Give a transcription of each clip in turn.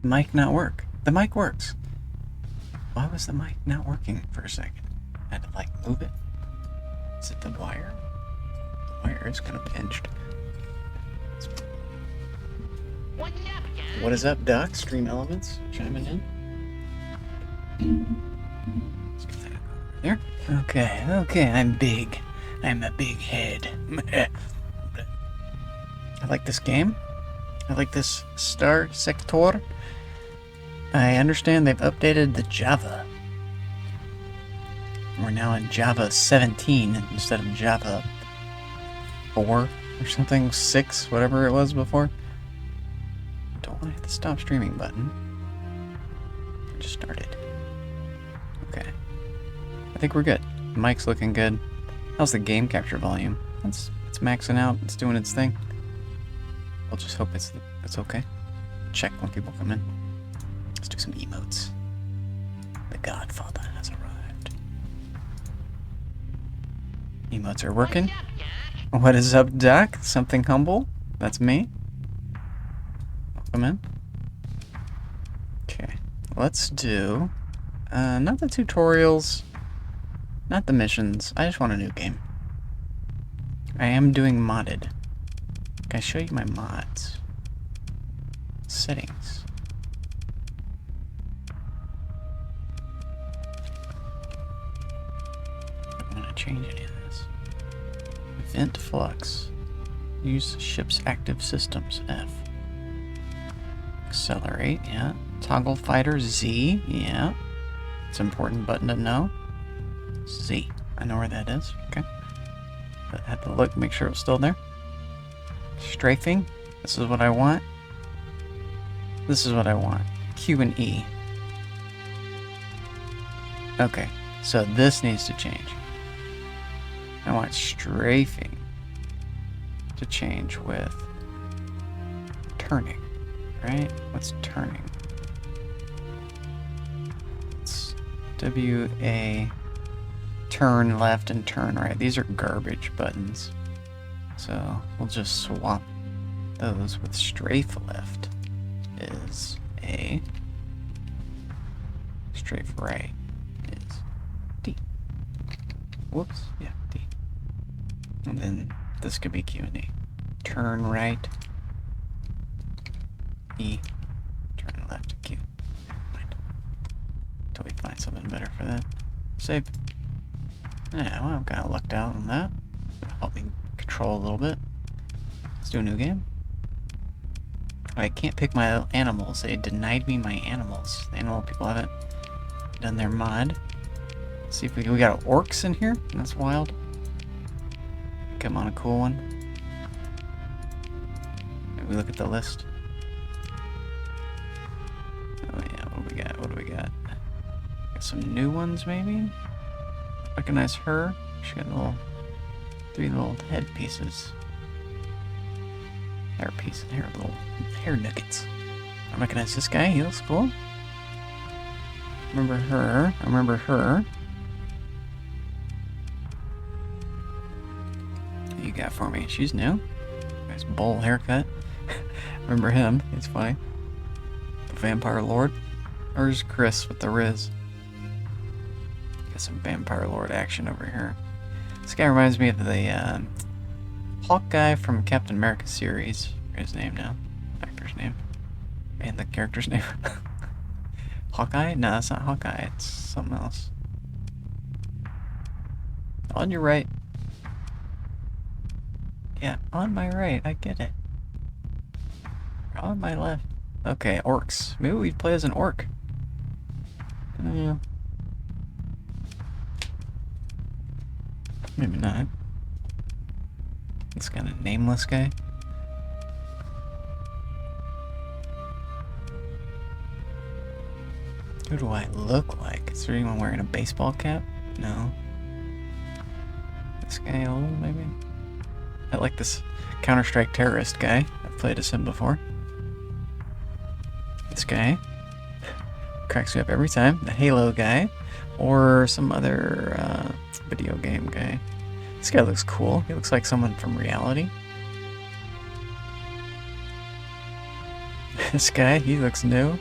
the mic not work? The mic works. Why was the mic not working for a second? I had to like move it. Is it the wire? The wire is kind of pinched. What's up, guys? What is up, Doc? Stream Elements chiming in. Let's get that over there. Okay, I'm big. I'm a big head. I like this game. I like this Star Sector. I understand they've updated the Java. We're now in Java 17 instead of Java 4 or something, 6, whatever it was before. Don't want to hit the stop streaming button. I just started. Okay. I think we're good. The mic's looking good. How's the game capture volume? It's maxing out. It's doing its thing. I'll just hope it's okay. Check when people come in. Let's do some emotes. The Godfather has arrived. Emotes are working. What's up, Doc? What is up, Doc? Something humble? That's me. Welcome in. Okay. Let's do... not the tutorials. Not the missions. I just want a new game. I am doing modded. Can I show you my mods? Settings. I want to change any of this. Event flux. Use ship's active systems. F. Accelerate, yeah. Toggle fighter, Z, yeah. It's an important button to know. Z. I know where that is. Okay. But I had to look, make sure it was still there. Strafing. This is what I want. This is what I want. Q and E. Okay. So this needs to change. I want strafing to change with turning. Right? What's turning? It's W-A... turn left and turn right. These are garbage buttons. So we'll just swap those with strafe left is A. Strafe right is D. Whoops. Yeah, D. And then this could be Q and E. Turn right. E. Turn left. Q. Right. Until we find something better for that. Save. Yeah, well, I'm kind of lucked out on that. Help me control a little bit. Let's do a new game. I can't pick my animals. They denied me my animals. The animal people haven't done their mod. Let's see if we got orcs in here. That's wild. Come on, a cool one. Maybe look at the list. Oh yeah, what do we got? What do we got? Got some new ones, maybe? Recognize her. She got three little head pieces. Hair pieces. Little hair nuggets. I recognize this guy. He looks cool. Remember her. I remember her. What you got for me? She's new. Nice bowl haircut. Remember him. He's funny. The Vampire Lord. Or is Chris with the Riz? Got some Vampire Lord action over here. This guy reminds me of the Hawk guy from Captain America series. His name now. Actor's name. And the character's name. Hawkeye? No, that's not Hawkeye. It's something else. On your right. Yeah, on my right. I get it. On my left. Okay, orcs. Maybe we'd play as an orc. Yeah. Maybe not. This kind of nameless guy. Who do I look like? Is there anyone wearing a baseball cap? No. This guy a little, maybe? I like this Counter-Strike terrorist guy. I've played as him before. This guy cracks me up every time. The Halo guy. Or some other video game guy. This guy looks cool. He looks like someone from reality. This guy, he looks new.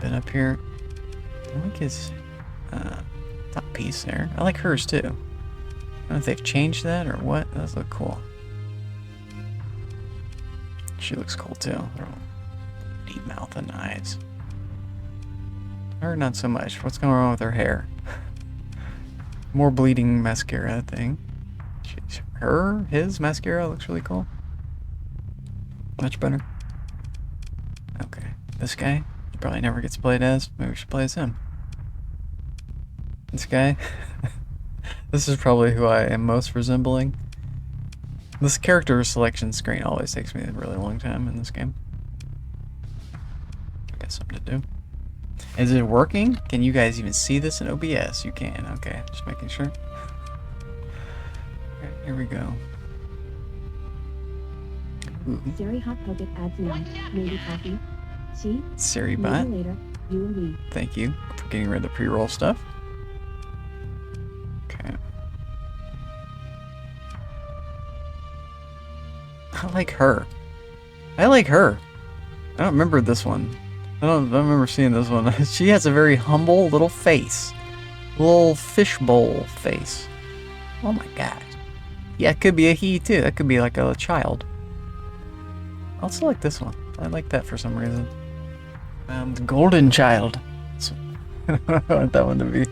bit up here. I like his top piece there. I like hers too. I don't know if they've changed that or what. Those look cool. She looks cool too. Her deep mouth and eyes. Her not so much. What's going on with her hair? More bleeding mascara thing. His mascara looks really cool. Much better. Okay. This guy probably never gets played as. Maybe we should play as him. This guy. This is probably who I am most resembling. This character selection screen always takes me a really long time in this game. I got something to do. Is it working? Can you guys even see this in OBS? You can. Okay, just making sure. Okay, here we go. Ooh. Siri Hot Pocket adds now. Maybe coffee. See? Siri Maybe bot. later. You and me. Thank you for getting rid of the pre-roll stuff. Okay. I like her. I like her. I don't remember this one. I don't remember seeing this one. She has a very humble little face. Little fishbowl face. Oh my god. Yeah, it could be a he too. That could be like a child. I'll select this one. I like that for some reason. The golden child. So, I don't know what I want that one to be.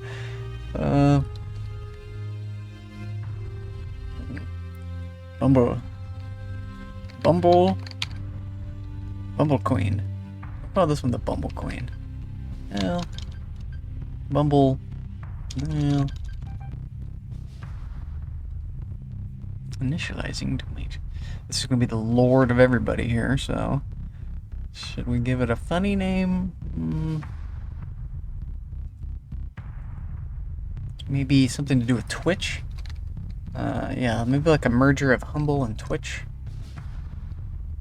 Bumble Queen. Oh, this one the Bumble Queen. Well, Bumble. Well, initializing. Wait, this is gonna be the Lord of everybody here. So, should we give it a funny name? Maybe something to do with Twitch. Yeah, maybe like a merger of Humble and Twitch.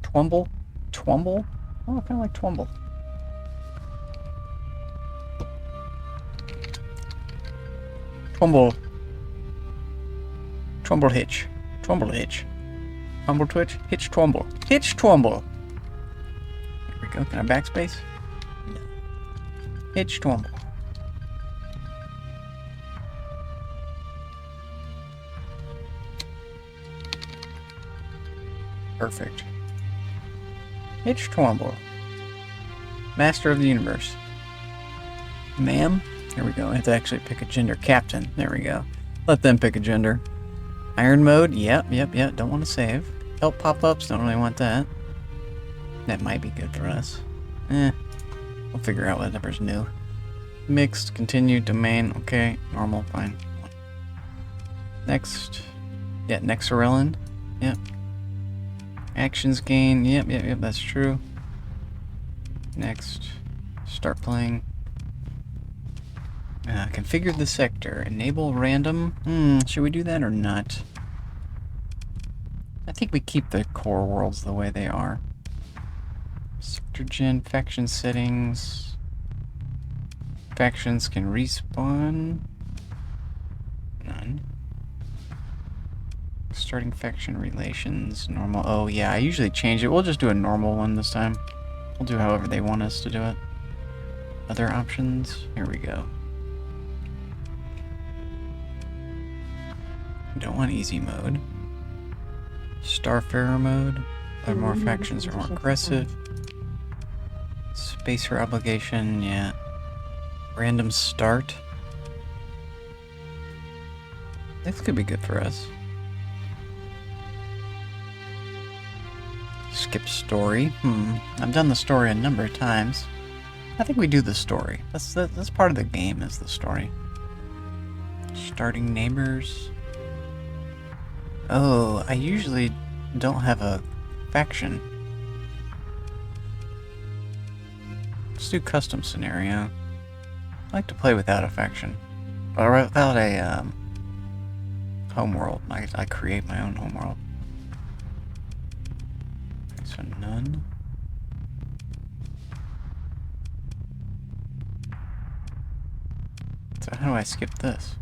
Twumble? Twumble? Oh, kind of like Twumble. Twumble. Twumble Hitch. Twumble Hitch. Humble Twitch. Hitch Twumble. Hitch Twumble. There we go. Can I backspace? No. Hitch Twumble. Perfect. Hitch Twumble. Master of the Universe. Ma'am? Here we go. I have to actually pick a gender. Captain. There we go. Let them pick a gender. Iron mode. Yep. Don't want to save. Help pop-ups. Don't really want that. That might be good for us. We'll figure out whatever's new. Mixed. Continue. Domain. Okay. Normal. Fine. Next. Yeah, Nexarellan. Yep. Actions gain. Yep. That's true. Next. Start playing. Configure the sector. Enable random. Should we do that or not? I think we keep the core worlds the way they are. Sector gen, faction settings. Factions can respawn. None. Starting faction relations. Normal. Oh yeah, I usually change it. We'll just do a normal one this time. We'll do however they want us to do it. Other options. Here we go. Don't want easy mode. Starfarer mode. Other more factions are more aggressive. Spacer obligation, yeah. Random start. This could be good for us. Skip story. I've done the story a number of times. I think we do the story. That's part of the game is the story. Starting neighbors. Oh, I usually don't have a faction. Let's do custom scenario. I like to play without a faction. Or without a homeworld. I create my own homeworld. Okay, so none. So how do I skip this?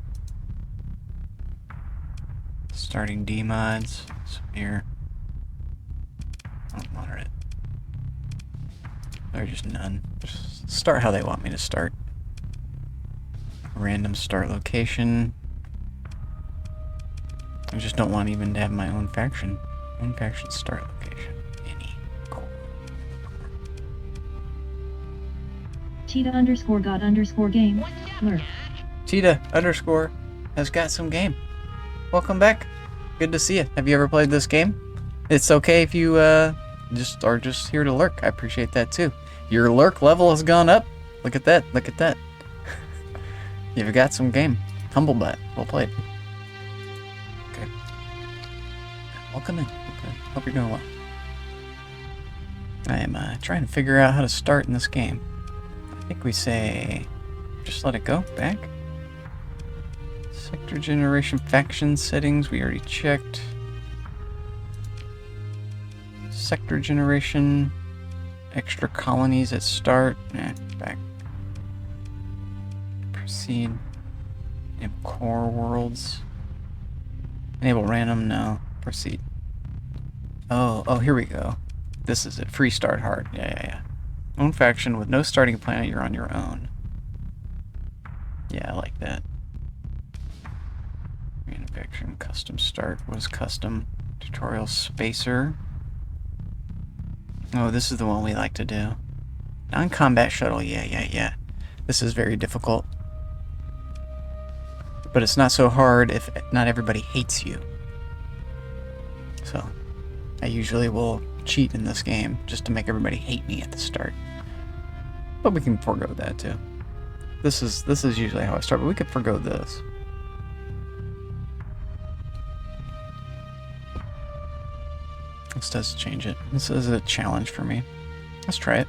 Starting D mods. So here. Oh, moderate. Or just none. Just start how they want me to start. Random start location. I just don't want even to have my own faction. Own faction start location. Any. Cool. Cheetah underscore got underscore game. Lurk. Cheetah underscore has got some game. Welcome back. Good to see you. Have you ever played this game? It's okay if you just are just here to lurk. I appreciate that too. Your lurk level has gone up. Look at that. Look at that. You've got some game. Humble butt. Well played. Okay. Welcome in. Okay. Hope you're doing well. I am trying to figure out how to start in this game. I think we say just let it go. Back. Sector generation faction settings. We already checked. Sector generation. Extra colonies at start. Back. Proceed. Enable core worlds. Enable random. No. Proceed. Oh, here we go. This is it. Free start hard. Yeah. Own faction with no starting planet. You're on your own. Yeah, I like that. Manufacturing custom start was custom. Tutorial spacer. Oh, this is the one we like to do. Non-combat shuttle. Yeah. This is very difficult. But it's not so hard if not everybody hates you. So, I usually will cheat in this game just to make everybody hate me at the start. But we can forego that too. This is usually how I start, but we could forego this. This does change it. This is a challenge for me. Let's try it.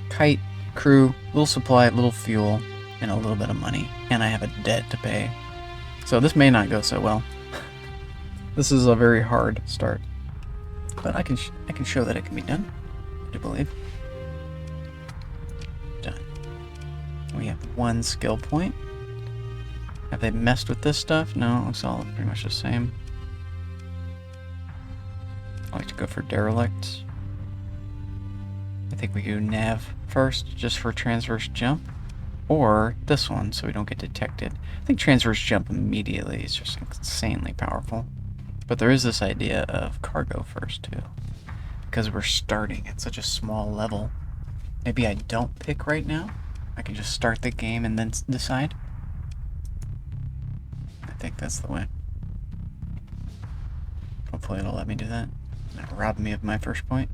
Kite, crew, little supply, little fuel, and a little bit of money. And I have a debt to pay. So this may not go so well. This is a very hard start. But I can show that it can be done. I do believe. Done. We have 1 skill point. Have they messed with this stuff? No, it looks all pretty much the same. I like to go for derelict. I think we do nav first, just for transverse jump. Or this one, so we don't get detected. I think transverse jump immediately is just insanely powerful. But there is this idea of cargo first, too. Because we're starting at such a small level. Maybe I don't pick right now. I can just start the game and then decide. I think that's the way. Hopefully it'll let me do that. Not rob me of my first point.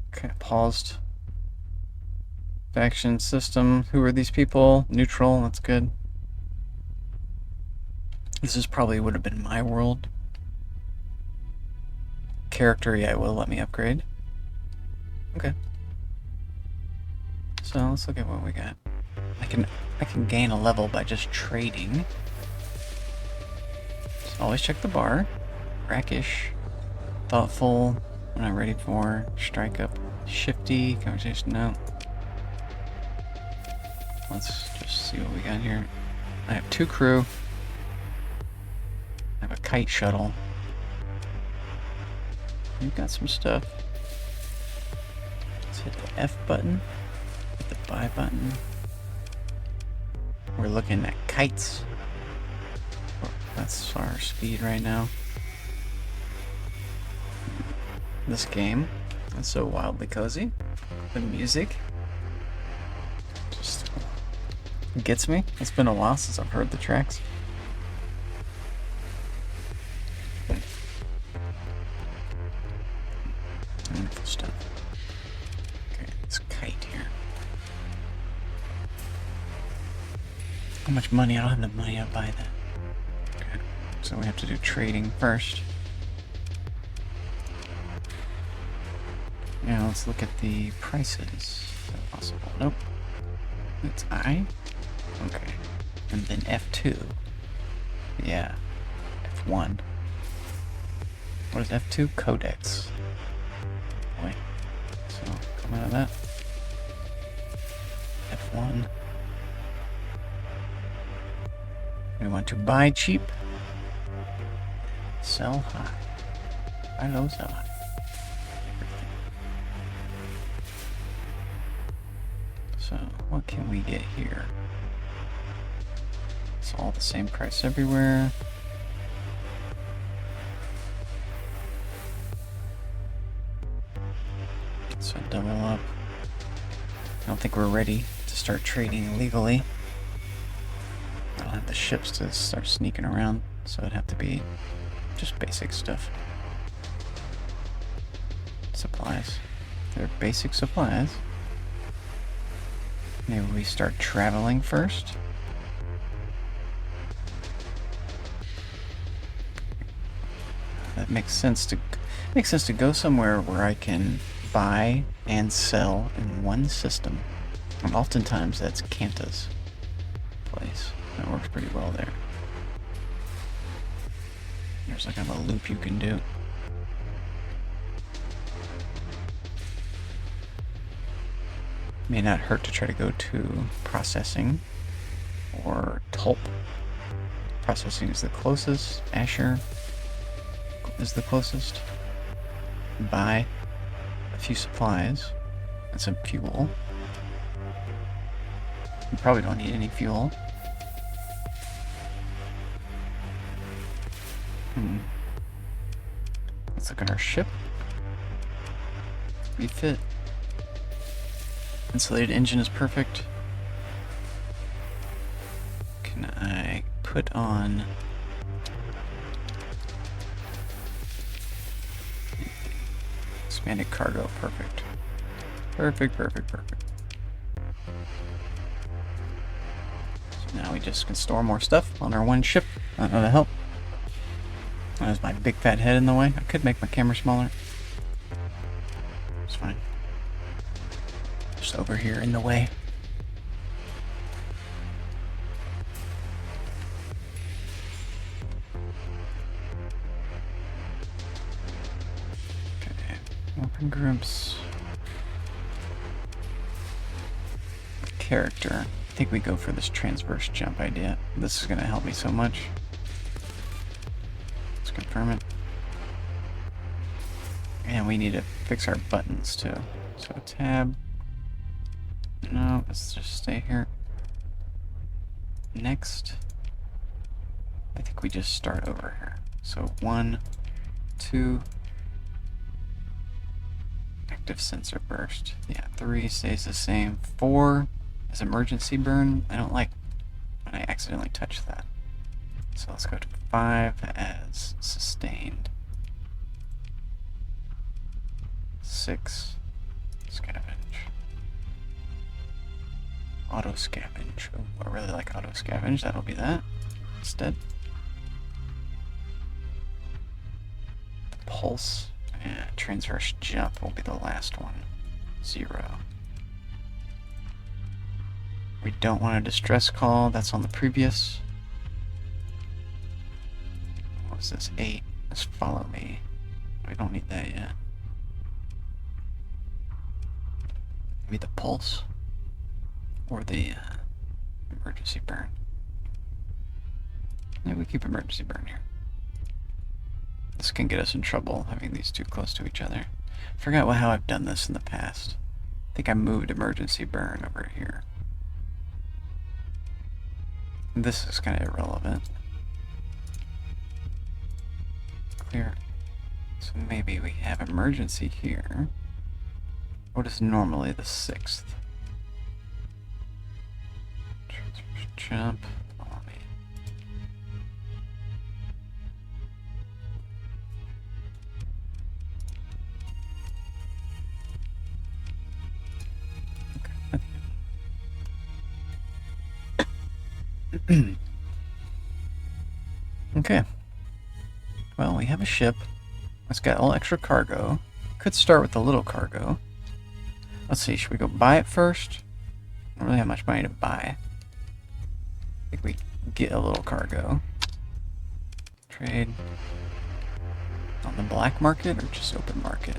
Okay, paused. Faction system. Who are these people? Neutral, that's good. This is probably would have been my world. Character, yeah, it will let me upgrade. Okay. So let's look at what we got. I can gain a level by just trading. So always check the bar. Brackish. Thoughtful. I'm not ready for. Strike up. Shifty. Conversation. No. Let's just see what we got here. I have 2 crew. I have a kite shuttle. You've got some stuff. Let's hit the F button. Hit the buy button. We're looking at kites. That's our speed right now. This game is so wildly cozy. The music just gets me. It's been a while since I've heard the tracks. Wonderful stuff. Okay, this kite here. How much money? I don't have enough money to buy that. Okay, so we have to do trading first. Now let's look at the prices. Is that possible? Nope. It's I. Okay. And then F2. Yeah. F1. What is F2? Codex. Boy. So, come out of that. F1. We want to buy cheap. Sell high. Buy low, sell high. So, what can we get here? It's all the same price everywhere. So double up. I don't think we're ready to start trading illegally. I don't have the ships to start sneaking around, so it'd have to be just basic stuff. Supplies. They're basic supplies. Maybe we start traveling first. That makes sense to go somewhere where I can buy and sell in one system. And oftentimes that's Kanta's place. That works pretty well there. There's like kind of a loop you can do. May not hurt to try to go to processing or Tulp. Processing is the closest. Asher is the closest. Buy a few supplies and some fuel. You probably don't need any fuel. Let's look at our ship. Refit. Insulated engine is perfect. Can I put on... expanded cargo? Perfect. Perfect. So now we just can store more stuff on our one ship. I don't know to help. There's my big fat head in the way. I could make my camera smaller. It's fine. Just over here in the way. Okay. Open groups. Character. I think we go for this transverse jump idea. This is going to help me so much. Let's confirm it. And we need to fix our buttons too. So tab. No, let's just stay here. Next. I think we just start over here. So 1, 2. Active sensor burst. Yeah, 3 stays the same. 4 is emergency burn. I don't like when I accidentally touch that. So let's go to 5 as sustained. 6, scavenge. Auto scavenge. Oh, I really like auto scavenge. That'll be that instead. The pulse and transverse jump will be the last one. 0. We don't want a distress call. That's on the previous. What was this? 8. Just follow me. We don't need that yet. Maybe the pulse. Or the emergency burn. Maybe we keep emergency burn here. This can get us in trouble, having these two close to each other. I forgot how I've done this in the past. I think I moved emergency burn over here. This is kind of irrelevant. Clear. So maybe we have emergency here. What is normally the 6th? Jump. Follow me. Okay. Okay. Well, we have a ship. It's got all extra cargo. Could start with a little cargo. Let's see, should we go buy it first? I don't really have much money to buy. I think we get a little cargo. Trade on the black market or just open market?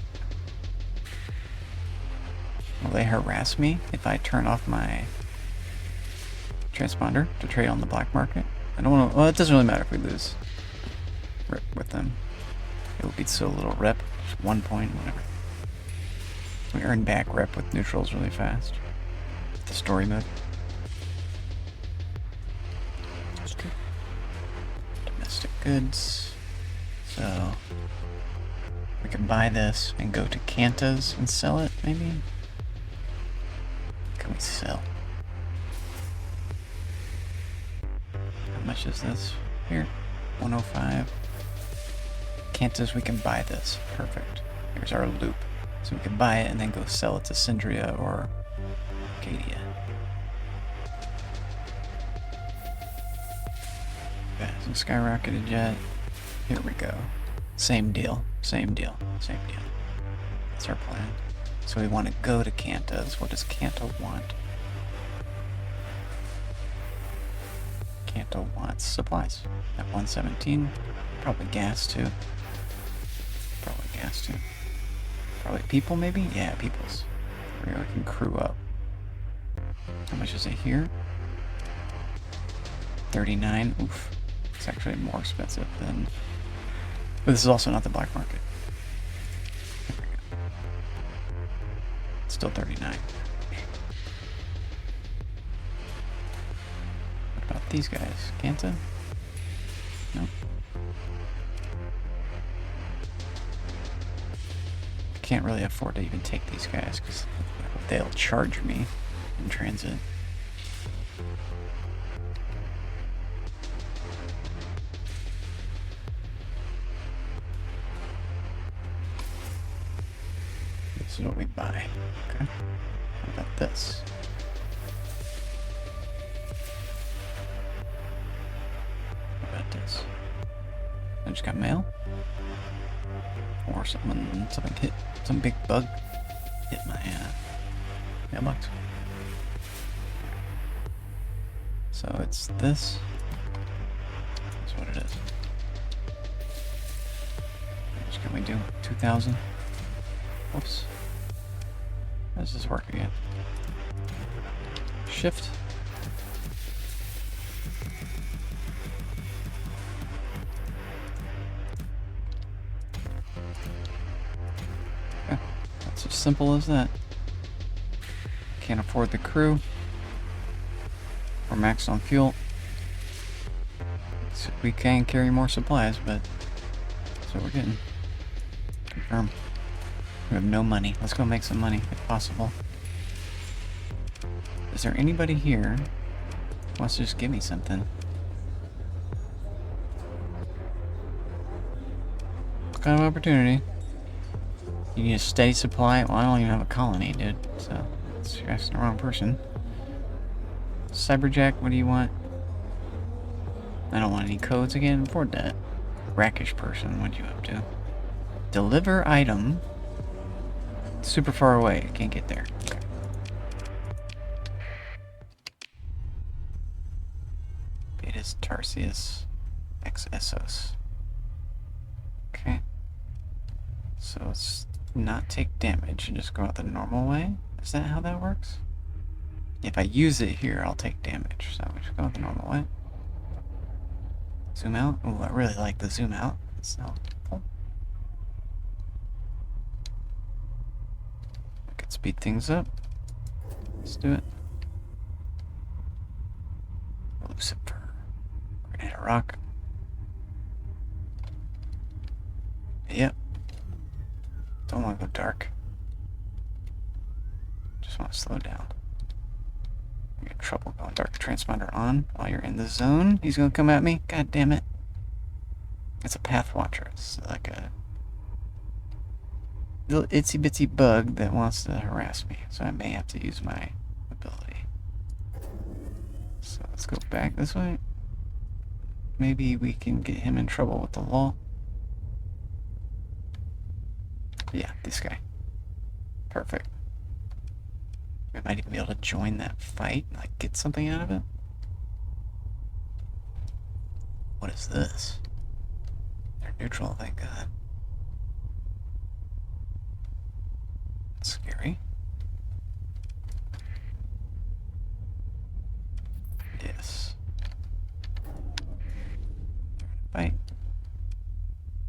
Will they harass me if I turn off my transponder to trade on the black market? I don't want to. Well, it doesn't really matter if we lose rep with them. It will be so little rep, just 1 point, whatever. We earn back rep with neutrals really fast. the story mode. Domestic goods. So we can buy this and go to Kanta's and sell it, maybe? What can we sell? How much is this? Here, 105. Kanta's, we can buy this. Perfect. Here's our loop. So we can buy it and then go sell it to Syndria or Arcadia. Okay, so skyrocketed yet. Here we go. Same deal. Same deal. Same deal. That's our plan. So we want to go to Kanta's. What does Kanta want? Kanta wants supplies. At 117. Probably gas too. Probably gas too. Probably people maybe? Yeah, peoples. We can crew up. How much is it here? 39. Oof. It's actually more expensive than... But this is also not the black market. There we go. Still 39. What about these guys? Kanta? Nope. Can't really afford to even take these guys because they'll charge me in transit. This is what we buy. Okay. How about this? How about this? I just got mail? Or something hit, some big bug hit my mailbox. So it's this. That's what it is. How much can we do? 2,000? Whoops. How does this work again? Shift. It's as simple as that. Can't afford the crew. We're maxed on fuel. So we can carry more supplies, but that's what we're getting. Confirm. We have no money. Let's go make some money, if possible. Is there anybody here who wants to just give me something? What kind of opportunity? You need a steady supply? Well, I don't even have a colony, dude. So, you're asking the wrong person. Cyberjack, what do you want? I don't want any codes again. Afford that. Brackish person, what you up to? Deliver item. Super far away. I can't get there. Okay. Betas Tarsius ex Essos. Okay. So it's not take damage and just go out the normal way? Is that how that works? If I use it here, I'll take damage. So we just go out the normal way. Zoom out. Oh, I really like the zoom out. It's helpful. I could speed things up. Let's do it. Lucifer. We're gonna hit a rock. Yep. Don't want to go dark. Just want to slow down. You get trouble going dark transponder on while you're in the zone. He's gonna come at me. God damn it. It's a path watcher. It's like a little itsy bitsy bug that wants to harass me. So I may have to use my ability. So let's go back this way. Maybe we can get him in trouble with the law. Yeah, this guy. Perfect. We might even be able to join that fight and like get something out of it. What is this? They're neutral, thank God. That's scary. Yes. Fight.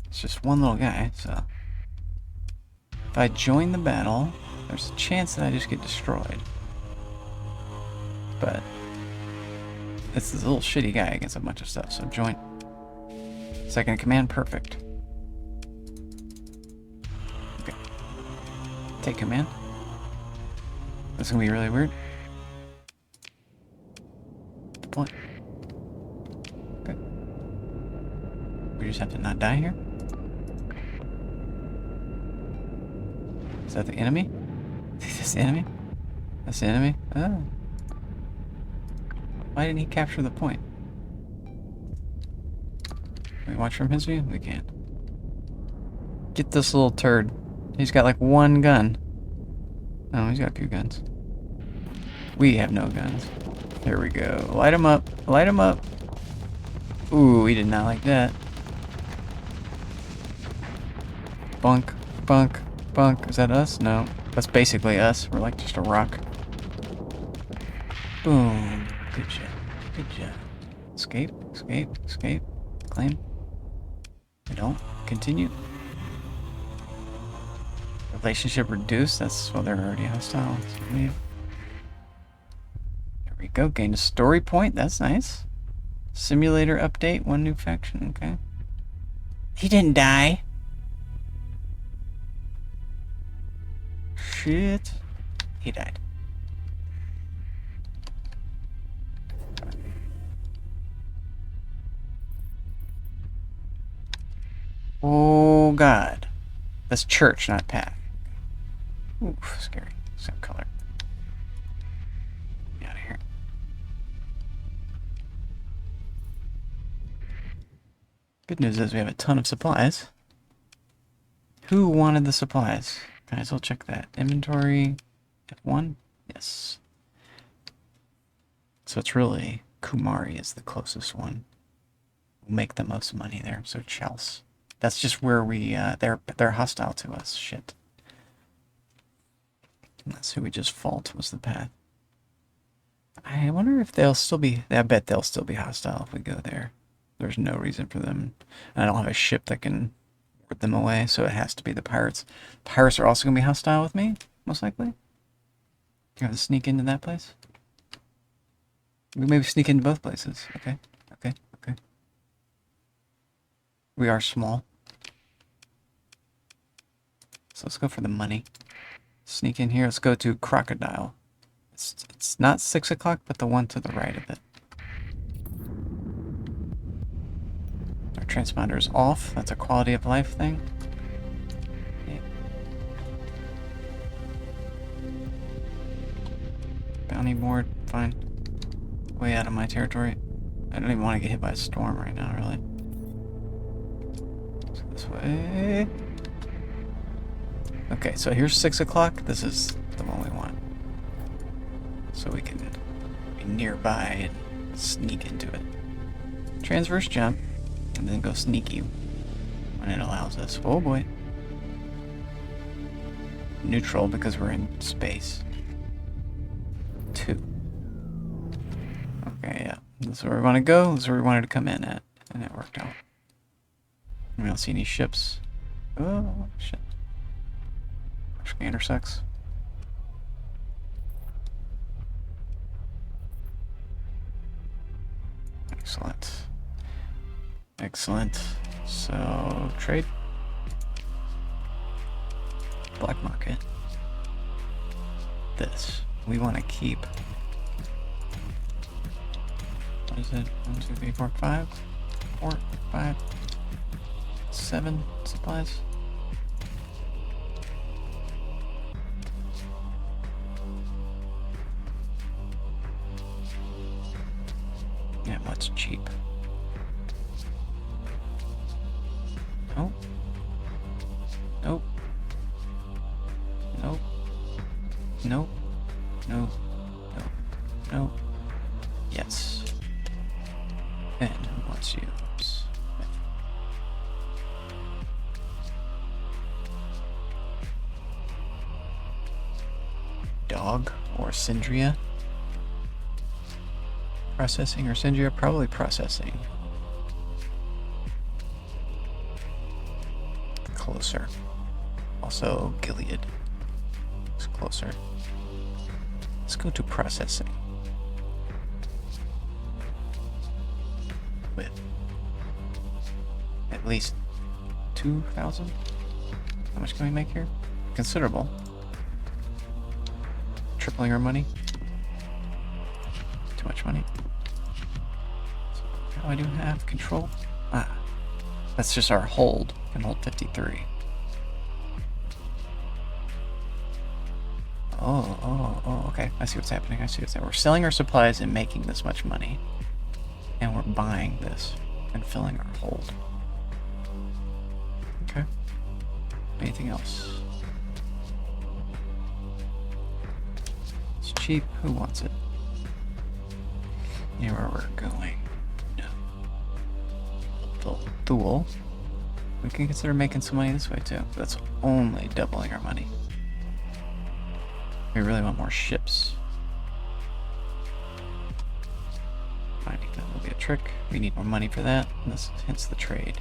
It's just one little guy, so if I join the battle, there's a chance that I just get destroyed. but it's this little shitty guy against a bunch of stuff. So join. Second command, perfect. Okay. Take command. This is gonna be really weird. Deploy. Okay. We just have to not die here. Is that the enemy? Is this the enemy? That's the enemy? Oh. Why didn't he capture the point? Can we watch from his view? We can't. Get this little turd. He's got like one gun. Oh, he's got a few guns. We have no guns. There we go. Light him up. Light him up. Ooh, he did not like that. Bunk, bunk, bunk. Is that us? No. That's basically us. We're like just a rock. Boom. Good job. Good job. Escape, escape, escape. Claim. I don't. Continue. Relationship reduced. That's well, they're already hostile. Let's leave. There we go. Gain a story point. That's nice. Simulator update. One new faction. Okay. He didn't die. Shit. He died. Oh God. That's church, not path. Oof, scary. Same color. Get out of here. Good news is we have a ton of supplies. Who wanted the supplies? Guys, I'll check that. Inventory F1? Yes. So it's really Kumari is the closest one. We'll make the most money there. So Chels. That's just where we they're hostile to us. Shit. That's who we just fault was the path. I wonder if they'll still be. I bet they'll still be hostile if we go there. There's no reason for them. And I don't have a ship that can ward them away, so it has to be the pirates. Pirates are also gonna be hostile with me, most likely. You have to sneak into that place. We maybe sneak into both places. Okay. Okay. Okay. We are small. So let's go for the money. Sneak in here. Let's go to Crocodile. It's not 6 o'clock, but the one to the right of it. Our transponder is off. That's a quality of life thing. Yeah. Bounty board, fine. Way out of my territory. I don't even want to get hit by a storm right now, really. Let's go this way. Okay, so here's 6 o'clock. This is the one we want. So we can be nearby and sneak into it. Transverse jump, and then go sneaky when it allows us. Oh boy. Neutral because we're in space. 2. Okay, yeah. This is where we want to go. This is where we wanted to come in at. And it worked out. We don't see any ships. Oh, shit. Scanner sucks. Excellent. Excellent. So, trade. Black market. This. We want to keep. What is it? 1, 2, 3, 4, 5? 4, 5, 7 supplies. Yeah, what's cheap? Nope. Nope. Nope. Nope. No. No. No. Yes. And what's yours? Dog or Syndria? Processing or Syndria? Probably processing. Closer. Also, Gilead. It's closer. Let's go to processing. at least 2,000. How much can we make here? Considerable. Tripling our money. Too much money. Oh, I do have control. Ah, that's just our hold. Can hold 53. Oh, okay. I see what's happening. I see what's happening. We're selling our supplies and making this much money. And we're buying this and filling our hold. Okay. Anything else? It's cheap. Who wants it? Near where we're going. No. Thule. We can consider making some money this way too. That's only doubling our money. We really want more ships. I think that will be a trick. We need more money for that. This hence the trade.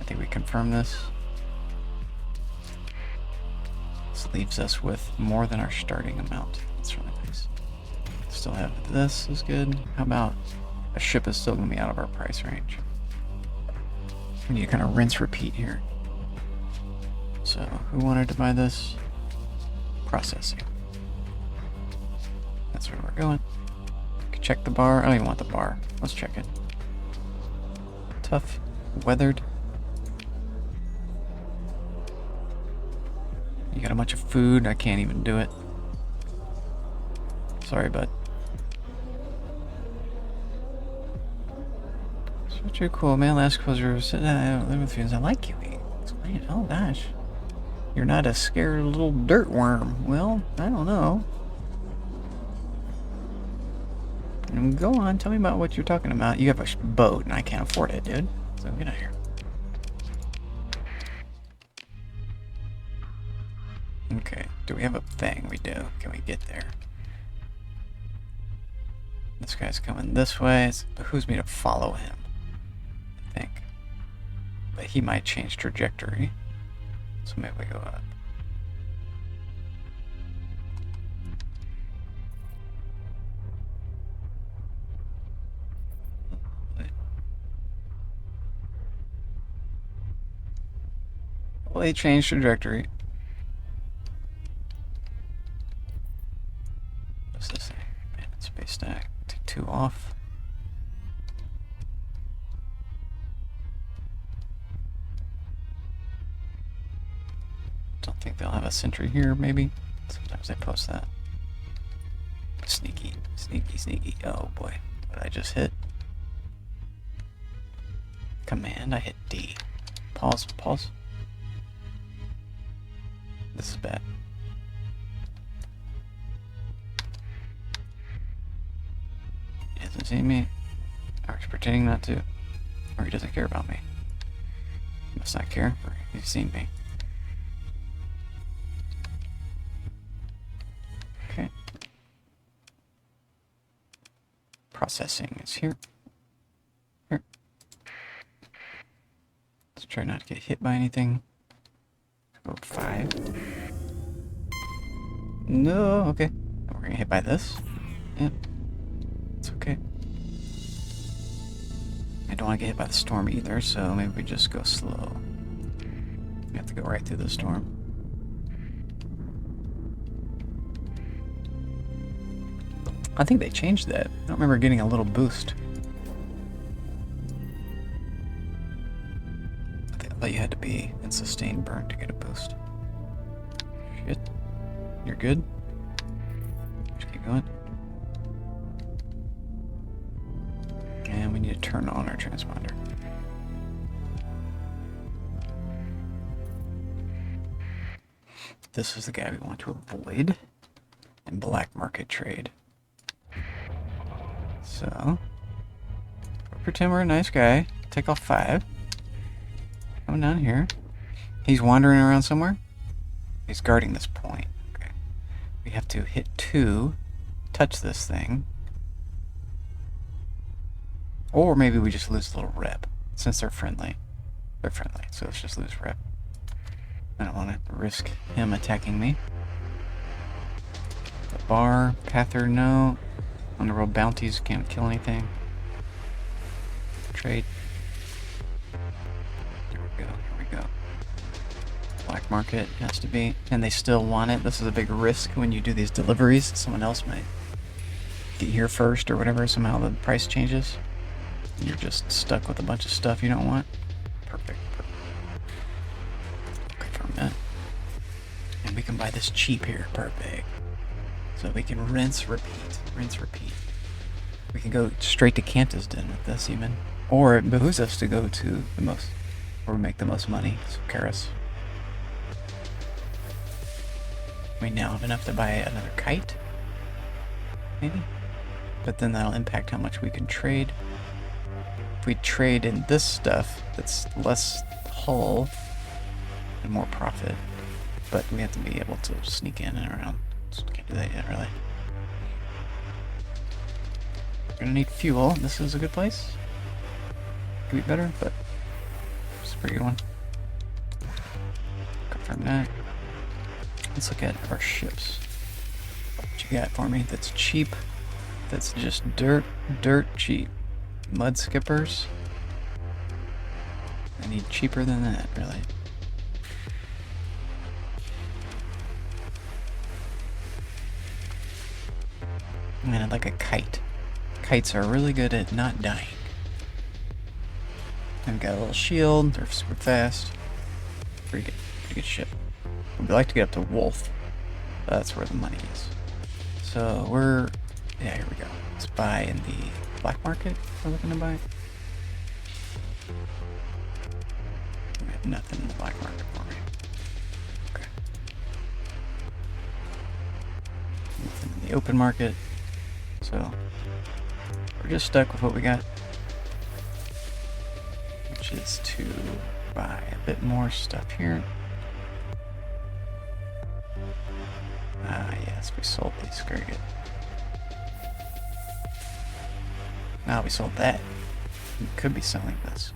I think we confirm this. This leaves us with more than our starting amount. That's really nice. Still have this is good. How about a ship is still going to be out of our price range? We need to kind of rinse repeat here. So who wanted to buy this? Processing. That's where we're going. Check the bar. I don't even want the bar. Let's check it. Tough. Weathered. You got a bunch of food. I can't even do it. Sorry, bud. So you're cool, man. Last closer. I live with you. I like you. Oh gosh. You're not a scared little dirt worm. Well, I don't know. Go on, tell me about what you're talking about. You have a boat, and I can't afford it, dude. So get out of here. Okay, do we have a thing? We do. Can we get there? This guy's coming this way. It behooves me to follow him, I think. But he might change trajectory. So maybe we go up. Well, he changed trajectory. What's this thing? Man, it's space stack. Take 2 off. Don't think they'll have a sentry here, maybe. Sometimes they post that. Sneaky, sneaky, sneaky. Oh boy, what did I just hit? Command, I hit D. Pause, pause. This is bad. He doesn't see me. Or he's pretending not to. Or he doesn't care about me. He must not care, or he's seen me. Okay. Processing is here. Here. Let's try not to get hit by anything. Go 5. No, okay. We're gonna get hit by this. Yeah. It's okay. I don't want to get hit by the storm either, so maybe we just go slow. We have to go right through the storm. I think they changed that. I don't remember getting a little boost. I thought you had to be in sustained burn to get a boost. Shit. You're good? Just keep going. And we need to turn on our transponder. This is the guy we want to avoid in black market trade. So, pretend we're a nice guy. Take off 5. Come down here. He's wandering around somewhere. He's guarding this point. Okay. We have to hit 2, touch this thing. Or maybe we just lose a little rep. Since they're friendly. They're friendly, so let's just lose rep. I don't want to risk him attacking me. The bar, Pather, no. Underworld bounties can't kill anything. Trade. market has to be, and they still want it. This is a big risk when you do these deliveries. Someone else might get here first or whatever. Somehow the price changes. You're just stuck with a bunch of stuff you don't want. Perfect. Confirm that. And we can buy this cheap here. Perfect. So we can rinse, repeat. We can go straight to Kanta's Den with this even. Or it behooves us to go to the most, where we make the most money. So Karis. We now have enough to buy another kite. Maybe? But then that'll impact how much we can trade. If we trade in this stuff, that's less hull and more profit. But we have to be able to sneak in and around. So can't do that yet, really. We're gonna need fuel. This is a good place. Could be better, but it's a pretty good one. Confirm that. Let's look at our ships. What you got for me that's cheap? That's just dirt cheap. Mud skippers. I need cheaper than that, really. Man, I'd like a kite. Kites are really good at not dying. I've got a little shield. They're super fast. Pretty good ship. We'd like to get up to Wolf. That's where the money is. So yeah, here we go. Let's buy in the black market. We're looking to buy. We have nothing in the black market for me. Okay. Nothing in the open market. So we're just stuck with what we got, which is to buy a bit more stuff here. Yes, we sold these. Very good. Now we sold that. We could be selling this.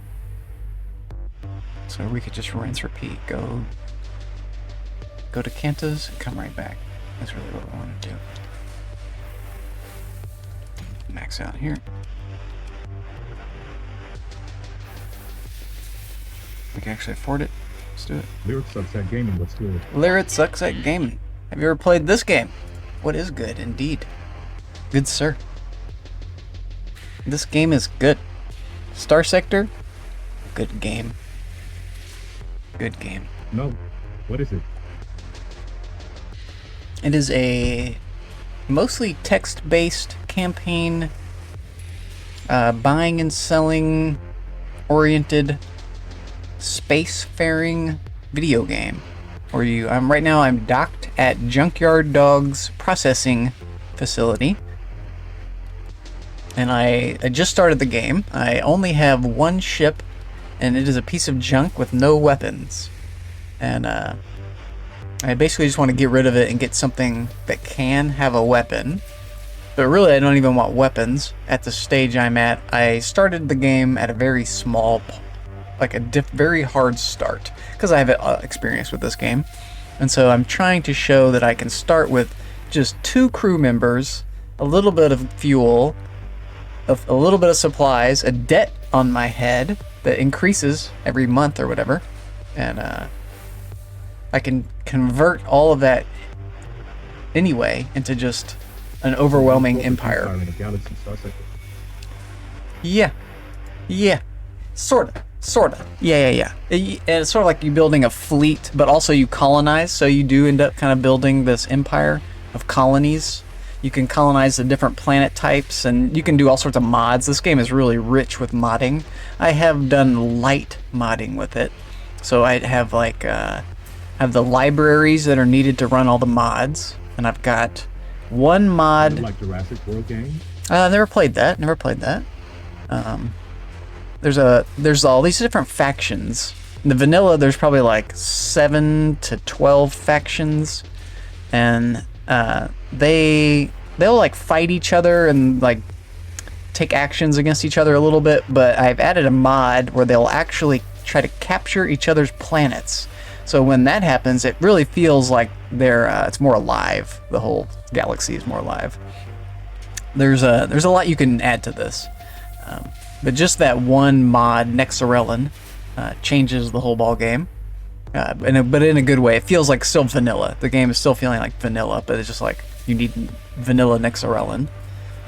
So we could just rinse, repeat. Go to Kanta's and come right back. That's really what we want to do. Max out here. We can actually afford it. Let's do it. Lyric sucks at gaming, let's do it. Lyric sucks at gaming. Have you ever played this game? What is good, indeed? Good, sir. This game is good. Star Sector? Good game. Good game. No. What is it? It is a mostly text-based campaign, buying and selling oriented spacefaring video game. Where I'm docked at Junkyard Dog's processing facility. And I just started the game. I only have one ship, and it is a piece of junk with no weapons. And I basically just want to get rid of it and get something that can have a weapon. But really, I don't even want weapons at the stage I'm at. I started the game at a very small, very hard start, because I have experience with this game. And so I'm trying to show that I can start with just 2 crew members, a little bit of fuel, a little bit of supplies, a debt on my head that increases every month or whatever, and I can convert all of that anyway into just an overwhelming empire. Yeah, sorta. Yeah. And it's sort of like you building a fleet, but also you colonize, so you do end up kind of building this empire of colonies. You can colonize the different planet types, and you can do all sorts of mods. This game is really rich with modding. I have done light modding with it. So I have have the libraries that are needed to run all the mods, and I've got one mod. Like Jurassic World game? Never played that. There's all these different factions. In the vanilla, there's probably like 7 to 12 factions, and they'll like fight each other and like take actions against each other a little bit. But I've added a mod where they'll actually try to capture each other's planets. So when that happens, it really feels like it's more alive. The whole galaxy is more alive. There's a lot you can add to this. But just that one mod, Nexarellan, changes the whole ball game. but in a good way. It feels like still vanilla. The game is still feeling like vanilla, but it's just like you need vanilla Nixarellan.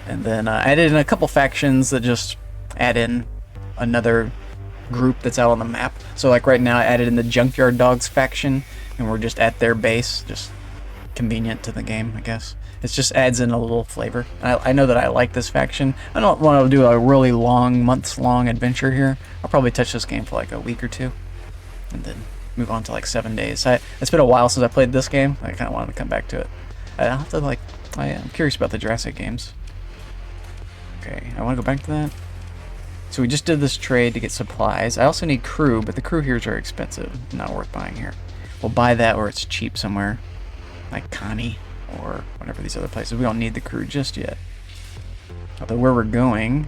And then I added in a couple factions that just add in another group that's out on the map. So like right now I added in the Junkyard Dogs faction, and we're just at their base, just convenient to the game, I guess. It just adds in a little flavor. I know that I like this faction. I don't want to do a really long, months-long adventure here. I'll probably touch this game for like a week or two, and then move on to like 7 days. It's been a while since I played this game. I kind of wanted to come back to it. I'll have to like, I'm curious about the Jurassic games. Okay, I want to go back to that. So we just did this trade to get supplies. I also need crew, but the crew here is very expensive. Not worth buying here. We'll buy that where it's cheap somewhere, like Connie or whatever these other places. We don't need the crew just yet. Although where we're going,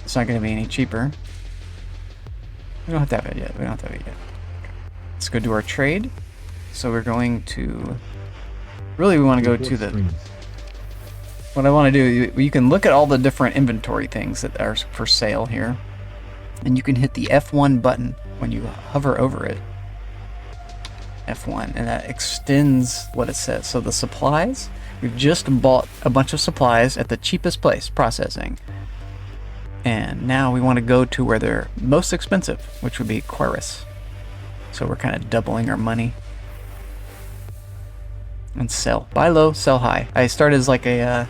it's not going to be any cheaper. We don't have to have it yet. We don't have to have it yet. Let's go do our trade. So we're going to... Really, we want to go to the... What I want to do, you can look at all the different inventory things that are for sale here. And you can hit the F1 button when you hover over it. F1, and that extends what it says. So the supplies, we've just bought a bunch of supplies at the cheapest place, processing. And now we want to go to where they're most expensive, which would be Querus. So we're kind of doubling our money. And sell. Buy low, sell high. I started as like a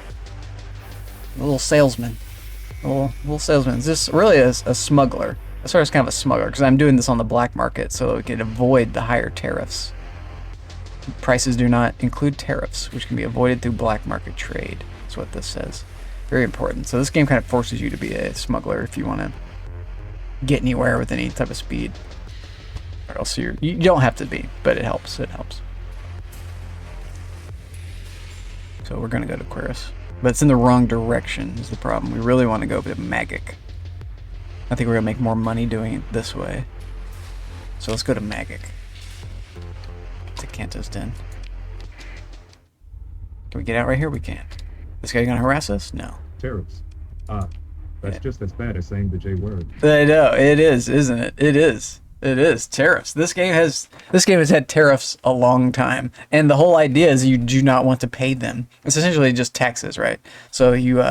little salesman. A little salesman. This really is a smuggler. I started as kind of a smuggler because I'm doing this on the black market so we can avoid the higher tariffs. Prices do not include tariffs, which can be avoided through black market trade. That's what this says. Very important. So this game kind of forces you to be a smuggler if you want to get anywhere with any type of speed. Or else you don't have to be, but it helps. It helps. So we're going to go to Querus. But it's in the wrong direction is the problem. We really want to go to Magic. I think we're going to make more money doing it this way. So let's go to Magic. To Kantos Den. Can we get out right here? We can. This guy gonna harass us? No. Tariffs. That's just as bad as saying the J word. I know, it is, isn't it? It is. It is. Tariffs. This game has had tariffs a long time. And the whole idea is you do not want to pay them. It's essentially just taxes, right? So you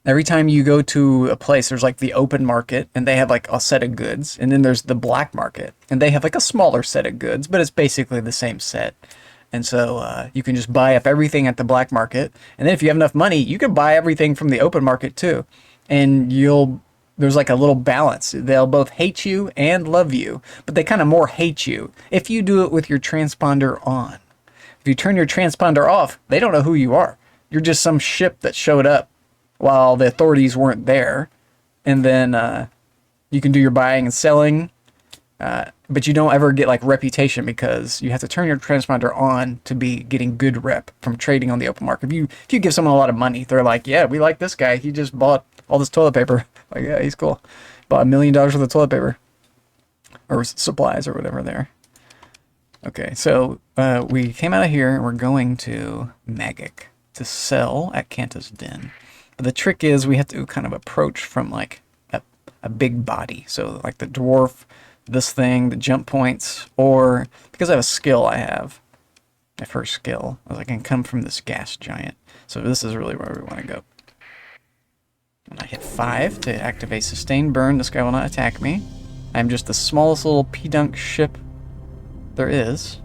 every time you go to a place, there's like the open market, and they have like a set of goods, and then there's the black market, and they have like a smaller set of goods, but it's basically the same set. And so you can just buy up everything at the black market, and then if you have enough money, you can buy everything from the open market too. And there's like a little balance. They'll both hate you and love you, but they kind of more hate you if you do it with your transponder on. If you turn your transponder off, they don't know who you are. You're just some ship that showed up while the authorities weren't there, and then you can do your buying and selling, but you don't ever get like reputation because you have to turn your transponder on to be getting good rep from trading on the open market. If you give someone a lot of money, they're like, yeah, we like this guy. He just bought all this toilet paper. Like, yeah, he's cool. Bought $1 million worth of toilet paper or supplies or whatever there. Okay, so we came out of here and we're going to Magic to sell at Kantos Den. The trick is we have to kind of approach from like a big body. So like the dwarf, this thing, the jump points, or because I have a skill I have, my first skill, I can come from this gas giant. So this is really where we want to go. And I hit 5 to activate Sustained Burn. This guy will not attack me. I'm just the smallest little P-Dunk ship there is.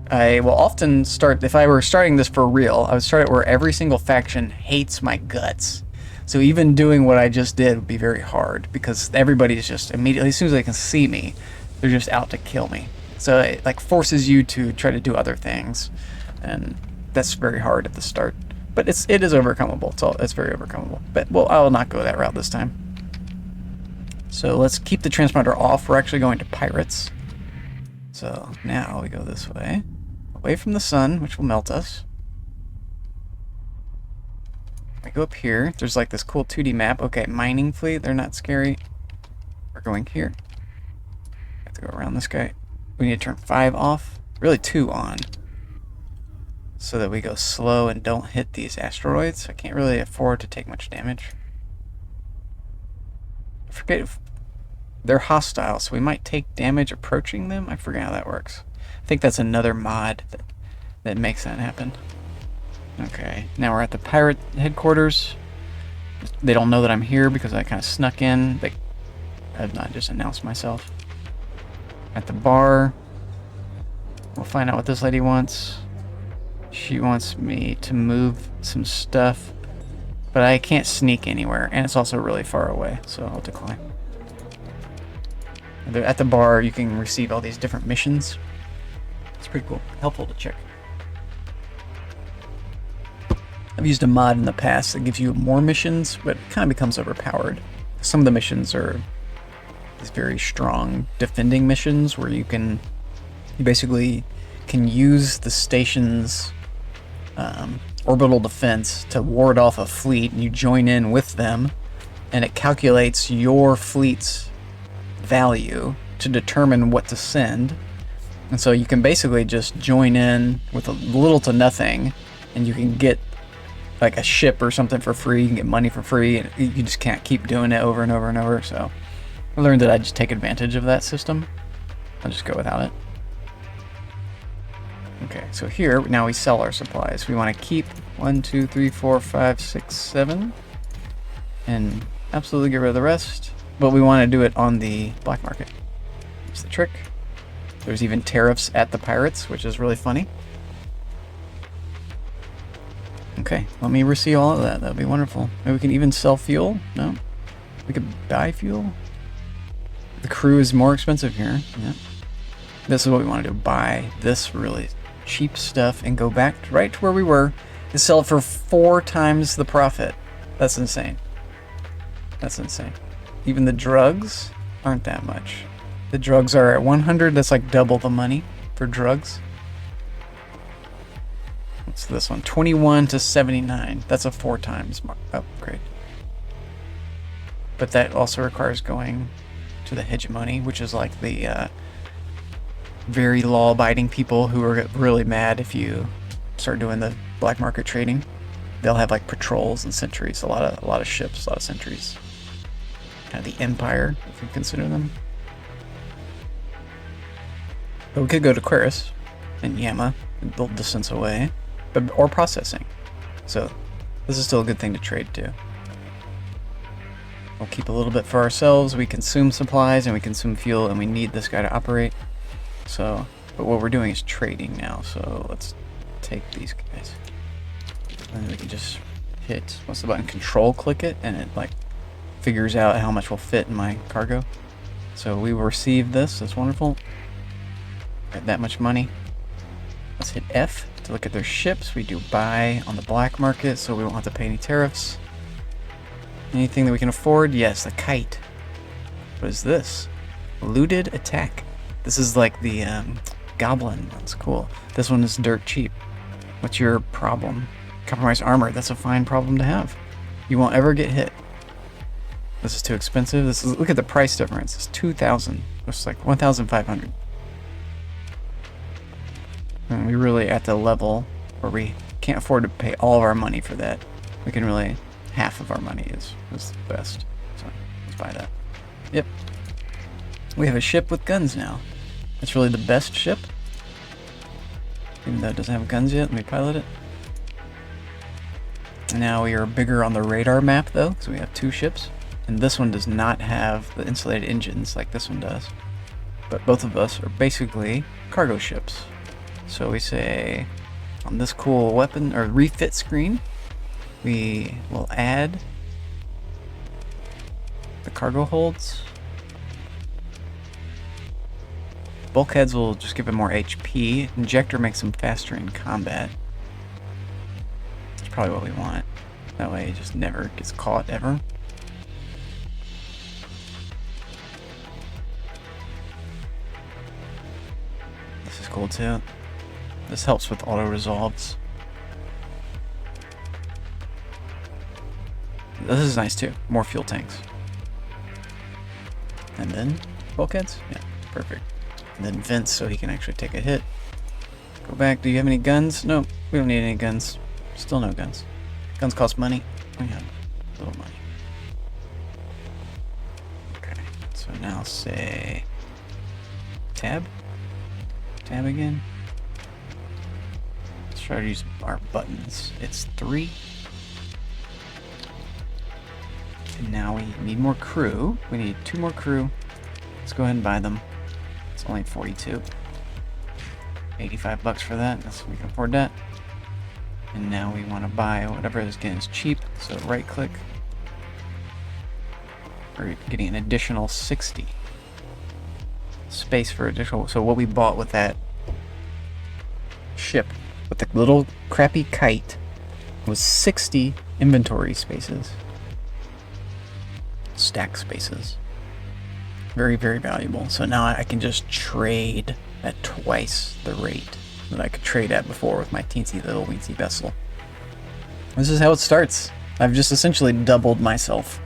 I will often start, if I were starting this for real, I would start it where every single faction hates my guts. So even doing what I just did would be very hard because everybody's just immediately, as soon as they can see me, they're just out to kill me. So it like forces you to try to do other things, and that's very hard at the start. But it is overcomable. It's very overcomable. But well, I will not go that route this time. So let's keep the transponder off. We're actually going to Pirates. So now we go this way. Away from the sun, which will melt us. We go up here. There's like this cool 2D map. Okay, mining fleet. They're not scary. We're going here. Have to go around this guy. We need to turn 5 off. Really 2 on. So that we go slow and don't hit these asteroids. I can't really afford to take much damage. I forget if They're hostile, so we might take damage approaching them. I forget how that works. I think that's another mod that makes that happen. Okay, now we're at the pirate headquarters. They don't know that I'm here because I kind of snuck in. I've not just announced myself. At the bar, we'll find out what this lady wants. She wants me to move some stuff, but I can't sneak anywhere, and it's also really far away, so I'll decline. At the bar, you can receive all these different missions. It's pretty cool. Helpful to check. I've used a mod in the past that gives you more missions, but it kind of becomes overpowered. Some of the missions are these very strong defending missions where you basically can use the station's orbital defense to ward off a fleet, and you join in with them, and it calculates your fleet's value to determine what to send. And so you can basically just join in with a little to nothing, and you can get like a ship or something for free. You can get money for free, and you just can't keep doing it over and over and over. So I learned that I just take advantage of that system. I'll just go without it. Okay, so here now we sell our supplies. We want to keep 1, 2, 3, 4, 5, 6, 7, and absolutely get rid of the rest. But we want to do it on the black market. That's the trick. There's even tariffs at the pirates, which is really funny. Okay, let me receive all of that. That'd be wonderful. Maybe we can even sell fuel? No? We could buy fuel? The crew is more expensive here. Yeah. This is what we want to do. Buy this really cheap stuff and go back right to where we were and sell it for 4 times the profit. That's insane. That's insane. Even the drugs aren't that much. The drugs are at 100. That's like double the money for drugs. What's this one? 21 to 79. That's a 4 times upgrade. But that also requires going to the hegemony, which is like the very law-abiding people who are really mad if you start doing the black market trading. They'll have like patrols and sentries, a lot of ships, a lot of sentries. Kind of the Empire, if you consider them. But we could go to Querus and Yama, and build distance away, or processing. So this is still a good thing to trade too. We'll keep a little bit for ourselves. We consume supplies and we consume fuel, and we need this guy to operate. So, but what we're doing is trading now. So let's take these guys, and we can just hit, what's the button? Control click it, and it like figures out how much will fit in my cargo. So we will receive this. That's wonderful. Got that much money. Let's hit F to look at their ships. We do buy on the black market, so we won't have to pay any tariffs. Anything that we can afford? Yes, the kite. What is this? Looted attack. This is like the goblin. That's cool. This one is dirt cheap. What's your problem? Compromised armor. That's a fine problem to have. You won't ever get hit. This is too expensive. This is, look at the price difference. It's 2,000. It's like 1,500. And we're really at the level where we can't afford to pay all of our money for that. We can really, half of our money is the best. So let's buy that. Yep. We have a ship with guns now. It's really the best ship. Even though it doesn't have guns yet, let me pilot it. Now we are bigger on the radar map though, so we have 2 ships. And this one does not have the insulated engines like this one does. But both of us are basically cargo ships. So we say on this cool weapon or refit screen, we will add the cargo holds. Bulkheads will just give it more HP. Injector makes them faster in combat. That's probably what we want. That way it just never gets caught ever. This is cool too. This helps with auto resolves. This is nice too. More fuel tanks. And then bulkheads? Yeah, perfect. And then vents so he can actually take a hit. Go back. Do you have any guns? No, we don't need any guns. Still no guns. Guns cost money. We have a little money. Okay, so So now say tab. Tab again. Let's try to use our buttons. It's 3. And now we need more crew. We need 2 more crew. Let's go ahead and buy them. It's only 42. 85 bucks for that. We can afford that. And now we want to buy whatever is getting us cheap. So right click. We're getting an additional 60. Space for additional. So what we bought with that ship, with the little crappy kite, was 60 inventory spaces. Stack spaces. Very, very valuable. So now I can just trade at twice the rate that I could trade at before with my teensy little weensy vessel. This is how it starts. I've just essentially doubled myself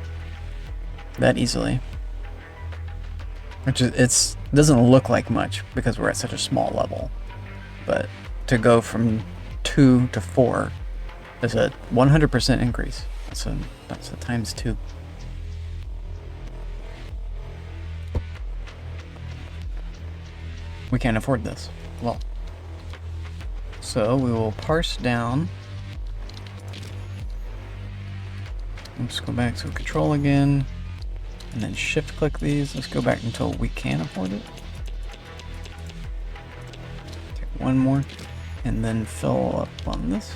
that easily. Which is, doesn't look like much because we're at such a small level. But to go from 2 to 4 is a 100% increase. That's a times 2. We can't afford this. Well, so we will parse down. Let's go back to control again, and then shift click these. Let's go back until we can afford it. Take one more, and then fill up on this.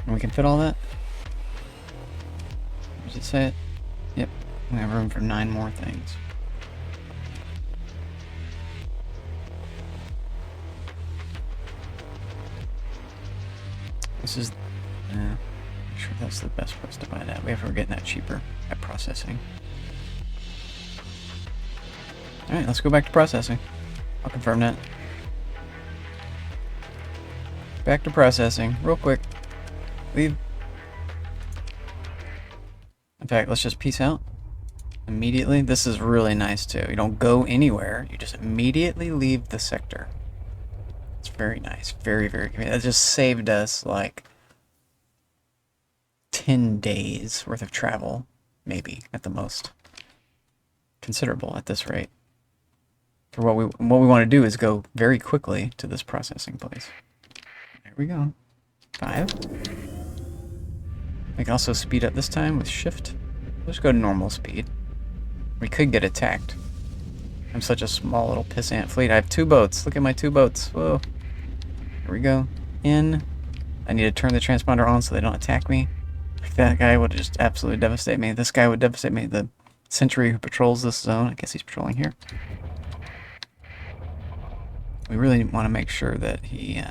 And we can fit all that? Does it say it? Yep. We have room for 9 more things. This is... I'm sure that's the best place to buy that. We have to get that cheaper at processing. Alright, let's go back to processing. I'll confirm that. Back to processing, real quick. Leave. In fact, let's just peace out immediately. This is really nice too. You don't go anywhere. You just immediately leave the sector. It's very nice. Very, very convenient. That just saved us like 10 days worth of travel, maybe at the most. Considerable at this rate. For what we want to do is go very quickly to this processing place. There we go. 5. We can also speed up this time with shift. Let's go to normal speed. We could get attacked. I'm such a small little pissant fleet. I have 2 boats. Look at my 2 boats. Whoa. Here we go. In. I need to turn the transponder on so they don't attack me. That guy would just absolutely devastate me. This guy would devastate me. The sentry who patrols this zone. I guess he's patrolling here. We really want to make sure that he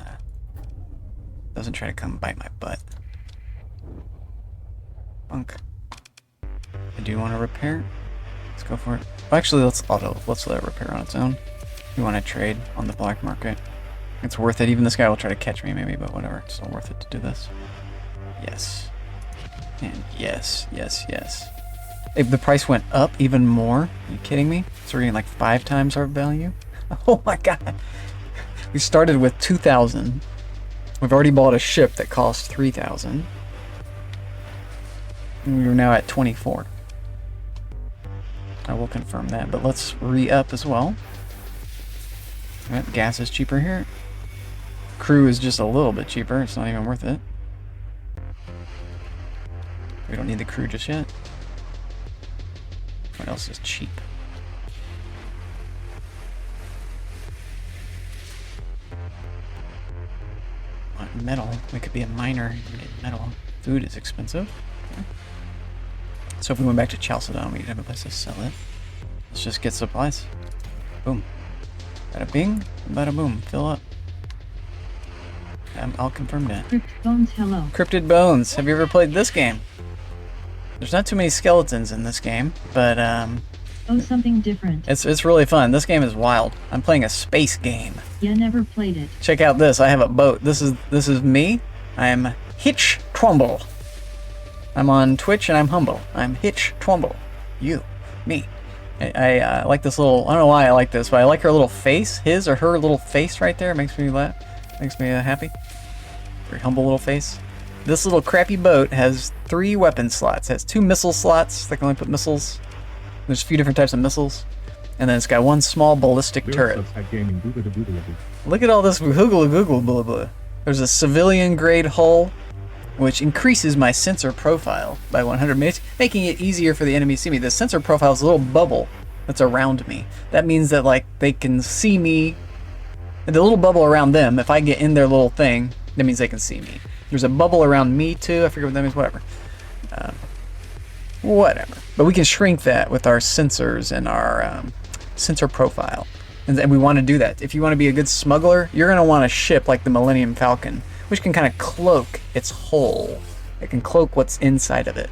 doesn't try to come bite my butt. Bunk. I do want to repair. Let's go for it. Well, actually, let's let it repair on its own. We want to trade on the black market. It's worth it. Even this guy will try to catch me maybe, but whatever. It's still worth it to do this. Yes. And yes, yes, yes. If the price went up even more, are you kidding me? So we're getting like 5 times our value? Oh my god. We started with 2,000. We've already bought a ship that cost 3,000. We're now at 24. I will confirm that, but let's re-up as well. Right, gas is cheaper here. Crew is just a little bit cheaper. It's not even worth it. We don't need the crew just yet. What else is cheap? Want metal. We could be a miner and get metal. Food is expensive. Okay. So if we went back to Chalcedon, we'd have a place to sell it. Let's just get supplies. Boom. Bada bing, bada boom. Fill up. I'll confirm that. Crypt Bones, hello. Cryptid Bones. Have you ever played this game? There's not too many skeletons in this game, but Oh, something different. it's really fun. This game is wild. I'm playing a space game. Yeah, never played it. Check out this. I have a boat. This is me. I'm Hitch Twumble. I'm on Twitch and I'm humble. I'm Hitch Twumble. You, me. I like this little, I don't know why I like this, but I like her little face, his or her little face right there. It makes me laugh, makes me happy. Very humble little face. This little crappy boat has 3 weapon slots. It has 2 missile slots that can only put missiles. There's a few different types of missiles. And then it's got 1 small ballistic turret. Look at all this hoogle google blah blah. There's a civilian grade hull, which increases my sensor profile by 100 minutes, making it easier for the enemy to see me. The sensor profile is a little bubble that's around me. That means that like they can see me. The little bubble around them, if I get in their little thing, that means they can see me. There's a bubble around me too. I forget what that means. Whatever. Whatever. But we can shrink that with our sensors and our sensor profile. And we want to do that. If you want to be a good smuggler, you're going to want a ship like the Millennium Falcon, which can kind of cloak its hull. It can cloak what's inside of it.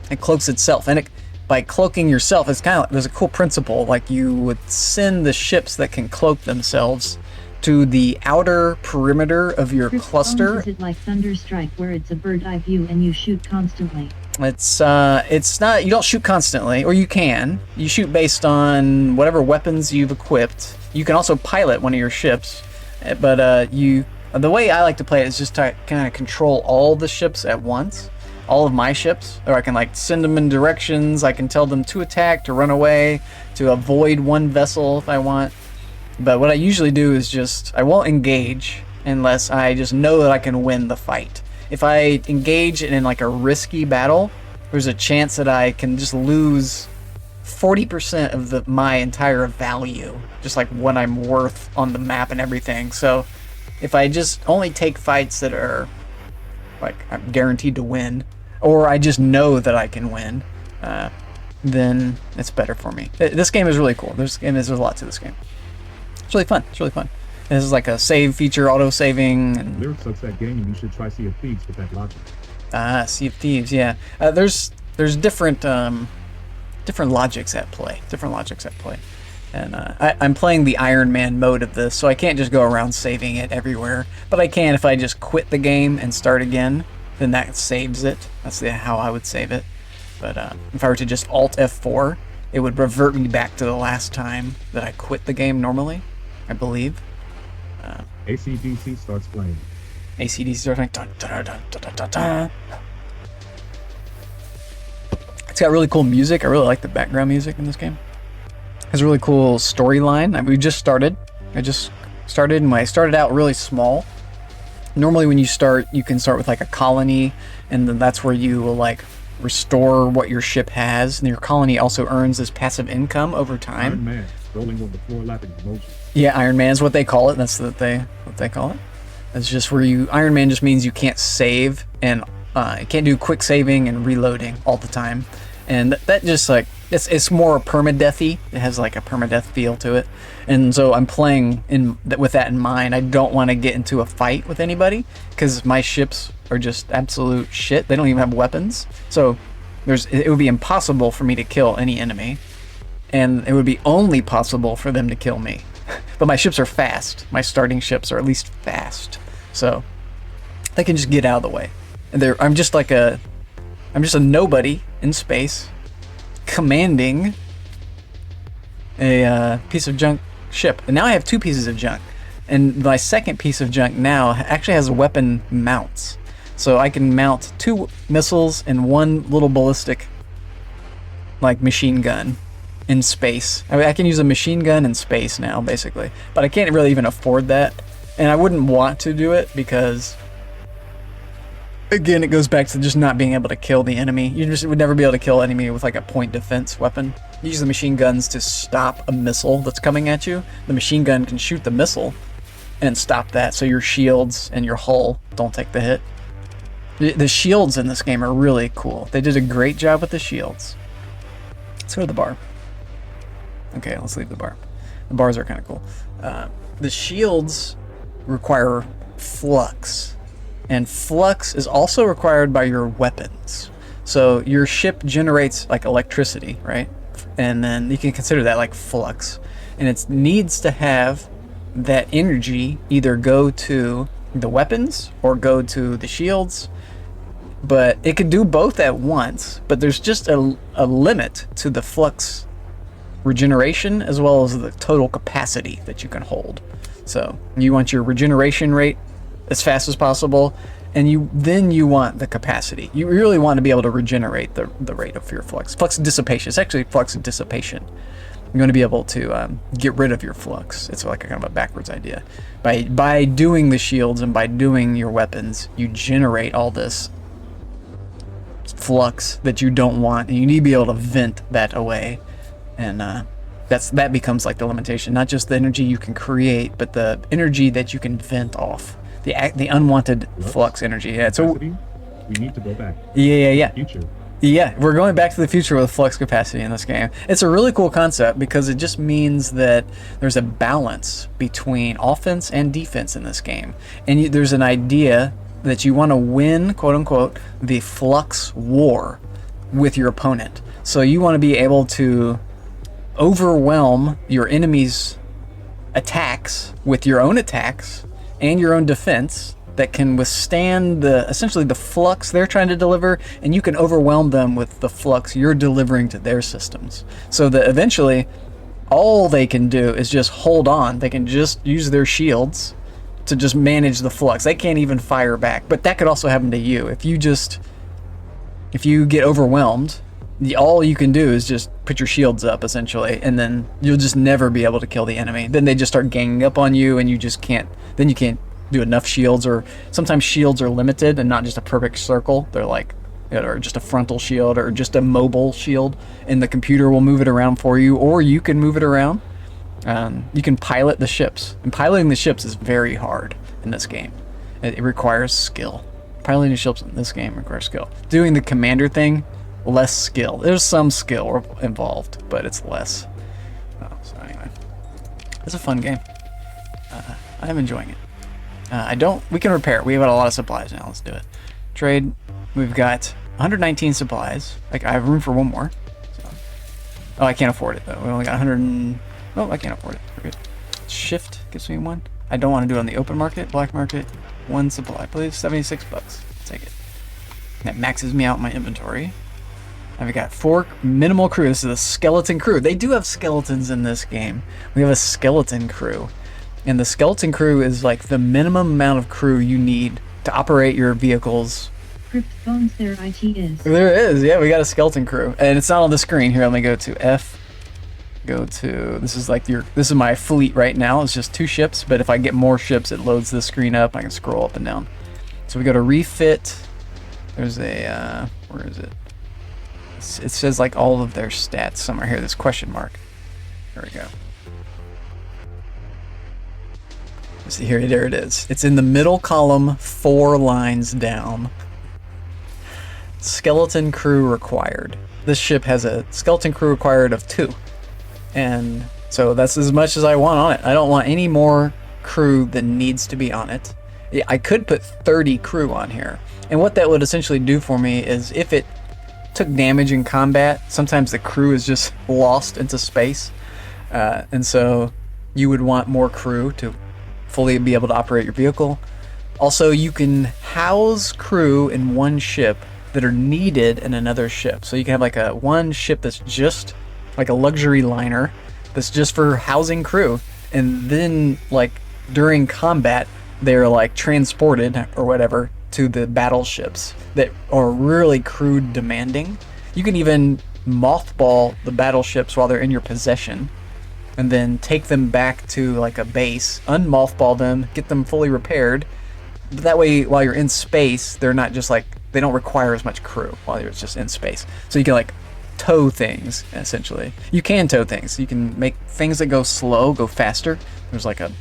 It cloaks itself. And by cloaking yourself, it's kind of, there's a cool principle. Like you would send the ships that can cloak themselves to the outer perimeter of your cluster. Is it like Thunderstrike, where it's a bird eye view and you shoot constantly? It's not, you don't shoot constantly, or you can. You shoot based on whatever weapons you've equipped. You can also pilot one of your ships, but the way I like to play it is just to kind of control all the ships at once, all of my ships, or I can like send them in directions. I can tell them to attack, to run away, to avoid one vessel if I want. But what I usually do is just, I won't engage unless I just know that I can win the fight. If I engage in like a risky battle, there's a chance that I can just lose 40% of my entire value, just like what I'm worth on the map and everything. So if I just only take fights that are like I'm guaranteed to win, or I just know that I can win, then it's better for me. This game is really cool. There's a lot to this game. It's really fun. It's really fun. This is like a save feature, auto saving. And Lyric sucks that game. You should try Sea of Thieves with that logic. Sea of Thieves, yeah. There's different different logics at play. And I'm playing the Iron Man mode of this, so I can't just go around saving it everywhere. But I can if I just quit the game and start again, then that saves it. That's how I would save it. But if I were to just Alt F4, it would revert me back to the last time that I quit the game normally, I believe. AC/DC starts playing. AC/DC starts playing. Dun, dun, dun, dun, dun, dun, dun. It's got really cool music. I really like the background music in this game. It has a really cool storyline. We just started. I just started, and I started out really small. Normally when you start, you can start with like a colony, and then that's where you will like restore what your ship has, and your colony also earns this passive income over time. Iron Man rolling on the floor laughing emoji. Yeah, Iron Man is what they call it. That's what they call it. It's just where you Iron Man just means you can't save and you can't do quick saving and reloading all the time, and that just like it's more permadeathy. It has like a permadeath feel to it, and so I'm playing with that in mind. I don't want to get into a fight with anybody because my ships are just absolute shit. They don't even have weapons, so it would be impossible for me to kill any enemy, and it would be only possible for them to kill me. But my ships are fast. My starting ships are at least fast, so they can just get out of the way. And I'm just a nobody in space, commanding a piece of junk ship. And now I have 2 pieces of junk, and my second piece of junk now actually has weapon mounts, so I can mount 2 missiles and 1 little ballistic, like machine gun. In space. I can use a machine gun in space now, basically. But I can't really even afford that. And I wouldn't want to do it because, again, it goes back to just not being able to kill the enemy. You just would never be able to kill an enemy with like a point defense weapon. You use the machine guns to stop a missile that's coming at you. The machine gun can shoot the missile and stop that, so your shields and your hull don't take the hit. The shields in this game are really cool. They did a great job with the shields. Let's go to the bar. Okay, let's leave the bar. The bars are kind of cool. The shields require flux, and flux is also required by your weapons. So your ship generates like electricity, right? And then you can consider that like flux, and it needs to have that energy either go to the weapons or go to the shields. But it could do both at once, but there's just a limit to the flux regeneration as well as the total capacity that you can hold. So you want your regeneration rate as fast as possible, and you want the capacity. You really want to be able to regenerate the rate of your flux. Flux dissipation. It's actually flux dissipation. You're going to be able to get rid of your flux. It's like a kind of a backwards idea. By doing the shields and by doing your weapons, you generate all this flux that you don't want, and you need to be able to vent that away. And that becomes like the limitation. Not just the energy you can create, but the energy that you can vent off. The unwanted flux energy. Yeah. So Capacity, we need to go back. Yeah. Future. Yeah, we're going back to the future with flux capacity in this game. It's a really cool concept because it just means that there's a balance between offense and defense in this game. And there's an idea that you want to win, quote unquote, the flux war with your opponent. So you want to be able to overwhelm your enemy's attacks with your own attacks and your own defense that can withstand essentially the flux they're trying to deliver, and you can overwhelm them with the flux you're delivering to their systems. So that eventually all they can do is just hold on. They can just use their shields to just manage the flux. They can't even fire back. But that could also happen to you. If you get overwhelmed, all you can do is just put your shields up essentially, and then you'll just never be able to kill the enemy. Then they just start ganging up on you, and you just can't. Then you can't do enough shields, or sometimes shields are limited and not just a perfect circle. They're like, or just a frontal shield or just a mobile shield, and the computer will move it around for you, or you can move it around. You can pilot the ships, and piloting the ships is very hard in this game. It requires skill. Piloting the ships in this game requires skill. Doing the commander thing, less skill. There's some skill involved, but it's less. So anyway, it's a fun game. I'm enjoying it. We can repair it. We have a lot of supplies now. Let's do it. Trade. We've got 119 supplies. I have room for one more. So. Oh, I can't afford it though. We only got 100. Oh, I can't afford it. We're good. Shift gives me one. I don't want to do it on the open market. Black market. One supply, please. $76. Take it. That maxes me out in my inventory. I've got 4 minimal crew. This is a skeleton crew. They do have skeletons in this game. We have a skeleton crew. And the skeleton crew is like the minimum amount of crew you need to operate your vehicles. Crypt Bones there IT is. There it is. Yeah, we got a skeleton crew. And it's not on the screen. Here, let me go to F. Go to, this is my fleet right now. It's just 2 ships, but if I get more ships, it loads the screen up. I can scroll up and down. So we go to refit. There's a, where is it? It says like all of their stats somewhere here. This question mark. There we go. See here, there it is. It's in the middle column, 4 lines down. Skeleton crew required. This ship has a skeleton crew required of 2. And so that's as much as I want on it. I don't want any more crew that needs to be on it. I could put 30 crew on here. And what that would essentially do for me is if it took damage in combat, sometimes the crew is just lost into space. And so you would want more crew to fully be able to operate your vehicle. Also, you can house crew in one ship that are needed in another ship. So you can have like one ship that's just like a luxury liner that's just for housing crew, and then like during combat they're like transported or whatever to the battleships that are really crew demanding. You can even mothball the battleships while they're in your possession, and then take them back to like a base, unmothball them, get them fully repaired. But that way, while you're in space, they're not just like, they don't require as much crew while you're just in space. So you can like tow things, essentially. You can tow things. You can make things that go slow go faster. There's like a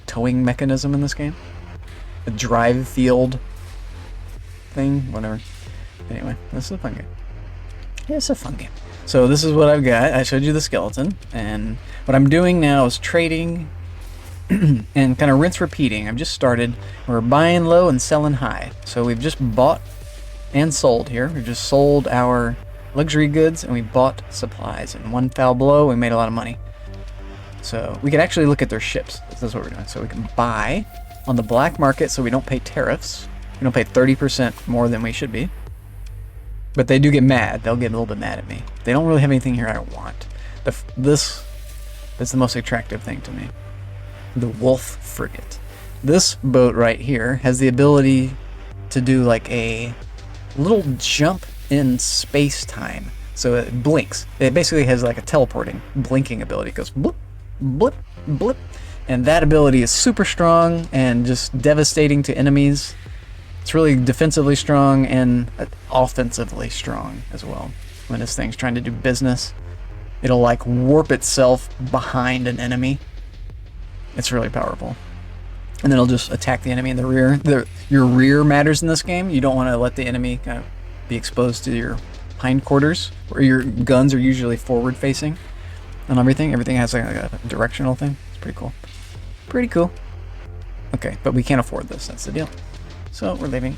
towing mechanism in this game. A drive field thing, whatever. Anyway, this is a fun game. Yeah, it's a fun game. So this is what I've got. I showed you the skeleton, and what I'm doing now is trading and kind of rinse repeating. I've just started. We're buying low and selling high. So we've just bought and sold here. We've just sold our luxury goods and we bought supplies. In one foul blow, we made a lot of money. So we can actually look at their ships. This is what we're doing. So we can buy on the black market so we don't pay tariffs. We don't pay 30% more than we should be. But they do get mad. They'll get a little bit mad at me. They don't really have anything here I want. This is the most attractive thing to me. The Wolf Frigate. This boat right here has the ability to do like a little jump in space-time. So it blinks. It basically has like a teleporting, blinking ability. It goes blip, blip, blip. And that ability is super strong and just devastating to enemies. It's really defensively strong and offensively strong as well. When this thing's trying to do business, it'll like warp itself behind an enemy. It's really powerful. And then it'll just attack the enemy in the rear. Your rear matters in this game. You don't want to let the enemy kind of be exposed to your hindquarters, where your guns are usually forward facing and everything. Everything has like a directional thing. It's pretty cool. Pretty cool. Okay, but we can't afford this. That's the deal. So we're leaving.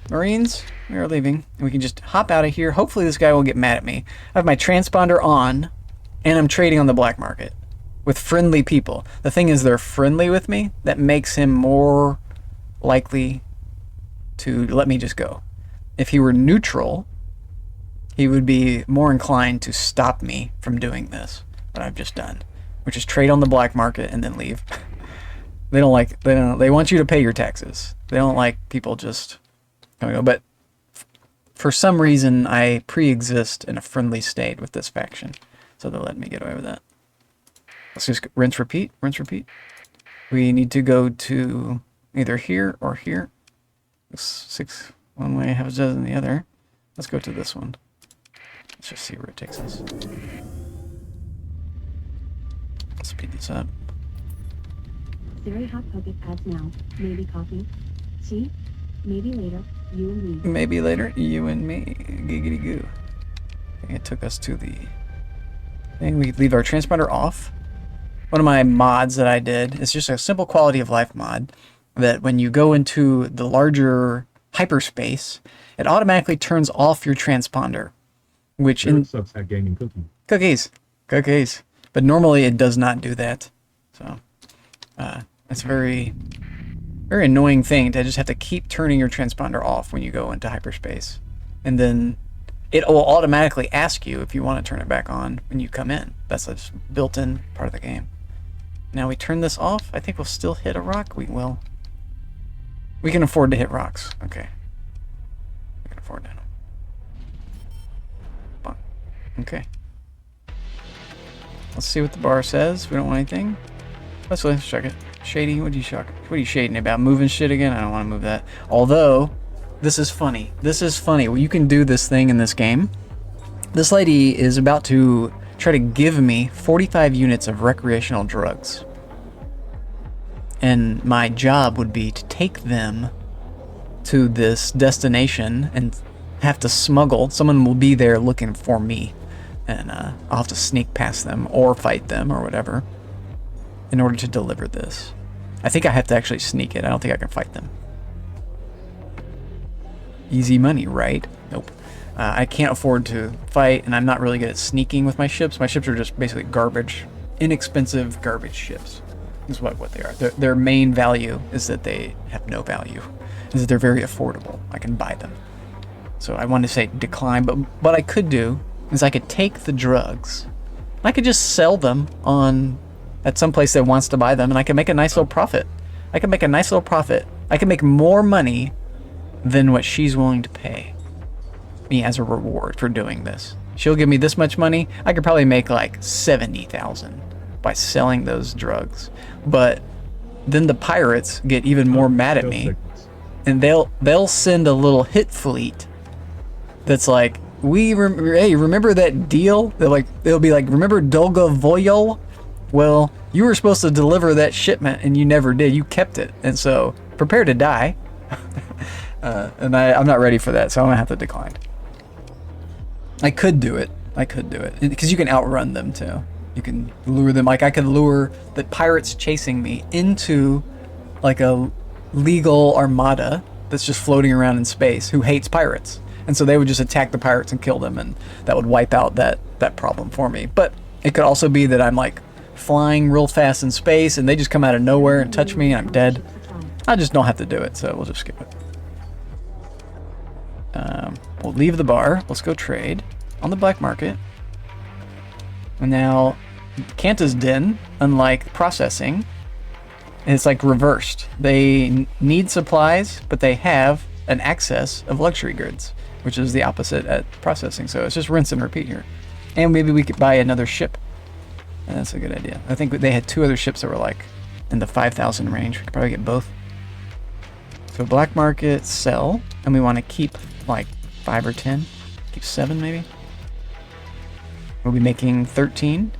Marines, we are leaving. And we can just hop out of here. Hopefully this guy will get mad at me. I have my transponder on, and I'm trading on the black market with friendly people. The thing is, they're friendly with me. That makes him more likely to let me just go. If he were neutral, he would be more inclined to stop me from doing this, what I've just done, which is trade on the black market and then leave. They want you to pay your taxes. They don't like people just coming. But for some reason, I pre-exist in a friendly state with this faction, so they'll let me get away with that. Let's just rinse, repeat, rinse, repeat. We need to go to either here or here. 6 one way, half a dozen the other. Let's go to this one. Let's just see where it takes us. Let's speed this up. Very hot pocket ads now. Maybe coffee. See? Maybe later. You and me. Maybe later, you and me. Giggity goo. I think it took us to the thing. We leave our transponder off. One of my mods that I did is just a simple quality of life mod that when you go into the larger hyperspace, it automatically turns off your transponder, which in sucks at gaming cookies. But normally it does not do that. So it's a very, very annoying thing to just have to keep turning your transponder off when you go into hyperspace, and then it will automatically ask you if you want to turn it back on when you come in. That's a built-in part of the game. Now we turn this off. I think we'll still hit a rock. We will. We can afford to hit rocks. Okay. We can afford that. Okay. Let's see what the bar says. We don't want anything. Let's check it. Shady, what are you shading about? Moving shit again? I don't want to move that. Although, this is funny. This is funny. Well, you can do this thing in this game. This lady is about to try to give me 45 units of recreational drugs. And my job would be to take them to this destination and have to smuggle. Someone will be there looking for me. And I'll have to sneak past them or fight them or whatever in order to deliver this. I think I have to actually sneak it. I don't think I can fight them. Easy money, right? Nope. I can't afford to fight, and I'm not really good at sneaking with my ships. My ships are just basically garbage, inexpensive garbage ships. Is what they are. Their main value is that they have no value. Is that they're very affordable. I can buy them. So I wanted to say decline, but what I could do is I could take the drugs. I could just sell them at some place that wants to buy them, and I can make a nice little profit. I can make a nice little profit. I can make more money than what she's willing to pay me as a reward for doing this. She'll give me this much money. I could probably make like 70,000 by selling those drugs. But then the pirates get even more mad at me, and they'll send a little hit fleet that's like, hey, remember that deal? They'll be like, remember Dolgovoyo? Well, you were supposed to deliver that shipment and you never did. You kept it, and so prepare to die. And I'm not ready for that, so I'm gonna have to decline. I could do it because you can outrun them too. You can lure them. Like I could lure the pirates chasing me into like a legal armada that's just floating around in space who hates pirates, and so they would just attack the pirates and kill them, and that would wipe out that problem for me. But it could also be that I'm like flying real fast in space and they just come out of nowhere and touch me and I'm dead. I just don't have to do it, so we'll just skip it. We'll leave the bar. Let's go trade on the black market. Now, Kanta's Den, unlike processing, it's like reversed. They need supplies, but they have an excess of luxury goods, which is the opposite at processing. So it's just rinse and repeat here. And maybe we could buy another ship. That's a good idea. I think they had 2 other ships that were like in the 5,000 range. We could probably get both. So black market, sell, and we want to keep like 5 or 10. Keep 7 maybe. We'll be making 13.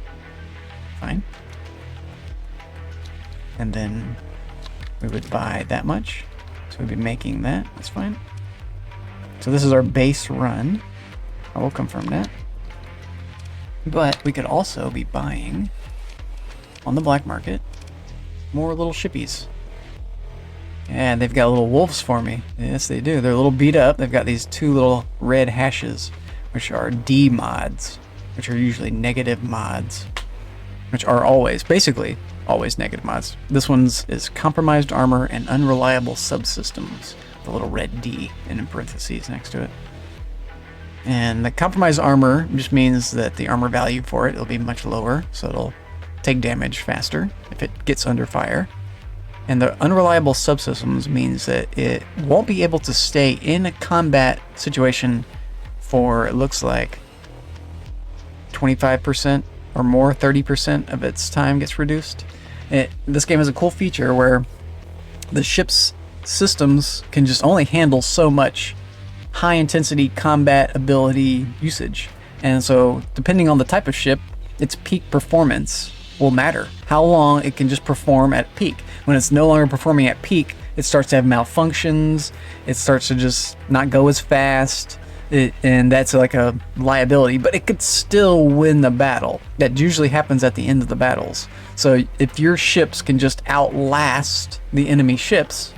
Fine. And then we would buy that much. So we'd be making that. That's fine. So this is our base run. I will confirm that. But we could also be buying on the black market more little shippies. And they've got little wolves for me. Yes, they do. They're a little beat up. They've got these 2 little red hashes, which are D mods, which are usually negative mods, which are always, basically, always negative mods. This one's is compromised armor and unreliable subsystems. The little red D in parentheses next to it. And the compromised armor just means that the armor value for it will be much lower, so it'll take damage faster if it gets under fire. And the unreliable subsystems means that it won't be able to stay in a combat situation for, it looks like, 25% or more, 30% of its time gets reduced. This game has a cool feature where the ship's systems can just only handle so much high intensity combat ability usage. And so depending on the type of ship, its peak performance will matter. How long it can just perform at peak. When it's no longer performing at peak, it starts to have malfunctions, it starts to just not go as fast, and that's like a liability, but it could still win the battle. That usually happens at the end of the battles. So if your ships can just outlast the enemy ships,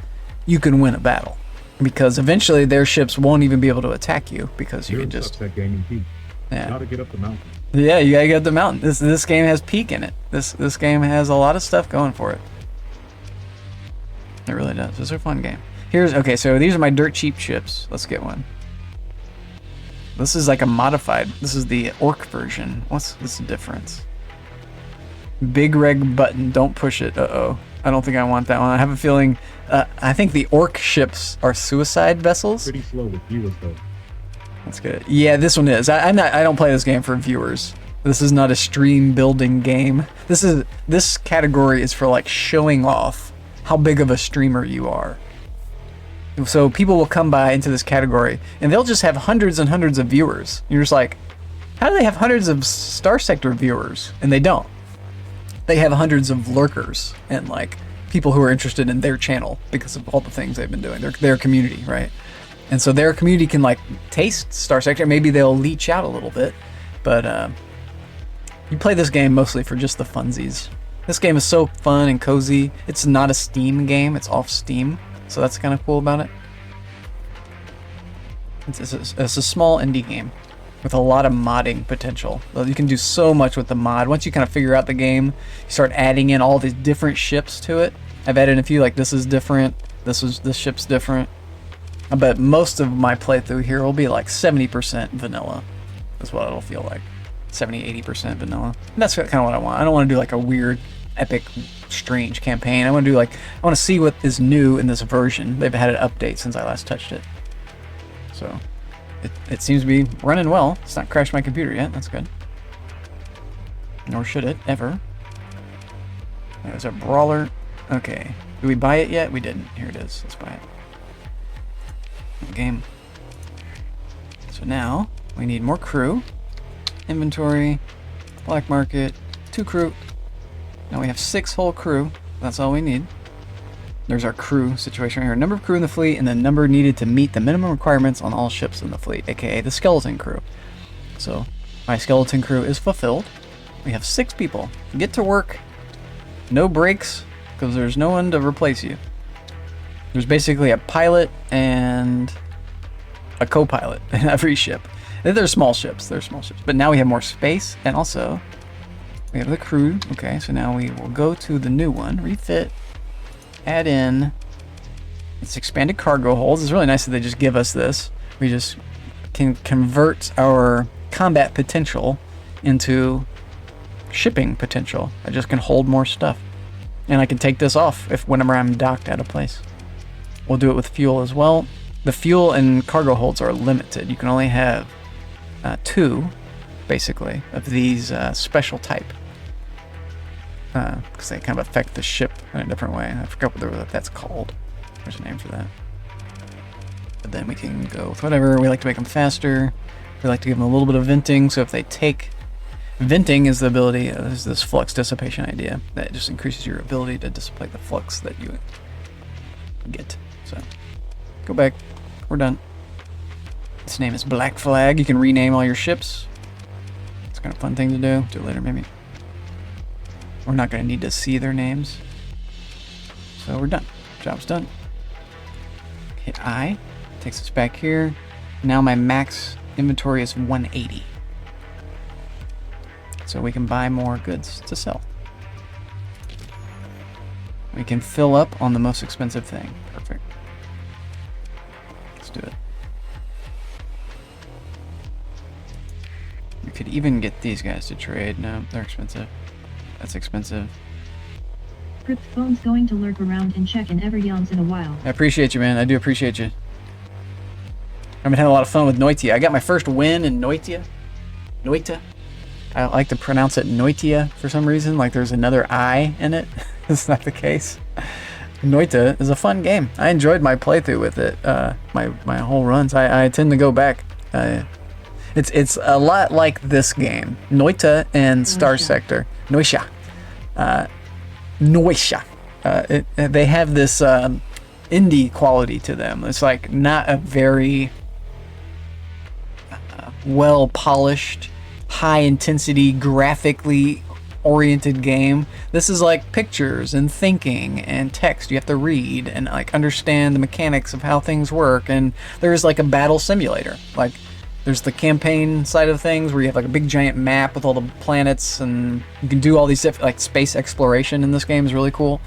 you can win a battle. Because eventually their ships won't even be able to attack you because you can just... that game in peak. Yeah. Gotta get up the mountain. Yeah, you gotta get up the mountain. This game has peak in it. This game has a lot of stuff going for it. It really does. It's a fun game. Okay, so these are my dirt cheap ships. Let's get one. This is like a modified. This is the orc version. What's the difference? Big reg button. Don't push it. Uh-oh. I don't think I want that one. I have a feeling... I think the orc ships are suicide vessels. Pretty slow with viewers though. That's good. Yeah, this one is. I don't play this game for viewers. This is not a stream building game. This category is for like showing off how big of a streamer you are. So people will come by into this category and they'll just have hundreds and hundreds of viewers. You're just like, how do they have hundreds of Star Sector viewers? And they don't. They have hundreds of lurkers and like people who are interested in their channel because of all the things they've been doing. Their community, right? And so their community can like taste Star Sector. Maybe they'll leech out a little bit, but you play this game mostly for just the funsies. This game is so fun and cozy. It's not a Steam game. It's off Steam, so that's kind of cool about it. It's a small indie game with a lot of modding potential. You can do so much with the mod. Once you kind of figure out the game, you start adding in all these different ships to it. I've added a few like this is different. This ship's different. But most of my playthrough here will be like 70% vanilla. That's what it'll feel like. 70-80% vanilla. And that's kind of what I want. I don't want to do like a weird, epic, strange campaign. I want to see what is new in this version. They've had an update since I last touched it. So it seems to be running well. It's not crashed my computer yet. That's good. Nor should it ever. There's a brawler. Okay. Did we buy it yet? We didn't. Here it is. Let's buy it. Game. So now we need more crew. Inventory, black market, 2 crew. Now we have 6 whole crew. That's all we need. There's our crew situation right here. Number of crew in the fleet and the number needed to meet the minimum requirements on all ships in the fleet, aka the skeleton crew. So my skeleton crew is fulfilled. We have 6 people. Get to work. No breaks because there's no one to replace you. There's basically a pilot and a co-pilot in every ship. They're small ships. But now we have more space, and also we have the crew. Okay, so now we will go to the new one, refit, add in. It's expanded cargo holds. It's really nice that they just give us this. We just can convert our combat potential into shipping potential. I just can hold more stuff. And I can take this off whenever I'm docked at a place. We'll do it with fuel as well. The fuel and cargo holds are limited. You can only have 2, basically, of these special type. Because they kind of affect the ship in a different way. I forgot what that's called. There's a name for that. But then we can go with whatever. We like to make them faster. We like to give them a little bit of venting, so if they take... Venting is the ability, is this flux dissipation idea, that just increases your ability to dissipate the flux that you get. So, go back. We're done. This name is Black Flag. You can rename all your ships. It's kind of a fun thing to do. Do it later, maybe. We're not going to need to see their names. So we're done. Job's done. Hit I. Takes us back here. Now my max inventory is 180. So we can buy more goods to sell. We can fill up on the most expensive thing. Perfect. Let's do it. We could even get these guys to trade. No, they're expensive. That's expensive. Crypt phone's going to lurk around and check in every once in a while. I appreciate you, man. I do appreciate you. I've been having a lot of fun with Noitia. I got my first win in Noitia. Noita. I like to pronounce it Noitia for some reason, like there's another I in it. It's not the case. Noita is a fun game. I enjoyed my playthrough with it, my whole runs. I tend to go back. It's a lot like this game, Noita and Star Sector. Noisha. Noisha. They have this indie quality to them. It's like not a very well polished, high intensity, graphically oriented game. This is like pictures and thinking and text. You have to read and like understand the mechanics of how things work. And there's like a battle simulator. Like there's the campaign side of things where you have like a big giant map with all the planets, and you can do all these different, like space exploration in this game is really cool.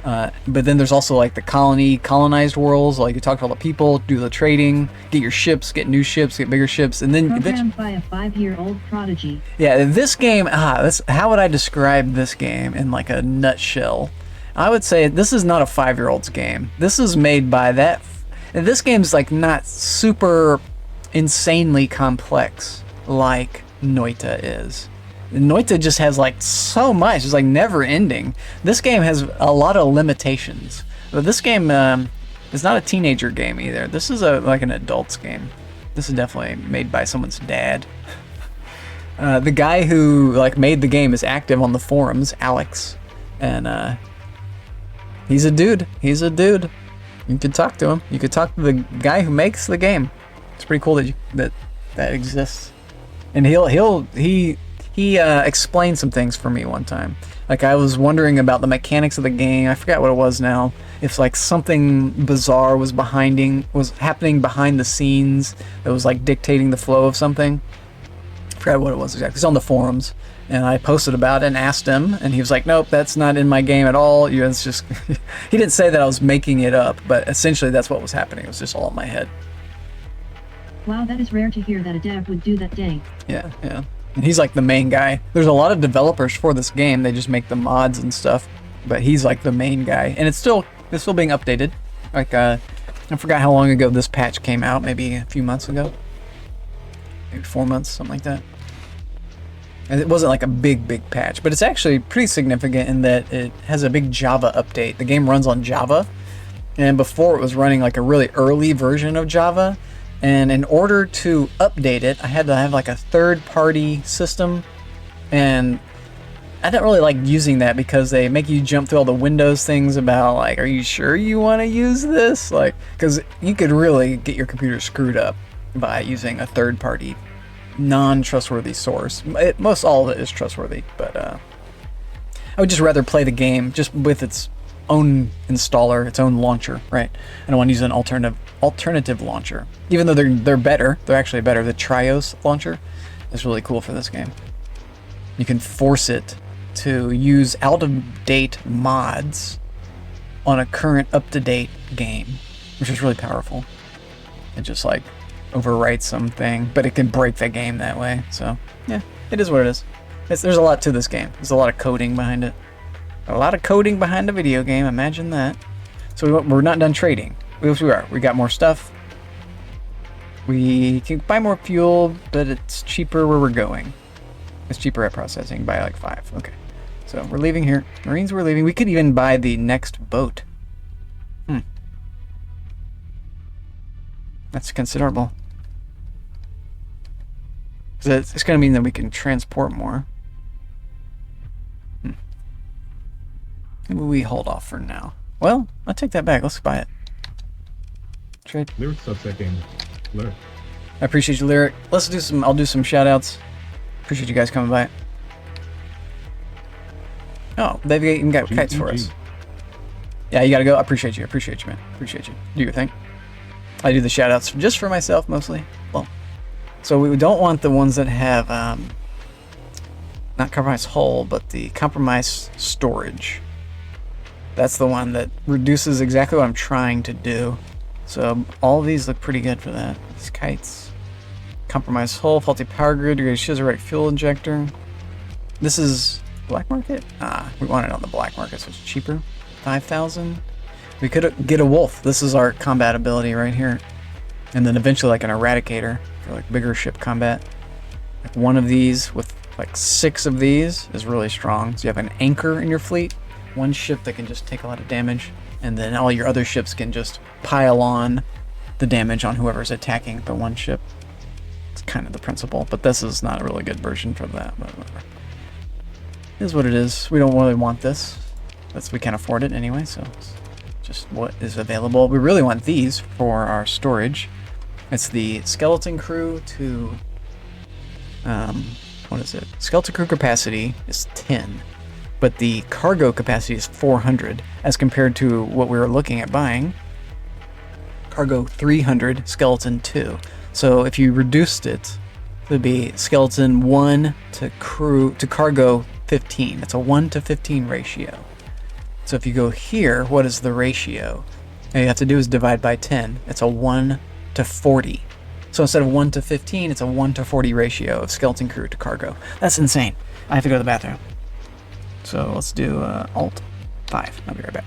But then there's also like the colonized worlds, like you talk to all the people, do the trading, get your ships, get new ships, get bigger ships, and then Programmed by a 5-year-old prodigy. yeah, this game, how would I describe this game in like a nutshell? I would say this is not a 5-year-old's game. This is made by and this game's like not super insanely complex like Noita is. Noita just has like so much. It's like never ending. This game has a lot of limitations. But this game is not a teenager game either. This is like an adult's game. This is definitely made by someone's dad. The guy who like made the game is active on the forums, Alex, and he's a dude. He's a dude. You could talk to him. You could talk to the guy who makes the game. It's pretty cool that exists. And he explained some things for me one time. Like I was wondering about the mechanics of the game. I forgot what it was now. If like something bizarre was happening behind the scenes that was like dictating the flow of something. I forgot what it was exactly. It's on the forums, and I posted about it and asked him, and he was like, "Nope, that's not in my game at all. It's just." He didn't say that I was making it up, but essentially that's what was happening. It was just all in my head. Wow, that is rare to hear that a dev would do that day. Yeah. And he's like the main guy. There's a lot of developers for this game. They just make the mods and stuff. But he's like the main guy. And it's still being updated. Like, I forgot how long ago this patch came out. Maybe a few months ago. Maybe 4 months, something like that. And it wasn't like a big patch. But it's actually pretty significant in that it has a big Java update. The game runs on Java. And before it was running like a really early version of Java. And in order to update it, I had to have like a third-party system, and I didn't really like using that because they make you jump through all the Windows things about like, are you sure you want to use this? Like, because you could really get your computer screwed up by using a third-party, non-trustworthy source. Most all of it is trustworthy, but I would just rather play the game just with its own installer, its own launcher, right? I don't want to use an alternative launcher. Even though they're better, they're actually better. The Trios launcher is really cool for this game. You can force it to use out-of-date mods on a current up-to-date game, which is really powerful. It just like overwrites something, but it can break the game that way. So yeah, it is what it is. There's a lot to this game. There's a lot of coding behind it. A lot of coding behind a video game. Imagine that. So we're not done trading. We are. We got more stuff. We can buy more fuel, but it's cheaper where we're going. It's cheaper at processing by like 5. Okay. So we're leaving here. Marines, we're leaving. We could even buy the next boat. That's considerable. It's going to mean that we can transport more. Maybe we hold off for now. Well, I'll take that back. Let's buy it. Trade. Lyric subset game. Lyric. I appreciate you, Lyric. Let's do some. I'll do some shout outs. Appreciate you guys coming by. Oh, they've even got kites for us. Yeah, you gotta go. I appreciate you. I appreciate you, man. Appreciate you. Do your thing. I do the shout outs just for myself mostly. Well, so we don't want the ones that have not compromised hull, but the compromised storage. That's the one that reduces exactly what I'm trying to do. So all of these look pretty good for that. These kites. Compromised hull, faulty power grid, schizophrenic fuel injector. This is black market? We want it on the black market, so it's cheaper. 5,000. We could get a wolf. This is our combat ability right here. And then eventually like an eradicator for like bigger ship combat. Like one of these with like 6 of these is really strong. So you have an anchor in your fleet. One ship that can just take a lot of damage. And then all your other ships can just pile on the damage on whoever's attacking the one ship. It's kind of the principle. But this is not a really good version for that. But whatever. It is what it is. We don't really want this. We can't afford it anyway, so it's just what is available. We really want these for our storage. It's the skeleton crew to what is it? Skeleton crew capacity is 10, but the cargo capacity is 400 as compared to what we were looking at buying. Cargo 300, skeleton 2. So if you reduced it, it would be skeleton 1 to cargo 15. It's a 1 to 15 ratio. So if you go here, what is the ratio? All you have to do is divide by 10. It's a 1 to 40. So instead of 1 to 15, it's a 1 to 40 ratio of skeleton crew to cargo. That's insane. I have to go to the bathroom. So let's do Alt 5. I'll be right back.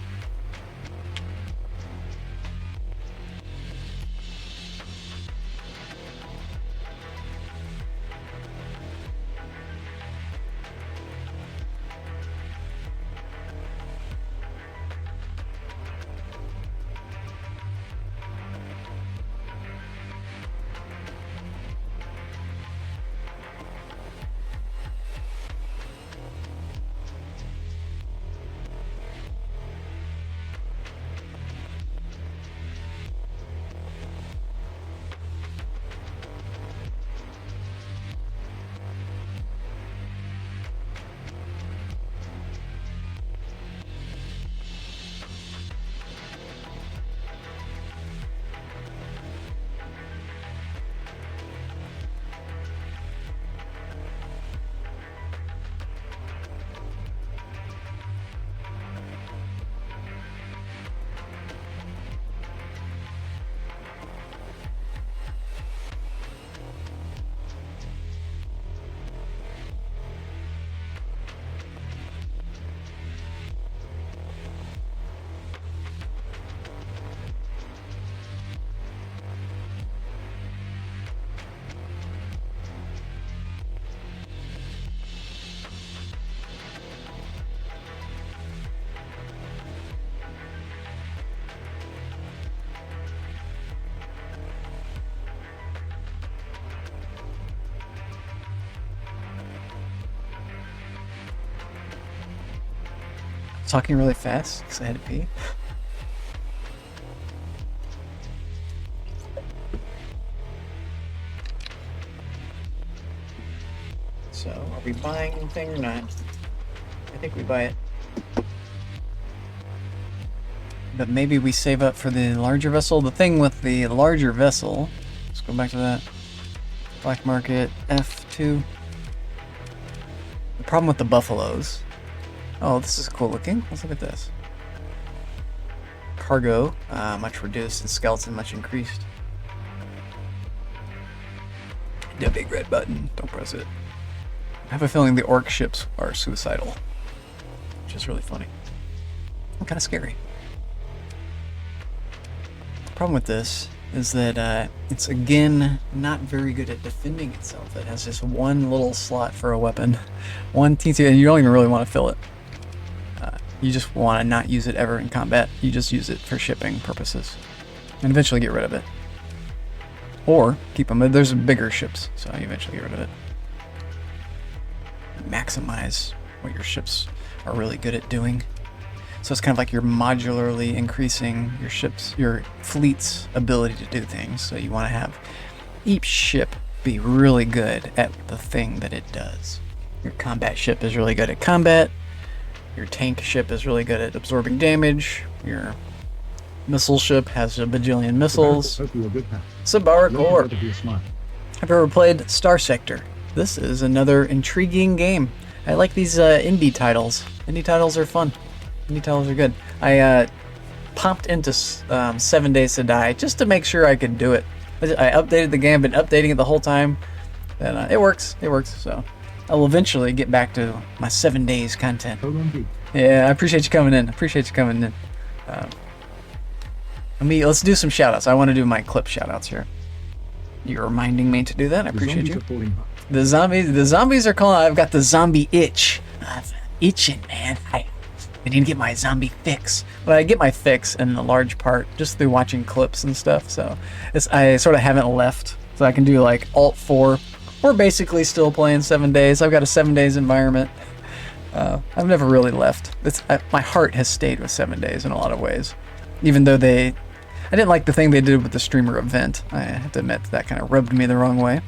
Talking really fast because I had to pee. So, are we buying anything or not? I think we buy it. But maybe we save up for the larger vessel. The thing with the larger vessel, let's go back to that. Black market, F2. The problem with the buffaloes. Oh, this is cool looking. Let's look at this. Cargo, much reduced, and skeleton, much increased. The big red button. Don't press it. I have a feeling the orc ships are suicidal, which is really funny. And kind of scary. The problem with this is that it's again not very good at defending itself. It has just one little slot for a weapon, one TT, and you don't even really want to fill it. You just want to not use it ever in combat. You just use it for shipping purposes, and eventually get rid of it, or keep them. There's bigger ships, so you eventually get rid of it. Maximize what your ships are really good at doing. So it's kind of like you're modularly increasing your fleet's ability to do things. So you want to have each ship be really good at the thing that it does. Your combat ship is really good at combat. Your tank ship is really good at absorbing damage. Your missile ship has a bajillion missiles. Hope you were good, pal. Sabara Looking Core. forward to your smile. Have you ever played Star Sector? This is another intriguing game. I like these indie titles. Indie titles are fun. Indie titles are good. I popped into 7 Days to Die just to make sure I could do it. I updated the game, been updating it the whole time, and it works. It works. So I will eventually get back to my 7 days content. Hold on, Pete. Yeah, I appreciate you coming in. Let's do some shoutouts. I want to do my clip shoutouts here. You're reminding me to do that. I The appreciate zombies you. are falling hard. The zombies are calling. I've got the zombie itch. I'm itching, man. I need to get my zombie fix. But I get my fix in a large part just through watching clips and stuff. So I sort of haven't left. So I can do like Alt 4. We're basically still playing 7 days. I've got a 7 days environment. I've never really left. My heart has stayed with 7 days in a lot of ways. Even though I didn't like the thing they did with the streamer event. I have to admit that kind of rubbed me the wrong way.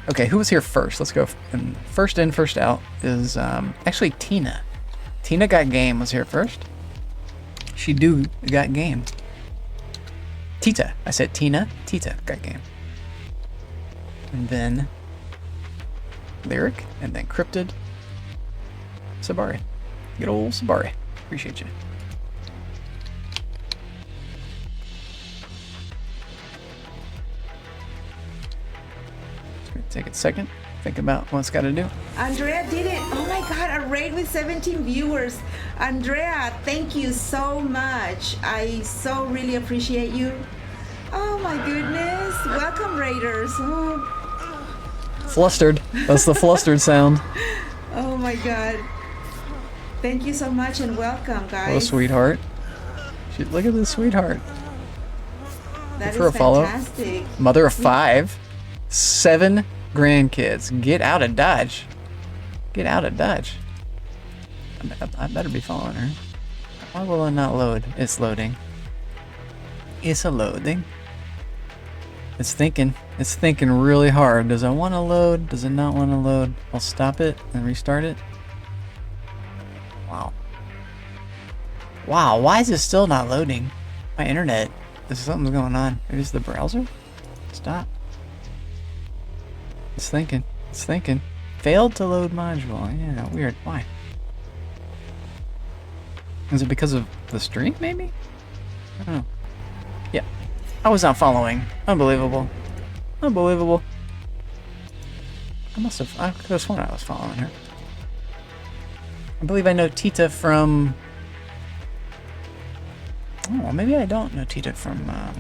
Okay, who was here first? Let's go. And first in, first out is actually Tina. Tina Got Game was here first. She got game. Tita. I said Tina. Tita Got Game. And then Lyric. And then Cryptid. Sabari. Good old Sabari. Appreciate you. Take a second. Think about what it's got to do. Andrea did it. Oh my God, a raid with 17 viewers. Andrea, thank you so much. I so really appreciate you. Oh my goodness. Welcome, Raiders. Oh, Flustered. That's the flustered sound. oh my God. Thank you so much and welcome, guys. What a sweetheart. Look at this sweetheart. That for is a follow. fantastic. Mother of 5. 7 grandkids. Get out of Dodge. Get out of Dodge. I better be following her. Why will it not load? It's loading. It's a loading. It's thinking. It's thinking really hard. Does it want to load? Does it not want to load? I'll stop it and restart it. Wow. Wow, why is it still not loading? My internet. Something's going on. Maybe it's the browser? Stop. It's thinking. It's thinking. Failed to load module. Yeah, weird. Why? Is it because of the stream, maybe? I don't know. Yeah. I was not following. Unbelievable. Unbelievable. I could have sworn I was following her. I believe I know Tita from... Oh, maybe I don't know Tita from... I'm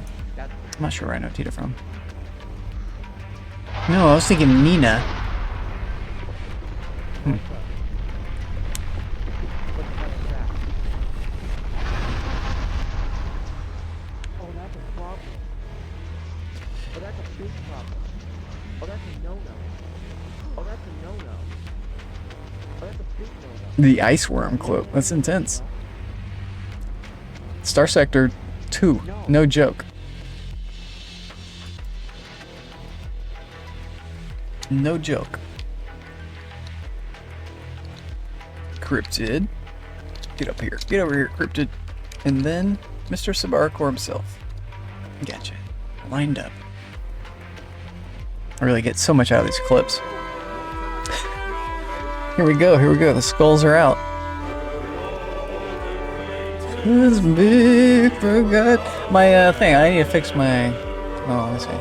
not sure where I know Tita from. No, I was thinking Nina. Oh, that's a problem. Oh, that's a big problem. Oh, that's a no-no. Oh, that's a no-no. Oh, that's a big no-no. The ice worm clip. That's intense. Star Sector 2. No joke. No joke. Cryptid. Get up here. Get over here, Cryptid. And then Mr. Sabaracor himself. Gotcha. Lined up. I really get so much out of these clips. Here we go. Here we go. The skulls are out. This big forgot my thing. I need to fix my. Oh, let's see.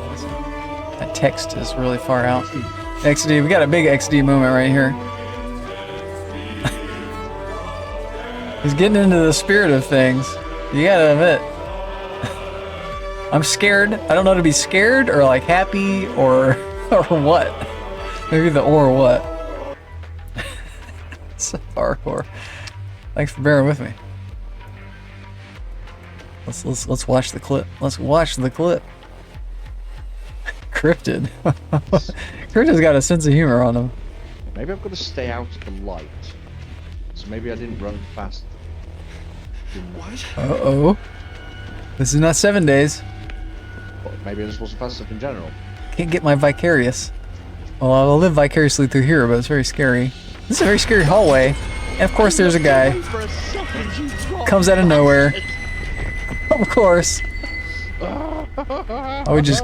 My text is really far out. XD, we got a big XD moment right here. He's getting into the spirit of things. You gotta admit. I'm scared. I don't know to be scared or like happy or or what. Maybe the or what. It's hardcore. Thanks for bearing with me. Let's watch the clip. Let's watch the clip. Cryptid. Cryptid's got a sense of humor on him. Maybe I've got to stay out of the light. So maybe I didn't run fast. What? Uh-oh. This is not 7 days. Well, maybe I just wasn't fast enough in general. Can't get my vicarious. Well, I'll live vicariously through here, but it's very scary. This is a very scary hallway. And of course there's a guy. Comes out of nowhere. Of course. Oh, we just...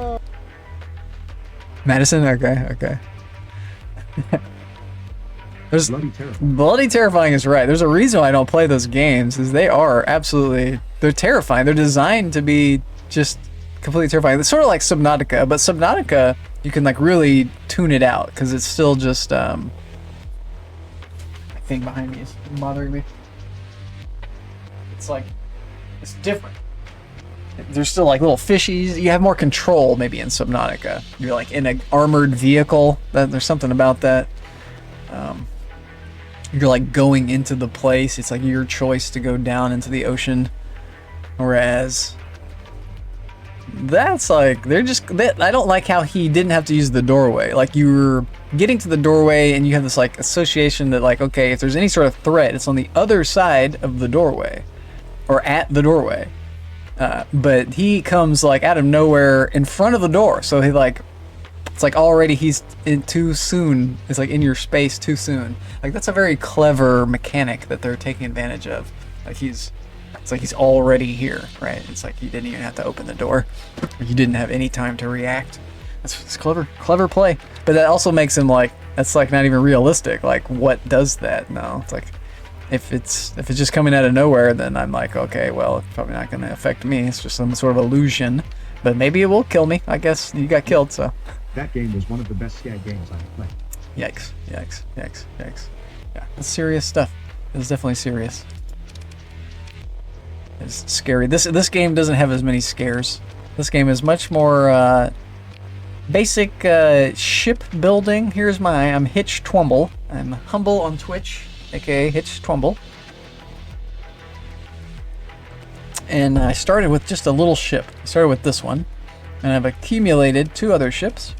Madison? Okay. There's Bloody terrifying. Bloody terrifying is right. There's a reason why I don't play those games, is they are absolutely... They're terrifying. They're designed to be just completely terrifying. It's sort of like Subnautica, but Subnautica, you can like really tune it out, because it's still just... thing behind me is bothering me. It's like... It's different. There's still like little fishies. You have more control maybe in Subnautica. You're like in an armored vehicle. There's something about that. You're like going into the place. It's like your choice to go down into the ocean. Whereas that's like, I don't like how he didn't have to use the doorway. Like you were getting to the doorway and you have this like association that like, okay, if there's any sort of threat, it's on the other side of the doorway or at the doorway. But he comes like out of nowhere in front of the door. So he like, it's like already he's in too soon. It's like in your space too soon. Like that's a very clever mechanic that they're taking advantage of. Like it's like he's already here, right? It's like you didn't even have to open the door. You didn't have any time to react. It's clever play. But that also makes him like, that's like not even realistic. Like what does that? No, it's like, if it's just coming out of nowhere, then I'm like, okay, well, it's probably not going to affect me. It's just some sort of illusion, but maybe it will kill me. I guess you got killed, so. That game was one of the best SCAD games I've played. Yikes. Yeah, it's serious stuff. It's definitely serious. It's scary. This game doesn't have as many scares. This game is much more basic ship building. I'm Hitch Twumble. I'm humble on Twitch, aka Hitch Twumble. And I started with just a little ship. I started with this one, and I've accumulated 2 other ships.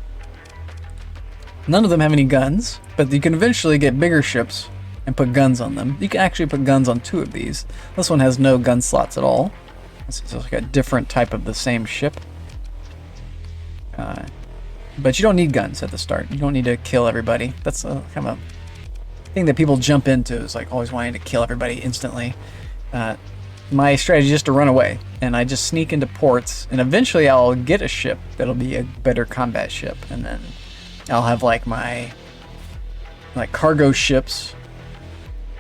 None of them have any guns, but you can eventually get bigger ships and put guns on them. You can actually put guns on 2 of these. This one has no gun slots at all. It's like a different type of the same ship. But you don't need guns at the start. You don't need to kill everybody. That's kind of a thing that people jump into, is like always wanting to kill everybody instantly. My strategy is just to run away, and I just sneak into ports, and eventually I'll get a ship that'll be a better combat ship, and then I'll have like my cargo ships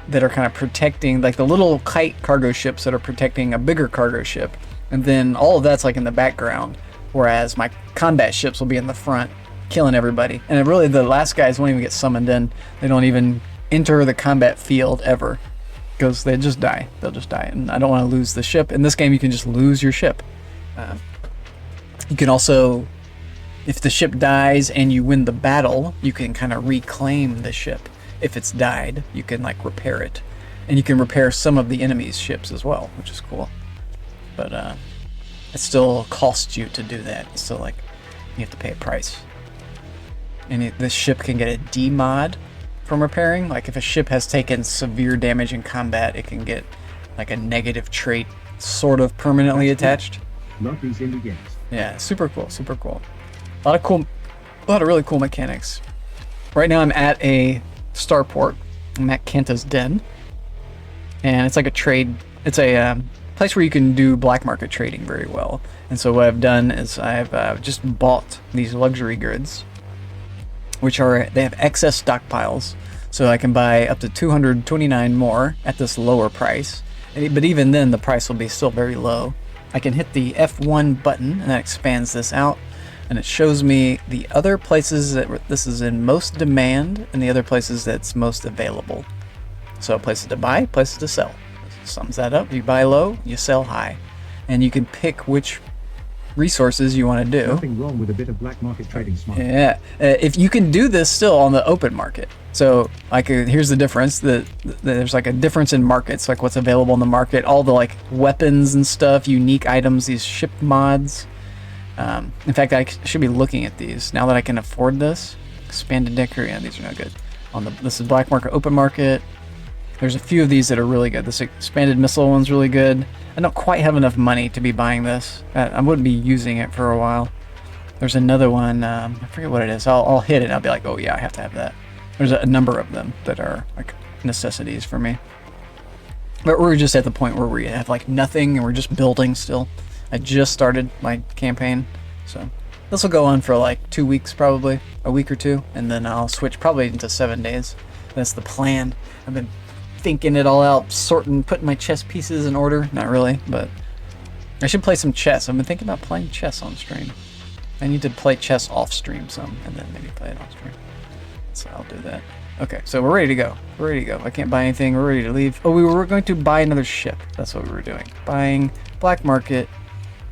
that are kind of protecting, like the little kite cargo ships that are protecting a bigger cargo ship, and then all of that's like in the background, whereas my combat ships will be in the front killing everybody. And really the last guys won't even get summoned in. They don't even enter the combat field ever, because they just die. They'll just die, and I don't want to lose the ship. In this game you can just lose your ship. You can also, if the ship dies and you win the battle, you can kind of reclaim the ship. If it's died, you can like repair it, and you can repair some of the enemy's ships as well, which is cool. But it still costs you to do that. It's still like you have to pay a price. And this ship can get a D mod from repairing. Like if a ship has taken severe damage in combat, it can get like a negative trait sort of permanently attached. Love these indie games. Yeah, super cool. A lot of really cool mechanics. Right now I'm at a starport. I'm at Kanta's Den, and it's like a trade. It's a place where you can do black market trading very well. And so what I've done is I've just bought these luxury goods, which they have excess stockpiles, so I can buy up to 229 more at this lower price. But even then, the price will be still very low. I can hit the F1 button, and that expands this out. and it shows me the other places that this is in most demand and the other places that's most available. So places to buy, places to sell. Sums that up. You buy low, you sell high, and you can pick which resources you want to do. Nothing wrong with a bit of black market trading, smart. Yeah, if you can do this still on the open market. So like here's the difference. There's like a difference in markets, like what's available in the market, all the like weapons and stuff, unique items, these ship mods. In fact, I should be looking at these now that I can afford this. Expanded decker, yeah, these are not good. This is black market, open market. There's a few of these that are really good. This expanded missile one's really good. I don't quite have enough money to be buying this. I wouldn't be using it for a while. There's another one, I forget what it is. I'll hit it and I'll be like, oh yeah, I have to have that. There's a number of them that are like necessities for me. But we're just at the point where we have like nothing and we're just building still. I just started my campaign, so this will go on for like 2 weeks probably, a week or two, and then I'll switch probably into 7 days. That's the plan. I've been thinking it all out, putting my chess pieces in order. Not really, but I should play some chess. I've been thinking about playing chess on stream. I need to play chess off stream some, and then maybe play it on stream. So I'll do that. Okay, so we're ready to go. We're ready to go. I can't buy anything. We're ready to leave. Oh, we were going to buy another ship. That's what we were doing. Buying black market.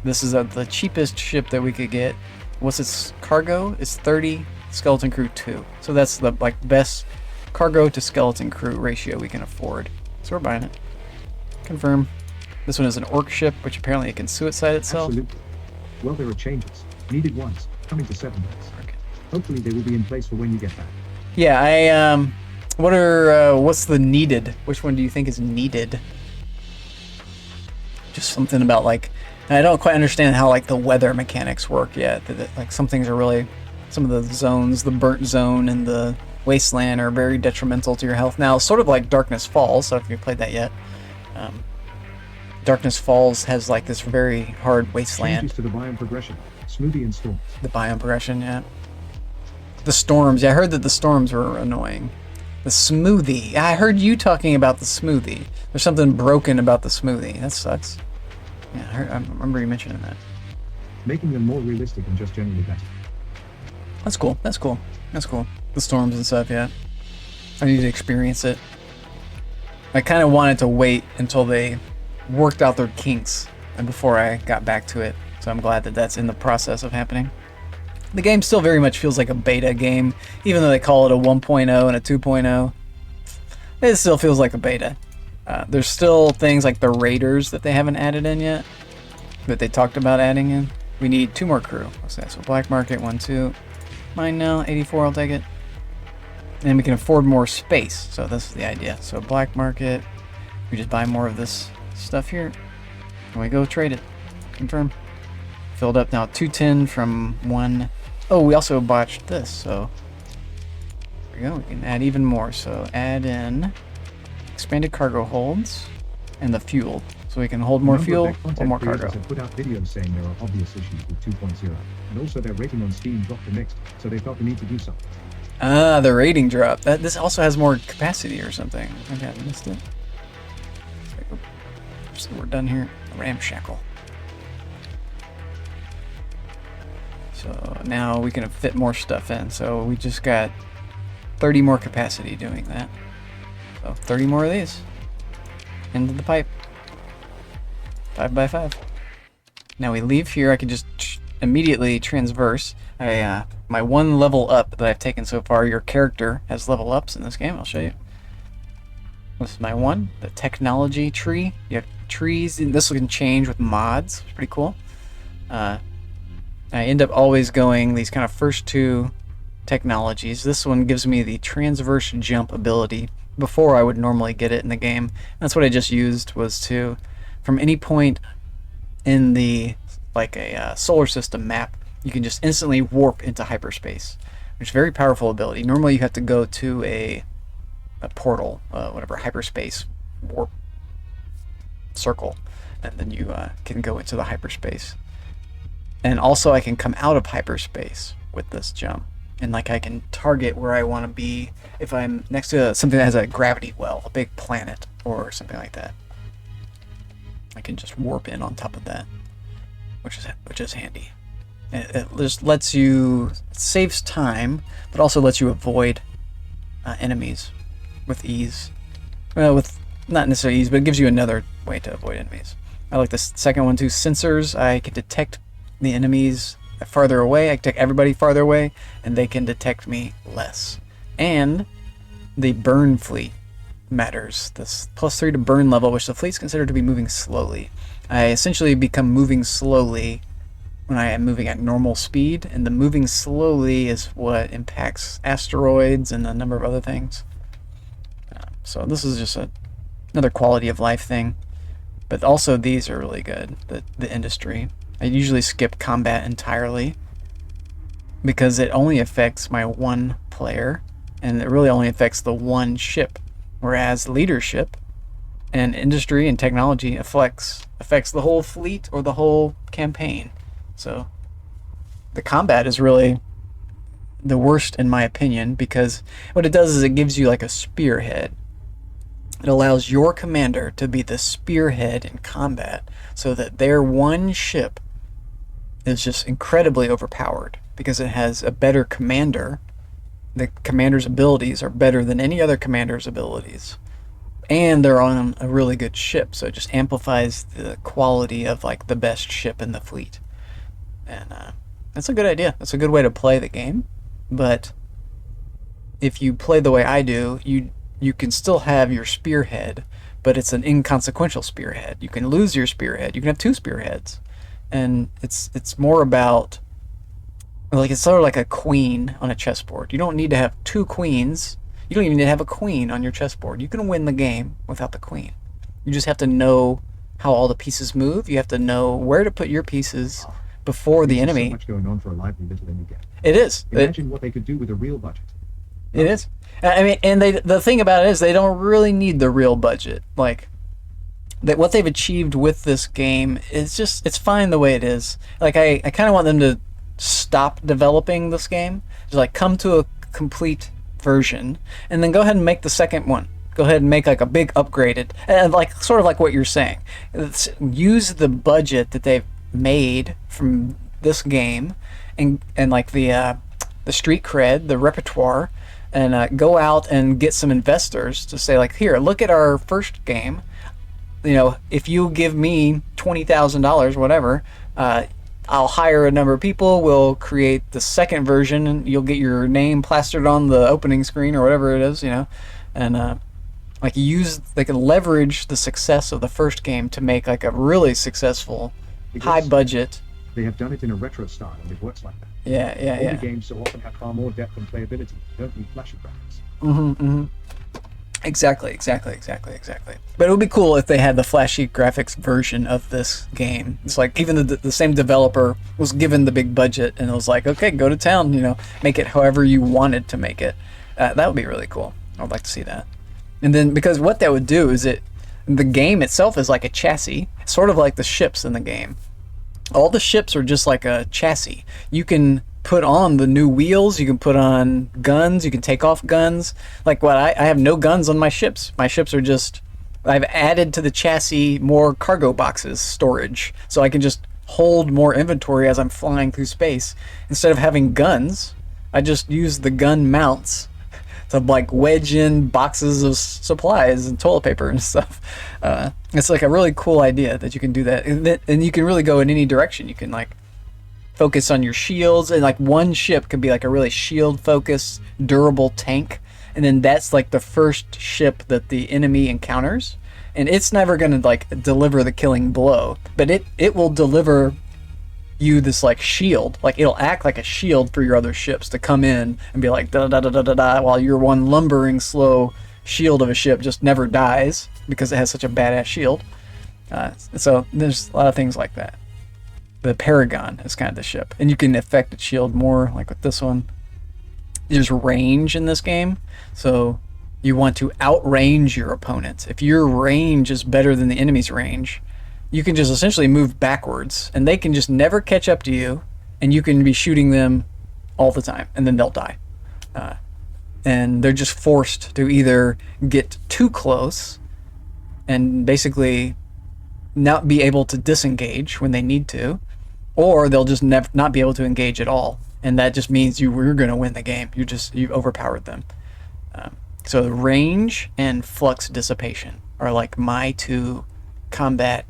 This is the cheapest ship that we could get. What's its cargo? It's 30, skeleton crew 2. So that's the like best cargo to skeleton crew ratio we can afford. So we're buying it. Confirm. This one is an orc ship, which apparently it can suicide itself. Absolutely. Well, there are changes. Needed ones. Coming to 7 days. Okay. Hopefully they will be in place for when you get back. Yeah, what's the needed? Which one do you think is needed? Just something about like, I don't quite understand how like the weather mechanics work yet. Like some things are really, some of the zones, the burnt zone and the wasteland are very detrimental to your health. Now, sort of like Darkness Falls, so if you played that yet, Darkness Falls has like this very hard wasteland. Changes to the biome progression. Smoothie and storms. The biome progression, yeah. The storms, yeah, I heard that the storms were annoying. The smoothie, I heard you talking about the smoothie. There's something broken about the smoothie. That sucks. Yeah, I remember you mentioning that. Making them more realistic and just generally better. That's cool. That's cool. That's cool. The storms and stuff, yeah. I need to experience it. I kind of wanted to wait until they worked out their kinks and before I got back to it. So I'm glad that that's in the process of happening. The game still very much feels like a beta game, even though they call it a 1.0 and a 2.0. It still feels like a beta. There's still things like the raiders that they haven't added in yet, that they talked about adding in. We need 2 more crew. What's that? So black market, 1, 2. Mine now, 84, I'll take it. And we can afford more space, so this is the idea. So black market, we just buy more of this stuff here, and we go trade it. Confirm. Filled up now, 210 from 1. Oh, we also botched this, so there we go. We can add even more. So add in expanded cargo holds and the fuel, so we can hold more fuel or more cargo. Have put out videos saying there are obvious issues with 2.0, and also their rating on Steam dropped the next, so they felt the need to do something. Ah, the rating drop. This also has more capacity or something. Okay, I missed it. So we're done here. Ramshackle. So now we can fit more stuff in. So we just got 30 more capacity doing that. So 30 more of these into the pipe. 5 by 5. Now we leave here. I can just immediately transverse. My 1 level up that I've taken so far. Your character has level ups in this game. I'll show you. This is my 1, the technology tree. You have trees, and this can change with mods. It's pretty cool. I end up always going these kind of first 2 technologies. This one gives me the transverse jump ability before I would normally get it in the game. That's what I just used, was to, from any point in the, like a solar system map, you can just instantly warp into hyperspace, which is a very powerful ability. Normally you have to go to a portal, whatever, hyperspace warp circle, and then you can go into the hyperspace. And also I can come out of hyperspace with this jump, and like I can target where I want to be if I'm next to something that has a gravity well, a big planet or something like that. I can just warp in on top of that, which is handy. It just lets you, it saves time, but also lets you avoid enemies with ease. Well, with not necessarily ease, but it gives you another way to avoid enemies. I like this second one too. Sensors. I can detect the enemies farther away. I can detect everybody farther away, and they can detect me less. And the burn fleet matters. This +3 to burn level, which the fleet's considered to be moving slowly. I essentially become moving slowly when I am moving at normal speed, and the moving slowly is what impacts asteroids and a number of other things. So this is just another quality of life thing. But also these are really good, the industry. I usually skip combat entirely because it only affects my one player, and it really only affects the one ship. Whereas leadership and industry and technology affects the whole fleet or the whole campaign. So the combat is really the worst in my opinion, because what it does is it gives you like a spearhead. It allows your commander to be the spearhead in combat so that their one ship is just incredibly overpowered because it has a better commander. The commander's abilities are better than any other commander's abilities. And they're on a really good ship, so it just amplifies the quality of like the best ship in the fleet. And that's a good idea. That's a good way to play the game. But if you play the way I do, you can still have your spearhead, but it's an inconsequential spearhead. You can lose your spearhead. You can have two spearheads. And it's more about, like, it's sort of like a queen on a chessboard. You don't need to have two queens. You don't even need to have a queen on your chessboard. You can win the game without the queen. You just have to know how all the pieces move. You have to know where to put your pieces before the There's enemy. So much going on for a lively little indie game. It is. Imagine what they could do with a real budget. It is. I mean, and the thing about it is they don't really need the real budget. Like, what they've achieved with this game is just, it's fine the way it is. Like, I kind of want them to stop developing this game. Just like come to a complete version and then go ahead and make the second one. Go ahead and make like a big upgraded, and like sort of like what you're saying. Use the budget that they've made from this game and like the street cred, the repertoire, and go out and get some investors to say like, here, look at our first game. You know, if you give me $20,000, whatever, I'll hire a number of people. We'll create the second version, and you'll get your name plastered on the opening screen or whatever it is, you know, and like they can leverage the success of the first game to make like a really successful, high budget. They have done it in a retro style, and it works like that. Yeah. Older games so often have far more depth and playability. They don't need flashy graphics. Exactly. But it would be cool if they had the flashy graphics version of this game. It's like even the same developer was given the big budget and it was like, okay, go to town, you know, make it however you wanted to make it. That would be really cool. I would like to see that. And then, because what that would do is the game itself is like a chassis, sort of like the ships in the game. All the ships are just like a chassis. You can put on the new wheels, you can put on guns, you can take off guns. Like what I have no guns on my ships. My ships are just, I've added to the chassis more cargo boxes storage, so I can just hold more inventory as I'm flying through space. Instead of having guns, I just use the gun mounts to like wedge in boxes of supplies and toilet paper and stuff. It's like a really cool idea that you can do that, and you can really go in any direction. You can like focus on your shields, and like one ship could be like a really shield focused durable tank, and then that's like the first ship that the enemy encounters, and it's never going to like deliver the killing blow, but it will deliver you this like shield. Like it'll act like a shield for your other ships to come in and be like da da da da da da, while your one lumbering slow shield of a ship just never dies because it has such a badass shield. So there's a lot of things like that. The Paragon is kind of the ship, and you can affect its shield more, like with this one. There's range in this game, so you want to outrange your opponents. If your range is better than the enemy's range, you can just essentially move backwards, and they can just never catch up to you, and you can be shooting them all the time, and then they'll die. And they're just forced to either get too close and basically not be able to disengage when they need to, or they'll just not be able to engage at all, and that just means you're going to win the game. You've overpowered them. So the range and flux dissipation are like my two combat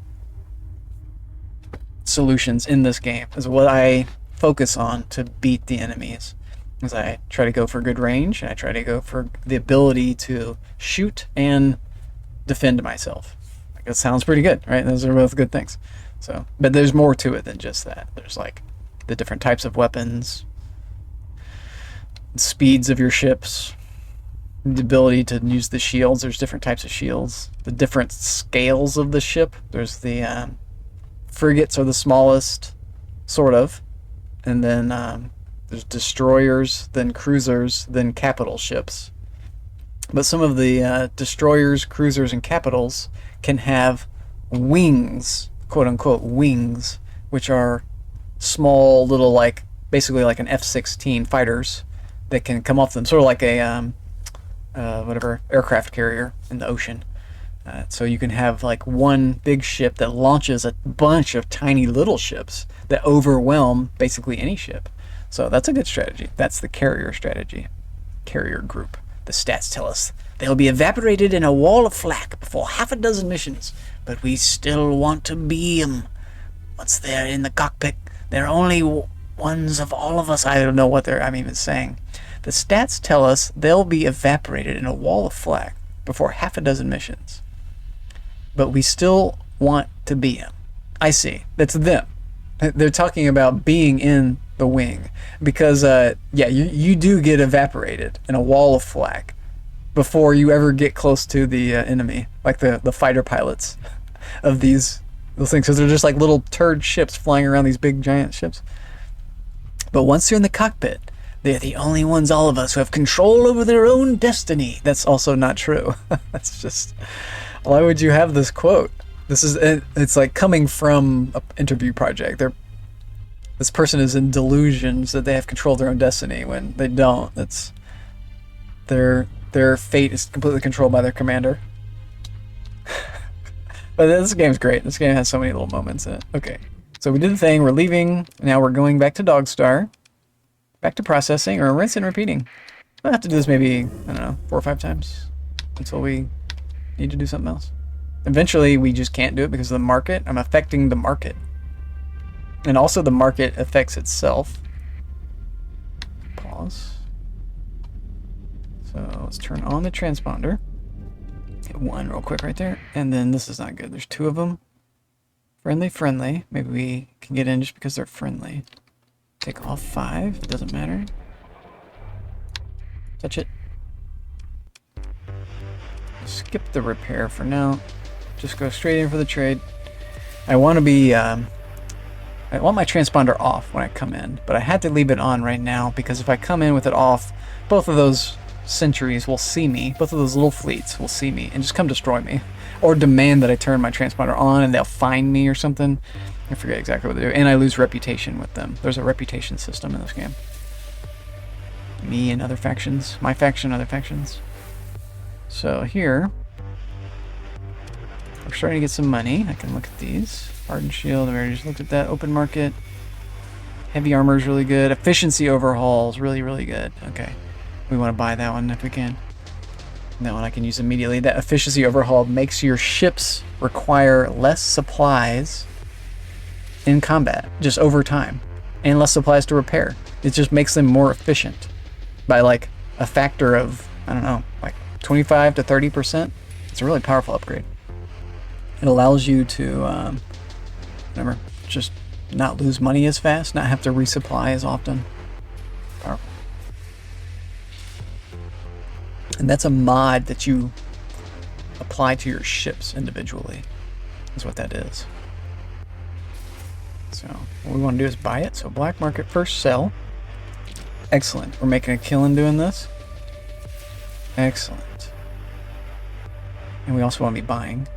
solutions in this game. Is what I focus on to beat the enemies. As I try to go for good range, and I try to go for the ability to shoot and defend myself. Like, that sounds pretty good, right? Those are both good things. So, but there's more to it than just that. There's like the different types of weapons, the speeds of your ships, the ability to use the shields. There's different types of shields, the different scales of the ship. There's the frigates are the smallest, sort of, and then there's destroyers, then cruisers, then capital ships. But some of the destroyers, cruisers, and capitals can have wings, quote unquote wings, which are small little, like, basically like an F-16 fighters that can come off them, sort of like a whatever aircraft carrier in the ocean. So you can have like one big ship that launches a bunch of tiny little ships that overwhelm basically any ship. So that's a good strategy. That's the carrier strategy. Carrier group. The stats tell us they'll be evaporated in a wall of flak before half a dozen missions, but we still want to be them. Once they're in the cockpit, they're only ones of all of us. I don't know what I'm even saying. The stats tell us they'll be evaporated in a wall of flak before half a dozen missions, but we still want to be them. I see. That's them. They're talking about being in the wing, because you do get evaporated in a wall of flak before you ever get close to the enemy, like the fighter pilots of those things, because they're just like little turd ships flying around these big giant ships. But once you're in the cockpit, they're the only ones, all of us, who have control over their own destiny. That's also not true. That's just, why would you have this quote? It's like coming from an interview project. This person is in delusions that they have control of their own destiny when they don't. That's their fate is completely controlled by their commander. But this game's great. This game has so many little moments in it. Okay, so we did the thing. We're leaving. Now we're going back to Dogstar. Back to processing, or rinse and repeating. I'll have to do this maybe, I don't know, 4 or 5 times until we need to do something else. Eventually, we just can't do it because of the market. I'm affecting the market. And also the market affects itself. Pause. So let's turn on the transponder. Hit 1 real quick right there. And then this is not good. There's 2 of them. Friendly. Maybe we can get in just because they're friendly. Take off 5. It doesn't matter. Touch it. Skip the repair for now. Just go straight in for the trade. I want to be... I want my transponder off when I come in, but I had to leave it on right now because if I come in with it off, both of those sentries will see me, both of those little fleets will see me and just come destroy me, or demand that I turn my transponder on and they'll find me or something. I forget exactly what they do, and I lose reputation with them. There's a reputation system in this game. Me and other factions, my faction, other factions. So here, we're starting to get some money. I can look at these. Hardened shield, I already just looked at that. Open market. Heavy armor is really good. Efficiency overhauls, really, really good. Okay. We want to buy that one if we can. That one I can use immediately. That efficiency overhaul makes your ships require less supplies in combat, just over time, and less supplies to repair. It just makes them more efficient by like a factor of, I don't know, like 25 to 30%. It's a really powerful upgrade. It allows you to remember, just not lose money as fast, not have to resupply as often. Powerful. And that's a mod that you apply to your ships individually, is what that is. So what we want to do is buy it. So black market first, sell. Excellent. We're making a killing doing this. Excellent. And we also want to be buying.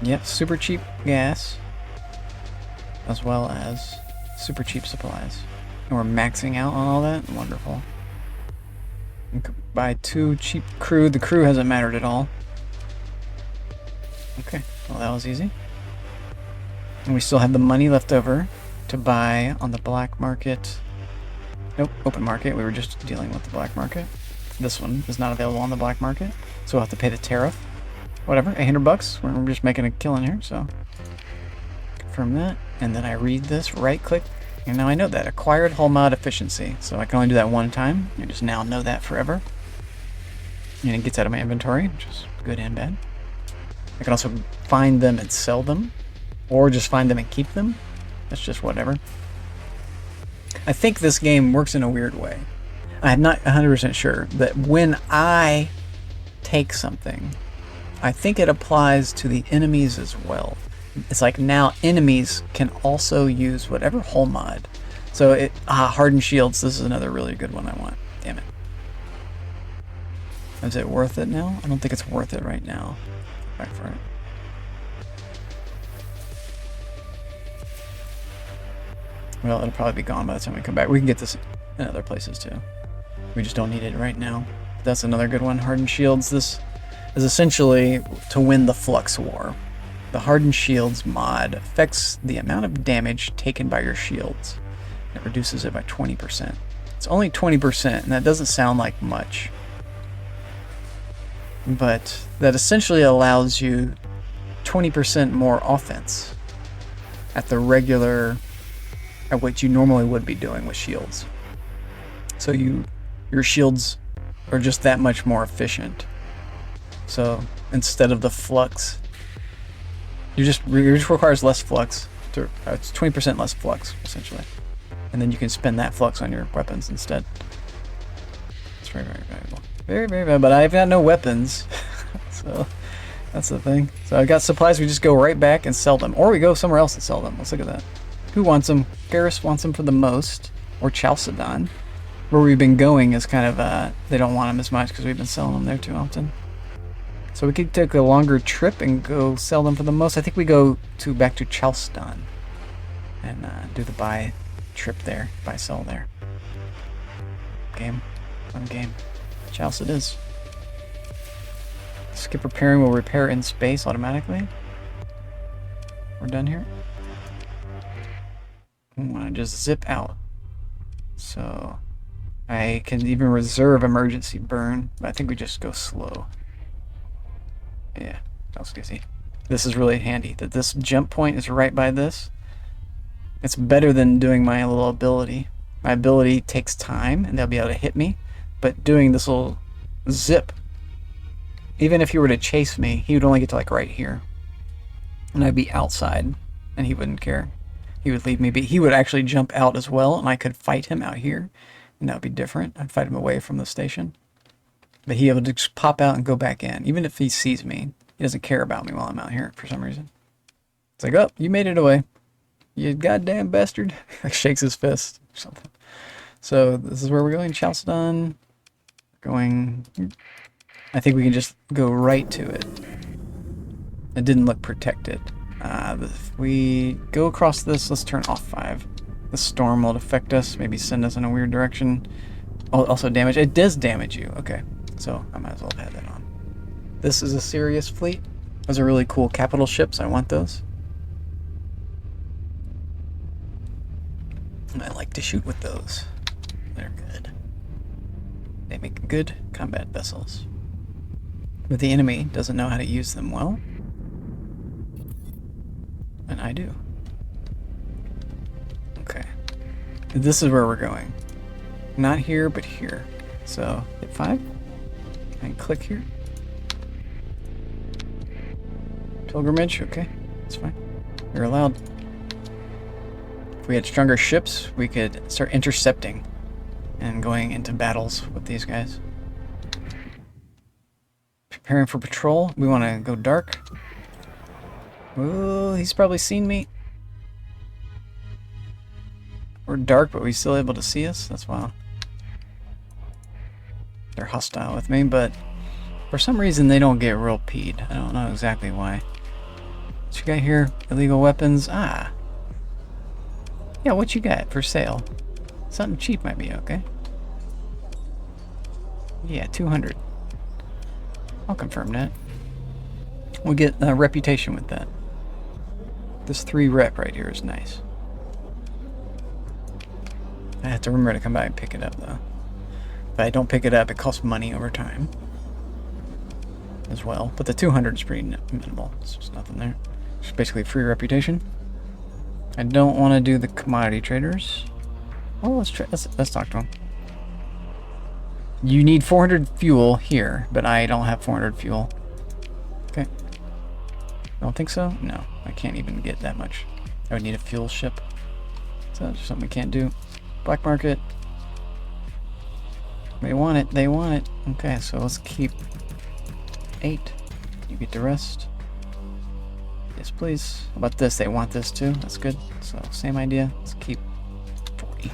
Yep, super cheap gas, as well as super cheap supplies. And we're maxing out on all that. Wonderful. We could buy 2 cheap crew. The crew hasn't mattered at all. Okay, well that was easy. And we still have the money left over to buy on the black market. Nope, open market. We were just dealing with the black market. This one is not available on the black market, so we'll have to pay the tariff. Whatever, $800. We're just making a killing here, so confirm that. And then I read this, right click, and now I know that. Acquired hull mod efficiency. So I can only do that one time. I just now know that forever. And it gets out of my inventory, which is good and bad. I can also find them and sell them, or just find them and keep them. That's just whatever. I think this game works in a weird way. I'm not 100% sure that when I take something, I think it applies to the enemies as well. It's like now enemies can also use whatever hull mod. So it hardened shields. This is another really good one I want. Damn it. Is it worth it now? I don't think it's worth it right now. Back for it. Well, it'll probably be gone by the time we come back. We can get this in other places too. We just don't need it right now. That's another good one. Hardened shields. This is essentially to win the Flux War. The Hardened Shields mod affects the amount of damage taken by your shields. It reduces it by 20%. It's only 20%, and that doesn't sound like much. But that essentially allows you 20% more offense at the regular, at what you normally would be doing with shields. So your shields are just that much more efficient. So instead of the flux, it just requires less flux. It's 20% less flux essentially, and then you can spend that flux on your weapons instead. It's very, very valuable. Very, very valuable. But I've got no weapons, so that's the thing. So I've got supplies. We just go right back and sell them, or we go somewhere else and sell them. Let's look at that. Who wants them? Garrus wants them for the most, or Chalcedon. Where we've been going is kind of, they don't want them as much because we've been selling them there too often. So we could take a longer trip and go sell them for the most. I think we go back to Chalcedon and do the buy trip there, buy sell there. Game, fun game. Chalice it is. Skip repairing will repair in space automatically. We're done here. I want to just zip out. So I can even reserve emergency burn, but I think we just go slow. Yeah, that was easy. This is really handy that this jump point is right by this. It's better than doing my little ability. My ability takes time and they'll be able to hit me, but doing this little zip, even if he were to chase me, he would only get to like right here. And I'd be outside and he wouldn't care. He would leave me be. He would actually jump out as well and I could fight him out here. And that would be different. I'd fight him away from the station. But he would just pop out and go back in. Even if he sees me, he doesn't care about me while I'm out here for some reason. It's like, oh, you made it away. You goddamn bastard. Like shakes his fist or something. So this is where we're going. Chalcedon. Going. I think we can just go right to it. It didn't look protected. If we go across this, let's turn off 5. The storm will affect us. Maybe send us in a weird direction. Also damage. It does damage you. Okay. So I might as well have that on. This is a Sirius fleet. Those are really cool capital ships. I want those. And I like to shoot with those. They're good. They make good combat vessels. But the enemy doesn't know how to use them well. And I do. Okay. This is where we're going. Not here, but here. So, hit 5. And click here. Pilgrimage, okay. That's fine. You're allowed. If we had stronger ships, we could start intercepting and going into battles with these guys. Preparing for patrol. We want to go dark. Oh, he's probably seen me. We're dark, but we're still able to see us. That's wild. They're hostile with me, but for some reason they don't get real peed. I don't know exactly why. What you got here? Illegal weapons. Ah. Yeah, what you got for sale? Something cheap might be okay. Yeah, 200. I'll confirm that. We'll get a reputation with that. This 3 rep right here is nice. I have to remember to come back and pick it up though. If I don't pick it up, it costs money over time as well. But the 200 is pretty minimal. It's just nothing there. It's basically free reputation. I don't want to do the commodity traders. Oh, let's talk to them. You need 400 fuel here, but I don't have 400 fuel. Okay. Don't think so? No, I can't even get that much. I would need a fuel ship. So that's something we can't do. Black market. They want it. They want it. Okay, so let's keep 8. You get the rest. Yes, please. How about this? They want this too. That's good. So same idea. Let's keep 40.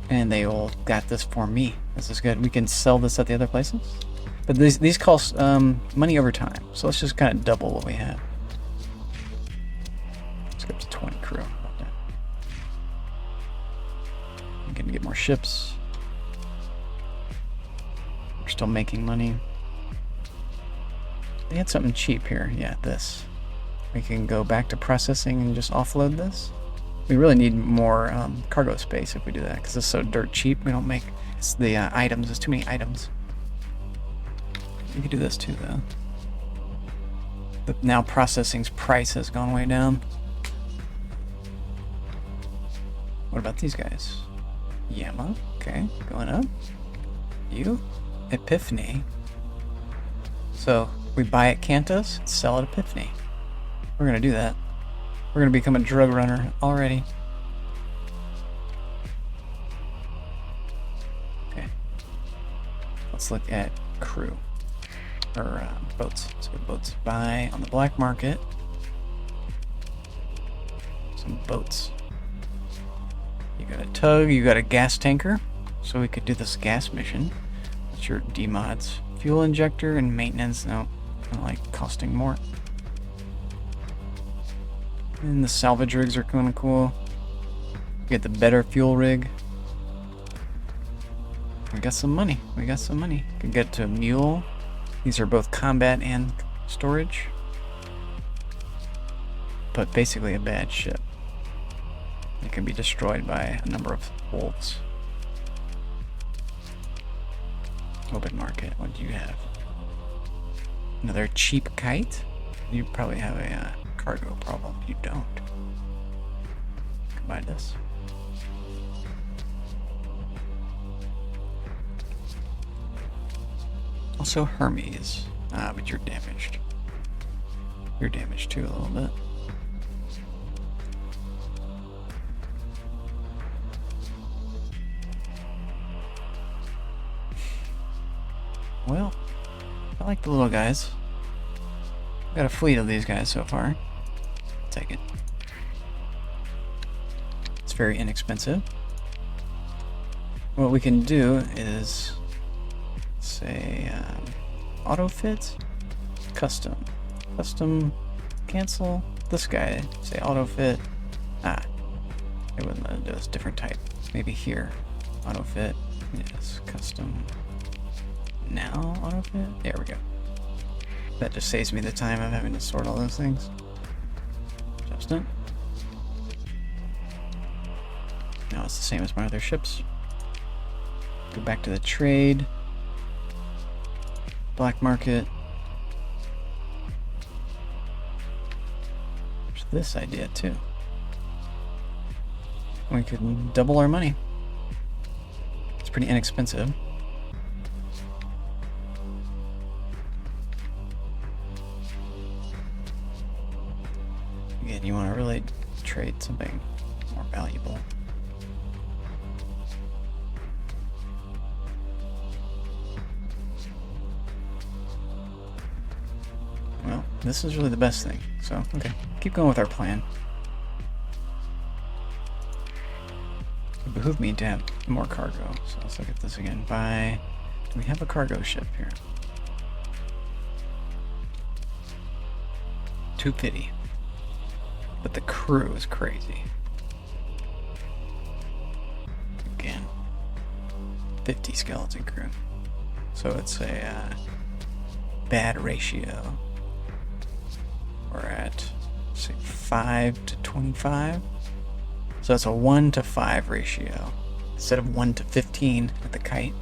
And they all got this for me. This is good. We can sell this at the other places. But these cost money over time. So let's just kind of double what we have. Let's go up to 20 crew. We can get more ships. We're still making money. They had something cheap here. Yeah, this. We can go back to processing and just offload this. We really need more cargo space if we do that, because it's so dirt cheap. We don't make the items. There's too many items. We could do this too, though. But now processing's price has gone way down. What about these guys? Yama, okay, going up. You, Epiphany. So we buy at Cantos, sell at Epiphany. We're gonna do that. We're gonna become a drug runner already. Okay. Let's look at crew. Or boats. Let's go boats. Buy on the black market. Some boats. You got a tug, you got a gas tanker. So we could do this gas mission. What's your demods? Fuel injector and maintenance. No, I don't like costing more. And the salvage rigs are kind of cool. We get the better fuel rig. We got some money. We got some money. Could get to a mule. These are both combat and storage. But basically a bad ship. It can be destroyed by a number of wolves. Open market. What do you have? Another cheap kite? You probably have a cargo problem. You don't. Combine this. Also Hermes. Ah, but you're damaged. You're damaged too a little bit. Well, I like the little guys. Got a fleet of these guys so far. Take it. It's very inexpensive. What we can do is say auto fit, custom, cancel this guy. Say auto fit. Ah, it wouldn't let it do this. Different type. Maybe here, auto fit. Yes, custom. Now auto fit. There we go. That just saves me the time of having to sort all those things. Justin. Now it's the same as my other ships. Go back to the trade. Black market. There's this idea too. We could double our money. It's pretty inexpensive. Again, you want to really trade something more valuable. Well, this is really the best thing. So, okay, keep going with our plan. It behooved me to have more cargo. So let's look at this again. Do we have a cargo ship here? 250. But the crew is crazy. Again, 50 skeleton crew. So it's a bad ratio. we're at, say, 5 to 25. So that's a 1 to 5 ratio instead of 1 to 15 with the kite.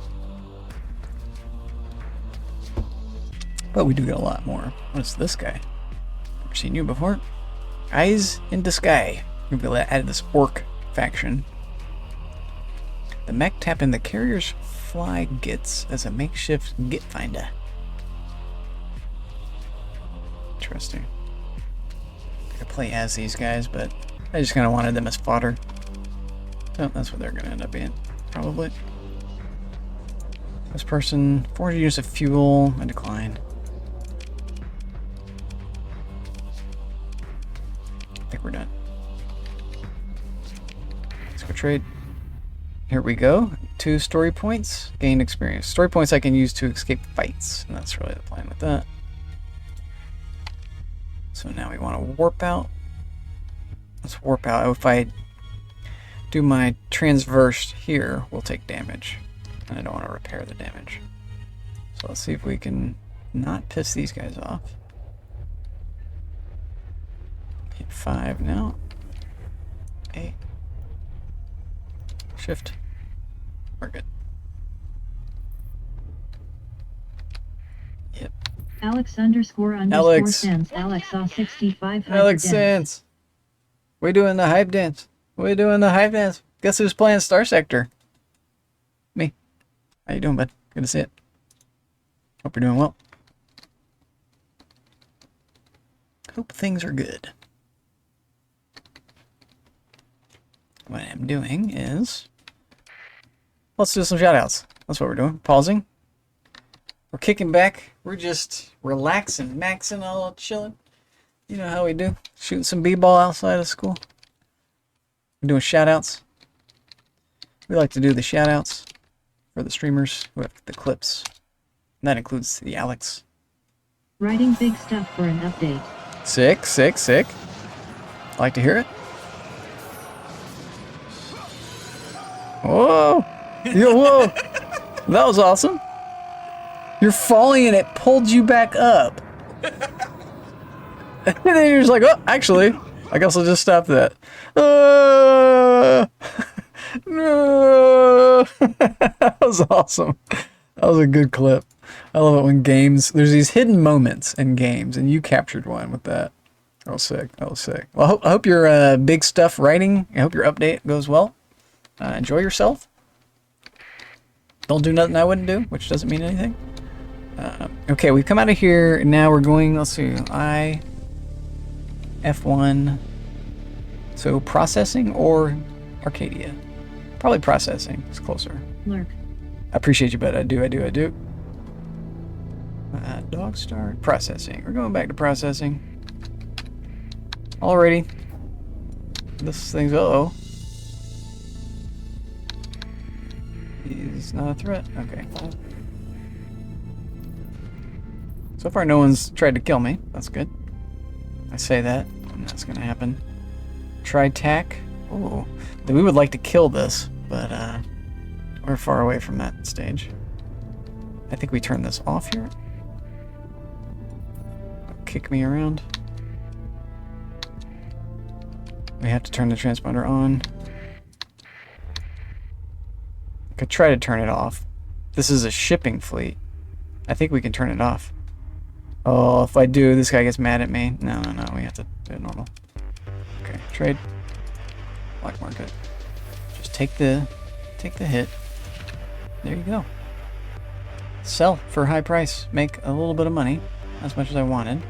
But we do get a lot more. What is this guy? Never seen you before. Eyes in the sky. We've added this orc faction. The mech tap in the carrier's fly gits as a makeshift git finder. Interesting. I could play as these guys, but I just kind of wanted them as fodder. So that's what they're going to end up being, probably. This person, 400 units of fuel, I decline. I think we're done. Let's go trade. Here we go. 2 story points, gain experience. Story points I can use to escape fights, and that's really the plan with that. So now we want to warp out. Let's warp out. If I do my transverse here, we'll take damage. And I don't want to repair the damage. So let's see if we can not piss these guys off. Hit 5 now. 8. Shift. We're good. Yep. Alex underscore cents. Alex saw 65. Alex Sands. We doing the hype dance. We doing the hype dance. Guess who's playing Star Sector? Me. How you doing, bud? Good to see it. Hope you're doing well. Hope things are good. What I'm doing is... let's do some shoutouts. That's what we're doing. Pausing. We're kicking back. We're just relaxing, maxing, all chilling. You know how we do. Shooting some b-ball outside of school. We're doing shoutouts. We like to do the shoutouts for the streamers who have the clips. And that includes the Alex. Writing big stuff for an update. Sick, sick, sick. Like to hear it? Whoa! Yo, whoa! That was awesome. You're falling and it pulled you back up. And then you're just like, oh, actually, I guess I'll just stop that. No! That was awesome. That was a good clip. I love it when games, there's these hidden moments in games, and you captured one with that. That was sick. That was sick. Well, I hope your big stuff writing, I hope your update goes well. Enjoy yourself. Don't do nothing I wouldn't do, which doesn't mean anything. Okay, we've come out of here. Now we're going, let's see, F1. So processing or Arcadia? Probably processing. It's closer. Lurk. I appreciate you, but I do. Dog start. Processing. We're going back to processing. Alrighty. This thing's, uh-oh. He's not a threat. Okay. So far, no one's tried to kill me. That's good. I say that, and that's gonna happen. Try tack. Oh, we would like to kill this, but we're far away from that stage. I think we turn this off here. Kick me around. We have to turn the transponder on. I could try to turn it off. This is a shipping fleet. I think we can turn it off. Oh, if I do, this guy gets mad at me. No, we have to do it normal. Okay, trade. Black market. Just take the hit. There you go. Sell for a high price. Make a little bit of money. Not as much as I wanted.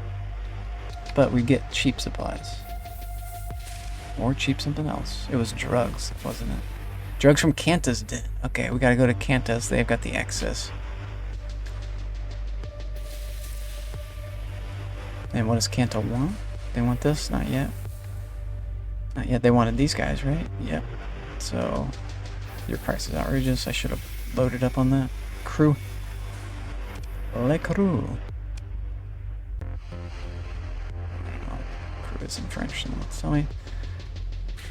But we get cheap supplies. Or cheap something else. It was drugs, wasn't it? Drugs from Kantas did. Okay, we gotta go to Kantas. They've got the access. And what does Kanta want? They want this? Not yet. Not yet. They wanted these guys, right? Yep. So, your price is outrageous. I should have loaded up on that. Crew. Le crew. Crew is in French, so don't tell me.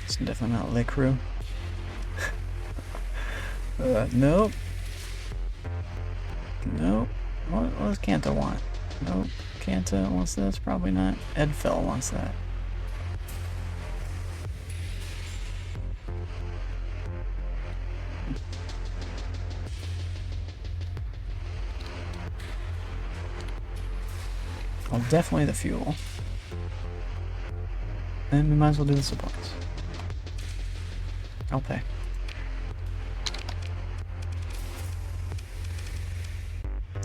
It's definitely not Le crew. Nope. Nope. What does Kanta want? Nope. Kanta wants this? Probably not. Edfell wants that. Well, definitely the fuel. Then we might as well do the supplies. I'll pay.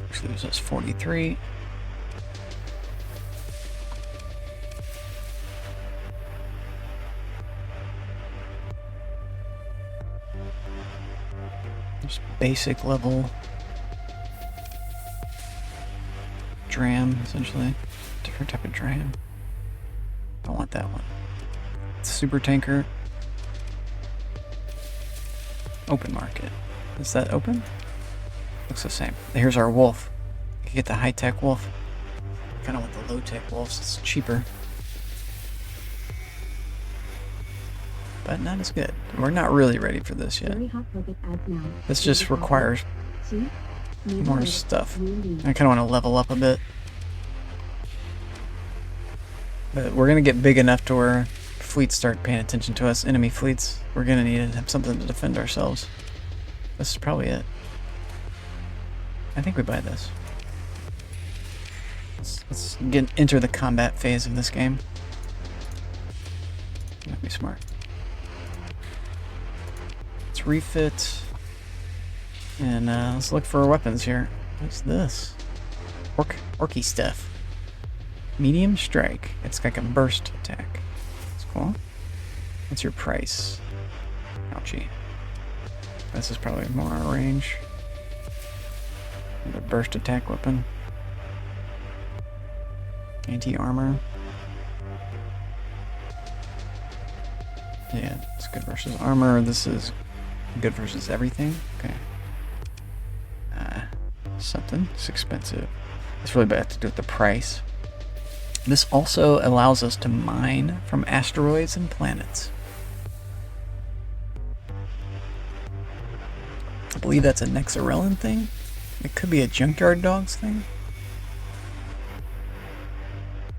Which leaves us 43. Just basic level dram, essentially. Different type of dram. Don't want that one. Super tanker. Open market. Is that open? Looks the same. Here's our wolf. You can get the high-tech wolf. Kind of want the low-tech wolves. It's cheaper. But not as good. We're not really ready for this yet. Very hot focus ads now. This just requires See? Maybe more later. stuff. You indeed. I kind of want to level up a bit. But we're going to get big enough to where fleets start paying attention to us. Enemy fleets. We're going to need to have something to defend ourselves. This is probably it. I think we buy this. Let's enter the combat phase of this game. That'd be smart. Let's refit. And let's look for weapons here. What's this? Orky stuff. Medium strike. It's like a burst attack. That's cool. What's your price? Ouchie. This is probably more our range. Another burst attack weapon. Anti-armor. Yeah, it's good versus armor. This is good versus everything. Okay. Something. It's expensive. It's really bad to do with the price. This also allows us to mine from asteroids and planets. I believe that's a Nexarellan thing. It could be a Junkyard Dogs thing.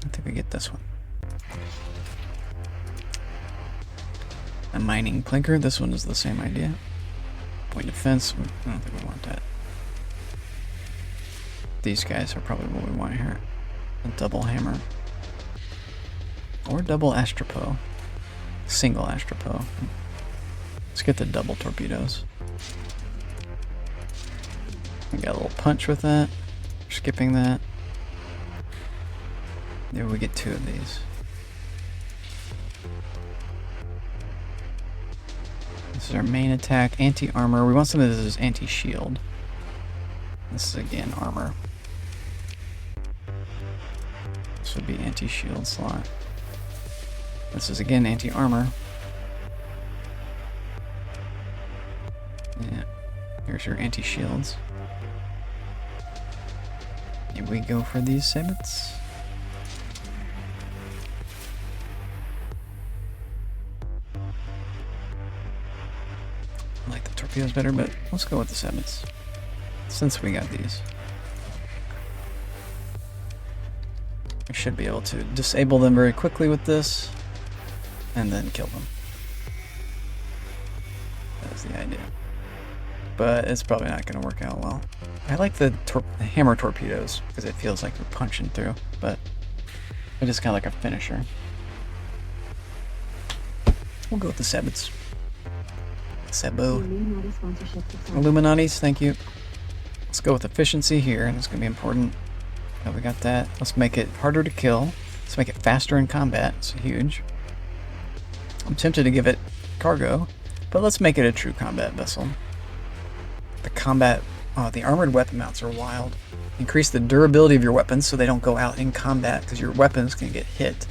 I think we get this one. A mining plinker. This one is the same idea. Point defense. I don't think we want that. These guys are probably what we want here. A double hammer. Or double astropo. Single astropo. Let's get the double torpedoes. We got a little punch with that. Skipping that. There we get 2 of these. This is our main attack. Anti-armor. We want something that is anti-shield. This is again armor. This would be anti-shield slot. This is again anti-armor. Yeah. Here's your anti-shields. Here we go for these sabits. I like the torpedoes better, but let's go with the sabits. Since we got these. We should be able to disable them very quickly with this, and then kill them. That's the idea. But it's probably not going to work out well. I like the hammer torpedoes, because it feels like you're punching through, but it is kind of like a finisher. We'll go with the sabits. Sabo. Illuminati sponsorship success. Illuminatis, thank you. Let's go with efficiency here, and it's going to be important. Oh, we got that. Let's make it harder to kill. Let's make it faster in combat. It's huge. I'm tempted to give it cargo, but let's make it a true combat vessel. The armored weapon mounts are wild. Increase the durability of your weapons so they don't go out in combat, because your weapons can get hit.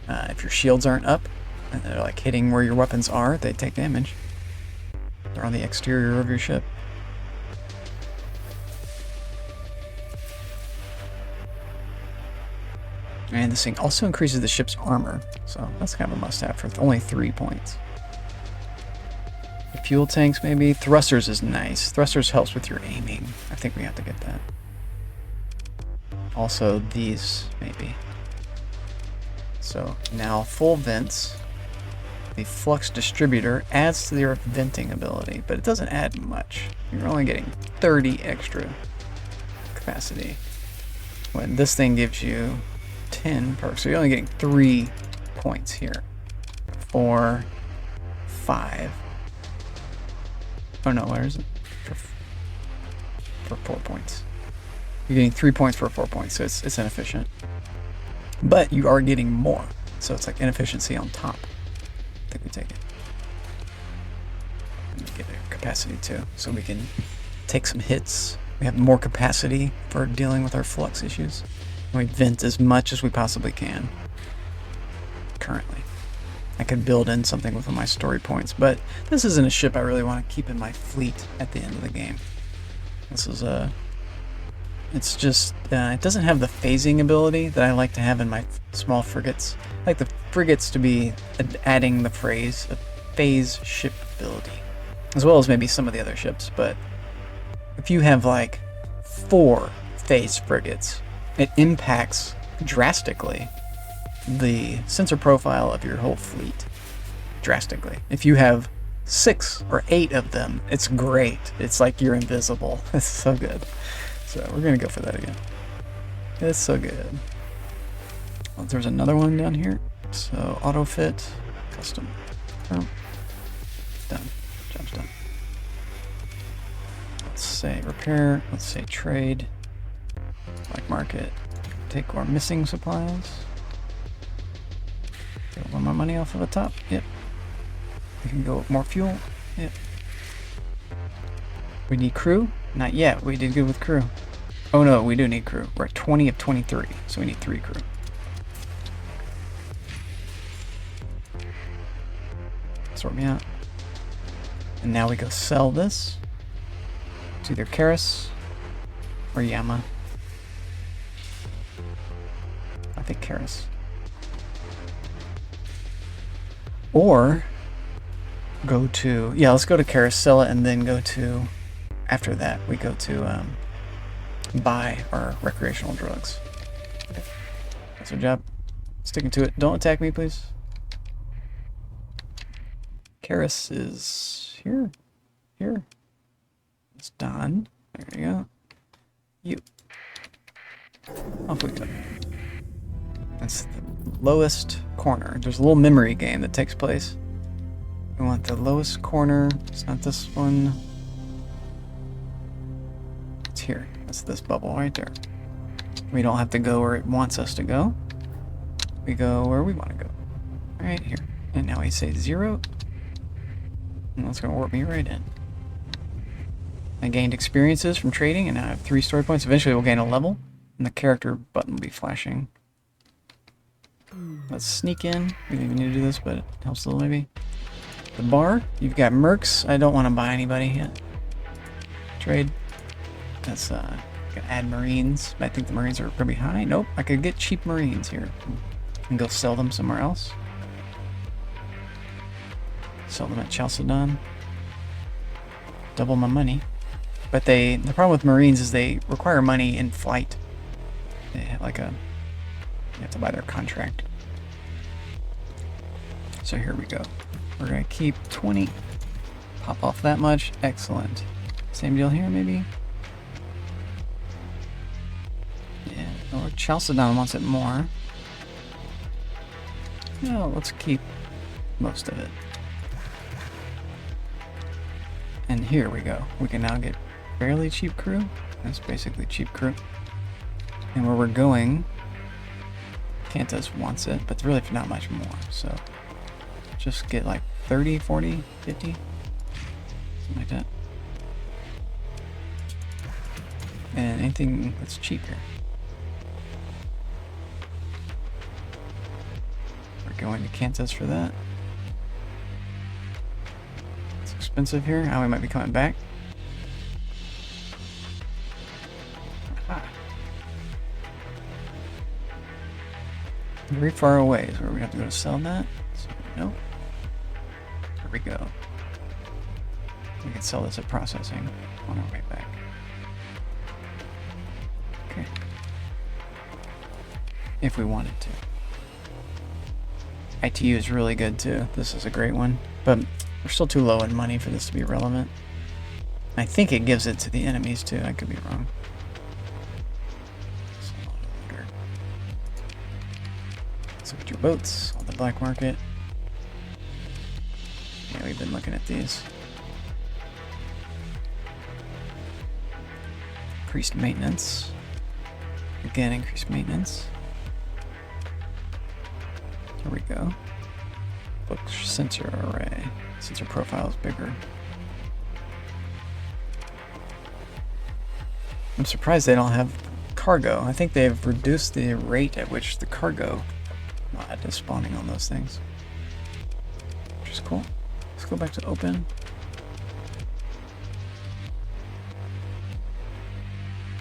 If your shields aren't up, and they're like hitting where your weapons are, they take damage. They're on the exterior of your ship. And this thing also increases the ship's armor, so that's kind of a must-have for only 3 points. The fuel tanks, maybe. Thrusters is nice. Thrusters helps with your aiming. I think we have to get that. Also these, maybe. So now full vents. The flux distributor adds to your venting ability, but it doesn't add much. You're only getting 30 extra capacity. When this thing gives you 10 perks, so you're only getting 3 points here. 4, 5. Oh no, where is it? For 4 points. You're getting 3 points for 4 points, so it's inefficient. But you are getting more, so it's like inefficiency on top. I think we take it. And we get a capacity too, so we can take some hits. We have more capacity for dealing with our flux issues. And we vent as much as we possibly can. Currently. I could build in something with my story points, but this isn't a ship I really want to keep in my fleet at the end of the game. This is a... It's just, it doesn't have the phasing ability that I like to have in my small frigates. I like the frigates to be adding the phase ship ability, as well as maybe some of the other ships, but if you have like 4 phase frigates, it impacts drastically the sensor profile of your whole fleet. Drastically. If you have 6 or 8 of them, it's great. It's like you're invisible. It's so good. So we're gonna go for that again. It's so good. Well, there's another one down here. So auto fit, custom. Oh, done. Job's done. Let's say repair. Let's say trade. Black market. Take our missing supplies. Get a little more money off of the top. Yep. We can go with more fuel. Yep. We need crew? Not yet. We did good with crew. Oh no, we do need crew. We're at 20 of 23, so we need 3 crew. Sort me out. And now we go sell this. It's either Karis or Yama. I think Karis. Or go to... Yeah, let's go to Karis, sell it, and then go to... After that, we go to buy our recreational drugs. Okay. That's our job. Sticking to it. Don't attack me, please. Karis is here. Here. It's done. There you go. You. Off we go. That's the lowest corner. There's a little memory game that takes place. We want the lowest corner. It's not this one. Here. That's this bubble right there. We don't have to go where it wants us to go. We go where we want to go. Right here. And now we say 0. And that's going to warp me right in. I gained experiences from trading, and now I have 3 story points. Eventually we'll gain a level, and the character button will be flashing. Let's sneak in. We don't even need to do this, but it helps a little maybe. The bar. You've got mercs. I don't want to buy anybody yet. Trade. That's, I can add marines. I think the marines are pretty high. Nope, I could get cheap marines here and go sell them somewhere else. Sell them at Chalcedon. Double my money. But the problem with marines is they require money in flight. They have like you have to buy their contract. So here we go. We're gonna keep 20. Pop off that much. Excellent. Same deal here, maybe. Yeah, or Chalcedon wants it more. No, let's keep most of it. And here we go. We can now get fairly cheap crew. That's basically cheap crew. And where we're going, Kantas wants it, but really for not much more. So just get like 30, 40, 50, something like that. And anything that's cheap here. We're going to Kantas for that. It's expensive here. Now we might be coming back. Aha. Very far away is where we have to go to sell that. So, nope. Here we go. We can sell this at processing on our way back. Okay. if we wanted to. ITU is really good too. This is a great one, but we're still too low in money for this to be relevant. I think it gives it to the enemies too. I could be wrong. Let's look at your boats on the black market. Yeah, we've been looking at these. Increased maintenance. Again, increased maintenance. There we go. Book sensor array. Sensor profile is bigger. I'm surprised they don't have cargo. I think they've reduced the rate at which the cargo mod is spawning on those things. Which is cool. Let's go back to open.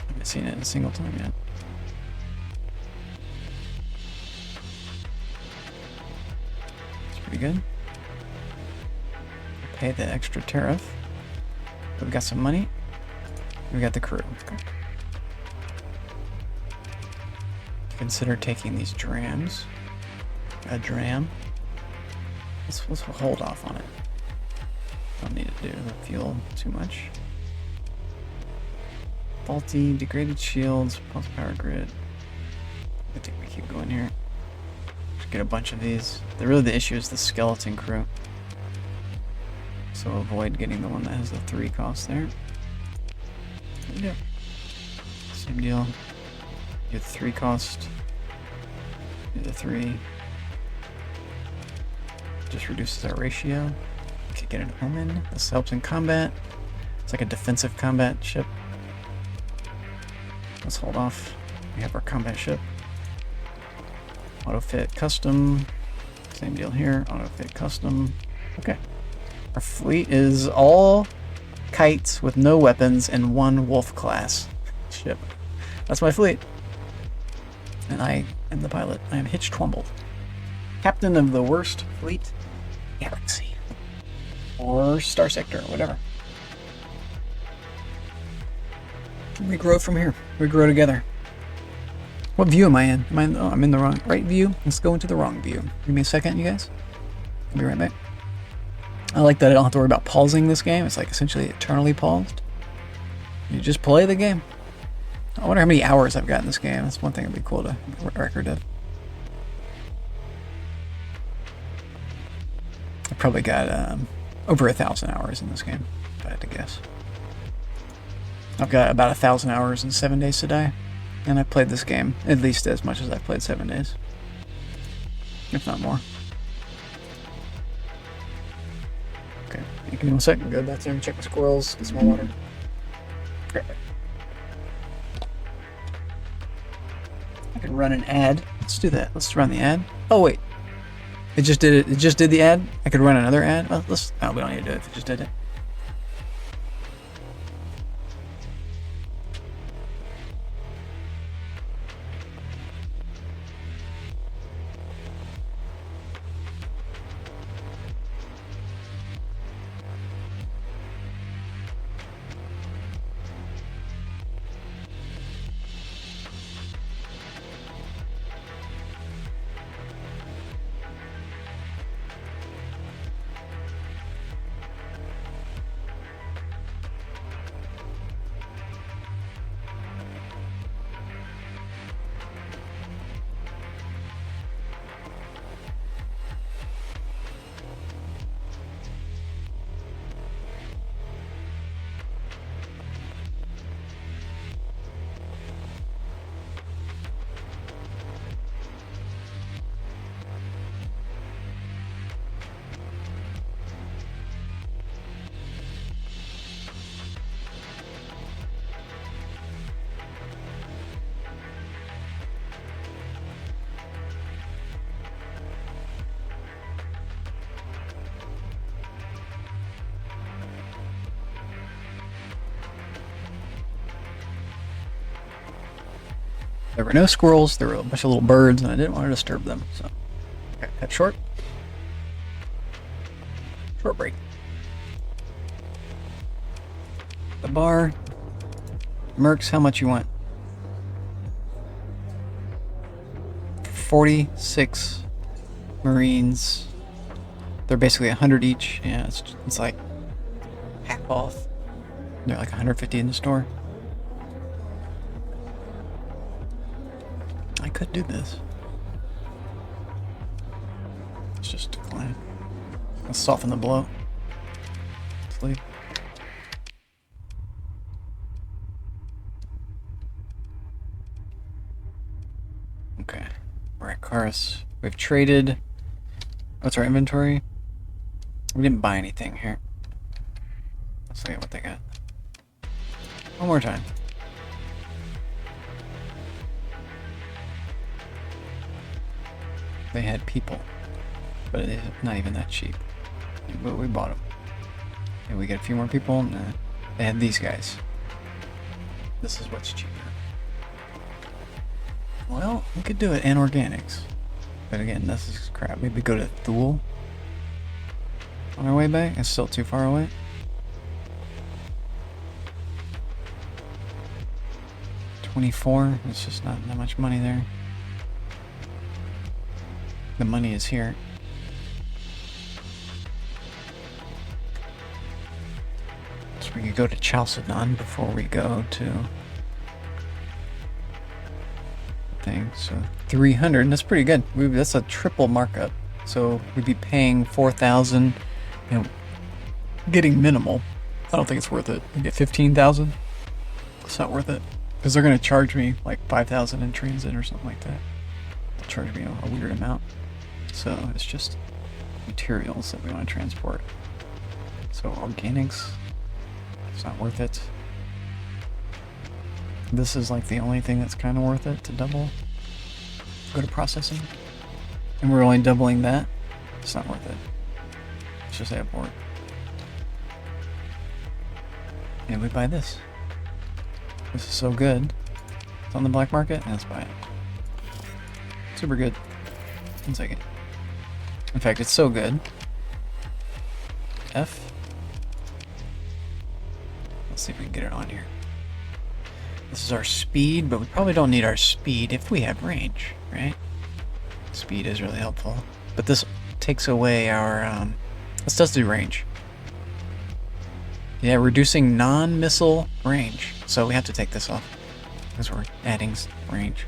I haven't seen it a single time yet. It's pretty good. Pay the extra tariff. We've got some money. We got the crew. Okay. Consider taking these drams. A dram. Let's hold off on it. Don't need to do the fuel too much. Faulty, degraded shields, pulse power grid. I think we keep going here. Just get a bunch of these. Really the issue is the skeleton crew. So avoid getting the one that has the 3 cost there. Yeah. Same deal. Get the 3 cost. Do the 3. Just reduces our ratio. Okay, get an omen. This helps in combat. It's like a defensive combat ship. Let's hold off. We have our combat ship. Auto fit custom. Same deal here. Auto fit custom. Okay. Our fleet is all kites with no weapons and 1 wolf class ship. That's my fleet. And I am the pilot. I am Hitch Twumble. Captain of the worst fleet galaxy. Or Star Sector, whatever. We grow from here. We grow together. What view am I in? I'm in the wrong right view. Let's go into the wrong view. Give me a second, you guys. I'll be right back. I like that I don't have to worry about pausing this game. It's like essentially eternally paused. You just play the game. I wonder how many hours I've got in this game. That's one thing that'd be cool to record of. I probably got over 1,000 hours in this game, if I had to guess. I've got about 1,000 hours in 7 days today, and I've played this game at least as much as I've played 7 days, if not more. Okay, give me 1 second. Go back there and check the squirrels, get some more water. Okay. I can run an ad. Let's do that. Let's run the ad. Oh wait, it just did it. It just did the ad. I could run another ad. Well, let's. Oh, we don't need to do it if it just did it. There were no squirrels, there were a bunch of little birds, and I didn't want to disturb them, so. Okay, cut short. Short break. The bar. Mercs, how much you want? 46 Marines. They're basically 100 each. Yeah, it's like half off. They're like 150 in the store. I could do this. Let's just decline. Let's soften the blow. Let's leave. Okay. We're at Karis. We've traded. What's our inventory? We didn't buy anything here. Let's look at what they got. One more time. They had people, but it's not even that cheap. But we bought them. And we get a few more people. Nah. They had these guys. This is what's cheaper. Well, we could do it in organics. But again, this is crap. Maybe go to Thule on our way back. It's still too far away. $24. It's just not that much money there. The money is here. So we could go to Chalcedon before we go to thing. So 300. That's pretty good. That's a triple markup. So we'd be paying 4,000. You know, getting minimal. I don't think it's worth it. We get 15,000. It's not worth it because they're gonna charge me like 5,000 in transit or something like that. They'll charge me a weird amount. So it's just materials that we want to transport. So organics, it's not worth it. This is like the only thing that's kind of worth it to double. Go to processing. And we're only doubling that. It's not worth it. Let's just add board. And we buy this. This is so good. It's on the black market. Let's buy it. Super good. 1 second. In fact, it's so good. F. Let's see if we can get it on here. This is our speed, but we probably don't need our speed if we have range, right? Speed is really helpful. But this takes away our, this does do range. Yeah, reducing non-missile range. So we have to take this off because we're adding range.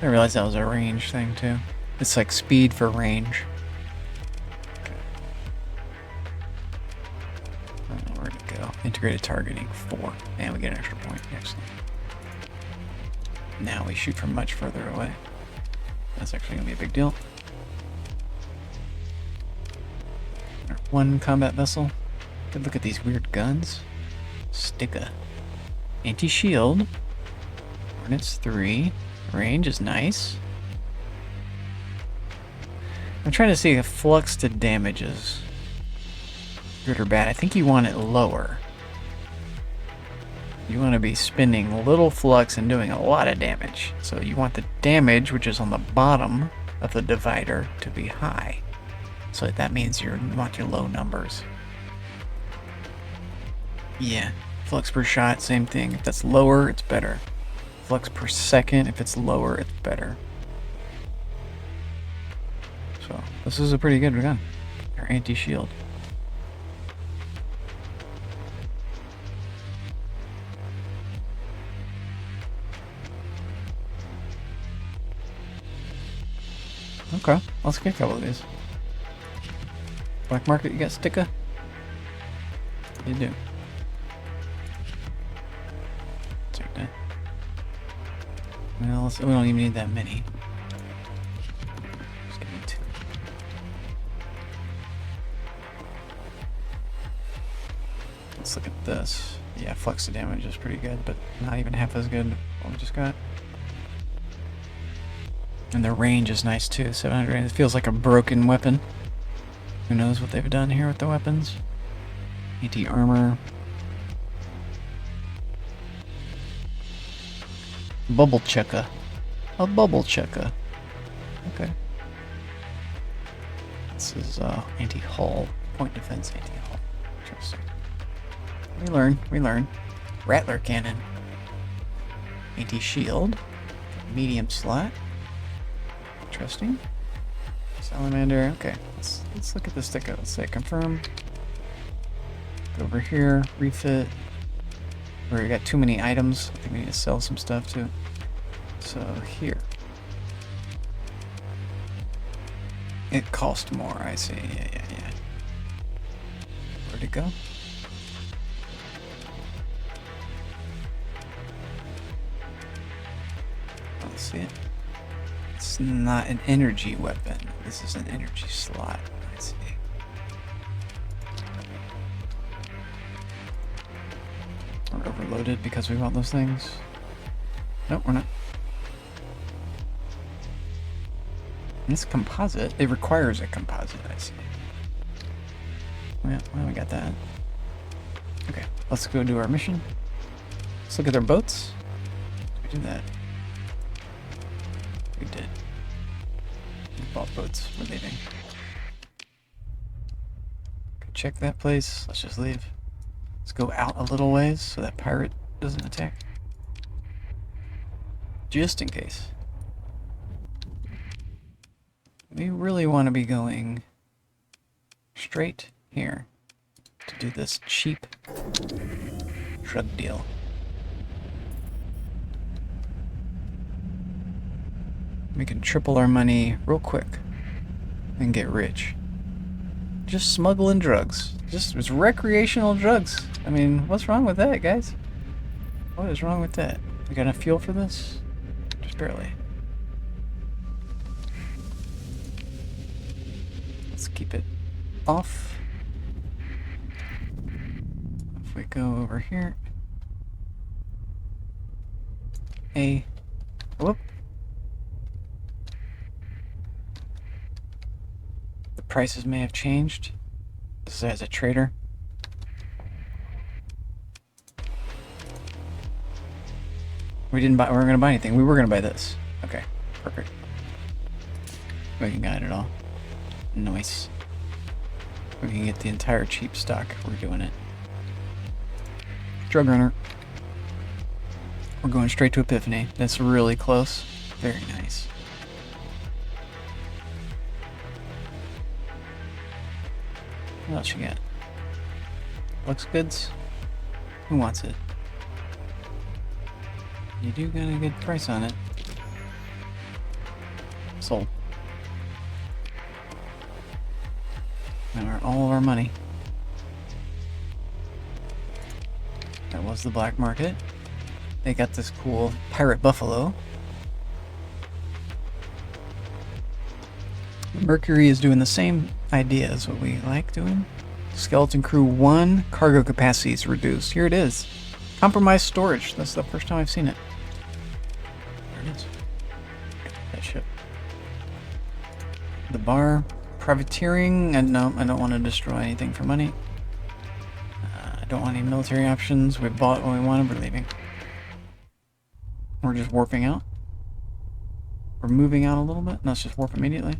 I realized that was a range thing too. It's like speed for range. Where'd it go? Integrated targeting 4. And we get an extra point. Excellent. Now we shoot from much further away. That's actually gonna be a big deal. Our 1 combat vessel. Good look at these weird guns. Sticka. Anti-shield. Hornets 3. Range is nice. I'm trying to see if flux to damage is good or bad. I think you want it lower. You want to be spending a little flux and doing a lot of damage. So you want the damage, which is on the bottom of the divider, to be high. So that means you want your low numbers. Yeah, flux per shot, same thing. If that's lower, it's better. Flux per second, if it's lower, it's better. So this is a pretty good gun. Our anti-shield. Okay, let's get a couple of these. Black market, you got Sticka? You do. Take that. Well, we don't even need that many. Just give me 2. Let's look at this. Yeah, flux to damage is pretty good, but not even half as good as what we just got. And the range is nice too, 700. It feels like a broken weapon. Who knows what they've done here with the weapons? Anti-armor. Bubble checker. A bubble checker. Okay. This is anti-hull. Point defense anti-hull. Interesting. We learn. Rattler cannon. Anti-shield. Medium slot. Interesting. Salamander. Okay, let's look at this ticket. Let's say confirm. Go over here, refit. We got too many items. I think we need to sell some stuff too. So here. It cost more, I see. Yeah. Where'd it go? I don't see it. It's not an energy weapon. This is an energy slot. I see. We're overloaded because we want those things. Nope, we're not. It's composite. It requires a composite, I see. Well, we got that. Okay, let's go do our mission. Let's look at their boats. Did we do that? We did. We bought boats. We're leaving. Go check that place. Let's just leave. Let's go out a little ways so that pirate doesn't attack. Just in case. We really want to be going straight here to do this cheap drug deal. We can triple our money real quick and get rich. Just smuggling drugs. It's recreational drugs. I mean, what's wrong with that, guys? What is wrong with that? We got enough fuel for this? Just barely. Let's keep it off. If we go over here. Whoop. The prices may have changed. This is as a trader. We weren't gonna buy anything. We were gonna buy this. Okay, perfect. We can guide it all. Nice. We can get the entire cheap stock if we're doing it. Drug runner. We're going straight to Epiphany. That's really close. Very nice. What else you got? Looks goods. Who wants it? You do got a good price on it. Sold. Now all of our money. That was the black market. They got this cool pirate buffalo. Mercury is doing the same idea as what we like doing. Skeleton Crew 1, cargo capacity is reduced. Here it is. Compromised storage. That's the first time I've seen it. There it is. That ship. The bar. Privateering. And no, I don't want to destroy anything for money. I don't want any military options. We bought what we wanted. We're leaving. We're just warping out. We're moving out a little bit. Let's just warp immediately.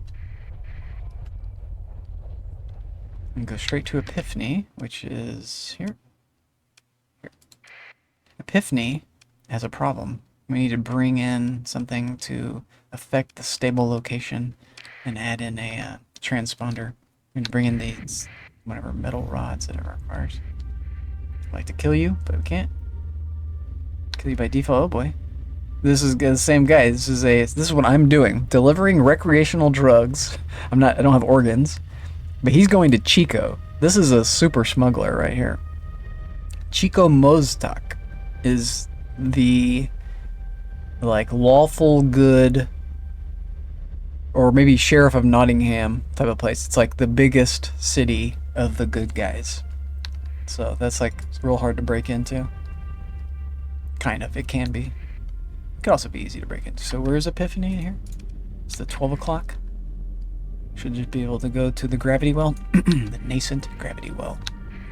And go straight to Epiphany, which is here. Epiphany has a problem. We need to bring in something to affect the stable location and add in a transponder. We need to bring in these, whatever, metal rods that it requires. I'd like to kill you, but we can't. Kill you by default. Oh boy. This is the same guy. This is what I'm doing. Delivering recreational drugs. I don't have organs. But he's going to Chico. This is a super smuggler right here. Chico Moztak is the like lawful good, or maybe Sheriff of Nottingham type of place. It's like the biggest city of the good guys. So that's like real hard to break into. Kind of, it can be. It could also be easy to break into. So where is Epiphany here? It's the 12 o'clock. Should just be able to go to the gravity well, the nascent gravity well.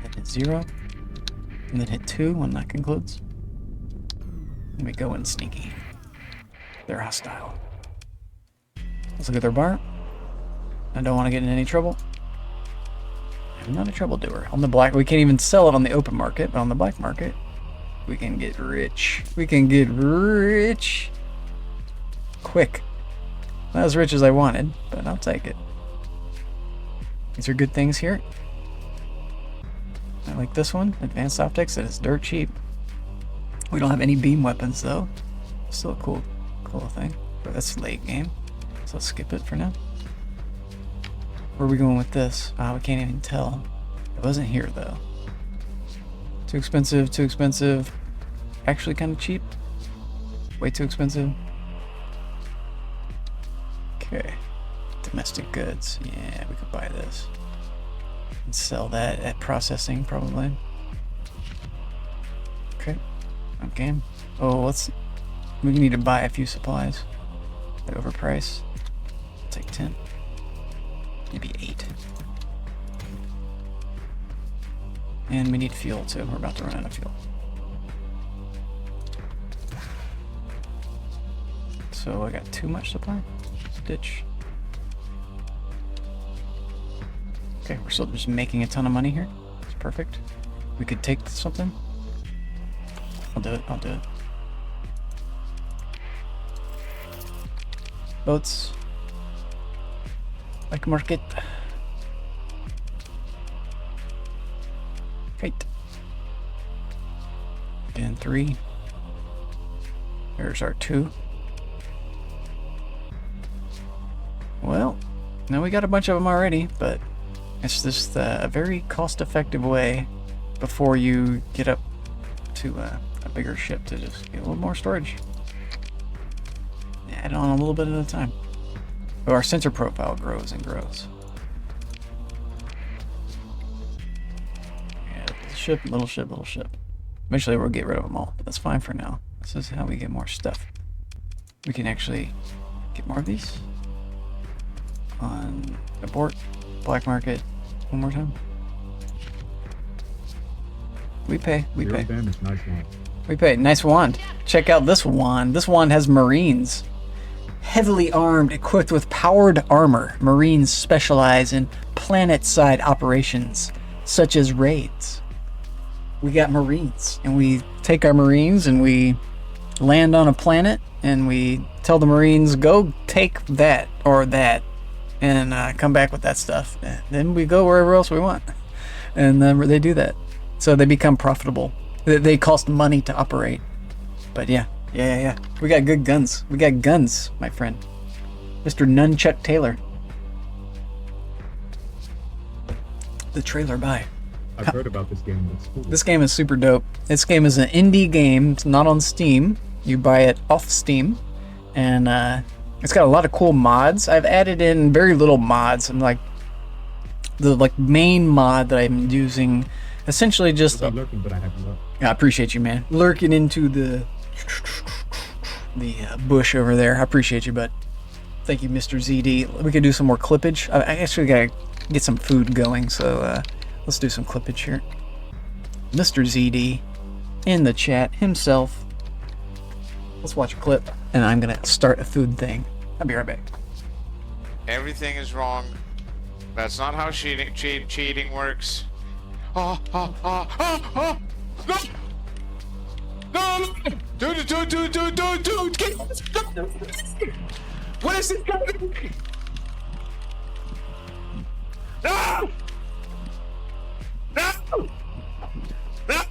Then hit 0, and then hit 2 when that concludes. And we go in sneaky. They're hostile. Let's look at their bar. I don't want to get in any trouble. I'm not a troubledoer. On the black, we can't even sell it on the open market, but on the black market, we can get rich. We can get rich. Quick. Not as rich as I wanted, but I'll take it. These are good things here. I like this one, advanced optics, and it's dirt cheap. We don't have any beam weapons though. Still a cool thing. But that's late game, so let's skip it for now. Where are we going with this? We can't even tell. It wasn't here though. Too expensive, too expensive. Actually kind of cheap. Way too expensive. Okay. Domestic goods. Yeah, we could buy this. And sell that at processing probably. Okay. Okay. Oh, we need to buy a few supplies. At overprice. I'll take 10. Maybe 8. And we need fuel too. We're about to run out of fuel. So I got too much supply. Ditch. Okay, we're still just making a ton of money here. It's perfect. We could take something. I'll do it. I'll do it. Boats. Like market. Kite. And 3. There's our 2. Well, now we got a bunch of them already, but it's just a very cost-effective way before you get up to a bigger ship to just get a little more storage. Add on a little bit at a time. So our sensor profile grows and grows. Yeah, little ship, little ship, little ship. Eventually we'll get rid of them all, but that's fine for now. This is how we get more stuff. We can actually get more of these. On abort, black market, one more time. We pay, we Zero pay. damage, nice one. We pay. Nice wand. Check out this wand. This wand has Marines. Heavily armed, equipped with powered armor. Marines specialize in planet-side operations, such as raids. We got Marines, and we take our Marines and we land on a planet, and we tell the Marines, go take that or that, and come back with that stuff. And then we go wherever else we want. And then they do that. So they become profitable. They cost money to operate. But yeah. We got good guns. We got guns, my friend. Mr. Nunchuck Taylor. The trailer by. I've heard about this game. It's cool. This game is super dope. This game is an indie game. It's not on Steam. You buy it off Steam. And it's got a lot of cool mods. I've added in very little mods. I'm like the main mod that I'm using, essentially just I'm lurking, but I have luck. I appreciate you, man. Lurking into the bush over there. I appreciate you, bud. Thank you, Mr. ZD. We could do some more clippage. I actually gotta get some food going, so let's do some clippage here. Mr. ZD in the chat himself. Let's watch a clip, and I'm gonna start a food thing. I'll be right back. Everything is wrong. That's not how cheating works. No! Dude! Get... What is this guy doing? No! No! No!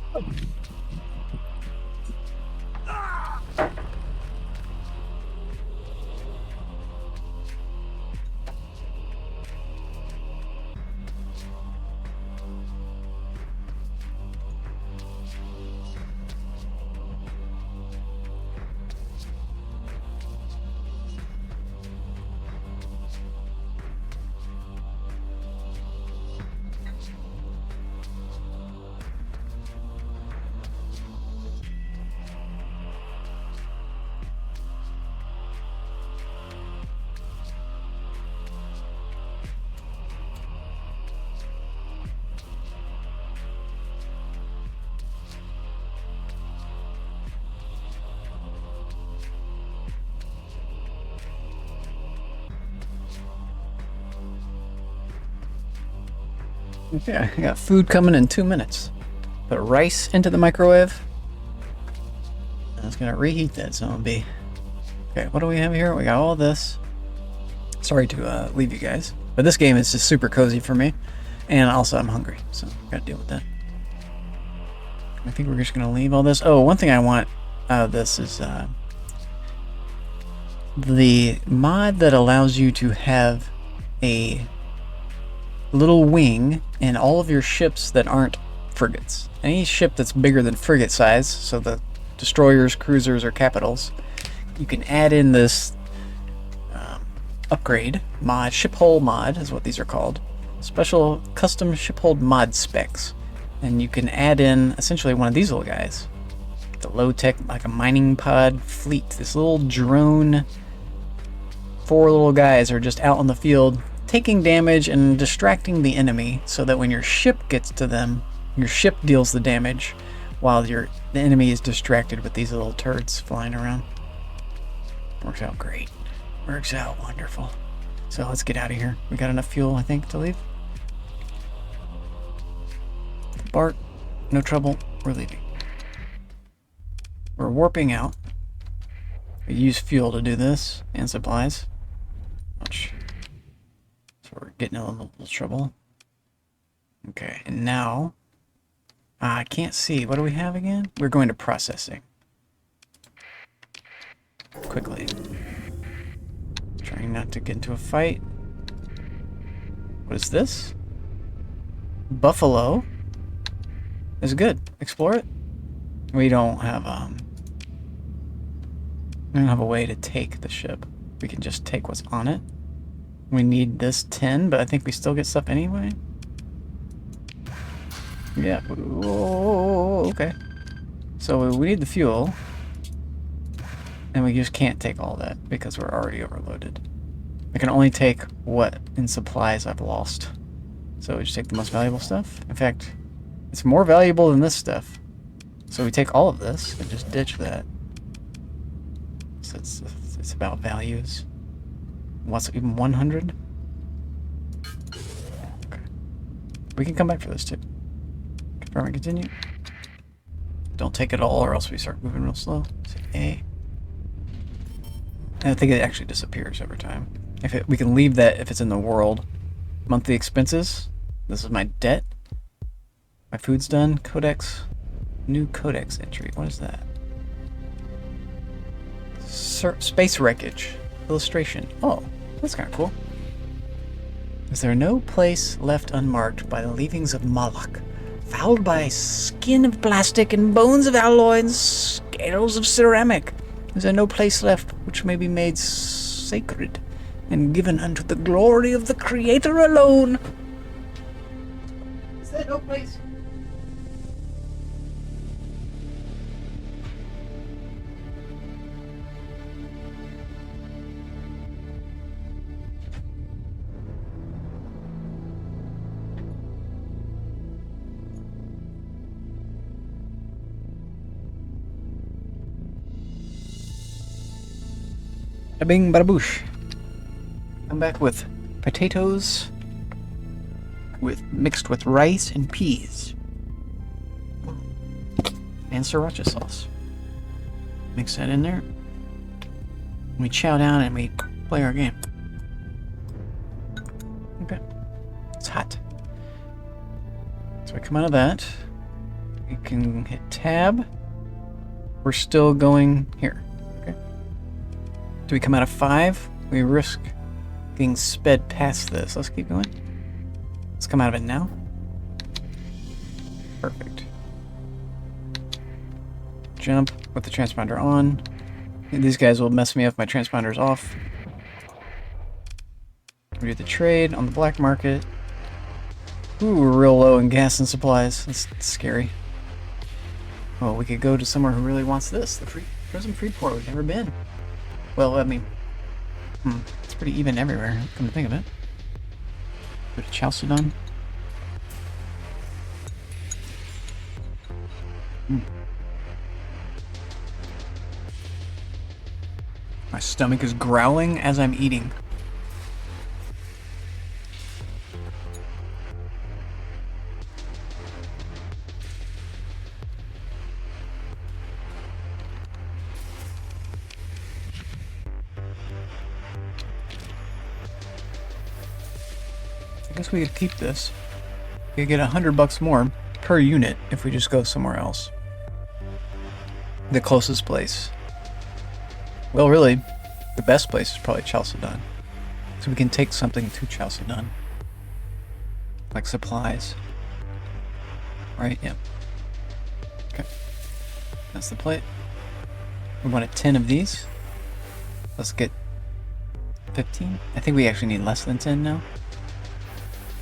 Yeah, I got food coming in 2 minutes. Put rice into the microwave. And it's gonna reheat that zombie. Okay, what do we have here? We got all this. Sorry to leave you guys, but this game is just super cozy for me, and also I'm hungry, so gotta deal with that. I think we're just gonna leave all this. Oh, one thing I want out of this is the mod that allows you to have a little wing in all of your ships that aren't frigates. Any ship that's bigger than frigate size, so the destroyers, cruisers, or capitals, you can add in this upgrade mod. Ship hull mod is what these are called. Special custom ship hull mod specs. And you can add in essentially one of these little guys. The low tech, like a mining pod fleet. This little drone. 4 little guys are just out on the field taking damage and distracting the enemy so that when your ship gets to them, your ship deals the damage while the enemy is distracted with these little turds flying around. Works out great. Works out wonderful. So let's get out of here. We got enough fuel, I think, to leave. Bart, no trouble. We're leaving. We're warping out. We use fuel to do this and supplies. Much. So we're getting in a little trouble. Okay, and now I can't see. What do we have again? We're going to processing. Quickly. Trying not to get into a fight. What is this? Buffalo is good. Explore it. We don't have a way to take the ship. We can just take what's on it. We need this 10, but I think we still get stuff anyway. Yeah. Whoa, okay. So we need the fuel. And we just can't take all that because we're already overloaded. I can only take what in supplies I've lost. So we just take the most valuable stuff. In fact, it's more valuable than this stuff. So we take all of this and just ditch that. So it's about values. What's even 100? Okay. We can come back for this too. Confirm and continue. Don't take it all or else we start moving real slow. Say A. And I think it actually disappears over time. We can leave that if it's in the world. Monthly expenses. This is my debt. My food's done. Codex. New codex entry. What is that? Space wreckage. Illustration. Oh, that's kind of cool. Is there no place left unmarked by the leavings of Moloch, fouled by skin of plastic and bones of alloy and scales of ceramic? Is there no place left which may be made sacred and given unto the glory of the Creator alone? Is there no place? Bing bada boosh. I'm back with potatoes mixed with rice and peas. And sriracha sauce. Mix that in there. We chow down and we play our game. Okay. It's hot. So we come out of that. We can hit tab. We're still going here. Do we come out of 5? We risk getting sped past this. Let's keep going. Let's come out of it now. Perfect. Jump with the transponder on. And these guys will mess me up if my transponder's off. We do the trade on the black market. Ooh, we're real low in gas and supplies. That's scary. Well, we could go to somewhere who really wants this. The Prism Freeport we've never been. Well, I mean, it's pretty even everywhere, come to think of it. Go to Chalcedon. My stomach is growling as I'm eating. guess we could keep this. We could get $100 more per unit if we just go somewhere else. The closest place. Well, really, the best place is probably Chalcedon. So we can take something to Chalcedon. Like supplies. Right? Yep. Okay. That's the plate. We wanted 10 of these. Let's get 15. I think we actually need less than 10 now.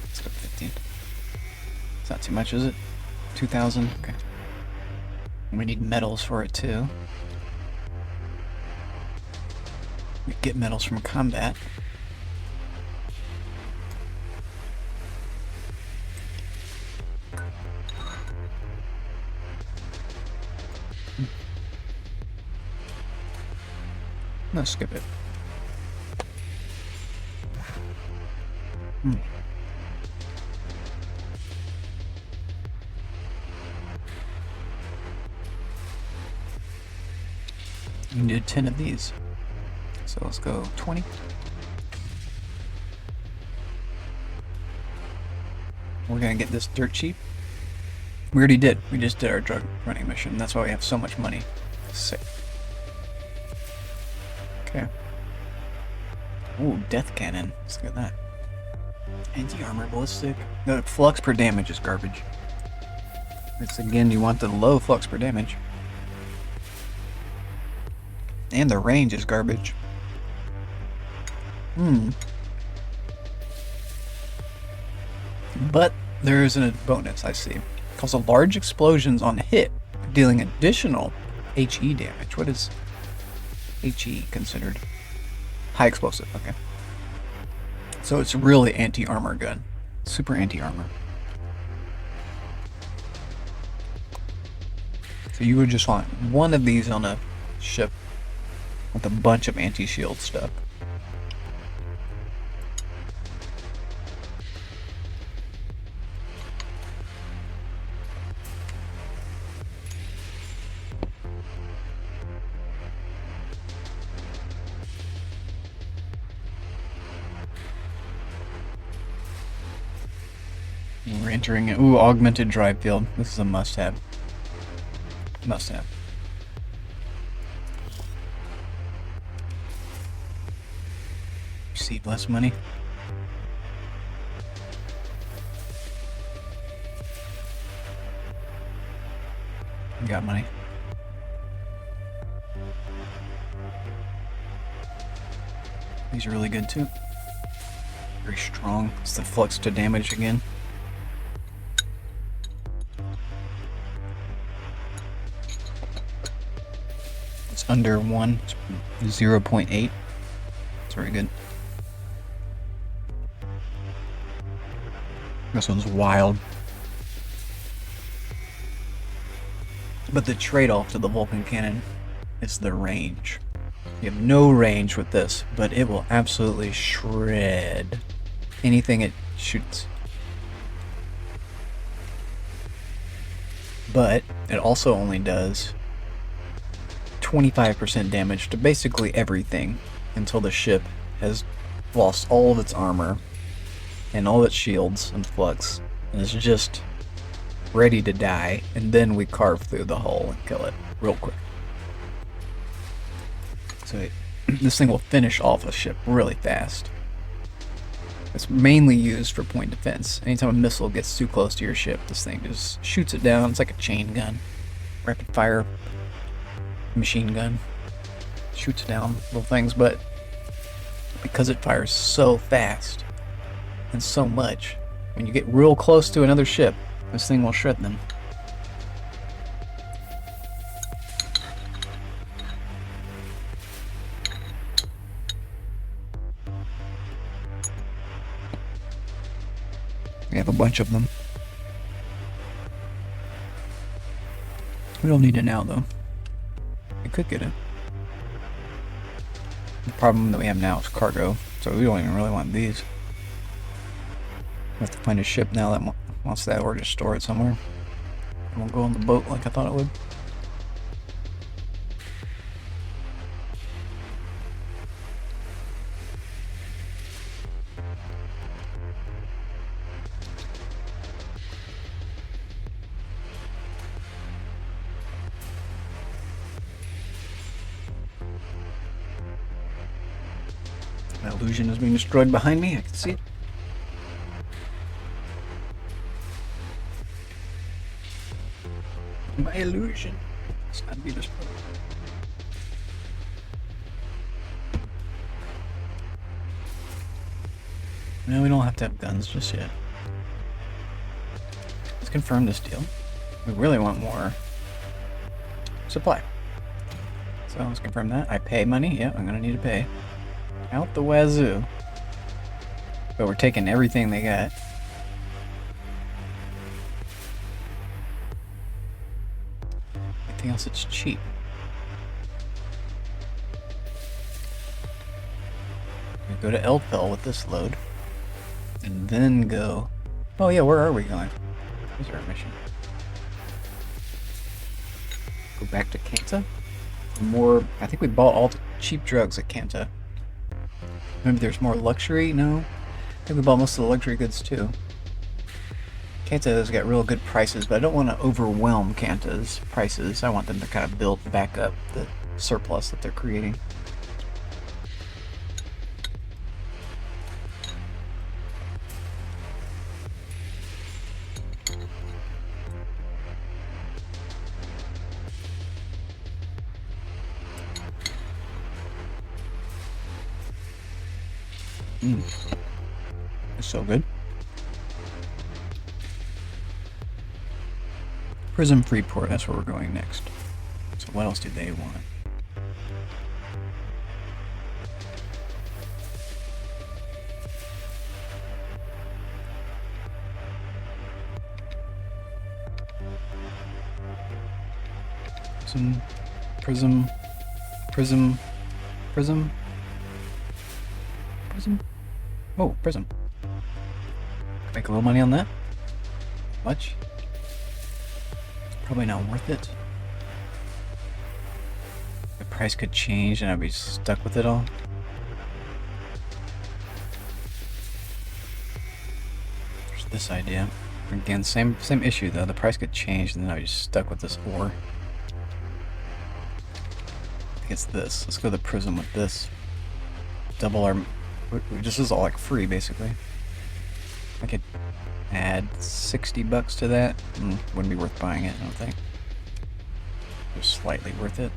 Let's go 15. It's not too much, is it? 2,000. Okay. And we need metals for it too. We get metals from combat. No, skip it. You need 10 of these. So let's go 20. We're gonna get this dirt cheap. We already did. We just did our drug running mission. That's why we have so much money. Sick. Okay. Ooh, death cannon. Let's get that. Anti-armor ballistic. The flux per damage is garbage. It's again, you want the low flux per damage. And the range is garbage. But there is a bonus, I see. Cause a large explosions on hit, dealing additional HE damage. What is HE considered? High explosive, okay. So it's really anti-armor gun. Super anti-armor. So you would just want one of these on a ship with a bunch of anti-shield stuff. We're entering it. Ooh, augmented drive field. This is a must-have. Must-have. Receive less money. We got money. These are really good too. Very strong. It's the flux to damage again. It's under 1. It's 0.8. It's very good. This one's wild. But the trade-off to the Vulcan cannon is the range. You have no range with this, but it will absolutely shred anything it shoots. But it also only does 25% damage to basically everything until the ship has lost all of its armor and all its shields and flux and is just ready to die, and then we carve through the hull and kill it real quick. So this thing will finish off a ship really fast. It's mainly used for point defense. Anytime a missile gets too close to your ship, this thing just shoots it down. It's like a chain gun. Rapid fire machine gun. Shoots down little things, but because it fires so fast and so much, when you get real close to another ship, this thing will shred them. We have a bunch of them. We don't need it now, though. We could get it. The problem that we have now is cargo, so we don't even really want these. We have to find a ship now that wants that, or just store it somewhere. It won't go on the boat like I thought it would. My illusion is being destroyed behind me. I can see it. My illusion is not being destroyed. No, we don't have to have guns just yet. Let's confirm this deal. We really want more supply. So let's confirm that. I pay money. Yeah, I'm gonna need to pay. Out the wazoo. But we're taking everything they got. Anything else that's cheap? We go to Elpel with this load. And then go... Oh yeah, where are we going? Where's our mission? Go back to Kanta? More... I think we bought all the cheap drugs at Kanta. Maybe there's more luxury? No? I think we bought most of the luxury goods too. Kanta has got real good prices, but I don't want to overwhelm Kanta's prices. I want them to kind of build back up the surplus that they're creating. It's so good. Prism Freeport, that's where we're going next. So what else do they want? Prism. Oh, Prism. Make a little money on that? Much? Probably not worth it. The price could change and I'd be stuck with it all. There's this idea. Again, same issue though. The price could change and then I'd be stuck with this ore. I think it's this. Let's go to the Prism with this. Double our... This is all like free basically. I could add $60 to that. Wouldn't be worth buying it, I don't think. Just slightly worth it.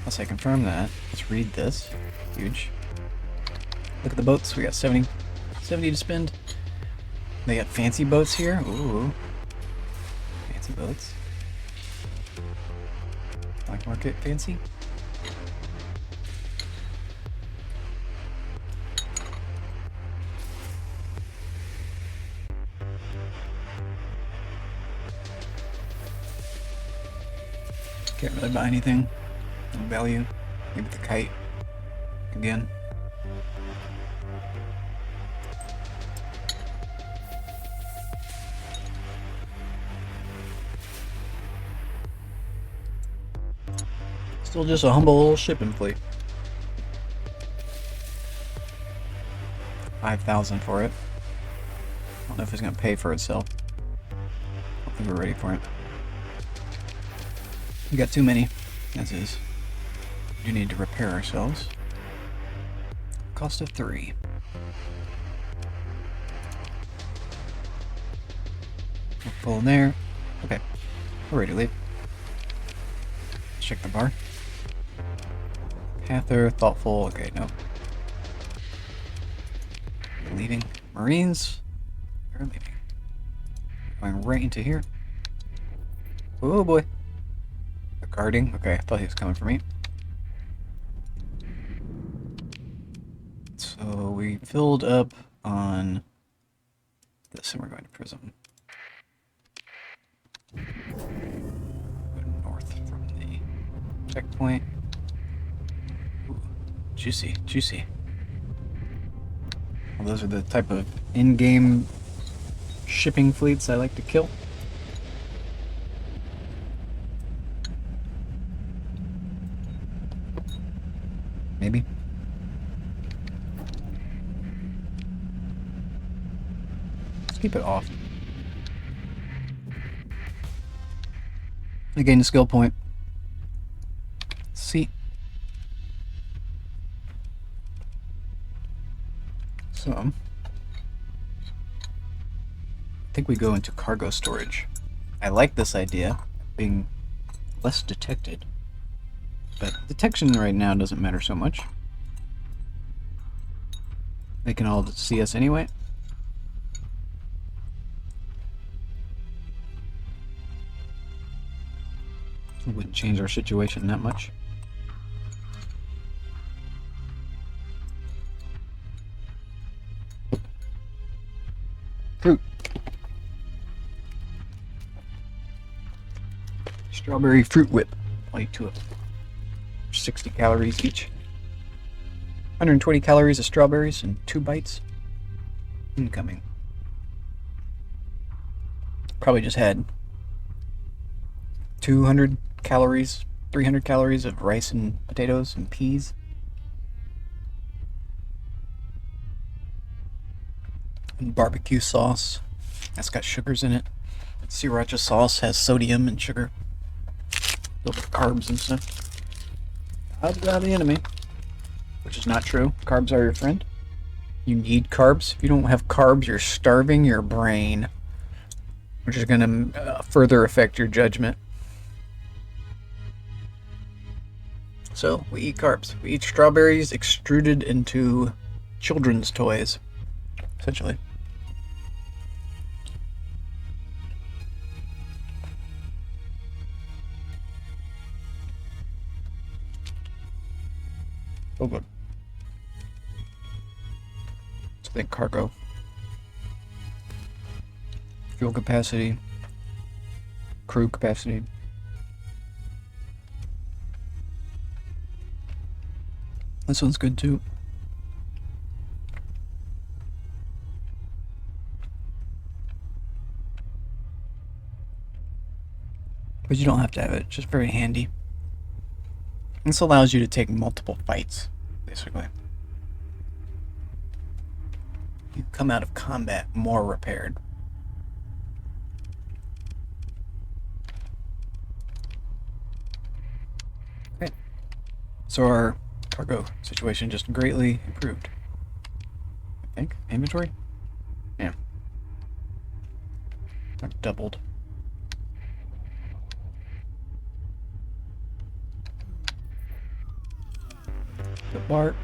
Once I confirm that, let's read this. Huge. Look at the boats. We got 70 to spend. They got fancy boats here. Ooh. Fancy boats. Black market fancy. Can't really buy anything. No value. Maybe the kite. Again. Still just a humble little shipping fleet. 5,000 for it. I don't know if it's gonna pay for itself. I don't think we're ready for it. We got too many, as is. We do need to repair ourselves. Cost of 3. We're full in there. Okay, we're ready to leave. Let's check the bar. Panther, thoughtful. Okay, no. We're leaving. Marines. They're leaving. Going right into here. Oh boy. Guarding? Okay, I thought he was coming for me. So we filled up on this and we're going to Prism. Go north from the checkpoint. Ooh, juicy, juicy. Well, those are the type of in-game shipping fleets I like to kill. Maybe. Let's keep it off. I gained a skill point. See. So, I think we go into cargo storage. I like this idea, being less detected. But detection right now doesn't matter so much. They can all see us anyway. It wouldn't change our situation that much. Fruit. Strawberry fruit whip. I'll eat 2 of them. 60 calories each. 120 calories of strawberries and 2 bites. Incoming. Probably just had 200 calories, 300 calories of rice and potatoes and peas. And barbecue sauce. That's got sugars in it. Sriracha sauce has sodium and sugar. A little bit of carbs and stuff. Carbs are the enemy. Which is not true. Carbs are your friend. You need carbs. If you don't have carbs, you're starving your brain. Which is going to further affect your judgment. So, we eat carbs. We eat strawberries extruded into children's toys. Essentially. Oh, good. So think cargo. Fuel capacity. Crew capacity. This one's good too. But you don't have to have it, it's just very handy. This allows you to take multiple fights, basically. You come out of combat more repaired. Okay. So our cargo situation just greatly improved. I think. Inventory? Yeah. I've doubled. The Bart.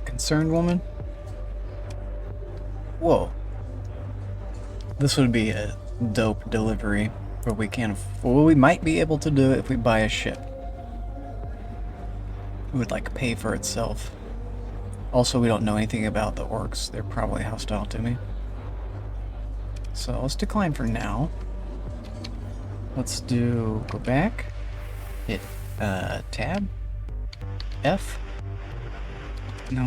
Concerned woman. Whoa. This would be a dope delivery where we can, well, we might be able to do it if we buy a ship. It would like pay for itself. Also, we don't know anything about the orcs. They're probably hostile to me. So let's decline for now. Let's go back. Hit tab. F. No.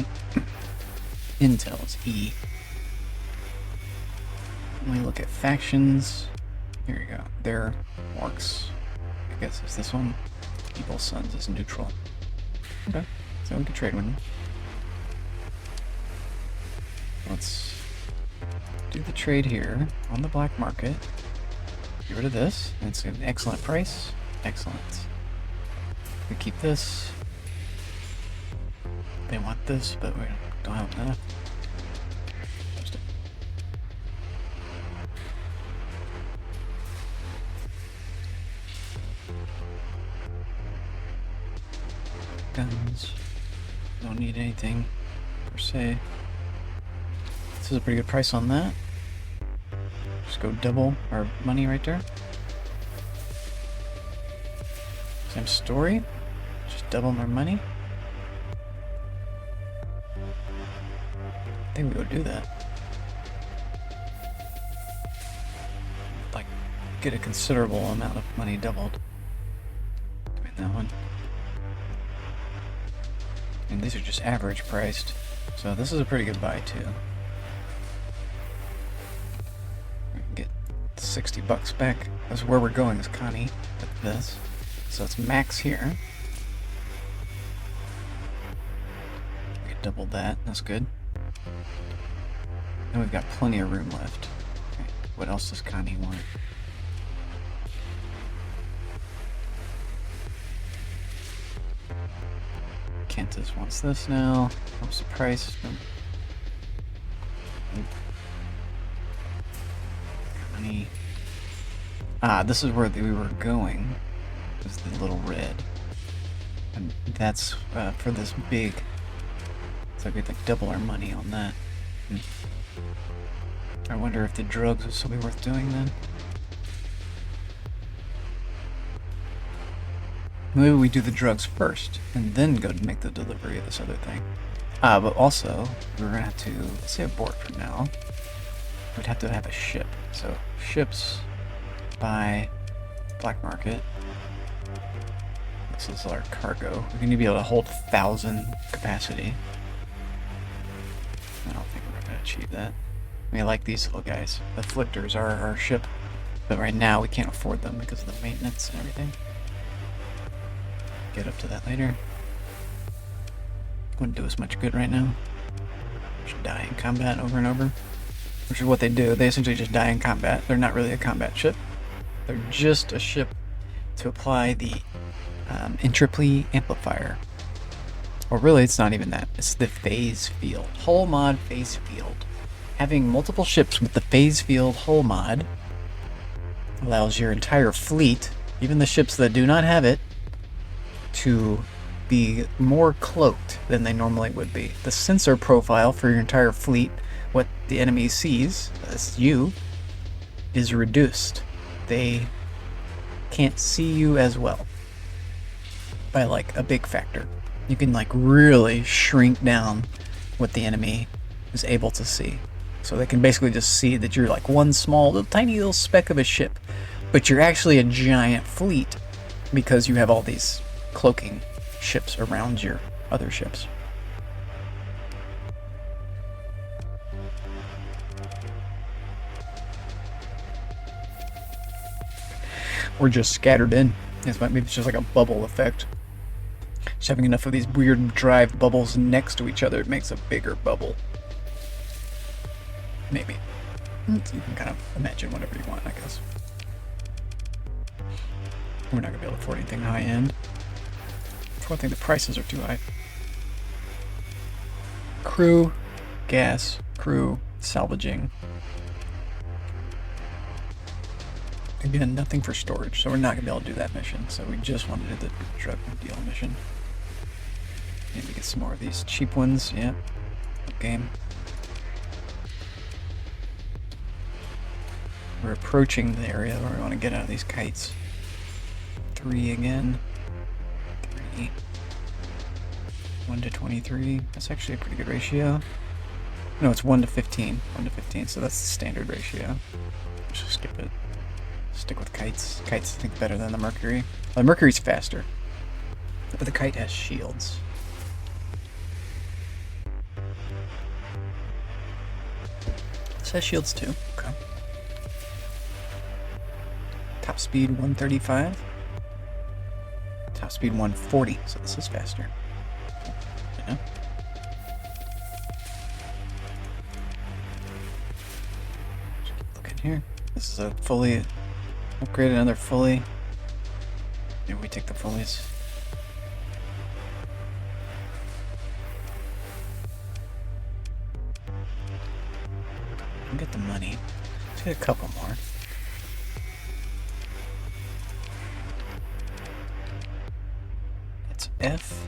Intel is E. Let me look at factions. Here we go. They're orcs. I guess it's this one. Evil Sons is neutral. Okay. So we can trade with them. Let's do the trade here on the black market. Get rid of this. It's an excellent price. Excellent. We keep this. They want this, but we don't have enough. Post it. Guns. Don't need anything per se. This is a pretty good price on that. Just go double our money right there. Same story. Just double my money. I think we would do that. Like, get a considerable amount of money doubled. Doing that one. And these are just average priced. So this is a pretty good buy too. We can get 60 bucks back. That's where we're going, is Connie with this. So it's max here. We can double that, that's good. And we've got plenty of room left. Okay. What else does Connie want? Kantas wants this now. What's the price? Money. Ah, this is where we were going. Is the little red. And that's for this big. So we'd like double our money on that. I wonder if the drugs would still be worth doing then. Maybe we do the drugs first, and then go to make the delivery of this other thing. But also, we're gonna have to, let's say abort for now. We'd have to have a ship. So, ships by black market. This is our cargo. We're gonna be able to hold 1,000 capacity. I don't think we're gonna achieve that. I mean, I like these little guys. The Flictors are our ship, but right now we can't afford them because of the maintenance and everything. Get up to that later. Wouldn't do us much good right now. Should die in combat over and over. Which is what they do. They essentially just die in combat. They're not really a combat ship. They're just a ship to apply the entropy amplifier. Or really, it's not even that. It's the phase field. Hull mod phase field. Having multiple ships with the phase field hull mod allows your entire fleet, even the ships that do not have it, to be more cloaked than they normally would be. The sensor profile for your entire fleet, what the enemy sees, as you, is reduced. They can't see you as well by like a big factor. You can like really shrink down what the enemy is able to see. So they can basically just see that you're like one small, little, tiny little speck of a ship, but you're actually a giant fleet because you have all these cloaking ships around your other ships. Or just scattered in. Maybe it's just like a bubble effect. Just having enough of these weird drive bubbles next to each other makes a bigger bubble. Maybe. You can kind of imagine whatever you want, I guess. We're not going to be able to afford anything high end. For one thing, the prices are too high. Crew, gas, crew, salvaging. Again, nothing for storage, so we're not going to be able to do that mission. So we just want to do the drug deal mission. Maybe get some more of these cheap ones, yeah. Game. We're approaching the area where we want to get out of these kites. 3 again. 3. 1 to 23. That's actually a pretty good ratio. No, it's 1 to 15. 1 to 15, so that's the standard ratio. Let's just skip it. Stick with kites. Kites, I think, better than the Mercury. Well, the Mercury's faster, but the kite has shields. This has shields too. Okay. Top speed 135. Top speed 140, so this is faster. Yeah. Look in here. This is a fully upgraded, another fully. Maybe we take the fullies. We'll get the money. Let's get a couple more. It's F.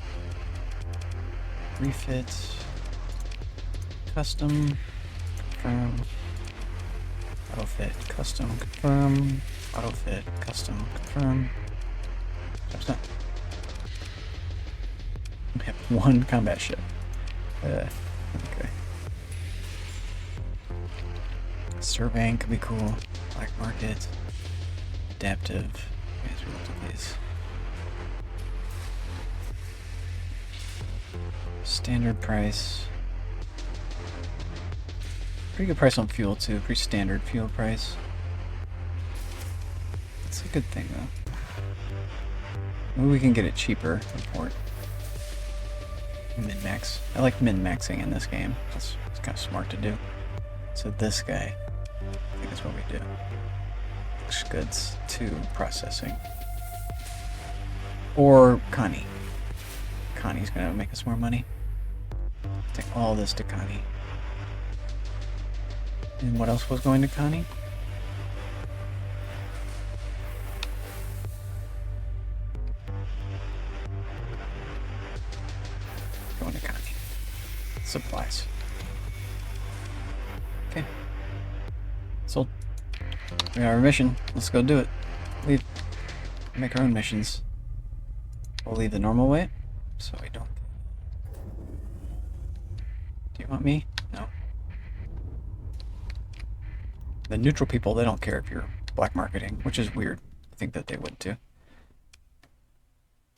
Refit. Custom. Confirm. Autofit. Custom. Confirm. Autofit. Custom. Confirm. Job's done. We have 1 combat ship. Okay. Surveying could be cool. Black market. Adaptive. As we look at these. Standard price. Pretty good price on fuel too. Pretty standard fuel price. That's a good thing though. Maybe we can get it cheaper in port. Min-max. I like min-maxing in this game. It's kind of smart to do. So this guy, I think that's what we do. Looks goods to processing. Or Connie. Connie's gonna make us more money. Take all this to Connie. And what else was going to Connie? Going to Connie. Supplies. Okay. Sold. We got our mission. Let's go do it. Leave. Make our own missions. We'll leave the normal way, so we don't. Do you want me? No. The neutral people, they don't care if you're black marketing, which is weird. I think that they would too.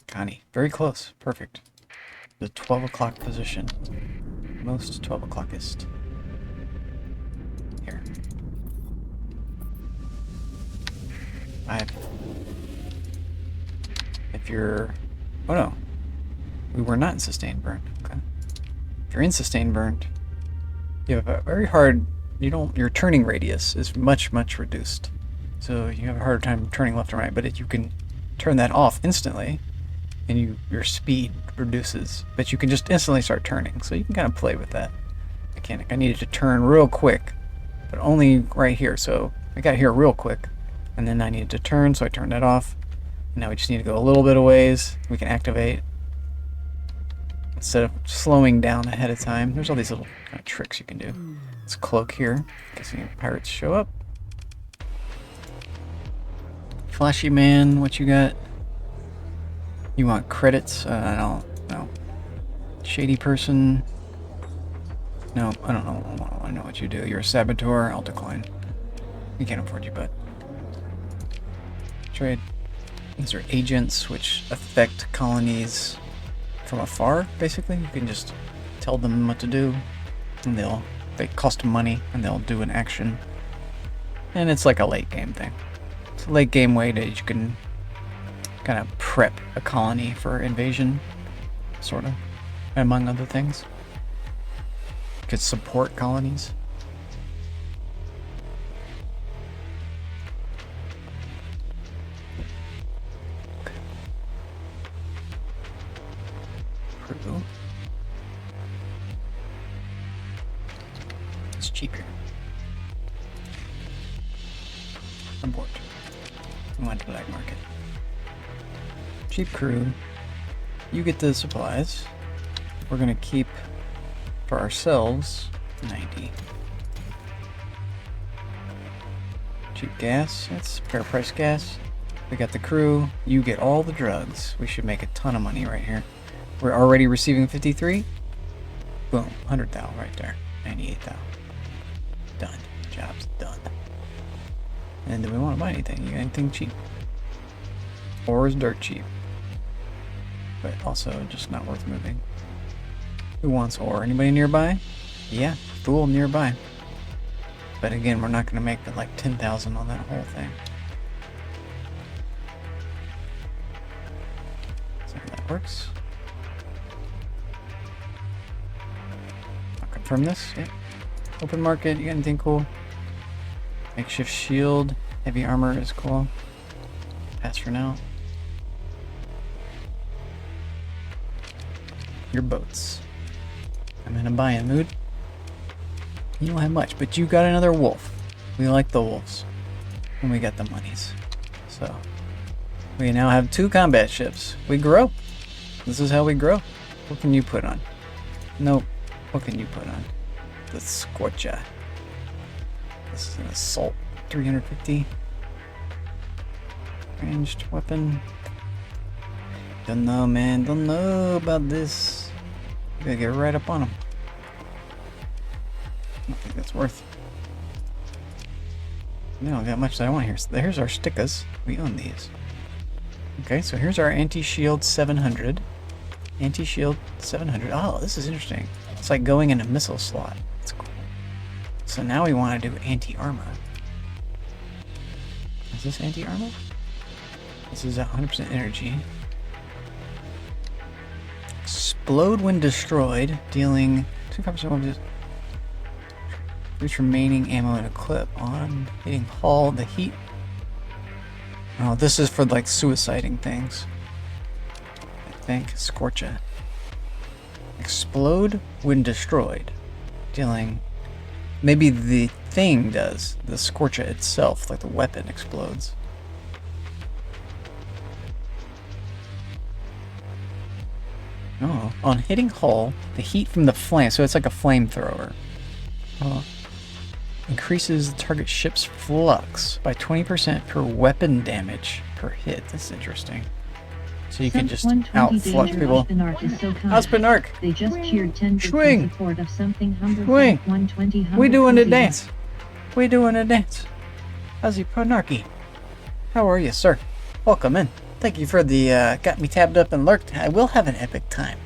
Connie, very close. Perfect. The 12 o'clock position. Most 12 o'clockist. Here. 5. If you're... Oh no. We were not in sustained burn. Okay. If you're in sustained burned, you have a very hard... your turning radius is much reduced. So you have a harder time turning left and right, but if you can turn that off instantly, and your speed reduces, but you can just instantly start turning. So you can kind of play with that mechanic. I needed to turn real quick, but only right here. So I got here real quick, and then I needed to turn, so I turned that off. Now we just need to go a little bit of ways. We can activate instead of slowing down ahead of time. There's all these little kind of tricks you can do. Let's cloak here in case any pirates show up. Flashy man, what you got? You want credits? I don't know. Shady person? No, I don't know. I know what you do. You're a saboteur. I'll decline. We can't afford you, but trade. These are agents which affect colonies from afar, basically. You can just tell them what to do, and they cost money, and they'll do an action. And it's like a late game thing. It's a late game way that you can kind of prep a colony for invasion, sort of, among other things. You could support colonies. Crew. It's cheap here. Abort. We want the black market. Cheap crew. You get the supplies. We're gonna keep for ourselves 90. Cheap gas. That's fair price gas. We got the crew. You get all the drugs. We should make a ton of money right here. We're already receiving 53. Boom. 100,000 right there. 98,000. Done. Job's done. And do we want to buy anything? You got anything cheap? Ore is dirt cheap. But also just not worth moving. Who wants ore? Anybody nearby? Yeah, fool nearby. But again, we're not going to make like 10,000 on that whole thing. So that works. I'll confirm this. Yep. Open market. You got anything cool? Makeshift shield. Heavy armor is cool. Pass for now. Your boats. I'm in a buy-in mood. You don't have much, but you got another wolf. We like the wolves. And we got the monies. So, we now have 2 combat ships. We grow. This is how we grow. What can you put on? Nope. What can you put on? The Scorcha. This is an assault. 350. Ranged weapon. Don't know, man. Don't know about this. You gotta get right up on them. I don't think that's worth. They don't got much that I want here. So here's our stickers. We own these. Okay, so here's our anti-shield 700. Anti-shield 700. Oh, this is interesting. It's like going in a missile slot. That's cool. So now we want to do anti-armor. Is this anti-armor? This is 100% energy. Explode when destroyed, dealing 25% of each remaining ammo in a clip on hitting hull. The heat. Oh, this is for like suiciding things. I think. Scorcha. Explode when destroyed. Dealing... Maybe the thing does. The Scorcha itself, like the weapon, explodes. Oh, on hitting hull, the heat from the flame, so it's like a flamethrower. Oh. Increases the target ship's flux by 20% per weapon damage per hit. That's interesting. So you can just outflux people. Aspinarch! They just cheered 10% Swing! support of something Humber Swing! 120 We doing a dance. We doing a dance. Aspinarchy. How are you, sir? Welcome in. Thank you for the, got me tabbed up and lurked. I will have an epic time.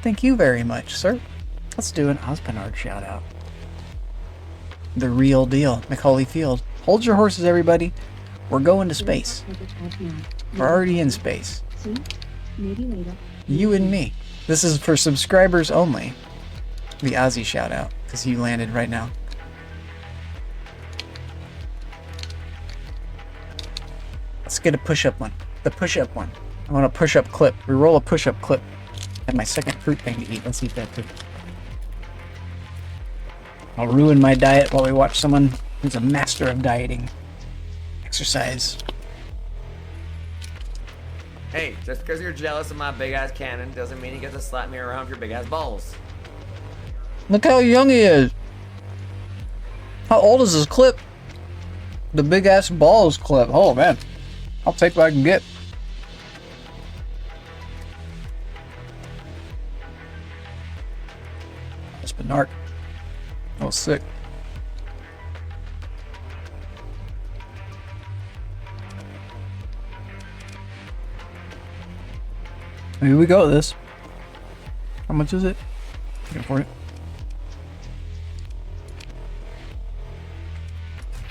Thank you very much, sir. Let's do an Aspinarch shout out. The real deal. Macaulay Field. Hold your horses, everybody. We're going to space. We're already in space. See? Maybe later. You and me. This is for subscribers only. The Ozzy shout out, because you landed right now. Let's get a push-up one. The push-up one. I want a push-up clip. We roll a push-up clip. I have my second fruit thing to eat. Let's eat that too. I'll ruin my diet while we watch someone who's a master of dieting. Exercise. Hey, just because you're jealous of my big-ass cannon doesn't mean you get to slap me around with your big-ass balls. Look how young he is. How old is this clip? The big-ass balls clip. Oh, man. I'll take what I can get. Aspinarch. Oh, sick. Here we go with this. How much is it? Looking for it.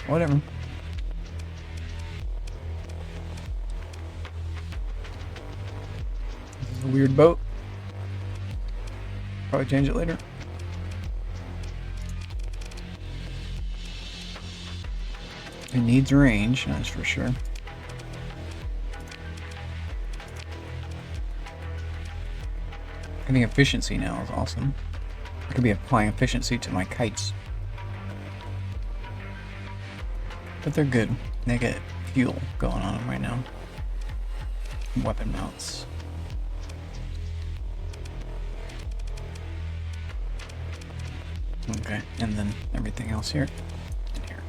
Whatever. This is a weird boat. Probably change it later. It needs range, that's for sure. Getting efficiency now is awesome. I could be applying efficiency to my kites. But they're good. They get fuel going on them right now. Weapon mounts. Okay, and then everything else here. And here.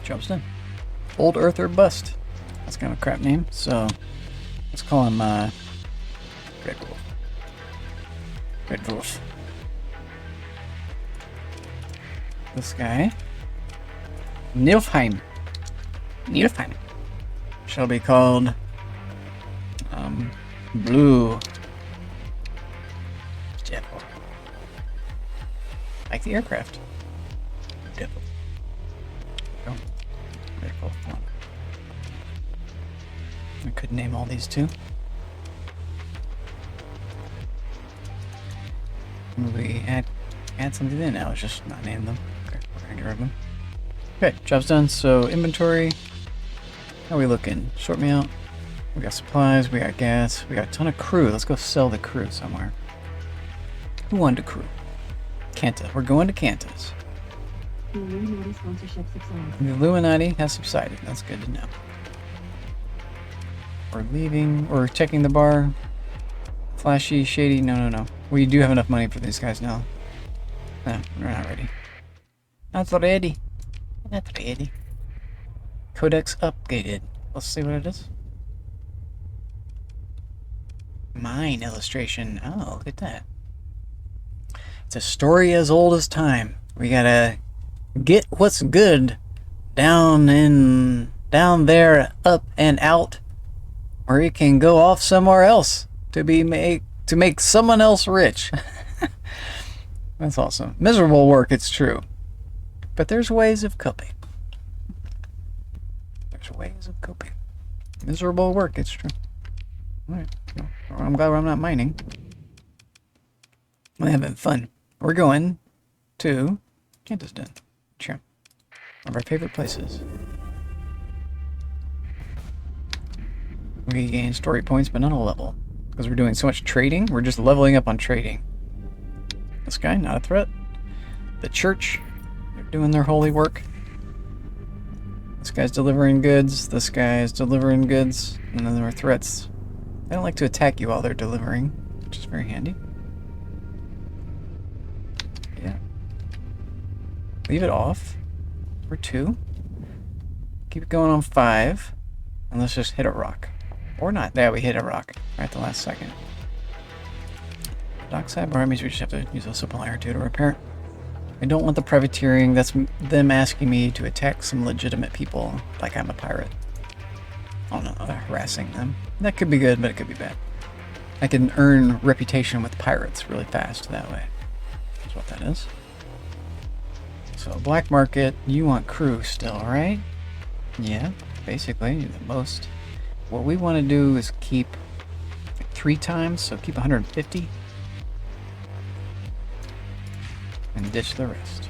Job's done. Old Earth or Bust. That's kind of a crap name, so let's call him Red Wolf. Red Wolf. This guy. Nilfheim. Nilfheim. Shall be called Blue Devil. Like the aircraft. Devil. Oh. Red Wolf 1. I could name all these too. We add something in now, let's just not name them. Okay, we're gonna get rid of them. Okay, job's done. So inventory. How are we looking? Sort me out. We got supplies, we got gas, we got a ton of crew. Let's go sell the crew somewhere. Who wanted a crew? Kanta. We're going to Kanta's. The Illuminati sponsorship subsides. The Illuminati has subsided. That's good to know. We're leaving. We're checking the bar. Flashy, shady. No. We do have enough money for these guys now. No, we're not ready. Not ready. Not ready. Codex updated. Let's see what it is. Mine illustration. Oh, look at that. It's a story as old as time. We gotta get what's good down there, up and out, or it can go off somewhere else to make someone else rich. That's awesome. Miserable work, it's true. But there's ways of coping. There's ways of coping. Miserable work, it's true. Alright. Well, I'm glad I'm not mining. I'm having fun. We're going to Kanta's Den. Sure. One of our favorite places. We gain story points, but not a level. Because we're doing so much trading, we're just leveling up on trading. This guy, not a threat. The church, they're doing their holy work. This guy's delivering goods, this guy is delivering goods, and then there are threats. They don't like to attack you while they're delivering, which is very handy. Yeah. Leave it off for 2. Keep it going on 5. And let's just hit a rock. Or not. Yeah, we hit a rock right at the last second. Dockside bar means we just have to use a supplier to repair it. I don't want the privateering. That's them asking me to attack some legitimate people like I'm a pirate. Oh no, harassing them. That could be good, but it could be bad. I can earn reputation with pirates really fast that way. That's what that is. So, black market, you want crew still, right? Yeah, basically, the most. What we want to do is keep 3 times, so keep 150. And ditch the rest.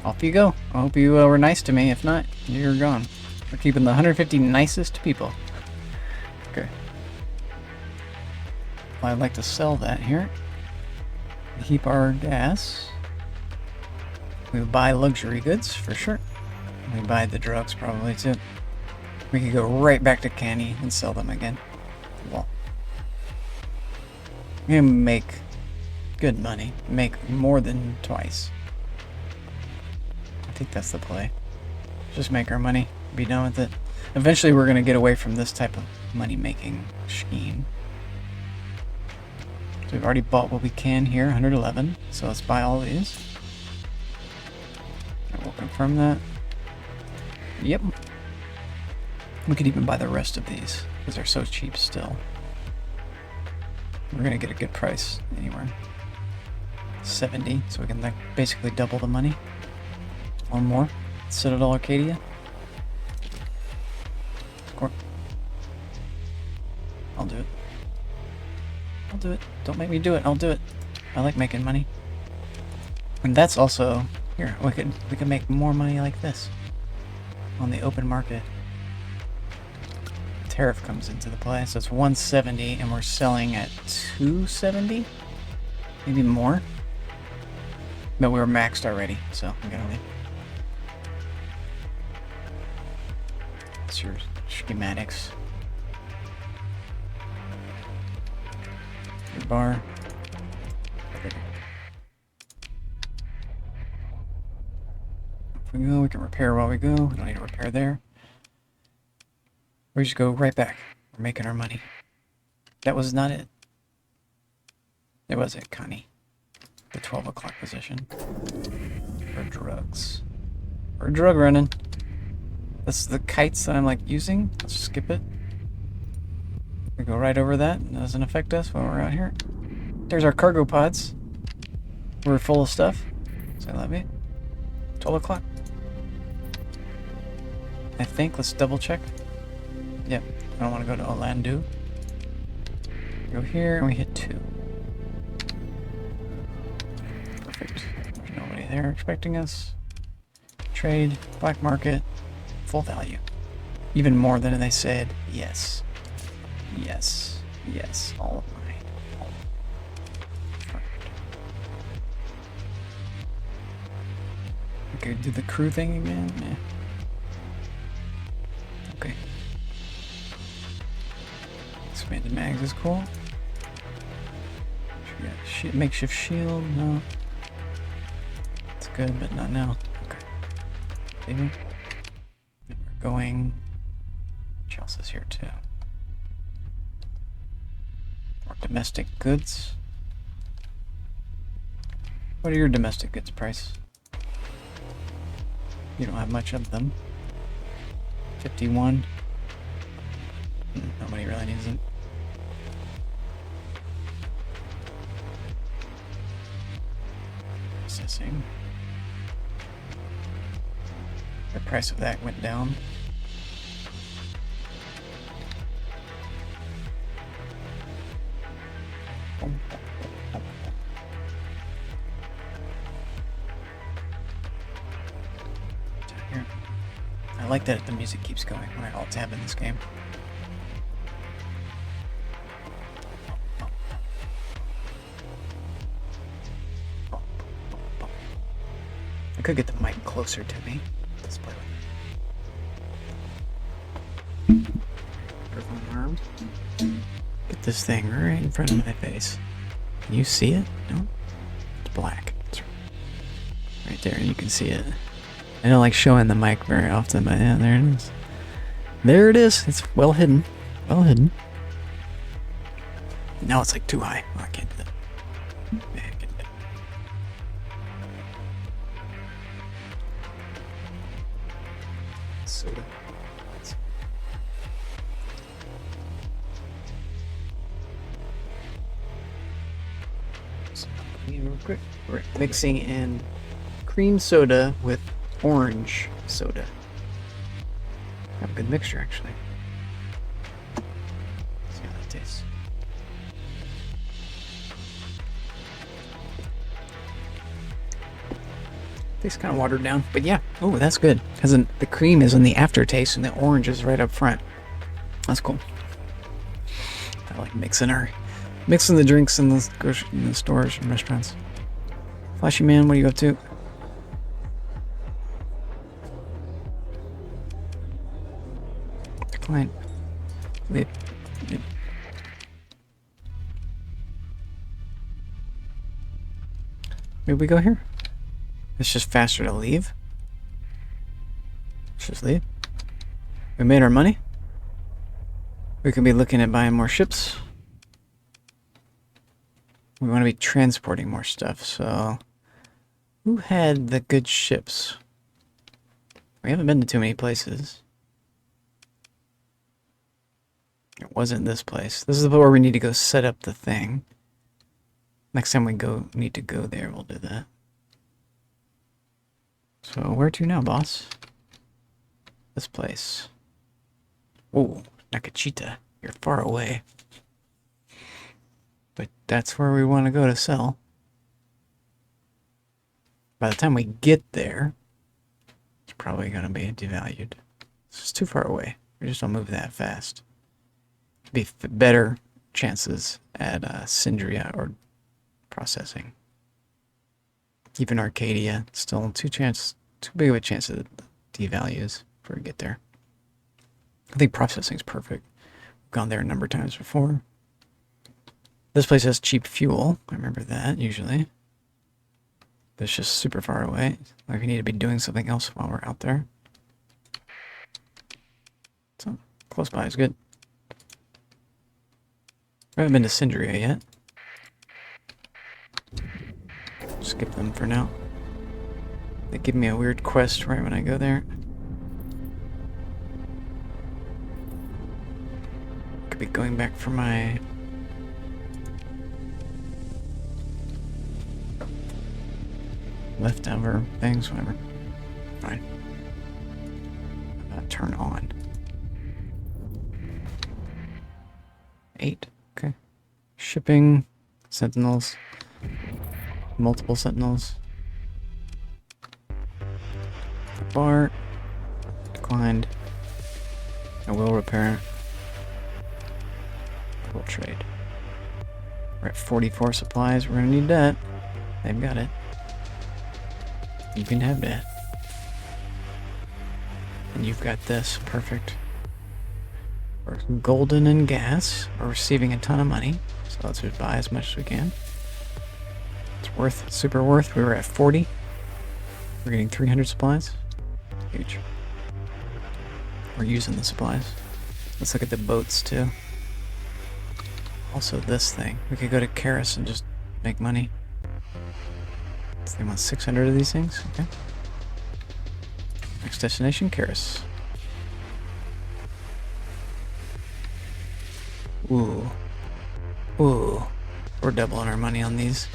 Off you go. I hope you were nice to me. If not, you're gone. We're keeping the 150 nicest people. Okay. Well, I'd like to sell that here. Keep our gas. We buy luxury goods for sure. We buy the drugs probably too. We could go right back to Canny and sell them again. Well, we're gonna make good money. Make more than twice. I think that's the play. Just make our money. Be done with it. Eventually we're gonna get away from this type of money-making scheme. So we've already bought what we can here, 111. So let's buy all these. And we'll confirm that. Yep. We could even buy the rest of these because they're so cheap still. We're gonna get a good price anywhere. 70, so we can like basically double the money. One more. Citadel Arcadia. Score. I'll do it. I'll do it. Don't make me do it. I'll do it. I like making money. And that's also here. We could make more money like this on the open market. Tariff comes into the play, so it's 170, and we're selling at 270, maybe more. But we were maxed already, so I'm gonna leave. That's your schematics. Your bar. If we go, we can repair while we go. We don't need to repair there. We just go right back. We're making our money. That was not it. It was it, Connie. The 12 o'clock position. For drugs. We're drug running. This is the kites that I'm like using. Let's skip it. We go right over that. It doesn't affect us when we're out here. There's our cargo pods. We're full of stuff. Say that be. 12 o'clock. I think. Let's double check. Yep. I don't want to go to Olandu. Go here and we hit 2. Perfect. There's nobody there expecting us. Trade. Black market. Full value. Even more than they said. Yes. Yes. Yes. All of mine. All of mine. Okay, do the crew thing again? Yeah. Okay. Expanded mags is cool. Makeshift shield, no. It's good, but not now. Okay. Maybe. We're going. Chelsea's here too. More domestic goods. What are your domestic goods price? You don't have much of them. 51. Nobody really needs it. Processing. The price of that went down. I like that the music keeps going when I alt tab in this game. could get the mic closer to me. Let's play with it. Microphone arm. Get this thing right in front of my face. Can you see it? No? It's black. It's right there, you can see it. I don't like showing the mic very often, but yeah, there it is. There it is. It's well hidden. Well hidden. Now it's like too high. Oh, I can't do that. Yeah, I can do that. Soda. Real quick. We're mixing in cream soda with orange soda. Have a good mixture, actually. See how that tastes. Tastes kind of watered down, but yeah. Oh, that's good. Because the cream is in the aftertaste and the orange is right up front. That's cool. I like mixing the drinks in the stores and restaurants. Flashy man, what are you up to? Decline. Leave. Maybe we go here? It's just faster to leave. Let's just leave. We made our money. We could be looking at buying more ships. We want to be transporting more stuff, so... Who had the good ships? We haven't been to too many places. It wasn't this place. This is where we need to go set up the thing. Next time we need to go there, we'll do that. So, where to now, boss? This place. Oh, Nakachita. You're far away. But that's where we want to go to sell. By the time we get there, it's probably going to be devalued. It's just too far away. We just don't move that fast. Be better chances at Syndria or processing. Even Arcadia, still too big of a chance of devalues before we get there. I think processing's perfect. We've gone there a number of times before. This place has cheap fuel. I remember that usually. But it's just super far away. Like we need to be doing something else while we're out there. So close by is good. We haven't been to Syndria yet. Skip them for now. They give me a weird quest right when I go there. Could be going back for my... leftover things, whatever. Fine. Turn on. 8. Okay. Shipping. Sentinels. Multiple sentinels. Bar. Declined. I will repair. We'll trade. We're at 44 supplies. We're gonna need that. They've got it. You can have that. And you've got this. Perfect. We're golden in gas. We're receiving a ton of money. So let's just buy as much as we can. It's worth, super worth. We were at 40. We're getting 300 supplies. Huge. We're using the supplies. Let's look at the boats too. Also this thing. We could go to Karis and just make money. They want 600 of these things? Okay. Next destination, Karis. Ooh. Ooh. We're doubling our money on these.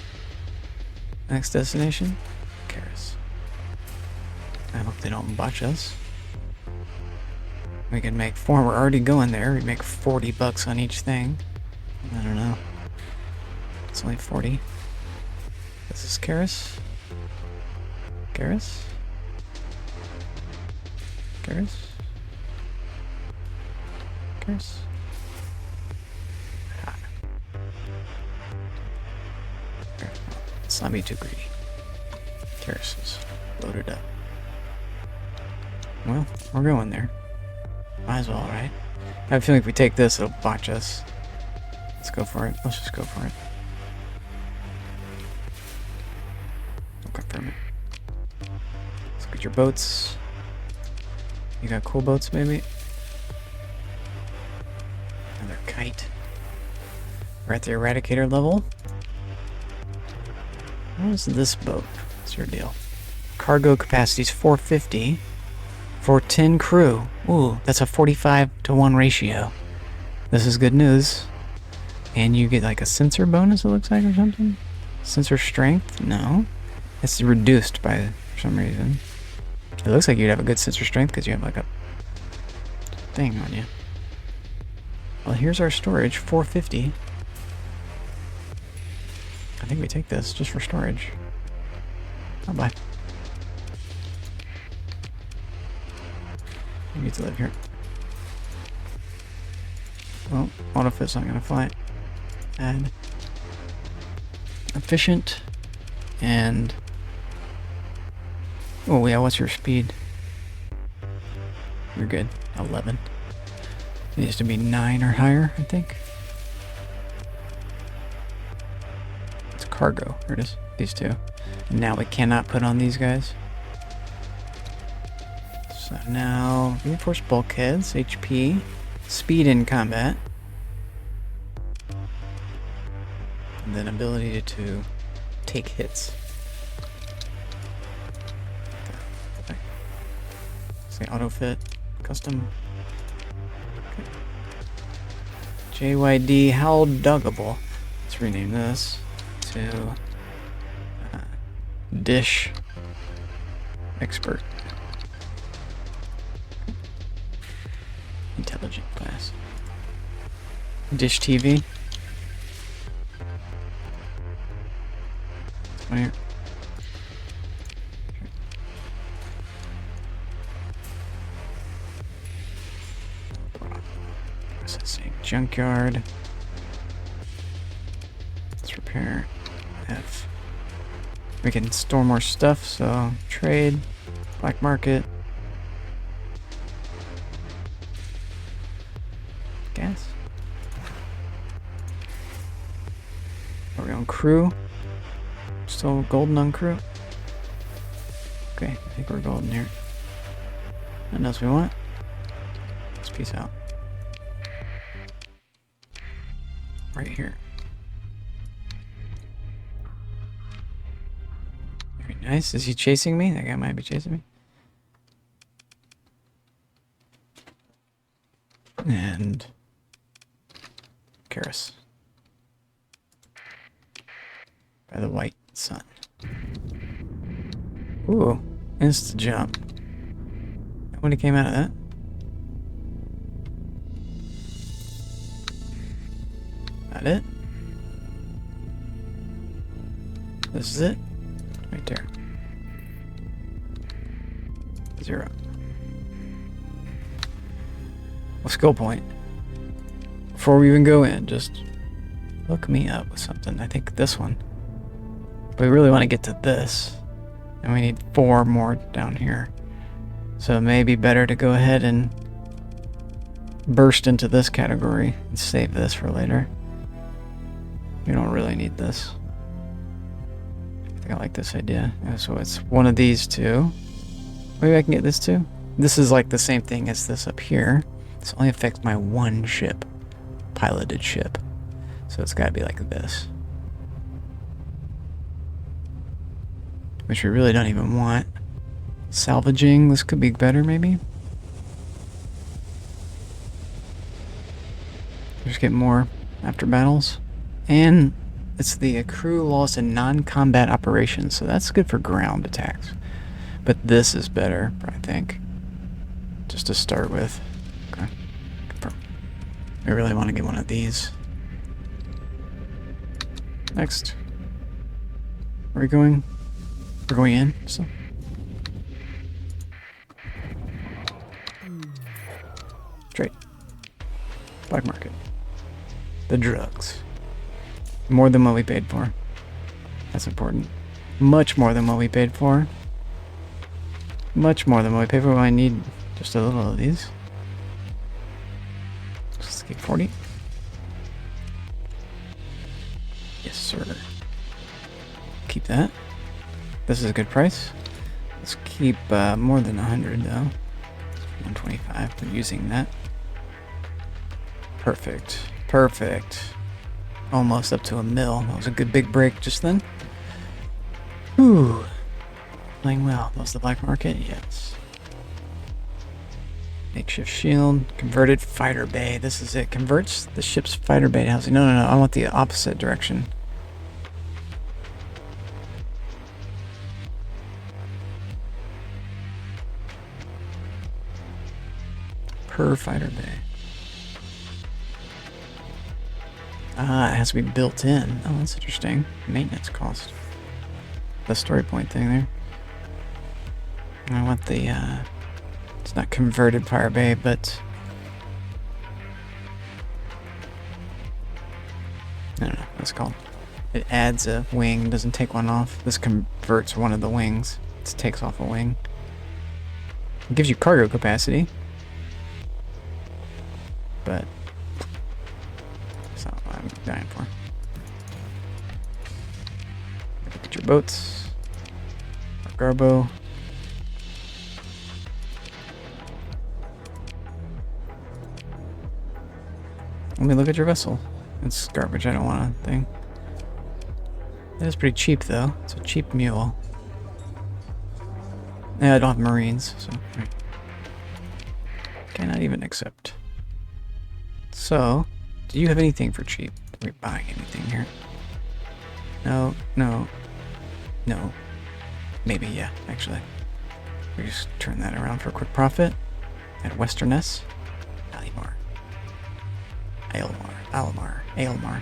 Next destination, Karis. I hope they don't botch us. We can make 4. We're already going there. We make 40 bucks on each thing. I don't know. It's only 40. This is Karis. Karis? Karis? Karis? Ah. Let's not be too greedy. Karis is Loaded up. Well, we're going there. Might as well, right? I have a feeling if we take this, it'll botch us. Let's go for it. Let's just go for it. I'll confirm it. Let's look at your boats. You got cool boats, maybe? Another kite. We're at the Eradicator level. What is this boat? What's your deal? Cargo capacity is 450 for 10 crew. Ooh, that's a 45-to-1 ratio. This is good news. And you get like a sensor bonus, it looks like, or something? Sensor strength? No. It's reduced by for some reason. It looks like you'd have a good sensor strength because you have like a thing on you. Well, here's our storage, 450. I think we take this just for storage. Oh, bye. You need to live here. Well, autofit's not gonna fly. Add efficient and oh yeah, what's your speed? You're good. 11. It needs to be 9 or higher, I think. It's cargo. Here it is. These two. And now we cannot put on these guys. So now reinforced bulkheads, HP, speed in combat, and then ability to take hits. Okay. Say auto fit, custom. Okay. JYD How Duggable. Let's rename this to Dish Expert. Intelligent class. Dish TV. This one here. Processing. Junkyard. Let's repair. F. We can store more stuff, so trade. Black market. Gas. Are we on crew? Still golden on crew? Okay, I think we're golden here. Nothing else we want? Let's peace out. Right here. Very nice. Is he chasing me? That guy might be chasing me. And Karis. By the white sun. Ooh, insta jump. When he came out of that. That it? This is it? Right there. 0. Well, skill point. Before we even go in, just look me up with something. I think this one. But we really want to get to this. And we need 4 more down here. So it may be better to go ahead and burst into this category and save this for later. We don't really need this. I think I like this idea. So it's one of these two. Maybe I can get this too. This is like the same thing as this up here. This only affects my one ship. Piloted ship. So it's gotta be like this. Which we really don't even want. Salvaging, this could be better maybe. Just get more after battles. And it's the crew lost in non-combat operations, so that's good for ground attacks. But this is better, I think. Just to start with. Okay. Confirm. I really want to get one of these. Next. Where are we going? We're going in, so. Straight. Black market. The drugs. More than what we paid for. That's important. Much more than what we paid for. Much more than what we pay for. I need just a little of these. Let's get 40. Yes, sir. Keep that. This is a good price. Let's keep more than 100 though. 125. We're using that. Perfect. Perfect. Almost up to a mil. That was a good big break just then. Whew. Playing well. That was the black market? Yes. Makeshift shield. Converted fighter bay. This is it. Converts the ship's fighter bay housing. No, no, no. I want the opposite direction. Per fighter bay. Ah, it has to be built in. Oh, that's interesting. Maintenance cost. The story point thing there. I want the, it's not converted fire bay, but... I don't know what it's called. It adds a wing, doesn't take one off. This converts one of the wings. It takes off a wing. It gives you cargo capacity. But... that's not what I'm dying for. Look at your boats. Garbo. Let me look at your vessel. It's garbage, I don't want a thing. It is pretty cheap though. It's a cheap mule. Yeah, I don't have marines, so right. Cannot even accept. So, do you have anything for cheap? Are we buying anything here? No, no, no. Maybe, yeah, actually. We just turn that around for a quick profit. At Westerness. Alimar. Aylmar. Almar. Aylmar.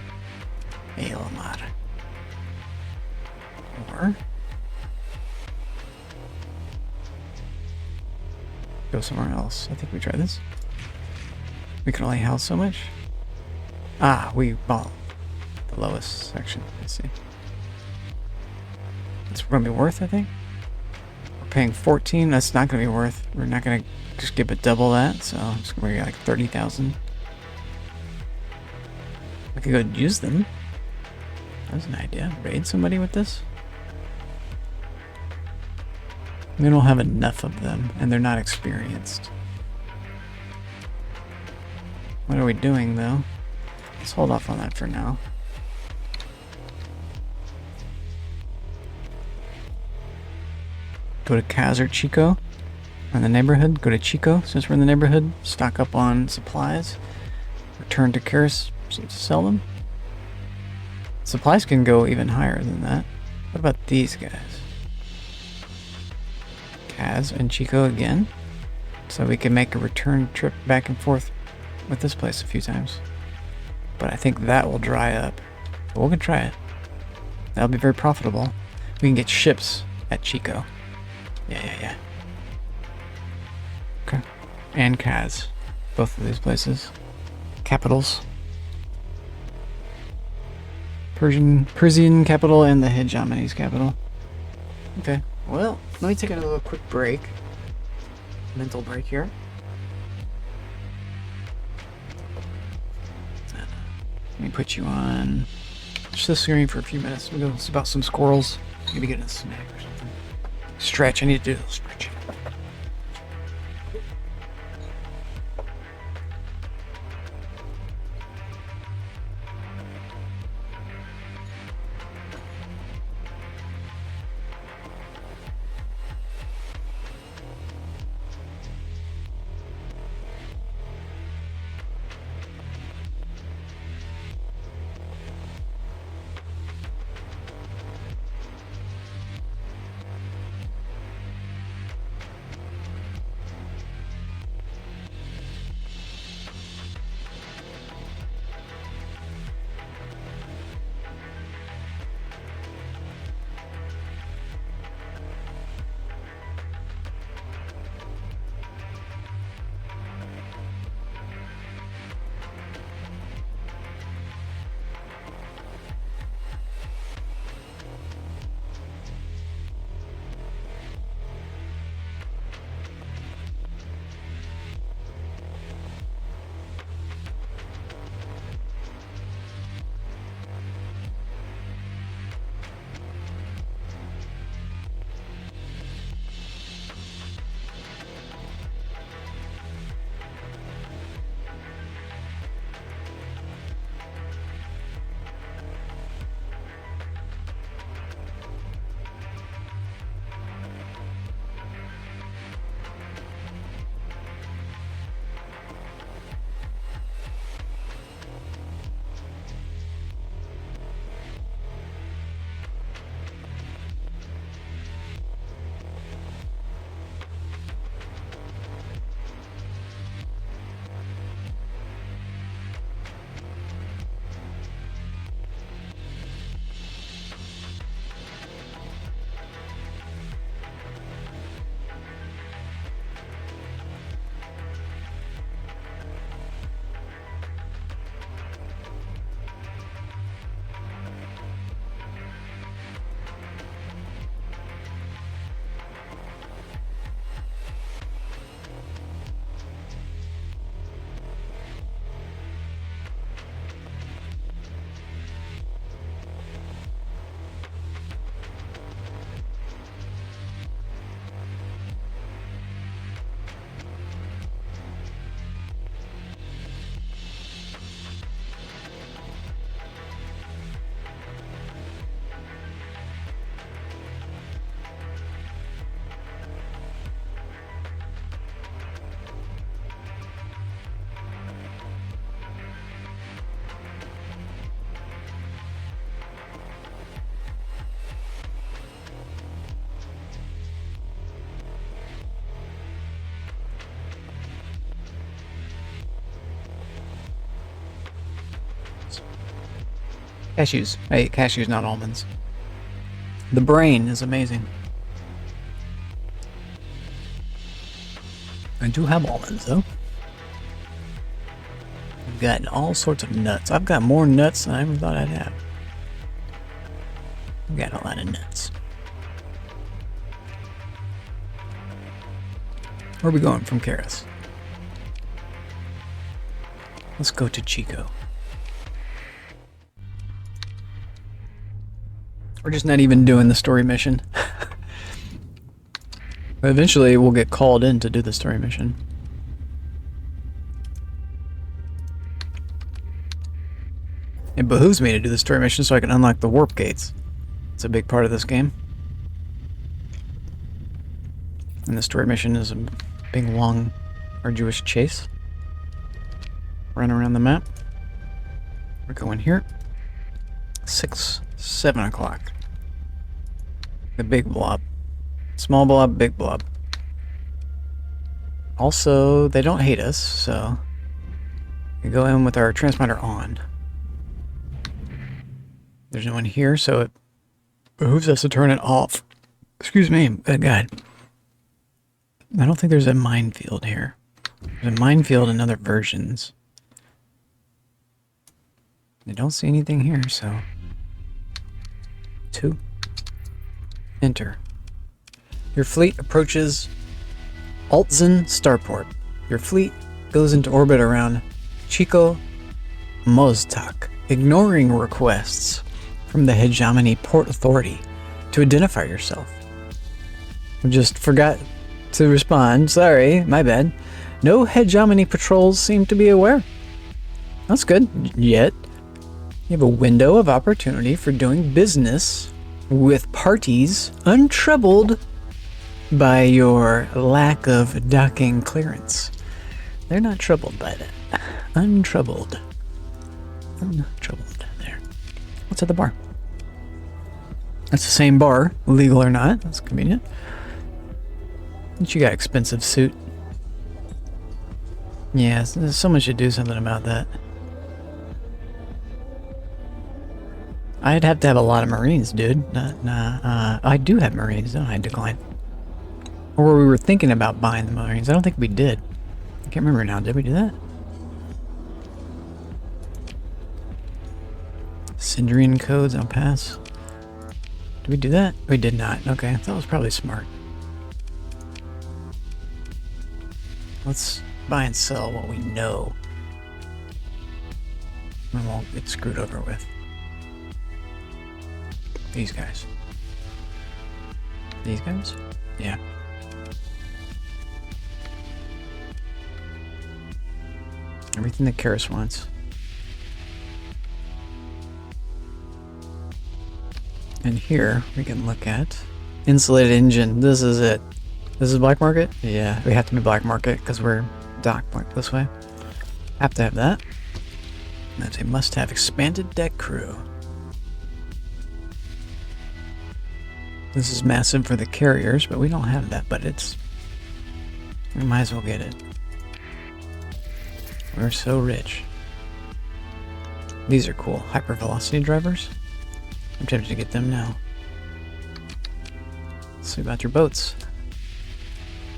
Aylmar. Or... go somewhere else. I think we try this. We can only house so much. Ah, we bought the lowest section. Let's see. It's going to be worth, I think. We're paying 14. That's not going to be worth. We're not going to just give it double that. So it's going to be like 30,000. We could go use them. That was an idea. Raid somebody with this. We don't have enough of them, and they're not experienced. What are we doing, though? Let's hold off on that for now. Go to Kaz or Chico. In the neighborhood, go to Chico since we're in the neighborhood. Stock up on supplies. Return to Karis to sell them. Supplies can go even higher than that. What about these guys? Kaz and Chico again. So we can make a return trip back and forth with this place a few times. But I think that will dry up. But we can try it. That'll be very profitable. We can get ships at Chico. Yeah. Okay. And Kaz. Both of these places. Capitals. Persian capital and the Hegemony's capital. Okay. Well, let me take a little quick break. Mental break here. Let me put you on just the screen for a few minutes. We'll go see about some squirrels. Maybe get a snack or something. Stretch. I need to do a little stretching. Cashews. I ate cashews, not almonds. The brain is amazing. I do have almonds, though. I've got all sorts of nuts. I've got more nuts than I ever thought I'd have. I've got a lot of nuts. Where are we going from Karis? Let's go to Chico. We're just not even doing the story mission. Eventually, we'll get called in to do the story mission. It behooves me to do the story mission so I can unlock the warp gates. It's a big part of this game. And the story mission is a big, long, arduous chase. Run around the map. We're going here. 7 o'clock. The big blob. Small blob, big blob. Also, they don't hate us, so we go in with our transponder on. There's no one here, so it behooves us to turn it off. Excuse me, bad God. I don't think there's a minefield here. There's a minefield in other versions. I don't see anything here, so... 2. Enter. Your fleet approaches Altzin Starport. Your fleet goes into orbit around Chico Moztak, ignoring requests from the Hegemony Port Authority to identify yourself. I just forgot to respond. Sorry, my bad. No Hegemony patrols seem to be aware. That's good. Yet, you have a window of opportunity for doing business with parties untroubled by your lack of docking clearance. They're not troubled by that. Untroubled. Untroubled. There. What's at the bar? That's the same bar, legal or not. That's convenient. But you got expensive suit. Yeah, someone should do something about that. I'd have to have a lot of Marines, dude. I do have Marines, don't I? Decline. Or we were thinking about buying the Marines. I don't think we did. I can't remember now. Did we do that? Syndrian codes, I'll pass. Did we do that? We did not. Okay, that was probably smart. Let's buy and sell what we know. We won't get screwed over with. These guys. These guys? Yeah. Everything that Karis wants. And here we can look at insulated engine. This is it. This is black market? Yeah, we have to be black market because we're docked this way. Have to have that. That's a must-have. Expanded deck crew. This is massive for the carriers, but we don't have that, but we might as well get it. We're so rich. These are cool. Hypervelocity drivers. I'm tempted to get them now. Let's see about your boats.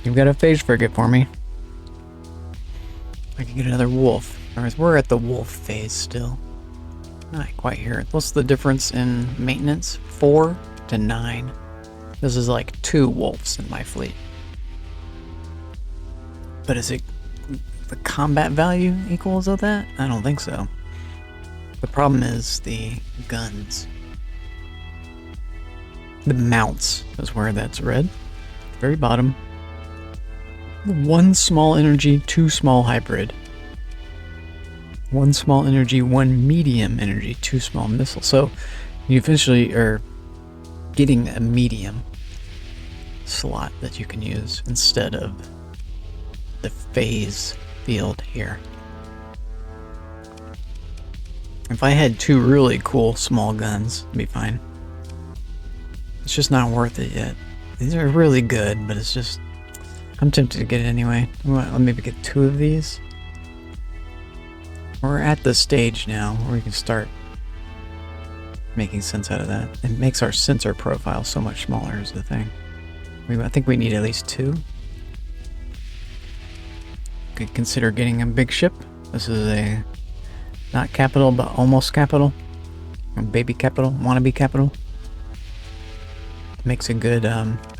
You've got a phage frigate for me. I can get another wolf. Alright, we're at the wolf phase still. Not quite here. What's the difference in maintenance? 4 to 9. This is like 2 wolves in my fleet. But is it the combat value equals of that? I don't think so. The problem is the guns. The mounts is where that's red. Very bottom. 1 small energy, 2 small hybrid. 1 small energy, 1 medium energy, 2 small missile. So you eventually are getting a medium slot that you can use instead of the phase field here. If I had 2 really cool small guns, it'd be fine. It's just not worth it yet. These are really good, but it's just... I'm tempted to get it anyway. I'll maybe get 2 of these. We're at the stage now where we can start making sense out of that. It makes our sensor profile so much smaller is the thing. I think we need at least 2. Could consider getting a big ship. This is a not capital but almost capital. A baby capital, wannabe capital. Makes a good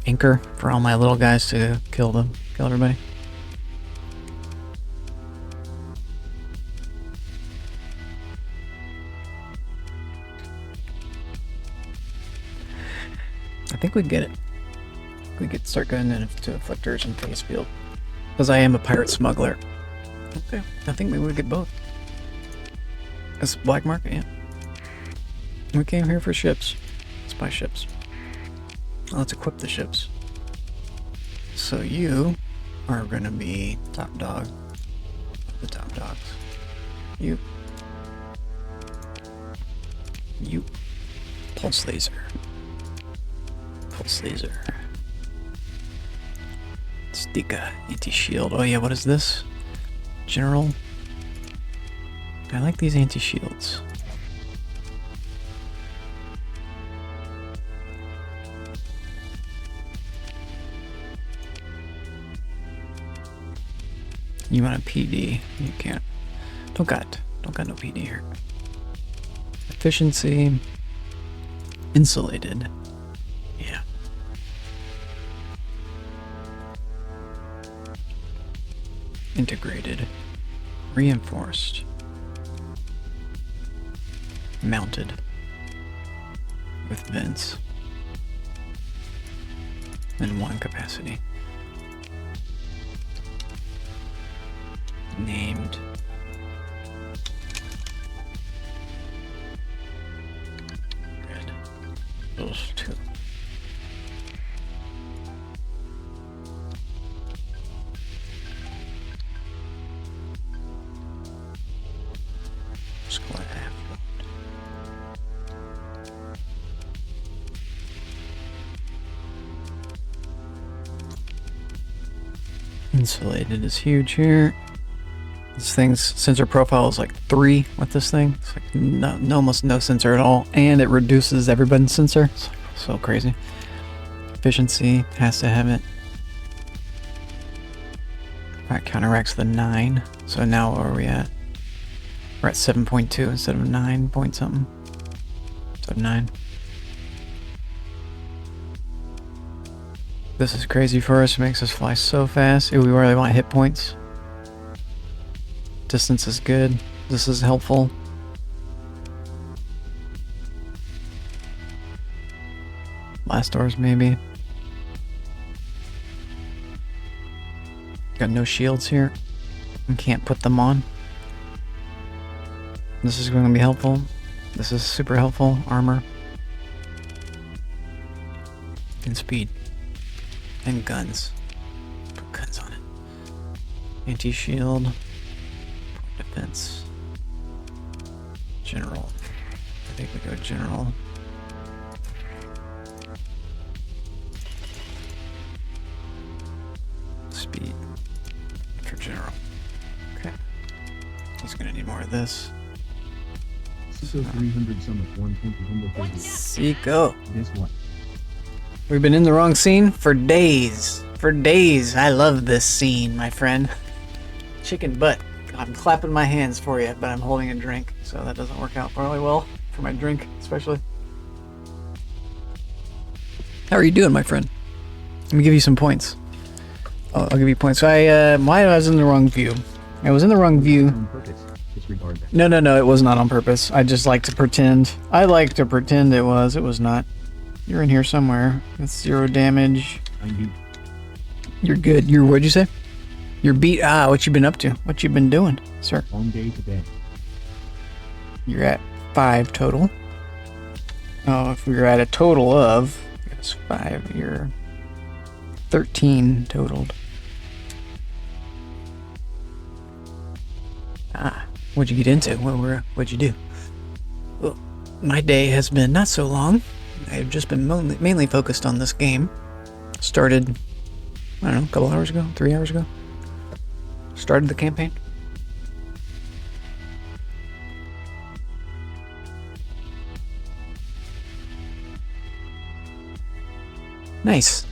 anchor for all my little guys to kill everybody. I think we get it. We could start going into afflictors and phase field. Because I am a pirate smuggler. Okay, I think maybe we get both. It's black market, yeah. We came here for ships. Let's buy ships. Let's equip the ships. So you are gonna be top dog of the top dogs. You. Pulse laser. Pulse laser. Stika, anti-shield. Oh yeah, what is this? General. I like these anti-shields. You want a PD? You can't. Don't got no PD here. Efficiency. Insulated. Yeah. Integrated. Reinforced. Mounted. With vents. And 1 capacity. Named. Red. Those 2. Squad half. Insulated is huge here. This thing's sensor profile is like 3 with this thing. It's like almost no sensor at all, and it reduces everybody's sensor. It's so crazy. Efficiency has to have it. That counteracts the 9. So now where are we at? We're at 7.2 instead of 9 point something. Instead of 9. This is crazy for us. It makes us fly so fast. Ooh, we really want hit points. Distance is good. This is helpful. Blast doors maybe. Got no shields here. And can't put them on. This is going to be helpful. This is super helpful. Armor. And speed. And guns. Put guns on it. Anti-shield. Defense. General. I think we go general. Speed. For general. Okay. He's gonna need more of this. So 300 Summit 120 Humble 30. Seco. Guess what? We've been in the wrong scene for days. For days. I love this scene, my friend. Chicken butt. I'm clapping my hands for you, but I'm holding a drink, so that doesn't work out really well for my drink, especially. How are you doing, my friend? Let me give you some points. I'll give you points. So why I was in the wrong view? I was in the wrong view. On purpose. Disregard that. No, it was not on purpose. I just like to pretend. I like to pretend it was. It was not. You're in here somewhere. It's 0 damage. I do. You're good. What'd you say? You're beat. What you been up to? What you been doing, sir? Long day today. You're at 5 total. Oh, if we're at a total of, it's 5, you're 13 totaled. What'd you get into? What'd you do? Well, my day has been not so long. I've just been mainly focused on this game. Started, I don't know, a couple hours ago, 3 hours ago. Started the campaign. Nice.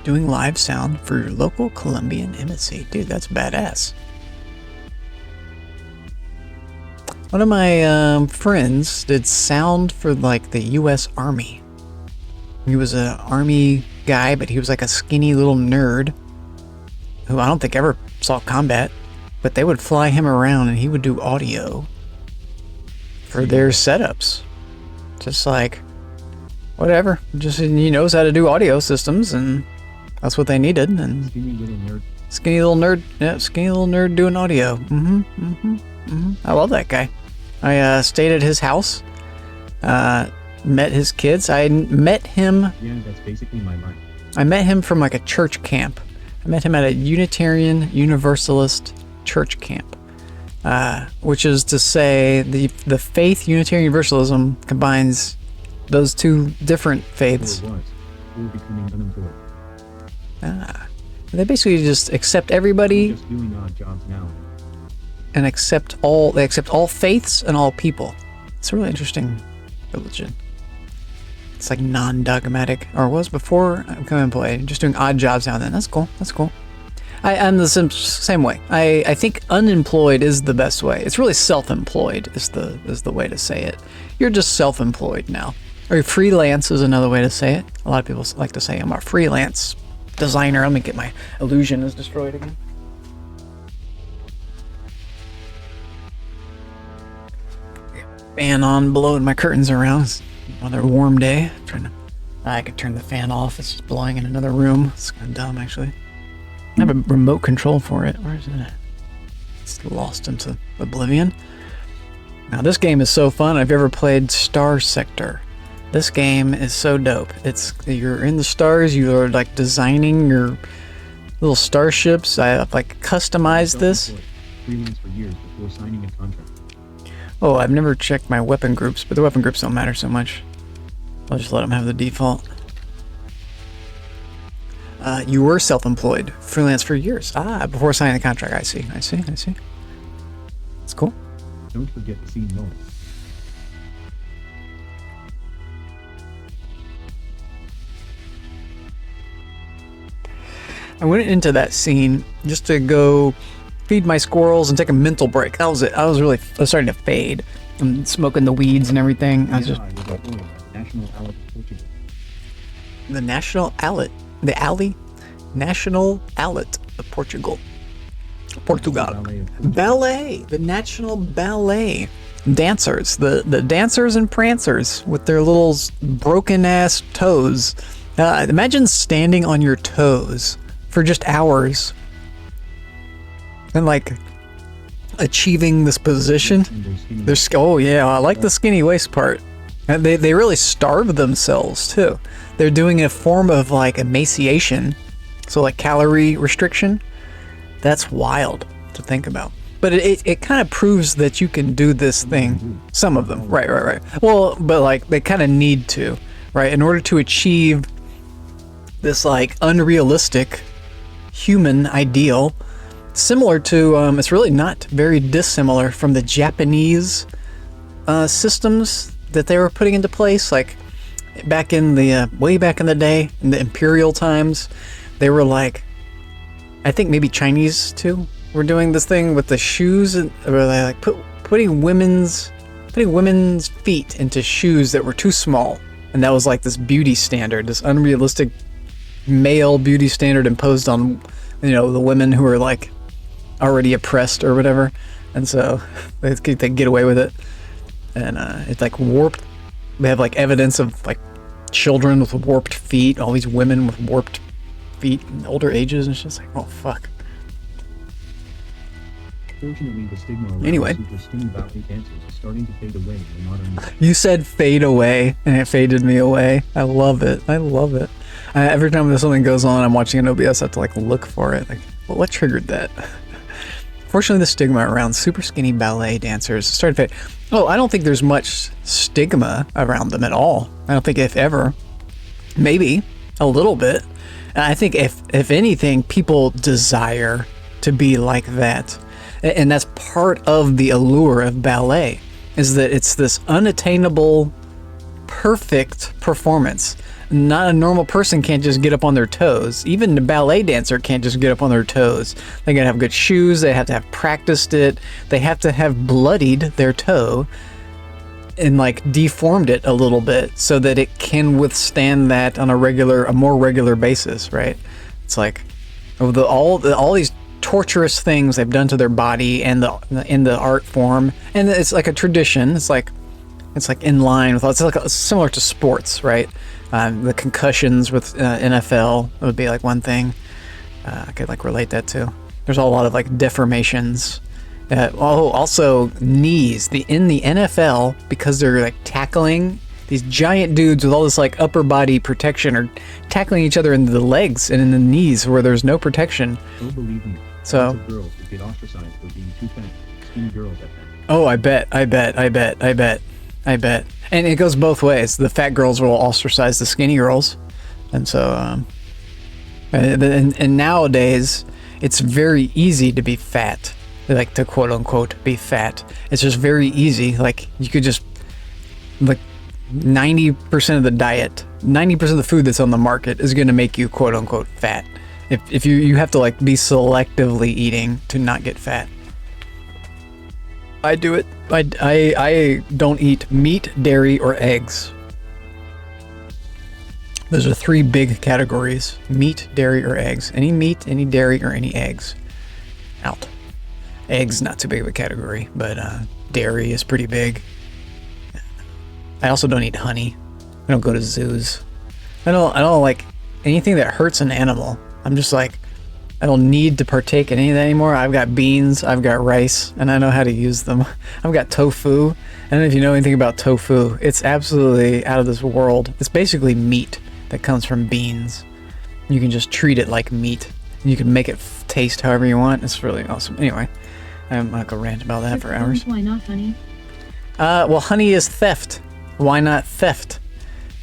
Doing live sound for your local Colombian embassy. Dude, that's badass. One of my friends did sound for like the U.S. Army. He was an army guy, but he was like a skinny little nerd who I don't think ever saw combat, but they would fly him around and he would do audio for their setups. Just like, whatever. Just, he knows how to do audio systems, and that's what they needed. And Skinny little nerd. skinny little nerd, yeah, skinny little nerd doing audio. I love that guy. I stayed at his house, met his kids. I met him. Yeah, that's basically my life. I met him from like a church camp. I met him at a Unitarian Universalist church camp, which is to say the faith Unitarian Universalism combines those two different faiths. Or was. Or becoming unemployed. They basically just accept everybody I'm just doing odd jobs now. and accept all. They accept all faiths and all people. It's a really interesting religion. It's like non-dogmatic, or was before I became employed, just doing odd jobs now and then. That's cool. That's cool. I'm the same way. I think unemployed is the best way. It's really self-employed is the way to say it. You're just self-employed now. Or freelance is another way to say it. A lot of people like to say I'm a freelance designer. Let me get my illusion is destroyed again. Fan on, blowing my curtains around. It's another warm day. I could turn the fan off. It's just blowing in another room. It's kind of dumb, actually. I have a remote control for it. Where is it? It's lost into oblivion. Now, this game is so fun. Have you ever played Star Sector? This game is so dope. You're in the stars. You are like designing your little starships. I have like customized this. Freelance for years before signing a contract. Oh, I've never checked my weapon groups, but the weapon groups don't matter so much. I'll just let them have the default. You were self-employed, freelance for years. Before signing the contract. I see. It's cool. Don't forget the scene noise. I went into that scene just to go feed my squirrels and take a mental break. That was it. I was starting to fade. I'm smoking the weeds and everything. I was just... National Alley Portugal. The National Alley. The Alley? National Alley of Portugal. Portugal. Ballet. The National Ballet. Dancers. The dancers and prancers with their little broken ass toes. Imagine standing on your toes for just hours and like achieving this position. Oh yeah, I like the skinny waist part. And they really starve themselves too. They're doing a form of like emaciation, so like calorie restriction. That's wild to think about. But it kind of proves that you can do this thing. Some of them, right. Well, but like they kind of need to, right, in order to achieve this like unrealistic human ideal. Similar to, it's really not very dissimilar from the Japanese systems that they were putting into place, like back in the way back in the day, in the imperial times. They were like, I think maybe Chinese too were doing this thing with the shoes, or they like putting women's feet into shoes that were too small, and that was like this beauty standard, this unrealistic male beauty standard imposed on, you know, the women who are like already oppressed or whatever, and so they get away with it. And it's like warped. They have like evidence of like children with warped feet, all these women with warped feet in older ages, and it's just like, oh fuck. Fortunately, the stigma around Anyway. super skinny ballet dancers is starting to fade away in modern life. You said fade away, and it faded me away. I love it. Every time something goes on, I'm watching an OBS, I have to like look for it. Like, what triggered that? Fortunately, the stigma around super skinny ballet dancers started to fade. Oh, I don't think there's much stigma around them at all. I don't think, if ever. Maybe a little bit. And I think if anything, people desire to be like that. And that's part of the allure of ballet, is that it's this unattainable perfect performance. Not a normal person can't just get up on their toes. Even the ballet dancer can't just get up on their toes. They gotta have good shoes. They have to have practiced it. They have to have bloodied their toe and like deformed it a little bit so that it can withstand that on a more regular basis, right? It's like all these torturous things they've done to their body and in the art form, and it's like a tradition. It's like in line with, it's like similar to sports, right? The concussions with NFL would be like one thing I could like relate that to. There's a lot of like deformations. Also knees. In the NFL, because they're like tackling these giant dudes with all this like upper body protection, or tackling each other in the legs and in the knees where there's no protection. Don't believe me. So. Lots of girls would get ostracized for being too fat. Skinny girls at that. Oh, I bet. And it goes both ways. The fat girls will ostracize the skinny girls. And so, and nowadays, it's very easy to be fat. Like, to quote unquote be fat. It's just very easy. Like, you could just, like, 90% of the diet, 90% of the food that's on the market is going to make you quote unquote fat. If you have to like be selectively eating to not get fat. I do it. I don't eat meat, dairy, or eggs. Those are 3 big categories: meat, dairy, or eggs. Any meat, any dairy, or any eggs. Out. Eggs, not too big of a category, but dairy is pretty big. I also don't eat honey. I don't go to zoos. I don't like anything that hurts an animal. I'm just like, I don't need to partake in any of that anymore. I've got beans, I've got rice, and I know how to use them. I've got tofu. I don't know if you know anything about tofu. It's absolutely out of this world. It's basically meat that comes from beans. You can just treat it like meat. You can make it taste however you want. It's really awesome. Anyway, I'm not gonna rant about that for hours. Why not honey? Well, honey is theft. Why not theft?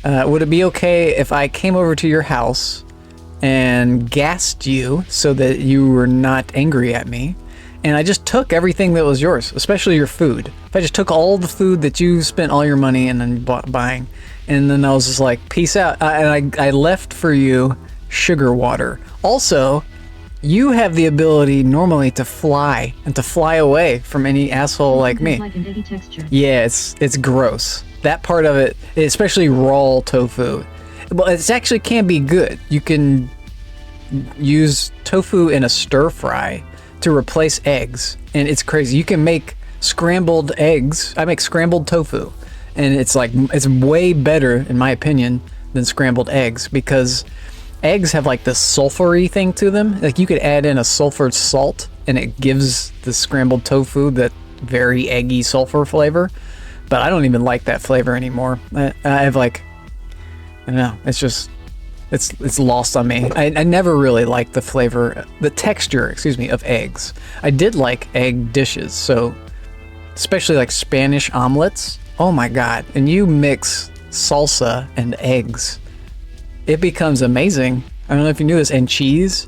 Would it be okay if I came over to your house and gassed you so that you were not angry at me, and I just took everything that was yours, especially your food? If I just took all the food that you spent all your money and then buying, and then I was just like, peace out, and I left for you sugar water. Also, you have the ability normally to fly and to fly away from any asshole like me. Like an eggy texture. Yeah, it's gross. That part of it, especially raw tofu. Well, it actually can be good. You can use tofu in a stir fry to replace eggs, and it's crazy. You can make scrambled eggs. I make scrambled tofu, and it's way better, in my opinion, than scrambled eggs, because eggs have like this sulfury thing to them. Like, you could add in a sulfur salt, and it gives the scrambled tofu that very eggy sulfur flavor. But I don't even like that flavor anymore. I have like, I don't know. It's just, it's lost on me. I never really liked the flavor, the texture, of eggs. I did like egg dishes, so especially like Spanish omelets. Oh my God! And you mix salsa and eggs, it becomes amazing. I don't know if you knew this. And cheese,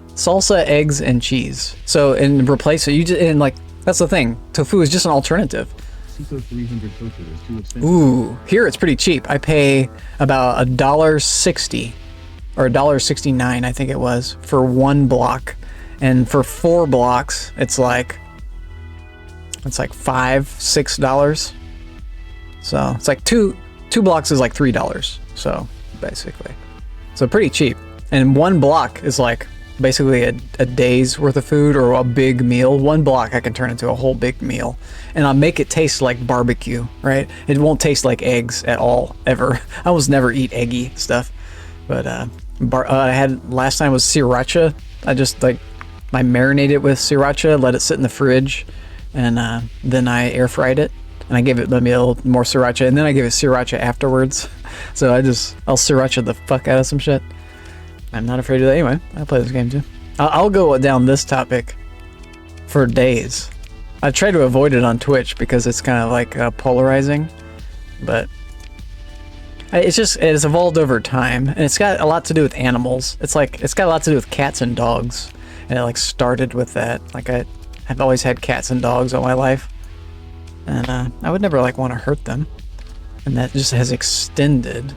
salsa, eggs, and cheese. So, and replace it. That's the thing. Tofu is just an alternative. Seco 300 tofu is too expensive. Ooh, here it's pretty cheap. I pay about $1.60 or $1.69, I think it was, for 1 block, and for 4 blocks, it's like $5-6. So it's like two blocks is like $3. So basically, so pretty cheap. And 1 block is like basically a day's worth of food, or a big meal. 1 block I can turn into a whole big meal, and I'll make it taste like barbecue, right? It won't taste like eggs at all, ever. I almost never eat eggy stuff, but I had last time was sriracha. I just I marinated it with sriracha, let it sit in the fridge, and then I air fried it, and I gave it maybe a little more sriracha, and then I gave it sriracha afterwards. So I'll sriracha the fuck out of some shit. I'm not afraid of that. Anyway, I'll play this game too. I'll go down this topic for days. I try to avoid it on Twitch because it's kind of like polarizing, but it's evolved over time, and it's got a lot to do with animals. It's got a lot to do with cats and dogs, and it started with that. I've always had cats and dogs all my life, and I would never want to hurt them. and that just has extended.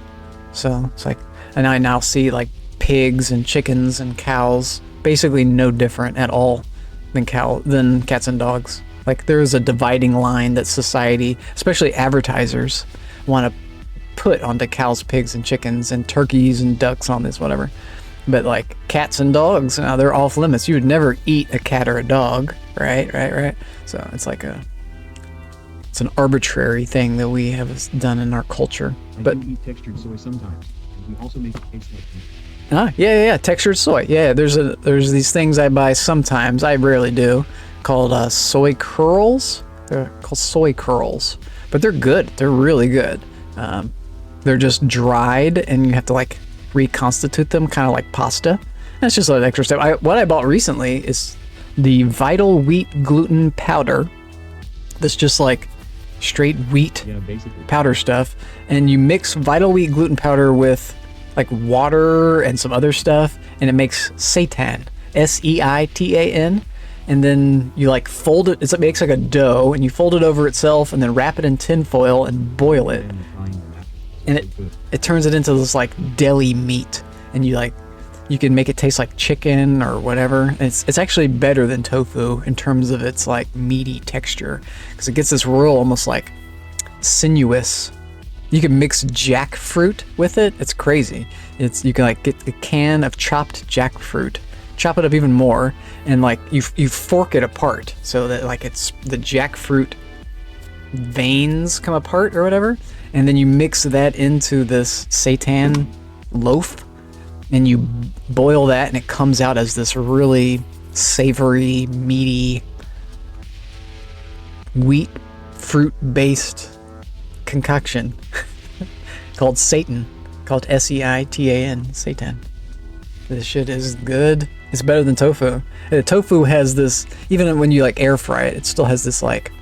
So it's like, and I now see like pigs and chickens and cows basically no different at all than cats and dogs. Like there is a dividing line that society, especially advertisers, want to put onto cows, pigs, and chickens and turkeys and ducks on this, whatever. But like cats and dogs, now they're off limits. You would never eat a cat or a dog, right? So it's like it's an arbitrary thing that we have done in our culture. But I do eat textured soy sometimes, and we also make it taste like meat. yeah, textured soy. Yeah, there's these things I buy sometimes. I rarely do, called soy curls. They're called soy curls, but they're good. They're really good. They're just dried, and you have to like reconstitute them, kind of like pasta. That's just an extra step. What I bought recently is the Vital Wheat gluten powder. That's just like straight wheat powder stuff, and you mix Vital Wheat gluten powder with like water and some other stuff, and it makes seitan, Seitan, and then you like fold it. It makes like a dough, and you fold it over itself, and then wrap it in tin foil and boil it, and it turns it into this like deli meat, and you can make it taste like chicken or whatever. It's actually better than tofu in terms of its like meaty texture, because it gets this real almost like sinuous. You can mix jackfruit with it. It's crazy. You can like get a can of chopped jackfruit, chop it up even more, and like you fork it apart so that like it's the jackfruit veins come apart or whatever, and then you mix that into this seitan loaf, and you boil that, and it comes out as this really savory, meaty, wheat fruit-based concoction called seitan, called Seitan, seitan. This shit is good. It's better than tofu. Tofu has this, even when you like air fry it, it still has this like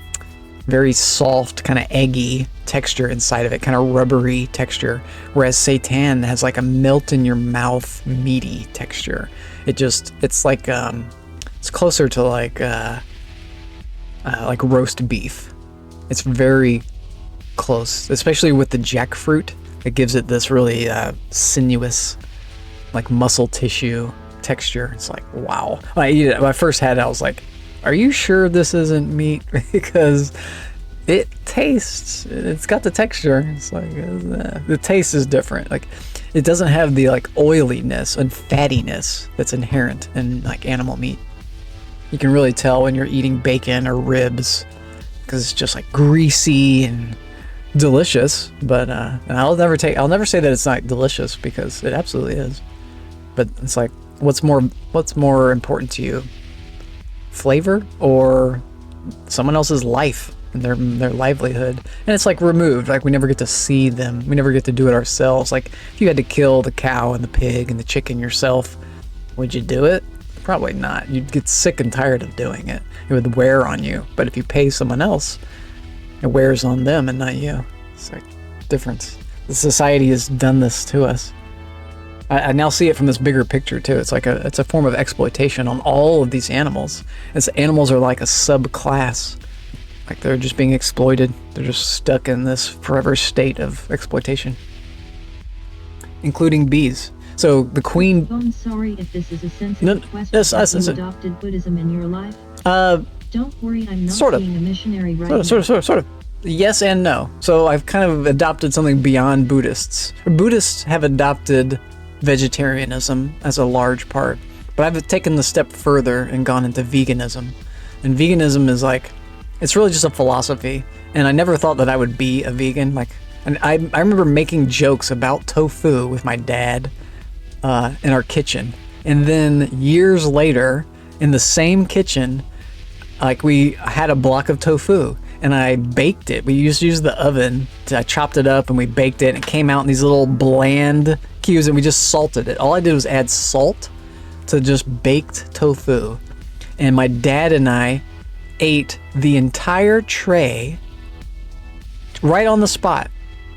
very soft, kind of eggy texture inside of it, kind of rubbery texture, whereas seitan has like a melt in your mouth meaty texture. It's like it's closer to like roast beef. It's very close, especially with the jackfruit. It gives it this really sinuous, like muscle tissue texture. It's like, wow. When I eat it, when I first had it, I was like, are you sure this isn't meat? Because it tastes, it's got the texture. It's like, the taste is different. Like, it doesn't have the like oiliness and fattiness that's inherent in like animal meat. You can really tell when you're eating bacon or ribs, because it's just like greasy and delicious. But and I'll never say that it's not delicious, because it absolutely is. But it's like, what's more important to you? Flavor or someone else's life and their livelihood? And it's like removed, like we never get to see them, we never get to do it ourselves. Like if you had to kill the cow and the pig and the chicken yourself, would you do it? Probably not. You'd get sick and tired of doing it. It would wear on you. But if you pay someone else, it wears on them and not you. It's like difference. The society has done this to us. I now see it from this bigger picture too. It's like it's a form of exploitation on all of these animals. Animals are like a subclass. Like they're just being exploited. They're just stuck in this forever state of exploitation, including bees. So the queen. I'm sorry if this is a sensitive question. Yes, Have you adopted Buddhism in your life? Don't worry, I'm not sort of. being a missionary right now. Sort of. Yes and no. So I've kind of adopted something beyond Buddhists. Buddhists have adopted vegetarianism as a large part, but I've taken the step further and gone into veganism. And veganism is like, it's really just a philosophy. And I never thought that I would be a vegan. Like, and I remember making jokes about tofu with my dad in our kitchen. And then years later, in the same kitchen, like we had a block of tofu and I baked it. We used the oven. I chopped it up and we baked it, and it came out in these little bland cubes, and we just salted it. All I did was add salt to just baked tofu. And my dad and I ate the entire tray right on the spot.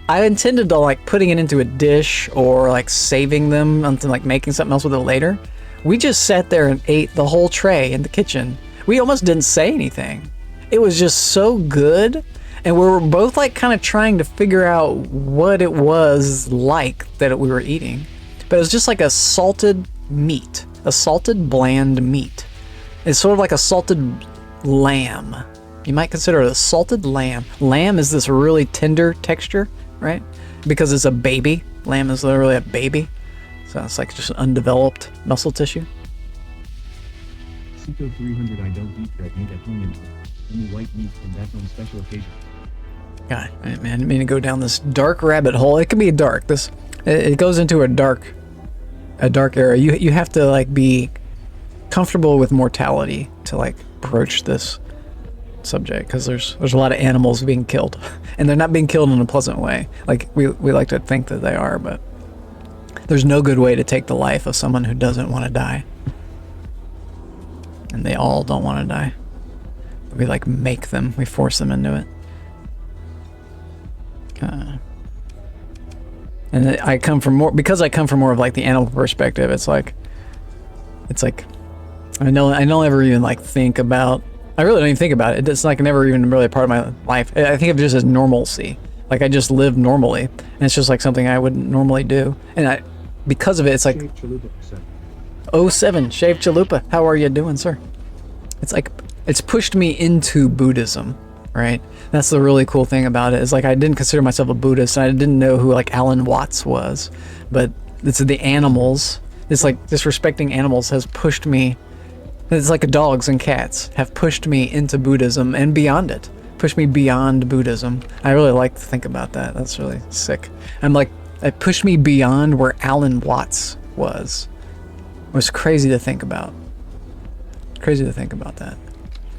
I intended to like putting it into a dish or like saving them until like making something else with it later. We just sat there and ate the whole tray in the kitchen. We almost didn't say anything. It was just so good. and we were both like kind of trying to figure out what it was like that we were eating. But it was just like a salted meat, a salted bland meat. It's sort of like a salted lamb. You might consider it a salted lamb. Lamb is this really tender texture, right? Because it's a baby. Lamb is literally a baby. So it's like just undeveloped muscle tissue. Seco 300, I don't eat red meat at home anymore. Only white meat, and that's on special occasions. God, man, I didn't mean to go down this dark rabbit hole. It can be dark. It goes into a dark area. You have to like be comfortable with mortality to like approach this subject, because there's a lot of animals being killed, and they're not being killed in a pleasant way. Like we like to think that they are, but there's no good way to take the life of someone who doesn't want to die. And they all don't want to die. We like make them. We force them into it. And I come from more of like the animal perspective. It's like I don't ever even like think about. I really don't even think about it. It's like never even really a part of my life. I think of it just as normalcy. Like I just live normally, and it's just like something I wouldn't normally do. And because of it, it's like. Shave Chalupa, sir. 07, Shave Chalupa. How are you doing, sir? It's like it's pushed me into Buddhism, right? That's the really cool thing about it. Is like I didn't consider myself a Buddhist, and I didn't know who like Alan Watts was, but it's the animals. It's like disrespecting animals has pushed me. It's like dogs and cats have pushed me into Buddhism and beyond it. Pushed me beyond Buddhism. I really like to think about that. That's really sick. I'm like, it pushed me beyond where Alan Watts was. It was crazy to think about. Crazy to think about that.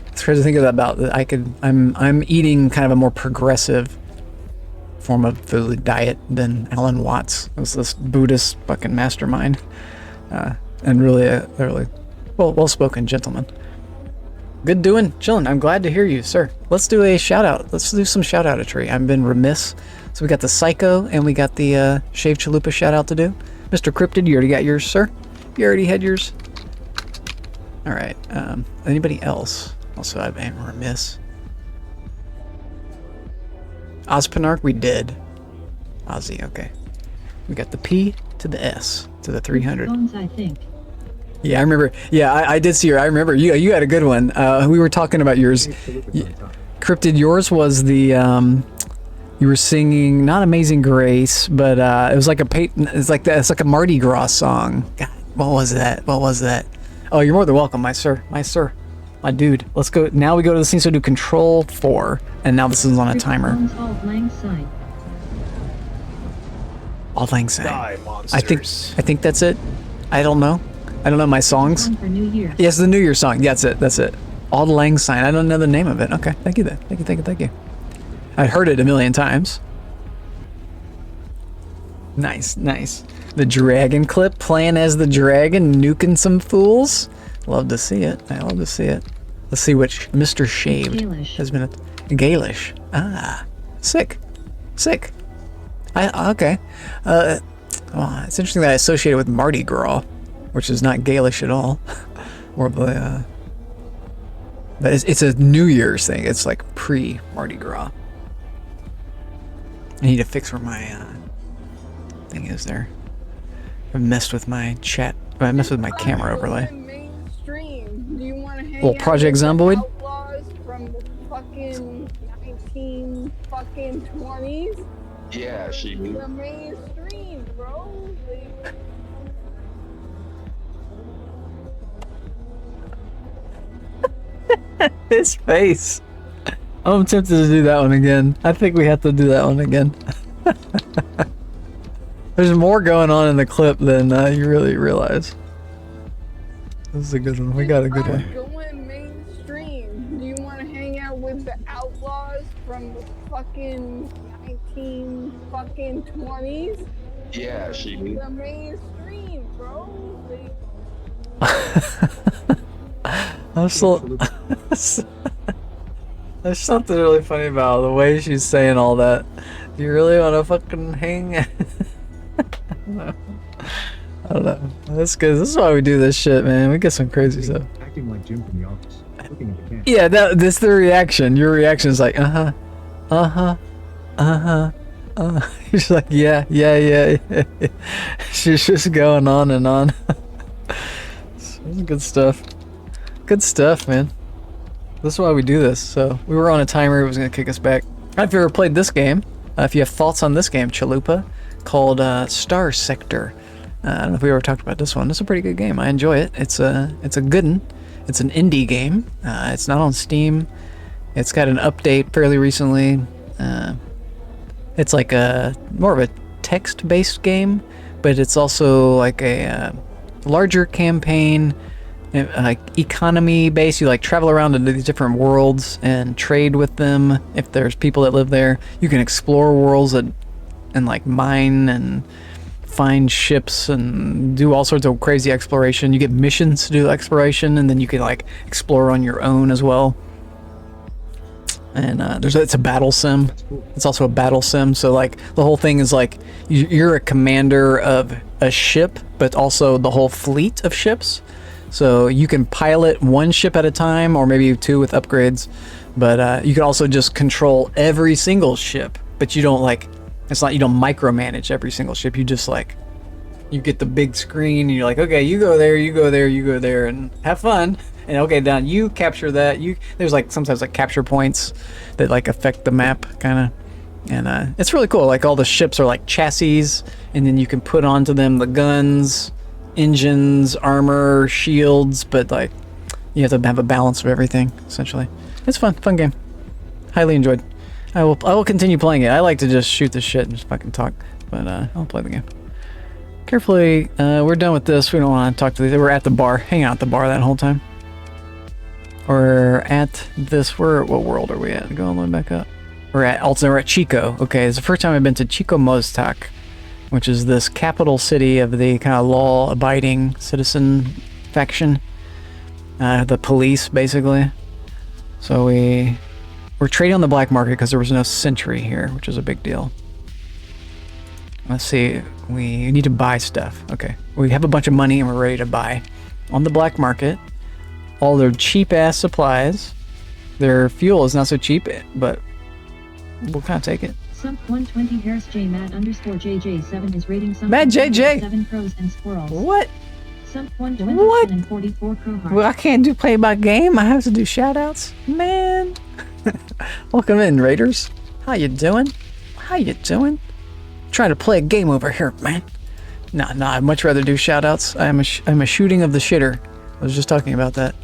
It's crazy to think about that I'm eating kind of a more progressive form of food diet than Alan Watts. It was this Buddhist fucking mastermind. And really a really well-spoken gentleman. Good doing, chilling. I'm glad to hear you, sir. Let's do a shout out. Let's do some shout outry. I've been remiss. So we got the Psycho and we got the Shave Chalupa shout out to do. Mr. Cryptid, you already got yours, sir? You already had yours? All right. Anybody else? Also, I've been remiss. Ozpanarch, we did. Ozzy, okay. We got the P to the S to the 300. Bones, I think. Yeah, I remember. Yeah, I did see her. I remember. You had a good one. We were talking about yours. Cryptid, yours was the you were singing not Amazing Grace, but it was like it's like a Mardi Gras song. God, what was that? Oh, you're more than welcome, my sir, my dude. Let's go. Now we go to the scene. So do Control 4, and now this is on a timer. Auld Lang Syne. Die, monsters. I think that's it. I don't know my songs. For New Year. Yes, the New Year song. That's it. Auld Lang Syne. I don't know the name of it. Okay, thank you then. Thank you. I heard it a million times. Nice. The dragon clip, playing as the dragon, nuking some fools. Love to see it. Let's see which Mr. Shaved Gaelish. has been Gaelish. Ah, sick. Okay. Well, it's interesting that I associate it with Mardi Gras, which is not Gaelish at all. Or the, but it's a New Year's thing. It's like pre-Mardi Gras. I need to fix where my thing is there. I messed with my chat. I messed with my camera overlay. Mainstream. Do you want to hang Little Project Zomboid? Outlaws from the fucking 1920s? Yeah, she. The mainstream, bro. His face. I'm tempted to do that one again. I think we have to do that one again. There's more going on in the clip than you really realize. This is a good one. We got a good one. Going mainstream. Do you want to hang out with the outlaws from the fucking 1920s? Yeah, she. The mainstream, bro. I'm still. There's something really funny about the way she's saying all that. Do you really want to fucking hang? I don't know. That's good. This is why we do this shit, man. We get some crazy stuff. Acting like Jim from The Office. Looking at the camera. Yeah, this is the reaction. Your reaction is like, uh-huh, uh-huh. She's like, yeah. She's just going on and on. This is good stuff. Good stuff, man. This is why we do this. So we were on a timer. It was going to kick us back. If you ever played this game, if you have thoughts on this game, Chalupa, called Star Sector. I don't know if we ever talked about this one. It's a pretty good game. I enjoy it. It's a good one. It's an indie game. It's not on Steam. It's got an update fairly recently. It's like more of a text-based game, but it's also like a larger campaign, like economy-based. You like travel around into these different worlds and trade with them. If there's people that live there, you can explore worlds and like mine and find ships and do all sorts of crazy exploration. You get missions to do exploration, and then you can like explore on your own as well. And it's a battle sim. It's also a battle sim. So like the whole thing is like you're a commander of a ship, but also the whole fleet of ships. So you can pilot one ship at a time, or maybe two with upgrades. But you can also just control every single ship. But you don't like, it's not, you don't micromanage every single ship. You just like, you get the big screen and you're like, okay, you go there, you go there, you go there, and have fun. And okay, down you capture that. There's like sometimes like capture points that like affect the map kind of, and it's really cool. Like all the ships are like chassis, and then you can put onto them the guns, engines, armor, shields. But like you have to have a balance of everything essentially. It's fun game. Highly enjoyed. I will continue playing it. I like to just shoot the shit and just fucking talk, but I'll play the game. Carefully, we're done with this. We don't want to talk to these. We're at the bar, hanging out at the bar that whole time. We're at this. What world are we at? Go all the way back up. We're at Chico. Okay, it's the first time I've been to Chico Moztac, which is this capital city of the kind of law-abiding citizen faction. The police, basically. So we're trading on the black market because there was no sentry here, which is a big deal. Let's see. We need to buy stuff. Okay, we have a bunch of money and we're ready to buy on the black market. All their cheap-ass supplies. Their fuel is not so cheap, but we'll kind of take it. Sump 120 Harris J Mad _JJ7 is rating Sump Mad JJ! 7 crows and squirrels. What? Sump 120 and 44 crow hearts. Well, I can't do play by game. I have to do shout-outs. Man. Welcome in, Raiders. How you doing? How you doing? Trying to play a game over here, man. Nah, I'd much rather do shout-outs. I'm a shooting of the shitter. I was just talking about that.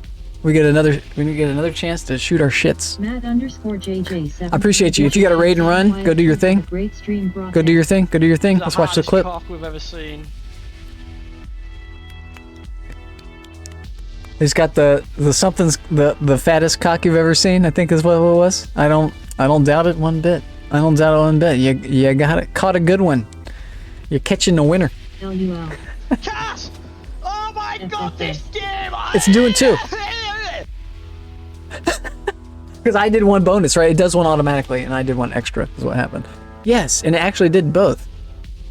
We get another chance to shoot our shits. Mad _JJ7. I appreciate you. If you got a raid and run, go do your thing. Go do your thing. Go do your thing. Let's watch the clip. We've ever seen. He's got the fattest cock you've ever seen. I think is what it was. I don't doubt it one bit. I don't doubt it one bit. You caught a good one. You're catching the winner. LUL. Cass! Oh my god, this game! It's doing two. Because I did one bonus, right? It does one automatically, and I did one extra, is what happened. Yes, and it actually did both.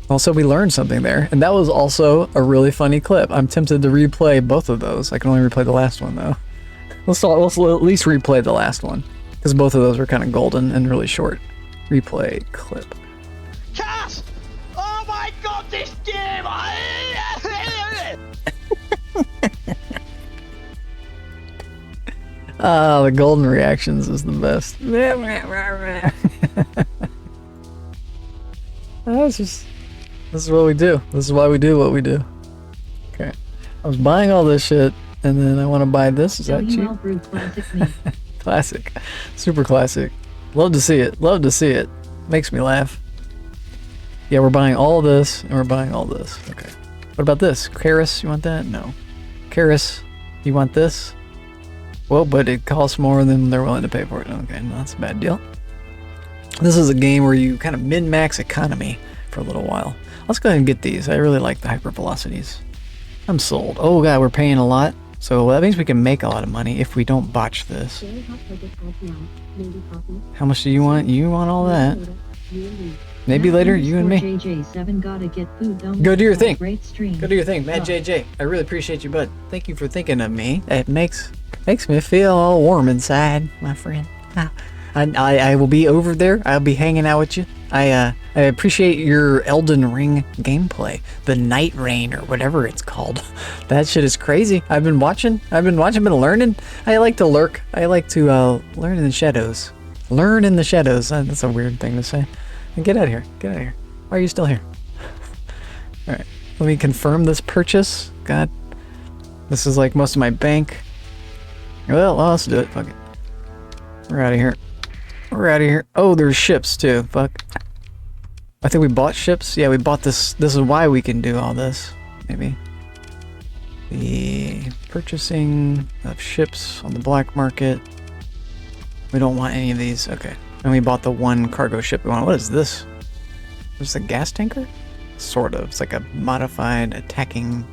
Also, we learned something there, and that was also a really funny clip. I'm tempted to replay both of those. I can only replay the last one, though. Let's at least replay the last one, because both of those were kind of golden and really short. Replay clip. Cass! Oh my god, this game! The golden reactions is the best. This is what we do. This is why we do what we do. Okay. I was buying all this shit, and then I want to buy this. Is that cheap? Classic. Super classic. Love to see it. Love to see it. Makes me laugh. Yeah, we're buying all this, and we're buying all this. Okay. What about this? Karis, you want that? No. Karis, you want this? Well, but it costs more than they're willing to pay for it. Okay, no, that's a bad deal. This is a game where you kind of min-max economy for a little while. Let's go ahead and get these. I really like the hypervelocities. I'm sold. Oh god, we're paying a lot. So that means we can make a lot of money if we don't botch this. How much do you want? You want all that. Maybe later, you and me. Go do your thing. Go do your thing, Mad JJ. I really appreciate you, bud. Thank you for thinking of me. It makes me feel all warm inside, my friend. I will be over there. I'll be hanging out with you. I appreciate your Elden Ring gameplay. The Night Rain or whatever it's called. That shit is crazy. I've been watching, been learning. I like to lurk. I like to learn in the shadows. Learn in the shadows. That's a weird thing to say. Get out of here. Get out of here. Why are you still here? Alright. Let me confirm this purchase. God. This is like most of my bank. Well, let's do it. Fuck it. We're out of here. We're out of here. Oh, there's ships too. Fuck. I think we bought ships. Yeah, we bought this. This is why we can do all this. Maybe. The purchasing of ships on the black market. We don't want any of these. Okay. And we bought the one cargo ship we want. What is this? Is this a gas tanker? Sort of. It's like a modified attacking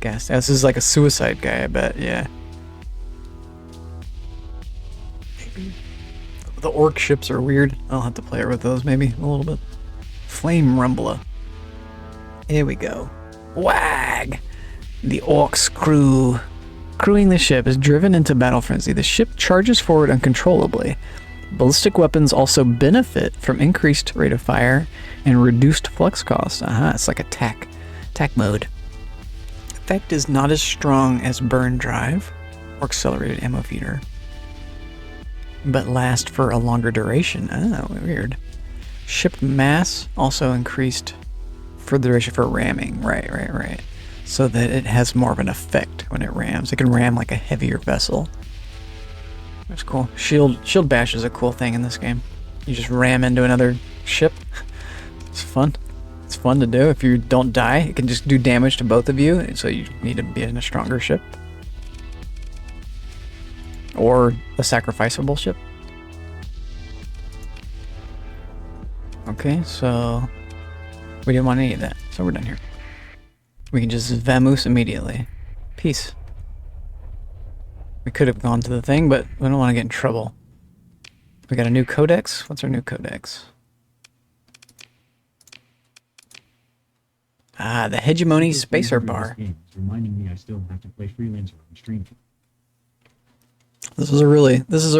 gas. This is like a suicide guy, I bet. Yeah. Maybe. The orc ships are weird. I'll have to play it with those maybe a little bit. Flame Rumbler. Here we go. Wag! The orc's crew. Crewing the ship is driven into battle frenzy. The ship charges forward uncontrollably. Ballistic weapons also benefit from increased rate of fire and reduced flux cost. It's like attack mode. Effect is not as strong as burn drive or accelerated ammo feeder, but last for a longer duration. Oh, weird. Ship mass also increased for the duration for ramming. Right. So that it has more of an effect when it rams. It can ram like a heavier vessel. That's cool. Shield bash is a cool thing in this game. You just ram into another ship. It's fun. It's fun to do. If you don't die, it can just do damage to both of you, so you need to be in a stronger ship. Or a sacrificable ship. Okay, so we didn't want any of that, so we're done here. We can just vamoose immediately. Peace. We could have gone to the thing, but we don't want to get in trouble. We got a new codex. What's our new codex? The Hegemony Spacer Bar. Reminding me I still have to play Freelancer on stream. This is a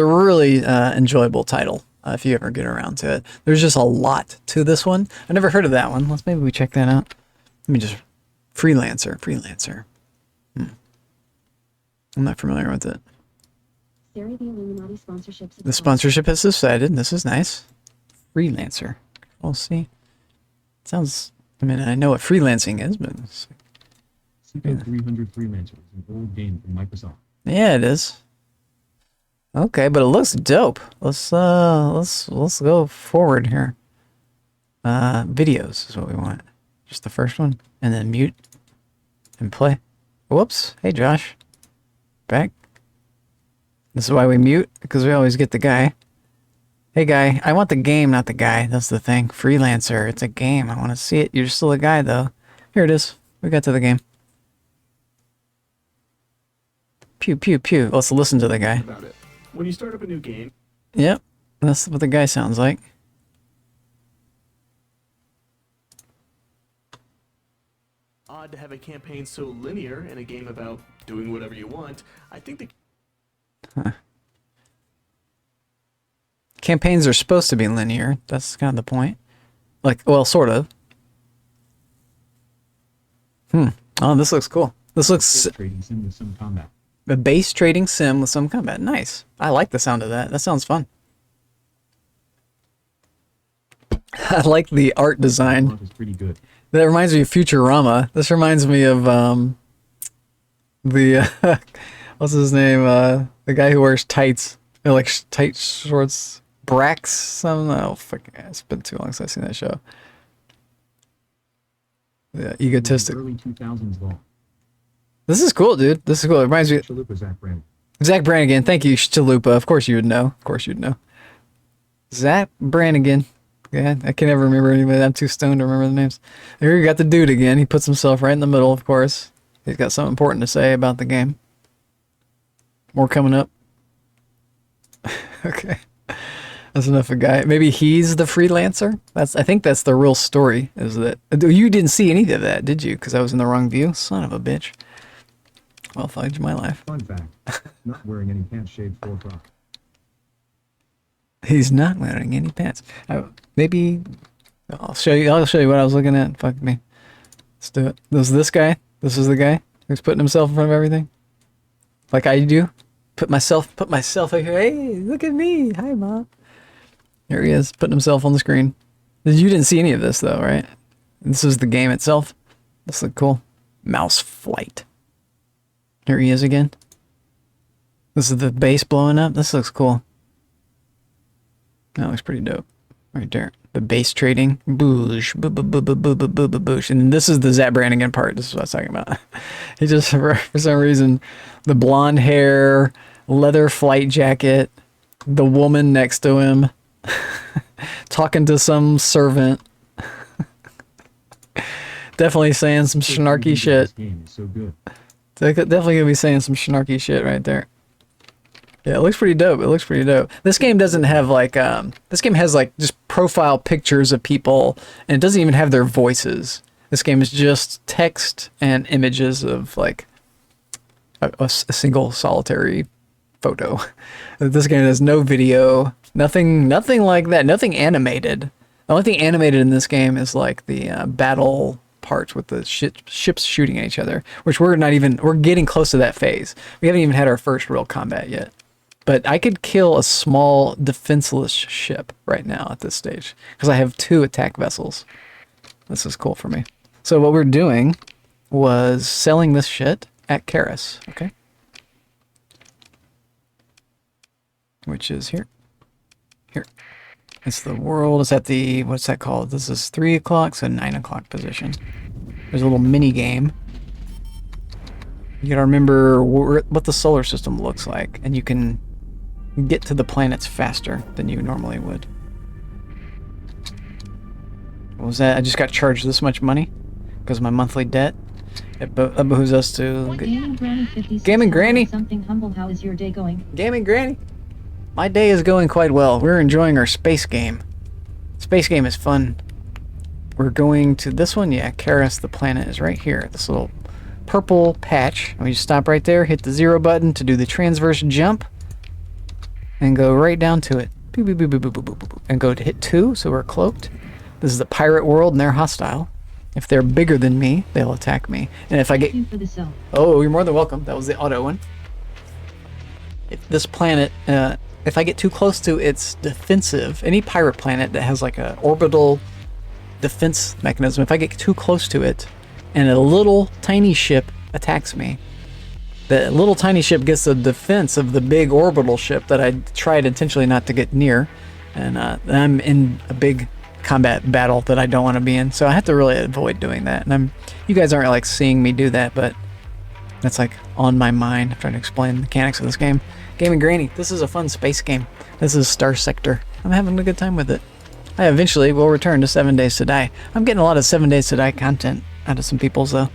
really enjoyable title. If you ever get around to it. There's just a lot to this one. I never heard of that one. Maybe we check that out. Let me just... Freelancer. I'm not familiar with it. Siri, the Illuminati sponsorships. The sponsorship has subsided. This is nice. Freelancer. We'll see. Sounds... I mean, I know what freelancing is, but... Seco 300 Freelancer is an old game from Microsoft. Yeah, it is. Okay, but it looks dope. Let's go forward here. Videos is what we want. Just the first one, and then mute and play. Whoops. Hey, Josh. Back. This is why we mute, because we always get the guy. Hey, guy. I want the game, not the guy. That's the thing. Freelancer. It's a game. I want to see it. You're still a guy, though. Here it is. We got to the game. Pew, pew, pew. Let's listen to the guy. About it. When you start up a new game. Yep. That's what the guy sounds like. Odd to have a campaign so linear in a game about doing whatever you want. I think the campaigns are supposed to be linear. That's kind of the point. Like, well, sort of. Oh, this looks cool. This looks... Trading sim with some combat. A base trading sim with some combat. Nice. I like the sound of that. That sounds fun. I like the art design. It's pretty good. That reminds me of Futurama. This reminds me of the what's his name? The guy who wears tights, like tight shorts. Brax. Some. Oh fuck! It's been too long since I've seen that show. Yeah, egotistic. Early 2000s long. This is cool, dude. This is cool. It reminds me. Chalupa Zach Brannigan. Zach Brannigan. Thank you, Chalupa. Of course you would know. Of course you'd know. Zach Brannigan. Yeah, I can never remember anybody. I'm too stoned to remember the names. Here you got the dude again. He puts himself right in the middle, of course. He's got something important to say about the game. More coming up. Okay. That's enough of a guy. Maybe he's the freelancer? I think that's the real story, is that... You didn't see any of that, did you? Because I was in the wrong view? Son of a bitch. Well, fudge my life. Fun fact. Not wearing any pants shaved 4 o'clock. He's not wearing any pants. Maybe I'll show you. I'll show you what I was looking at. Fuck me. Let's do it. This is this guy. This is the guy who's putting himself in front of everything, like I do. Put myself out here. Hey, look at me. Hi, Mom. Here he is, putting himself on the screen. You didn't see any of this though, right? This is the game itself. This looks cool. Mouse flight. Here he is again. This is the base blowing up. This looks cool. That looks pretty dope. Right there. The base trading. Boosh. Boosh. And this is the Zap Brannigan part. This is what I was talking about. He just, for some reason, the blonde hair, leather flight jacket, the woman next to him, talking to some servant. Definitely saying some snarky shit. This game is so good. Definitely gonna be saying some snarky shit right there. Yeah, it looks pretty dope. It looks pretty dope. This game doesn't have like, this game has like just profile pictures of people, and it doesn't even have their voices. This game is just text and images of like a single solitary photo. This game has no video, nothing like that, nothing animated. The only thing animated in this game is like the battle parts with the ships shooting at each other, which we're getting close to that phase. We haven't even had our first real combat yet. But I could kill a small defenseless ship right now at this stage because I have 2 attack vessels. This is cool for me. So what we're doing was selling this shit at Karis, okay? Which is here. Here. It's the world. It's at the, what's that called? This is 3 o'clock, so 9 o'clock position. There's a little mini game. You gotta remember what the solar system looks like, and you can get to the planets faster than you normally would. What was that? I just got charged this much money because of my monthly debt. It behooves us to... Gaming Granny 56. Gaming Granny! Something humble. How is your day going? Gaming Granny! My day is going quite well. We're enjoying our space game. Space game is fun. We're going to this one. Yeah, Karis, the planet, is right here. This little purple patch. And we just stop right there, hit the 0 button to do the transverse jump, and go right down to it. Boop, boop, boop, boop, boop, boop, boop, and go to hit 2, so we're cloaked. This is the pirate world, and they're hostile. If they're bigger than me, they'll attack me. And if I get... Thank you for the sell. Oh, you're more than welcome. That was the auto one. If this planet, if I get too close to its defensive, any pirate planet that has like a orbital defense mechanism, if I get too close to it, and a little tiny ship attacks me, the little tiny ship gets the defense of the big orbital ship that I tried intentionally not to get near, and I'm in a big combat battle that I don't want to be in, so I have to really avoid doing that. And you guys aren't like seeing me do that, but that's like on my mind. I'm trying to explain the mechanics of this game. Gaming Granny, this is a fun space game. This is Star Sector. I'm having a good time with it. I eventually will return to 7 Days to Die. I'm getting a lot of 7 Days to Die content out of some peoples though.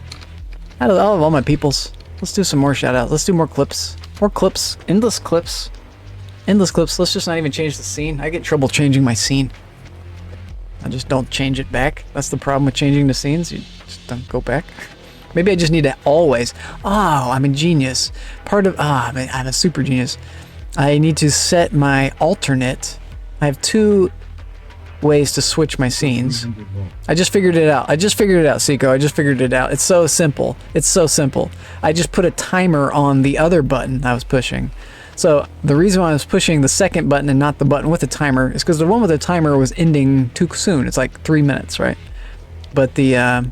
Out of all my peoples. Let's do some more shout outs. Let's do more clips. More clips. Endless clips. Endless clips. Let's just not even change the scene. I get trouble changing my scene. I just don't change it back. That's the problem with changing the scenes. You just don't go back. Maybe I just need to always... Oh, I'm a genius. I'm a super genius. I need to set my alternate. I have 2 ways to switch my scenes. I just figured it out. Seiko. I just figured it out. It's so simple. It's so simple. I just put a timer on the other button I was pushing. So the reason why I was pushing the second button and not the button with the timer is because the one with the timer was ending too soon. It's like 3 minutes, right? But the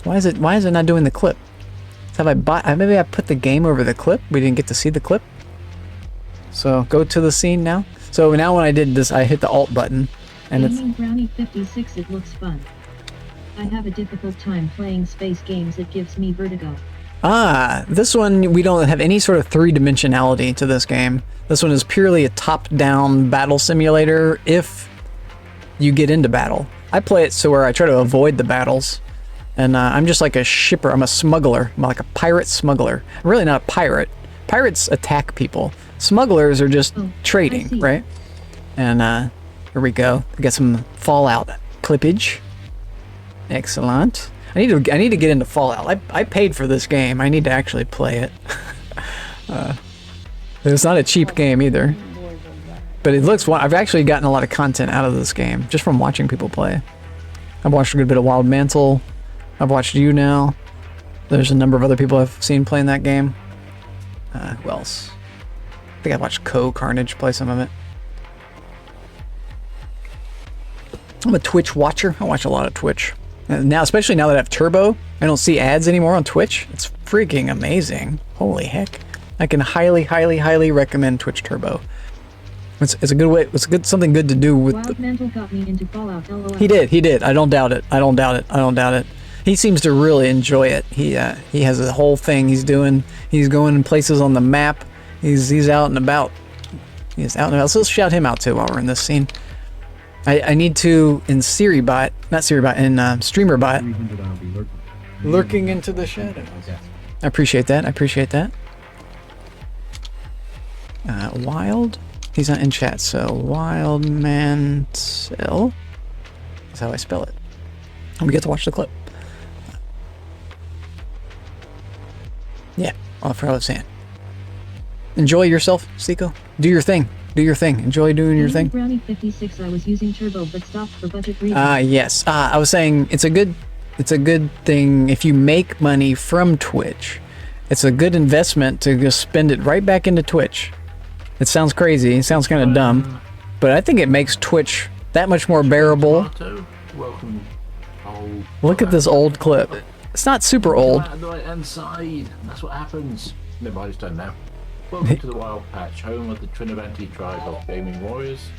why is it not doing the clip? Maybe I put the game over the clip. We didn't get to see the clip. So go to the scene now. So now when I did this, I hit the Alt button, and it's... Gaming Brownie 56, it looks fun. I have a difficult time playing space games. It gives me vertigo. Ah, this one, we don't have any sort of 3-dimensionality to this game. This one is purely a top-down battle simulator if you get into battle. I play it so where I try to avoid the battles, and I'm just like a shipper. I'm a smuggler. I'm like a pirate smuggler. I'm really not a pirate. Pirates attack people. Smugglers are just trading, right? And here we go. We got some Fallout clippage. Excellent. I need to get into Fallout. I paid for this game. I need to actually play it. It's not a cheap game either. But it looks. I've actually gotten a lot of content out of this game just from watching people play. I've watched a good bit of Wild Mantle. I've watched you now. There's a number of other people I've seen playing that game. Who else? I think I watched Carnage play some of it. I'm a Twitch watcher. I watch a lot of Twitch. And now, especially now that I have Turbo, I don't see ads anymore on Twitch. It's freaking amazing. Holy heck. I can highly, highly, highly recommend Twitch Turbo. It's a good way. It's something good to do with. Wild Mantle got me into Fallout. LOL. He did. I don't doubt it. He seems to really enjoy it. He has a whole thing he's doing. He's going in places on the map. He's out and about. He's out and about. So let's shout him out too while we're in this scene. I need to in SiriBot, not SiriBot, in StreamerBot. Lurking into the shadows. I appreciate that. Wild. He's not in chat, so Wild Mantle is how I spell it. And we get to watch the clip. Yeah, I forgot what I was saying. Enjoy yourself, Seiko. Do your thing. Enjoy doing your thing. Brownie 56. I was using Turbo, but stopped for budget reasons. Yes. I was saying it's a good thing if you make money from Twitch. It's a good investment to just spend it right back into Twitch. It sounds crazy. It sounds kind of dumb, but I think it makes Twitch that much more bearable. Look at this old clip. It's not super old. Inside. That's what happens. Nobody's done now. Welcome to the Wild Patch, home of the Trinovanti tribe of gaming warriors.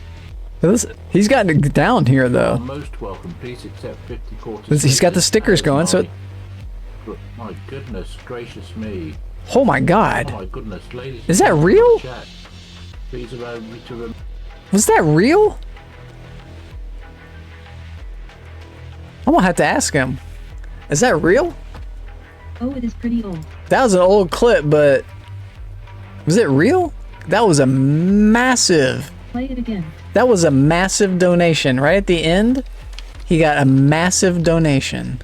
He's gotten it down here though. Most welcome. Please accept 50 quarters. He's got the stickers going, so. My goodness gracious me. Oh my God. Oh my goodness, ladies. Is that real? Please allow me to. Was that real? I'm gonna have to ask him. Is that real? Oh, it is pretty old. That was an old clip, but was it real? That was a massive. Play it again. That was a massive donation. Right at the end, he got a massive donation.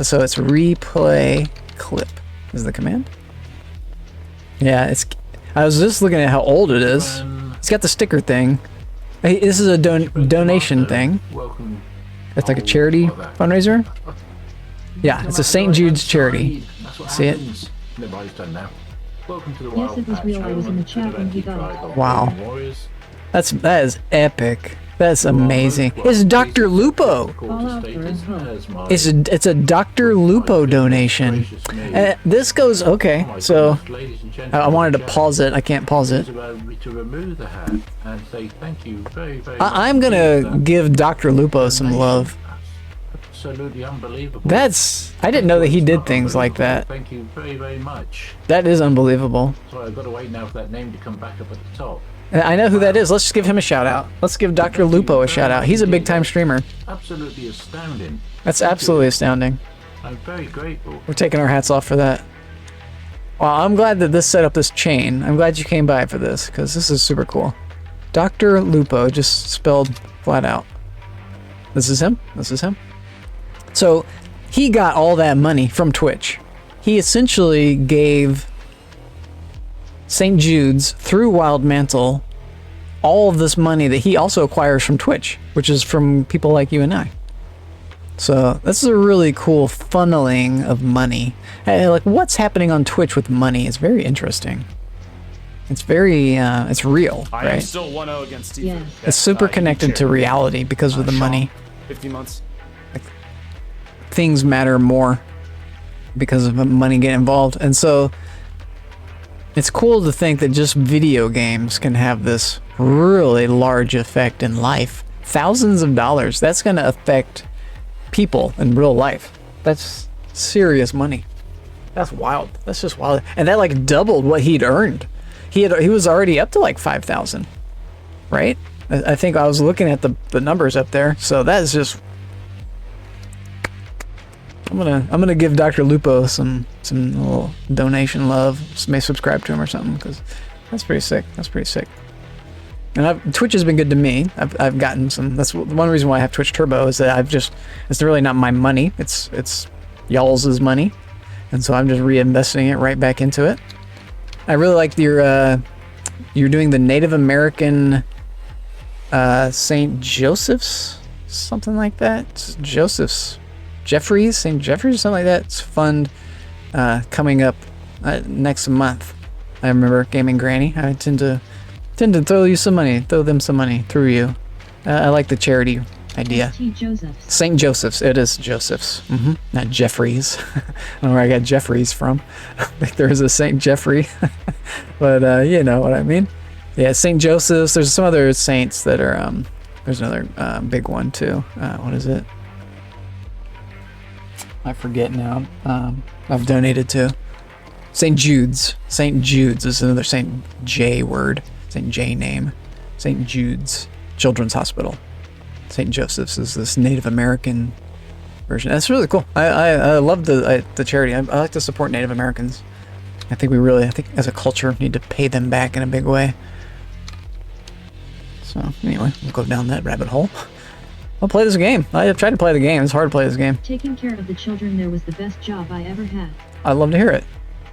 So it's replay clip is the command. Yeah, it's. I was just looking at how old it is. It's got the sticker thing. Hey, this is a donation thing. It's like a charity fundraiser. Yeah, it's a St. Jude's charity. See it? Yes, it was real. I was in the chat when he got it. Wow. That is epic. That's amazing. It's Dr. Lupo. It's a Dr. Lupo donation. This goes okay. So I wanted to pause it. I can't pause it. I'm gonna give Dr. Lupo some love. Absolutely unbelievable. I didn't know that he did things like that. Thank you very, very much. That is unbelievable. Sorry, I've got to wait now for that name to come back up at the top. I know who that is. Let's just give him a shout out. Let's give Dr. Lupo a shout out. He's a big time streamer. Absolutely astounding. That's absolutely astounding. I'm very grateful. We're taking our hats off for that. Well, I'm glad that this set up this chain. I'm glad you came by for this, because this is super cool. Dr. Lupo, just spelled flat out. This is him? This is him? So, he got all that money from Twitch. He essentially gave St. Jude's, through Wild Mantle, all of this money that he also acquires from Twitch, which is from people like you and I. So this is a really cool funneling of money. Like what's happening on Twitch with money is very interesting. It's very, it's real, right? I am still 1-0 against Steve. Yeah. It's super connected to reality because of the money. 15 months. Like, things matter more because of money getting involved. And so it's cool to think that just video games can have this really large effect in life. Thousands of dollars. That's going to affect people in real life. That's serious money. That's wild. That's just wild. And that like doubled what he'd earned. He was already up to like 5,000, right? I think I was looking at the numbers up there. So that is just. I'm gonna give Dr. Lupo some little donation love. May subscribe to him or something because that's pretty sick. That's pretty sick. And Twitch has been good to me. I've gotten some. That's one reason why I have Twitch Turbo is that it's really not my money. It's y'all's money, and so I'm just reinvesting it right back into it. I really like you're doing the Native American St. Joseph's, something like that. Joseph's, Jeffries, St. Jeffries, something like that. It's fund coming up next month. I remember Gaming Granny. I tend to throw you some money, throw them some money through you. I like the charity idea. St. Joseph's. St. Joseph's. It is Joseph's. Not Jeffries. I don't know where I got Jeffries from. I think there is a St. Jeffrey. But you know what I mean. Yeah, St. Joseph's. There's some other saints that are, there's another big one too. What is it? I forget now. I've donated to. St. Jude's. St. Jude's is another St. J word. St. J name. St. Jude's Children's Hospital. St. Joseph's is this Native American version. That's really cool. I love the charity. I like to support Native Americans. I think as a culture need to pay them back in a big way. So anyway, we'll go down that rabbit hole. I'll play this game. I tried to play the game. It's hard to play this game. Taking care of the children there was the best job I ever had. I'd love to hear it.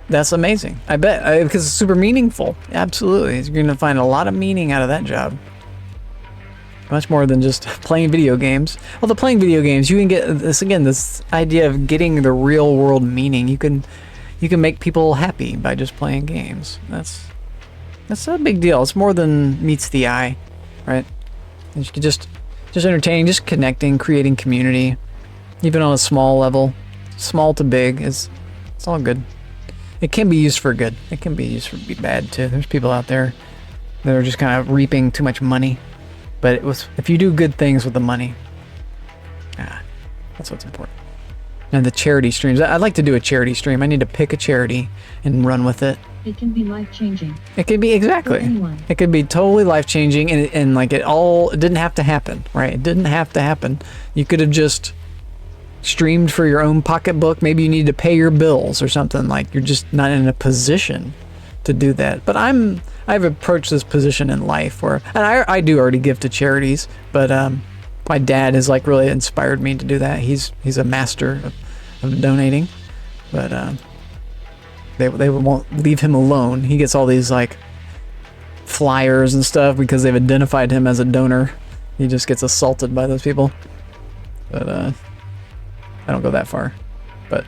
That's amazing. I bet, because it's super meaningful. Absolutely. You're going to find a lot of meaning out of that job. Much more than just playing video games. Although playing video games, you can get this again, this idea of getting the real world meaning. You can make people happy by just playing games. That's a big deal. It's more than meets the eye, right? And you can just entertaining, just connecting, creating community, even on a small level, small to big, it's all good. It can be used for good. It can be used for be bad too. There's people out there that are just kind of reaping too much money. But if you do good things with the money, that's what's important. And the charity streams. I'd like to do a charity stream. I need to pick a charity and run with it. It can be life-changing. It could be, exactly. For anyone. It could be totally life-changing, and like it didn't have to happen, right? It didn't have to happen. You could have just streamed for your own pocketbook. Maybe you need to pay your bills or something. Like you're just not in a position to do that. But I've approached this position in life where, and I do already give to charities, but my dad has like really inspired me to do that. He's a master of donating, but they won't leave him alone. He gets all these like flyers and stuff because they've identified him as a donor. He just gets assaulted by those people. But I don't go that far. But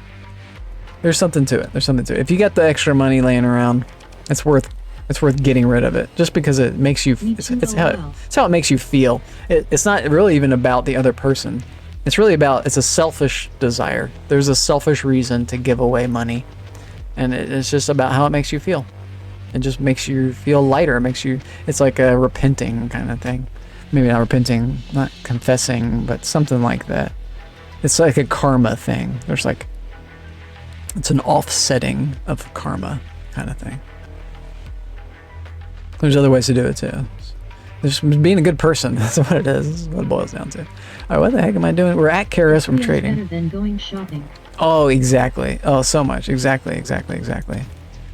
there's something to it. There's something to it. If you got the extra money laying around, it's worth getting rid of it. Just because it makes you, it's how it makes you feel. It's not really even about the other person. It's really about, it's a selfish desire. There's a selfish reason to give away money. And it's just about how it makes you feel. It just makes you feel lighter. It makes you, it's like a repenting kind of thing. Maybe not repenting, not confessing, but something like that. It's like a karma thing. There's like, it's an offsetting of karma kind of thing. There's other ways to do it too. Just being a good person. That's what it is. This is what it boils down to. All right, what the heck am I doing? We're at Karis. I'm trading. Better than going shopping. Oh, exactly. Oh, so much. Exactly.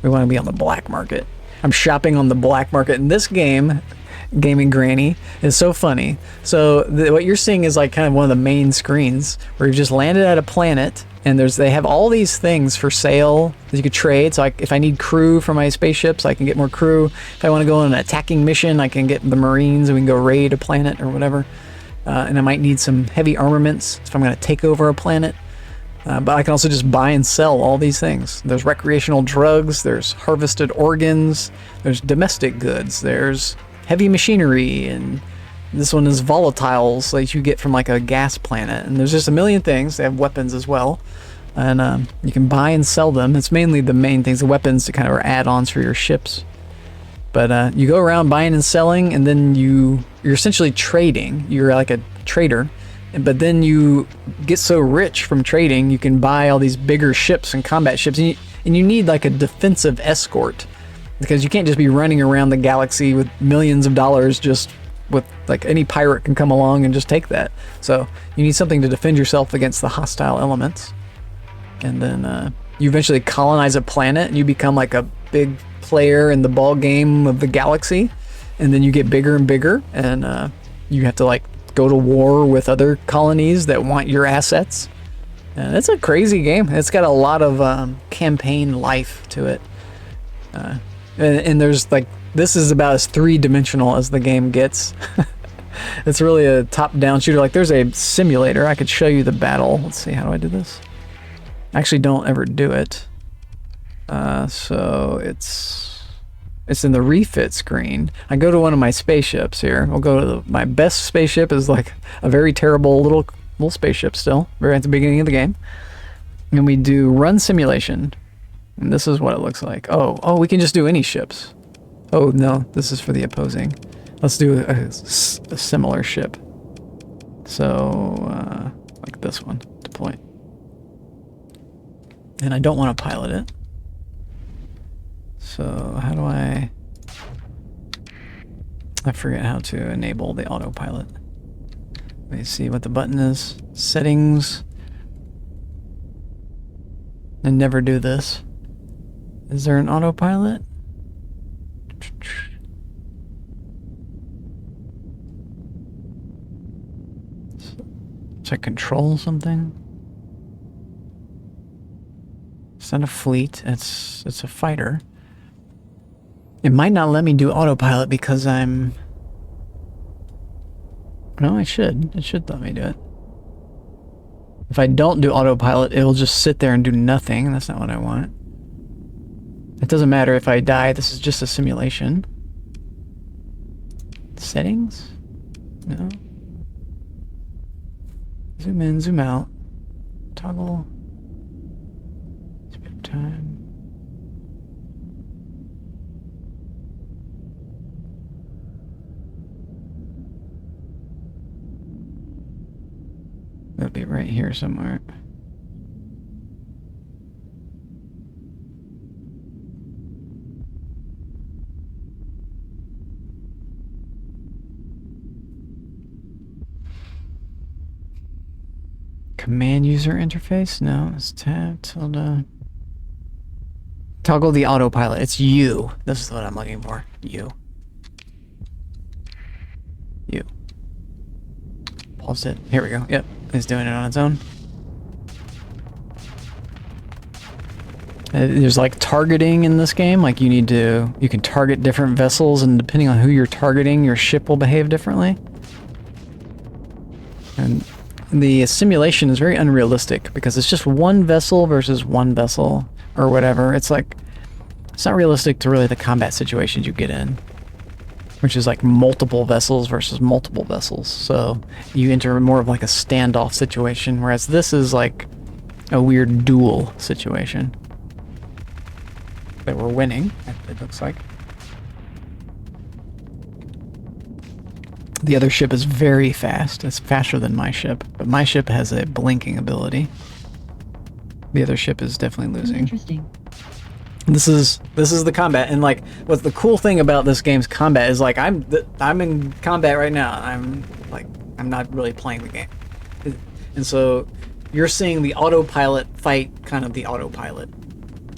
We want to be on the black market. I'm shopping on the black market. In this game, Gaming Granny, is so funny. So what you're seeing is like kind of one of the main screens where you've just landed at a planet, and they have all these things for sale that you could trade. So if I need crew for my spaceships, I can get more crew. If I want to go on an attacking mission, I can get the Marines and we can go raid a planet or whatever. And I might need some heavy armaments if I'm going to take over a planet. But I can also just buy and sell all these things. There's recreational drugs, there's harvested organs, there's domestic goods, there's heavy machinery, and this one is volatiles that you get from like a gas planet. And there's just a million things. They have weapons as well. And you can buy and sell them. It's mainly the main things, the weapons to kind of are add-ons for your ships. But you go around buying and selling, and then you're essentially trading. You're like a trader. But then you get so rich from trading, you can buy all these bigger ships and combat ships. And you need like a defensive escort, because you can't just be running around the galaxy with millions of dollars just with like any pirate can come along and just take that. So you need something to defend yourself against the hostile elements. And then you eventually colonize a planet and you become like a big player in the ball game of the galaxy. And then you get bigger and bigger, and you have to like go to war with other colonies that want your assets. And it's a crazy game. It's got a lot of campaign life to it. And there's like, this is about as three-dimensional as the game gets. It's really a top-down shooter. Like, there's a simulator. I could show you the battle. Let's see, how do I do this? I actually don't ever do it. So it's in the refit screen. I go to one of my spaceships here. We'll go to my best spaceship is like a very terrible little spaceship still, very at the beginning of the game. And we do run simulation. And this is what it looks like. Oh, we can just do any ships. Oh, no, this is for the opposing. Let's do a similar ship. So, like this one, deploy. And I don't want to pilot it. So, how do I forget how to enable the autopilot. Let me see what the button is. Settings. I never do this. Is there an autopilot? Should I control something? It's not a fleet, it's a fighter. It might not let me do autopilot because I'm... No, it should. It should let me do it. If I don't do autopilot, it'll just sit there and do nothing. That's not what I want. It doesn't matter if I die. This is just a simulation. Settings? No. Zoom in, zoom out. Toggle. Spare time. It'll be right here somewhere. Command user interface? No, it's tab, tilde. Toggle the autopilot. It's you. This is what I'm looking for. You. You. Pause it. Here we go. Yep. It's doing it on its own. There's like targeting in this game. Like you can target different vessels, and depending on who you're targeting, your ship will behave differently. And the simulation is very unrealistic because it's just one vessel versus one vessel or whatever. It's like, it's not realistic to really the combat situations you get in, which is like multiple vessels versus multiple vessels. So you enter more of like a standoff situation, whereas this is like a weird duel situation that we're winning, it looks like. The other ship is very fast. It's faster than my ship, but my ship has a blinking ability. The other ship is definitely losing. Interesting. This is the combat, and like what's the cool thing about this game's combat is like I'm in combat right now. I'm not really playing the game, and so you're seeing the autopilot fight kind of the autopilot.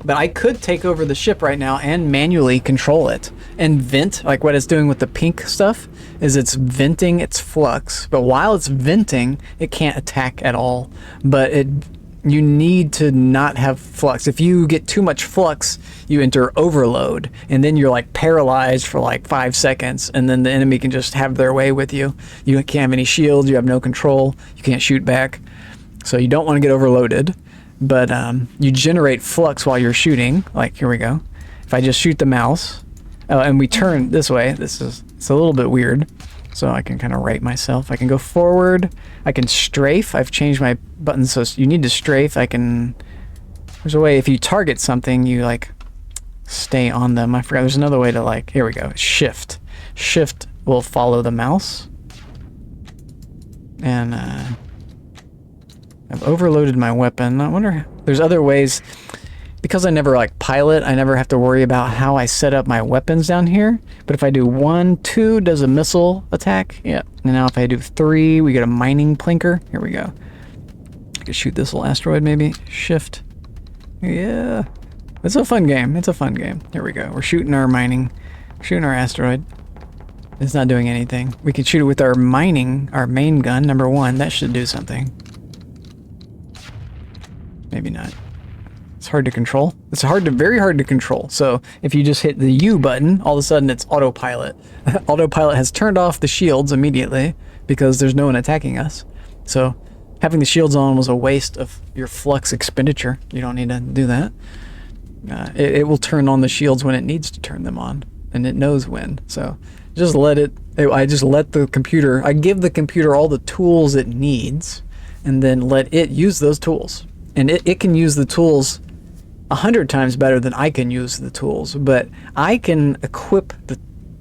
But I could take over the ship right now and manually control it and vent, like what it's doing with the pink stuff is it's venting its flux, but while it's venting it can't attack at all. But you need to not have flux. If you get too much flux, you enter overload, and then you're like paralyzed for like 5 seconds, and then the enemy can just have their way with you. You can't have any shields, you have no control, you can't shoot back. So you don't want to get overloaded, but you generate flux while you're shooting. Like, here we go. If I just shoot the mouse, and we turn this way, it's a little bit weird. So I can kind of right myself. I can go forward. I can strafe. I've changed my buttons so you need to strafe. There's a way if you target something, you like stay on them. I forgot. There's another way to like, here we go. Shift. Shift will follow the mouse. And I've overloaded my weapon. I wonder, there's other ways. Because I never like pilot, I never have to worry about how I set up my weapons down here. But if I do 1, 2, does a missile attack? Yeah. And now if I do 3, we get a mining plinker. Here we go. I could shoot this little asteroid maybe. Shift. Yeah. It's a fun game. It's a fun game. Here we go. We're shooting our mining. Shooting our asteroid. It's not doing anything. We can shoot it with our mining, our main gun, number 1. That should do something. Maybe not. Let's It's hard to control. It's very hard to control. So if you just hit the U button, all of a sudden it's autopilot. Autopilot has turned off the shields immediately because there's no one attacking us. So having the shields on was a waste of your flux expenditure. You don't need to do that. It will turn on the shields when it needs to turn them on, and it knows when. So just let it. I just let the computer. I give the computer all the tools it needs, and then let it use those tools. And it can use the tools 100 times better than I can use the tools. But I can equip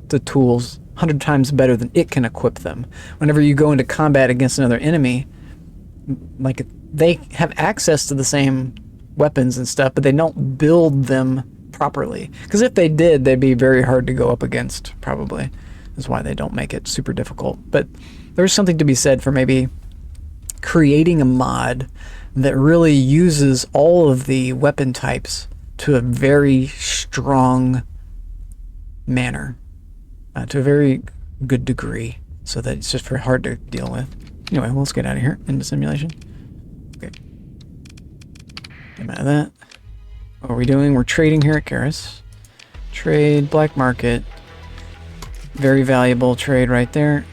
the tools 100 times better than it can equip them. Whenever you go into combat against another enemy, like they have access to the same weapons and stuff, but they don't build them properly. Because if they did, they'd be very hard to go up against, probably. That's why they don't make it super difficult. But there's something to be said for maybe creating a mod that really uses all of the weapon types to a very strong manner, to a very good degree, so that it's just very hard to deal with. Anyway, let's get out of here into simulation. Okay. Get out of that. What are we doing? We're trading here at Garrus. Trade, black market. Very valuable trade right there.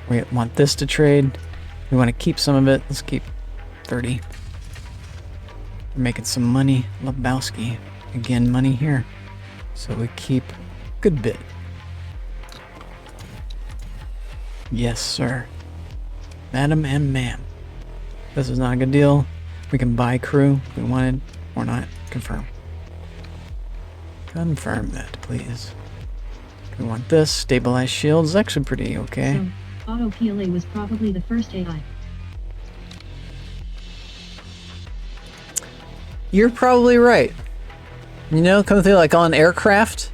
We want this to trade. We want to keep some of it. Let's keep 30. We're making some money. Lebowski. Again, money here. So we keep a good bit. Yes, sir. Madam and ma'am. This is not a good deal. We can buy crew if we wanted or not. Confirm. Confirm that, please. We want this. Stabilized shields. Actually pretty okay. So, auto PLA was probably the first AI. You're probably right. You know, come through like on aircraft.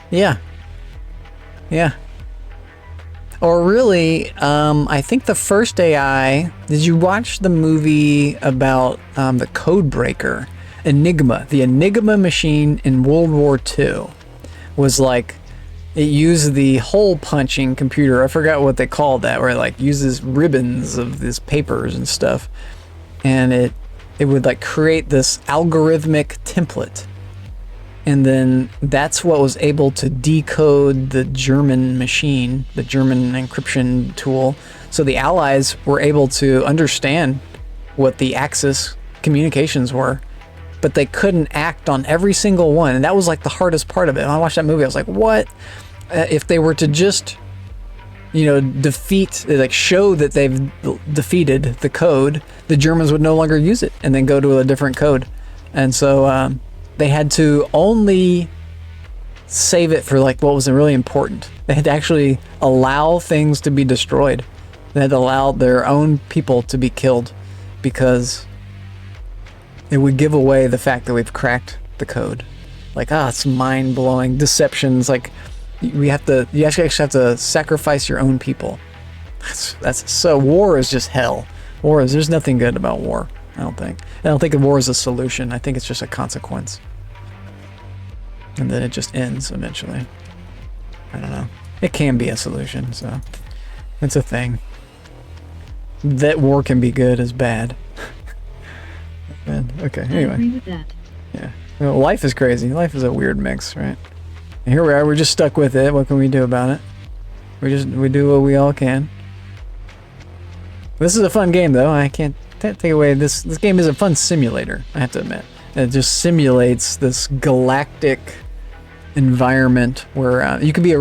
Yeah. Yeah. Or really, I think the first AI, did you watch the movie about the code breaker? Enigma. The Enigma machine in World War II was like, it used the hole punching computer. I forgot what they called that, where it like uses ribbons of these papers and stuff. And it would like create this algorithmic template. And then that's what was able to decode the German machine, the German encryption tool. So the Allies were able to understand what the Axis communications were, but they couldn't act on every single one. And that was like the hardest part of it. When I watched that movie, I was like, what? If they were to just, you know, like show that they've defeated the code, the Germans would no longer use it and then go to a different code. And so, they had to only save it for like what was really important. They had to actually allow things to be destroyed. They had to allow their own people to be killed because it would give away the fact that we've cracked the code. Like, it's mind-blowing. Deceptions, like, you actually have to sacrifice your own people. That's so, war is just hell. There's nothing good about war. I don't think of war as a solution. I think it's just a consequence. And then it just ends eventually. I don't know. It can be a solution, so it's a thing. That war can be good as bad. Okay, anyway. I agree with that. Yeah. Well, life is crazy. Life is a weird mix, right? And here we are. We're just stuck with it. What can we do about it? We do what we all can. This is a fun game, though. I can't take away this game is a fun simulator, I have to admit. It just simulates this galactic environment where you could be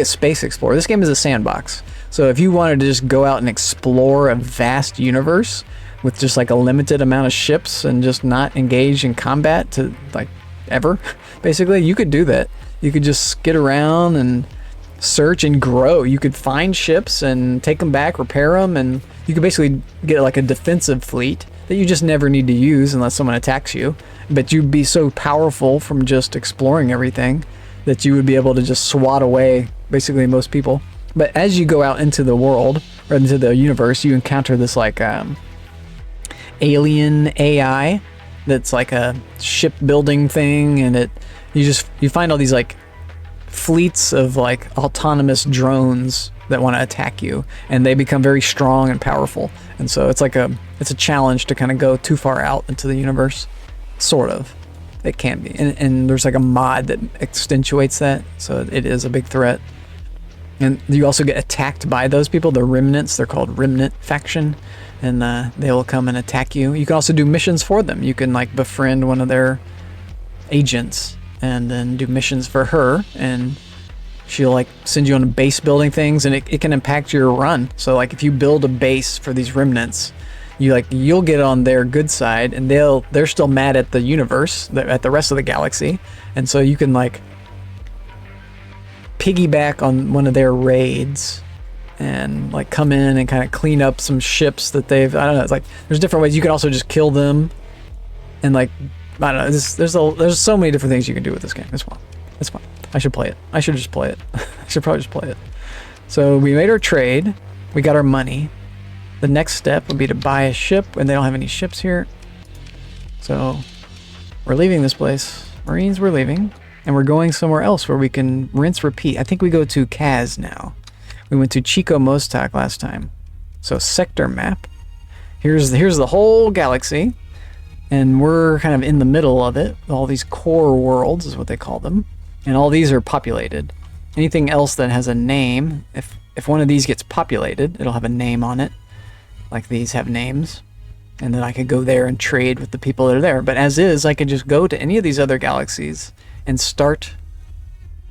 a space explorer. This game is a sandbox. So if you wanted to just go out and explore a vast universe with just like a limited amount of ships and just not engage in combat to like ever, basically, you could do that. You could just skid around and search and grow. You could find ships and take them back, repair them, and you could basically get like a defensive fleet that you just never need to use unless someone attacks you. But you'd be so powerful from just exploring everything that you would be able to just swat away basically most people. But as you go out into the world or into the universe, you encounter this like alien AI that's like a shipbuilding thing, and you find all these like fleets of like autonomous drones that want to attack you, and they become very strong and powerful. And so it's a challenge to kind of go too far out into the universe, sort of. It can be, and there's like a mod that accentuates that, so it is a big threat. And you also get attacked by those people, the remnants. They're called Remnant Faction, and they will come and attack you. You can also do missions for them. You can like befriend one of their agents and then do missions for her, and she'll like send you on base building things, and it can impact your run. So like if you build a base for these remnants, you'll get on their good side, and they're still mad at the universe, at the rest of the galaxy, and so you can like piggyback on one of their raids and like come in and kind of clean up some ships that I don't know, it's like there's different ways. You can also just kill them, and like I don't know, there's so many different things you can do with this game. It's fun. It's fun. I should play it. I should just play it. I should probably just play it. So we made our trade. We got our money. The next step would be to buy a ship, and they don't have any ships here. So we're leaving this place. Marines, we're leaving. And we're going somewhere else where we can rinse, repeat. I think we go to Kaz now. We went to Chico Mostak last time. So sector map. Here's the whole galaxy. And we're kind of in the middle of it. All these core worlds is what they call them. And all these are populated. Anything else that has a name, if one of these gets populated, it'll have a name on it. Like these have names. And then I could go there and trade with the people that are there. But as is, I could just go to any of these other galaxies and start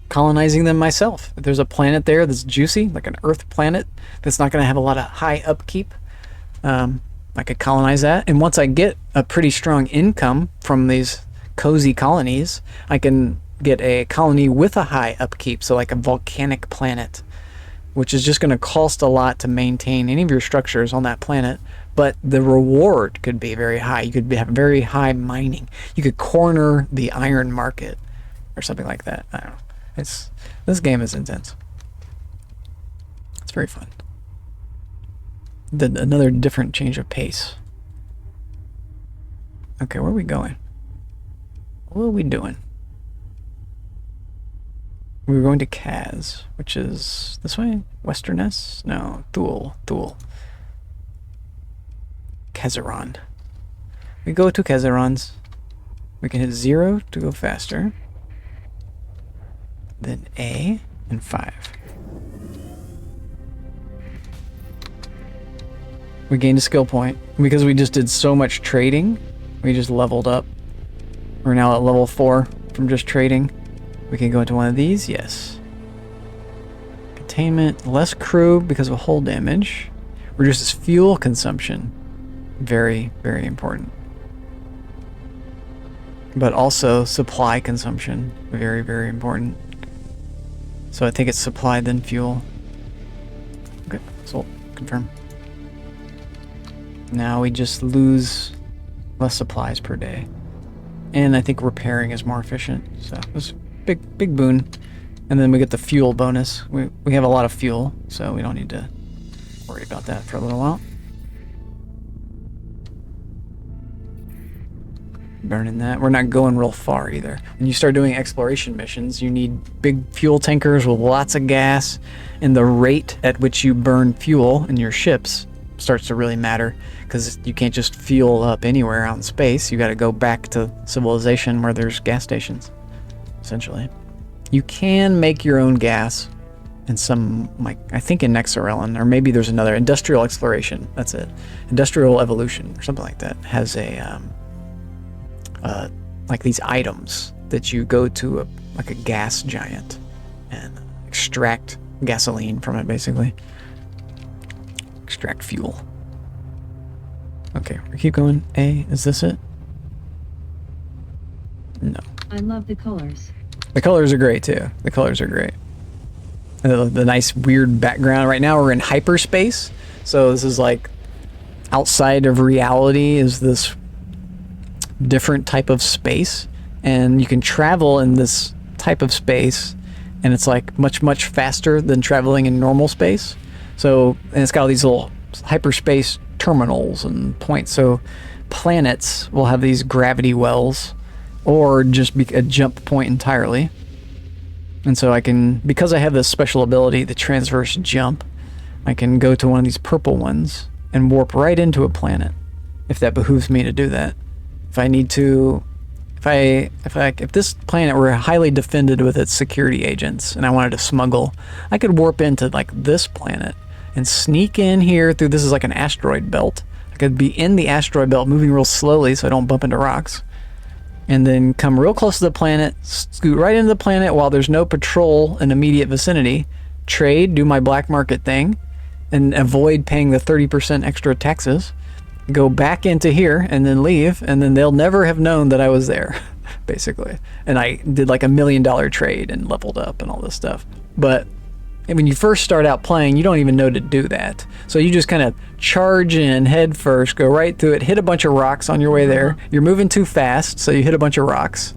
colonizing them myself. If there's a planet there that's juicy, like an Earth planet, that's not going to have a lot of high upkeep, I could colonize that. And once I get a pretty strong income from these cozy colonies, I can get a colony with a high upkeep, so like a volcanic planet, which is just going to cost a lot to maintain any of your structures on that planet, but the reward could be very high. You could have very high mining. You could corner the iron market or something like that. I don't know. This game is intense. It's very fun. Another different change of pace. Okay, where are we going? What are we doing? We were going to Kaz, which is this way? Western S? No, Thule. Kazaron. We go to Kazarons. We can hit 0 to go faster. Then A and 5. We gained a skill point. Because we just did so much trading, we just leveled up. We're now at level 4 from just trading. We can go into one of these, yes. Containment, less crew because of hull damage. Reduces fuel consumption. Very, very important. But also supply consumption. Very, very important. So I think it's supply then fuel. Okay, so confirm. Now we just lose less supplies per day. And I think repairing is more efficient. So it's a big boon. And then we get the fuel bonus. We have a lot of fuel, so we don't need to worry about that for a little while. Burning that. We're not going real far either. When you start doing exploration missions, you need big fuel tankers with lots of gas, and the rate at which you burn fuel in your ships starts to really matter, because you can't just fuel up anywhere out in space. You got to go back to civilization where there's gas stations, essentially. You can make your own gas in some, like, I think in Nexarellan, or maybe there's another, Industrial Exploration, that's it. Industrial Evolution, or something like that, has a, like these items that you go to like a gas giant and extract gasoline from it, basically. Extract fuel. Okay, we keep going. A, is this it? No. I love the colors. The colors are great too. The colors are great. And the nice weird background. Right now we're in hyperspace, so this is like outside of reality is this different type of space, and you can travel in this type of space, and it's like much faster than traveling in normal space. So, and it's got all these little hyperspace terminals and points. So planets will have these gravity wells, or just be a jump point entirely. And so I can, because I have this special ability, the transverse jump, I can go to one of these purple ones and warp right into a planet, if that behooves me to do that. If I need to, if this planet were highly defended with its security agents and I wanted to smuggle, I could warp into like this planet and sneak in here through, this is like an asteroid belt. I could be in the asteroid belt moving real slowly so I don't bump into rocks. And then come real close to the planet, scoot right into the planet while there's no patrol in immediate vicinity, trade, do my black market thing, and avoid paying the 30% extra taxes, go back into here and then leave, and then they'll never have known that I was there, basically. And I did like $1 million trade and leveled up and all this stuff. But when you first start out playing, you don't even know to do that. So you just kind of charge in head first, go right through it, hit a bunch of rocks on your way there. You're moving too fast, so you hit a bunch of rocks.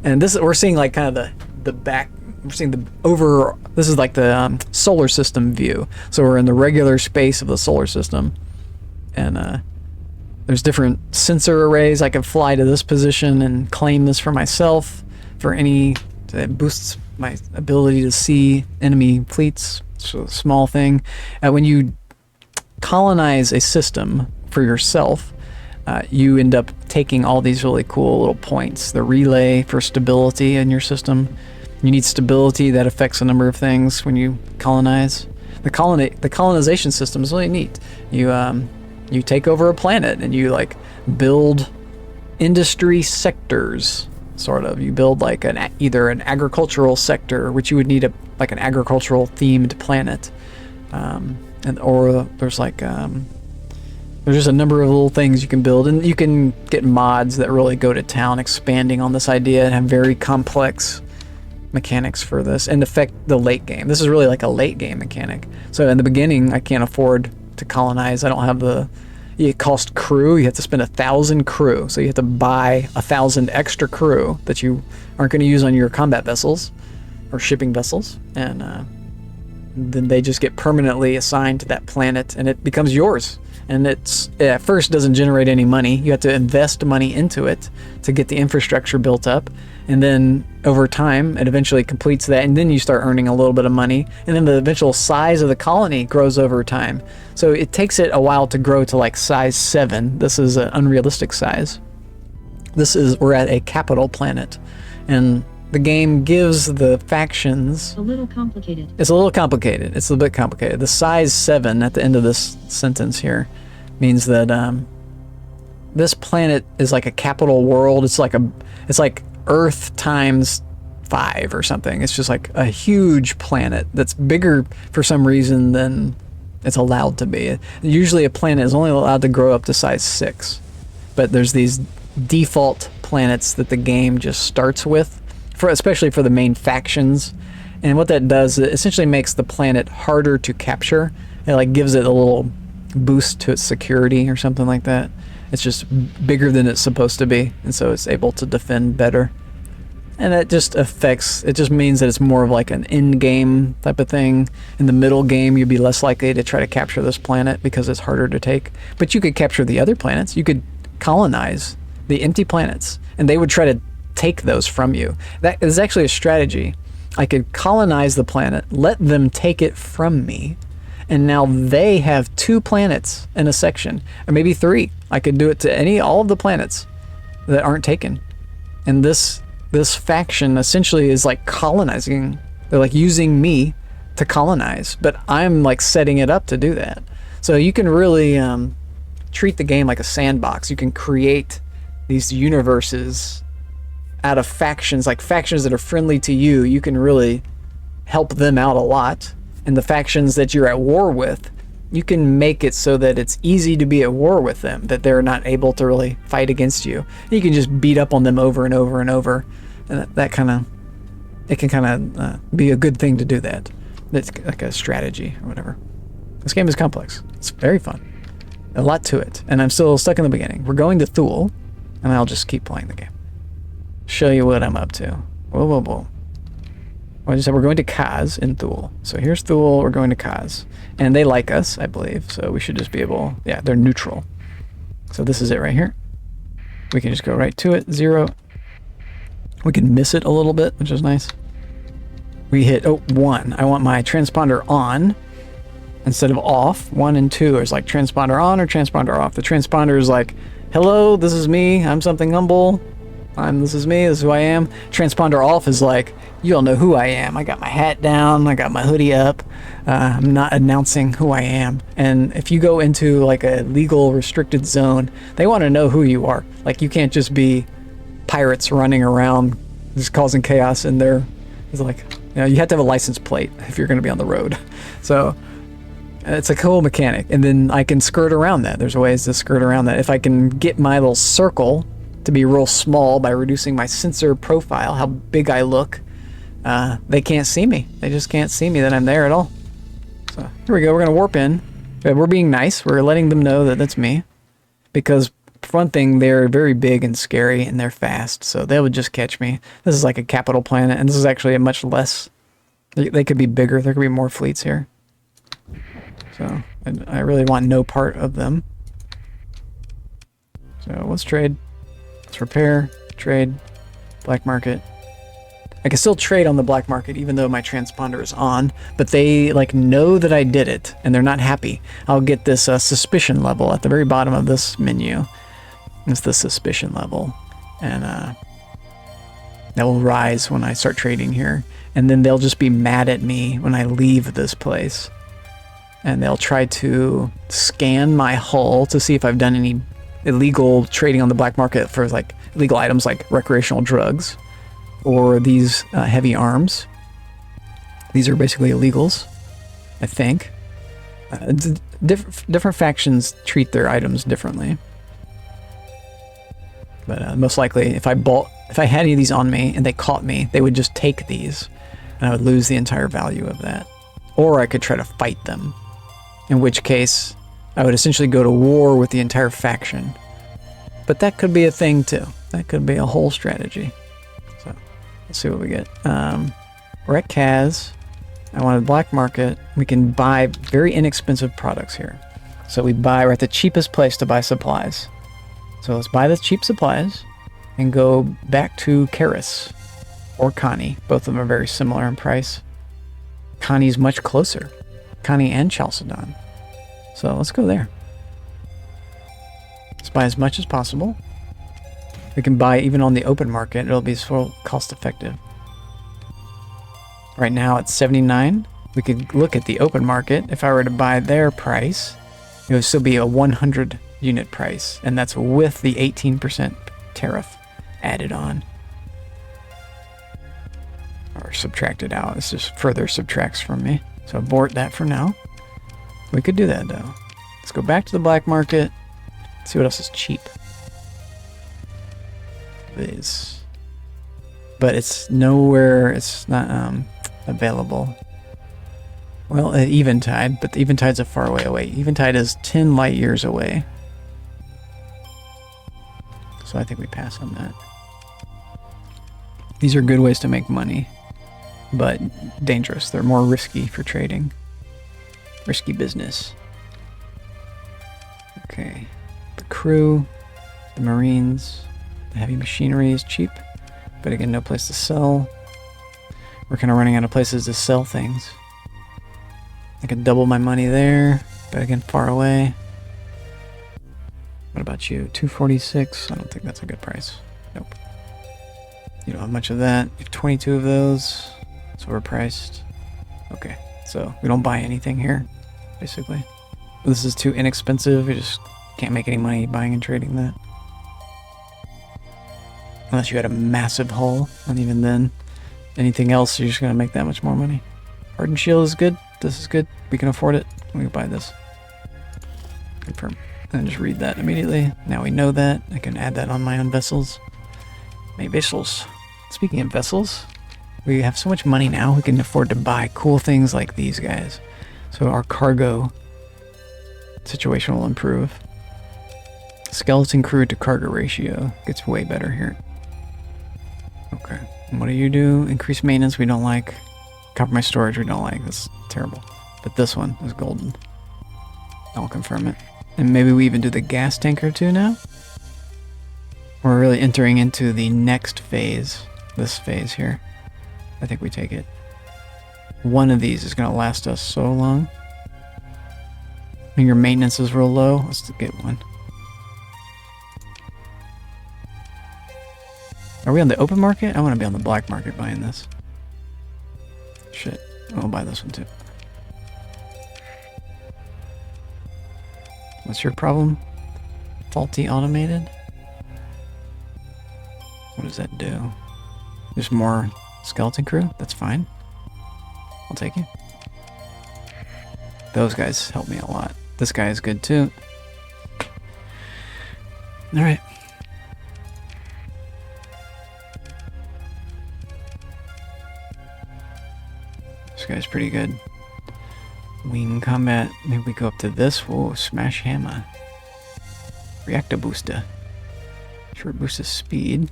And this, we're seeing like kind of the back, we're seeing the over, this is like the solar system view. So we're in the regular space of the solar system. And there's different sensor arrays. I can fly to this position and claim this for myself for any, that boosts my ability to see enemy fleets. So a small thing. When you colonize a system for yourself, you end up taking all these really cool little points. The relay for stability in your system. You need stability that affects a number of things when you colonize. The colonization system is really neat. You take over a planet and you like build industry sectors. Sort of. You build like either an agricultural sector, which you would need like an agricultural themed planet, or there's like there's just a number of little things you can build, and you can get mods that really go to town expanding on this idea and have very complex mechanics for this and affect the late game. This is really like a late game mechanic. So in the beginning, I can't afford to colonize. I don't have the. It costs crew. You have to spend 1,000 crew, so you have to buy 1,000 extra crew that you aren't going to use on your combat vessels or shipping vessels, and then they just get permanently assigned to that planet, and it becomes yours. And it at first doesn't generate any money. You have to invest money into it to get the infrastructure built up, and then over time it eventually completes that, and then you start earning a little bit of money, and then the eventual size of the colony grows over time. So it takes it a while to grow to like size 7. This is an unrealistic size. We're at a capital planet, and the game gives the factions... A little complicated. It's a little complicated. It's a bit complicated. The size 7 at the end of this sentence here means that this planet is like a capital world. It's like Earth times 5 or something. It's just like a huge planet that's bigger for some reason than it's allowed to be. Usually a planet is only allowed to grow up to size 6, but there's these default planets that the game just starts with, especially for the main factions. And what that does, it essentially makes the planet harder to capture. It like gives it a little boost to its security or something like that. It's just bigger than it's supposed to be, and so it's able to defend better. And it just means that it's more of like an in-game type of thing. In the middle game, you'd be less likely to try to capture this planet because it's harder to take. But you could capture the other planets. You could colonize the empty planets, and they would try to take those from you. That is actually a strategy. I could colonize the planet, let them take it from me, and now they have 2 planets in a section, or maybe 3. I could do it to all of the planets that aren't taken. And this faction essentially is like colonizing. They're like using me to colonize, but I'm like setting it up to do that. So you can really treat the game like a sandbox. You can create these universes out of factions, like factions that are friendly to you. You can really help them out a lot. And the factions that you're at war with, you can make it so that it's easy to be at war with them, that they're not able to really fight against you. You can just beat up on them over and over and over, and it can kind of be a good thing to do that. It's like a strategy or whatever. This game is complex. It's very fun. A lot to it, and I'm still stuck in the beginning. We're going to Thule, and I'll just keep playing the game. Show you what I'm up to. Whoa. I just said we're going to Kaz in Thule. So here's Thule, we're going to Kaz. And they like us, I believe, so we should just be able... Yeah, they're neutral. So this is it right here. We can just go right to it, 0. We can miss it a little bit, which is nice. we hit 1. I want my transponder on instead of off. 1 and 2 is like transponder on or transponder off. The transponder is like, hello, this is me. I'm something humble. This is me. This is who I am. Transponder off is like, you all know who I am. I got my hat down. I got my hoodie up. I'm not announcing who I am. And if you go into like a legal restricted zone, they want to know who you are. Like you can't just be pirates running around just causing chaos in there. It's like, you have to have a license plate if you're going to be on the road. So it's a cool mechanic. And then I can skirt around that. There's ways to skirt around that. If I can get my little circle to be real small by reducing my sensor profile, how big I look, they can't see me. They just can't see me that I'm there at all. So here we go. We're going to warp in. We're being nice. We're letting them know that that's me. Because for one thing, they're very big and scary and they're fast. So they would just catch me. This is like a capital planet. And this is actually a much less. They could be bigger. There could be more fleets here. So I really want no part of them. So let's trade. Let's repair, trade, black market. I can still trade on the black market even though my transponder is on, but they like know that I did it and they're not happy. I'll get this suspicion level at the very bottom of this menu. It's the suspicion level, and that will rise when I start trading here. And then they'll just be mad at me when I leave this place. And they'll try to scan my hull to see if I've done any illegal trading on the black market for like illegal items like recreational drugs or these heavy arms. These are basically illegals, I think. Different factions treat their items differently. But most likely, if I had any of these on me and they caught me, they would just take these, and I would lose the entire value of that. Or I could try to fight them, in which case I would essentially go to war with the entire faction. But that could be a thing too. That could be a whole strategy. So let's see what we get. We're at Kaz. I want a black market. We can buy very inexpensive products here. So we're at the cheapest place to buy supplies. So let's buy the cheap supplies and go back to Karis or Connie. Both of them are very similar in price. Connie's much closer. Connie and Chalcedon. So let's go there. Let's buy as much as possible. We can buy even on the open market. It'll be so cost effective. Right now it's 79. We could look at the open market. If I were to buy their price, it would still be a 100 unit price, and that's with the 18% tariff added on. Or subtracted out. This just further subtracts from me. So abort that for now. We could do that though. Let's go back to the black market. See what else is cheap. These. But it's nowhere, it's not available. Well, at Eventide, but the Eventide's a far way away. Eventide is 10 light years away. So I think we pass on that. These are good ways to make money, but dangerous. They're more risky for trading. Risky business. Okay. The crew, the Marines, the heavy machinery is cheap, but again, no place to sell. We're kind of running out of places to sell things. I could double my money there, but again, far away. What about you? 246? I don't think that's a good price. Nope. You don't have much of that. You have 22 of those. It's overpriced. Okay, so we don't buy anything here, basically. This is too inexpensive. We just can't make any money buying and trading that. Unless you had a massive hull, and even then, anything else, you're just going to make that much more money. Hardened shield is good. This is good. We can afford it. We can buy this. Confirm. And just read that immediately. Now we know that. I can add that on my own vessels. My vessels. Speaking of vessels, we have so much money now, we can afford to buy cool things like these guys. So our cargo situation will improve. Skeleton crew to cargo ratio gets way better here. Okay. And what do you do? Increase maintenance we don't like. Compromise storage we don't like. That's terrible. But this one is golden. I'll confirm it. And maybe we even do the gas tanker too now? We're really entering into the next phase. This phase here. I think we take it. one of these is going to last us so long. And your maintenance is real low. Let's get one. Are we on the open market? I want to be on the black market buying this. Shit. I'll buy this one too. What's your problem? Faulty automated? What does that do? There's more skeleton crew? That's fine. I'll take it. Those guys help me a lot. This guy is good too. Alright. This guy's pretty good. Wing combat. Maybe we go up to this. Whoa, smash hammer. Reactor booster. Short boost of speed.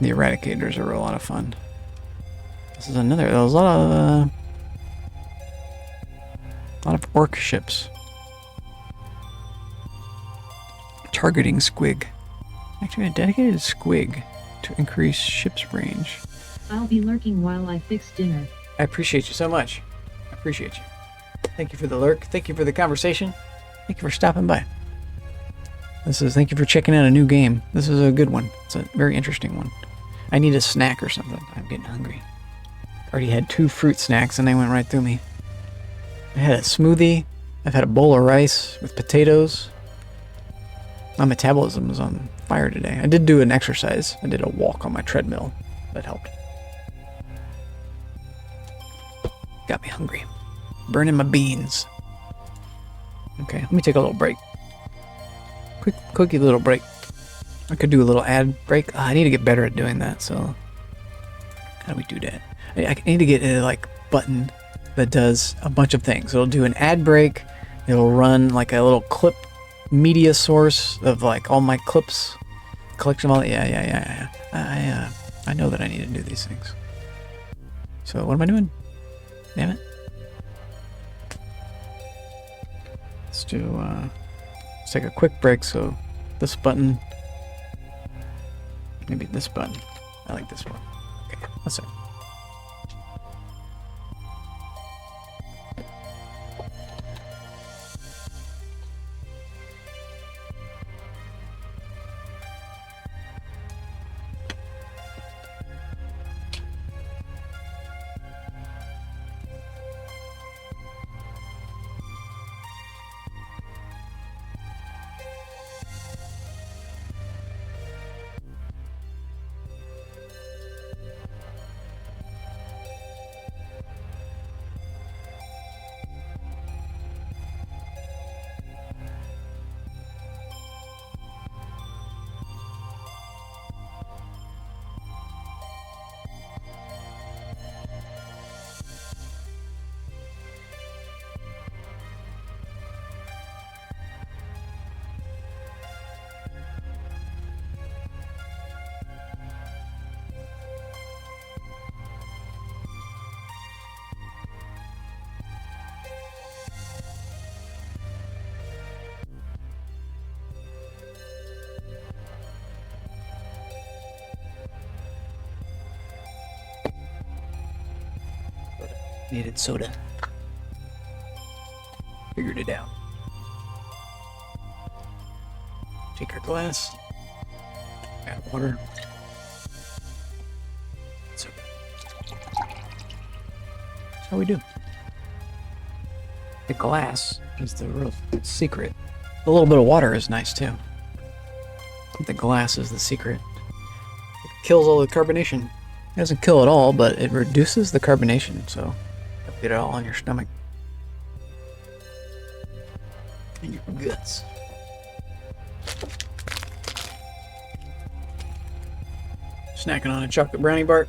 The eradicators are a lot of fun. This is another. There's a lot of orc ships. Targeting squig. Activate a dedicated squig to increase ship's range. I'll be lurking while I fix dinner. I appreciate you so much. I appreciate you. Thank you for the lurk. Thank you for the conversation. Thank you for stopping by. Thank you for checking out a new game. This is a good one. It's a very interesting one. I need a snack or something. I'm getting hungry. Already had 2 fruit snacks and they went right through me. I had a smoothie. I've had a bowl of rice with potatoes. My metabolism was on fire today. I did do an exercise. I did a walk on my treadmill. That helped. Got me hungry. Burning my beans. Okay, let me take a little break. Quickie little break. I could do a little ad break. I need to get better at doing that, so... How do we do that? I need to get a, button that does a bunch of things. It'll do an ad break. It'll run, a little clip media source of, all my clips. Collection of all... Yeah. I know that I need to do these things. So, what am I doing? Damn it. Let's take a quick break, so this button, maybe this button. I like this one. Okay, that's it. Needed soda. Figured it out. Take our glass. Add water. Soda. That's how we do. The glass is the real secret. A little bit of water is nice too. I think the glass is the secret. It kills all the carbonation. It doesn't kill it all, but it reduces the carbonation, so you'll get it all in your stomach. And your guts. Snacking on a chocolate brownie bar.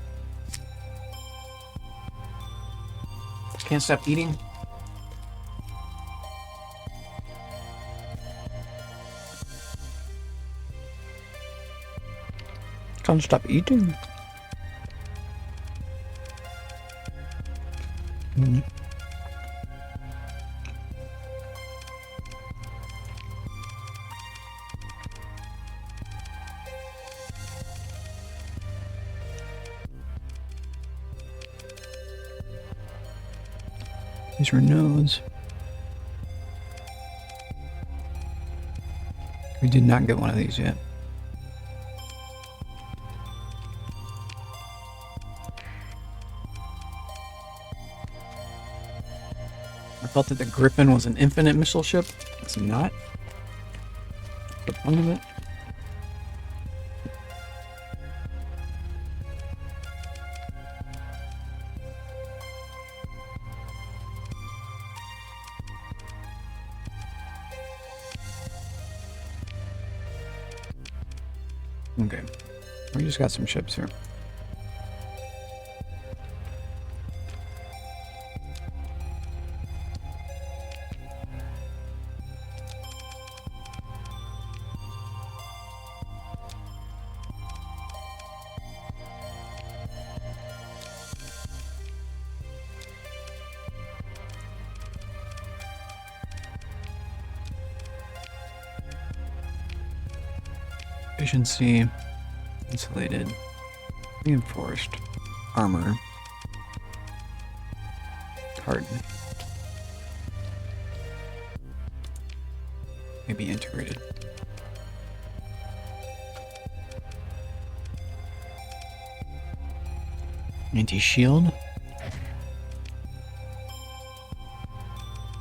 Can't stop eating. Can't stop eating. Mm. These were no's. We did not get one of these yet. I thought that the Griffin was an infinite missile ship. It's not. The point of it. Okay, we just got some ships here. Efficiency, insulated, reinforced, armor, hardened, maybe integrated. Anti-shield.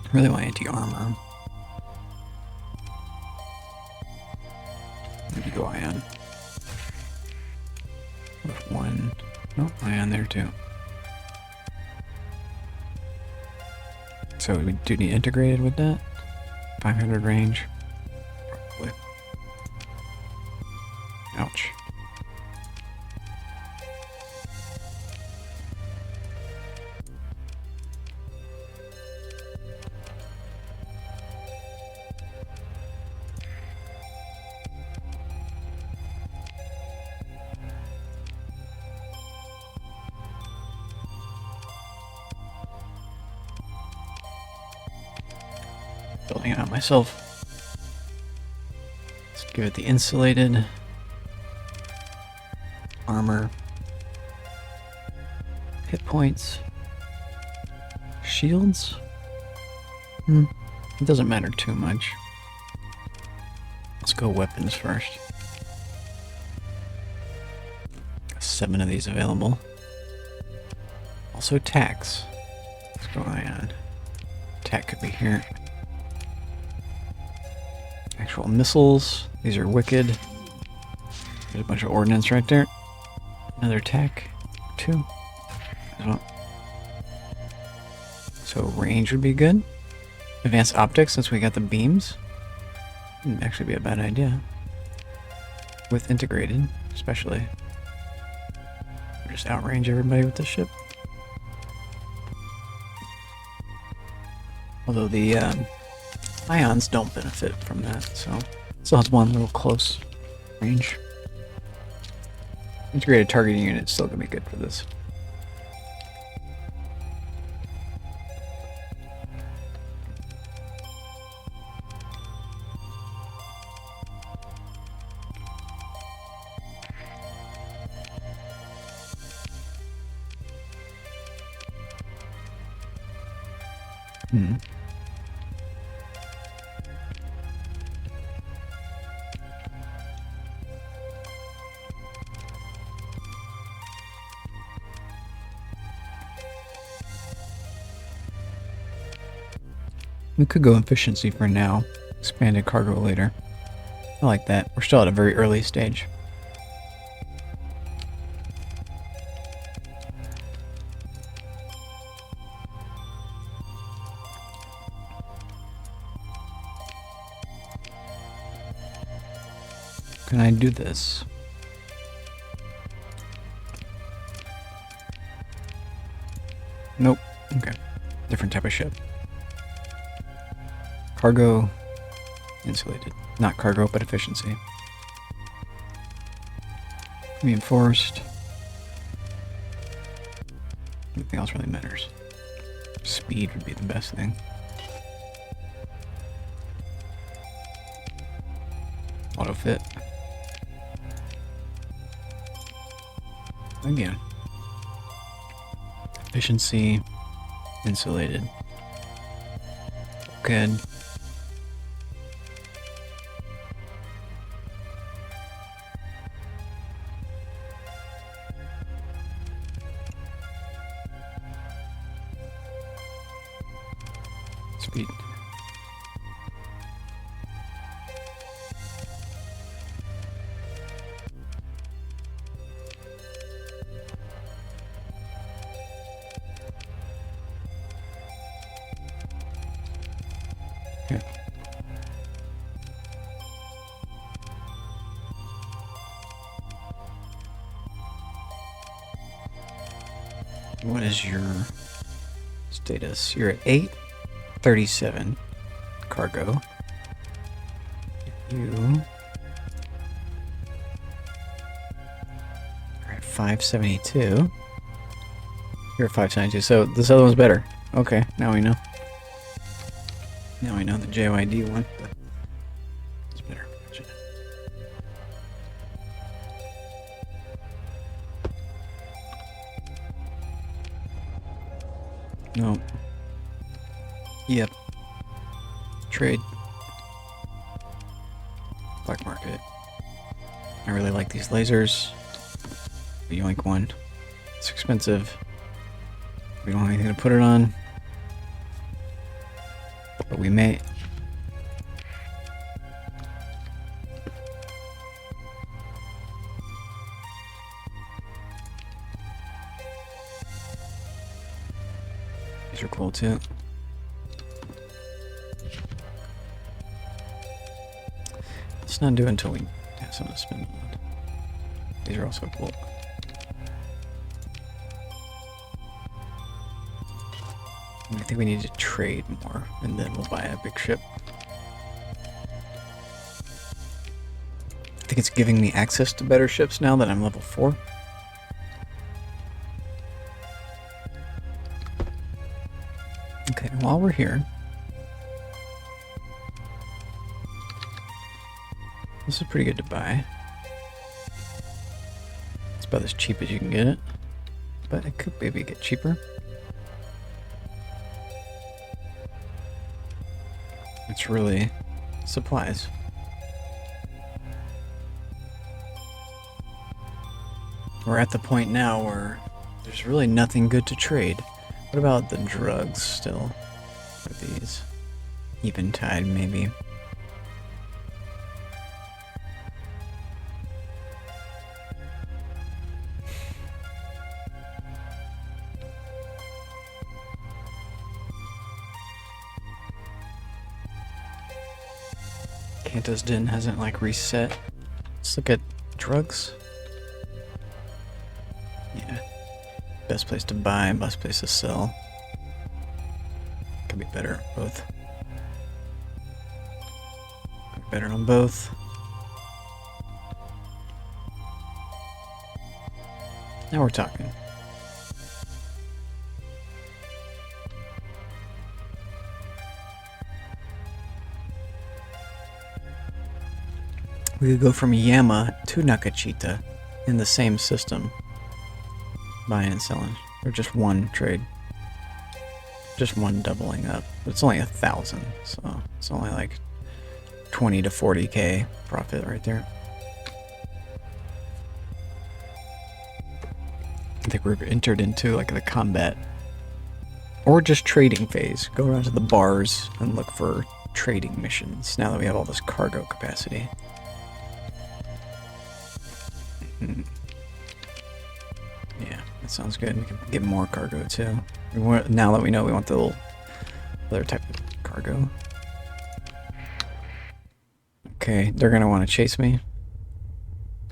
I really want anti-armor. Maybe go ion. With one. No, ion there too. So we do need integrated with that. 500 range. Probably. Ouch. Building it out myself. Let's give it the insulated armor, hit points, shields. It doesn't matter too much. Let's go weapons first. 7 of these available. Also tax. Let's go ion. Tac could be here. Actual missiles. These are wicked. There's a bunch of ordnance right there. Another tac. 2. As well. So range would be good. Advanced optics, since we got the beams. Wouldn't actually be a bad idea. With integrated, especially. Just outrange everybody with this ship. Although the ions don't benefit from that, so still has one little close range. Integrated targeting unit is still gonna be good for this. We could go efficiency for now, expanded cargo later. I like that. We're still at a very early stage. Can I do this? Nope. Okay. Different type of ship. Cargo, insulated. Not cargo, but efficiency. Reinforced. Nothing else really matters. Speed would be the best thing. Auto fit. Again. Efficiency, insulated. good. Speed. Okay. What is your status? You're at 837 cargo. You are at 572. You're at 572, so this other one's better. Okay, now we know. Now we know the JYD one. It's better. Gotcha. No. Yep. Trade. Black market. I really like these lasers. Yoink one. It's expensive. We don't have anything to put it on. But we may. These are cool too. Let's not do it until we have something to spend on. These are also cool. I think we need to trade more, and then we'll buy a big ship. I think it's giving me access to better ships now that I'm level 4. Okay, while we're here, this is pretty good to buy. It's about as cheap as you can get it, but it could maybe get cheaper. It's really supplies. We're at the point now where there's really nothing good to trade. What about the drugs still? What are these? Eventide, maybe. Kanta's Den hasn't like reset. Let's look at drugs. Yeah. Best place to buy, best place to sell. Could be better both. Could be better on both. Now we're talking. We could go from Yama to Nakachita in the same system. Buying and selling. Or just one trade. Just one doubling up. It's only 1,000, so it's only like 20 to 40k profit right there. I think we're entered into like the combat or just trading phase. Go around to the bars and look for trading missions now that we have all this cargo capacity. Yeah, that sounds good. We can get more cargo too. Now that we know we want the little other type of cargo. Okay, they're gonna want to chase me.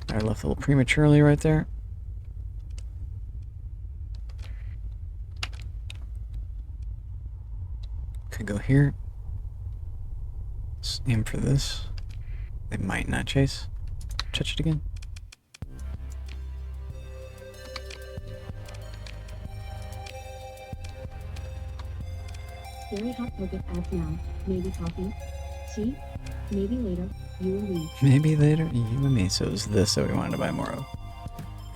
I left a little prematurely right there. Could go here. Let's aim for this. They might not chase. Touch it again. Very hot focus ads now. Maybe coffee. Tea. Maybe later. You and me. Maybe later, you and me. So it was this that we wanted to buy more of.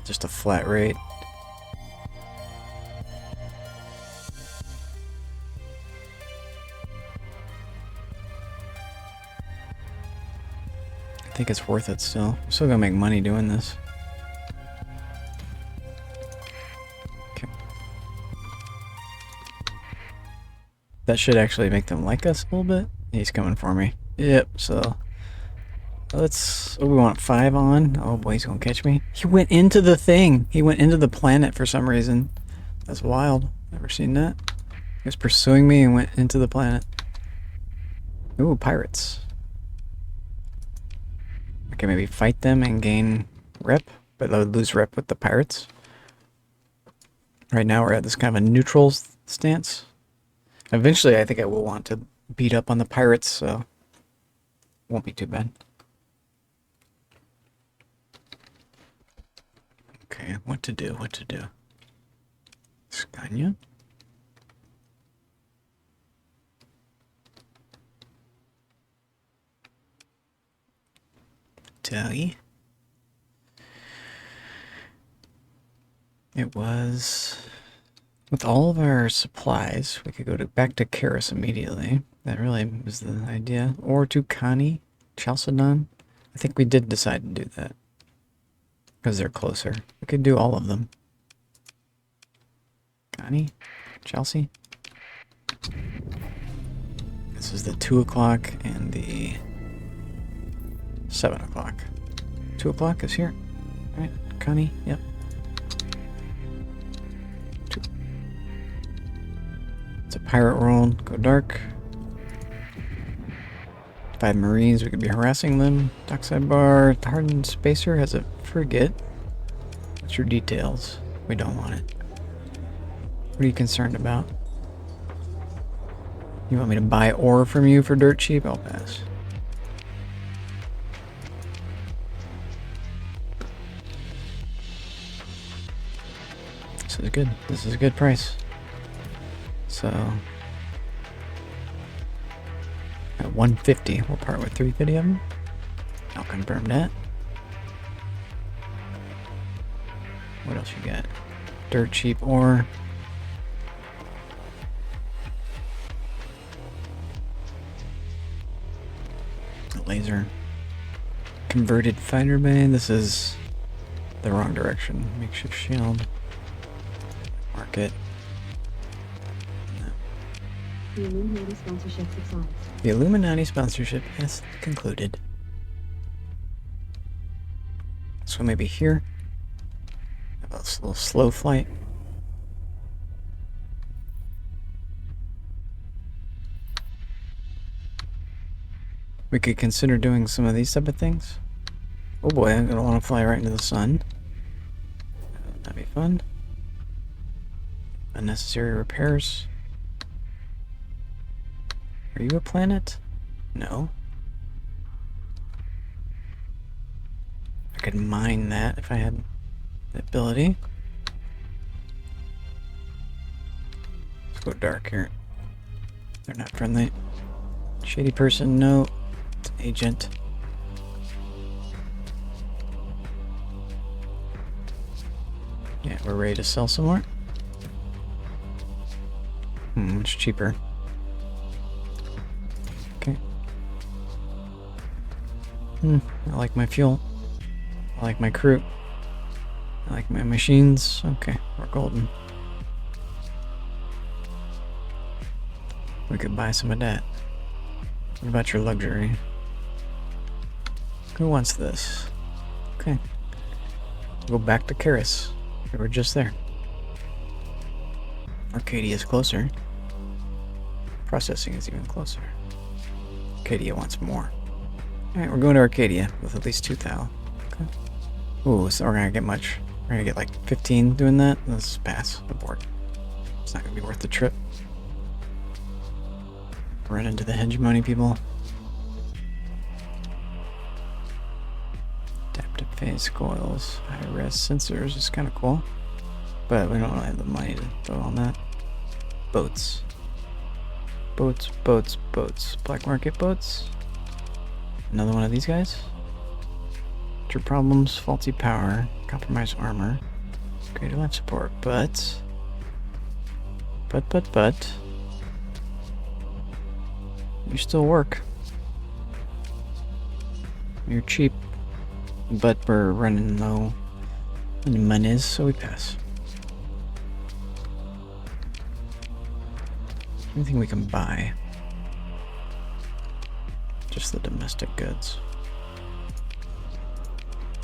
Just a flat rate. think it's worth it still. I'm still gonna make money doing this. Okay. That should actually make them like us a little bit. He's coming for me. Yep, so let's... Oh, we want 5 on. Oh boy, he's gonna catch me. He went into the thing. He went into the planet for some reason. That's wild. Never seen that. He was pursuing me and went into the planet. Ooh, pirates. Okay, maybe fight them and gain rep, but I would lose rep with the pirates. Right now we're at this kind of a neutral stance. Eventually I think I will want to beat up on the pirates, so won't be too bad. Okay, what to do, what to do. Scania? Tally. It was... With all of our supplies, we could go back to Karis immediately. That really was the idea. Or to Kani, Chalcedon. I think we did decide to do that. Because they're closer. We could do all of them. Kani? Chelsea? This is the 2 o'clock and the 7 o'clock. 2 o'clock is here. Alright, Connie, yep. 2. It's a pirate world. Go dark. 5 Marines, we could be harassing them. Dockside bar. The hardened spacer has a frigate. What's your details? We don't want it. What are you concerned about? You want me to buy ore from you for dirt cheap? I'll pass. This is good. This is a good price. So at 150, we'll part with 350 of them. I'll confirm that. What else you got? Dirt cheap ore. Laser. Converted fighter bay. This is the wrong direction. Makeshift shield. Market. The Illuminati sponsorship subsides. The Illuminati sponsorship has concluded. So maybe here. Have a little slow flight. We could consider doing some of these type of things. Oh boy, I'm gonna want to fly right into the sun. That'd be fun. Unnecessary repairs. Are you a planet? No. I could mine that if I had the ability. Let's go dark here. They're not friendly. Shady person, no. It's an agent. Yeah, we're ready to sell some more. Much cheaper. Okay. I like my fuel. I like my crew. I like my machines. Okay, we're golden. We could buy some of that. What about your luxury? Who wants this? Okay. Go back to Karis. We were just there. Arcadia is closer. Processing is even closer. Arcadia wants more. Alright, we're going to Arcadia with at least 2 thou. Okay. Ooh, so we're gonna get much. We're gonna get like 15 doing that. Let's pass. Abort. It's not gonna be worth the trip. Run into the hegemony people. Adaptive phase coils. High-res sensors is kind of cool. But we don't really have the money to throw on that. Boats. Boats, boats, boats. Black market boats. Another one of these guys. Your problems, faulty power, compromised armor, greater life support, but you still work. You're cheap, but we're running low on monies, so we pass. Anything we can buy? Just the domestic goods.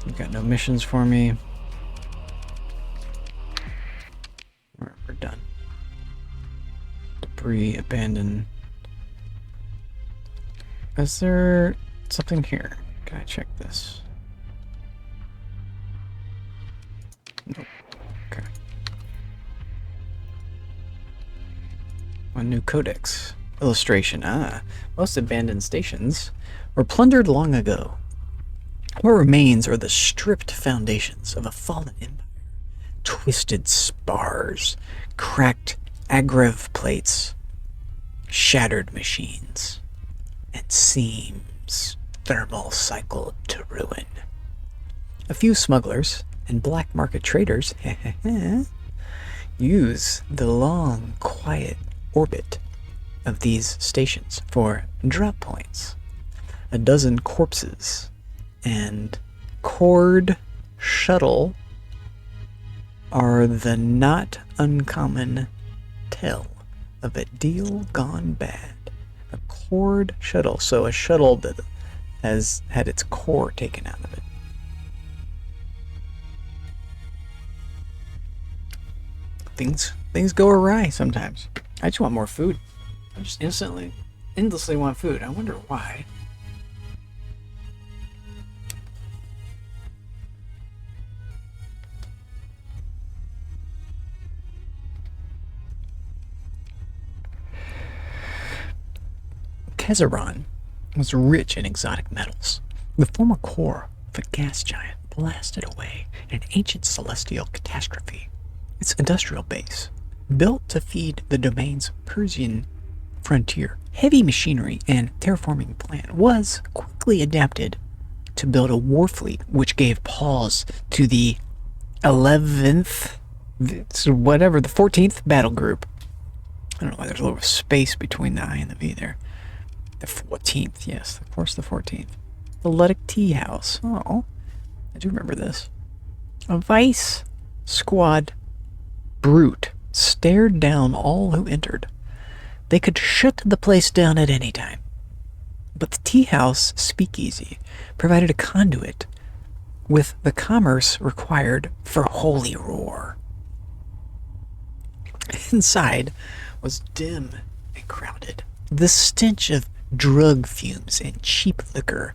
You've got no missions for me. We're done. Debris, abandoned. Is there something here? Can I check this? Nope. Okay. One new codex. Illustration. Most abandoned stations were plundered long ago. What remains are the stripped foundations of a fallen empire. Twisted spars, cracked agrev plates, shattered machines, and seams thermal cycled to ruin. A few smugglers and black market traders use the long, quiet orbit of these stations for drop points. A dozen corpses and cord shuttle are the not uncommon tale of a deal gone bad. A cord shuttle, so a shuttle that has had its core taken out of it. Things go awry sometimes. I just want more food. I just endlessly want food. I wonder why. Kezeron was rich in exotic metals. The former core of a gas giant blasted away in an ancient celestial catastrophe. Its industrial base, built to feed the domain's Persian frontier, heavy machinery and terraforming plant, was quickly adapted to build a war fleet which gave pause to the 11th, the 14th battle group. I don't know why there's a little space between the I and the V there. The 14th, yes, of course the 14th. The Ludic Tea House. Oh, I do remember this. A Vice Squad brute stared down all who entered. They could shut the place down at any time. But the Tea House Speakeasy provided a conduit with the commerce required for Holy Roar. Inside was dim and crowded. The stench of drug fumes and cheap liquor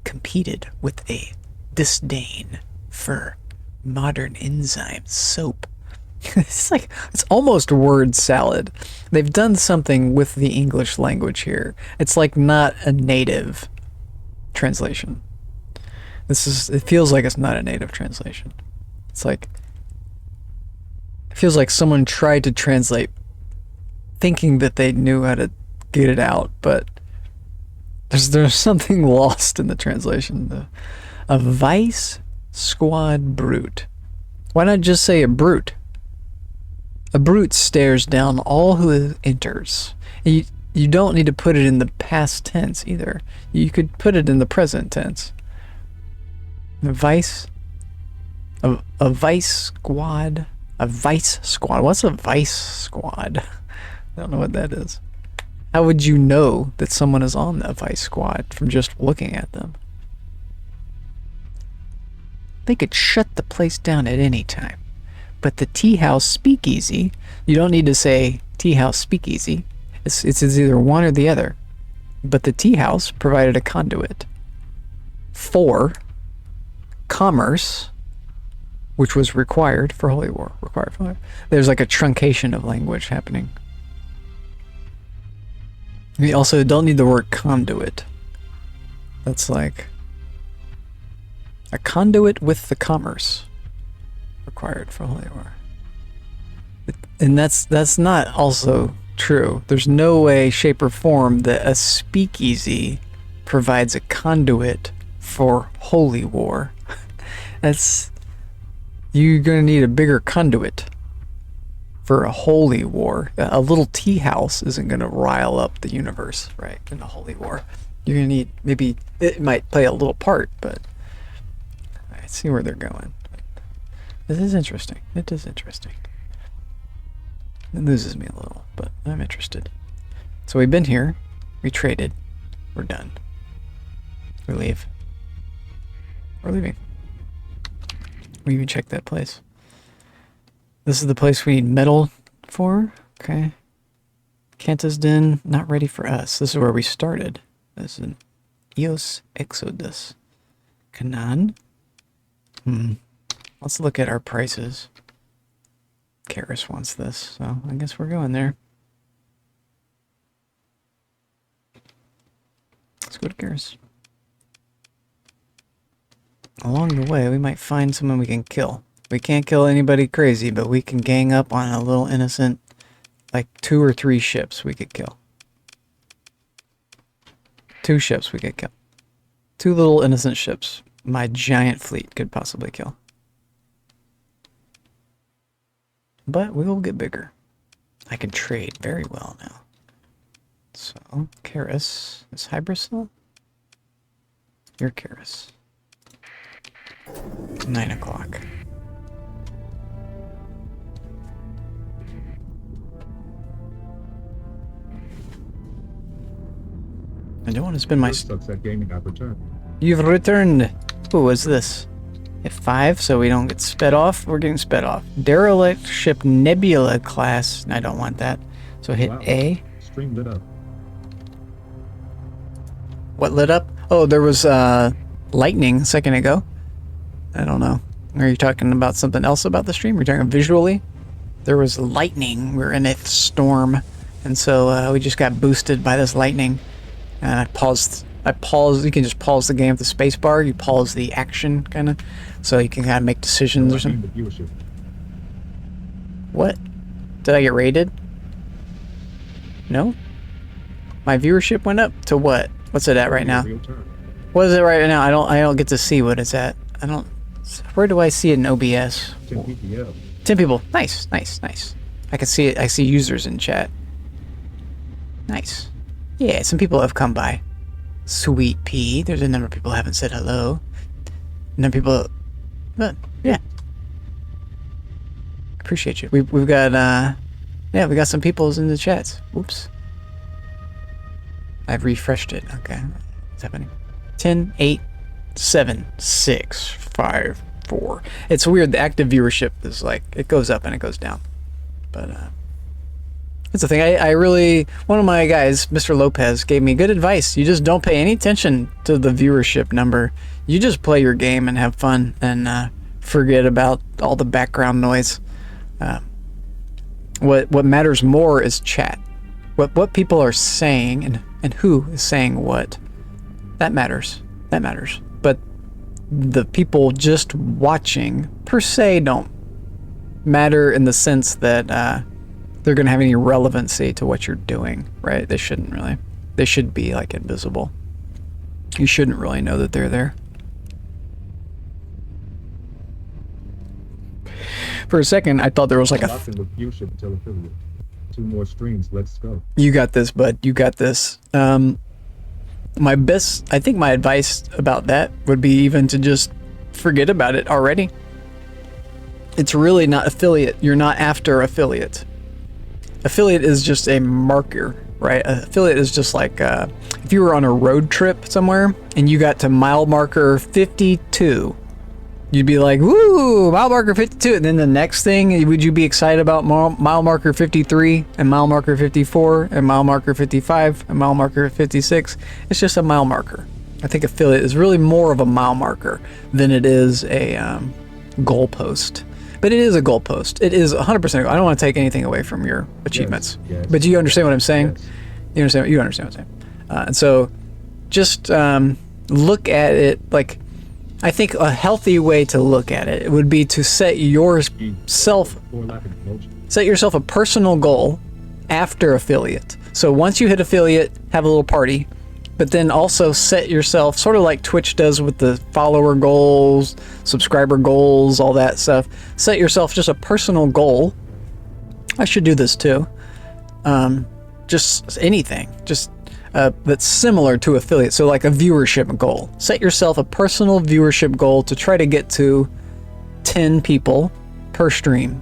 competed with a disdain for modern enzyme soap. It's almost word salad. They've done something with the English language here. It's like not a native translation. It feels like it's not a native translation. It feels like someone tried to translate thinking that they knew how to get it out, but there's something lost in the translation. A Vice Squad brute. Why not just say a brute? A brute stares down all who enters. You don't need to put it in the past tense either. You could put it in the present tense. A vice squad. A vice squad. What's a vice squad? I don't know what that is. How would you know that someone is on the vice squad from just looking at them? They could shut the place down at any time. But the Tea House Speakeasy, you don't need to say Tea House Speakeasy. It's either one or the other. But the Tea House provided a conduit for commerce, which was required for Holy War. There's like a truncation of language happening. We also don't need the word conduit. That's like a conduit with the commerce required for Holy War. And that's not also true. There's no way, shape, or form that a speakeasy provides a conduit for Holy War. You're gonna need a bigger conduit for a Holy War. A little tea house isn't gonna rile up the universe, right? In a Holy War. You're gonna need, maybe it might play a little part, but I see where they're going. This is interesting. It is interesting. It loses me a little, but I'm interested. So we've been here, we traded, we're done. We leave. We're leaving. We even check that place. This is the place we need metal for. Okay. Kanta's Den, not ready for us. This is where we started. This is an Eos Exodus. Canaan. Let's look at our prices. Karis wants this, so I guess we're going there. Let's go to Karis. Along the way, we might find someone we can kill. We can't kill anybody crazy, but we can gang up on a little innocent, like 2 or 3 ships we could kill. 2 ships we could kill. 2 little innocent ships my giant fleet could possibly kill. But we will get bigger. I can trade very well now. So, Karis. Is Hybris still? You're Karis. 9 o'clock. I don't want to spend my... Sunset Gaming have returned. You've returned. Who was this? At 5, so we don't get sped off. We're getting sped off. Derelict ship Nebula class. I don't want that. So hit Wow. A. Stream lit up. What lit up? Oh, there was lightning a second ago. I don't know. Are you talking about something else about the stream? You're talking visually? There was lightning. We're in a storm. And so we just got boosted by this lightning. And I paused. You can just pause the game with the space bar. You pause the action, kind of. So you can kind of make decisions or something. What? Did I get raided? No? My viewership went up to what? What's it at right now? What is it right now? I don't get to see what it's at. I don't... Where do I see it in OBS? 10 people. Nice, nice, nice. I can see it. I see users in chat. Nice. Yeah, some people have come by. Sweet pea. There's a number of people who haven't said hello. A number of people... But, yeah. Appreciate you. We've got, yeah, we got some peoples in the chats. Whoops. I've refreshed it. Okay. What's happening? 10, 8, 7, 6, 5, 4. It's weird. The active viewership is like, it goes up and it goes down. But, that's the thing. I really, one of my guys, Mr. Lopez, gave me good advice. You just don't pay any attention to the viewership number. You just play your game and have fun and forget about all the background noise. What matters more is chat. What people are saying and who is saying what. That matters. That matters. But the people just watching, per se, don't matter in the sense that they're going to have any relevancy to what you're doing, right? They shouldn't really. They should be, like, invisible. You shouldn't really know that they're there. For a second, I thought there was like a... With viewership until affiliate. 2 more streams, let's go. You got this, bud. You got this. My best... I think my advice about that would be even to just forget about it already. It's really not affiliate. You're not after affiliate. Affiliate is just a marker, right? Affiliate is just like if you were on a road trip somewhere and you got to mile marker 52, you'd be like, woo, mile marker 52. And then the next thing, would you be excited about mile marker 53 and mile marker 54 and mile marker 55 and mile marker 56? It's just a mile marker. I think affiliate is really more of a mile marker than it is a goalpost. But it is a goalpost. It is 100%. I don't want to take anything away from your achievements. Yes. But do you understand what I'm saying? Yes. You understand what I'm saying. And so just look at it like, I think a healthy way to look at it would be to set yourself a personal goal after affiliate. So once you hit affiliate, have a little party, but then also set yourself, sort of like Twitch does with the follower goals, subscriber goals, all that stuff. Set yourself just a personal goal. I should do this too. Just anything. Just, that's similar to affiliate. So like a viewership goal. Set yourself a personal viewership goal to try to get to 10 people per stream.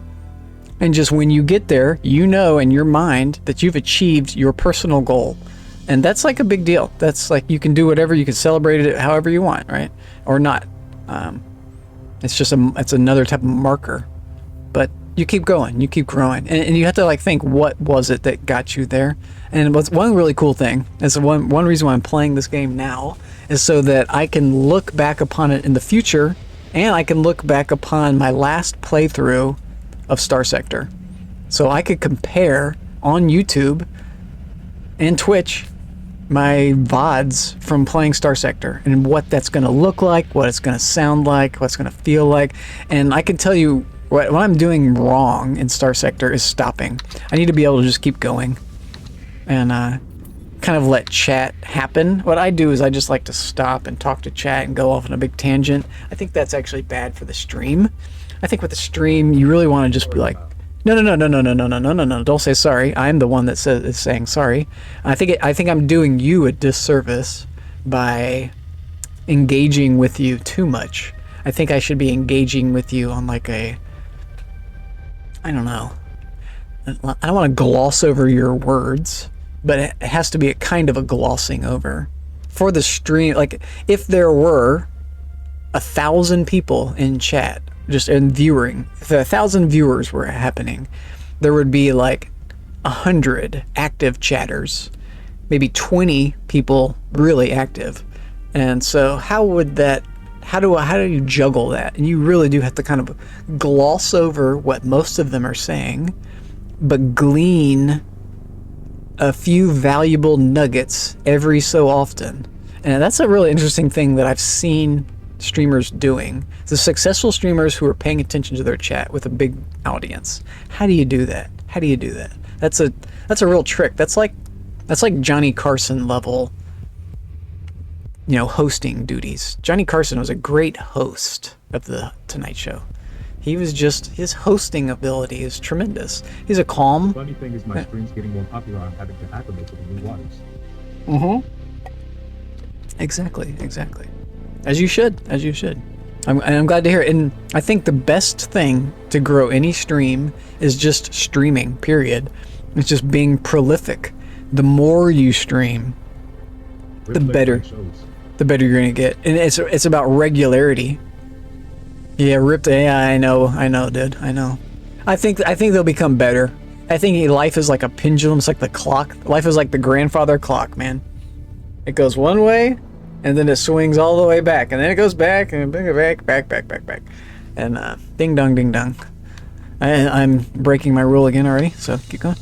And just when you get there, you know in your mind that you've achieved your personal goal. And that's like a big deal. That's like, you can do whatever, you can celebrate it however you want, right? Or not. It's just it's another type of marker. But you keep going, you keep growing. And you have to like think, what was it that got you there? And what's one really cool thing, is one reason why I'm playing this game now, is so that I can look back upon it in the future, and I can look back upon my last playthrough of Star Sector. So I could compare on YouTube and Twitch my VODs from playing Star Sector and what that's going to look like, what it's going to sound like, what it's going to feel like. And I can tell you what I'm doing wrong in Star Sector is stopping. I need to be able to just keep going and kind of let chat happen. What I do is I just like to stop and talk to chat and go off on a big tangent. I think that's actually bad for the stream. I think with the stream, you really want to just be like, no, don't say sorry. I'm the one that is saying sorry. I think I'm doing you a disservice by engaging with you too much. I think I should be engaging with you on like I don't know. I don't want to gloss over your words, but it has to be a kind of a glossing over. For the stream, like if there were 1,000 people in chat, just in viewing, if 1,000 viewers were happening, there would be like 100 active chatters, maybe 20 people really active. And so how do you juggle that? And you really do have to kind of gloss over what most of them are saying, but glean a few valuable nuggets every so often. And that's a really interesting thing that I've seen streamers doing. The successful streamers who are paying attention to their chat with a big audience. How do you do that? How do you do that? That's a real trick. That's like Johnny Carson level, hosting duties. Johnny Carson was a great host of the Tonight Show. His hosting ability is tremendous. He's a calm. The funny thing is my stream's getting more popular. I'm having to acclimate to the new waters. Mm-hmm. Exactly. As you should. I'm glad to hear it. And I think the best thing to grow any stream is just streaming, period. It's just being prolific. The more you stream, the better you're going to get. And it's about regularity. Yeah, ripped AI, I know, dude. I know. I think they'll become better. I think life is like a pendulum. It's like the clock. Life is like the grandfather clock, man. It goes one way, and then it swings all the way back, and then it goes back, and back. And ding dong. I'm breaking my rule again already, so keep going.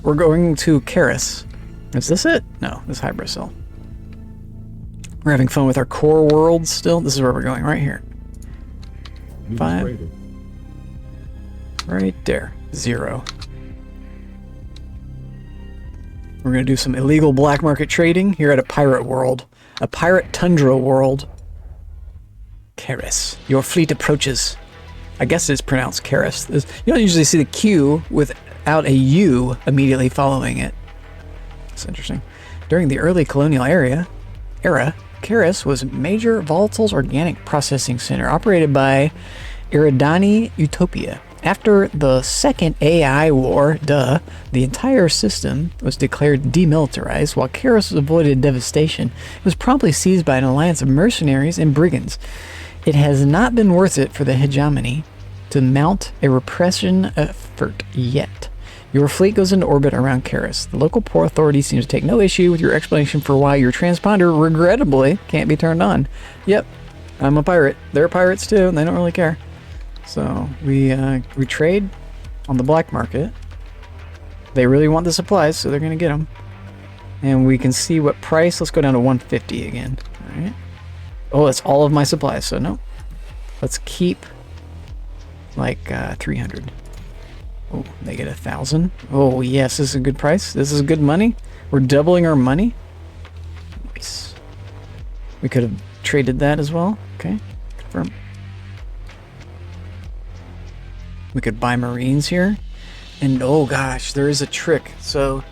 We're going to Karis. Is this it? No, this is Hybracil. We're having fun with our core world still. This is where we're going, right here. 5. Right there. 0. We're going to do some illegal black market trading here at a pirate world. A pirate tundra world. Karis. Your fleet approaches. I guess it's pronounced Karis. You don't usually see the Q without a U immediately following it. That's interesting. During the early colonial era, Karis was a major volatiles organic processing center operated by Eridani Utopia. After the second AI war, the entire system was declared demilitarized. While Karis avoided devastation, it was promptly seized by an alliance of mercenaries and brigands. It has not been worth it for the hegemony to mount a repression effort yet. Your fleet goes into orbit around Karis. The local port authority seems to take no issue with your explanation for why your transponder regrettably can't be turned on. Yep, I'm a pirate. They're pirates too, and they don't really care. So we trade on the black market. They really want the supplies, so they're gonna get them. And we can see what price. Let's go down to 150 again. All right. Oh, that's all of my supplies. So no. Let's keep like 300. Oh, they get 1,000. Oh yes, this is a good price. This is good money. We're doubling our money. Nice. We could have traded that as well. Okay, confirm. We could buy Marines here. And oh gosh, there is a trick. So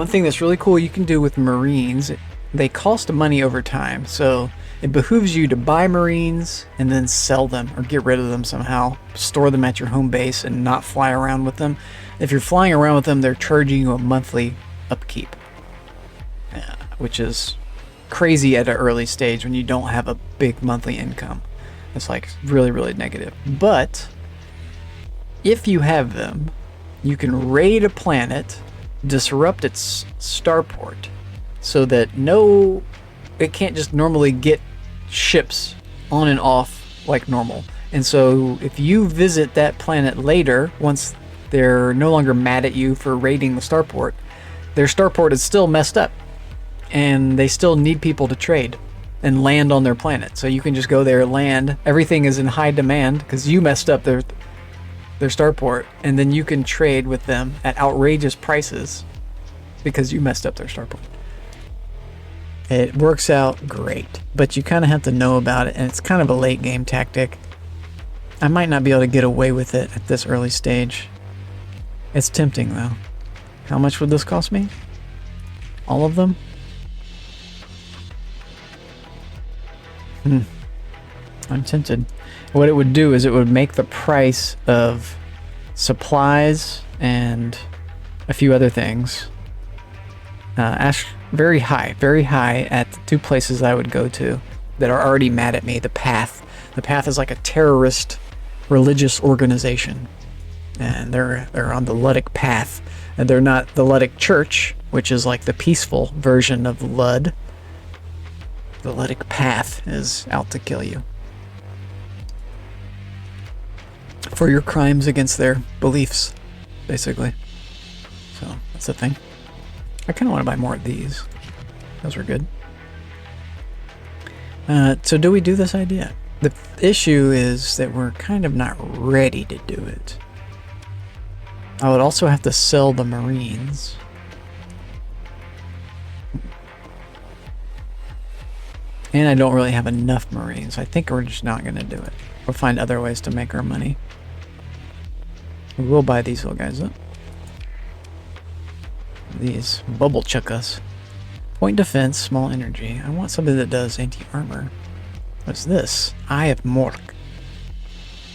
One thing that's really cool you can do with Marines, they cost money over time, so it behooves you to buy Marines and then sell them or get rid of them somehow. Store them at your home base and not fly around with them. If you're flying around with them, they're charging you a monthly upkeep, which is crazy at an early stage when you don't have a big monthly income. It's like really, really negative. But if you have them, you can raid a planet, disrupt its starport, so that it can't just normally get ships on and off like normal. And so if you visit that planet later, once they're no longer mad at you for raiding the starport, their starport is still messed up and they still need people to trade and land on their planet. So you can just go there, land, everything is in high demand because you messed up their starport, and then you can trade with them at outrageous prices because you messed up their starport. It works out great, but you kind of have to know about it, and it's kind of a late game tactic. I might not be able to get away with it at this early stage. It's tempting though. How much would this cost me? All of them? I'm tempted. What it would do is it would make the price of supplies and a few other things very high at the two places I would go to that are already mad at me. The Path. The Path is like a terrorist religious organization, and they're on the Ludic Path, and they're not the Ludic Church, which is like the peaceful version of Lud. The Ludic Path is out to kill you for your crimes against their beliefs, basically. So that's the thing. I kind of want to buy more of these. Those were good. So do we do this idea? The issue is that we're kind of not ready to do it. I would also have to sell the Marines. And I don't really have enough Marines. I think we're just not going to do it. We'll find other ways to make our money. We will buy these little guys up. These bubble chuckas. Point defense, small energy. I want something that does anti-armor. What's this? Eye of Mork.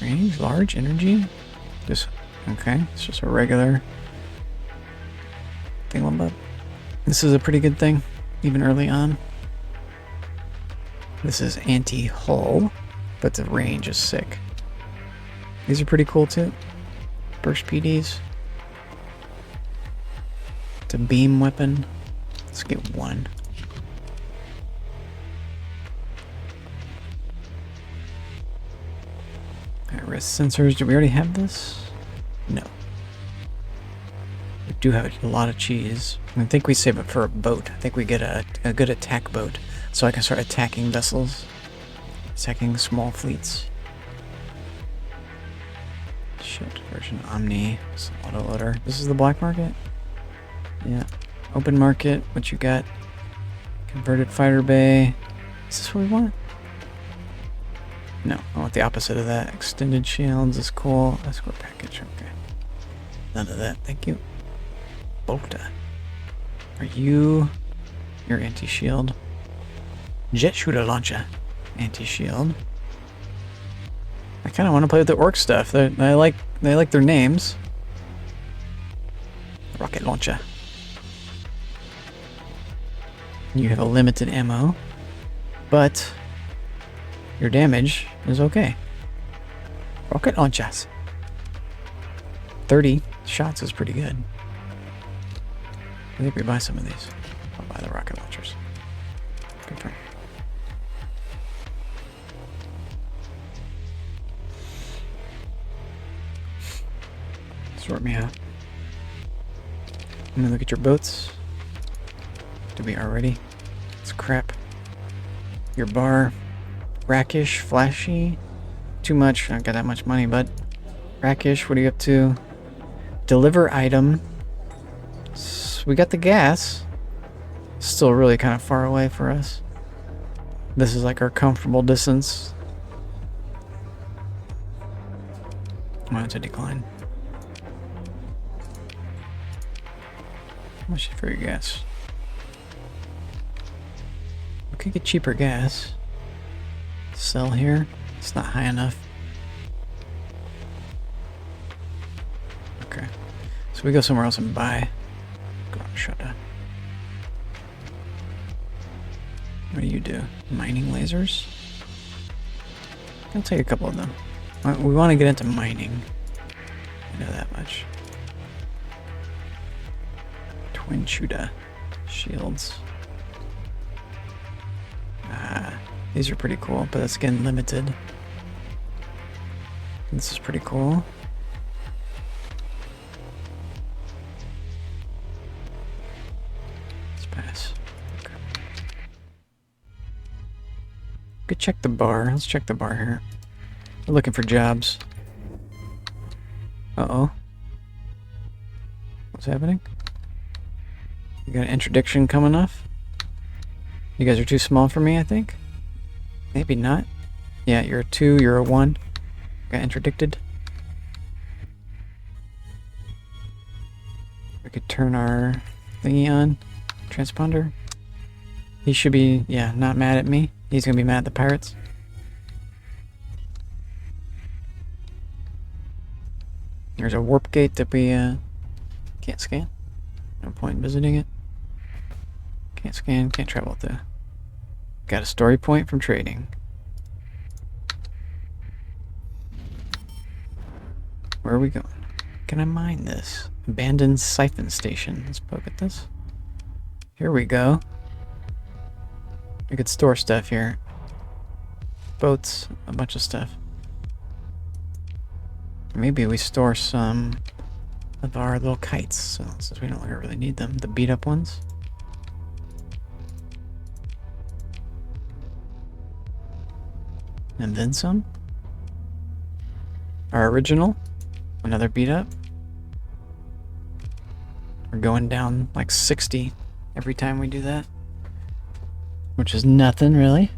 Range, large, energy. Just okay. It's just a regular thing. This is a pretty good thing, even early on. This is anti-hull, but the range is sick. These are pretty cool too. Burst PDs. It's a beam weapon. Let's get one. Wrist sensors. Do we already have this? No. We do have a lot of cheese. I think we save it for a boat. I think we get a good attack boat, so I can start attacking vessels, attacking small fleets. Shit, version Omni, autoloader. This is the black market? Yeah. Open market, what you got? Converted fighter bay. Is this what we want? No, I want the opposite of that. Extended shields is cool. Escort package, okay. None of that, thank you. Bolta. Are you... You're anti-shield. Jet shooter launcher. Anti-shield. I kind of want to play with the orc stuff. They like their names. Rocket launcher. You have a limited ammo, but your damage is okay. Rocket launchers. 30 shots is pretty good. I think we buy some of these. I'll buy the rocket launchers. Good turn. Sort me out. Let me look at your boats. Did we already? It's crap. Your bar. Rackish, flashy. Too much. I don't got that much money, but Rackish, what are you up to? Deliver item. We got the gas. Still really kind of far away for us. This is like our comfortable distance. I want it to decline. How much for your gas? We could get cheaper gas. Sell here. It's not high enough. Okay. So we go somewhere else and buy. Go on, shut down. What do you do? Mining lasers? I'll take a couple of them. We want to get into mining. I know that much. Twin shooter shields. These are pretty cool, but that's again limited. This is pretty cool. Let's pass. Okay. Could check the bar. Let's check the bar here. We're looking for jobs. Uh-oh. What's happening? You got an interdiction coming off? You guys are too small for me, I think? Maybe not. Yeah, you're a 2, you're a 1. Got interdicted. We could turn our thingy on. Transponder. He should be, yeah, not mad at me. He's gonna be mad at the pirates. There's a warp gate that we can't scan. No point in visiting it. Can't scan, can't travel through. Got a story point from trading. Where are we going? Can I mine this? Abandoned siphon station. Let's poke at this. Here we go. We could store stuff here. Boats, a bunch of stuff. Maybe we store some of our little kites, so since we don't really need them. The beat up ones. And then some. Our original. Another beat up. We're going down like 60 every time we do that. Which is nothing really.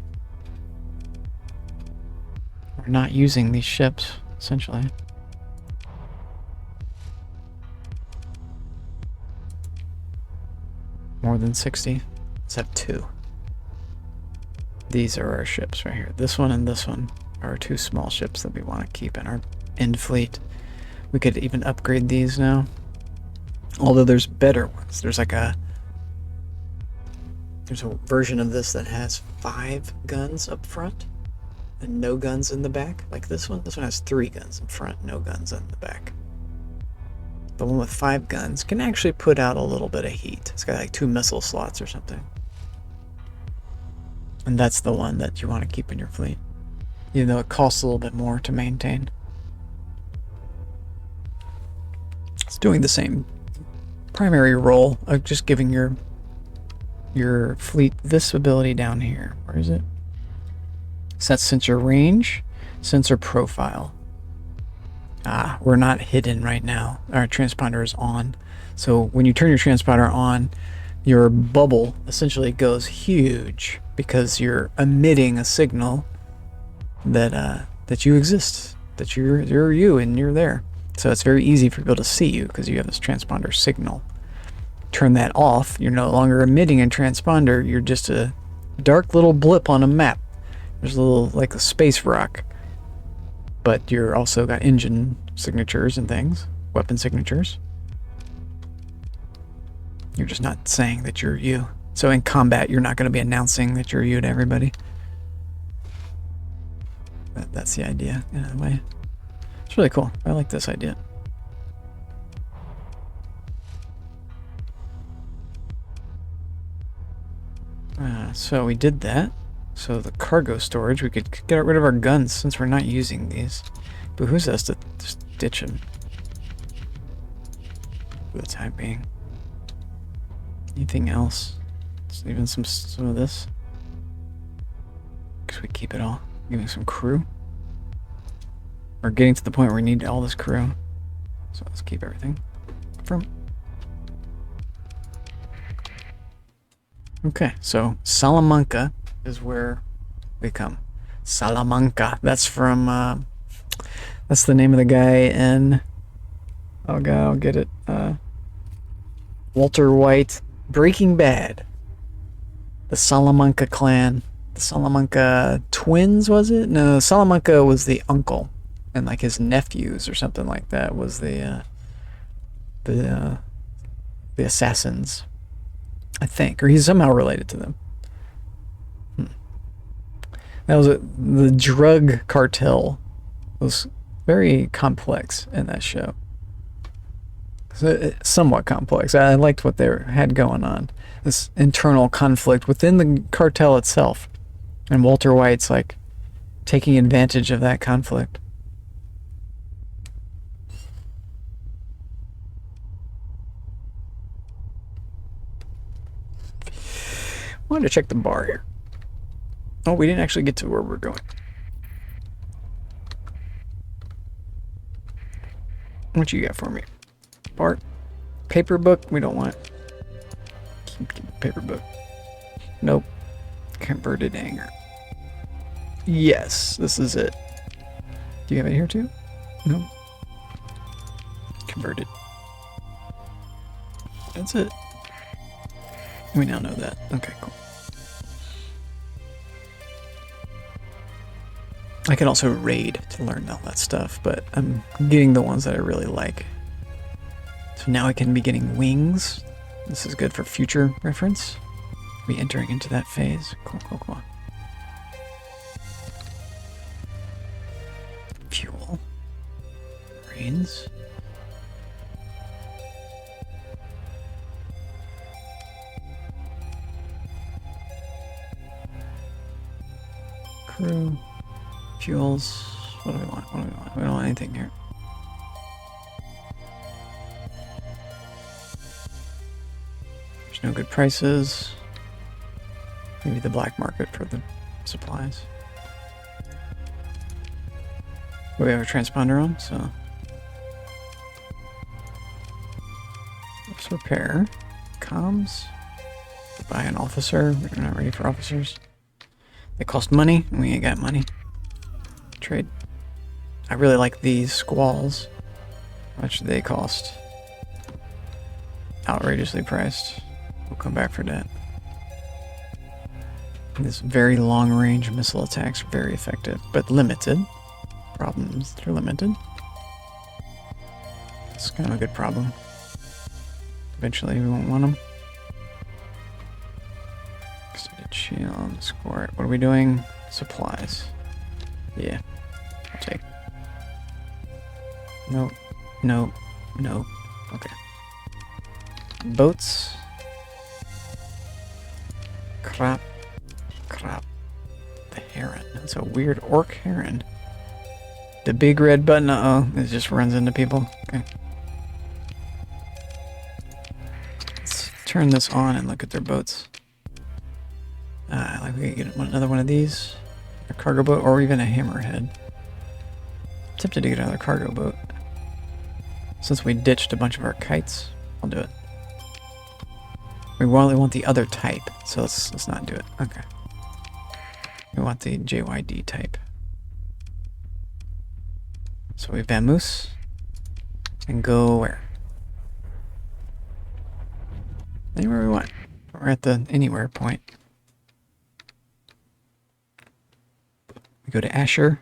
We're not using these ships, essentially. More than 60. Let's have 2. These are our ships right here. This one and this one are 2 small ships that we want to keep in our end fleet. We could even upgrade these now. Although there's better ones. There's a version of this that has 5 guns up front and no guns in the back, like this one. This one has 3 guns in front, no guns in the back. The one with 5 guns can actually put out a little bit of heat. It's got like 2 missile slots or something. And that's the one that you want to keep in your fleet. Even though it costs a little bit more to maintain. It's doing the same primary role of just giving your fleet this ability down here. Where is it? Set sensor range, sensor profile. We're not hidden right now. Our transponder is on. So when you turn your transponder on, your bubble essentially goes huge because you're emitting a signal that that you exist, that you're you and you're there. So it's very easy for people to see you because you have this transponder signal. Turn that off, you're no longer emitting a transponder, you're just a dark little blip on a map. There's a little, like a space rock. But you're also got engine signatures and things, weapon signatures. You're just not saying that you're you. So in combat, you're not going to be announcing that you're you to everybody. But that's the idea, in a way. It's really cool. I like this idea. So we did that. So the cargo storage, we could get rid of our guns since we're not using these. Behooves us to just ditch them for the time being. Anything else? Even some of this. Because we keep it all. Give me some crew. We're getting to the point where we need all this crew. So let's keep everything. Confirm. Okay, so Salamanca is where we come. Salamanca. That's from, that's the name of the guy in, oh god, I'll get it. Walter White, Breaking Bad. The Salamanca clan. The Salamanca twins, was it? No, Salamanca was the uncle. And like his nephews or something like that was the assassins, I think. Or he's somehow related to them. That was the drug cartel was very complex in that show. So, somewhat complex. I liked what they had going on. This internal conflict within the cartel itself. And Walter White's like taking advantage of that conflict. I wanted to check the bar here. Oh, we didn't actually get to where we're going. What you got for me? Bart? Paper book? We don't want it. Keep paper book. Nope. Converted anger. Yes, this is it. Do you have it here too? No. Converted. That's it. We now know that. Okay, cool. I can also raid to learn all that stuff, but I'm getting the ones that I really like. So now I can be getting wings. This is good for future reference. Be entering into that phase. Cool, cool, cool. Fuel. Brains. Crew. Fuels. What do we want? What do we want? We don't want anything here. There's no good prices. Maybe the black market for the supplies. We have a transponder on, so let's repair. Comms. Buy an officer. We're not ready for officers. They cost money, and we ain't got money. Trade. I really like these squalls. How much do they cost? Outrageously priced. We'll come back for that. This very long range missile attacks are very effective, but limited. Problems, they're limited. It's kind of a good problem. Eventually we won't want them. Extended shield, squirt. What are we doing? Supplies. Yeah, I'll take. Nope, nope, nope. Okay. Boats. Crap. Crap. The heron. That's a weird orc heron. The big red button, it just runs into people. Okay. Let's turn this on and look at their boats. Like we could get another one of these. A cargo boat, or even a hammerhead. I'm tempted to get another cargo boat. Since we ditched a bunch of our kites, I'll do it. We only want the other type, so let's not do it. Okay. We want the JYD type. So we vamoose and go where? Anywhere we want. We're at the anywhere point. We go to Asher.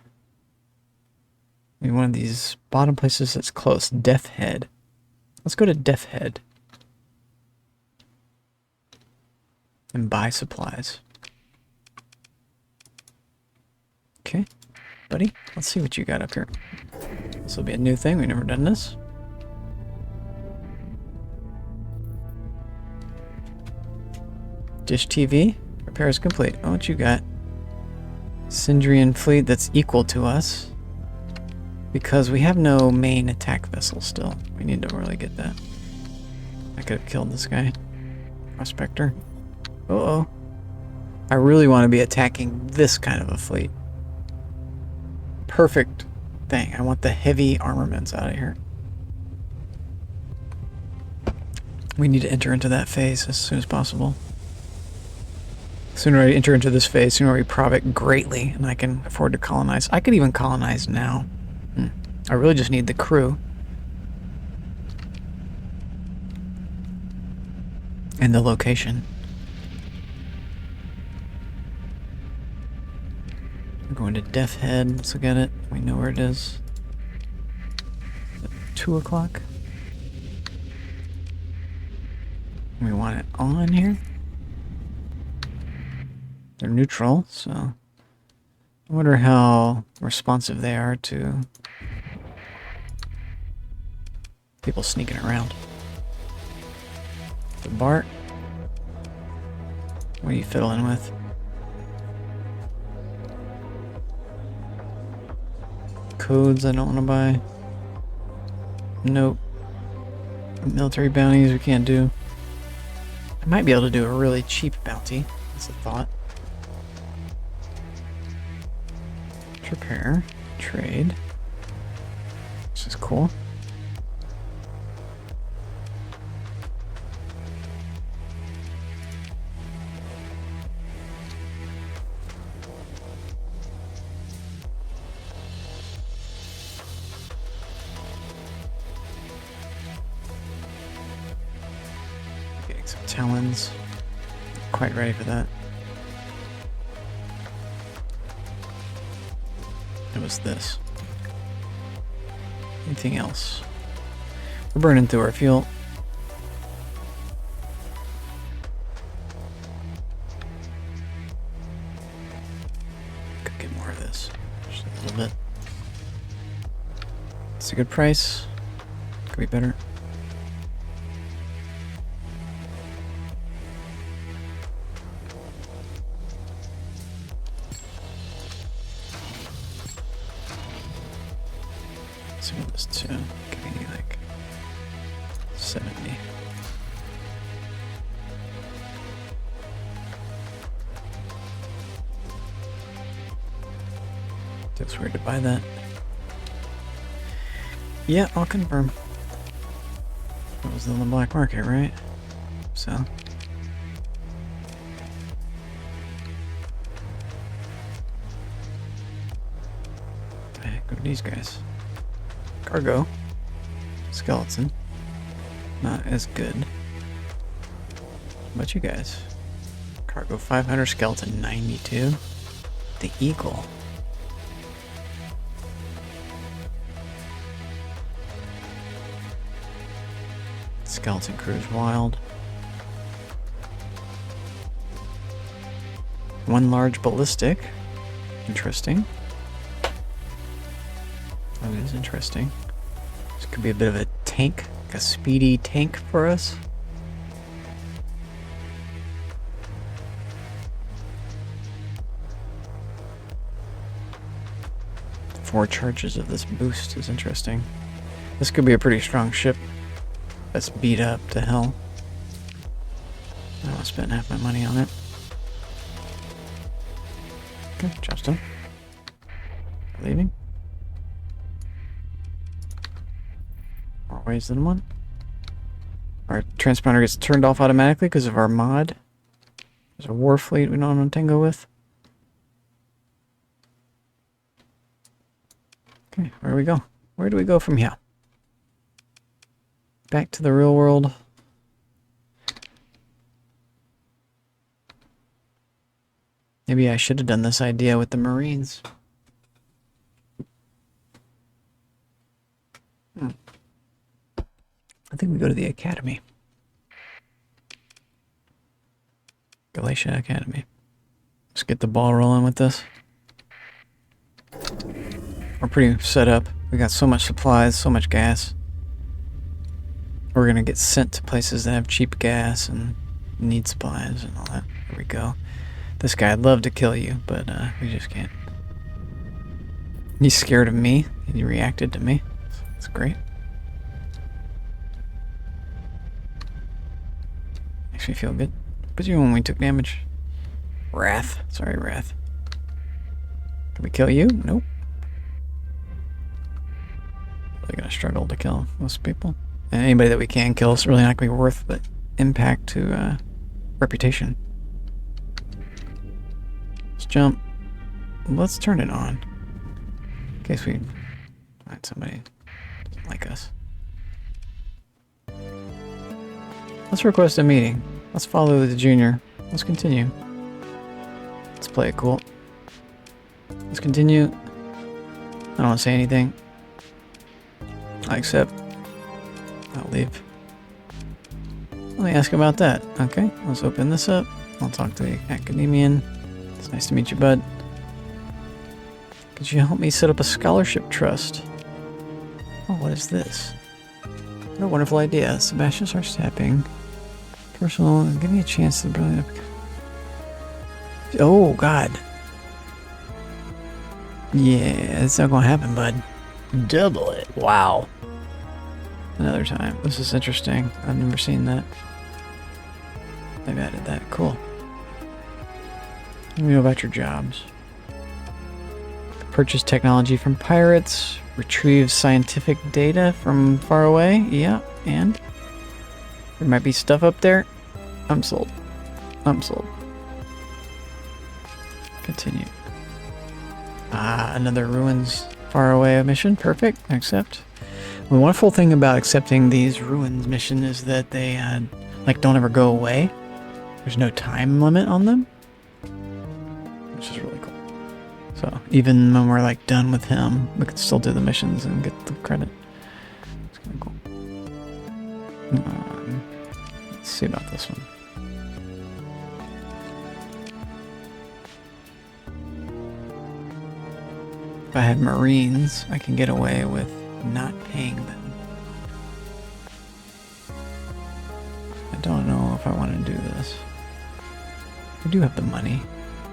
Maybe one of these bottom places that's close. Death Head. Let's go to Death Head. And buy supplies. Okay, buddy. Let's see what you got up here. This will be a new thing. We've never done this. Dish TV. Repairs complete. Oh, what you got? Syndrian fleet that's equal to us. Because we have no main attack vessel still. We need to really get that. I could have killed this guy. Prospector. Uh-oh. I really want to be attacking this kind of a fleet. Perfect thing. I want the heavy armaments out of here. We need to enter into that phase as soon as possible. The sooner I enter into this phase, sooner we profit greatly, and I can afford to colonize. I could even colonize now. I really just need the crew. And the location. We're going to Death Head. Let's look at it. We know where it is. 2 o'clock. We want it on here. They're neutral, so I wonder how responsive they are to people sneaking around. The Bart. What are you fiddling with? Codes I don't want to buy. Nope. Military bounties we can't do. I might be able to do a really cheap bounty. That's a thought. Repair. Trade. This is cool. Getting some talons. Quite ready for that. It was this. Anything else? We're burning through our fuel. Could get more of this. Just a little bit. It's a good price. Could be better. Let's see what this too. Give me like 70. Feels weird to buy that. Yeah, I'll confirm. It was on the black market, right? So. What the heck are these guys? Cargo. Skeleton. Not as good. How about you guys? Cargo 500, skeleton 92. The Eagle. Skeleton Cruise Wild. One large ballistic. Interesting. That is interesting. This could be a bit of a tank, like a speedy tank for us. Four charges of this boost is interesting. This could be a pretty strong ship that's beat up to hell. I don't want to spend half my money on it. Okay, Chopstone. Leaving. More ways than one. Our transponder gets turned off automatically because of our mod. There's a war fleet we don't want to tango with. Okay, where do we go? Where do we go from here? Back to the real world. Maybe I should have done this idea with the Marines. I think we go to the Academy. Galatia Academy. Let's get the ball rolling with this. We're pretty set up. We got so much supplies, so much gas. We're gonna get sent to places that have cheap gas and need supplies and all that. Here we go. This guy, I'd love to kill you, but we just can't. He's scared of me. He reacted to me. That's great. Makes me feel good. But you when we took damage. Wrath. Sorry, Wrath. Can we kill you? Nope. Really gonna struggle to kill most people. And anybody that we can kill is really not gonna be worth the impact to reputation. Let's jump. Let's turn it on. In case we find somebody who doesn't like us. Let's request a meeting. Let's follow the junior. Let's continue. Let's play it cool. Let's continue. I don't want to say anything. I accept. I'll leave. Let me ask about that. Okay, let's open this up. I'll talk to the academician. It's nice to meet you, bud. Could you help me set up a scholarship trust? Oh, what is this? What a wonderful idea. Sebastian starts tapping. Personal, give me a chance to bring up. Oh, God. Yeah, it's not gonna happen, bud. Double it. Wow. Another time. This is interesting. I've never seen that. They've added that. Cool. Let me know about your jobs. Purchase technology from pirates. Retrieve scientific data from far away. Yeah, and there might be stuff up there. I'm sold. I'm sold. Continue. Another ruins far away mission. Perfect. Accept. The wonderful thing about accepting these ruins mission is that they like don't ever go away. There's no time limit on them, which is really cool. So even when we're like done with him, we can still do the missions and get the credit. It's kind of cool. Let's see about this one. If I had Marines, I can get away with not paying them. I don't know if I want to do this. We do have the money.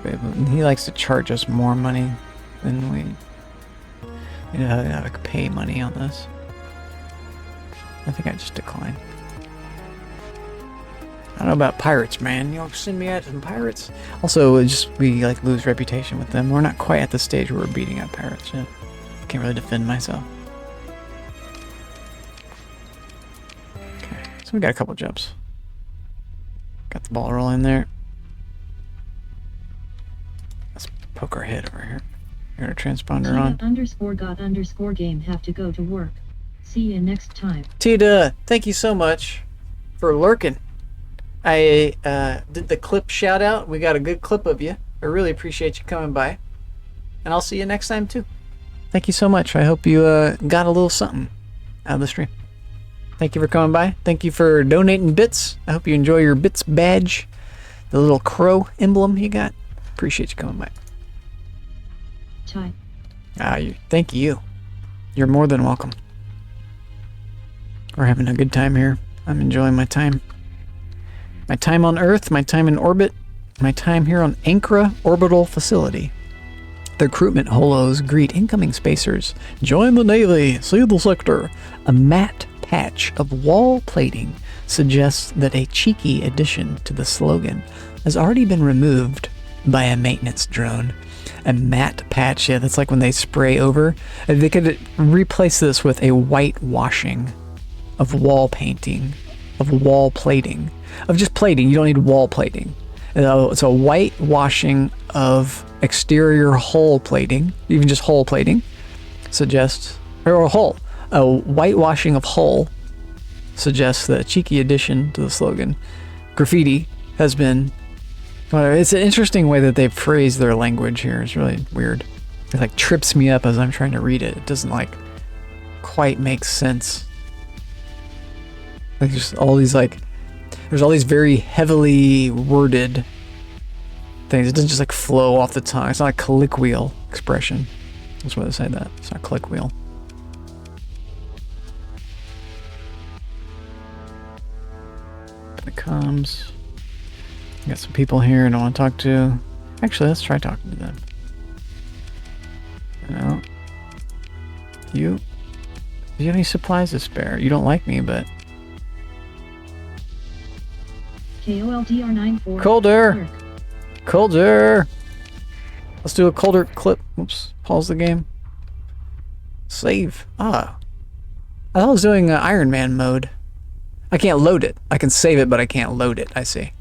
But he likes to charge us more money than we have to pay money on this. I think I just decline. I don't know about pirates, man. You know, send me out some pirates. Also, we like lose reputation with them. We're not quite at the stage where we're beating up pirates yet. Can't really defend myself. Okay, so we got a couple jumps. Got the ball rolling there. Let's poke our head over here. Got our transponder on. _got_game have to go to work. See you next time. Tita, thank you so much for lurking. I did the clip shout out. We got a good clip of you. I really appreciate you coming by. And I'll see you next time too. Thank you so much. I hope you got a little something out of the stream. Thank you for coming by. Thank you for donating bits. I hope you enjoy your bits badge. The little crow emblem you got. Appreciate you coming by. Ty. Thank you. You're more than welcome. We're having a good time here. I'm enjoying my time. My time on Earth, my time in orbit, my time here on Ankara Orbital Facility. The recruitment holos greet incoming spacers. Join the Navy, see the sector. A matte patch of wall plating suggests that a cheeky addition to the slogan has already been removed by a maintenance drone. A matte patch, yeah, that's like when they spray over. They could replace this with a whitewashing of wall painting, of wall plating, of just plating. You don't need wall plating. It's a whitewashing of exterior hull plating, even just hull plating, suggests, or a hull. A whitewashing of hull suggests that a cheeky addition to the slogan. Graffiti has been, it's an interesting way that they've phrased their language here. It's really weird. It like trips me up as I'm trying to read it. It doesn't like quite make sense. Like just all these like, there's all these very heavily worded things. It doesn't just like flow off the tongue. It's not a colloquial expression. That's why they say that. It's not colloquial. The comms. Got some people here I don't want to talk to. Actually, let's try talking to them. No. Do you have any supplies to spare? You don't like me, but... KOLDR94. Colder! Colder! Let's do a colder clip. Oops. Pause the game. Save. I thought I was doing Iron Man mode. I can't load it. I can save it, but I can't load it. I see.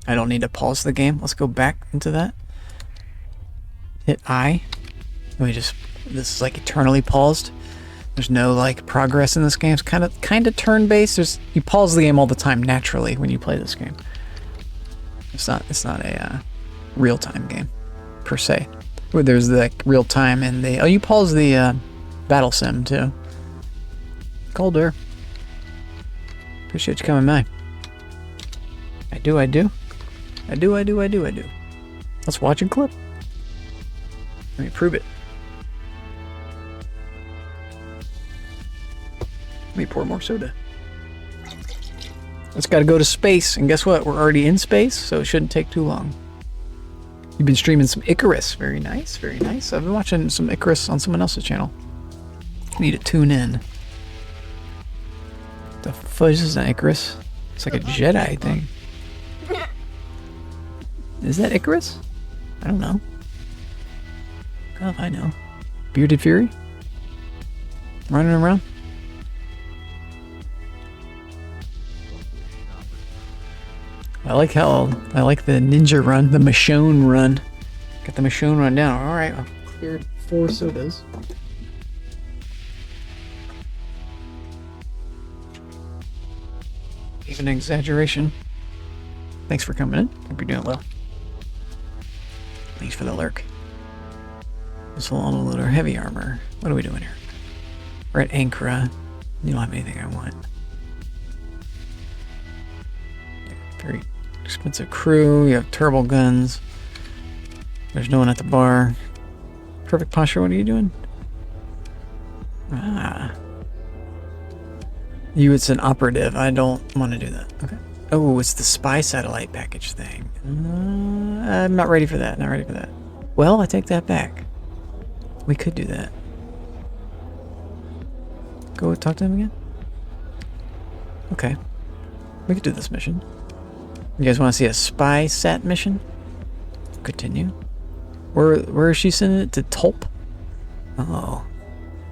I don't need to pause the game. Let's go back into that. Hit I. Let me just... This is like eternally paused. There's no like progress in this game. It's kind of turn-based. You pause the game all the time naturally when you play this game. It's not a real-time game per se. Where there's like real time in the you pause the battle sim too. Colder. Appreciate you coming by. I do. Let's watch a clip. Let me prove it. Let me pour more soda. Let's gotta go to space, and guess what? We're already in space, so it shouldn't take too long. You've been streaming some Icarus. Very nice, very nice. I've been watching some Icarus on someone else's channel. I need to tune in. The fudge is not Icarus. It's like a Jedi thing. Is that Icarus? I don't know. God, if I know. Bearded Fury? Running around? I like the ninja run, the Michonne run. Got the Michonne run down. Alright, I've cleared 4 sodas. Even an exaggeration. Thanks for coming in. Hope you're doing well. Thanks for the lurk. Missile autoloader, heavy armor. What are we doing here? We're at Ankara. You don't have anything I want. Very expensive crew. You have turbo guns. There's no one at the bar. Perfect posture. What are you doing? It's an operative. I don't want to do that. Okay. Oh, it's the spy satellite package thing. I'm not ready for that. Not ready for that. Well, I take that back. We could do that. Go talk to him again? Okay. We could do this mission. You guys want to see a spy sat mission? Continue. Where is she sending it? To Tulp? Oh.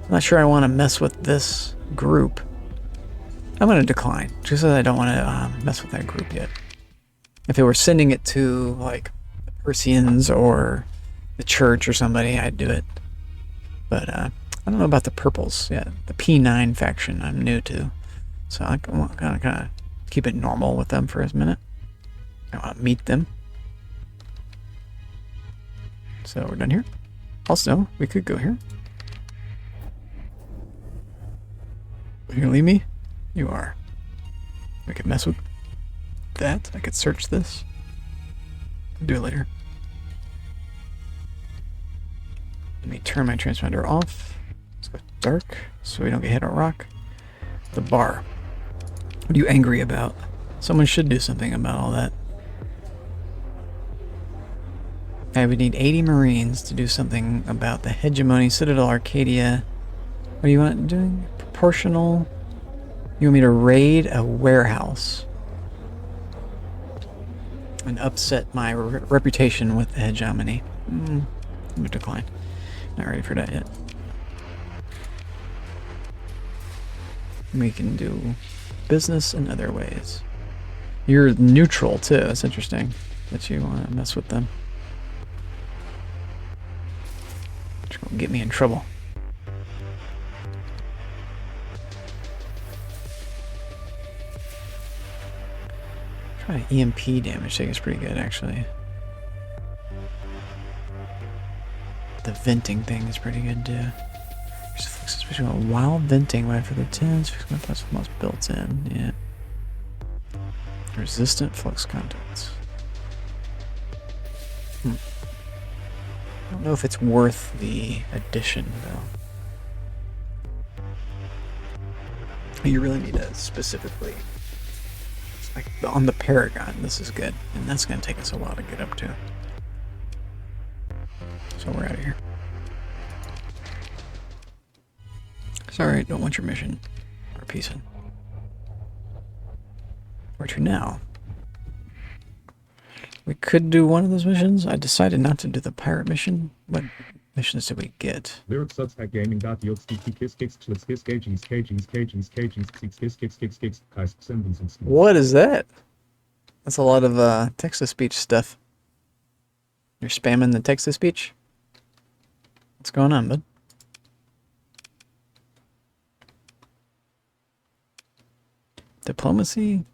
I'm not sure I want to mess with this group. I'm going to decline, just because I don't want to mess with that group yet. If they were sending it to, like, the Persians or the church or somebody, I'd do it. But I don't know about the purples yet. The P9 faction I'm new to. So I want to kind of keep it normal with them for a minute. I want to meet them. So we're done here. Also, we could go here. Are you gonna leave me? You are. We could mess with that. I could search this. I'll do it later. Let me turn my transponder off. Let's go dark so we don't get hit on rock. The bar. What are you angry about? Someone should do something about all that. I would need 80 Marines to do something about the hegemony, Citadel Arcadia. What do you want doing? Proportional. You want me to raid a warehouse and upset my reputation with the hegemony. I'm gonna decline. Not ready for that yet. We can do business in other ways. You're neutral too. That's interesting that you want to mess with them. It's gonna get me in trouble. Try EMP damage. I think it's pretty good actually. The venting thing is pretty good too. While venting, right for the 10s, plus most built in, yeah. Resistant flux contacts. I don't know if it's worth the addition though. You really need to specifically, like on the Paragon, this is good, and that's gonna take us a while to get up to. So we're out of here. Sorry, don't want your mission. Or peace in. Where to now? We could do one of those missions. I decided not to do the pirate mission. What missions did we get? Lyric Substack Gaming. What is that? That's a lot of text-to-speech stuff. You're spamming the text-to-speech? What's going on, bud? Diplomacy.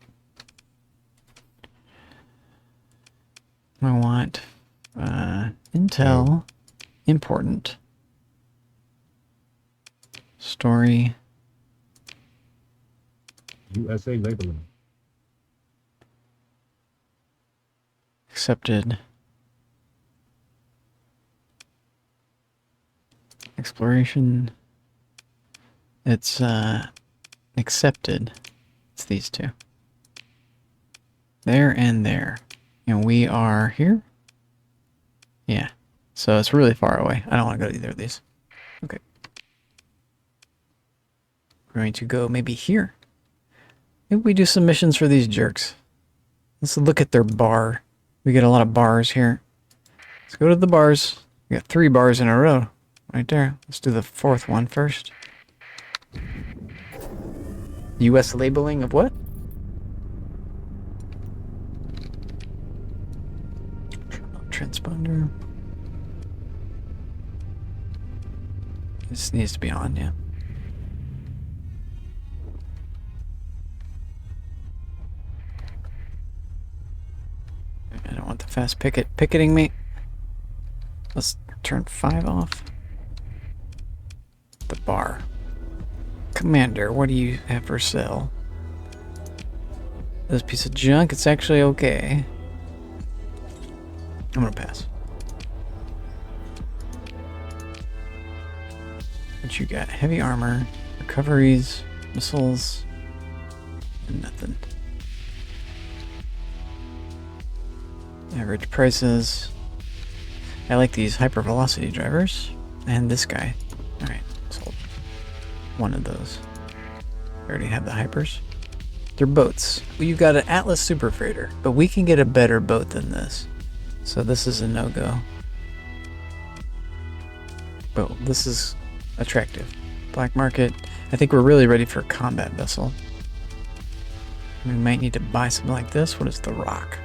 I want intel. Important. Story. USA labeling. Accepted. Exploration. It's accepted. It's these two. There and there. And we are here? Yeah. So it's really far away. I don't want to go to either of these. Okay. We're going to go maybe here. Maybe we do some missions for these jerks. Let's look at their bar. We get a lot of bars here. Let's go to the bars. We got 3 bars in a row. Right there. Let's do the 4th one first. US labeling of what? Transponder. This needs to be on, yeah. I don't want the fast picketing me. Let's turn 5 off. The bar. Commander, what do you have for sale? This piece of junk, it's actually okay. I'm gonna pass. What you got? Heavy armor, recoveries, missiles, and nothing. Average prices. I like these hypervelocity drivers. And this guy. Alright, sold one of those. We already have the hypers. They're boats. Well, you got an Atlas Super Freighter, but we can get a better boat than this. So this is a no-go. But this is attractive. Black market. I think we're really ready for a combat vessel. We might need to buy something like this. What is the Rock?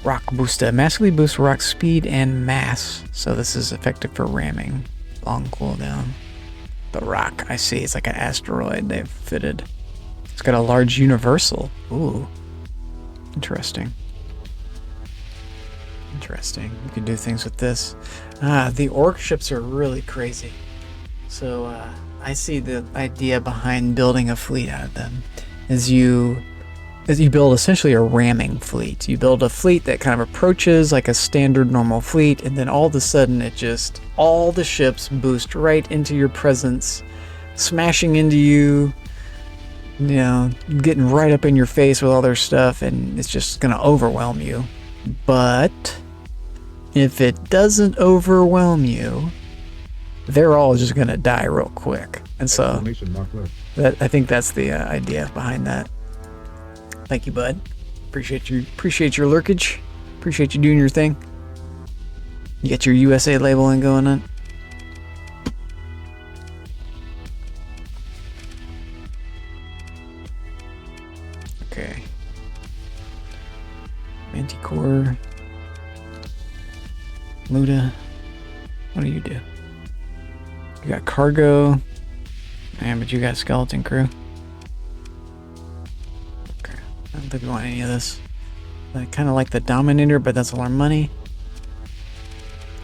Rock Booster. Massively boosts rock speed and mass. So this is effective for ramming. Long cooldown. The Rock. I see. It's like an asteroid they've fitted. It's got a large universal. Ooh. Interesting. Interesting. You can do things with this. The orc ships are really crazy. So I see the idea behind building a fleet out of them. Is you build essentially a ramming fleet. You build a fleet that kind of approaches like a standard normal fleet, and then all of a sudden it just, all the ships boost right into your presence, smashing into you, you know, getting right up in your face with all their stuff, and it's just gonna overwhelm you. But if it doesn't overwhelm you, they're all just gonna die real quick. And so I think that's the idea behind that. Thank you, bud. Appreciate your lurkage. Appreciate you doing your thing. You got your USA labeling going on. Okay. Manticore. Luda. What do you do? You got cargo. Man, but you got skeleton crew. I don't think we want any of this. I kind of like the Dominator, but that's a lot of money.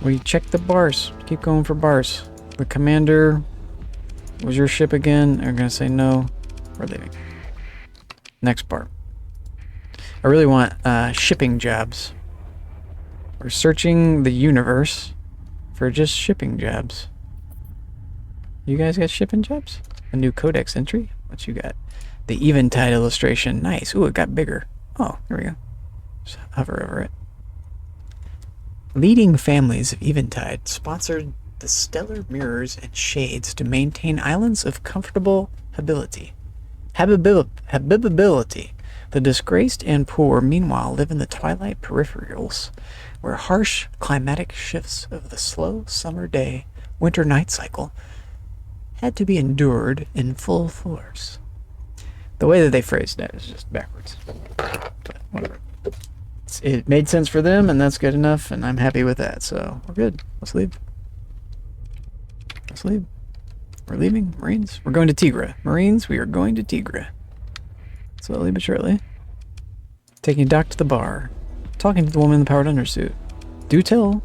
We check the bars. Keep going for bars. The Commander. Was your ship again? I'm going to say no. We're leaving. Next bar. I really want shipping jobs. We're searching the universe for just shipping jobs. You guys got shipping jobs? A new codex entry? What you got? The Eventide illustration. Nice. Ooh, it got bigger. Oh, there we go. Just hover over it. Leading families of Eventide sponsored the stellar mirrors and shades to maintain islands of comfortable habitability. The disgraced and poor, meanwhile, live in the twilight peripherals, where harsh climatic shifts of the slow summer day, winter night cycle had to be endured in full force. The way that they phrased that is just backwards. But whatever. It made sense for them, and that's good enough, and I'm happy with that, so we're good. Let's leave. Let's leave. We're leaving. Marines. We're going to Tigra. Marines, we are going to Tigra. Slowly but surely. Taking Doc to the bar. Talking to the woman in the powered undersuit. Do tell.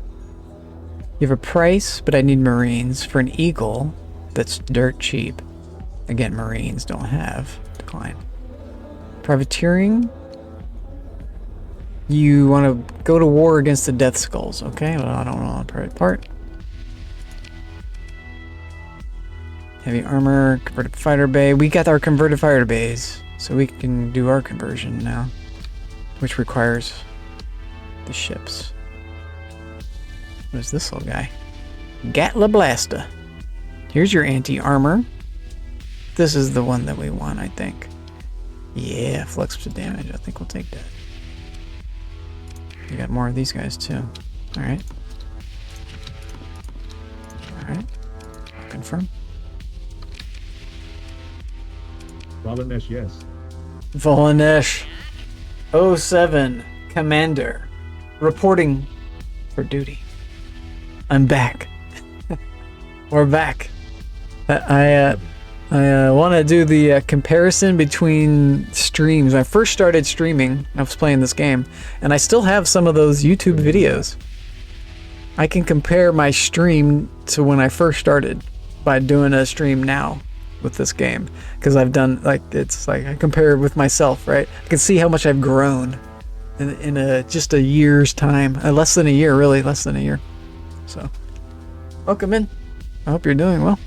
You have a price, but I need Marines for an Eagle that's dirt cheap. Again, Marines don't have. Decline. Privateering. You want to go to war against the Death Skulls, okay? Well, I don't know the private part. Heavy armor, converted fighter bay. We got our converted fighter bays, so we can do our conversion now, which requires the ships. What is this little guy? Gatla Blasta. Here's your anti-armor. This is the one that we want, I think. Yeah, flex to damage. I think we'll take that. We got more of these guys too. Alright. Alright. Confirm. Volanesh, yes. Volanesh 07 Commander reporting for duty. I'm back. We're back. I want to do the comparison between streams. When I first started streaming, I was playing this game, and I still have some of those YouTube videos. I can compare my stream to when I first started by doing a stream now with this game, because I've done, like, it's like I compare it with myself, right? I can see how much I've grown in just a year's time. Less than a year, really, less than a year. So, welcome in. I hope you're doing well.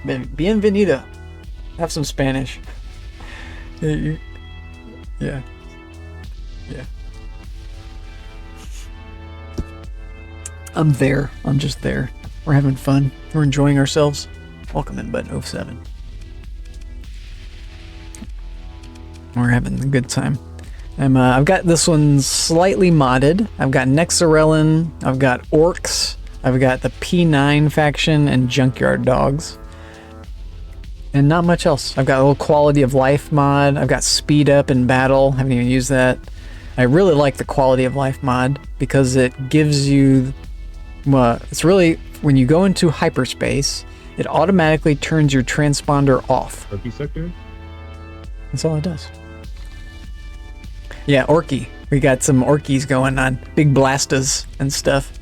Bienvenido. Have some Spanish. Yeah. Yeah. I'm there. I'm just there. We're having fun. We're enjoying ourselves. Welcome in, Button 07. We're having a good time. I've got this one slightly modded. I've got Nexarellan. I've got Orcs. I've got the P9 faction and Junkyard Dogs. And not much else. I've got a little quality of life mod. I've got speed up in battle. Haven't even used that. I really like the quality of life mod because it gives you... Well, it's really... When you go into hyperspace, it automatically turns your transponder off. Turkey sector? That's all it does. Yeah, Orky. We got some Orkies going on. Big Blastas and stuff.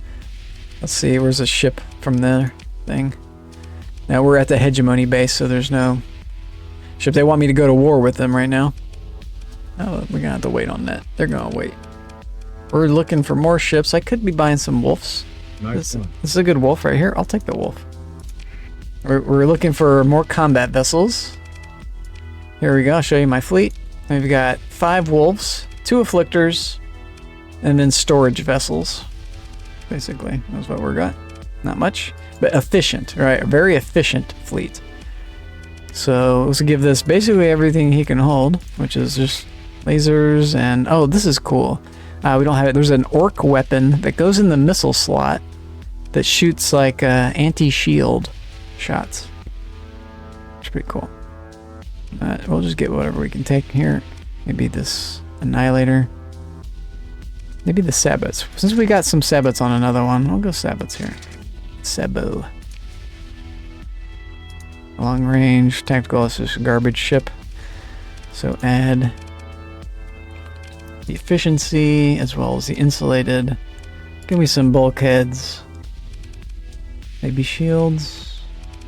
Let's see, where's a ship from the thing? Now we're at the Hegemony base, so there's no ship. They want me to go to war with them right now. Oh, we're gonna have to wait on that. They're gonna wait. We're looking for more ships. I could be buying some wolves. Nice one. This is a good wolf right here. I'll take the wolf. We're looking for more combat vessels. Here we go. I'll show you my fleet. We've got 5 wolves, 2 afflictors, and then storage vessels. Basically, that's what we're got. Not much, but efficient, right? A very efficient fleet. So let's give this basically everything he can hold, which is just lasers and... Oh, this is cool. We don't have it. There's an orc weapon that goes in the missile slot that shoots like anti-shield shots. It's pretty cool. We'll just get whatever we can take here. Maybe this Annihilator. Maybe the Sabots. Since we got some Sabots on another one, I'll go Sabots here. Sabo. Long range, tactical, it's just a garbage ship. So add the efficiency as well as the insulated. Give me some bulkheads. Maybe shields.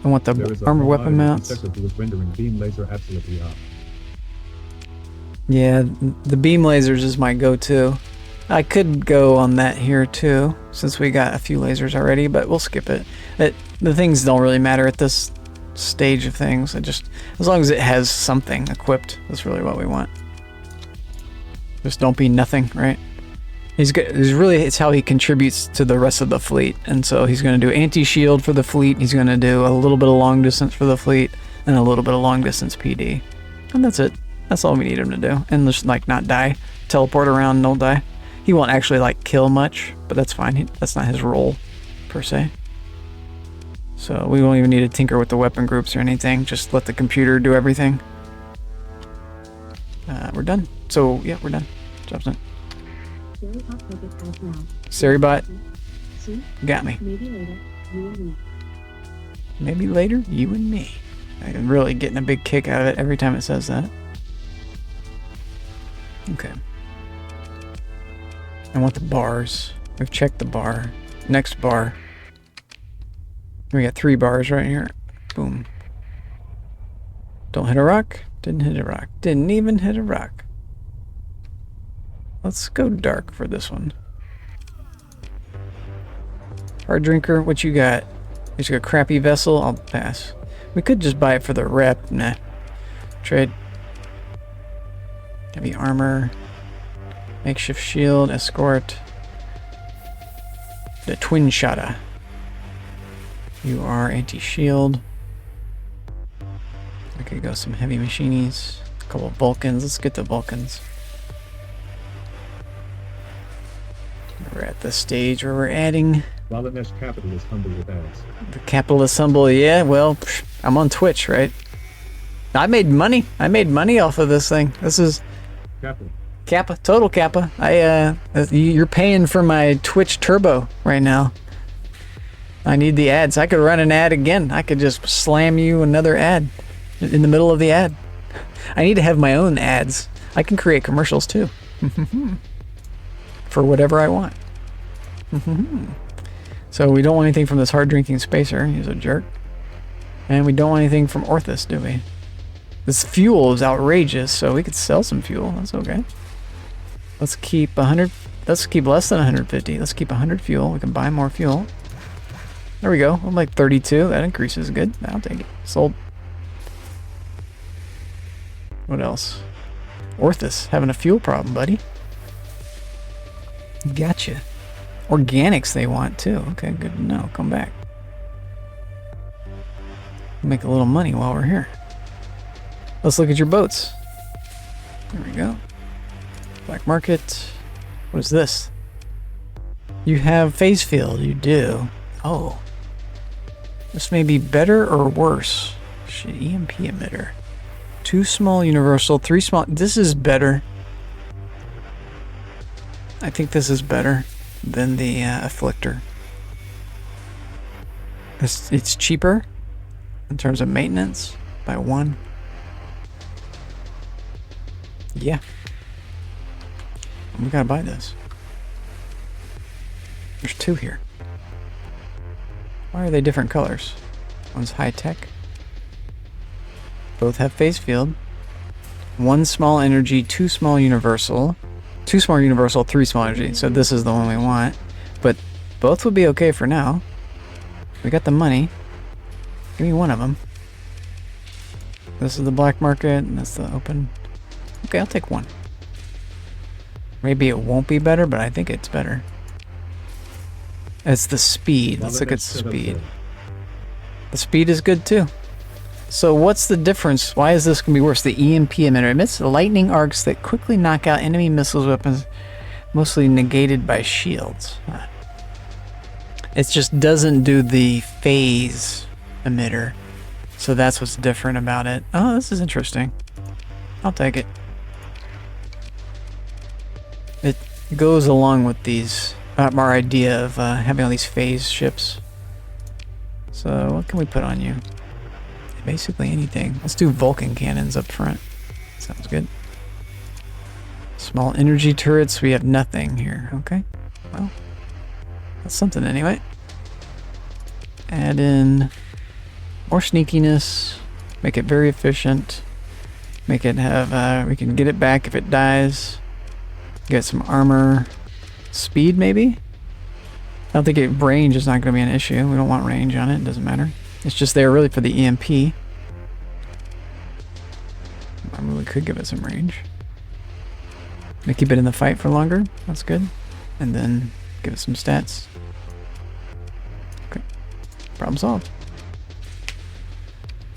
I want the armor weapon mounts. Who was rendering beam laser absolutely up. Yeah, the beam lasers is my go-to. I could go on that here too, since we got a few lasers already, but we'll skip it. The things don't really matter at this stage of things. As long as it has something equipped, that's really what we want. Just don't be nothing, right? It's how he contributes to the rest of the fleet, and so he's going to do anti-shield for the fleet. He's going to do a little bit of long distance for the fleet, and a little bit of long distance PD, and that's it. That's all we need him to do, and just like not die, teleport around, don't die. He won't actually like kill much, but that's fine. That's not his role, per se. So we won't even need to tinker with the weapon groups or anything. Just let the computer do everything. We're done. So yeah, we're done. Job's done. Seribot, got me. Maybe later, you and me. Maybe later, you and me. I'm really getting a big kick out of it every time it says that. Okay. I want the bars. We've checked the bar. Next bar. We got 3 bars right here. Boom. Don't hit a rock. Didn't hit a rock. Didn't even hit a rock. Let's go dark for this one. Hard drinker, what you got? You got a crappy vessel? I'll pass. We could just buy it for the rep. Nah. Trade. Heavy armor. Makeshift shield. Escort. The twin shotta. You are anti-shield. I could go some heavy machinies. A couple of Vulcans. Let's get the Vulcans. We're at the stage where we're adding While the next capitalist humble with ads. the capitalist symbol. Yeah, well, I'm on Twitch, right? I made money. I made money off of this thing. This is Kappa, total Kappa. You're paying for my Twitch Turbo right now. I need the ads. I could run an ad again. I could just slam you another ad in the middle of the ad. I need to have my own ads. I can create commercials too. For whatever I want. So we don't want anything from this hard drinking spacer. He's a jerk. And we don't want anything from Orthus, do we? This fuel is outrageous, so we could sell some fuel. That's okay. Let's keep 100. Let's keep less than 150. Let's keep 100 fuel. We can buy more fuel. There we go. I'm like 32. That increases good. I'll take it. Sold. What else? Orthus having a fuel problem, buddy. Gotcha. Organics they want too. Okay, good to know. Come back. Make a little money while we're here. Let's look at your boats. There we go. Black market. What is this? You have phase field. You do. Oh. This may be better or worse. Shit, EMP emitter. 2 small universal, 3 small. This is better. I think this is better than the afflictor. It's cheaper in terms of maintenance by 1. Yeah. We gotta buy this. There's 2 here. Why are they different colors? One's high tech. Both have phase field. 1 small energy, 2 small universal. 2 small universal, 3 small energy. So this is the one we want. But both would be okay for now. We got the money. Give me one of them. This is the black market, and that's the open. Okay, I'll take 1. Maybe it won't be better, but I think it's better. It's the speed. Let's look at speed. The speed is good too. So what's the difference? Why is this going to be worse? The EMP emitter emits lightning arcs that quickly knock out enemy missiles weapons, mostly negated by shields. Huh. It just doesn't do the phase emitter. So that's what's different about it. Oh, this is interesting. I'll take it. It goes along with these, our idea of having all these phase ships. So what can we put on you? Basically anything. Let's do Vulcan cannons up front. Sounds good. Small energy turrets. We have nothing here. Okay. Well, that's something anyway. Add in more sneakiness. Make it very efficient. Make it have, we can get it back if it dies. Get some armor. Speed maybe? I don't think range is not going to be an issue. We don't want range on it. It doesn't matter. It's just there really for the EMP. I mean, we could give it some range. They keep it in the fight for longer. That's good. And then give it some stats. Okay. Problem solved.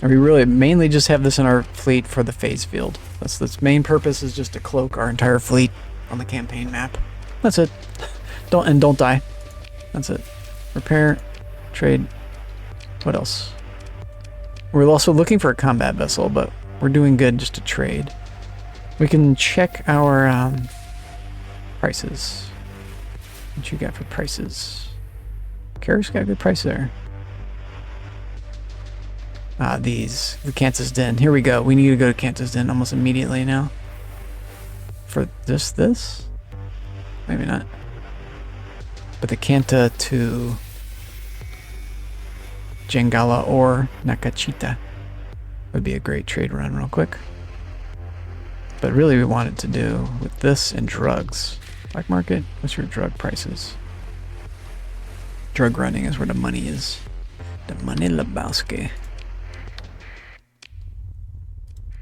And we really mainly just have this in our fleet for the phase field. That's its main purpose, is just to cloak our entire fleet on the campaign map. That's it. Don't die. That's it. Repair, trade. What else? We're also looking for a combat vessel, but we're doing good just to trade. We can check our prices. What you got for prices? Carrier's got a good price there. The Cantus Den. Here we go. We need to go to Cantus Den almost immediately now. for just this? Maybe not. But the Kanta to Jengala or Nakachita would be a great trade run real quick. But really we want it to do with this and drugs. Black market, what's your drug prices? Drug running is where the money is. The money Lebowski.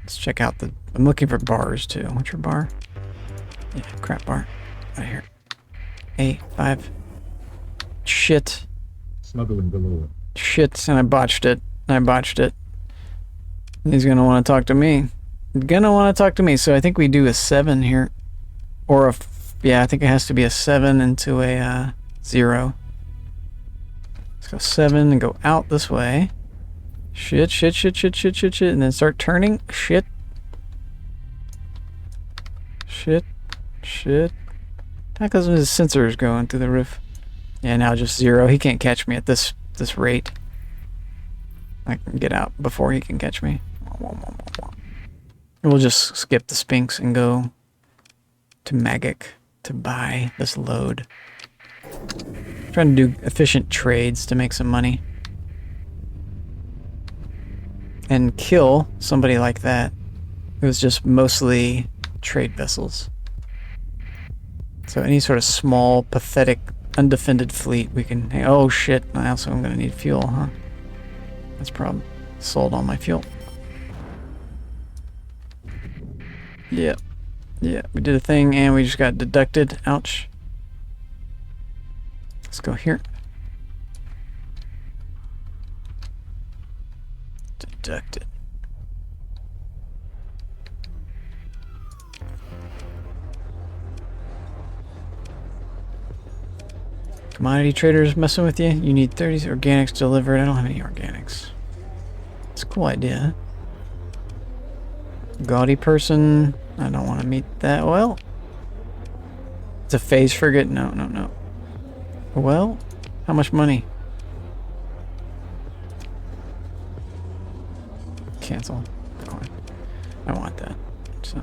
Let's check out the... I'm looking for bars too. What's your bar? Yeah, crap bar. Right here. 8, 5. Shit. Smuggling galore. Shit, and I botched it. He's gonna want to talk to me. So I think we do a 7 here. Or a... Yeah, I think it has to be a 7 into a 0. Let's go 7 and go out this way. Shit. And then start turning. Shit. How come his sensors going through the roof? Yeah, now just 0. He can't catch me at this rate. I can get out before he can catch me. We'll just skip the Sphinx and go to Magic to buy this load. Trying to do efficient trades to make some money. And kill somebody like that. It was just mostly trade vessels. So any sort of small, pathetic, undefended fleet we can... Hey, oh shit, I also am going to need fuel, huh? That's a problem. Sold all my fuel. Yep. Yeah, we did a thing and we just got deducted. Ouch. Let's go here. Deducted. Commodity traders messing with you? You need 30 organics delivered. I don't have any organics. It's a cool idea. Gaudy person. I don't want to meet that. Well, it's a phase frigate. No. Well, how much money? Cancel. Coin. I want that. So,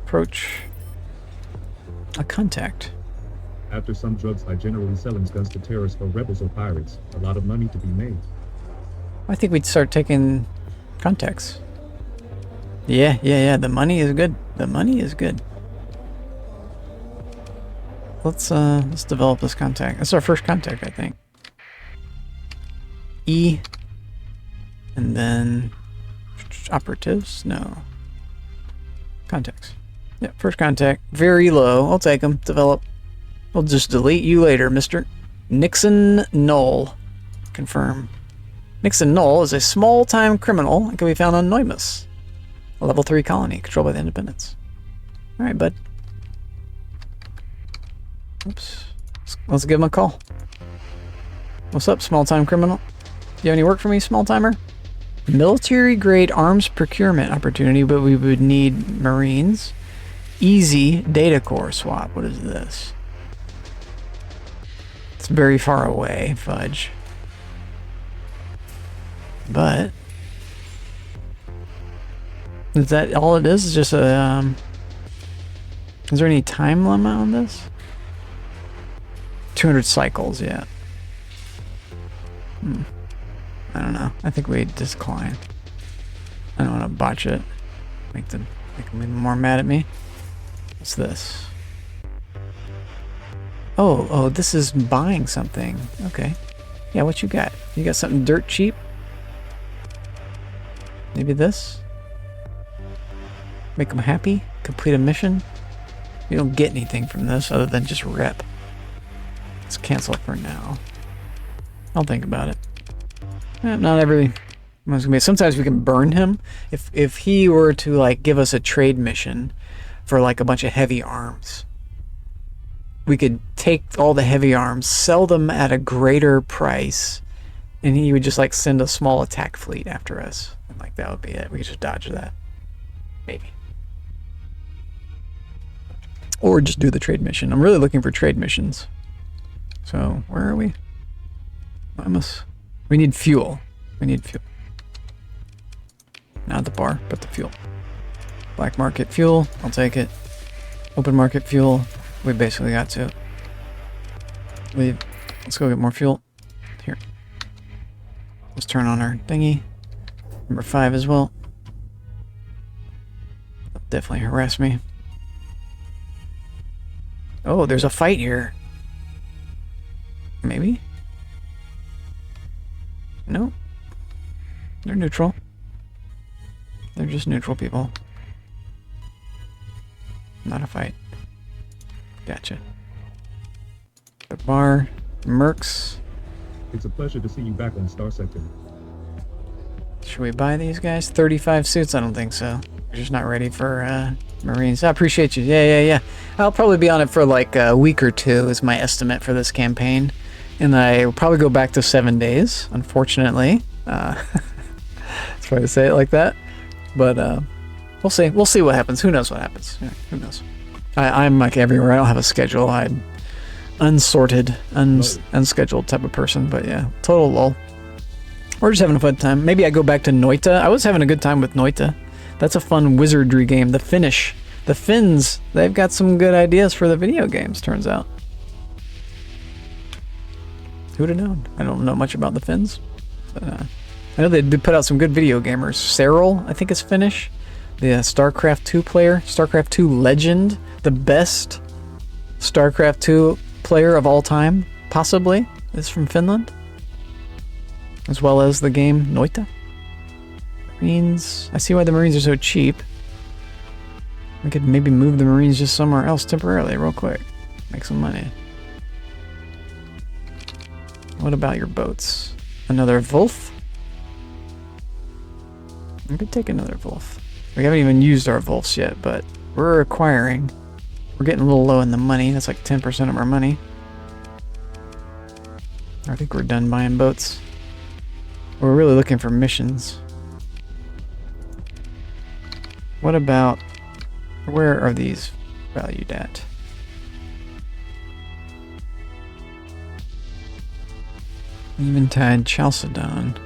approach. A contact. After some drugs are generally selling guns to terrorists or rebels or pirates, a lot of money to be made. I think we'd start taking contacts. Yeah. The money is good. Let's develop this contact. That's our first contact, I think. E. And then operatives? No. Contacts. Yeah, first contact. Very low. I'll take them. Develop. We'll just delete you later, Mr. Nixon Knoll. Confirm. Nixon Knoll is a small-time criminal and can be found on Neumus, a level 3 colony controlled by the Independents. Alright, bud. Oops. Let's give him a call. What's up, small-time criminal? Do you have any work for me, small-timer? Military-grade arms procurement opportunity, but we would need Marines. Easy data core swap. What is this? It's very far away, fudge. But is that all it is? It's just a is there any time limit on this? 200 cycles, yeah. I don't know. I think we decline. I don't want to botch it. Make them even more mad at me. What's this? Oh, this is buying something. Okay. Yeah, what you got? You got something dirt cheap? Maybe this? Make them happy? Complete a mission? You don't get anything from this other than just rep. Let's cancel it for now. I'll think about it. Not every... Sometimes we can burn him. If he were to like give us a trade mission for like a bunch of heavy arms, we could take all the heavy arms, sell them at a greater price, and he would just like send a small attack fleet after us. And like that would be it. We could just dodge that. Maybe. Or just do the trade mission. I'm really looking for trade missions. So, where are we? We need fuel. Not the bar, but the fuel. Black market fuel. I'll take it. Open market fuel. We basically got to. Leave. Let's go get more fuel. Here. Let's turn on our thingy. Number 5 as well. They'll definitely harass me. Oh, there's a fight here. Maybe? No. They're neutral. They're just neutral people. Not a fight. Gotcha. The bar. Mercs. It's a pleasure to see you back on Star Sector. Should we buy these guys? 35 suits? I don't think so. We're just not ready for Marines. I appreciate you. Yeah. I'll probably be on it for like a week or 2 is my estimate for this campaign. And I will probably go back to 7 days, unfortunately. It's funny to say it like that. But we'll see. We'll see what happens. Who knows what happens? Yeah, who knows? I'm like everywhere. I don't have a schedule. I'm unsorted, unscheduled type of person. But yeah, total lull. We're just having a fun time. Maybe I go back to Noita. I was having a good time with Noita. That's a fun wizardry game. The Finns, they've got some good ideas for the video games, turns out. Who'd have known? I don't know much about the Finns. But, I know they did put out some good video gamers. Cyril, I think is Finnish. The StarCraft 2 player. StarCraft 2 legend. The best StarCraft 2 player of all time, possibly, is from Finland. As well as the game Noita. Marines. I see why the Marines are so cheap. We could maybe move the Marines just somewhere else temporarily, real quick. Make some money. What about your boats? Another Wolf? We could take another Wolf. We haven't even used our Wolves yet, but we're acquiring. We're getting a little low in the money. That's like 10% of our money. I think we're done buying boats. We're really looking for missions. What about... Where are these valued at? Eventide Chalcedon.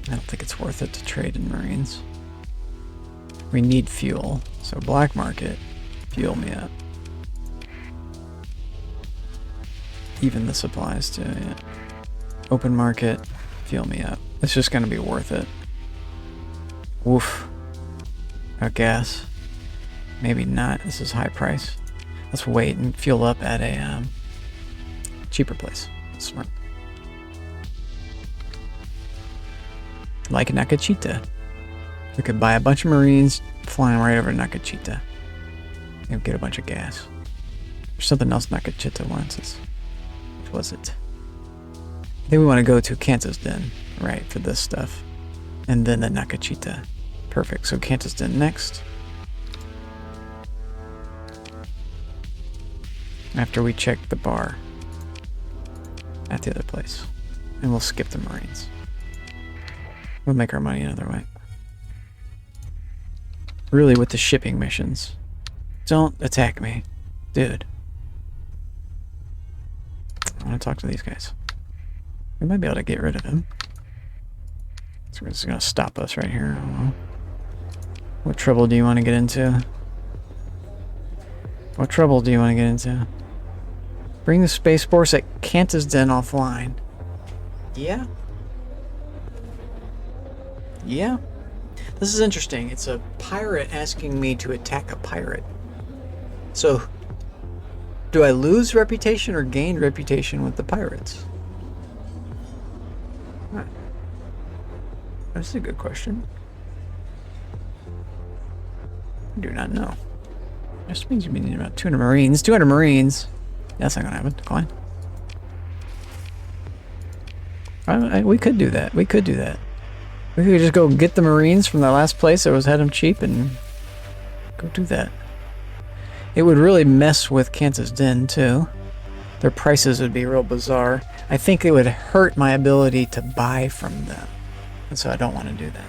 I don't think it's worth it to trade in Marines. We need fuel, so black market, fuel me up. Even the supplies too, yeah. Open market, fuel me up. It's just gonna be worth it. Woof. Got gas. Maybe not. This is high price. Let's wait and fuel up at a cheaper place. That's smart. Like Nakachita. We could buy a bunch of Marines, flying right over Nakachita. And get a bunch of gas. There's something else Nakachita wants. What was it? I think we want to go to Kanta's Den, right, for this stuff. And then the Nakachita. Perfect. So Kanta's Den next. After we check the bar at the other place. And we'll skip the Marines. We'll make our money another way. Really with the shipping missions. Don't attack me. Dude. I want to talk to these guys. We might be able to get rid of him. So it's going to stop us right here. I don't know. What trouble do you want to get into? What trouble do you want to get into? Bring the Space Force at Kanta's Den offline. Yeah? Yeah? This is interesting. It's a pirate asking me to attack a pirate. So, do I lose reputation or gain reputation with the pirates? Huh. That's a good question. I do not know. This means we need about 200 Marines. 200 Marines. That's not gonna happen. Decline. We could do that. We could do that. We could just go get the Marines from the last place that was had them cheap and go do that. It would really mess with Kanta's Den too. Their prices would be real bizarre. I think it would hurt my ability to buy from them. And so I don't want to do that.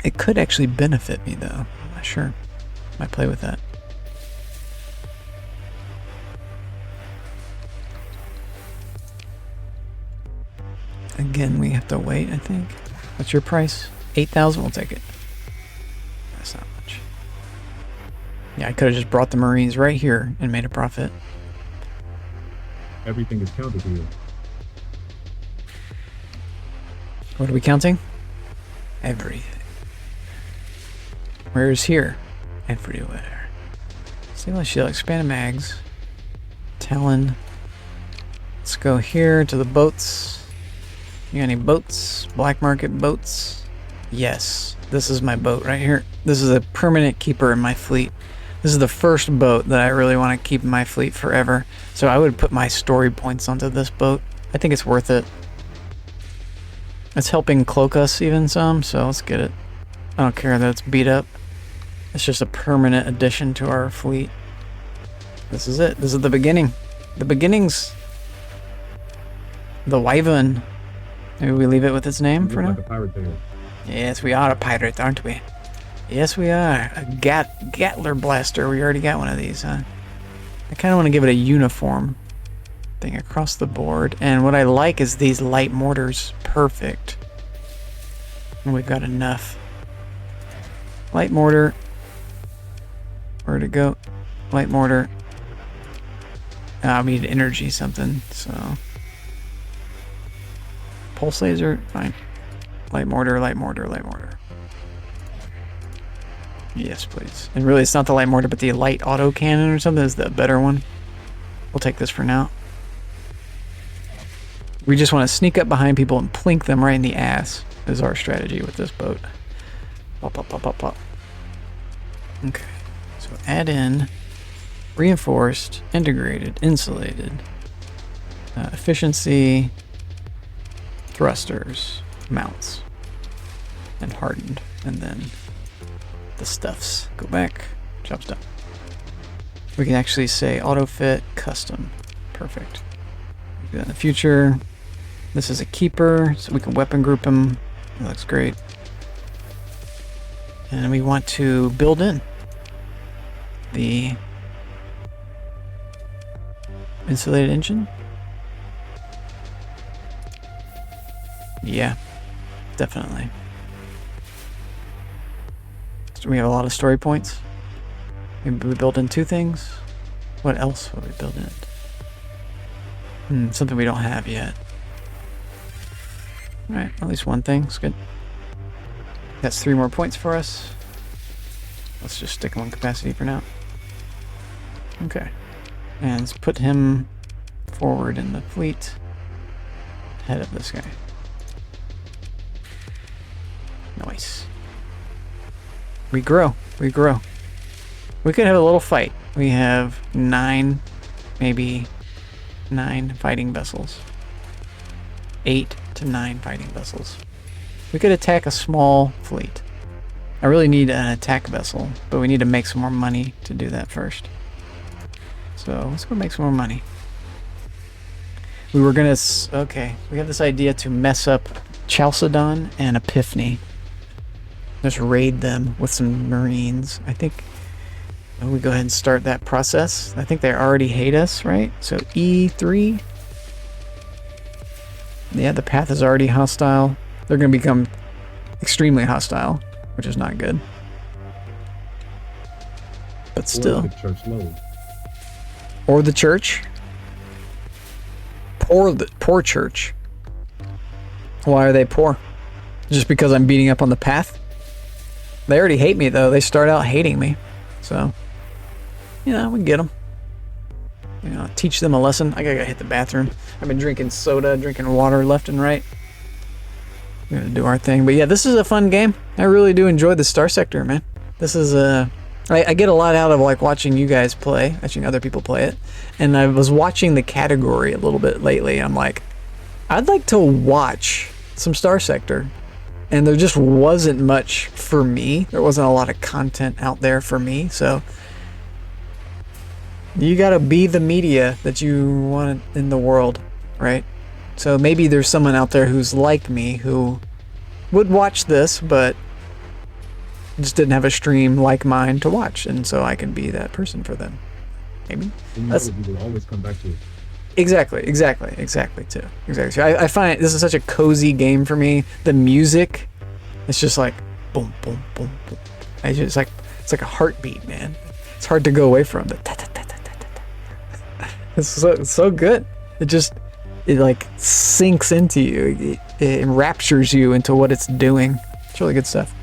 It could actually benefit me though. I'm not sure. Might play with that. have to wait, I think. What's your price? 8,000? We'll take it. That's not much. Yeah, I could have just brought the Marines right here and made a profit. Everything is counted here. What are we counting? Everything. Where is here? Everywhere. Stainless shield, expanded mags. Talon. Let's go here to the boats. You got any boats? Black market boats? Yes. This is my boat right here. This is a permanent keeper in my fleet. This is the first boat that I really want to keep in my fleet forever. So I would put my story points onto this boat. I think it's worth it. It's helping cloak us even some, so let's get it. I don't care that it's beat up. It's just a permanent addition to our fleet. This is it. This is the beginning. The beginnings. The Wyvern. Maybe we leave it with its name for now? Like a pirate there. Yes, we are a pirate, aren't we? Yes, we are. A Gatler blaster. We already got one of these, huh? I kind of want to give it a uniform thing across the board. And what I like is these light mortars. Perfect. And we've got enough. Light mortar. Where'd it go? Light mortar. We need energy something, so. Pulse laser, fine. Light mortar, light mortar, light mortar. Yes, please. And really, it's not the light mortar, but the light auto cannon or something is the better one. We'll take this for now. We just want to sneak up behind people and plink them right in the ass, is our strategy with this boat. Pop, pop, pop, pop, pop. Okay. So add in reinforced, integrated, insulated, efficiency, thrusters, mounts, and hardened, and then the stuffs. Go back, job's done. We can actually say auto fit custom. Perfect. Do that in the future. This is a keeper, so we can weapon group him. That looks great. And we want to build in the insulated engine. Yeah, definitely. So we have a lot of story points. Maybe we build in 2 things. What else would we build in? Something we don't have yet. Alright, at least 1 thing. It's good. That's 3 more points for us. Let's just stick 1 capacity for now. Okay. And let's put him forward in the fleet. Head of this guy. Nice. We grow. We grow. We could have a little fight. We have 9, maybe 9 fighting vessels. 8 to 9 fighting vessels. We could attack a small fleet. I really need an attack vessel, but we need to make some more money to do that first. So let's go make some more money. We were gonna, okay, we have this idea to mess up Chalcedon and Epiphany. Just raid them with some Marines. I think we go ahead and start that process. I think they already hate us, right? So E3. Yeah, the path is already hostile. They're gonna become extremely hostile, which is not good. But still. Or the church load. Or the church. Poor church. Why are they poor? Just because I'm beating up on the path? They already hate me though. They start out hating me. So, you know, we can get them. You know, teach them a lesson. I gotta hit the bathroom. I've been drinking soda, drinking water left and right. We're gonna do our thing. But yeah, this is a fun game. I really do enjoy the Star Sector, man. This is I get a lot out of like watching you guys play, watching other people play it. And I was watching the category a little bit lately. I'm like, I'd like to watch some Star Sector. And there just wasn't much for me. There wasn't a lot of content out there for me. So you gotta be the media that you want in the world, right? So maybe there's someone out there who's like me who would watch this, but just didn't have a stream like mine to watch, and so I can be that person for them. Maybe. And you will always come back to it. Exactly too. I find this is such a cozy game for me. The music, it's just like boom, boom, boom, boom. It's like a heartbeat, man. It's hard to go away from. It's so good. It like sinks into you. It enraptures you into what it's doing. It's really good stuff.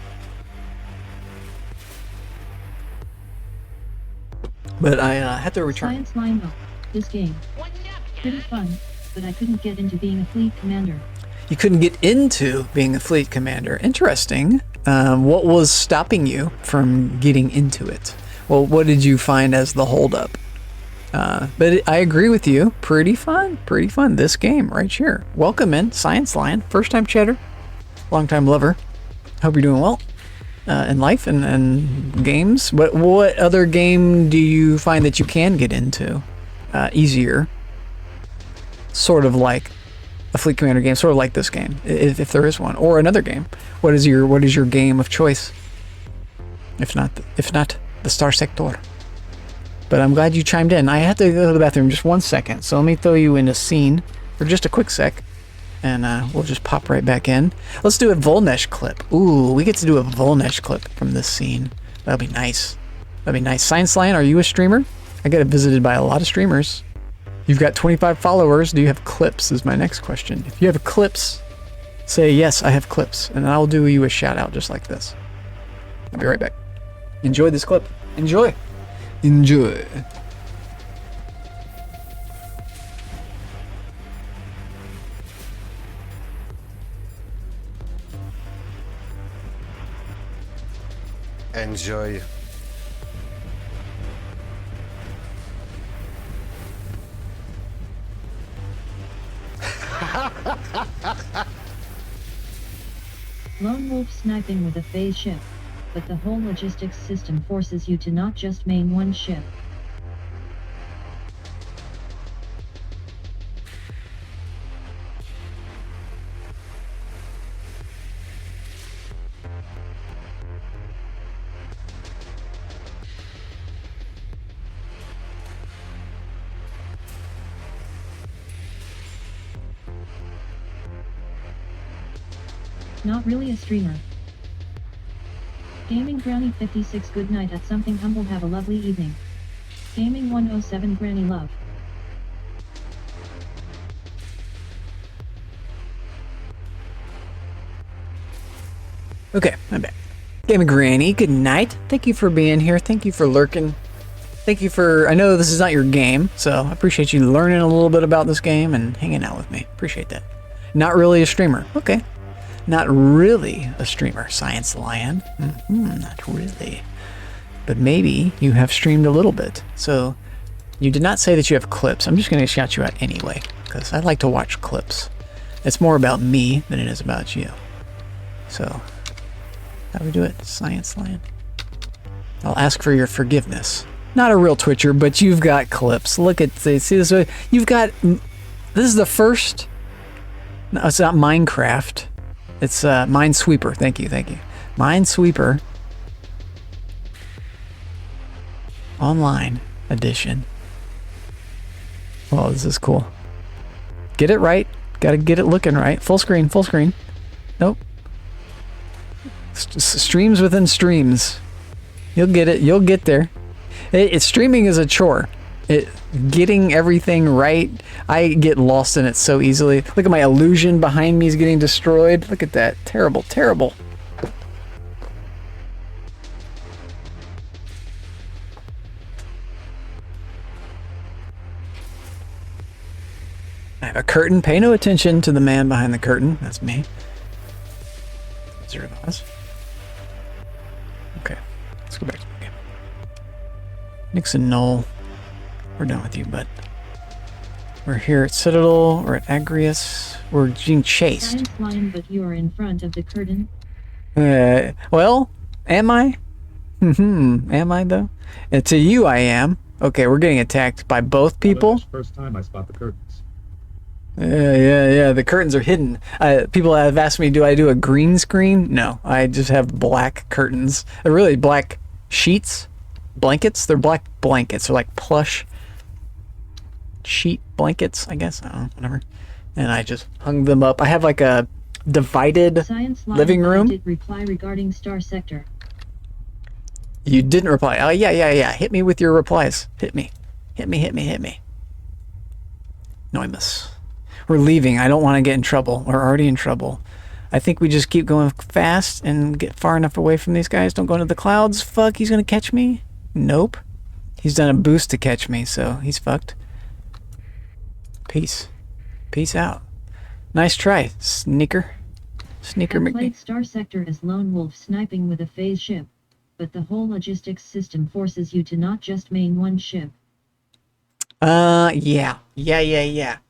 But I had to return. Science line up. This game. Pretty fun, but I couldn't get into being a fleet commander. You couldn't get into being a fleet commander. Interesting. What was stopping you from getting into it? Well, what did you find as the holdup? But I agree with you. Pretty fun. This game right here. Welcome in, Science Lion. First time chatter, long time lover. Hope you're doing well in life and games. What other game do you find that you can get into easier? Sort of like a Fleet Commander game, sort of like this game, if there is one, or another game. What is your game of choice? If not the Star Sector. But I'm glad you chimed in. I had to go to the bathroom just 1 second, so let me throw you in a scene for just a quick sec, and we'll just pop right back in. Let's do a Volnesh clip. Ooh, we get to do a Volnesh clip from this scene. That'll be nice. Science Lion, are you a streamer? I get visited by a lot of streamers. You've got 25 followers. Do you have clips is my next question. If you have clips, say yes, I have clips, and I'll do you a shout out just like this. I'll be right back. Enjoy this clip. Enjoy. Enjoy. Lone Wolf sniping with a phase ship, but the whole logistics system forces you to not just main one ship. Not really a streamer. Gaming Granny 56 good night at something humble, have a lovely evening. Gaming 107 Granny love. Okay, I'm back. Gaming Granny, good night. Thank you for being here. Thank you for lurking. Thank you for, I know this is not your game, so I appreciate you learning a little bit about this game and hanging out with me. Appreciate that. Not really a streamer. Okay. Not really a streamer, Science Lion. Not really. But maybe you have streamed a little bit. So you did not say that you have clips. I'm just going to shout you out anyway, because I like to watch clips. It's more about me than it is about you. So, how do we do it, Science Lion? I'll ask for your forgiveness. Not a real Twitcher, but you've got clips. Look at this. See this way? You've got... This is the first... No, it's not Minecraft. It's Minesweeper. Thank you. Minesweeper Online Edition. Well, this is cool. Get it right. Gotta get it looking right. Full screen. Nope. Streams within streams. You'll get it. You'll get there. Streaming is a chore. Getting everything right, I get lost in it so easily. Look at my illusion behind me is getting destroyed. Look at that. Terrible. I have a curtain. Pay no attention to the man behind the curtain. That's me. Wizard of Oz. Okay, let's go back to the game. Nixon Knoll. We're done with you, bud. We're here at Citadel. We're at Agrius. We're being chased. Science Lion, but you are in front of the curtain. Well, am I? Am I though? And to you, I am. Okay, we're getting attacked by both people. First time I spot the curtains. Yeah. The curtains are hidden. People have asked me, do I do a green screen? No, I just have black curtains. They're really black sheets, blankets. They're black blankets. They're like plush sheet blankets, I guess. I don't know, whatever. And I just hung them up. I have like a divided Science living room. did reply regarding Star Sector. You didn't reply. Oh, yeah. Hit me with your replies. Hit me. Hit me. Noimus. We're leaving. I don't want to get in trouble. We're already in trouble. I think we just keep going fast and get far enough away from these guys. Don't go into the clouds. Fuck, he's going to catch me? Nope. He's done a boost to catch me, so he's fucked. Peace. Peace out. Nice try, Sneaker. Sneaker I McNee. played Star Sector as lone wolf sniping with a phase ship, but the whole logistics system forces you to not just main one ship. Yeah.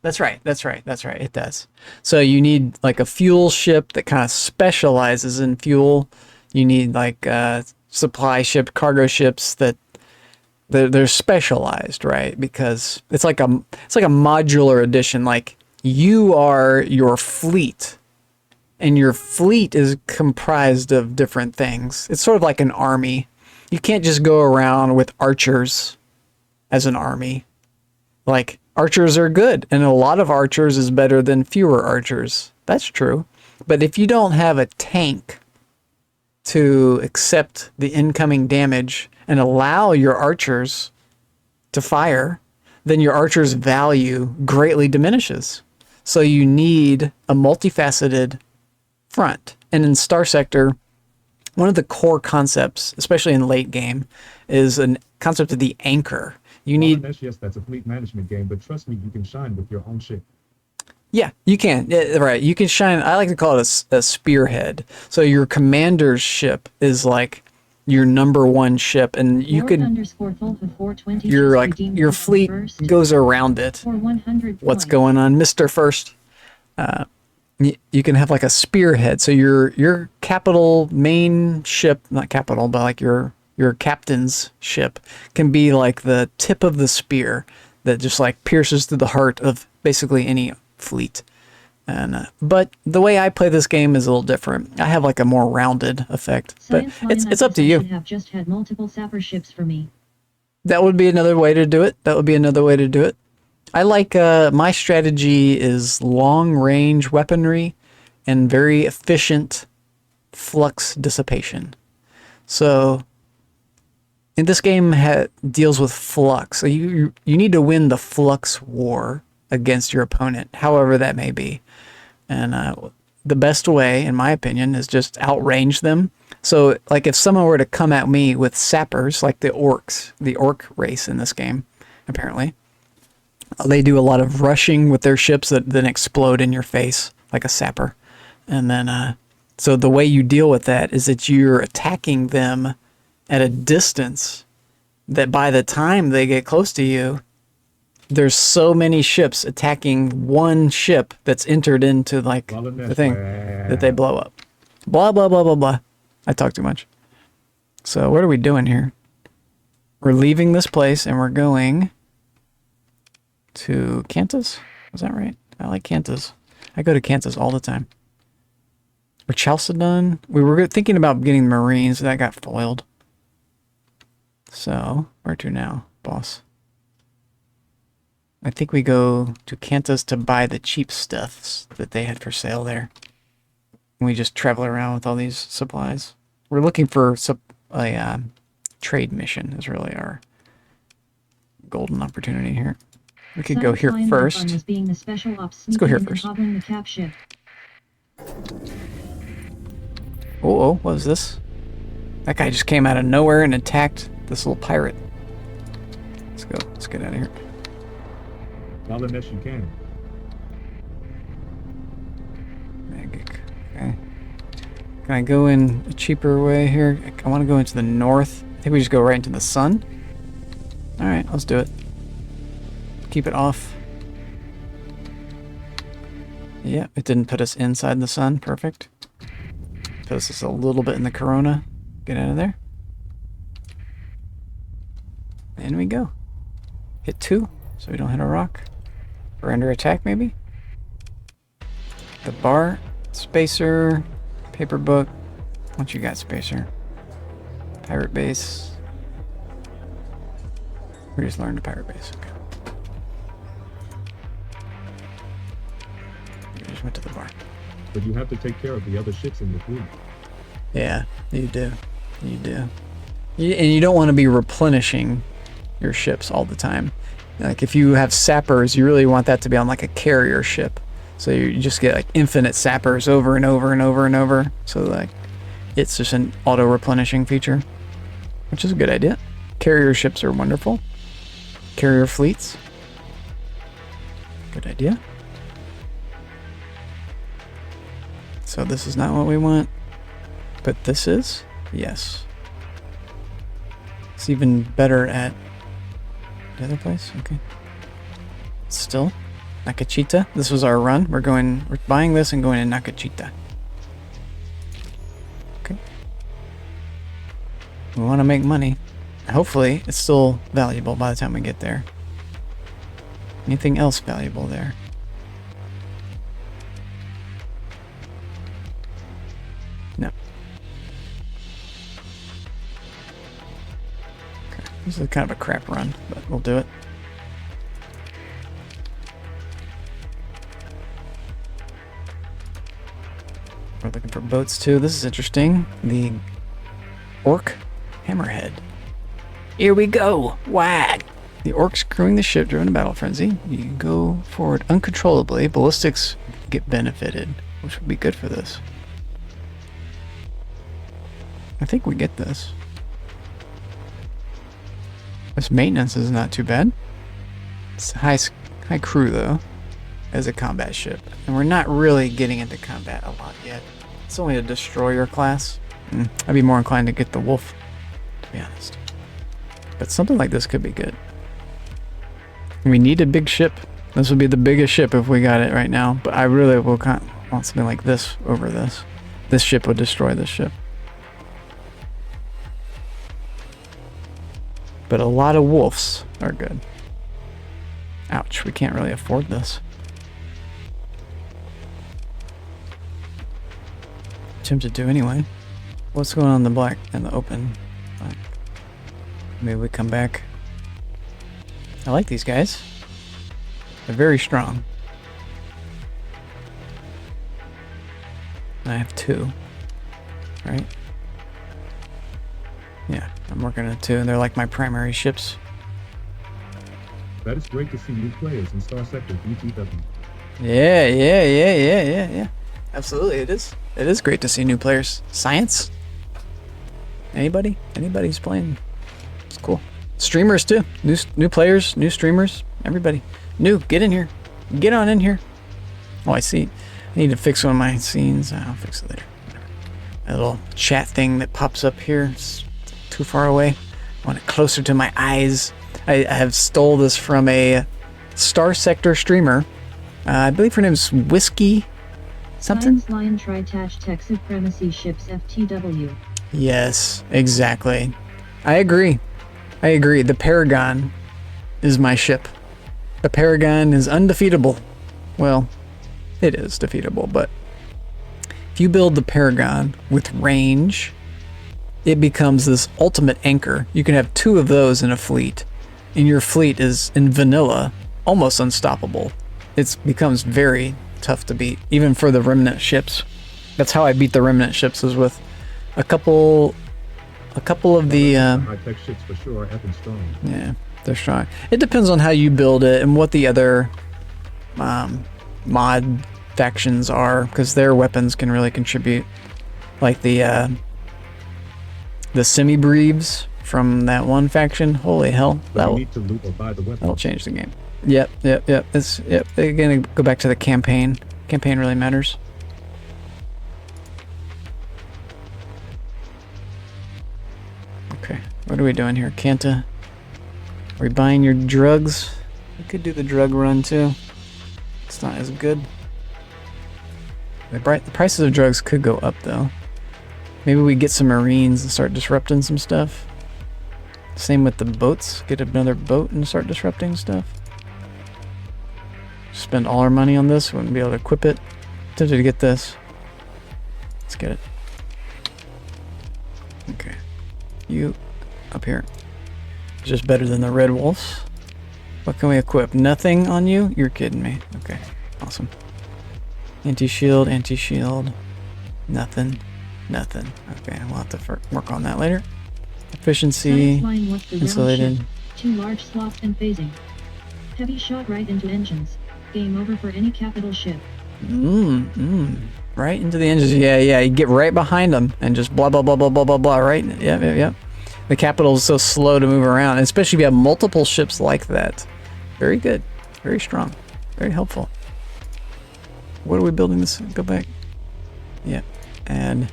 That's right. It does. So you need like a fuel ship that kind of specializes in fuel. You need like supply ship, cargo ships that they're specialized, right? Because it's like a modular edition. Like you are your fleet, and your fleet is comprised of different things. It's sort of like an army. You can't just go around with archers as an army. Like, archers are good, and a lot of archers is better than fewer archers. That's true. But if you don't have a tank to accept the incoming damage and allow your archers to fire, then your archers' value greatly diminishes. So you need a multifaceted front. And in Star Sector, one of the core concepts, especially in late game, is a concept of the anchor. You need... Yes, that's a fleet management game, but trust me, you can shine with your own ship. Yeah, you can. Yeah, right. You can shine. I like to call it a spearhead. So your commander's ship is like your number one ship, and you can... Your fleet goes around it. What's going on, Mr. First? You can have like a spearhead. So your capital main ship, not capital, but like your captain's ship can be like the tip of the spear that just like pierces through the heart of basically any fleet. And but the way I play this game is a little different. I have like a more rounded effect, but it's up to you. Have just had multiple sapper ships for me. That would be another way to do it. I like my strategy is long range weaponry and very efficient flux dissipation. So and this game deals with flux. So you need to win the flux war against your opponent, however that may be. And the best way, in my opinion, is just outrange them. So, like, if someone were to come at me with sappers, like the orcs, the orc race in this game, apparently, they do a lot of rushing with their ships that then explode in your face, like a sapper. And then, so the way you deal with that is that you're attacking them at a distance that by the time they get close to you, there's so many ships attacking one ship that's entered into like the thing that they blow up. Blah, blah, blah, blah, blah. I talk too much. So what are we doing here? We're leaving this place and we're going to Kantas. Was that right? I like Kantas. I go to Kantas all the time. Or Chalcedon. We were thinking about getting Marines. That got foiled. So, where to now, boss? I think we go to Kantas to buy the cheap stuffs that they had for sale there. And we just travel around with all these supplies. We're looking for a trade mission is really our golden opportunity here. We could go here first. Let's go here first. Oh, what was this? That guy just came out of nowhere and attacked this little pirate. Let's go. Let's get out of here. Well, unless you can. Magic. Okay. Can I go in a cheaper way here? I want to go into the north. I think we just go right into the sun. Alright, let's do it. Keep it off. Yeah, it didn't put us inside the sun. Perfect. Put us just a little bit in the corona. Get out of there. In we go. Hit 2, so we don't hit a rock. We're under attack, maybe? The bar, spacer, paper book. What you got, spacer? Pirate base. We just learned a pirate base. Okay. just went to the bar. But you have to take care of the other ships in the fleet. Yeah, you do. You do. And you don't want to be replenishing your ships all the time. Like if you have sappers, you really want that to be on like a carrier ship. So you just get like infinite sappers over and over and over and over. So like it's just an auto replenishing feature, which is a good idea. Carrier ships are wonderful. Carrier fleets. Good idea. So this is not what we want, but this is, yes. It's even better at the other place. Okay. Still, Nakachita. This was our run. We're buying this and going to Nakachita. Okay. We want to make money. Hopefully, it's still valuable by the time we get there. Anything else valuable there? No. Okay. This is kind of a crap run, but we'll do it. We're looking for boats too. This is interesting. The Orc Hammerhead. Here we go. Whack. The orcs crewing the ship during a battle frenzy. You go forward uncontrollably. Ballistics get benefited, which would be good for this. I think we get this. This maintenance is not too bad. It's high crew though, as a combat ship, and we're not really getting into combat a lot yet. It's only a destroyer class. I'd be more inclined to get the wolf, to be honest. But something like this could be good. We need a big ship. This would be the biggest ship if we got it right now. But I really will want something like this over this. This ship would destroy this ship. But a lot of wolves are good. Ouch, we can't really afford this. Tempted to anyway. What's going on in the black and the open? Black. Maybe we come back. I like these guys. They're very strong. I have 2. Right? Yeah, I'm working on 2, and they're like my primary ships. That is great to see new players in Star Sector BTW. Yeah. Absolutely, it is. It is great to see new players. Science? Anybody? Anybody's playing? It's cool. Streamers too. New players, new streamers, everybody. New, get in here. Get on in here. Oh, I see. I need to fix one of my scenes. I'll fix it later. A little chat thing that pops up here. It's too far away. I want it closer to my eyes. I have stole this from a Star Sector streamer. I believe her name's Whiskey something. Science Lion Tri-Tach Tech Supremacy Ships FTW. Yes, exactly. I agree. The Paragon is my ship. The Paragon is undefeatable. Well, it is defeatable, but if you build the Paragon with range, it becomes this ultimate anchor. You can have 2 of those in a fleet, and your fleet is, in vanilla, almost unstoppable. It becomes very tough to beat, even for the remnant ships. That's how I beat the remnant ships, is with a couple of the high-tech ships for sure are effing strong. Yeah, they're strong. It depends on how you build it and what the other mod factions are, because their weapons can really contribute. Like the semi-breves from that one faction. Holy hell, that'll change the game. Yep. They're gonna go back to the campaign. Campaign really matters. Okay, what are we doing here? Kanta? Are we buying your drugs? We could do the drug run too. It's not as good. The prices of drugs could go up though. Maybe we get some Marines and start disrupting some stuff. Same with the boats. Get another boat and start disrupting stuff. Spend all our money on this. Wouldn't be able to equip it. Tempted to get this. Let's get it. Okay. You up here. Just better than the Red Wolves. What can we equip? Nothing on you? You're kidding me. Okay. Awesome. Anti-shield, anti-shield. Nothing. Nothing. Okay, we'll have to work on that later. Efficiency, Science line was the round insulated. ship. 2 large slots and phasing. Heavy shot right into engines. Game over for any capital ship. Right into the engines. Yeah, yeah. You get right behind them and just blah, blah, blah, blah, blah, blah, blah, right? Yep, yep, yep. The capital is so slow to move around, especially if you have multiple ships like that. Very good. Very strong. Very helpful. What are we building this? Go back. Yeah. Add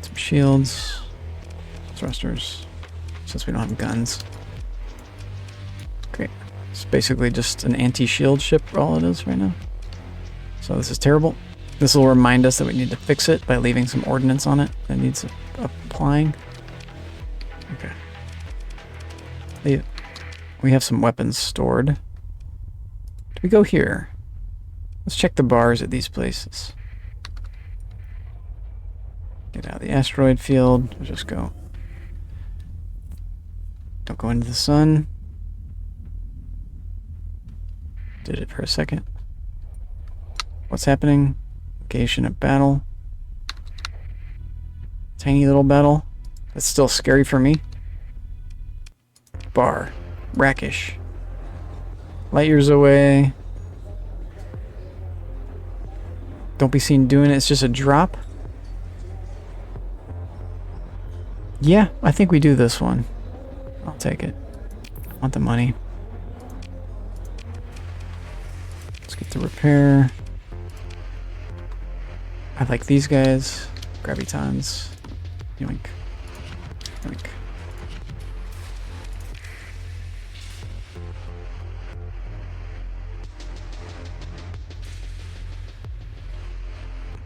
some shields. Thrusters. Since we don't have guns. Great. It's basically just an anti-shield ship, all it is right now. So this is terrible. This will remind us that we need to fix it by leaving some ordnance on it that needs applying. Okay. We have some weapons stored. Do we go here? Let's check the bars at these places. Get out of the asteroid field. We'll just go. Don't go into the sun. Did it for a second. What's happening? Location of battle. Tiny little battle. That's still scary for me. Bar. Brackish. Light years away. Don't be seen doing it. It's just a drop. Yeah, I think we do this one. I'll take it. I want the money. Let's get the repair. I like these guys. Gravitons. Yoink. Yoink.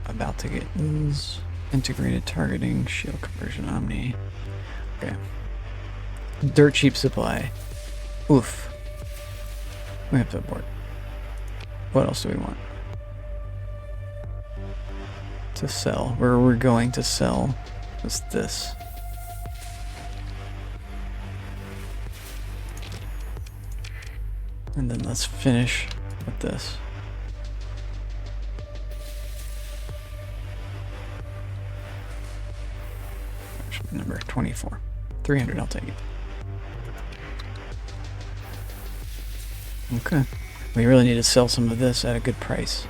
About to get these. Integrated targeting, shield conversion, omni. Okay. Dirt cheap supply. Oof. We have to abort. What else do we want? To sell. Where we're going to sell is this. And then let's finish with this. Number 24. 300, I'll take it. Okay. We really need to sell some of this at a good price.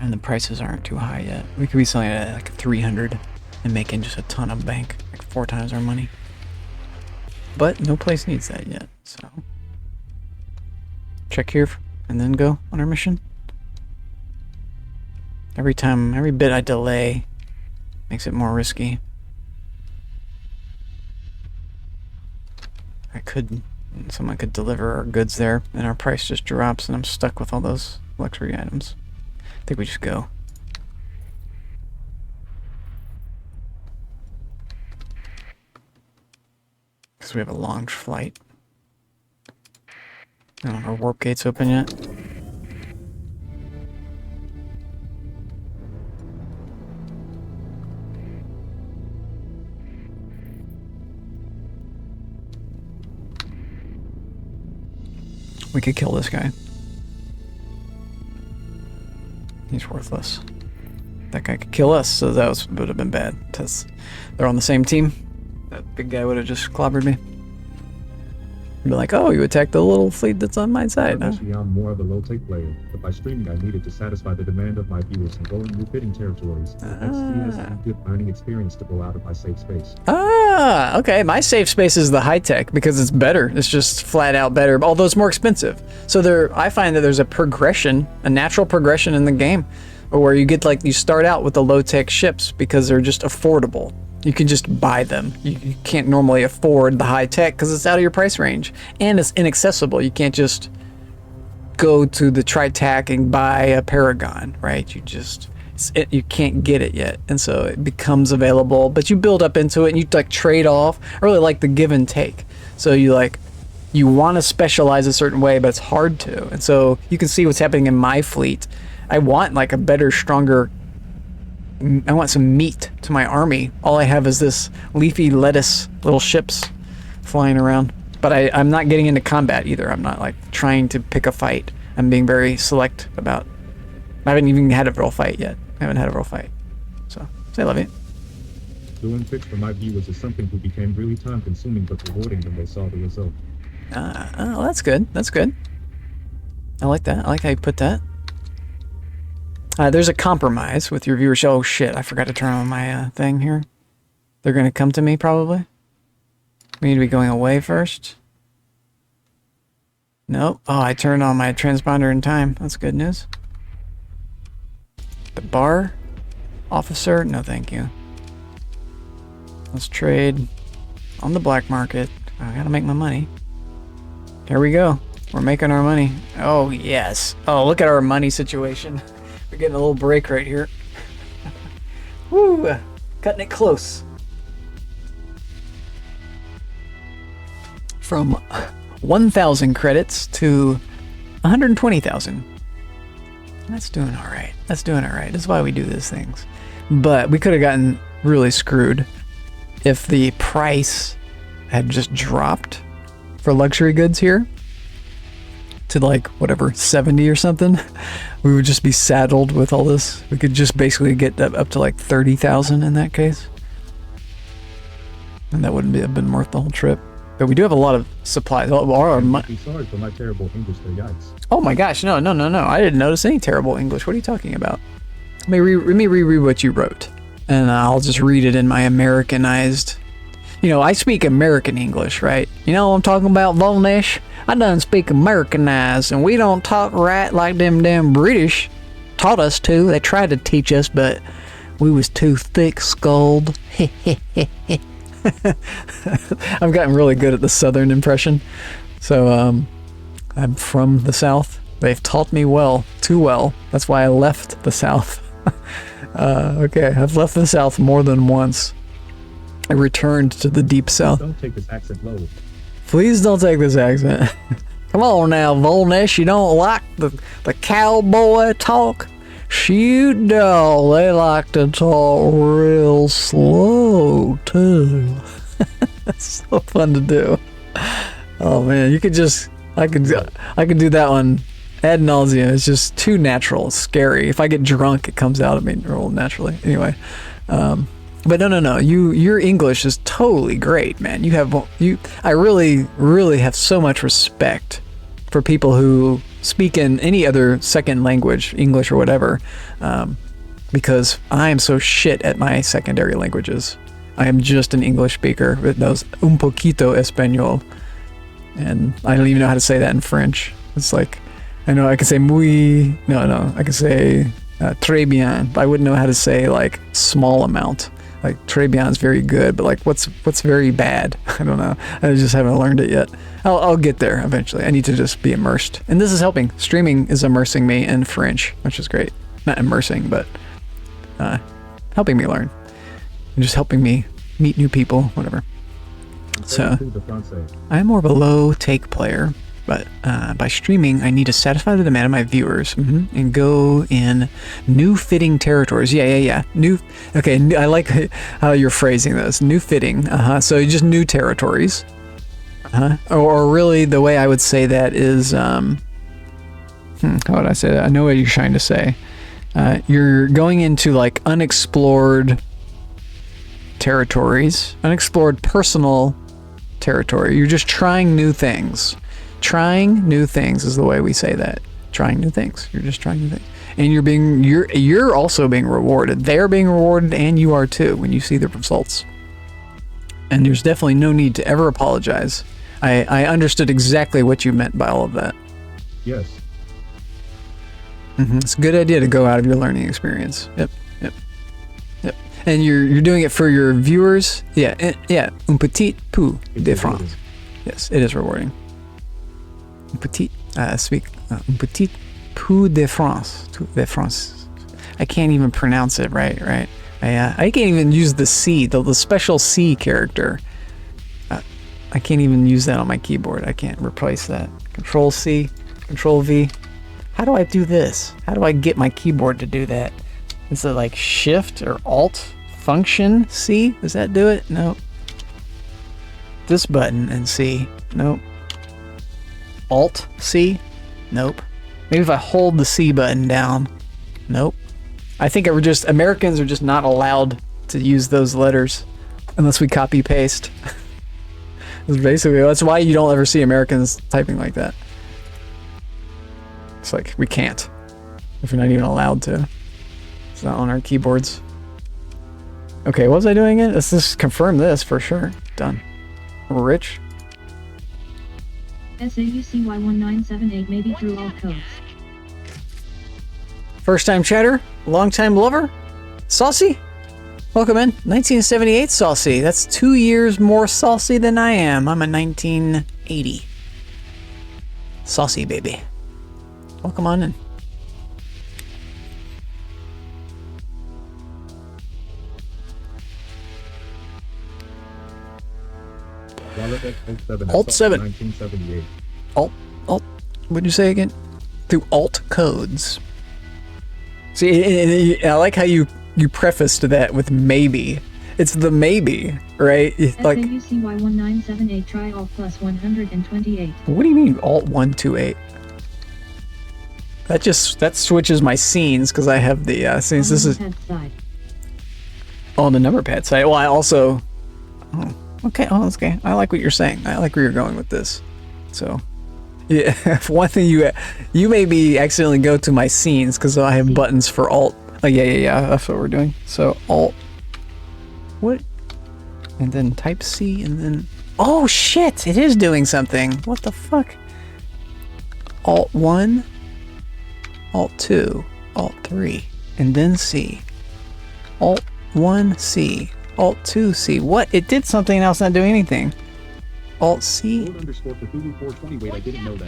And the prices aren't too high yet. We could be selling it at like 300 and making just a ton of bank. Like 4 times our money. But no place needs that yet, so. Check here and then go on our mission. Every bit I delay makes it more risky. Someone could deliver our goods there and our price just drops and I'm stuck with all those luxury items. I think we just go. Because we have a long flight. I don't know if our warp gate's open yet. We could kill this guy. He's worthless. That guy could kill us, so that would have been bad. Because they're on the same team. That big guy would have just clobbered me. Be like, oh, you attacked the little fleet that's on my side, huh? Actually, I'm more of a low-tech player, but by streaming I needed to satisfy the demand of my viewers and go in new bidding territories. XT has a good learning experience to go out of my safe space. Ah, okay. My safe space is the high-tech because it's better. It's just flat out better, although it's more expensive. So I find that there's a progression, a natural progression in the game, where you get you start out with the low-tech ships because they're just affordable. You can just buy them. You can't normally afford the high tech because it's out of your price range. And it's inaccessible. You can't just go to the Tritac and buy a Paragon, right? You can't get it yet. And so it becomes available, but you build up into it and you trade off. I really like the give and take. So you want to specialize a certain way, but it's hard to. And so you can see what's happening in my fleet. I want a better, stronger, I want some meat to my army. All I have is this leafy lettuce little ships flying around. But I'm not getting into combat either. I'm not trying to pick a fight. I'm being very select about. I haven't even had a real fight yet. I haven't had a real fight. So, say I love you. Doing Twitch for my viewers is something who became really time consuming but rewarding when they saw the result. Oh, that's good. That's good. I like that. I like how you put that. There's a compromise with your viewership. Oh shit, I forgot to turn on my thing here. They're gonna come to me probably. We need to be going away first. Nope. Oh, I turned on my transponder in time. That's good news. The bar officer? No, thank you. Let's trade on the black market. I gotta make my money. Here we go. We're making our money. Oh, yes. Oh, look at our money situation. We're getting a little break right here. Woo! Cutting it close. From 1,000 credits to 120,000. That's doing all right. That's doing all right. That's why we do these things. But we could have gotten really screwed if the price had just dropped for luxury goods here to like whatever 70 or something. We would just be saddled with all this. We could just basically get up to like 30,000 in that case, and that wouldn't have been worth the whole trip. But we do have a lot of supplies. Sorry for my terrible English there, yikes. Oh my gosh, no. I didn't notice any terrible English. What are you talking about? Let me reread what you wrote, and I'll just read it in my Americanized. You know, I speak American English, right? You know what I'm talking about, Volnesh? I done speak Americanized, and we don't talk right like them damn British taught us to. They tried to teach us, but we was too thick-skulled. I've gotten really good at the Southern impression. So, I'm from the South. They've taught me well, too well. That's why I left the South. Okay, I've left the South more than once. I returned to the deep South. Don't take this accent low. Please don't take this accent. Come on now, Volnesh, you don't like the cowboy talk? Shoot, no, they like to talk real slow, too. That's so fun to do. Oh man, you could just, I could do that one ad nauseum. It's just too natural. It's scary. If I get drunk, it comes out of me real naturally. Anyway, but no. Your English is totally great, man. I really have so much respect for people who speak in any other second language, English or whatever, because I am so shit at my secondary languages. I am just an English speaker that knows un poquito español, and I don't even know how to say that in French. It's like, I know I can say I can say très bien, but I wouldn't know how to say like small amount. Like très bien is very good, but like what's very bad? I don't know. I just haven't learned it yet. I'll get there eventually. I need to just be immersed, and this is helping. Streaming is immersing me in French, which is great. Not immersing, but helping me learn and just helping me meet new people, whatever. So I'm more of a low take player, but by streaming, I need to satisfy the demand of my viewers and go in new fitting territories. Yeah. Okay, I like how you're phrasing this. New fitting. So just new territories. Or really, the way I would say that is, how would I say that? I know what you're trying to say. You're going into like unexplored territories, unexplored personal territory. You're just trying new things. Trying new things is the way we say that. Trying new things. You're just trying new things. And you're also being rewarded. They're being rewarded, and you are too when you see the results. And there's definitely no need to ever apologize. I understood exactly what you meant by all of that. Yes. It's a good idea to go out of your learning experience. Yep. And you're doing it for your viewers. Yeah. Un petit peu de France. Yes, it is rewarding. Un petit peu de France. I can't even pronounce it right. I can't even use the C, the special C character. I can't even use that on my keyboard. I can't replace that. Control C, Control V. How do I do this? How do I get my keyboard to do that? Is it like Shift or Alt Function C? Does that do it? No. This button and C. Nope. Alt C? Nope. Maybe if I hold the C button down. Nope. I think Americans are just not allowed to use those letters unless we copy paste. That's why you don't ever see Americans typing like that. It's like, we can't. If we're not even allowed to. It's not on our keyboards. Okay, what was I doing it? Let's just confirm this for sure. Done. We're rich. SAUCY1978 maybe through all codes. First time chatter? Long time lover? Saucy? Welcome in. 1978 Saucy. That's 2 years more saucy than I am. I'm a 1980. Saucy baby. Welcome on in. Alt 7. 1978. Alt. What'd you say again? Through alt codes. See, I like how you prefaced that with maybe. It's the maybe, right? Like, SAUCY1978 try alt plus 128. what do you mean alt 128? That switches my scenes because I have the scenes. This is on the number pad side. Well, I also. Oh, okay. Oh, that's okay. I like what you're saying. I like where you're going with this. So, yeah. One thing you maybe accidentally go to my scenes because I have buttons for alt. Oh yeah. That's what we're doing. So alt. What? And then type C and then. Oh shit! It is doing something. What the fuck? Alt 1. Alt 2, Alt 3, and then C. Alt 1, C. Alt 2, C. What? It did something else, not doing anything. Alt C. _Cthulhu420. Wait, I didn't know that.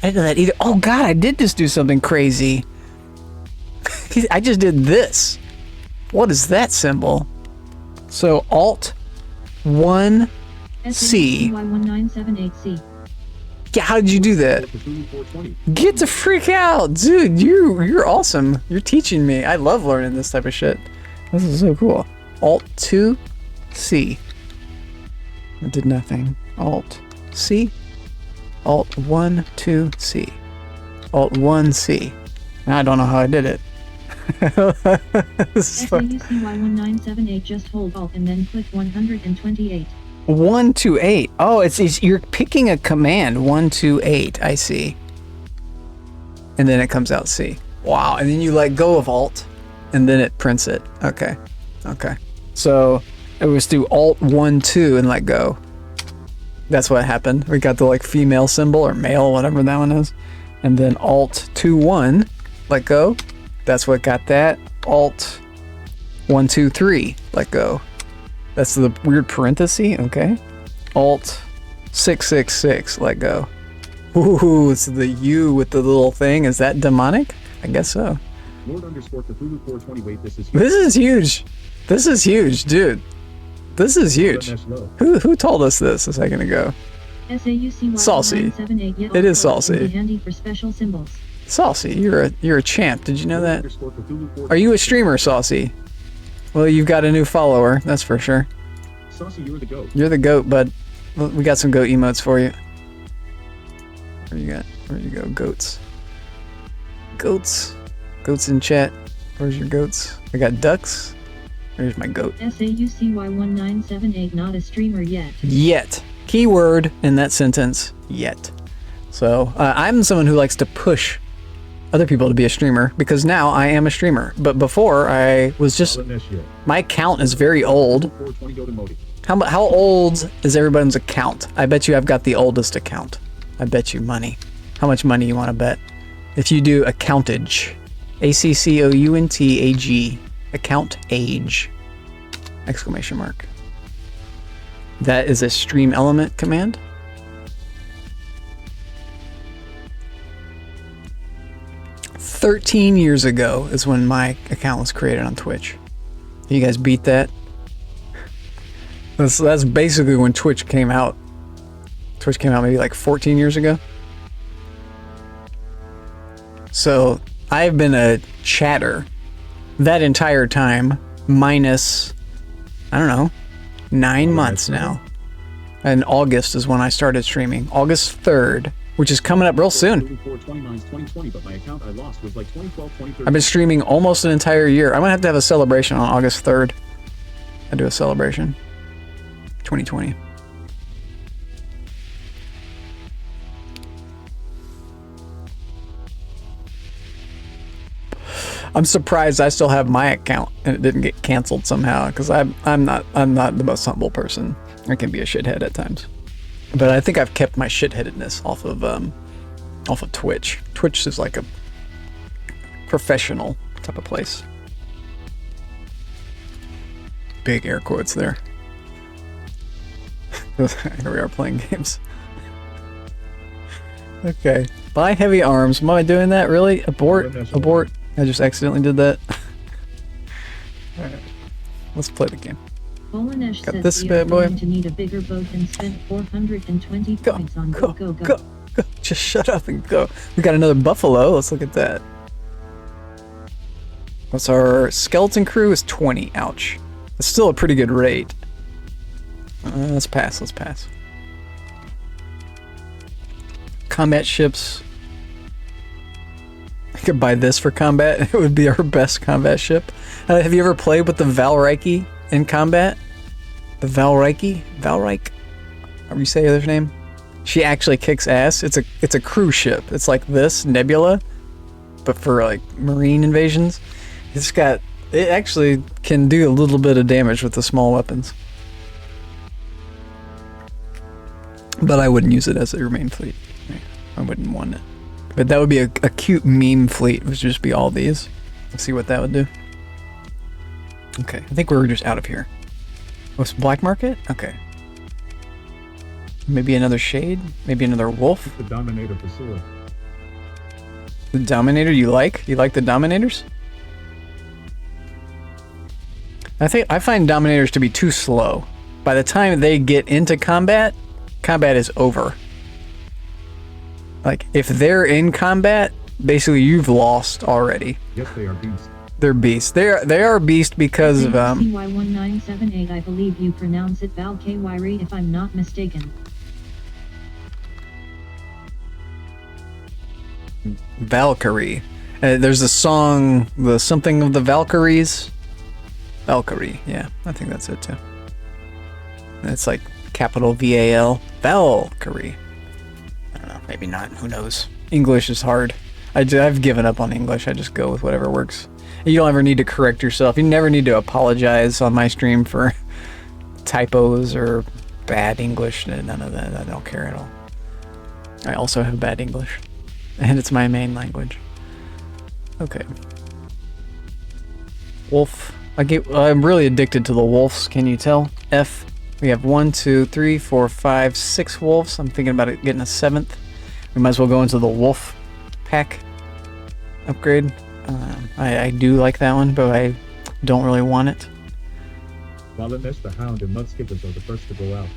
I didn't know that either. Oh god, I did just do something crazy. I just did this. What is that symbol? So Alt 1, C. SAUCY1978C. Yeah, how did you do that? Get the freak out, dude! You're awesome. You're teaching me. I love learning this type of shit. This is so cool. Alt 2, C. It did nothing. Alt C. Alt 1, 2, C. Alt 1, C. Now I don't know how I did it. SAUCY1978 just hold alt and then click 128. 128. Oh, it's you're picking a command. 128. I see. And then it comes out C. Wow. And then you let go of Alt, and then it prints it. Okay. So it was through Alt 1-2 and let go. That's what happened. We got the like female symbol or male, whatever that one is, and then Alt 2-1 let go. That's what got that. Alt 1-2-3 let go. That's the weird parenthesis, okay. Alt 666, let go. Ooh, it's the U with the little thing. Is that demonic? I guess so. Lord_Cthulhu420. Wait, this is huge. This is huge. This is huge, dude. This is huge. Who told us this a second ago? Saucy. It is saucy. Handy for special symbols. Saucy, you're a champ. Did you know that? Are you a streamer, Saucy? Well, you've got a new follower, that's for sure. Saucy, you're the goat. You're the goat, bud. We got some goat emotes for you. Where you go? Goats. Goats in chat. Where's your goats? I got ducks. Where's my goat? SAUCY1978 not a streamer yet. Yet. Keyword in that sentence, yet. So, I'm someone who likes to push other people to be a streamer because now I am a streamer. But before I was just, my account is very old. How old is everybody's account? I bet you I've got the oldest account. I bet you money. How much money you want to bet? If you do accountage, ACCOUNTAG, account age, exclamation mark. That is a stream element command. "13 years ago is when my account was created on Twitch. You guys beat that? That's basically when Twitch came out. Twitch came out maybe like 14 years ago. So I've been a chatter that entire time, minus, I don't know, 9 months now. And August is when I started streaming. August 3rd which is coming up real soon. 2020, but my account I lost was like 2012, 2013. I've been streaming almost an entire year. I'm gonna have to have a celebration on August 3rd. I do a celebration. 2020. I'm surprised I still have my account and it didn't get canceled somehow, because I'm not the most humble person. I can be a shithead at times, but I think I've kept my shitheadedness off of Twitch. Twitch is like a professional type of place. Big air quotes there. Here we are playing games. Okay. Buy heavy arms. Am I doing that? Really? Abort. Abort. I just accidentally did that. Alright. Let's play the game. Bolanesh Got says this we bad are boy. going to need a bigger boat and spent 420 points on go, go, go. Go. Just shut up and go. We got another buffalo. Let's look at that. What's our skeleton crew? Is 20. Ouch. That's still a pretty good rate. Let's pass. Let's pass. Combat ships. I could buy this for combat. It would be our best combat ship. Have you ever played with the Valriki in combat? The Valriki? Valrike? How do you say her name? She actually kicks ass. It's a cruise ship. It's like this Nebula, but for like marine invasions. It actually can do a little bit of damage with the small weapons. But I wouldn't use it as your main fleet. I wouldn't want it. But that would be a cute meme fleet. It would just be all these. Let's see what that would do. Okay, I think we're just out of here. What's black market? Okay. Maybe another shade? Maybe another wolf? The Dominator Pursuer. The Dominator you like? You like the Dominators? I find Dominators to be too slow. By the time they get into combat, combat is over. Like, if they're in combat, basically you've lost already. Yes, they are beasts. They're beasts. They are beast because of CY1978, I believe you pronounce it Valkyrie if I'm not mistaken. Valkyrie. There's a song, the something of the Valkyries. Valkyrie, yeah, I think that's it too. It's like capital VAL. Valkyrie. I don't know, maybe not, who knows. English is hard. I've given up on English, I just go with whatever works. You don't ever need to correct yourself. You never need to apologize on my stream for typos or bad English. None of that, I don't care at all. I also have bad English. And it's my main language. Okay. Wolf. I'm really addicted to the wolves, can you tell? F. We have 1, 2, 3, 4, 5, 6 wolves. I'm thinking about getting a 7th. We might as well go into the wolf pack upgrade. I do like that one, but I don't really want it. Bolanesh, the Hound, and Mudskippers are the first to go out.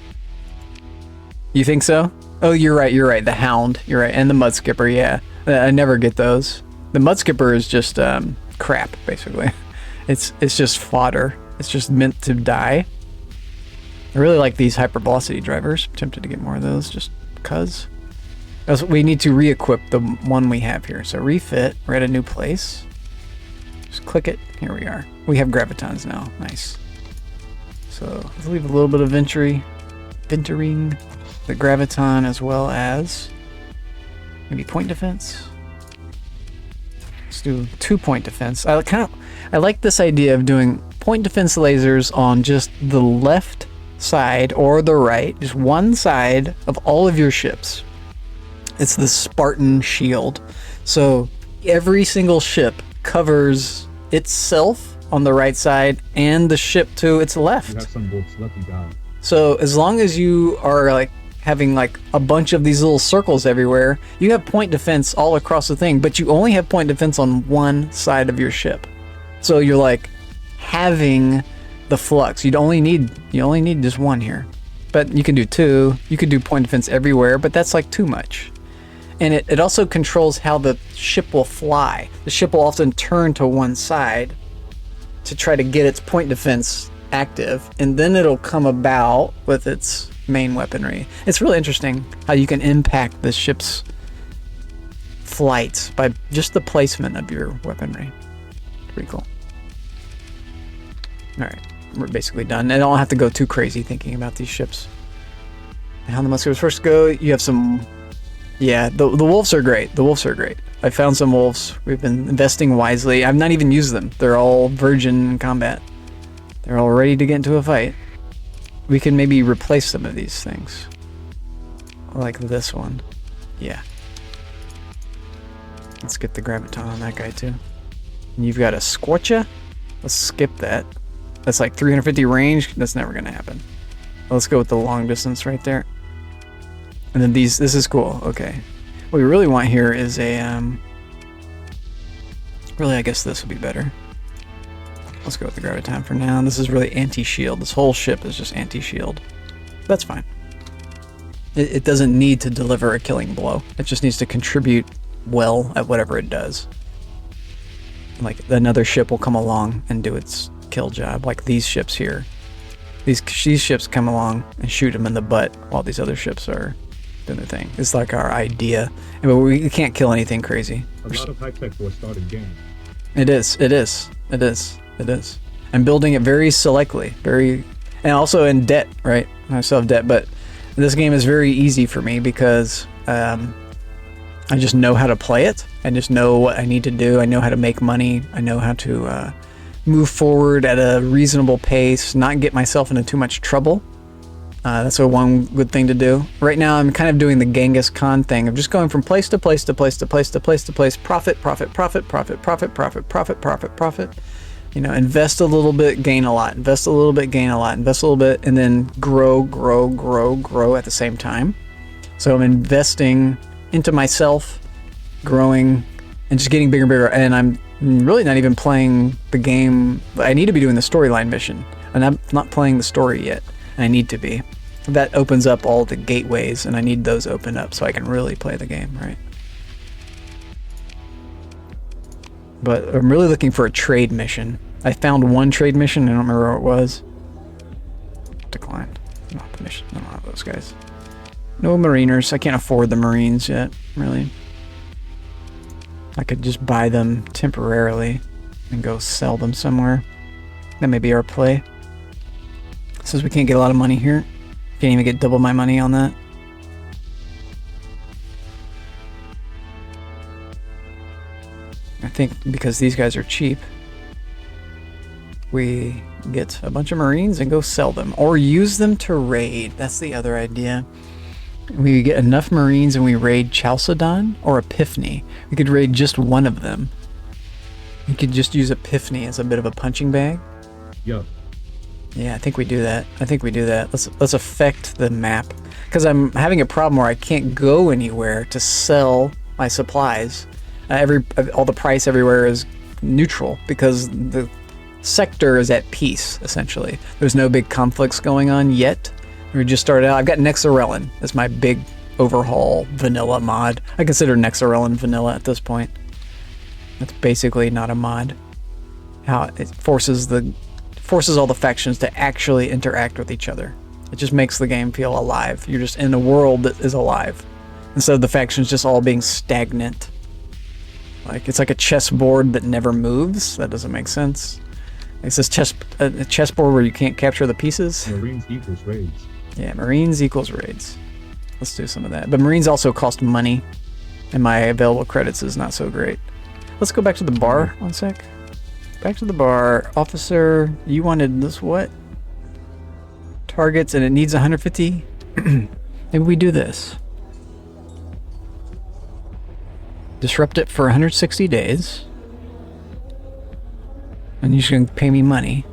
You think so? Oh, you're right. The Hound. You're right. And the Mudskipper, yeah. I never get those. The Mudskipper is just crap, basically. It's just fodder. It's just meant to die. I really like these hypervelocity drivers. I'm tempted to get more of those just because. We need to re-equip the one we have here. So refit. We're at a new place. Just click it. Here we are. We have gravitons now. Nice. So let's leave a little bit of venturing the graviton, as well as maybe point defense. Let's do 2-point defense. I like this idea of doing point defense lasers on just the left side or the right, just one side of all of your ships. It's the Spartan shield. So every single ship covers itself on the right side and the ship to its left. You have some wolves, lucky guy. So as long as you are like having like a bunch of these little circles everywhere, you have point defense all across the thing, but you only have point defense on one side of your ship. So you're like having the flux. You only need just one here. But you can do 2. You could do point defense everywhere, but that's like too much. And it also controls how the ship will fly. The ship will often turn to one side to try to get its point defense active, and then it'll come about with its main weaponry. It's really interesting how you can impact the ship's flights by just the placement of your weaponry. Pretty cool. Alright, we're basically done. I don't have to go too crazy thinking about these ships. How the Musketeers first go, you have some... Yeah, the wolves are great. The wolves are great. I found some wolves. We've been investing wisely. I've not even used them. They're all virgin combat. They're all ready to get into a fight. We can maybe replace some of these things. Like this one. Yeah. Let's get the graviton on that guy too. And you've got a Squatcha. Let's skip that. That's like 350 range. That's never gonna happen. Let's go with the long distance right there. And then these, this is cool. Okay. What we really want here is a, really I guess this would be better. Let's go with the graviton for now. This is really anti-shield. This whole ship is just anti-shield. That's fine. It doesn't need to deliver a killing blow. It just needs to contribute well at whatever it does. Like another ship will come along and do its kill job, like these ships here. These ships come along and shoot them in the butt while these other ships are doing their thing. It's like our idea. But we can't kill anything crazy. A lot of high tech for a starting game. It is. I'm building it very selectly, and also in debt, right? I still have debt, but this game is very easy for me because I just know how to play it. I just know what I need to do. I know how to make money. I know how to move forward at a reasonable pace, not get myself into too much trouble. That's one good thing to do. Right now, I'm kind of doing the Genghis Khan thing of just going from place to place to place to place to place to place. Profit, profit, profit, profit, profit, profit, profit, profit, profit. You know, invest a little bit, gain a lot. Invest a little bit, gain a lot. Invest a little bit, and then grow, grow, grow, grow at the same time. So I'm investing into myself, growing, and just getting bigger and bigger. And I'm really not even playing the game. I need to be doing the storyline mission, and I'm not playing the story yet. I need to be. That opens up all the gateways, and I need those opened up so I can really play the game, right? But I'm really looking for a trade mission. I found one trade mission, I don't remember where it was. Declined. Not the mission, not those guys. No mariners, I can't afford the marines yet, really. I could just buy them temporarily and go sell them somewhere. That may be our play. Since we can't get a lot of money here. Can't even get double my money on that. I think because these guys are cheap, we get a bunch of marines and go sell them. Or use them to raid. That's the other idea. We get enough marines and we raid Chalcedon or Epiphany. We could raid just one of them. We could just use Epiphany as a bit of a punching bag. Yeah. Yeah, I think we do that. Let's affect the map. Because I'm having a problem where I can't go anywhere to sell my supplies. All the price everywhere is neutral because the sector is at peace, essentially. There's no big conflicts going on yet. We just started out. I've got Nexarellan as my big overhaul vanilla mod. I consider Nexarellan vanilla at this point. That's basically not a mod. How it forces all the factions to actually interact with each other. It just makes the game feel alive. You're just in a world that is alive. Instead of the factions just all being stagnant. Like, it's like a chessboard that never moves. That doesn't make sense. It's this a chessboard where you can't capture the pieces. Marines equals raids. Yeah, Marines equals raids. Let's do some of that. But Marines also cost money, and my available credits is not so great. Let's go back to the bar one sec. Back to the bar. Officer, you wanted this what? Targets, and it needs 150? Maybe we do this. Disrupt it for 160 days. And you're just going to pay me money.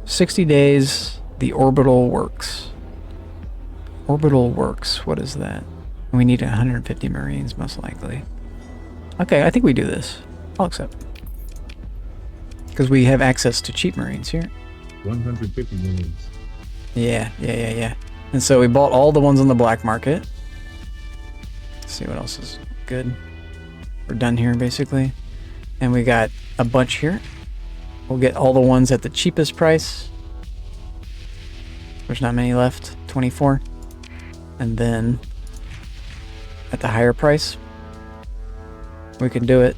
60 days, the orbital works. Orbital works, what is that? We need 150 Marines, most likely. Okay, I think we do this. I'll accept. Because we have access to cheap Marines here. 150 Marines. Yeah. And so we bought all the ones on the black market. Let's see what else is good. We're done here, basically. And we got a bunch here. We'll get all the ones at the cheapest price. There's not many left. 24. And then at the higher price, we can do it.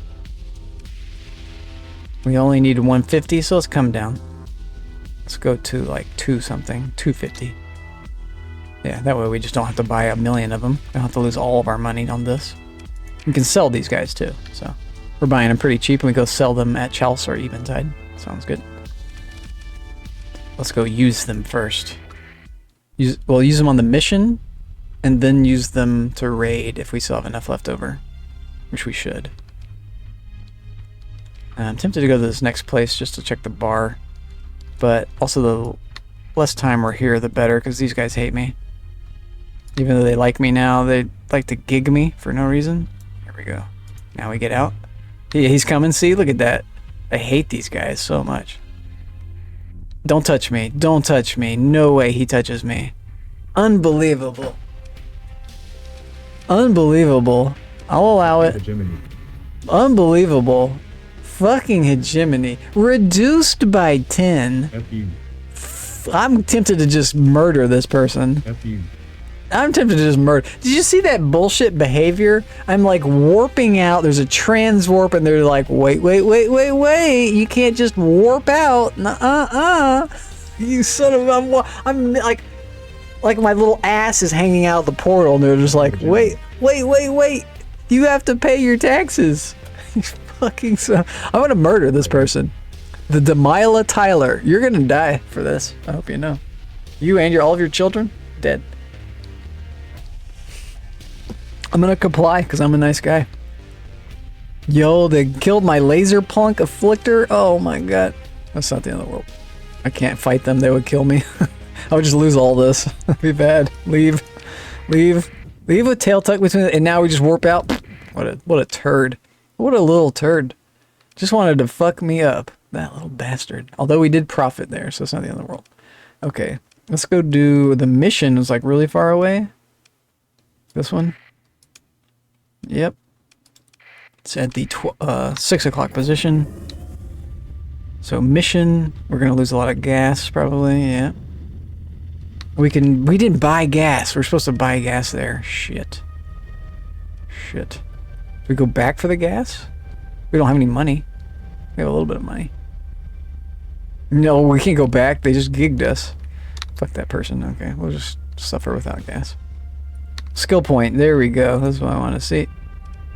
We only need 150, so let's come down. Let's go to like 250. Yeah, that way we just don't have to buy a million of them. We don't have to lose all of our money on this. We can sell these guys too, so we're buying them pretty cheap and we go sell them at Chalice or Eventide. Sounds good. Let's go use them first. We'll use them on the mission and then use them to raid if we still have enough left over, which we should. I'm tempted to go to this next place just to check the bar, but also the less time we're here the better, because these guys hate me. Even though they like me now, they like to gig me for no reason. Here we go. Now we get out. He's coming, see? Look at that. I hate these guys so much. Don't touch me. Don't touch me. No way he touches me. Unbelievable. Unbelievable. I'll allow it. Hegemony. Unbelievable. Fucking hegemony. Reduced by 10. F you. I'm tempted to just murder this person. F you. I'm tempted to just murder. Did you see that bullshit behavior? I'm like warping out. There's a trans warp and they're like, wait. You can't just warp out. Nuh-uh. You son of I'm like my little ass is hanging out the portal and they're just like, wait. You have to pay your taxes. You fucking son. I'm gonna murder this person. The Delilah Tyler. You're gonna die for this. I hope you know. You and all of your children dead. I'm gonna comply because I'm a nice guy. Yo, they killed my laser plunk afflictor. Oh my god. That's not the end of the world. I can't fight them. They would kill me. I would just lose all this. That'd be bad. Leave a tail tuck between it, and now we just warp out. What a turd. What a little turd. Just wanted to fuck me up. That little bastard. Although we did profit there, so it's not the end of the world. Okay. Let's go do the mission. Is like really far away. This one. Yep. It's at the 6 o'clock position. So mission, we're gonna lose a lot of gas probably, yeah. We didn't buy gas. We're supposed to buy gas there. Shit. Do we go back for the gas? We don't have any money. We have a little bit of money. No, we can't go back. They just gigged us. Fuck that person. Okay, we'll just suffer without gas. Skill point. There we go. That's what I want to see.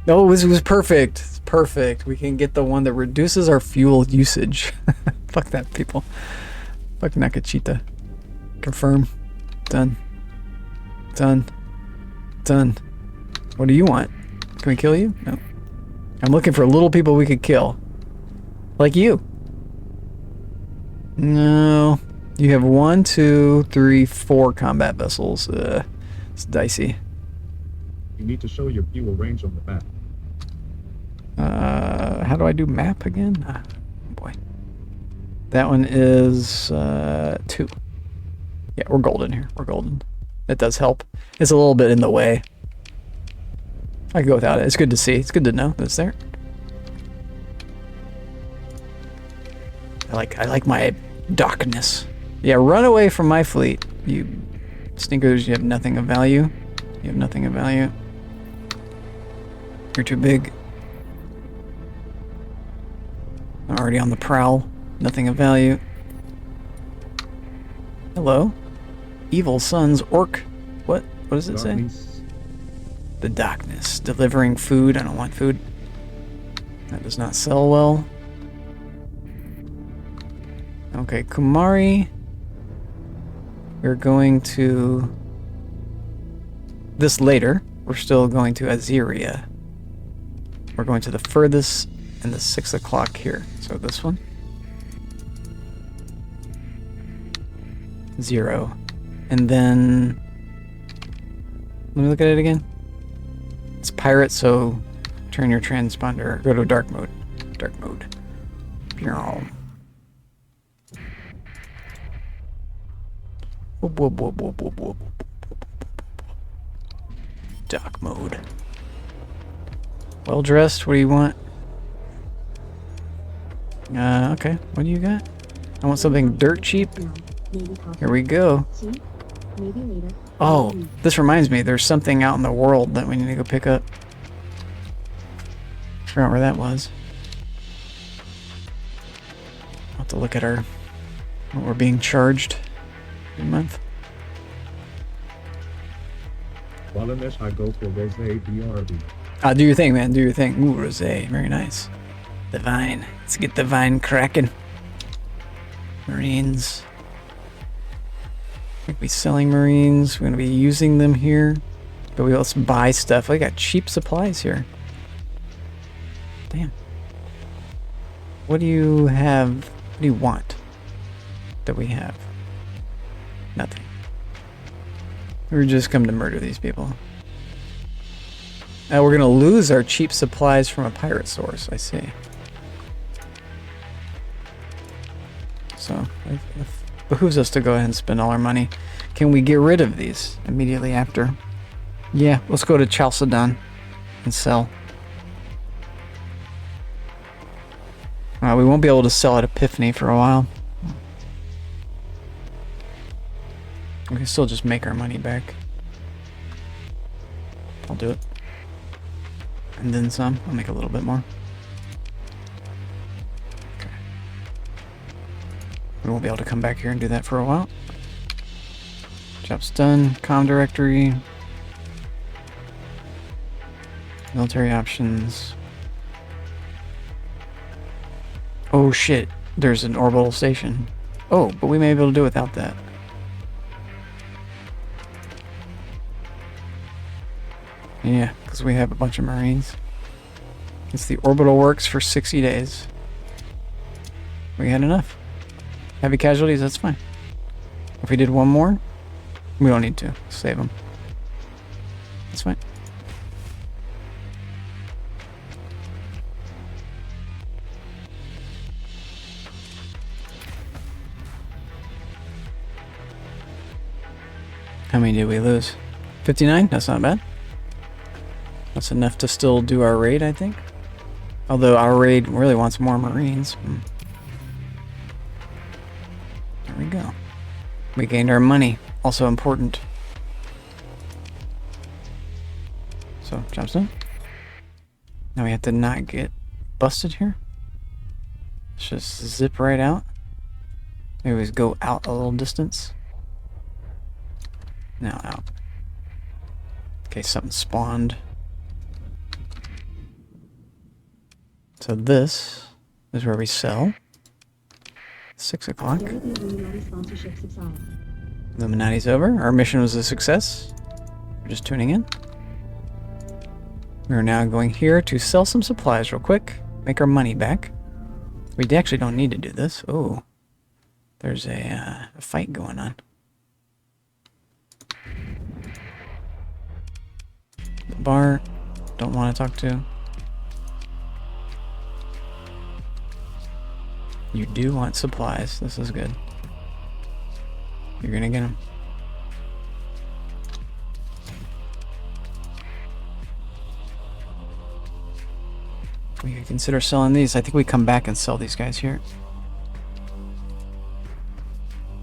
Oh, this was perfect. It's perfect. We can get the one that reduces our fuel usage. Fuck that, people. Fuck Nakachita. Confirm. Done. What do you want? Can we kill you? No. I'm looking for little people we could kill. Like you. No. You have 1, 2, 3, 4 combat vessels. It's dicey. You need to show your fuel range on the map. How do I do map again? Ah, boy. That one is 2. Yeah, we're golden here. We're golden. That does help. It's a little bit in the way. I can go without it. It's good to see. It's good to know that it's there. I like my darkness. Yeah, run away from my fleet. You stinkers, you have nothing of value. You're too big. I'm already on the prowl. Nothing of value. Hello? Evil Sons Orc. What does it say? The darkness. Delivering food. I don't want food. That does not sell well. Okay, Kumari. We're going to this later. We're still going to Aziria. We're going to the furthest in the 6 o'clock here. So this one. 0. And then let me look at it again. It's pirate, so turn your transponder. Go to dark mode. Dark mode. Dark mode. Well dressed. What do you want? Okay. What do you got? I want something dirt cheap. Here we go. Maybe later. Oh, this reminds me, there's something out in the world that we need to go pick up. Forgot where that was. I'll have to look at our what we're being charged a month. Walamesh, I go for Rose BRB. Ah, do your thing, man. Do your thing. Ooh, rosé. Very nice. The vine. Let's get the vine cracking. Marines. We're gonna be selling Marines. We're gonna be using them here. But we also buy stuff. We got cheap supplies here. Damn. What do you have? What do you want that we have? Nothing. We're just come to murder these people. Now we're gonna lose our cheap supplies from a pirate source. I see. So it behooves us to go ahead and spend all our money. Can we get rid of these immediately after? Yeah, let's go to Chalcedon and sell. We won't be able to sell at Epiphany for a while. We can still just make our money back. I'll do it. And then some. I'll make a little bit more. Okay. We won't be able to come back here and do that for a while. Job's done. Comm directory. Military options. Oh shit. There's an orbital station. Oh, but we may be able to do without that. Yeah, because we have a bunch of Marines. It's the orbital works for 60 days. We had enough. Heavy casualties, that's fine. If we did one more, we don't need to. Save them. That's fine. How many did we lose? 59? That's not bad. That's enough to still do our raid, I think. Although our raid really wants more Marines. There we go. We gained our money. Also important. So, job's done. Now we have to not get busted here. Let's just zip right out. Maybe we just go out a little distance. Now out. Okay, something spawned. So this is where we sell. 6 o'clock. Illuminati's over. Our mission was a success. We're just tuning in. We're now going here to sell some supplies real quick. Make our money back. We actually don't need to do this. Oh, there's a fight going on. The bar. Don't want to talk to. You do want supplies. This is good. You're gonna get them. We could consider selling these. I think we come back and sell these guys here.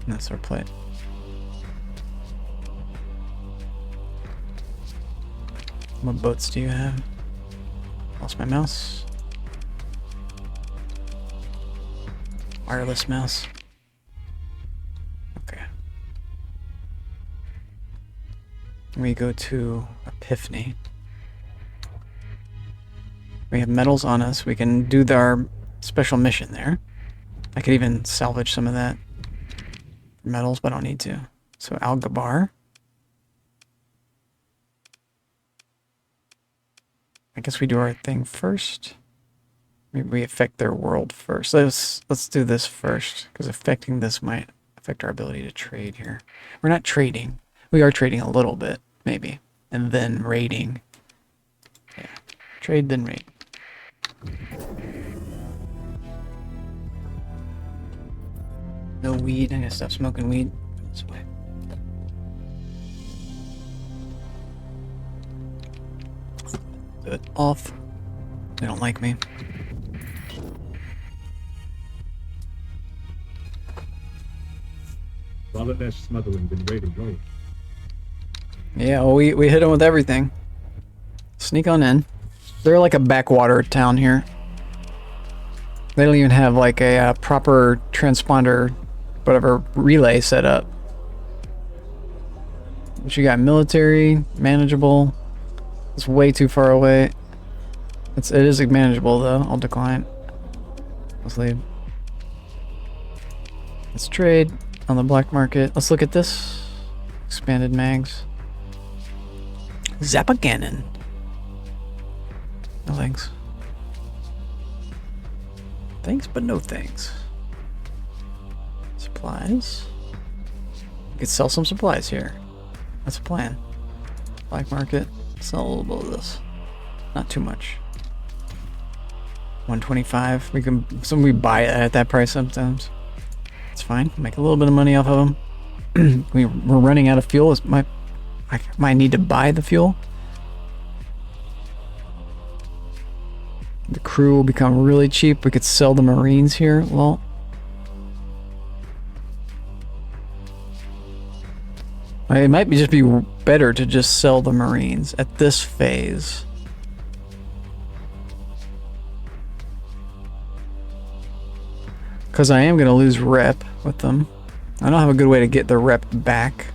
And that's our play. What boats do you have? Lost my mouse. Wireless mouse. Okay. We go to Epiphany. We have metals on us. We can do our special mission there. I could even salvage some of that metals, but I don't need to. So Algabar. I guess we do our thing first. Maybe we affect their world first. Let's do this first, because affecting this might affect our ability to trade here. We're not trading. We are trading a little bit, maybe. And then raiding. Yeah. Trade, then raid. No weed. I'm gonna stop smoking weed. This way. Do it off. They don't like me. Walamesh smuggling been raided low. Yeah, well, we hit them with everything. Sneak on in. They're like a backwater town here. They don't even have like a proper transponder, whatever, relay set up. But you got military, manageable. It's way too far away. It is manageable though. I'll decline. Let's leave. Let's trade on the black market. Let's look at this. Expanded mags. Zappa cannon. No thanks. Thanks, but no thanks. Supplies. We could sell some supplies here. That's a plan. Black market. Sell a little bit of this. Not too much. 125. We buy it at that price sometimes. It's fine. Make a little bit of money off of them. We're running out of fuel. I might need to buy the fuel. The crew will become really cheap. We could sell the Marines here. Well, it might just be better to just sell the Marines at this phase. Because I am going to lose rep with them. I don't have a good way to get the rep back.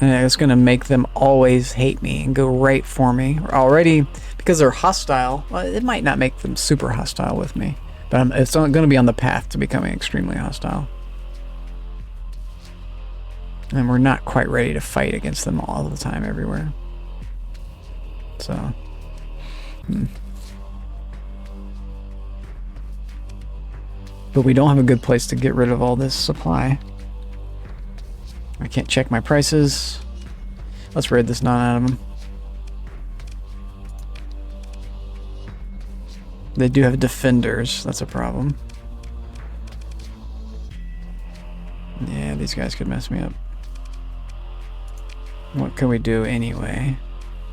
And it's going to make them always hate me and go right for me. Already, because they're hostile, well, it might not make them super hostile with me. But it's going to be on the path to becoming extremely hostile. And we're not quite ready to fight against them all the time everywhere. So. But we don't have a good place to get rid of all this supply. I can't check my prices. Let's raid this none out of them. They do have defenders. That's a problem. Yeah, these guys could mess me up. What can we do anyway?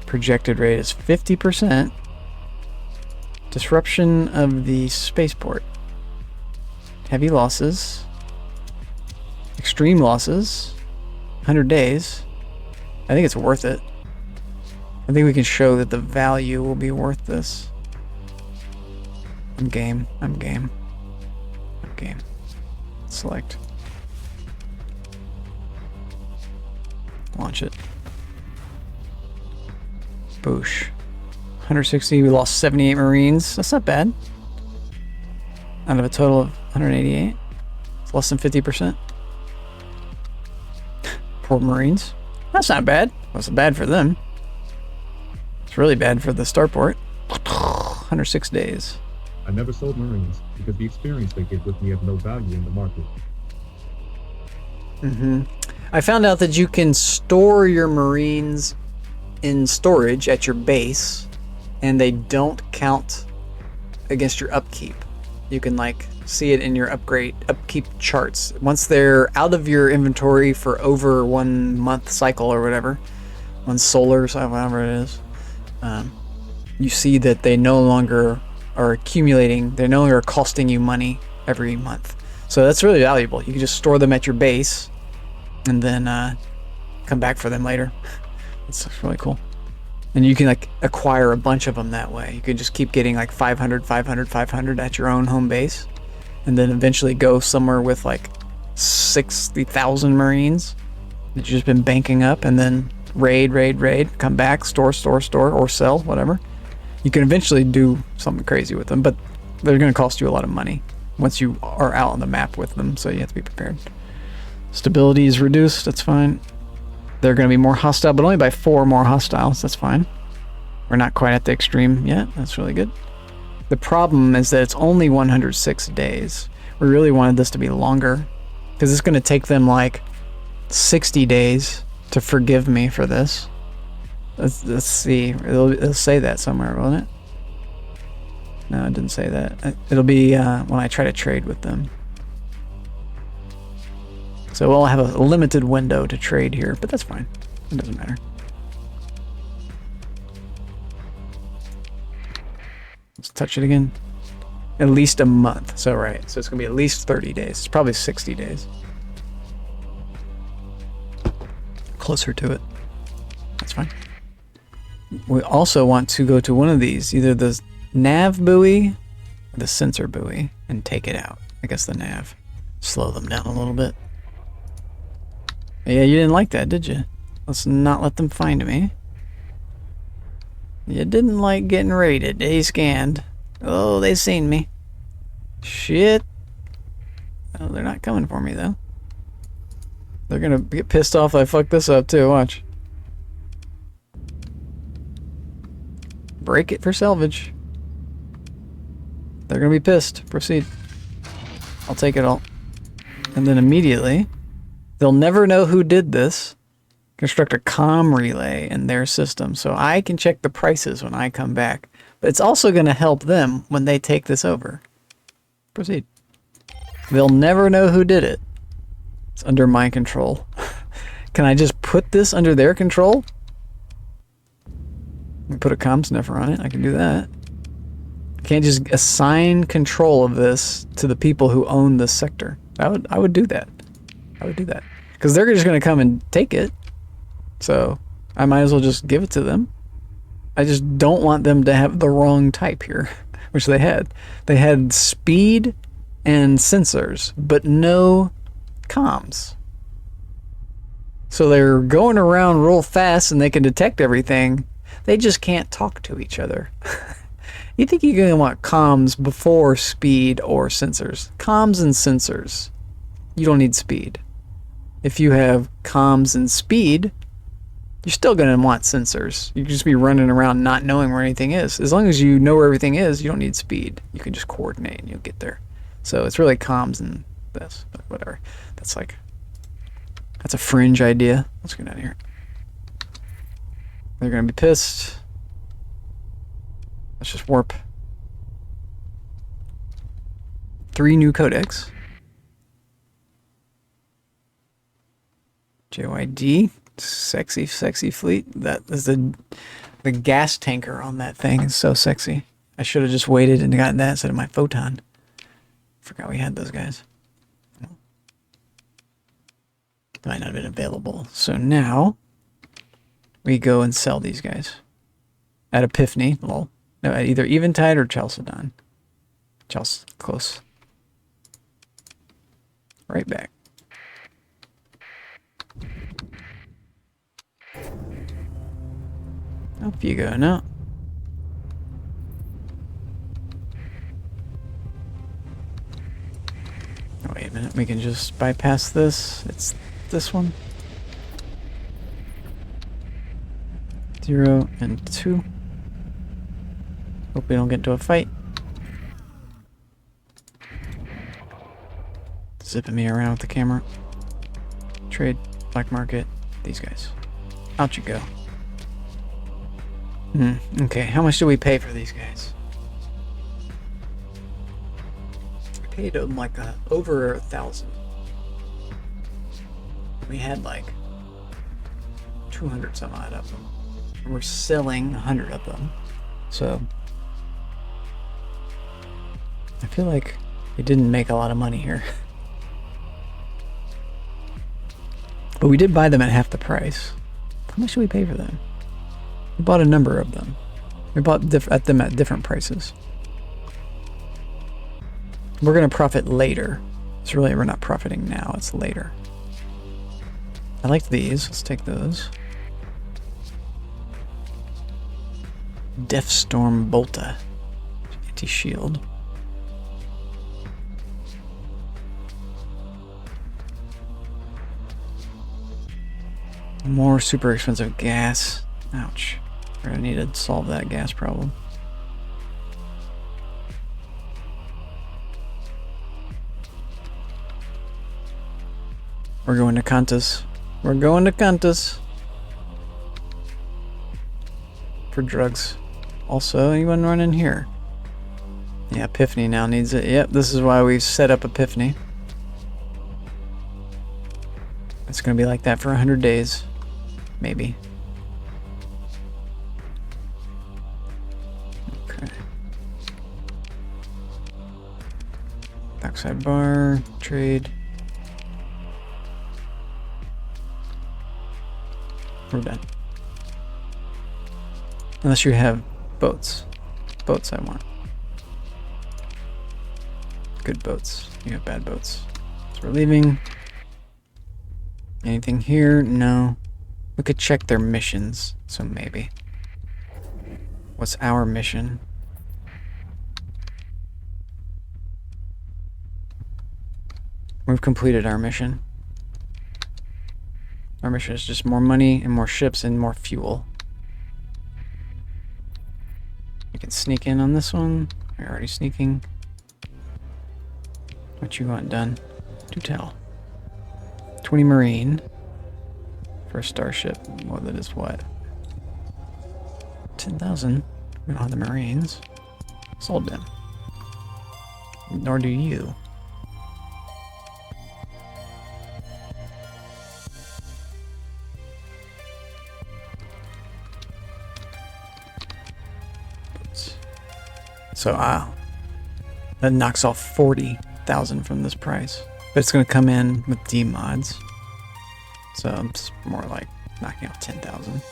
Projected rate is 50%. Disruption of the spaceport. Heavy losses. Extreme losses. 100 days. I think it's worth it. I think we can show that the value will be worth this. I'm game. I'm game. I'm game. Select. Launch it. Boosh. 160. We lost 78 Marines. That's not bad. Out of a total of 188. It's less than 50%. Poor Marines. That's not bad. That's bad for them. It's really bad for the starport. 106 days. I never sold Marines because the experience they give with me have no value in the market. I found out that you can store your Marines in storage at your base, and they don't count against your upkeep. You can like see it in your upkeep charts. Once they're out of your inventory for over 1 month cycle or whatever, 1 solar cycle, whatever it is, you see that they no longer are accumulating. They're no longer costing you money every month. So that's really valuable. You can just store them at your base and then come back for them later. It's really cool. And you can like acquire a bunch of them that way. You can just keep getting like 500, 500, 500 at your own home base, and then eventually go somewhere with like 60,000 Marines that you've just been banking up, and then raid, come back, store, or sell, whatever. You can eventually do something crazy with them, but they're going to cost you a lot of money once you are out on the map with them, so you have to be prepared. Stability is reduced, that's fine. They're going to be more hostile, but only by 4 more hostiles. That's fine. We're not quite at the extreme yet. That's really good. The problem is that it's only 106 days. We really wanted this to be longer, because it's going to take them like 60 days to forgive me for this. Let's see. It'll say that somewhere, won't it? No, it didn't say that. It'll be when I try to trade with them. So we'll have a limited window to trade here, but that's fine. It doesn't matter. Let's touch it again. At least a month. So right. So it's going to be at least 30 days. It's probably 60 days. Closer to it. That's fine. We also want to go to one of these, either the nav buoy or the sensor buoy, and take it out. I guess the nav. Slow them down a little bit. Yeah, you didn't like that, did you? Let's not let them find me. You didn't like getting raided. They scanned. Oh, they seen me. Shit. Oh, they're not coming for me, though. They're gonna get pissed off I fucked this up, too. Watch. Break it for salvage. They're gonna be pissed. Proceed. I'll take it all. And then immediately, they'll never know who did this. Construct a comm relay in their system so I can check the prices when I come back. But it's also going to help them when they take this over. Proceed. They'll never know who did it. It's under my control. Can I just put this under their control? Put a comm sniffer on it. I can do that. I can't just assign control of this to the people who own this sector. I would do that. I would do that. Because they're just going to come and take it. So I might as well just give it to them. I just don't want them to have the wrong type here, which they had. They had speed and sensors, but no comms. So they're going around real fast and they can detect everything. They just can't talk to each other. You think you're going to want comms before speed or sensors? Comms and sensors. You don't need speed. If you have comms and speed, you're still going to want sensors. You can just be running around not knowing where anything is. As long as you know where everything is, you don't need speed. You can just coordinate and you'll get there. So it's really comms and this, but whatever. That's a fringe idea. Let's get out of here. They're going to be pissed. Let's just warp. 3 new codecs. JYD. Sexy, sexy fleet. That is the gas tanker on that thing is so sexy. I should have just waited and gotten that instead of my photon. Forgot we had those guys. Might not have been available. So now we go and sell these guys at Epiphany. Lol. No, at either Eventide or Chalcedon. Close. Right back. Up you go now. Oh, wait a minute, we can just bypass this. It's this one. 0 and 2. Hope we don't get into a fight. Zipping me around with the camera. Trade, black market, these guys. Out you go. Okay, how much do we pay for these guys? I paid them like over 1,000. We had like 200 some odd of them. We're selling 100 of them. So I feel like we didn't make a lot of money here. But we did buy them at half the price. How much did we pay for them? We bought a number of them. We bought them at different prices. We're going to profit later. It's really, we're not profiting now, it's later. I like these. Let's take those. Deathstorm Bolta. Anti-shield. More super expensive gas. Ouch. We're gonna need to solve that gas problem. We're going to Qantas. We're going to Qantas. For drugs. Also, anyone running here? Yeah, Epiphany now needs it. Yep, this is why we've set up Epiphany. It's gonna be like that for 100 days. Maybe. Okay. Backside bar, trade. We're done. Unless you have boats. Boats I want. Good boats. You have bad boats. So we're leaving. Anything here? No. We could check their missions, so maybe. What's our mission? We've completed our mission. Our mission is just more money and more ships and more fuel. You can sneak in on this one. You're already sneaking. What you want done? Do tell. 20 Marine. For a starship. Well, that is what? 10,000. We don't have the Marines. Sold them. Nor do you. So, that knocks off 40,000 from this price. But it's going to come in with D mods. So it's more like knocking out 10,000.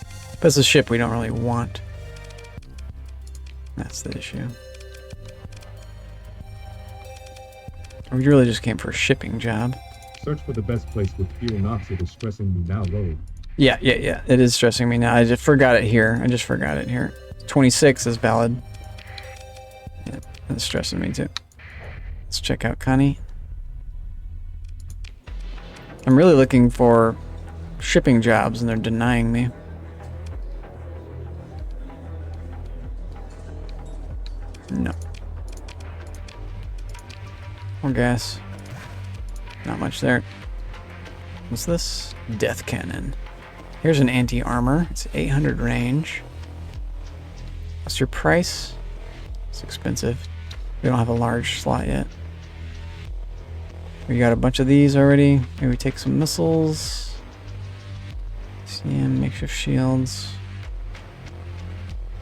But it's a ship we don't really want. That's the issue. We really just came for a shipping job. Search for the best place with fuel knocks. It is stressing me now. Load. Yeah. It is stressing me now. I just forgot it here. 26 is valid. Yeah, that's stressing me too. Let's check out Connie. I'm really looking for shipping jobs and they're denying me. No. More gas. Not much there. What's this? Death cannon. Here's an anti-armor. It's 800 range. What's your price? It's expensive. We don't have a large slot yet. We got a bunch of these already. Maybe take some missiles. CM, makeshift shields.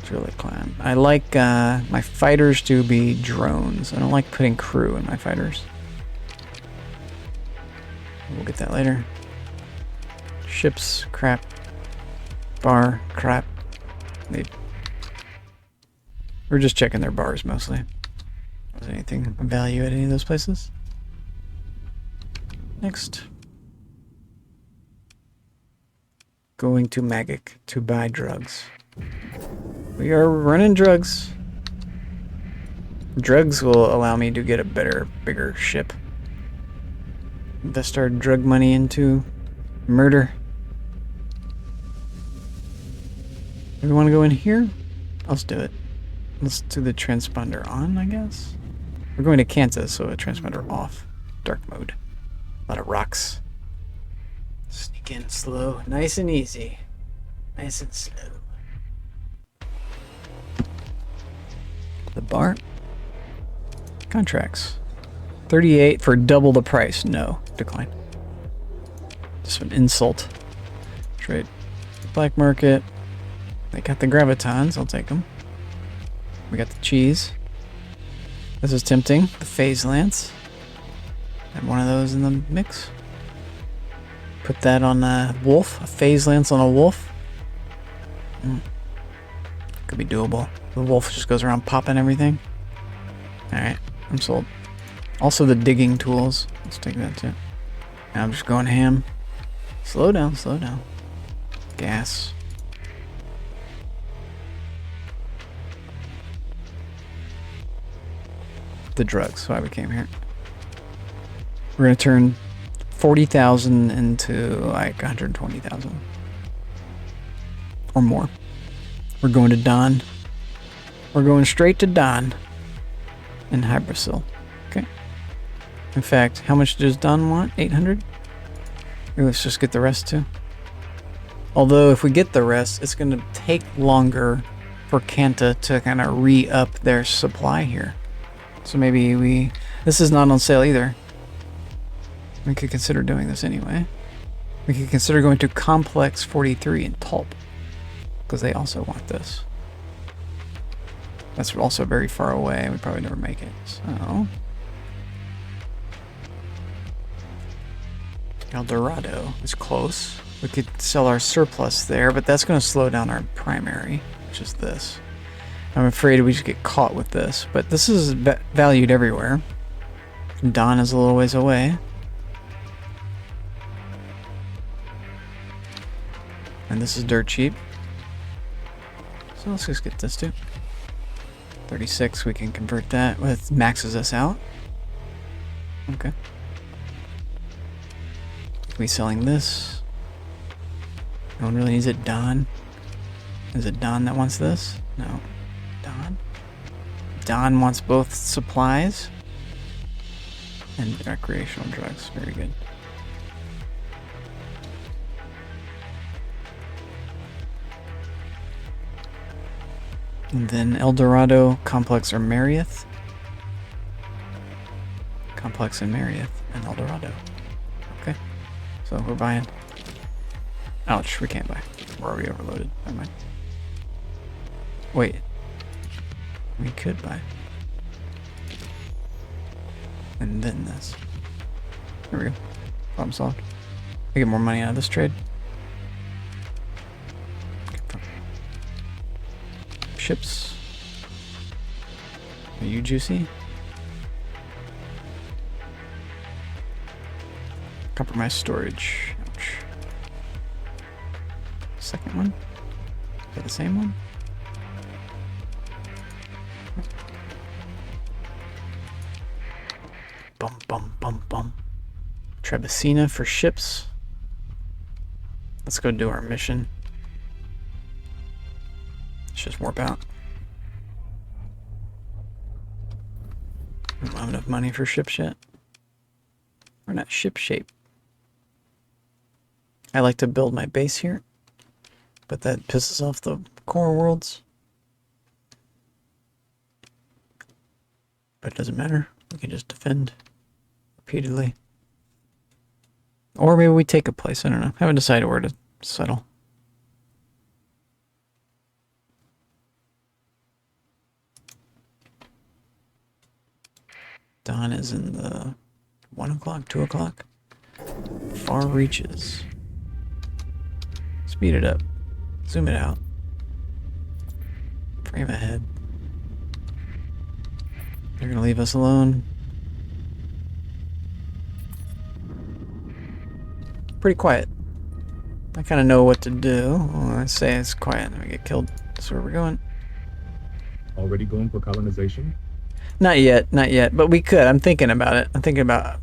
Drill clan. I like my fighters to be drones. I don't like putting crew in my fighters. We'll get that later. Ships, crap. Bar, crap. We're just checking their bars mostly. Was there anything of value at any of those places? Next. Going to Magic to buy drugs. We are running drugs. Drugs will allow me to get a better, bigger ship. Invest our drug money into murder. Do we want to go in here? Let's do it. Let's do the transponder on, I guess. We're going to Kansas, so a transponder off. Dark mode. A lot of rocks. Sneak in slow. Nice and easy. Nice and slow. The bar. Contracts. 38 for double the price. No. Decline. Just an insult. Trade. Black market. They got the gravitons. I'll take them. We got the cheese. This is tempting. The phase lance. Have one of those in the mix. Put that on a wolf. A phase lance on a wolf. Could be doable. The wolf just goes around popping everything. Alright, I'm sold. Also the digging tools. Let's take that too. Now I'm just going ham. Slow down, slow down. Gas. The drugs, that's why we came here. We're gonna turn 40,000 into like 120,000 or more. We're going to Don. We're going straight to Don in Hybrasil. Okay. In fact, how much does Don want? 800? Let's just get the rest too. Although if we get the rest, it's going to take longer for Kanta to kind of re-up their supply here. So maybe we... This is not on sale either. We could consider doing this anyway. We could consider going to Complex 43 in Tulp, because they also want this. That's also very far away. We probably never make it. So... El Dorado is close. We could sell our surplus there, but that's going to slow down our primary. which is this. I'm afraid we just get caught with this, but this is valued everywhere. Dawn is a little ways away. And this is dirt cheap. So let's just get this too. 36, we can convert that with maxes us out. Okay. We selling this. No one really needs it. Don. Is it Don that wants this? No. Don? Don wants both supplies and recreational drugs. Very good. And then El Dorado, Complex, or Marieth. Complex and Marieth and El Dorado. Okay. So we're buying. Ouch, we can't buy. We're already overloaded. Never mind. Wait. We could buy. And then this. There we go. Problem solved. I get more money out of this trade. Ships. Are you juicy? Compromise storage. Ouch. Second one? Is that the same one? Bum bum bum bum. Trebicina for ships. Let's go do our mission. Let's just warp out. I don't have enough money for ships yet. We're not ship shape. I like to build my base here, but that pisses off the core worlds. But it doesn't matter. We can just defend repeatedly. Or maybe we take a place. I don't know. I haven't decided where to settle. Dawn is in the 1 o'clock, 2 o'clock. Far reaches. Speed it up. Zoom it out. Frame ahead. They're gonna leave us alone. Pretty quiet. I kind of know what to do. Well, I say it's quiet and we get killed. That's where we're going. Already going for colonization? Not yet, not yet, but we could. I'm thinking about it. I'm thinking about,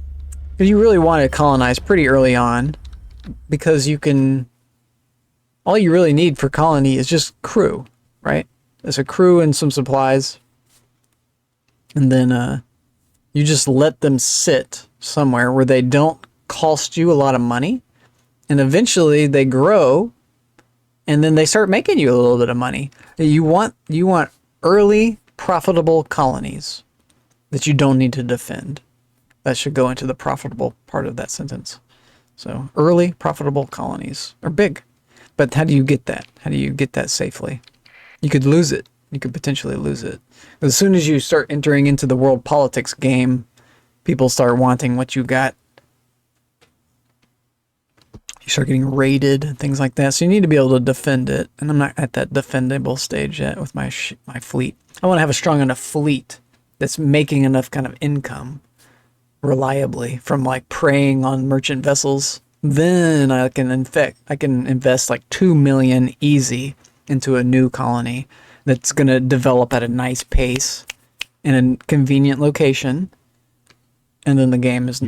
because you really want to colonize pretty early on, because you can, all you really need for colony is just crew, right? There's a crew and some supplies, and then you just let them sit somewhere where they don't cost you a lot of money, and eventually they grow, and then they start making you a little bit of money. You want early profitable colonies that you don't need to defend. That should go into the profitable part of that sentence. So early profitable colonies are big, but how do you get that? How do you get that safely? You could lose it. You could potentially lose it. As soon as you start entering into the world politics game, people start wanting what you got. You start getting raided and things like that. So you need to be able to defend it. And I'm not at that defendable stage yet with my fleet. I want to have a strong enough fleet that's making enough kind of income reliably from like preying on merchant vessels. Then I can invest like 2 million easy into a new colony that's going to develop at a nice pace in a convenient location. And then the game is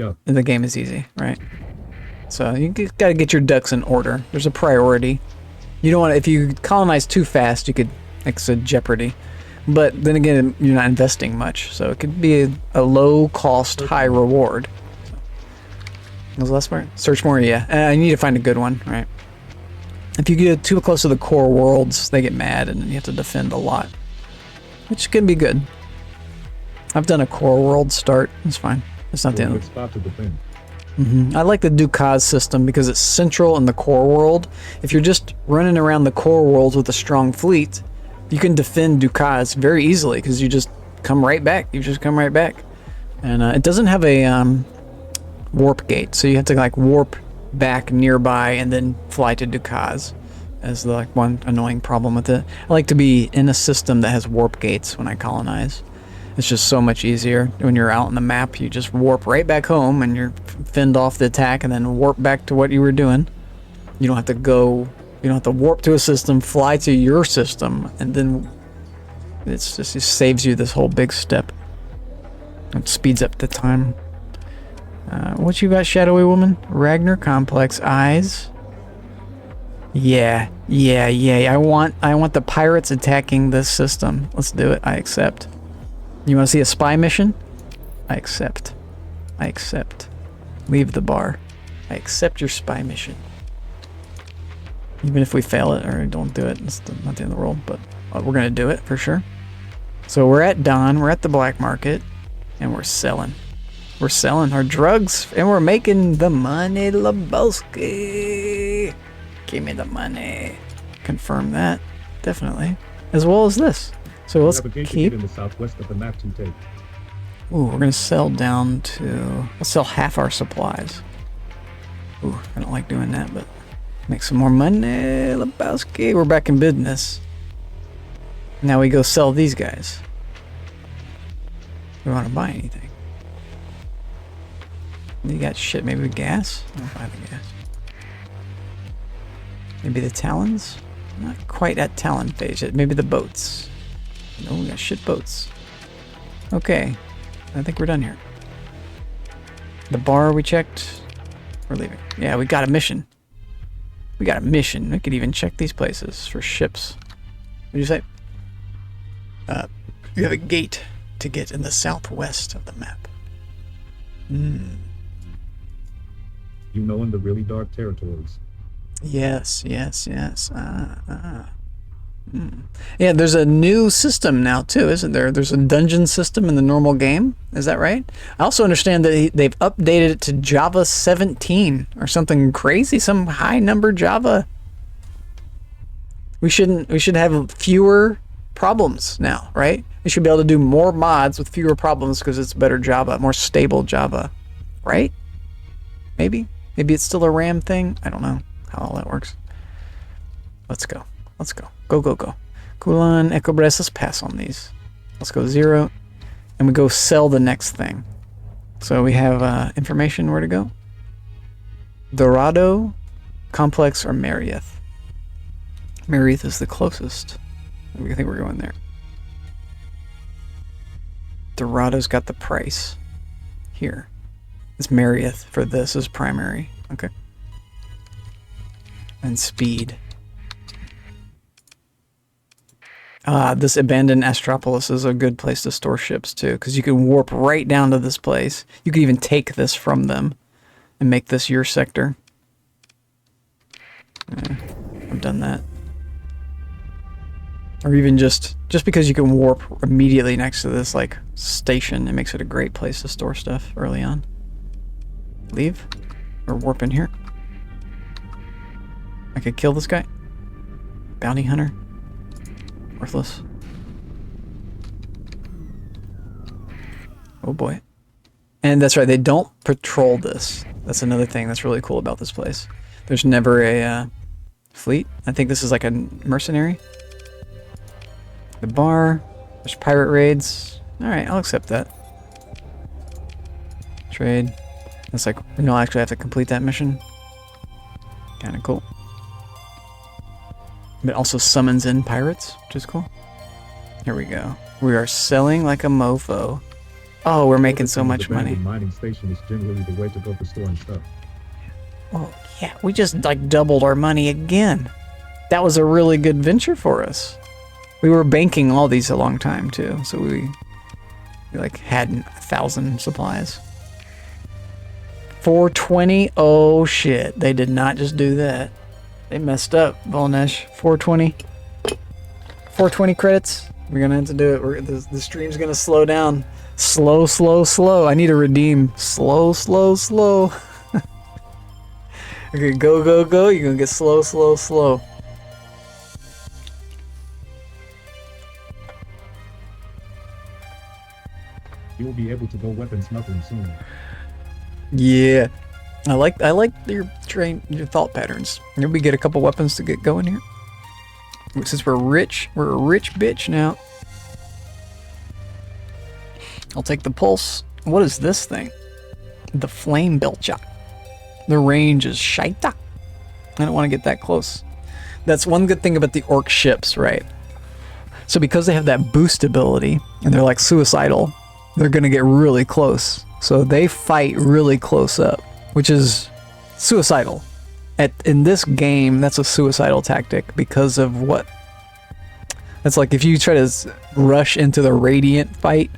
easy, right? So you got to get your ducks in order. There's a priority. You don't want to, if you colonize too fast, you could exit jeopardy. But then again, you're not investing much, so it could be a low cost, high reward. So, was the last part? Search more, yeah. I need to find a good one, right? If you get too close to the core worlds, they get mad and you have to defend a lot, which can be good. I've done a core world start. It's fine. It's not the end. Spot to defend. I like the Dukas system because it's central in the core world. If you're just running around the core worlds with a strong fleet, you can defend Dukas very easily because you just come right back. You just come right back. And it doesn't have a warp gate, so you have to like warp back nearby and then fly to Dukas. as the like one annoying problem with it. I like to be in a system that has warp gates when I colonize. It's just so much easier. When you're out on the map, you just warp right back home and you're fend off the attack and then warp back to what you were doing. You don't have to go, you don't have to warp to a system, fly to your system, and then it saves you this whole big step. It speeds up the time. What you got, Shadowy Woman? Ragnar Complex, eyes. Yeah. I want the pirates attacking this system. Let's do it. I accept. You want to see a spy mission? I accept. Leave the bar. I accept your spy mission. Even if we fail it or don't do it, it's not the end of the world, but we're going to do it for sure. So we're at Dawn, we're at the black market, and we're selling. We're selling our drugs, and we're making the money, Lebowski. Give me the money. Confirm that, definitely. As well as this. So let's keep. In the southwest of the map to take. Ooh, we're gonna sell down to. Let's sell half our supplies. Ooh, I don't like doing that, but make some more money, Lebowski. We're back in business. Now we go sell these guys. We want to buy anything. You got shit. Maybe gas. I'll buy the gas. Maybe the Talons. Not quite at Talon phase yet. Maybe the boats. No, we got shit boats. Okay. I think we're done here. The bar we checked. We're leaving. Yeah, we got a mission. We got a mission. We could even check these places for ships. What did you say? You have a gate to get in the southwest of the map. You know, in the really dark territories. Yes. Yeah, there's a new system now too, isn't there? There's a dungeon system in the normal game. Is that right? I also understand that they've updated it to Java 17 or something crazy, some high number Java. We should have fewer problems now, right? We should be able to do more mods with fewer problems because it's better Java, more stable Java, right? Maybe it's still a RAM thing. I don't know how all that works. Let's go. Go. Kulan, Echo Brest, let's pass on these. Let's go 0. And we go sell the next thing. So we have information where to go. Dorado, Complex, or Marieth. Marieth is the closest. I think we're going there. Dorado's got the price. Here. It's Marieth for this is primary. Okay. And speed. This abandoned Astropolis is a good place to store ships too, because you can warp right down to this place. You can even take this from them and make this your sector. Yeah, I've done that. Or even just because you can warp immediately next to this like station, it makes it a great place to store stuff early on. Leave or warp in here. I could kill this guy. Bounty hunter. Worthless. Oh boy. And that's right, they don't patrol this. That's another thing that's really cool about this place. There's never a fleet. I think this is like a mercenary. The bar. There's pirate raids. Alright, I'll accept that. Trade. It's like, we don't actually have to complete that mission. Kinda cool. But also summons in pirates, which is cool. Here we go. We are selling like a mofo. Oh, we're making so much money. The mining station is generally the way to go for storing stuff. Oh, yeah. We just like doubled our money again. That was a really good venture for us. We were banking all these a long time too, so we like had 1,000 supplies. 420. Oh shit! They did not just do that. They messed up, Volnesh. 420. 420 credits. We're gonna have to do it. The stream's gonna slow down. Slow. I need to redeem. Slow. Okay, go. You're gonna get slow. You will be able to go weapons smuggling soon. Yeah. I like your train your thought patterns. Maybe we get a couple weapons to get going here. Since we're a rich bitch now. I'll take the pulse. What is this thing? The flame belcher. The range is shaita. I don't want to get that close. That's one good thing about the orc ships, right? So because they have that boost ability, and they're like suicidal, they're going to get really close. So they fight really close up, which is suicidal. In this game, that's a suicidal tactic because of what? That's like if you try to rush into the Radiant fight,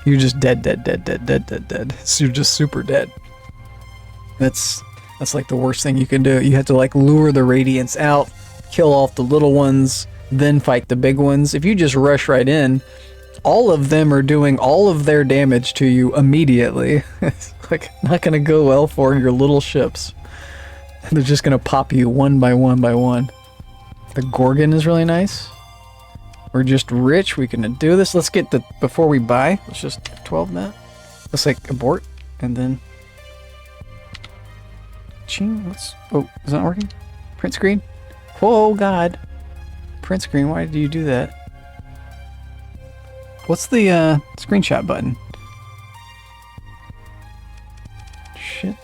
you're just dead. So you're just super dead. That's like the worst thing you can do. You have to like lure the Radiants out, kill off the little ones, then fight the big ones. If you just rush right in, all of them are doing all of their damage to you immediately. It's like not gonna go well for your little ships. They're just gonna pop you one by one by one. The Gorgon is really nice. We're just rich. We can do this. Let's get the before we buy. Let's just 12 that. Let's like abort and then. Ching. Oh, is that working? Print screen. Whoa, God. Print screen. Why do you do that? What's the screenshot button? Shit.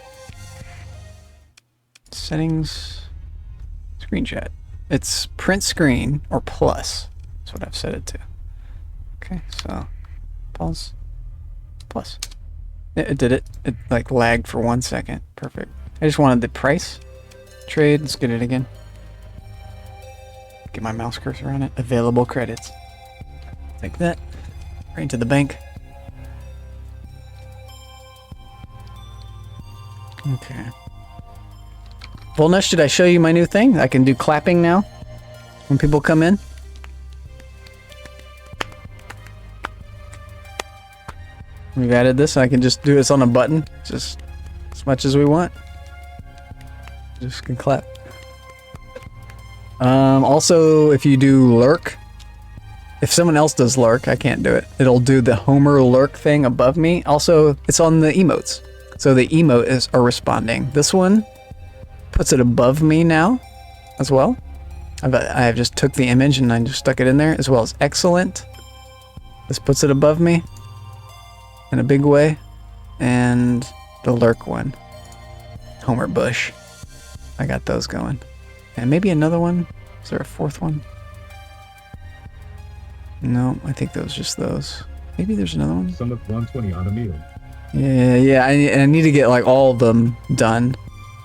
Settings. Screenshot. It's print screen or plus. That's what I've set it to. Okay, so pause. Plus. It did it. It like lagged for 1 second. Perfect. I just wanted the price. Trade. Let's get it again. Get my mouse cursor on it. Available credits. Like that. Right into the bank. Okay. Volnesh, did I show you my new thing? I can do clapping now when people come in. We've added this. I can just do this on a button, just as much as we want. Just can clap. Also, if you do lurk, if someone else does lurk, I can't do it. It'll do the Homer lurk thing above me. Also, it's on the emotes. So the emote are responding. This one puts it above me now as well. I just took the image and I just stuck it in there, as well as excellent. This puts it above me in a big way. And the lurk one. Homer Bush. I got those going. And maybe another one. Is there a fourth one? No, I think those just those. Maybe there's another one. Sum of 120 on a meal. Yeah. I need to get like all of them done.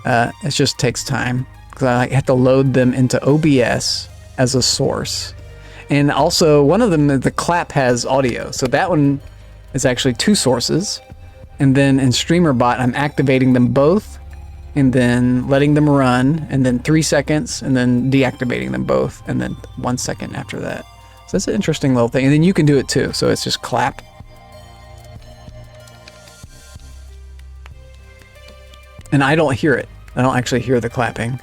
It just takes time because I have to load them into OBS as a source. And also, one of them, the clap has audio, so that one is actually 2 sources. And then in StreamerBot, I'm activating them both, and then letting them run, and then 3 seconds, and then deactivating them both, and then 1 second after that. So that's an interesting little thing. And then you can do it too, so it's just clap. And I don't hear it. I don't actually hear the clapping.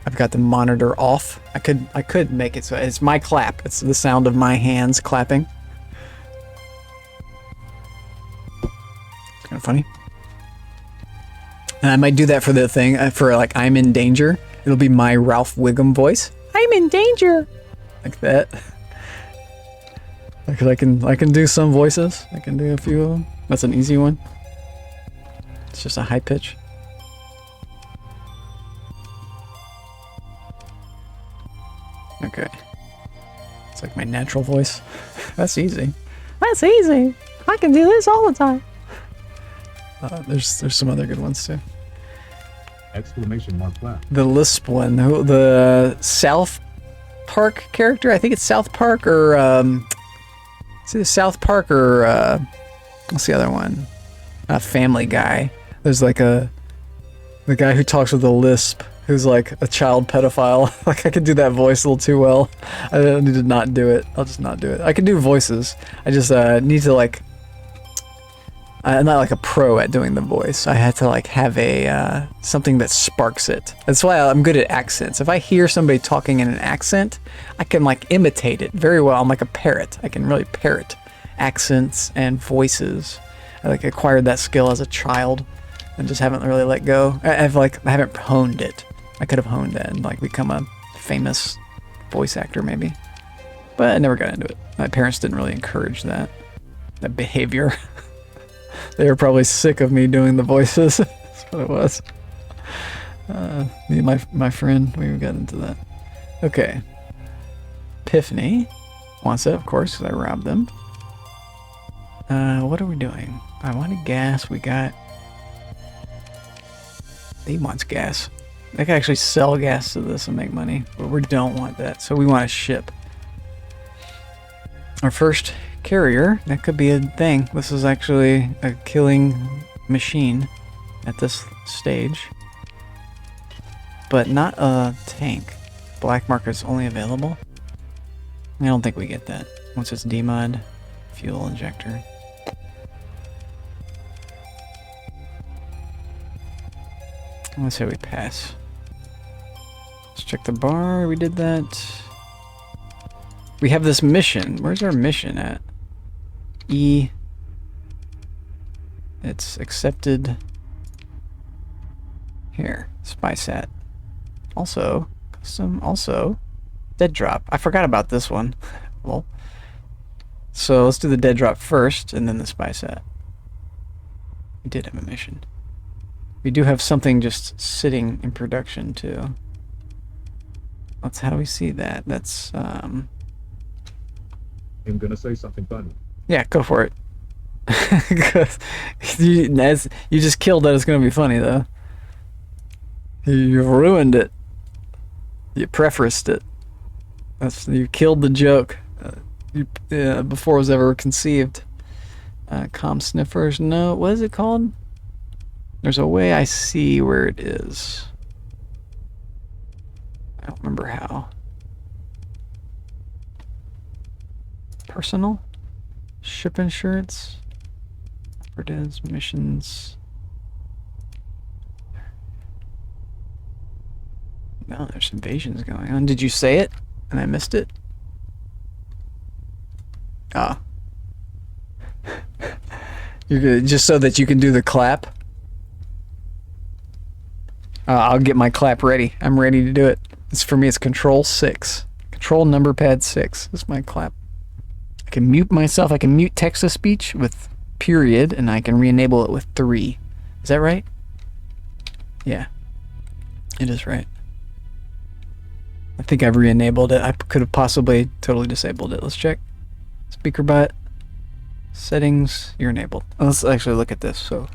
I've got the monitor off. I could make it so it's my clap. It's the sound of my hands clapping. It's kind of funny. And I might do that for the thing, for like I'm in danger. It'll be my Ralph Wiggum voice. I'm in danger. Like that. Because I can do some voices. I can do a few of them. That's an easy one. It's just a high pitch. Okay. It's like my natural voice. That's easy. That's easy. I can do this all the time. There's some other good ones too. Exclamation mark clap. The Lisp one, the South Park character. I think it's South Park or it's either South Park or what's the other one? Family Guy. There's like the guy who talks with the lisp, who's like a child pedophile. Like I could do that voice a little too well. I need to not do it. I'll just not do it. I can do voices. I just need to like. I'm not like a pro at doing the voice. I had to like have a something that sparks it. That's why I'm good at accents. If I hear somebody talking in an accent, I can like imitate it very well. I'm like a parrot. I can really parrot accents and voices. I like acquired that skill as a child. I just haven't really let go. I haven't honed it. I could have honed that and like become a famous voice actor maybe. But I never got into it. My parents didn't really encourage that behavior. They were probably sick of me doing the voices. That's what it was. Me and my friend, we got into that. Okay. Epiphany wants it, of course, because I robbed them. What are we doing? I wanted gas. We got... He wants gas. They can actually sell gas to this and make money, but we don't want that, so we want a ship. Our first carrier, that could be a thing. This is actually a killing machine at this stage. But not a tank. Black market's only available. I don't think we get that. Once it's demod, fuel injector. Let's say we pass. Let's check the bar. We did that. We have this mission. Where's our mission at? E. It's accepted. Here. SpySat. Also, custom. Also, dead drop. I forgot about this one. Well, so let's do the dead drop first, and then the SpySat. We did have a mission. We do have something just sitting in production too. How do we see that? That's I'm gonna say something funny. Yeah, go for it. Because you just killed that it's gonna be funny though. You've ruined it. You prefaced it. You killed the joke before it was ever conceived. Com sniffers. No, what is it called? There's a way I see where it is. I don't remember how. Personal? Ship insurance? Operatives, missions. No, there's invasions going on. Did you say it? And I missed it? Ah. You're gonna, just so that you can do the clap? I'll get my clap ready. I'm ready to do it. It's for me, it's Control 6. Control number pad 6. This is my clap. I can mute myself. I can mute text-to-speech with period, and I can re-enable it with 3. Is that right? Yeah. It is right. I think I've re-enabled it. I could have possibly totally disabled it. Let's check. Speaker bot. Settings. You're enabled. Let's actually look at this. So,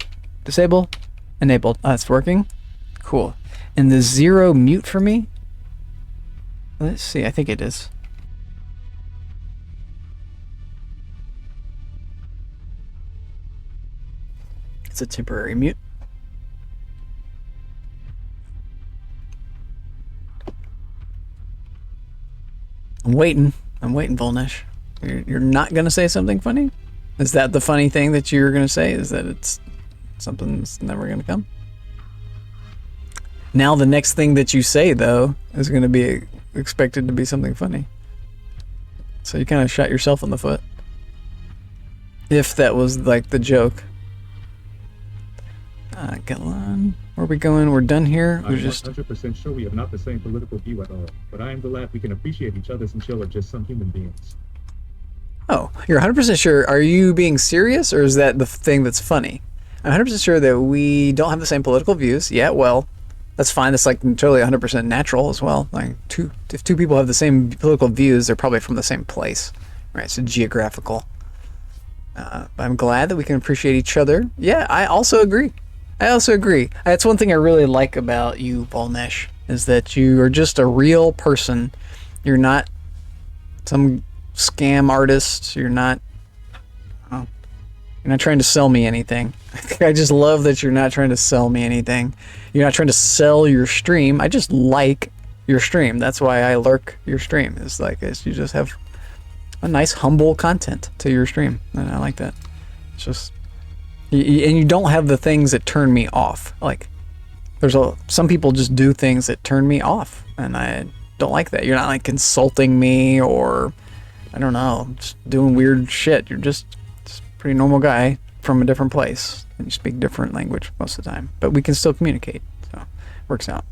disable. Enabled. It's working. Cool. And the 0 mute for me? Let's see. I think it is. It's a temporary mute. I'm waiting, Volnesh. You're not going to say something funny? Is that the funny thing that you're going to say? Is that it's something that's never going to come? Now the next thing that you say, though, is going to be expected to be something funny. So you kind of shot yourself in the foot. If that was like the joke. Galan, where are we going? We're done here. We're I'm just 100% sure we have not the same political view at all, but I am glad we can appreciate each other since you're just some human beings. Oh, you're 100% sure. Are you being serious, or is that the thing that's funny? I'm 100% sure that we don't have the same political views. Yeah, well, that's fine. That's like totally 100% natural as well. Like if two people have the same political views, they're probably from the same place, right? So geographical. I'm glad that we can appreciate each other. Yeah, I also agree. That's one thing I really like about you, Volnesh, is that you are just a real person. You're not some scam artist. You're not trying to sell me anything. I just love that you're not trying to sell me anything. You're not trying to sell your stream. I just like your stream. That's why I lurk your stream. It's you just have a nice humble content to your stream, and I like that. It's just, and you don't have the things that turn me off. Like some people just do things that turn me off, and I don't like that. You're not like insulting me or I don't know, just doing weird shit. You're just a pretty normal guy from a different place. and you speak different language most of the time. But we can still communicate, so works out.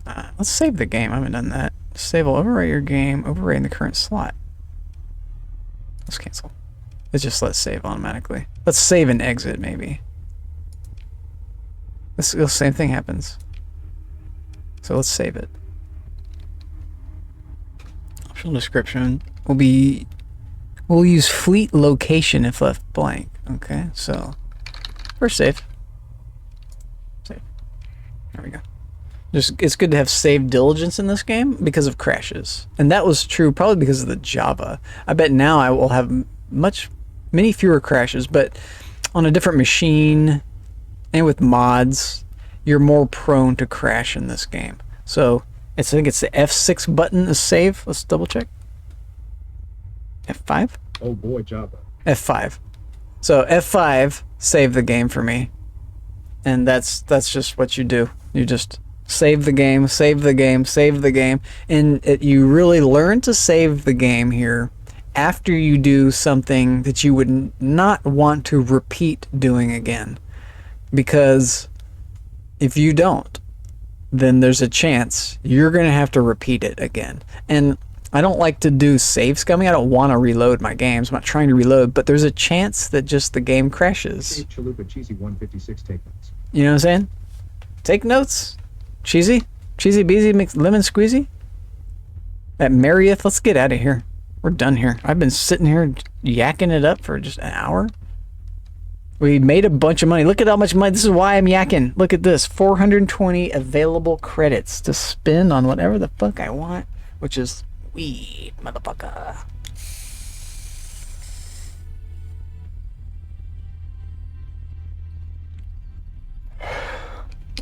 Let's save the game. I haven't done that. Save will overwrite your game, overwrite in the current slot. Let's cancel. It just lets save automatically. Let's save and exit, maybe. The same thing happens. So let's save it. Optional description will be... We'll use fleet location if left blank. Okay, so... First save. Save. There we go. Just, it's good to have save diligence in this game because of crashes. And that was true probably because of the Java. I bet now I will have many fewer crashes, but on a different machine and with mods, you're more prone to crash in this game. So I think it's the F6 button to save. Let's double check. F5? Oh boy, Java. F5. So F5 save the game for me. And that's just what you do. You just save the game, save the game, save the game. And you really learn to save the game here after you do something that you would not want to repeat doing again. Because if you don't, then there's a chance you're going to have to repeat it again. And I don't like to do save scumming. I don't want to reload my games. I'm not trying to reload, but there's a chance that just the game crashes. Chalupa Cheesy 156 take notes. You know what I'm saying? Take notes. Cheesy? Cheesy Beezy mix lemon squeezy? At Marriott, let's get out of here. We're done here. I've been sitting here yakking it up for just an hour. We made a bunch of money. Look at how much money. This is why I'm yakking. Look at this. 420 available credits to spend on whatever the fuck I want, which is weed, motherfucker.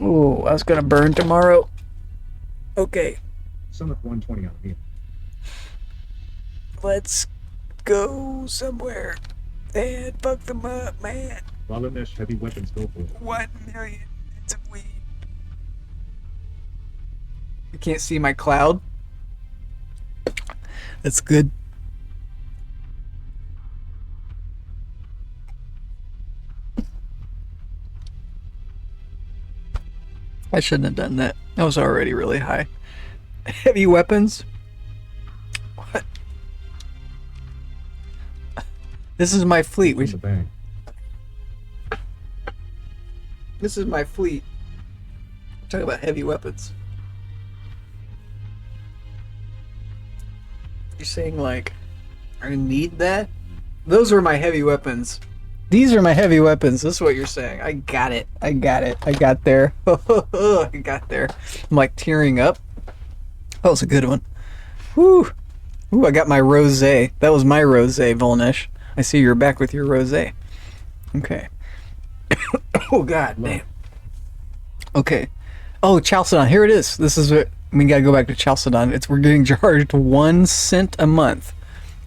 Ooh, I was gonna burn tomorrow. Okay. Summit 120 on me. Let's go somewhere and fuck them up, man. Valenesh heavy weapons, go for it. 1 million bits of weed. You can't see my cloud. That's good. I shouldn't have done that. I was already really high. Heavy weapons? What? This is my fleet. We should... This is my fleet. Talk about heavy weapons. You're saying like, I need that? Those were my heavy weapons. These are my heavy weapons. This is what you're saying. I got it. I got it. I got there. I got there. I'm like tearing up. That was a good one. Whew. Ooh, I got my rosé. That was my rosé, Volnesh. I see you're back with your rosé. Okay. Oh, god damn. Okay. Oh, Chalcedon. Here it is. This is what... We gotta go back to Chalcedon. We're getting charged 1 cent a month.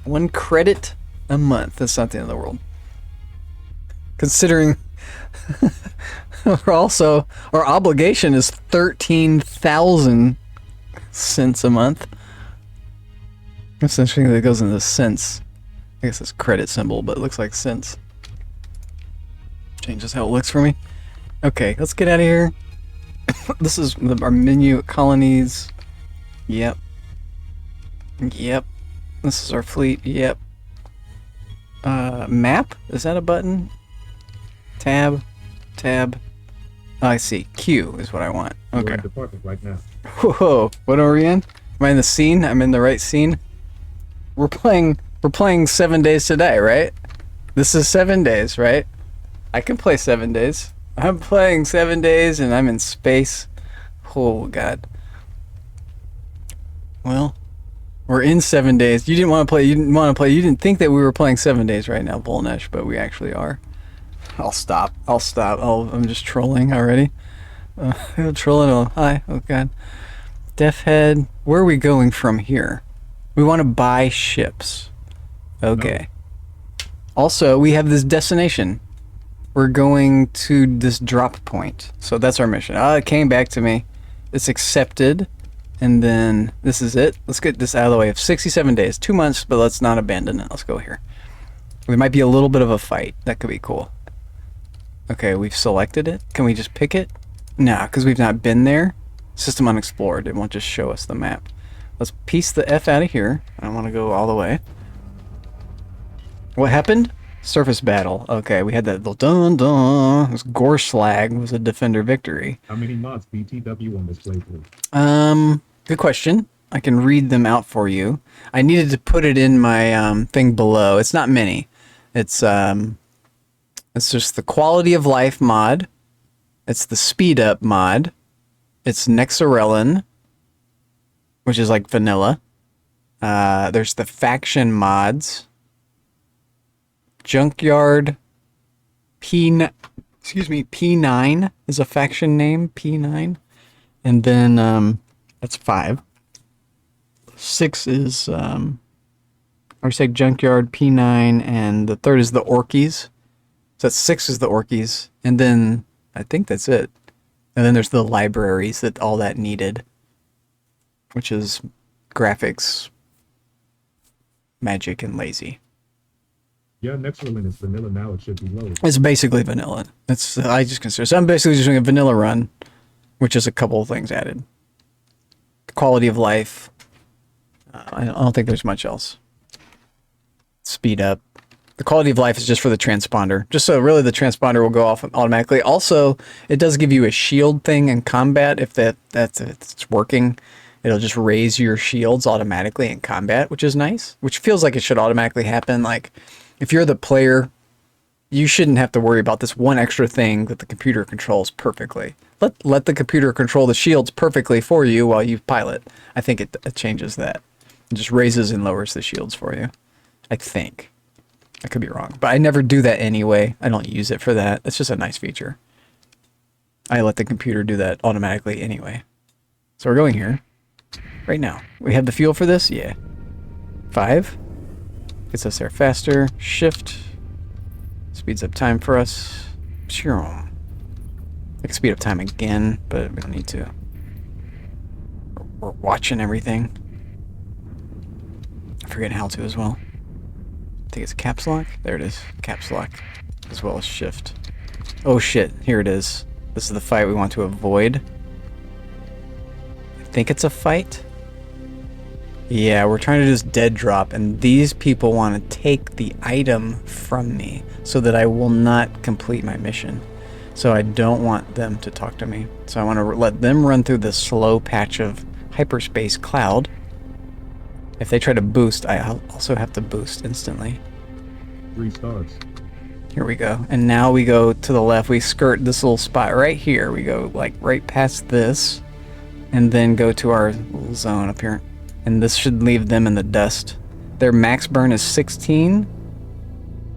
1 credit a month. That's not the end of the world. Considering we're also... Our obligation is 13,000 cents a month. That's interesting that it goes into cents. I guess it's credit symbol, but it looks like cents. Changes how it looks for me. Okay, let's get out of here. This is our menu, colonies. Yep. Yep. This is our fleet. Yep. Map? Is that a button? Tab. Tab. Oh, I see. Q is what I want. Okay. We're in department right now. Whoa. What are we in? Am I in the scene? I'm in the right scene? We're playing 7 days today, right? This is 7 days, right? I can play 7 days. I'm playing 7 days and I'm in space. Oh god. Well, we're in 7 days. You didn't want to play. You didn't think that we were playing 7 days right now, Volnesh, but we actually are. I'll stop. I'm just trolling already. Trolling. Oh, hi. Oh god. Deathhead. Where are we going from here? We want to buy ships. Okay. No. Also, we have this destination. We're going to this drop point. So that's our mission. It came back to me. It's accepted. And then this is it. Let's get this out of the way. 67 days. 2 months, but let's not abandon it. Let's go here. There might be a little bit of a fight. That could be cool. Okay, we've selected it. Can we just pick it? No, because we've not been there. System unexplored. It won't just show us the map. Let's piece the F out of here. I don't want to go all the way. What happened? Surface battle. Okay, we had that little dun-dun. This Gorslag was a defender victory. How many mods BTW on this playthrough? Good question. I can read them out for you. I needed to put it in my thing below. It's not many. It's just the quality of life mod. It's the speed up mod. It's Nexarellan, which is like vanilla. There's the faction mods. Junkyard P9 is a faction name, P9. And then that's 5. 6 is or say Junkyard P9, and the third is the Orkies. So that's 6 is the Orkies, and then I think that's it. And then there's the libraries that all that needed, which is graphics, magic, and lazy. Yeah, Nexarellan is vanilla now. It should be low. It's basically vanilla. That's I just consider. So I'm basically just doing a vanilla run, which is a couple of things added. Quality of life. I don't think there's much else. Speed up. The quality of life is just for the transponder. Just so really the transponder will go off automatically. Also, it does give you a shield thing in combat. If it's working, it'll just raise your shields automatically in combat, which is nice. Which feels like it should automatically happen. Like, if you're the player, you shouldn't have to worry about this one extra thing that the computer controls perfectly. Let the computer control the shields perfectly for you while you pilot. I think it changes that. It just raises and lowers the shields for you. I think. I could be wrong. But I never do that anyway. I don't use it for that. It's just a nice feature. I let the computer do that automatically anyway. So we're going here. Right now. We have the fuel for this? Yeah. 5. Gets us there faster. Shift. Speeds up time for us. Sure. I can speed up time again, but we don't need to. We're watching everything. I'm forgetting how to as well. I think it's caps lock. There it is. Caps lock. As well as shift. Oh shit. Here it is. This is the fight we want to avoid. I think it's a fight. Yeah, we're trying to just dead drop, and these people want to take the item from me so that I will not complete my mission. So I don't want them to talk to me. So I want to let them run through this slow patch of hyperspace cloud. If they try to boost, I also have to boost instantly. 3 stars. Here we go. And now we go to the left. We skirt this little spot right here. We go like right past this and then go to our little zone up here. And this should leave them in the dust. Their max burn is 16.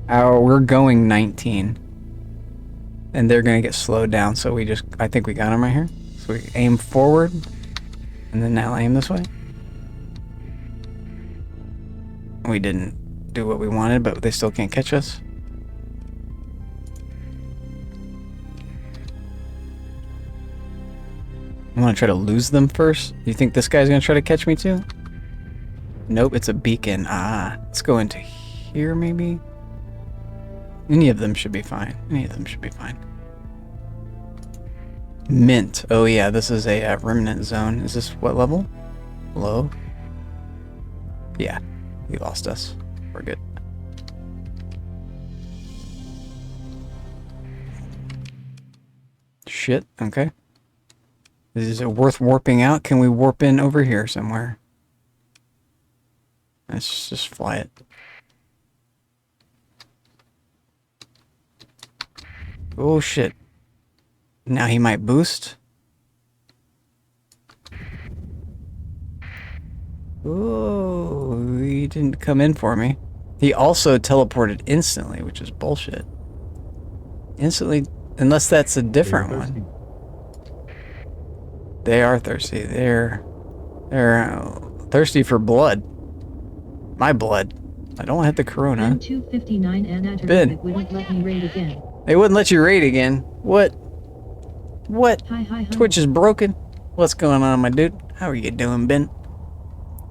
We're going 19. And they're going to get slowed down. So I think we got them right here. So we aim forward. And then now aim this way. We didn't do what we wanted, but they still can't catch us. I want to try to lose them first. You think this guy's going to try to catch me too? Nope, it's a beacon. Let's go into here maybe. Any of them should be fine. Any of them should be fine. Mint. Oh yeah, this is a remnant zone. Is this what level? Low? Yeah, he lost us. We're good. Shit, okay. Is it worth warping out? Can we warp in over here somewhere? Let's just fly it. Oh shit. Now he might boost. Oh, he didn't come in for me. He also teleported instantly, which is bullshit. Instantly, unless that's a different one. They are thirsty. They're thirsty for blood. My blood. I don't have the corona. Ben 259 and Ben. wouldn't let me raid again. They wouldn't let you raid again. What? What? Hi. Twitch is broken. What's going on, my dude? How are you doing, Ben?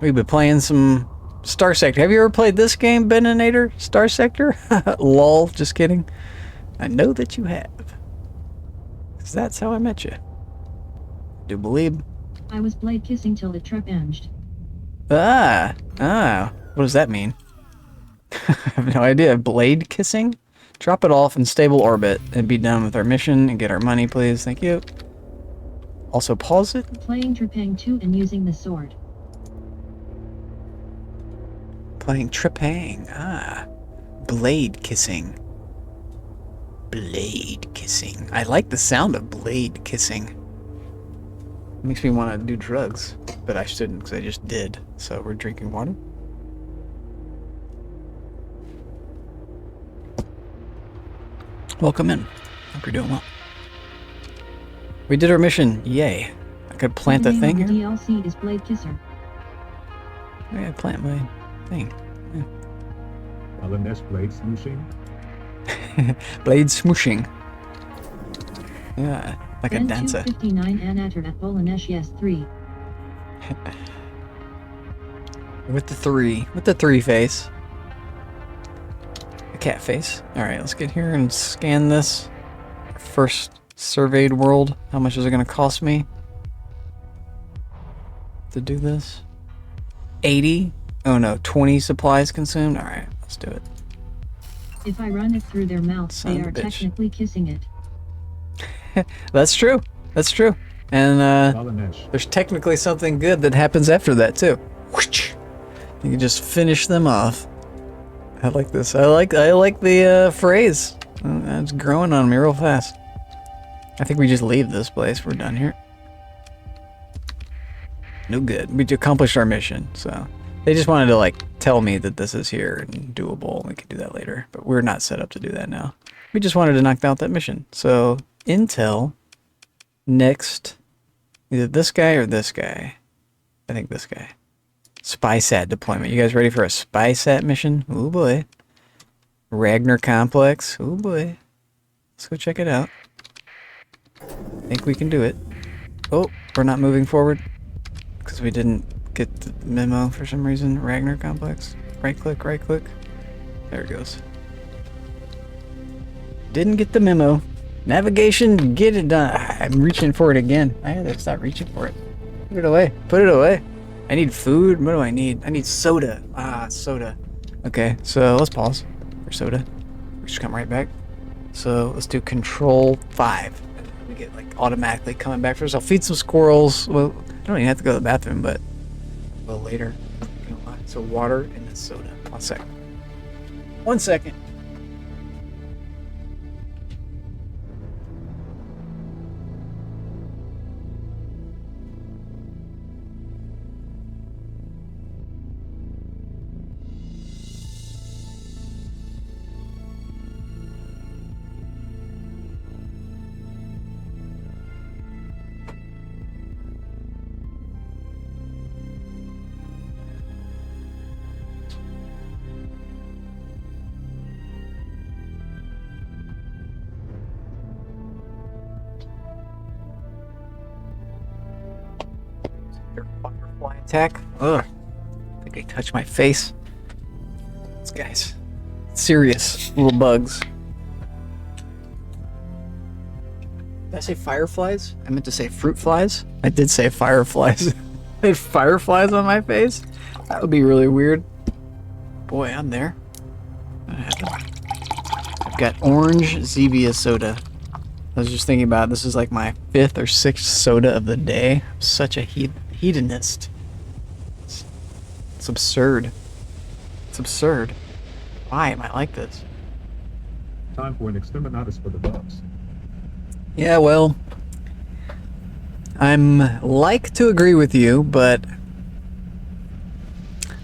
We've been playing some Star Sector. Have you ever played this game, Beninator? Star Sector? Lol, just kidding. I know that you have. 'Cause that's how I met you. Do believe? I was blade kissing till it trepanged. Ah. What does that mean? I have no idea. Blade kissing? Drop it off in stable orbit and be done with our mission and get our money, please. Thank you. Also, pause it. Playing Trepang 2 and using the sword. Playing Trepang. Ah. Blade kissing. Blade kissing. I like the sound of blade kissing. Makes me want to do drugs, but I shouldn't because I just did. So we're drinking water. Welcome in. Hope you're doing well. We did our mission. Yay. I could plant the thing The here. DLC is Blade Kisser. Yeah, plant my thing. Alanesh blade smooshing. Blade smooshing. Yeah, like a Ben dancer. 259 Anatter at Bolanesh yes 3. With the three. With the three face. A cat face. Alright, let's get here and scan this. First surveyed world. How much is it going to cost me to do this? 80? Oh no, 20 supplies consumed? Alright, let's do it. If I run it through their mouths, Son they of a are bitch. technically kissing it. That's true. That's true. And there's technically something good that happens after that too. You can just finish them off. I like this. I like the phrase. It's growing on me real fast. I think we just leave this place. We're done here. No good. We accomplished our mission, so they just wanted to like tell me that this is here and doable. We can do that later, but we're not set up to do that now. We just wanted to knock out that mission. So intel next, either this guy or this guy. I think this guy. SpySat deployment. You guys ready for a SpySat mission? Oh boy. Ragnar Complex. Oh boy. Let's go check it out. I think we can do it. Oh, we're not moving forward because we didn't get the memo for some reason. Ragnar Complex. Right click, right click. There it goes. Didn't get the memo. Navigation, get it done. I'm reaching for it again. I had to stop reaching for it. Put it away. Put it away. I need food. What do I need? I need soda. Ah, soda. Okay, so let's pause for soda. We just come right back. So let's do Control 5. We get like automatically coming back for us. I'll feed some squirrels. Well, I don't even have to go to the bathroom, but a little later. So water and then soda. 1 second. 1 second. Firefly attack. Ugh. I think I touched my face. These guys. Serious little bugs. Did I say fireflies? I meant to say fruit flies. I did say fireflies. I had fireflies on my face? That would be really weird. Boy, I'm there. I've got orange Zevia soda. I was just thinking about it. This is like my 5th or 6th soda of the day. I'm such a hedonist. It's absurd. It's absurd. Why am I like this? Time for an exterminatus for the bugs. Yeah, well, I'm like to agree with you, but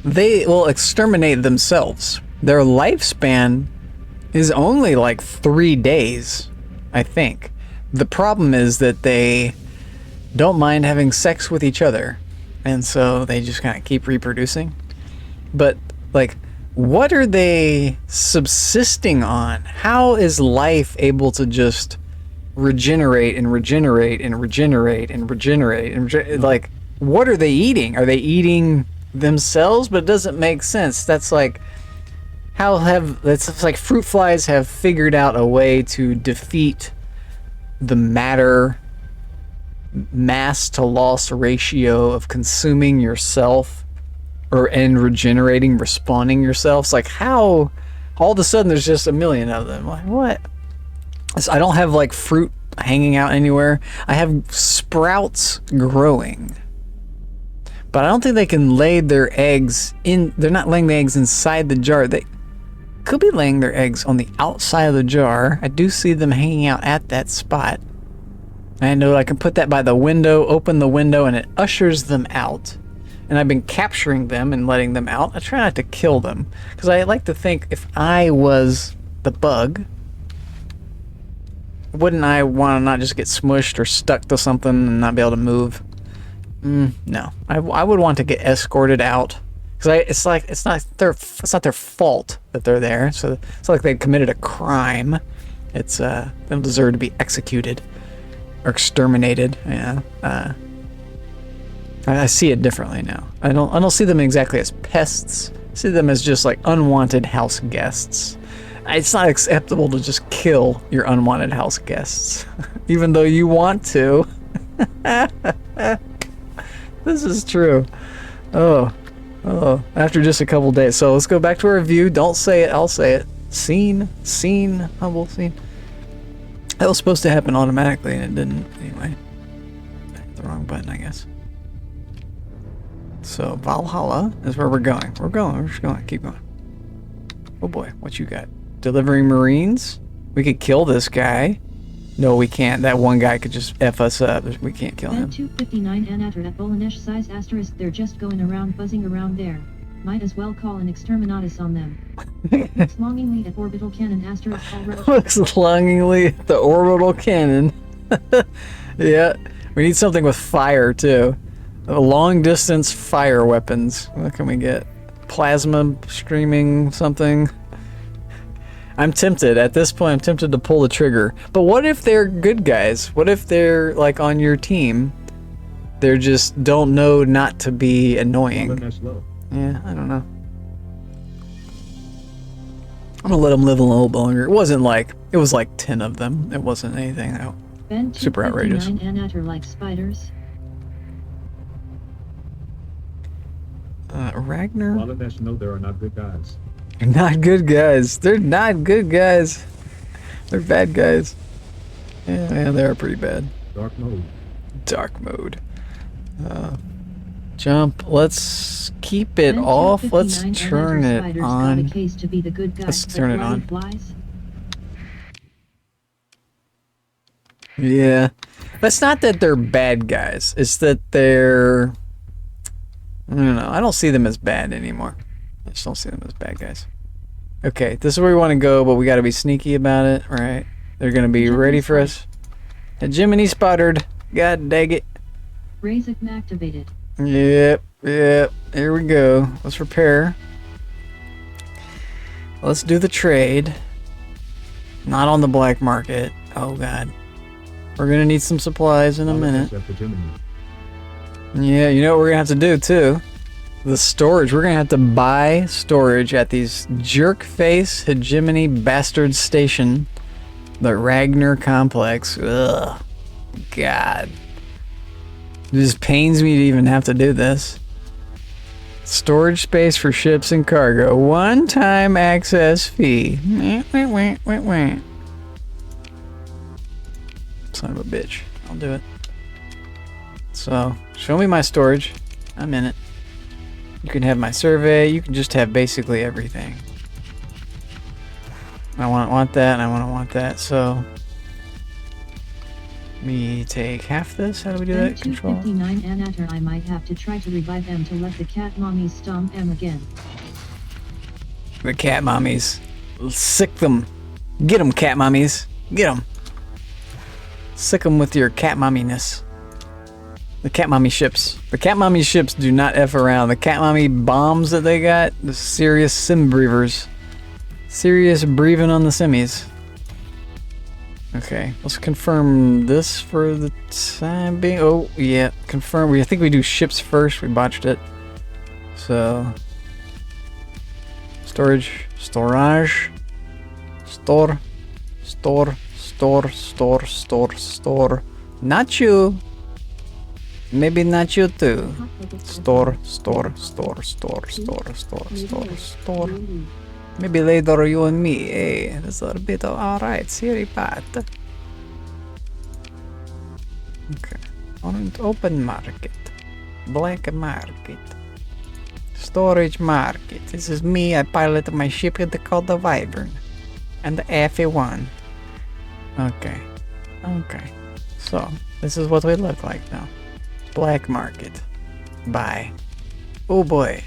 they will exterminate themselves. Their lifespan is only like 3 days, I think. The problem is that they don't mind having sex with each other, and so they just kind of keep reproducing. But, like, what are they subsisting on? How is life able to just regenerate and regenerate and regenerate and regenerate and like, what are they eating? Are they eating themselves? But it doesn't make sense. That's like, it's like fruit flies have figured out a way to defeat the matter mass to loss ratio of consuming yourself and regenerating, respawning yourself. It's like, how all of a sudden there's just a million of them? Like, what? So I don't have like fruit hanging out anywhere. I have sprouts growing. But I don't think they can lay their eggs in. They're not laying the eggs inside the jar. They could be laying their eggs on the outside of the jar. I do see them hanging out at that spot. I know I can put that by the window, open the window, and it ushers them out. And I've been capturing them and letting them out. I try not to kill them, because I like to think if I was the bug, wouldn't I want to not just get smushed or stuck to something and not be able to move? No, I would want to get escorted out, because it's not their fault that they're there. So it's not like they committed a crime. It's they don't deserve to be executed or exterminated. Yeah, I see it differently now. I don't see them exactly as pests. I see them as just like unwanted house guests. It's not acceptable to just kill your unwanted house guests, even though you want to. This is true. Oh, after just a couple days. So let's go back to our review. Don't say it, I'll say it. Scene, humble scene. That was supposed to happen automatically and it didn't. Anyway, the wrong button, I guess. So Valhalla is where we're going. We're just going. Keep going. Oh boy, what you got? Delivering Marines? We could kill this guy. No, we can't. That one guy could just F us up. We can't kill him. 259 Anator at Bolanesh size asterisk. They're just going around, buzzing around there. Might as well call an exterminatus on them. Looks longingly at orbital cannon asterisk. Looks longingly at the orbital cannon. Yeah, we need something with fire too. Long distance fire weapons. What can we get? Plasma streaming something. I'm tempted. At this point, I'm tempted to pull the trigger. But what if they're good guys? What if they're like on your team? They just don't know not to be annoying. Yeah, I don't know. I'm gonna let them live a little longer. It was like 10 of them. It wasn't anything super outrageous. Anator like spiders. Ragnar? Bolanesh know there are not good guys. They're not good guys. They're not good guys. They're bad guys. Yeah, they are pretty bad. Dark mode. Dark mode. Jump. Let's keep it off. Let's turn it on. Let's turn it on. Yeah. It's not that they're bad guys. It's that they're... I don't know. I don't see them as bad anymore. I just don't see them as bad guys. Okay, this is where we want to go, but we got to be sneaky about it, right? They're going to be ready for us. Hegemony spotted. God dang it. Razak activated. Yep. Here we go. Let's repair. Let's do the trade. Not on the black market. Oh, God. We're going to need some supplies in a minute. Yeah, you know what we're going to have to do, too? The storage. We're going to have to buy storage at these jerk-face hegemony bastard station. The Ragnar complex. Ugh. God. It just pains me to even have to do this. Storage space for ships and cargo. One-time access fee. Son of a bitch. I'll do it. So, show me my storage. I'm in it. You can have my survey. You can just have basically everything. I want that, and I want that. So, me take half this. How do we do that? Control. 259 Anator. I might have to try to revive them to let the cat mommies stomp them again. The cat mommies. Sick them. Get them, cat mommies. Get them. Sick them with your cat momminess. The cat mommy ships. The cat mommy ships do not F around. The cat mommy bombs that they got, the serious sim breathers. Serious breathing on the semis. Okay, let's confirm this for the time being. Oh, yeah, confirm. I think we do ships first. We botched it. So, storage, Store, store, store, store. Not you. Maybe not you too. Store, store, store, store, store, store, store, store. Maybe later you and me, eh? That's a bit of alright, Siri Pat. Okay. On open market. Black market. Storage market. This is me. I pilot my ship called the Wyvern. And the FA1. Okay. Okay. So, this is what we look like now. Black market. Bye. Oh boy.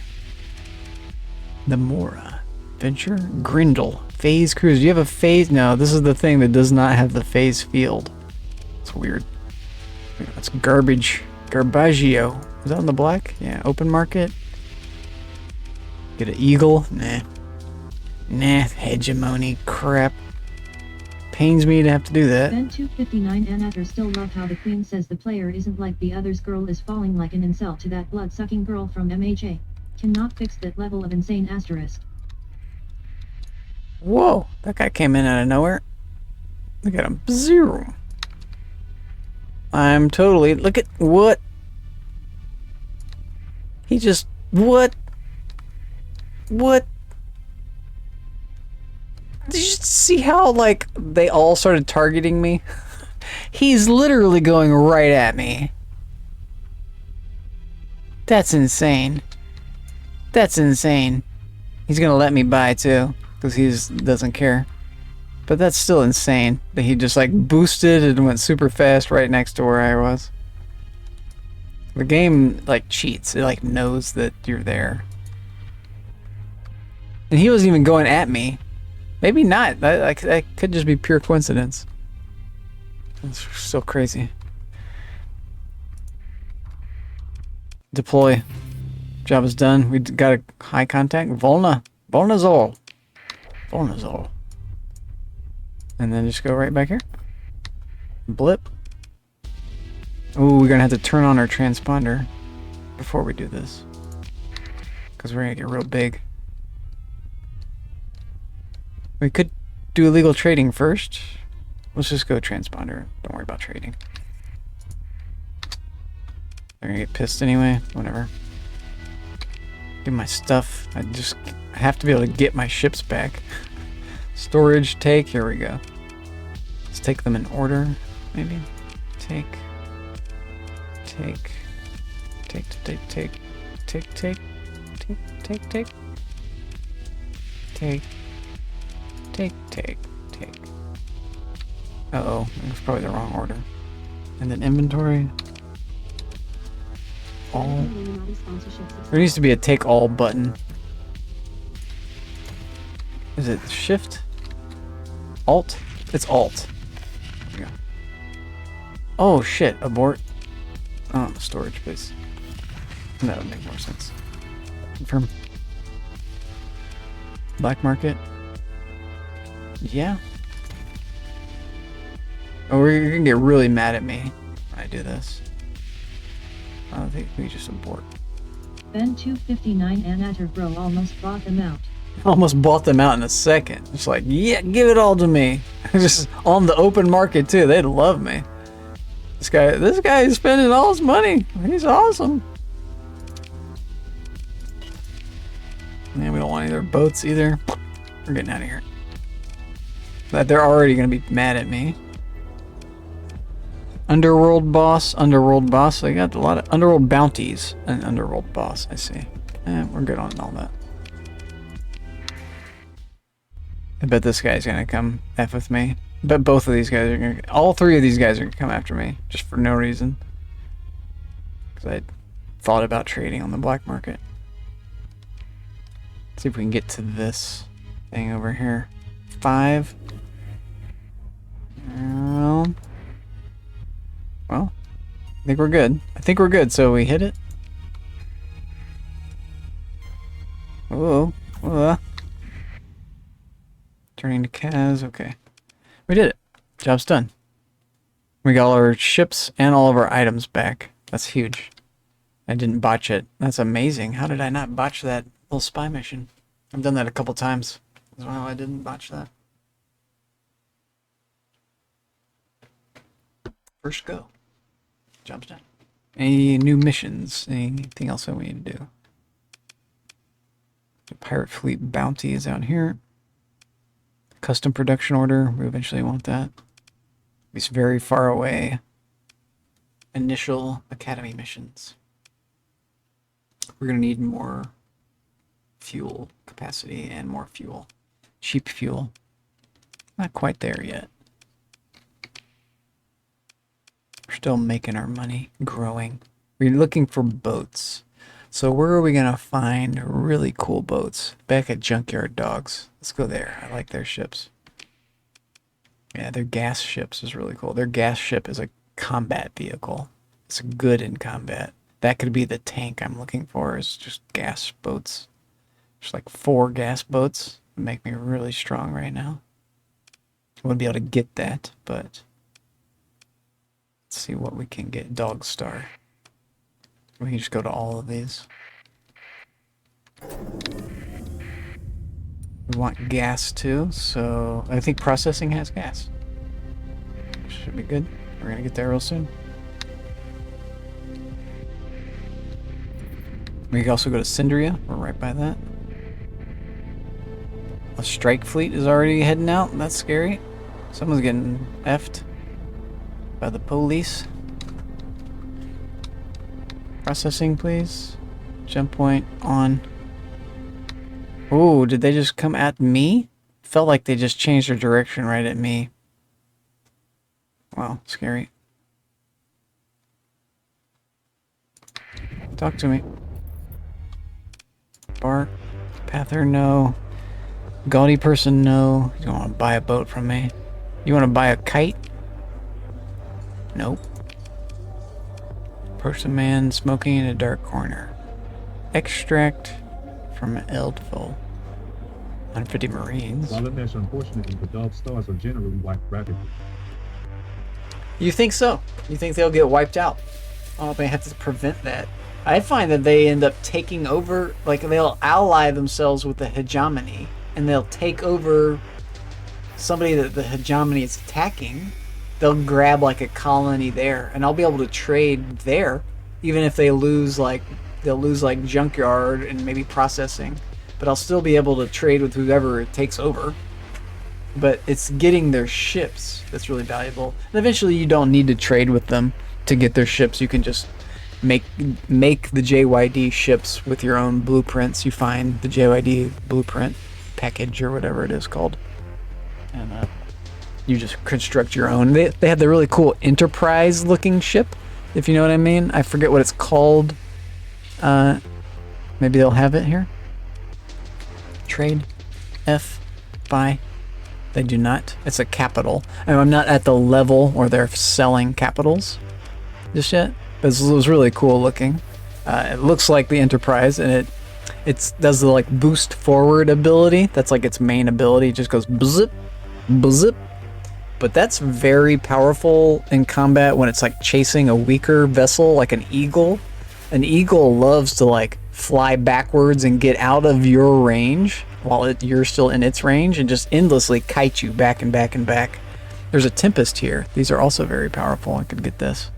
The Mora. Venture? Grindle. Phase cruise. Do you have a phase? No, this is the thing that does not have the phase field. It's weird. That's garbage. Garbaggio. Is that on the black? Yeah, open market. Get an eagle? Nah. Nah, hegemony crap. Pains me to have to do that. Ben 259 Anator still love how the queen says the player isn't like the others. Girl is falling like an incel to that blood-sucking girl from MHA. Cannot fix that level of insane asterisk. Whoa, that guy came in out of nowhere. Look at him. Zero. I'm totally... Look at... What? He just... What? What? Did you see how, like, they all started targeting me? He's literally going right at me. That's insane. That's insane. He's gonna let me buy, too. Because he doesn't care. But that's still insane. That he just, like, boosted and went super fast right next to where I was. The game, like, cheats. It, like, knows that you're there. And he wasn't even going at me. Maybe not. That could just be pure coincidence. It's so crazy. Deploy. Job is done. We got a high contact. Volna. Volnazol. Volnazol. And then just go right back here. Blip. Ooh, we're gonna have to turn on our transponder before we do this. Because we're gonna get real big. We could do illegal trading first. Let's just go transponder. Don't worry about trading. They're gonna get pissed anyway. Whatever. Give my stuff. I have to be able to get my ships back. Storage, take. Here we go. Let's take them in order. Maybe. Take. Take. Take. Take. Take. Take. Take. Take. Take. Take. Take. Take, take, take. Uh-oh, that's probably the wrong order. And then inventory. All. There needs to be a take all button. Is it shift? Alt? It's alt. There we go. Oh shit, abort. Oh, storage, please. That would make more sense. Confirm. Black market. Yeah. Oh, we're gonna get really mad at me when I do this. I don't think we just abort. Ben 259 Anator bro almost bought them out. Almost bought them out in a second. It's like, yeah, give it all to me. Just on the open market too. They'd love me. This guy is spending all his money. He's awesome. Man, we don't want any of their boats either. We're getting out of here. But they're already gonna be mad at me. Underworld boss, underworld boss. I got a lot of underworld bounties and underworld boss. I see. We're good on all that. I bet this guy's gonna come F with me. I bet both of these guys are gonna. All three of these guys are gonna come after me just for no reason. Because I thought about trading on the black market. Let's see if we can get to this thing over here. 5. Well, I think we're good. I think we're good, so we hit it. Whoa. Turning to Kaz, okay. We did it. Job's done. We got all our ships and all of our items back. That's huge. I didn't botch it. That's amazing. How did I not botch that little spy mission? I've done that a couple times. That's why I didn't botch that. First go. Job's done. Any new missions? Anything else that we need to do? The Pirate Fleet Bounty is out here. Custom production order. We eventually want that. It's very far away. Initial academy missions. We're going to need more fuel capacity and more fuel. Cheap fuel. Not quite there yet. We're still making our money, growing. We're looking for boats. So where are we going to find really cool boats? Back at Junkyard Dogs. Let's go there. I like their ships. Yeah, their gas ships is really cool. Their gas ship is a combat vehicle. It's good in combat. That could be the tank I'm looking for, is just gas boats. There's like 4 gas boats. Would make me really strong right now. I wouldn't be able to get that, but let's see what we can get. Dog Star. We can just go to all of these. We want gas too, so I think processing has gas. Should be good. We're gonna get there real soon. We can also go to Syndria. We're right by that. A strike fleet is already heading out. That's scary. Someone's getting effed by the police. Processing, please. Jump point on. Ooh, did they just come at me? Felt like they just changed their direction right at me. Wow, scary. Talk to me. Bark. Pather, no. Gaudy person, no. You don't want to buy a boat from me. You want to buy a kite? Nope. Person man smoking in a dark corner. Extract from Eldville. 150 Marines. While Lanesh, unfortunately, the Dog Stars are generally wiped rapidly. You think so? You think they'll get wiped out? Oh, they have to prevent that. I find that they end up taking over, like they'll ally themselves with the hegemony, and they'll take over somebody that the hegemony is attacking. They'll grab like a colony there, and I'll be able to trade there, even if they lose like, they'll lose like junkyard and maybe processing, but I'll still be able to trade with whoever it takes over. But it's getting their ships that's really valuable. And eventually you don't need to trade with them to get their ships. You can just make the JYD ships with your own blueprints. You find the JYD blueprint package or whatever it is called, and you just construct your own. They have the really cool Enterprise looking ship, if you know what I mean. I forget what it's called. Maybe they'll have it here. Trade F buy. They do not. It's a capital. I'm not at the level where they're selling capitals just yet, but it was really cool looking. It looks like the Enterprise, and it does the like boost forward ability. That's like its main ability. It just goes bzip, bzip. But that's very powerful in combat when it's like chasing a weaker vessel, like an eagle. An eagle loves to like fly backwards and get out of your range while you're still in its range and just endlessly kite you back and back and back. There's a Tempest here. These are also very powerful. I could get this.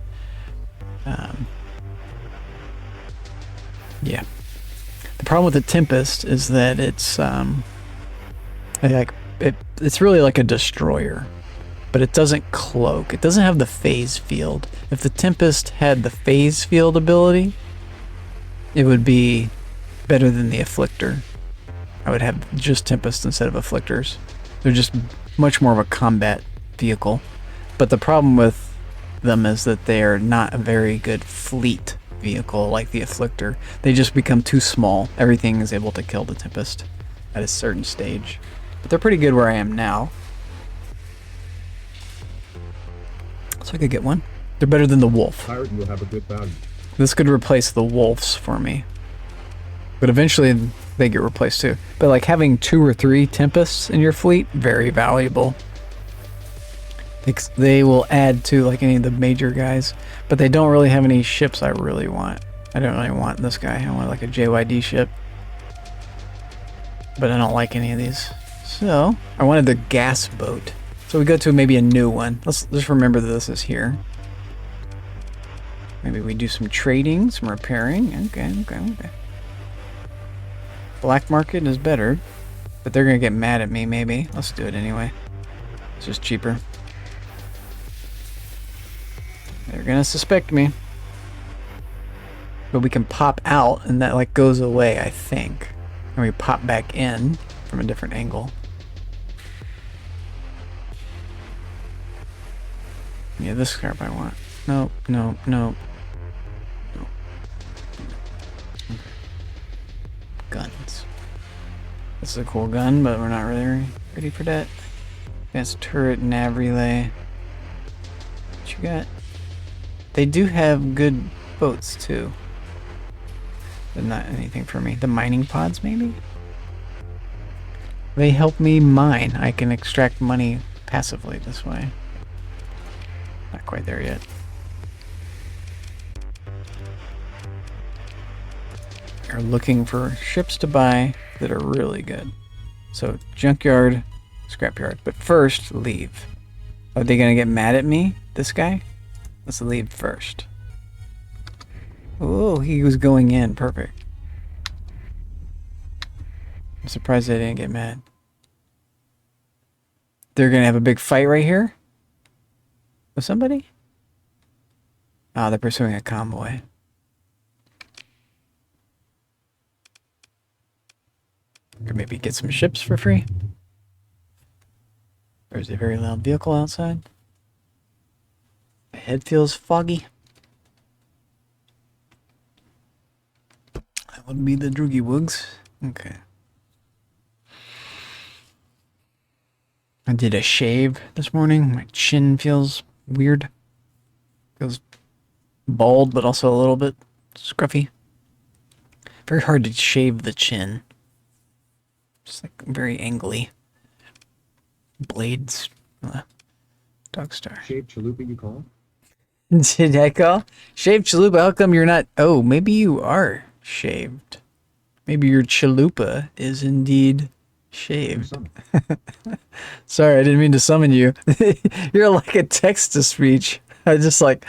Yeah. The problem with the Tempest is that it's it's really like a destroyer, but it doesn't cloak. It doesn't have the phase field. If the Tempest had the phase field ability, it would be better than the Afflictor. I would have just Tempest instead of Afflictors. They're just much more of a combat vehicle. But the problem with them is that they are not a very good fleet vehicle like the Afflictor. They just become too small. Everything is able to kill the Tempest at a certain stage. But they're pretty good where I am now. So I could get one. They're better than the Wolf. Pirate will have a good value. This could replace the Wolves for me. But eventually they get replaced too. But like having 2 or 3 Tempests in your fleet, very valuable. They will add to like any of the major guys. But they don't really have any ships I really want. I don't really want this guy. I want like a JYD ship. But I don't like any of these. So I wanted the gas boat. So we go to maybe a new one. Let's just remember that this is here. Maybe we do some trading, some repairing. Okay. Black market is better, but they're gonna get mad at me maybe. Let's do it anyway. It's just cheaper. They're gonna suspect me. But we can pop out and that like goes away, I think. And we pop back in from a different angle. Yeah, this scrap I want. No. Guns. This is a cool gun, but we're not really ready for that. Advanced turret, nav relay. What you got? They do have good boats too. But not anything for me. The mining pods maybe? They help me mine. I can extract money passively this way. Not quite there yet. Are looking for ships to buy that are really good. So junkyard, scrapyard. But first, leave. Are they gonna get mad at me? This guy? Let's leave first. Oh, he was going in. Perfect. I'm surprised they didn't get mad. They're gonna have a big fight right here? With somebody? Ah, they're pursuing a convoy. Could maybe get some ships for free. There's a very loud vehicle outside. My head feels foggy. That would be the Droogie Woogs. Okay. I did a shave this morning. My chin feels weird. Feels bald, but also a little bit scruffy. Very hard to shave the chin. Just like very angly. Blades. Dog star. Shaved chalupa, you call? Did I call? Shaved chalupa, how come you're not? Oh, maybe you are shaved. Maybe your chalupa is indeed shaved. Sorry, I didn't mean to summon you. You're like a text to speech. I just like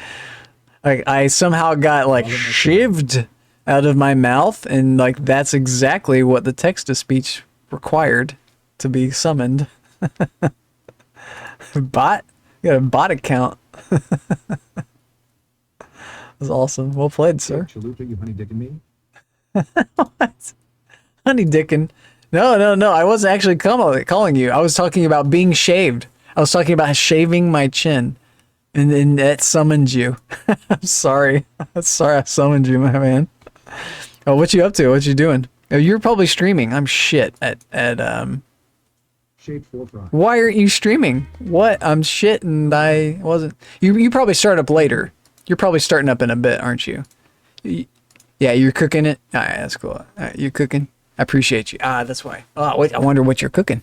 I somehow got like shaved out of my mouth, and like that's exactly what the text to speech required to be summoned. Bot? You got a bot account. That's awesome. Well played, sir. Chalupa, you honey dicking me? What? Honey dickin'? No. I wasn't actually calling you. I was talking about being shaved. I was talking about shaving my chin. And then that summoned you. I'm sorry. Sorry I summoned you, my man. Oh, what you up to? What you doing? Oh, you're probably streaming. I'm shit at Shaved 4 fry. Why aren't you streaming? What? I'm shit and I wasn't. You probably start up later. You're probably starting up in a bit, aren't you? Yeah, you're cooking it? Alright, that's cool. Alright, you're cooking? I appreciate you. Ah, that's why. Oh, wait, I wonder what you're cooking.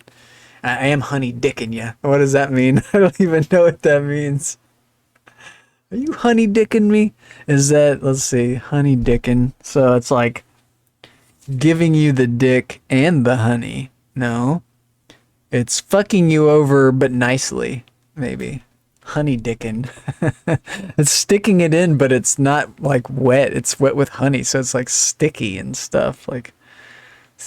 I am honey dicking you. What does that mean? I don't even know what that means. Are you honey dicking me? Is that, let's see, honey dicking. So it's like giving you the dick and the honey. No. It's fucking you over, but nicely, maybe. Honey dicking. It's sticking it in, but it's not like wet. It's wet with honey, so it's like sticky and stuff. Like,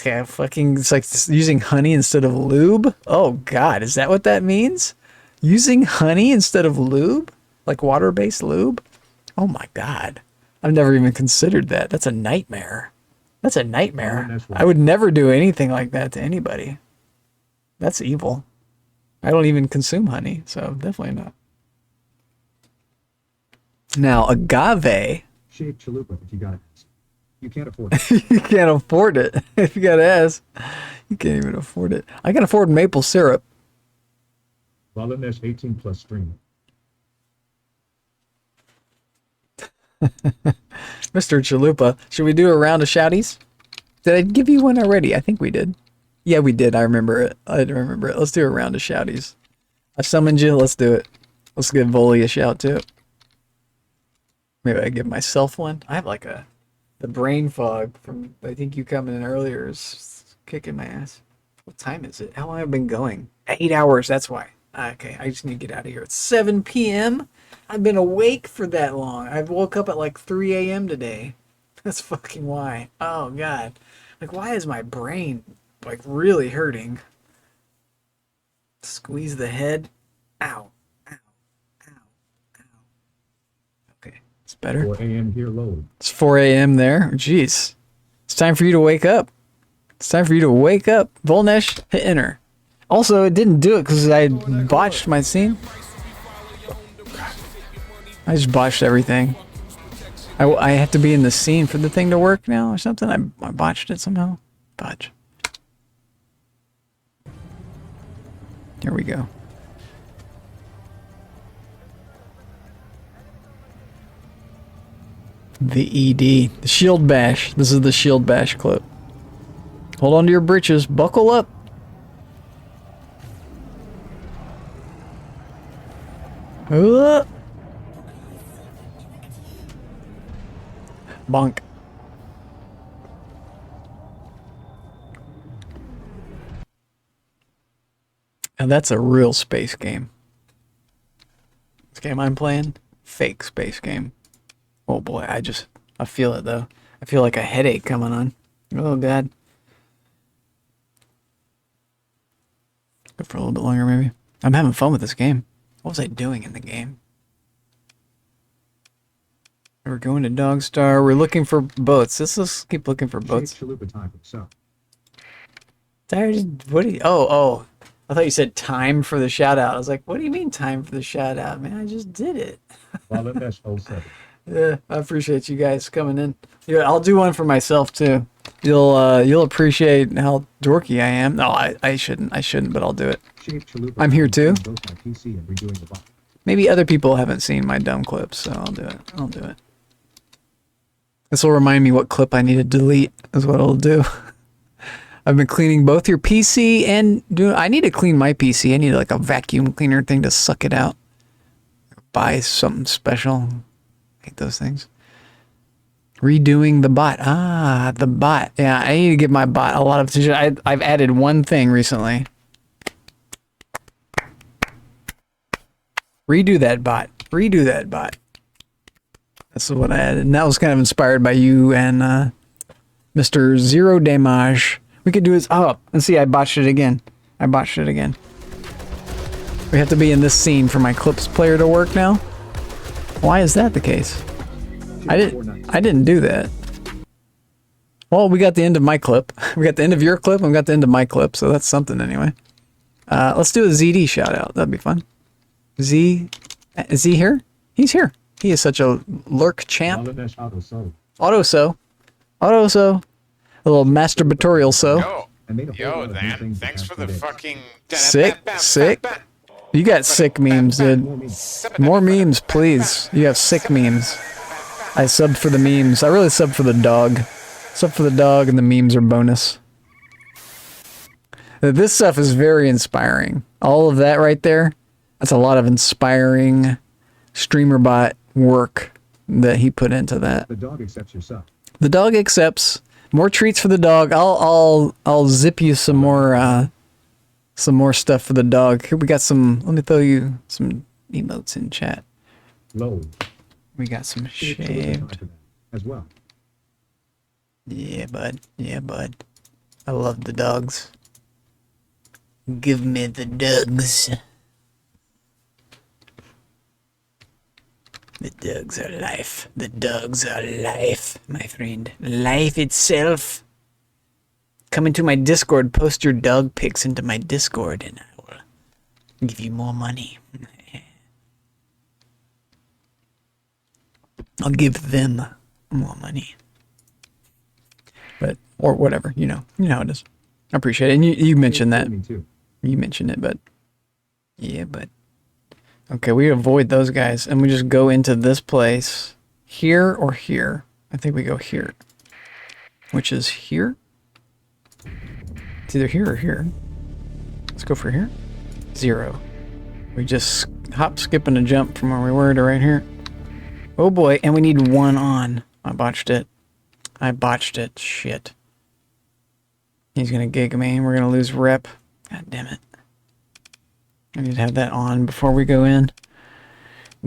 yeah, fucking, it's like using honey instead of lube. Oh God, is that what that means? Using honey instead of lube? Like water-based lube? Oh my God. I've never even considered that. That's a nightmare. That's a nightmare. I would never do anything like that to anybody. That's evil. I don't even consume honey, so definitely not. Now, agave. Shaved chalupa, if you got it. You can't afford it. You can't afford it. If you got ass, you can't even afford it. I can afford maple syrup. Valenesh 18 plus stream. Mr. Chalupa, should we do a round of shouties? Did I give you one already? I think we did. Yeah, we did. I remember it. Let's do a round of shouties. I summoned you. Let's do it. Let's give Volley a shout too. Maybe I give myself one. I have like the brain fog from I think you coming in earlier is kicking my ass. What time is it? How long have I been going? 8 hours. That's why. Okay, I just need to get out of here. It's 7 p.m. I've been awake for that long. I woke up at like 3 a.m. today. That's fucking why. Oh, God. Like, why is my brain, like, really hurting? Squeeze the head. Ow. Ow. Ow. Ow. Okay, it's better. 4 a.m. here low. It's 4 a.m. there. Jeez. It's time for you to wake up. It's time for you to wake up. Volnesh, hit enter. Also, it didn't do it because I botched my scene. I just botched everything. I have to be in the scene for the thing to work now or something. I botched it somehow. Botch. Here we go. The ED. The shield bash. This is the shield bash clip. Hold on to your britches. Buckle up. Bonk. And that's a real space game. This game I'm playing, fake space game. Oh boy, I feel it though. I feel like a headache coming on. Oh God. Go for a little bit longer maybe. I'm having fun with this game. What was I doing in the game? We're going to Dogstar. We're looking for boats. Let's keep looking for boats. Tired? What do you? Oh. I thought you said time for the shout out. I was like, what do you mean time for the shout out? Man, I just did it. Yeah, I appreciate you guys coming in. Yeah, I'll do one for myself too. You'll appreciate how dorky I am. No, I shouldn't, but I'll do it. I'm here too. Maybe other people haven't seen my dumb clips, so I'll do it. This will remind me what clip I need to delete, is what it'll do. I've been cleaning both your PC and I need to clean my PC. I need like a vacuum cleaner thing to suck it out. Buy something special. I hate those things. Redoing the bot. Ah, the bot. Yeah, I need to give my bot a lot of attention. I've added one thing recently. Redo that bot. Redo that bot. That's what I added. And that was kind of inspired by you and Mr. Zero Damage. We could do this. Oh, and see, I botched it again. We have to be in this scene for my clips player to work now. Why is that the case? I didn't do that. Well, we got the end of my clip. We got the end of your clip, and we got the end of my clip, so that's something anyway. Let's do a ZD shout out. That'd be fun. Z, is he here? He's here. He is such a lurk champ. Auto-so. A little masturbatorial so. Yo, Dan, thanks for the fucking... Sick. You got sick memes, dude. More memes, please. You have sick memes. I subbed for the memes. I really subbed for the dog. Sub for the dog and the memes are bonus. This stuff is very inspiring. All of that right there, that's a lot of inspiring StreamerBot work that he put into that. The dog accepts your sub. The dog accepts. More treats for the dog. I'll zip you some more stuff for the dog. Here we got some. Let me throw you some emotes in chat. Low. We got some shaved as well. Yeah, bud. I love the dogs. Give me the dogs. The dogs are life. The dogs are life, my friend. Life itself. Come into my Discord, post your dog pics into my Discord, and I will give you more money. I'll give them more money. But, or whatever, you know how it is. I appreciate it. And you mentioned that. You mentioned it, but yeah, but okay, we avoid those guys and we just go into this place. Here or here? I think we go here. Which is here? It's either here or here. Let's go for here. 0. We just hop, skip, and a jump from where we were to right here. Oh boy, and we need 1 on. I botched it. Shit. He's gonna gig me and we're gonna lose rep. God damn it. I need to have that on before we go in.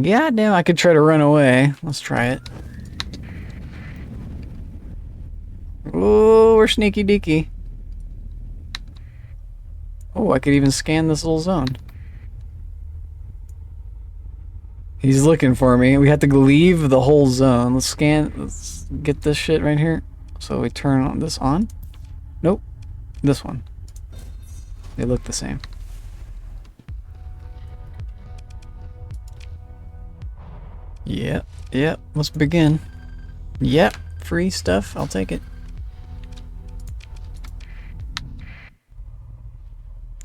God damn, I could try to run away. Let's try it. Oh, we're sneaky deaky. Oh, I could even scan this little zone. He's looking for me. We have to leave the whole zone. Let's scan. Let's get this shit right here. So we turn on this on. Nope. This one. They look the same. Yep. Yep. Let's begin. Yep. Free stuff. I'll take it.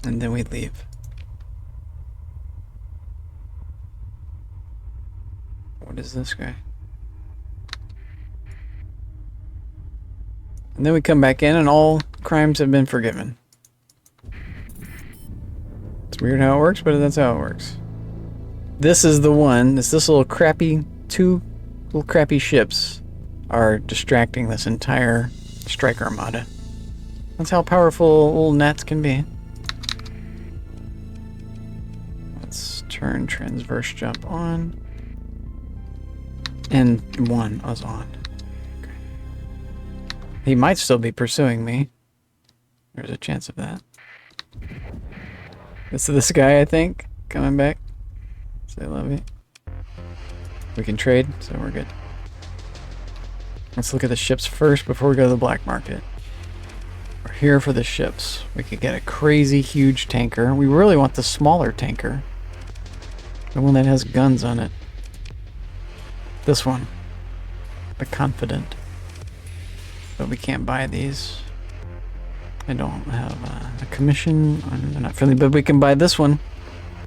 And then we leave. What is this guy? And then we come back in and all crimes have been forgiven. It's weird how it works, but that's how it works. This is the one. It's this little crappy, two little crappy ships are distracting this entire strike armada. That's how powerful little gnats can be. Let's turn transverse jump on. And one was on. Okay. He might still be pursuing me. There's a chance of that. This is this guy, I think, coming back. Say love you. We can trade, so we're good. Let's look at the ships first before we go to the black market. We're here for the ships. We could get a crazy huge tanker. We really want the smaller tanker. The one that has guns on it. This one. The Confident. But we can't buy these. I don't have a commission. They're not friendly, but we can buy this one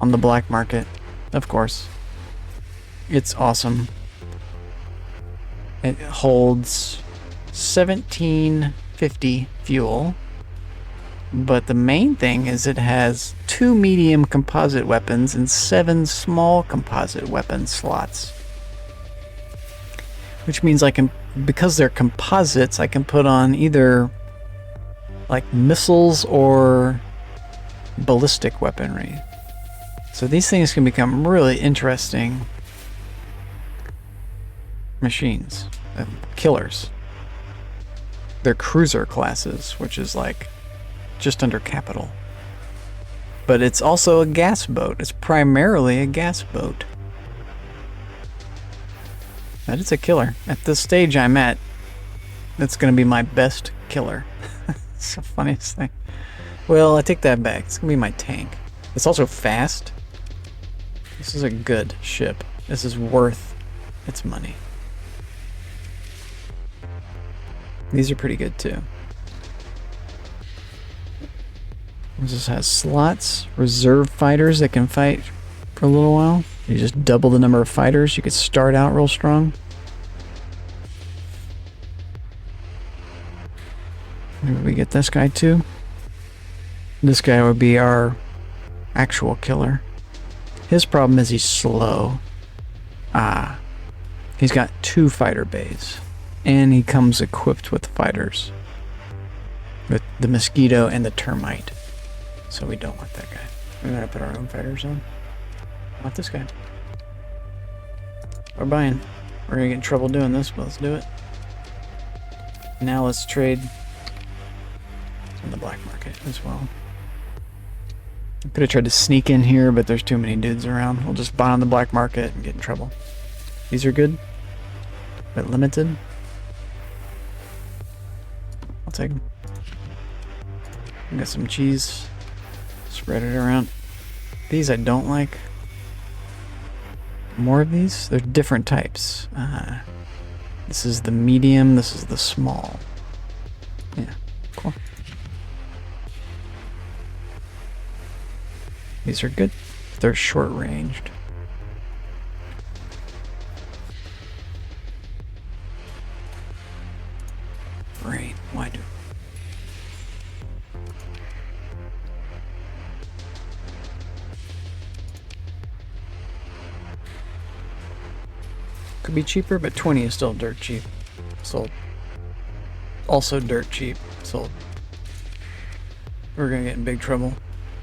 on the black market. Of course. It's awesome. It holds 1750 fuel. But the main thing is it has 2 medium composite weapons and 7 small composite weapon slots. Which means I can, because they're composites, I can put on either like missiles or ballistic weaponry. So these things can become really interesting machines, killers. They're cruiser classes, which is like just under capital. But it's also a gas boat. It's primarily a gas boat. That is a killer. At this stage I'm at, that's going to be my best killer. It's the funniest thing. Well, I take that back. It's going to be my tank. It's also fast. This is a good ship. This is worth its money. These are pretty good too. This has slots, reserve fighters that can fight for a little while. You just double the number of fighters. You could start out real strong. Maybe we get this guy too. This guy would be our actual killer. His problem is he's slow. He's got 2 fighter bays. And he comes equipped with fighters. With the mosquito and the termite. So we don't want that guy. We're gonna put our own fighters on. I want this guy. We're buying. We're gonna get in trouble doing this, but let's do it. Now let's trade on the black market as well. I could have tried to sneak in here, but there's too many dudes around. We'll just buy on the black market and get in trouble. These are good, but limited. I'll take them. Got some cheese. Spread it around. These I don't like. More of these? They're different types. This is the medium, this is the small. Yeah, cool. These are good. They're short ranged. Rain, why do? Could be cheaper, but 20 is still dirt cheap. Sold. Also dirt cheap. Sold. We're gonna get in big trouble.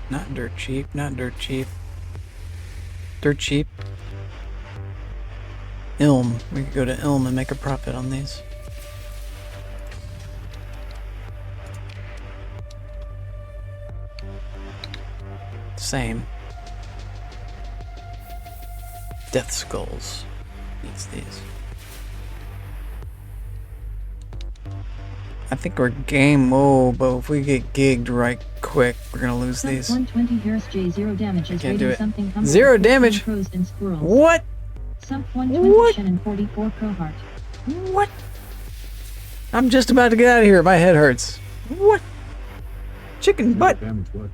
Not dirt cheap, not dirt cheap. Dirt cheap. Ilm. We could go to Ilm and make a profit on these. Same. Death Skulls. Needs these. I think we're game. Oh, but if we get gigged right quick, we're gonna lose these. 120 Harris J, 0 damage is Can't do rating it. something comes 0 with damage? crows and squirrels. What? Sub 120 Shannon 44 Crowheart. What? I'm just about to get out of here. My head hurts. What? Chicken butt. Damage what?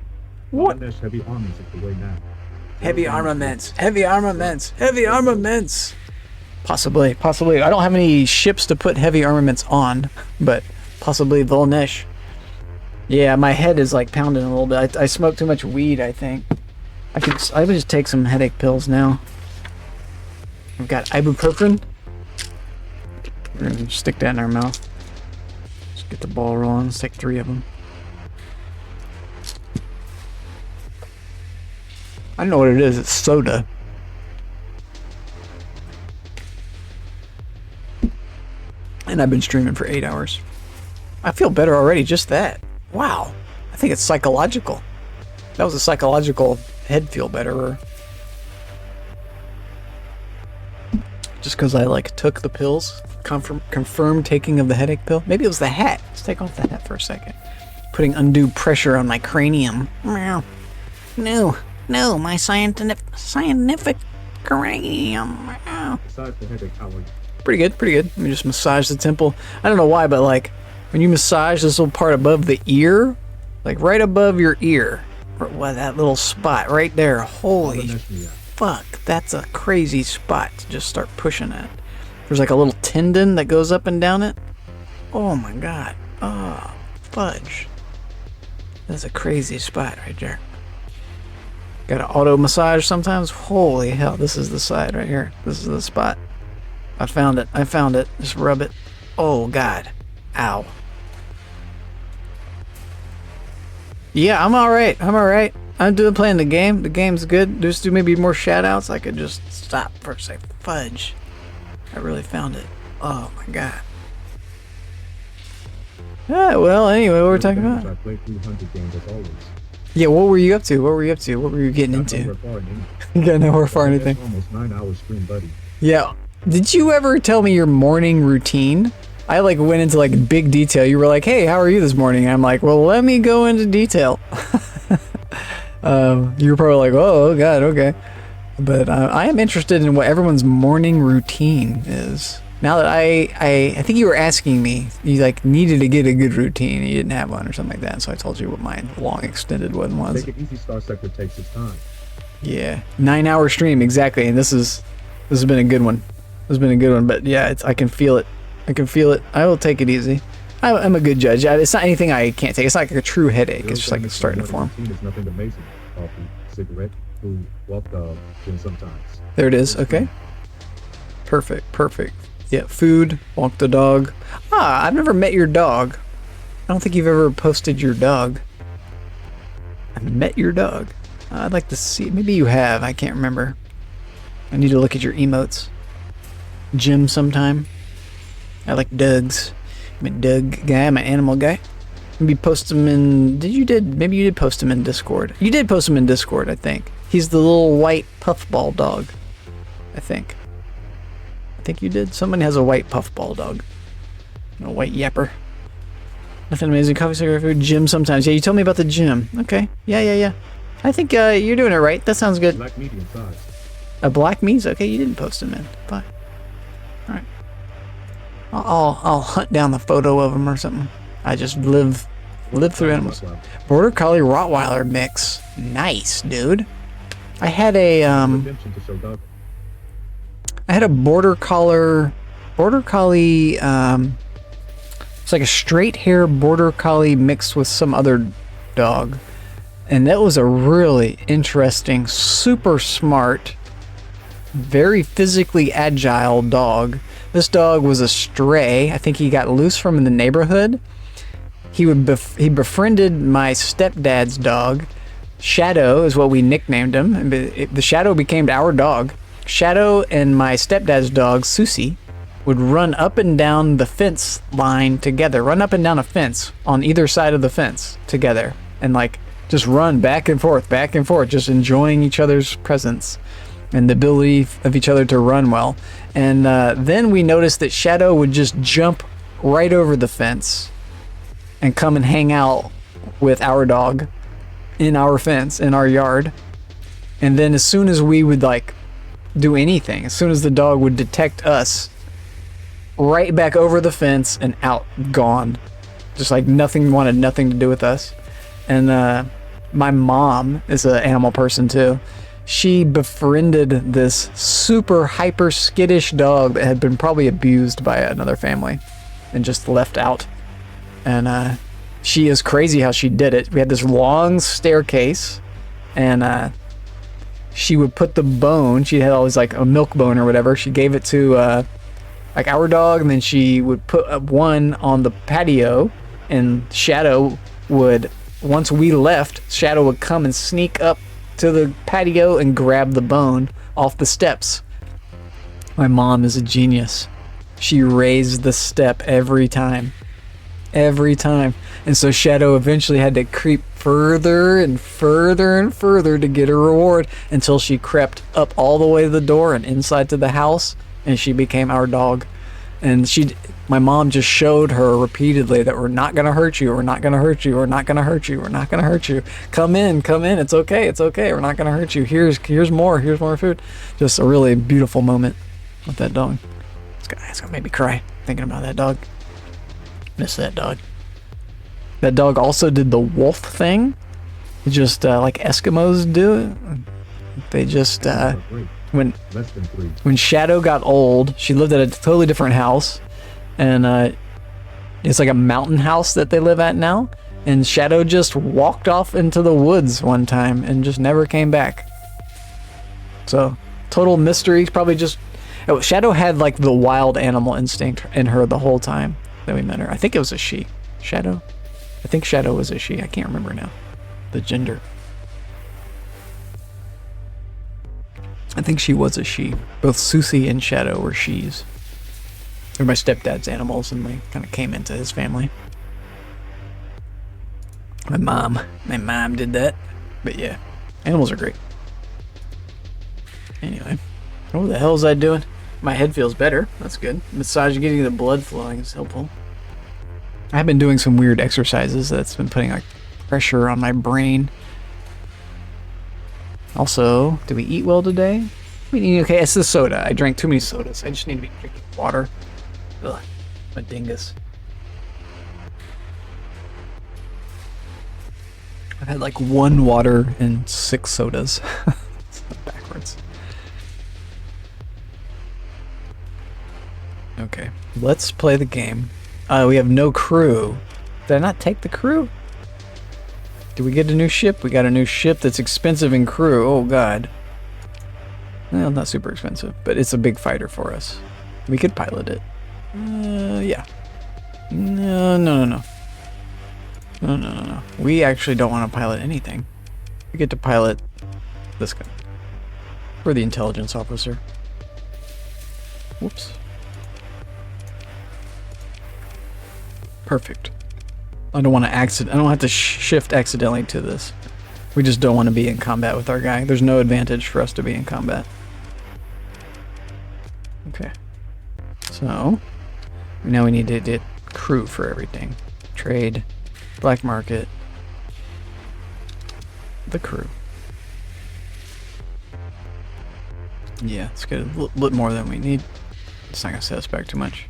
What? Nash heavy armaments is the way now. Heavy armaments. Heavy armaments. Heavy armaments. Possibly. Possibly. I don't have any ships to put heavy armaments on, but possibly Volnesh. Yeah, my head is like pounding a little bit. I smoked too much weed, I think. I would just take some headache pills now. We've got ibuprofen. We're gonna stick that in our mouth. Just get the ball rolling. Let's take 3 of them. I don't know what it is. It's soda. And I've been streaming for 8 hours. I feel better already, just that. Wow. I think it's psychological. That was a psychological head feel betterer. Just because I like took the pills. Confirmed taking of the headache pill. Maybe it was the hat. Let's take off the hat for a second. Putting undue pressure on my cranium. Meow. No, my scientific cranium. Meow. Besides the headache, how are you? Pretty good. Let me just massage the temple. I don't know why, but like when you massage this little part above the ear, like right above your ear, well, that little spot right there. Holy fuck, that's a crazy spot to just start pushing at. There's like a little tendon that goes up and down it. Oh my god. Oh, fudge. That's a crazy spot right there. Got to auto massage sometimes. Holy hell, this is the side right here. This is the spot. I found it. Just rub it. Oh god. Ow. Yeah, I'm alright. I'm playing the game. The game's good. Just do maybe more shout outs. I could just stop for a sec. Fudge. I really found it. Oh my god. Yeah, well, anyway, what were we talking about? I played 300 games as always. Yeah, what were you up to? What were you getting into? You got nowhere far in anything. Almost 9 hours stream, buddy. Yeah. Did you ever tell me your morning routine? I like went into like big detail. You were like, "Hey, how are you this morning?" And I'm like, "Well, let me go into detail." You were probably like, "Oh god, okay." But I am interested in what everyone's morning routine is. Now that I think you were asking me, you like needed to get a good routine and you didn't have one or something like that. So I told you what my long extended one was. Take it easy, Star Sector takes its time. Yeah, 9-hour stream exactly, and this has been a good one. This has been a good one, but yeah, I can feel it. I will take it easy. I'm a good judge. It's not anything I can't take. It's not like a true headache. It's just like it's starting to form. There's nothing amazing. Coffee, cigarette, food, walk dog, and sometimes. There it is. Okay. Perfect. Yeah, food, walk the dog. I've never met your dog. I don't think you've ever posted your dog. I've met your dog. I'd like to see. Maybe you have. I can't remember. I need to look at your emotes. Jim sometime. I like Doug's. I'm a Doug guy. I'm an animal guy. Maybe post him in... Maybe you did post him in Discord. You did post him in Discord, I think. He's the little white puffball dog. I think you did. Someone has a white puffball dog. A white yapper. Nothing amazing. Coffee, cigarette, food, gym sometimes. Yeah, you told me about the gym. Okay. Yeah. I think you're doing it right. That sounds good. Black medium size. A black means okay. You didn't post him in. Fine. All right. I'll hunt down the photo of him or something. I just live through animals. Border Collie Rottweiler mix. Nice, dude. I had a Border Collie. It's like a straight hair Border Collie mixed with some other dog, and that was a really interesting, super smart, very physically agile dog. This dog was a stray. I think he got loose from in the neighborhood. He befriended my stepdad's dog, Shadow is what we nicknamed him. And the Shadow became our dog. Shadow and my stepdad's dog, Susie, would run up and down the fence line together. Run up and down a fence on either side of the fence together. And like, just run back and forth, just enjoying each other's presence and the ability of each other to run well. And then we noticed that Shadow would just jump right over the fence and come and hang out with our dog in our fence, in our yard. And then as soon as we would like do anything, as soon as the dog would detect us, right back over the fence and out, gone. Just like wanted nothing to do with us. And my mom is an animal person too. She befriended this super hyper skittish dog that had been probably abused by another family and just left out. And she is crazy how she did it. We had this long staircase, and she would put the bone, she had always like a milk bone or whatever, she gave it to like our dog, and then she would put one on the patio, and Shadow would, once we left, Shadow would come and sneak up to the patio and grab the bone off the steps. My mom is a genius. She raised the step every time. Every time. And so Shadow eventually had to creep further and further and further to get her reward until she crept up all the way to the door and inside to the house, and she became our dog. And my mom just showed her repeatedly that we're not gonna hurt you, we're not gonna hurt you, we're not gonna hurt you, we're not gonna hurt you. Come in, it's okay, we're not gonna hurt you. Here's more food. Just a really beautiful moment with that dog. It's gonna make me cry thinking about that dog. Miss that dog. That dog also did the wolf thing, just like Eskimos do. They just when Shadow got old, she lived at a totally different house, and it's like a mountain house that they live at now. And Shadow just walked off into the woods one time and just never came back. So total mystery. Probably just Shadow had like the wild animal instinct in her the whole time that we met her. I think it was a she. Shadow? I think Shadow was a she. I can't remember now. The gender. I think she was a she. Both Susie and Shadow were she's. They're my stepdad's animals, and we kind of came into his family. My mom did that. But yeah, animals are great. Anyway, what the hell is I doing? My head feels better. That's good. Massage, getting the blood flowing is helpful. I've been doing some weird exercises that's been putting like pressure on my brain. Also, did we eat well today? Okay, it's the soda. I drank too many sodas. I just need to be drinking water. Ugh, I'm a dingus. I've had like 1 water and 6 sodas. It's backwards. Okay, let's play the game. We have no crew. Did I not take the crew? Did we get a new ship? We got a new ship that's expensive in crew. Oh god. Well, not super expensive, but it's a big fighter for us. We could pilot it. Yeah. No. We actually don't want to pilot anything. We get to pilot this guy. We're the intelligence officer. Whoops. Perfect. I don't want to I don't have to shift accidentally to this. We just don't want to be in combat with our guy. There's no advantage for us to be in combat. Okay. So, now we need to get crew for everything. Trade, black market, the crew. Yeah, let's get a little more than we need. It's not going to set us back too much.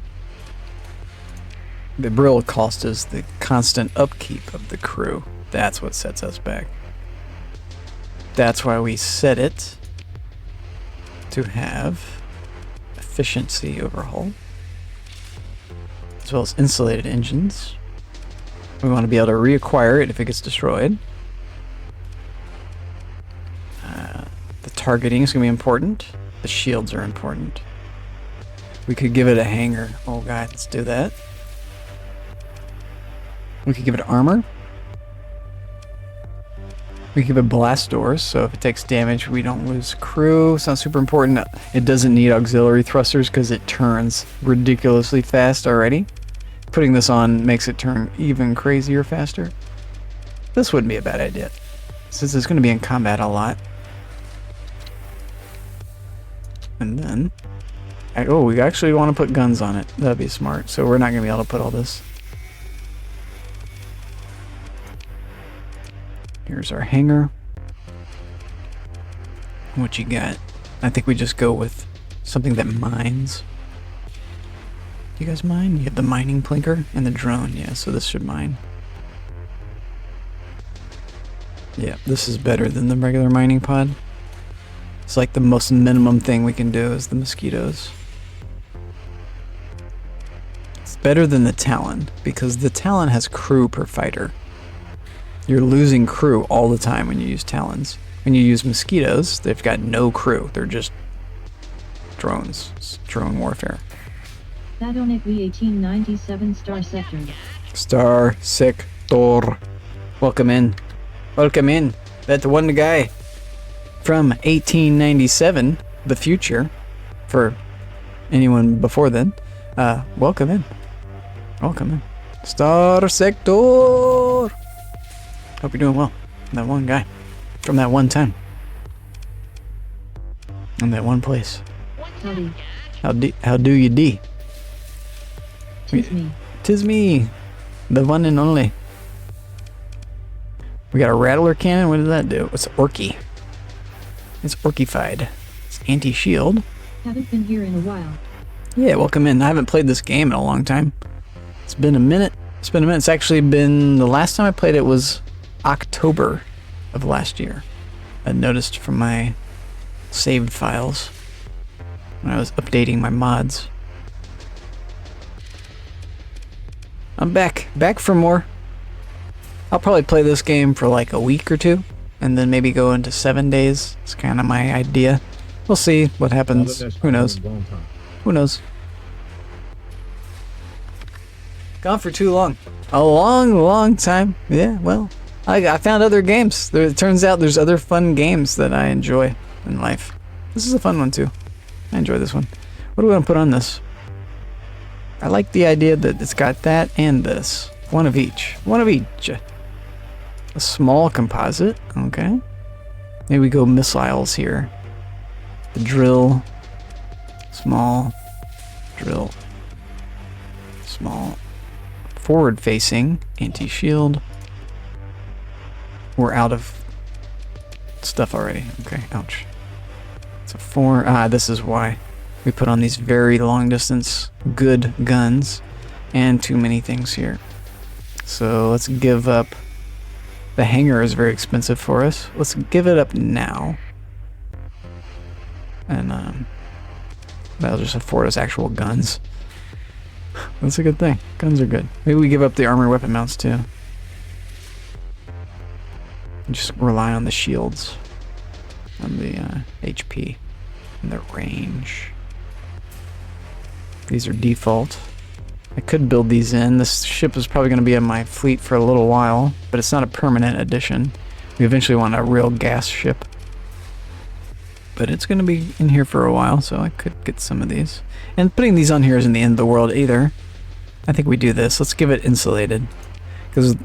The real cost is the constant upkeep of the crew. That's what sets us back. That's why we set it to have efficiency overhaul, as well as insulated engines. We want to be able to reacquire it if it gets destroyed. The targeting is going to be important. The shields are important. We could give it a hanger. Oh god, let's do that. We could give it armor. We give it blast doors, so if it takes damage, we don't lose crew. It's not super important. It doesn't need auxiliary thrusters because it turns ridiculously fast already. Putting this on makes it turn even crazier faster. This wouldn't be a bad idea, since it's going to be in combat a lot. And then... oh, we actually want to put guns on it. That'd be smart. So we're not going to be able to put all this. Here's our hangar. What you got? I think we just go with something that mines. You guys mine? You have the mining plinker and the drone. Yeah, so this should mine. Yeah, this is better than the regular mining pod. It's like the most minimum thing we can do is the mosquitoes. It's better than the Talon, because the Talon has crew per fighter. You're losing crew all the time when you use Talons. When you use mosquitoes, they've got no crew. They're just drones. It's drone warfare. Badonik V1897 Star Sector. Star Sector. Welcome in. Welcome in. That one guy from 1897, the future, for anyone before then. Welcome in. Welcome in. Star Sector. Hope you're doing well. That one guy. From that one time. In that one place. Howdy. How do you D? Tis me. Tis me. The one and only. We got a Rattler cannon. What does that do? It's Orky. It's Orkified. It's anti-shield. Haven't been here in a while. Yeah, welcome in. I haven't played this game in a long time. It's been a minute. It's actually been... The last time I played it was October of last year. I noticed from my saved files when I was updating my mods. I'm back for more. I'll probably play this game for like a week or two and then maybe go into 7 days. It's kind of my idea. We'll see what happens. Who knows? Who knows? Gone for too long. A long time. Yeah, well, I found other games. It turns out there's other fun games that I enjoy in life. This is a fun one too. I enjoy this one. What do we want to put on this? I like the idea that it's got that and this. One of each. One of each. A small composite. Okay. Maybe we go missiles here. The drill. Small. Drill. Small. Forward facing. Anti-shield. We're out of stuff already. Okay, ouch. It's a 4. This is why we put on these very long distance good guns and too many things here. So let's give up. The hangar is very expensive for us. Let's give it up now. And that'll just afford us actual guns. That's a good thing. Guns are good. Maybe we give up the armored weapon mounts too. Just rely on the shields, on the HP, and the range. These are default. I could build these in. This ship is probably going to be in my fleet for a little while, but it's not a permanent addition. We eventually want a real gas ship. But it's going to be in here for a while, so I could get some of these. And putting these on here isn't the end of the world either. I think we do this. Let's give it insulated, because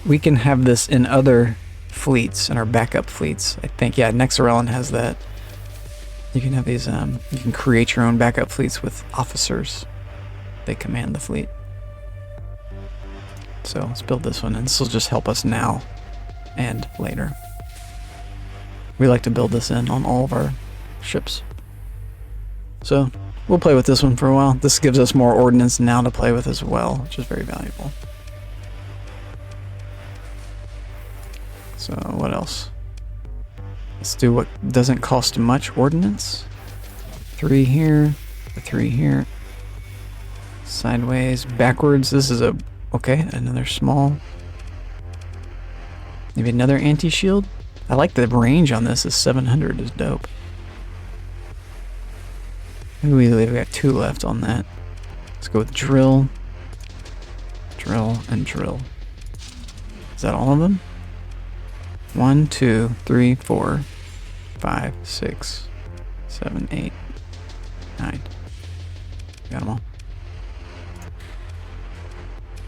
we can have this in other fleets, in our backup fleets. I think, yeah, Nexarellan has that. You can have these, you can create your own backup fleets with officers. They command the fleet. So let's build this one, and this will just help us now and later. We like to build this in on all of our ships. So we'll play with this one for a while. This gives us more ordnance now to play with as well, which is very valuable. So what else? Let's do what doesn't cost much ordnance. 3 here, 3 here. Sideways, backwards. This is okay, another small. Maybe another anti-shield. I like the range on this. Is 700 is dope. Maybe we've got 2 left on that. Let's go with drill, drill, and drill. Is that all of them? 1, 2, 3, 4, 5, 6, 7, 8, 9. Got them all.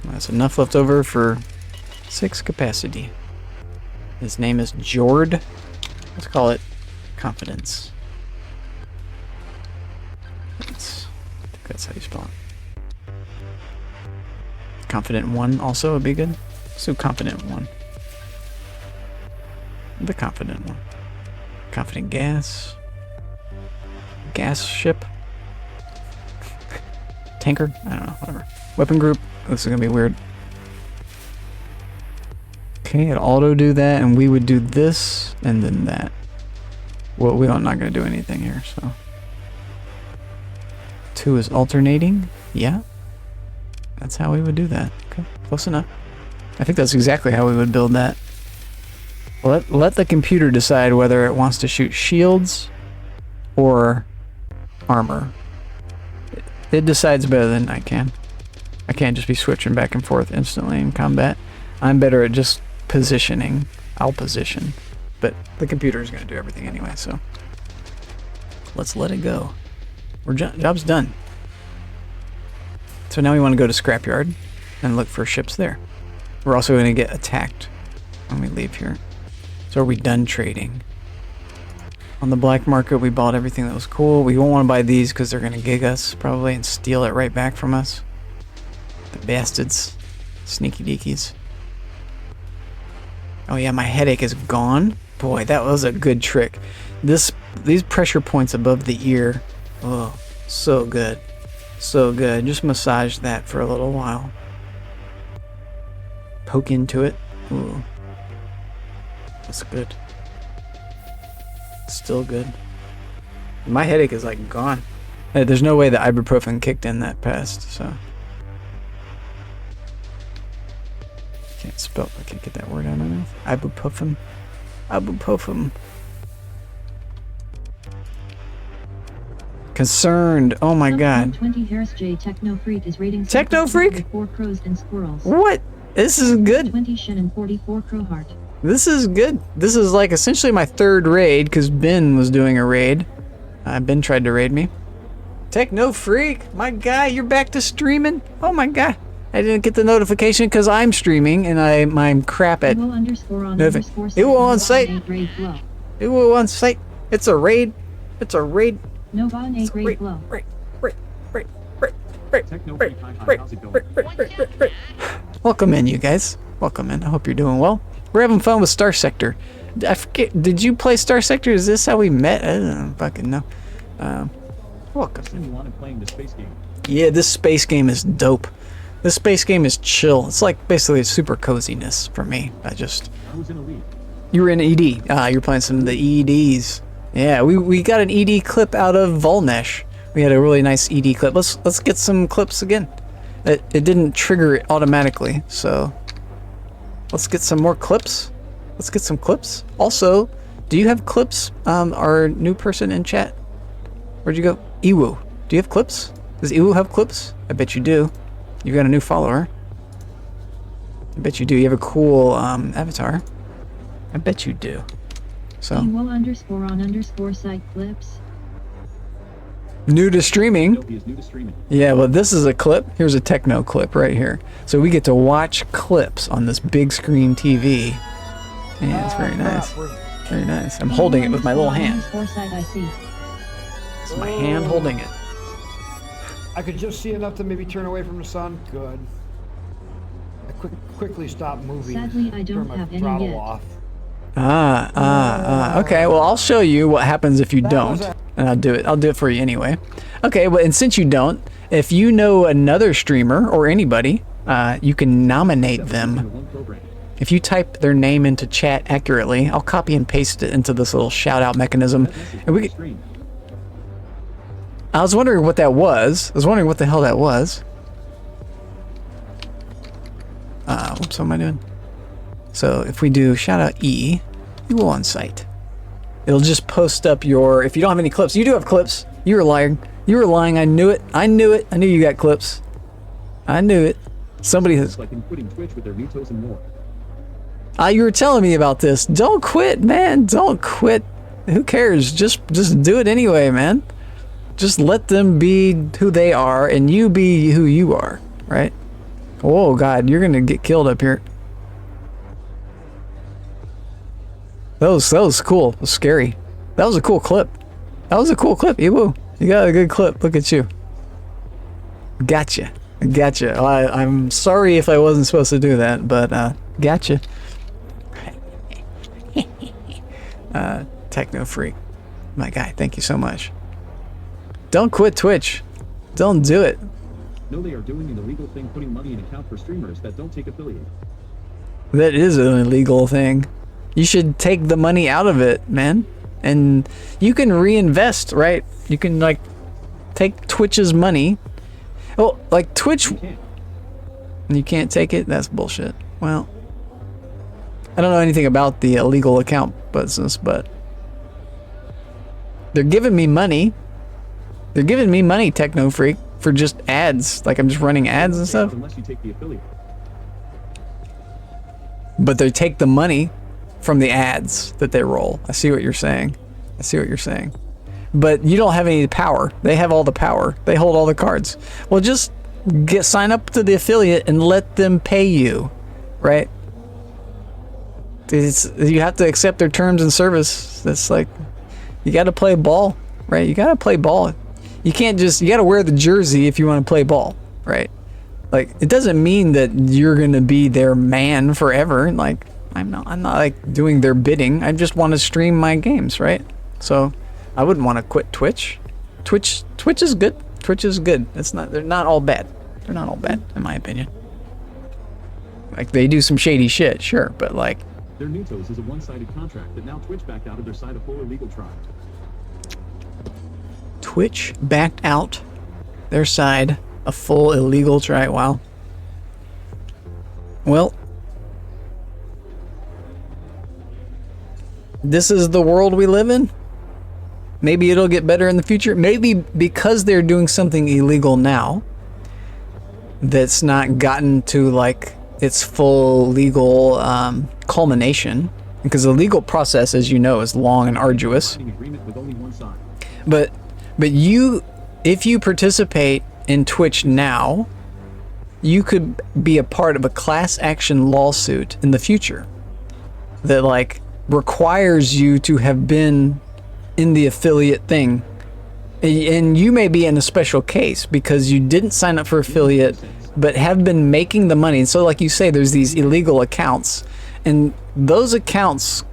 That's enough left over for 6 capacity. His name is Jord. Let's call it Confidence. I think that's how you spell it. Confident 1 also would be good. So Confident 1. The Confident 1. Confident Gas. Gas Ship. Tanker? I don't know, whatever. Weapon Group. This is gonna be weird. Okay, it'll auto do that, and we would do this, and then that. Well, we're not gonna do anything here, so. 2 is alternating. Yeah. That's how we would do that. Okay, close enough. I think that's exactly how we would build that. Let the computer decide whether it wants to shoot shields or armor. It decides better than I can. I can't just be switching back and forth instantly in combat. I'm better at just positioning. I'll position. But the computer is going to do everything anyway, so. Let's let it go. Job's done. So now we want to go to Scrapyard and look for ships there. We're also going to get attacked when we leave here. So are we done trading? On the black market, we bought everything that was cool. We won't want to buy these because they're going to gig us probably and steal it right back from us. The bastards. Sneaky deakies. Oh yeah, my headache is gone. Boy, that was a good trick. These pressure points above the ear. Oh, so good. So good. Just massage that for a little while. Poke into it. Ooh. That's good. Still good. My headache is like gone. There's no way the ibuprofen kicked in that fast, so. Can't spell. I can't get that word out of my mouth. Ibuprofen. Ibuprofen. Concerned. Oh my god. 20 Harris J Techno Freak is rating Techno Freak? 4 crows and squirrels. What? This is good. 20 Shen and 44 Crowheart. This is good. This is like essentially my 3rd raid because Ben was doing a raid. Ben tried to raid me. Techno Freak, my guy, you're back to streaming. Oh my god. I didn't get the notification because I'm streaming and I'm crap at Ewo on site. Ewo on site. It's a raid. It's a raid. Nova on 8 raid blow. Welcome in, you guys. Welcome in. I hope you're doing well. We're having fun with Star Sector. I forget. Did you play Star Sector? Is this how we met? I don't fucking know. Welcome. Yeah, this space game is dope. This space game is chill. It's like basically super coziness for me. You were in ED. You're playing some of the EDs. Yeah, we got an ED clip out of Volnesh. We had a really nice ED clip. Let's get some clips again. It didn't trigger it automatically, so let's get some more clips. Let's get some clips. Also, do you have clips? Our new person in chat. Where'd you go? Ewu. Do you have clips? Does Ewu have clips? I bet you do. You've got a new follower. I bet you do. You have a cool avatar. I bet you do. So. Ewo_on_site clips. New to streaming. Yeah, well, this is a clip. Here's a techno clip right here. So we get to watch clips on this big screen TV. Yeah, it's very nice. Very nice. I'm holding it with my little hand. It's my hand holding it. I could just see enough to maybe turn away from the sun. Good. I quickly stop moving. Sadly, I don't turn my have any throttle yet. off. Okay, well, I'll show you what happens if you don't. And I'll do it for you anyway. Okay, well, and since you don't, if you know another streamer or anybody, you can nominate them. If you type their name into chat accurately, I'll copy and paste it into this little shout out mechanism. And I was wondering what that was. I was wondering what the hell that was. Whoops, what am I doing? So if we do shout out E, you will on site. It'll just post up your, if you don't have any clips, you do have clips. You were lying. You were lying. I knew it. I knew it. I knew you got clips. I knew it. Somebody has. Like including Twitch with their vetoes and more. You were telling me about this. Don't quit, man. Don't quit. Who cares? Just do it anyway, man. Just let them be who they are and you be who you are, right? Oh God, you're gonna get killed up here. That was cool. It was scary. That was a cool clip. That was a cool clip, Ewu. You got a good clip. Look at you. Gotcha. Gotcha. I'm sorry if I wasn't supposed to do that, but gotcha. Techno Freak. My guy, thank you so much. Don't quit Twitch. Don't do it. No, they are doing an illegal thing, putting money in account for streamers that don't take affiliate. That is an illegal thing. You should take the money out of it, man. And you can reinvest, right? You can like take Twitch's money. Well, like Twitch, you can't take it? That's bullshit. Well, I don't know anything about the illegal account business, but they're giving me money. They're giving me money, Techno Freak, for just ads. Like I'm just running ads and stuff. Unless you take the affiliate. But they take the money from the ads that they roll. I see what you're saying. I see what you're saying. But you don't have any power. They have all the power. They hold all the cards. Well, just sign up to the affiliate and let them pay you, right? You have to accept their terms and service. That's like, you got to play ball, right? You got to play ball. You can't just, you got to wear the jersey if you want to play ball, right? Like, it doesn't mean that you're going to be their man forever. Like, I'm not like doing their bidding. I just want to stream my games, right? So I wouldn't want to quit Twitch. Twitch is good. Twitch is good. They're not all bad. They're not all bad, in my opinion. Like, they do some shady shit, sure, but like, Their Nutos is a one-sided contract that now Twitch backed out of their side of full illegal trial. Twitch backed out their side a full illegal try. Wow. Well, this is the world we live in. Maybe it'll get better in the future. Maybe because they're doing something illegal now that's not gotten to like its full legal culmination, because the legal process, as you know, is long and arduous. But you, if you participate in Twitch now, you could be a part of a class action lawsuit in the future that like requires you to have been in the affiliate thing. And you may be in a special case because you didn't sign up for affiliate but have been making the money. And so like you say, there's these illegal accounts and those accounts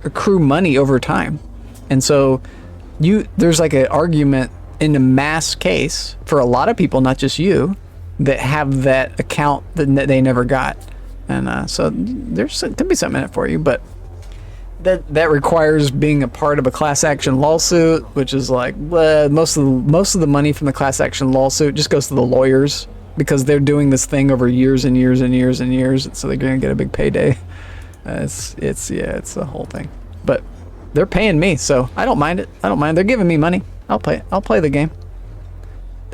accrue money over time. And so there's like an argument in a mass case for a lot of people, not just you, that have that account that they never got. And so there's could be something in it for you, but that requires being a part of a class action lawsuit, which is like most of the money from the class action lawsuit just goes to the lawyers because they're doing this thing over years and years and years and years, so they're gonna get a big payday. It's the whole thing, but they're paying me, so I don't mind it. I don't mind. They're giving me money. I'll play the game.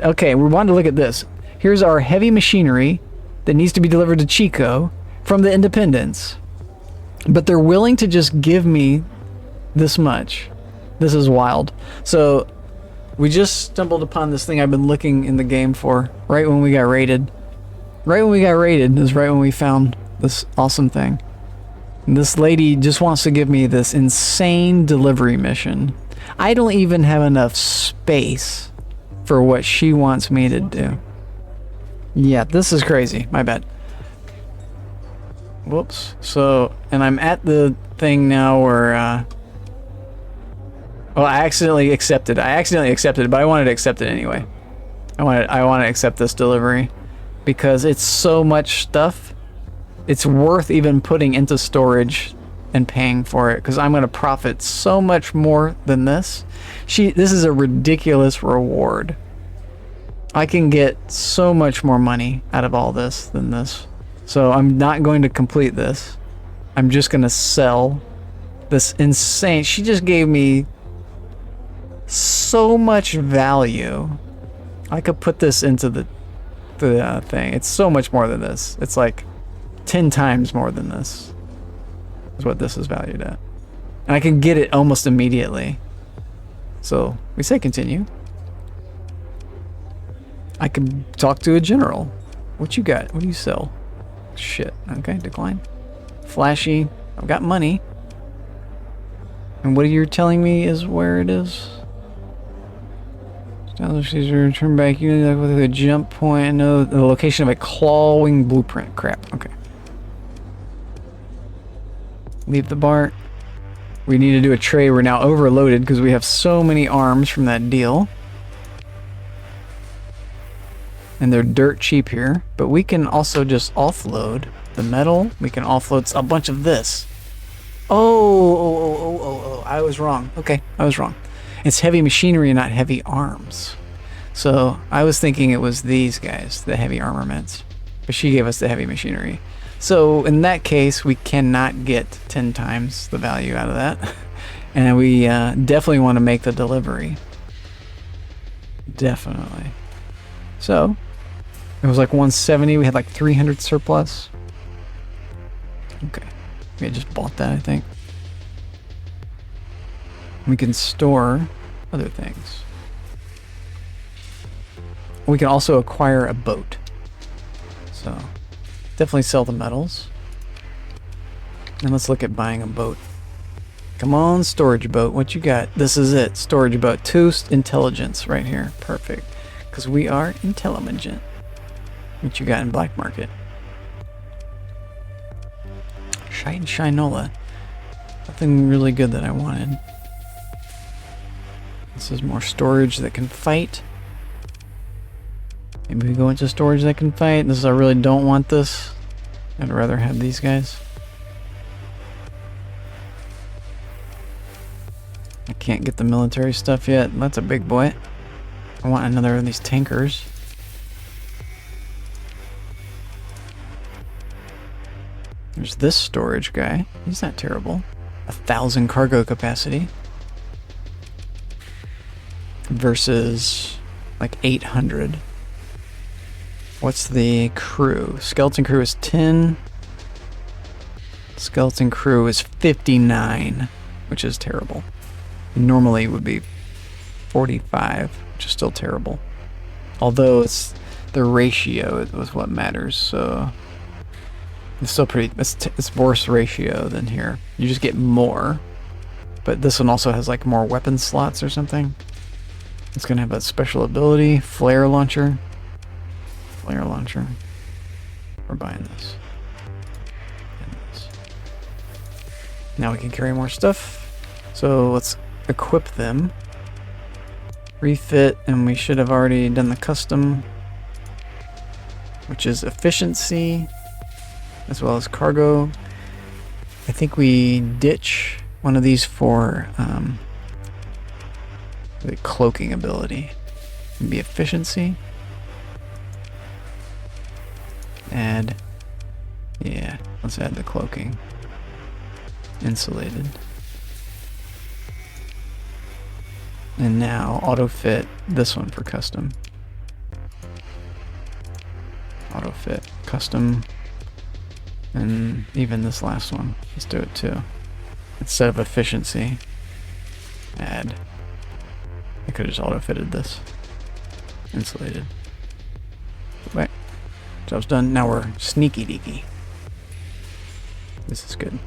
Okay, we wanted to look at this. Here's our heavy machinery that needs to be delivered to Chico from the Independents. But they're willing to just give me this much. This is wild. So we just stumbled upon this thing I've been looking in the game for right when we got raided. Right when we got raided is right when we found this awesome thing. And this lady just wants to give me this insane delivery mission. I don't even have enough space for what she wants me to do. Yeah, this is crazy. My bad. Whoops. So, and I'm at the thing now where, well, I accidentally accepted, but I wanted to accept it anyway. I want to accept this delivery because it's so much stuff. It's worth even putting into storage and paying for it because I'm going to profit so much more than this. This is a ridiculous reward. I can get so much more money out of all this than this. So I'm not going to complete this. I'm just going to sell this insane. She just gave me so much value. I could put this into the thing. It's so much more than this. It's like 10 times more than this. is what this is valued at. And I can get it almost immediately. So we say continue. I can talk to a general. What you got? What do you sell? Shit. Okay, decline. Flashy. I've got money. And what you're telling me is where it is? Establish these return back. You know, with a jump point. No, the location of a clawing blueprint. Crap. Okay. Leave the bar. We need to do a trade. We're now overloaded because we have so many arms from that deal. And they're dirt cheap here. But we can also just offload the metal. We can offload a bunch of this. Oh, I was wrong. Okay, I was wrong. It's heavy machinery and not heavy arms. So I was thinking it was these guys, the heavy armaments. But she gave us the heavy machinery. So in that case, we cannot get 10 times the value out of that. And we definitely want to make the delivery. Definitely. So it was like 170. We had like 300 surplus. Okay. We had just bought that, I think. We can store other things. We can also acquire a boat. So definitely sell the metals. And let's look at buying a boat. Come on, storage boat. What you got? This is it. Storage boat. 2 intelligence right here. Perfect. Because we are intelligent. What you got in black market? Shinola. Nothing really good that I wanted. This is more storage that can fight. Maybe we go into storage that can fight. This is, I really don't want this. I'd rather have these guys. I can't get the military stuff yet. That's a big boy. I want another of these tankers. There's this storage guy. He's not terrible. 1,000 cargo capacity. Versus like 800. What's the crew? Skeleton crew is 10. Skeleton crew is 59, which is terrible. Normally it would be 45, which is still terrible. Although it's the ratio is what matters, so it's still pretty. It's worse ratio than here. You just get more, but this one also has like more weapon slots or something. It's gonna have a special ability, flare launcher. Flare launcher. We're buying this. And this. Now we can carry more stuff. So let's equip them. Refit, and we should have already done the custom, which is efficiency as well as cargo. I think we ditch one of these for the cloaking ability. Maybe efficiency. Add, yeah, let's add the cloaking. Insulated. And now auto fit this one for custom. Auto fit custom. And even this last one. Let's do it too. Instead of efficiency, add. I could have just auto fitted this. Insulated. Wait. Job's done. Now we're sneaky deaky. This is good.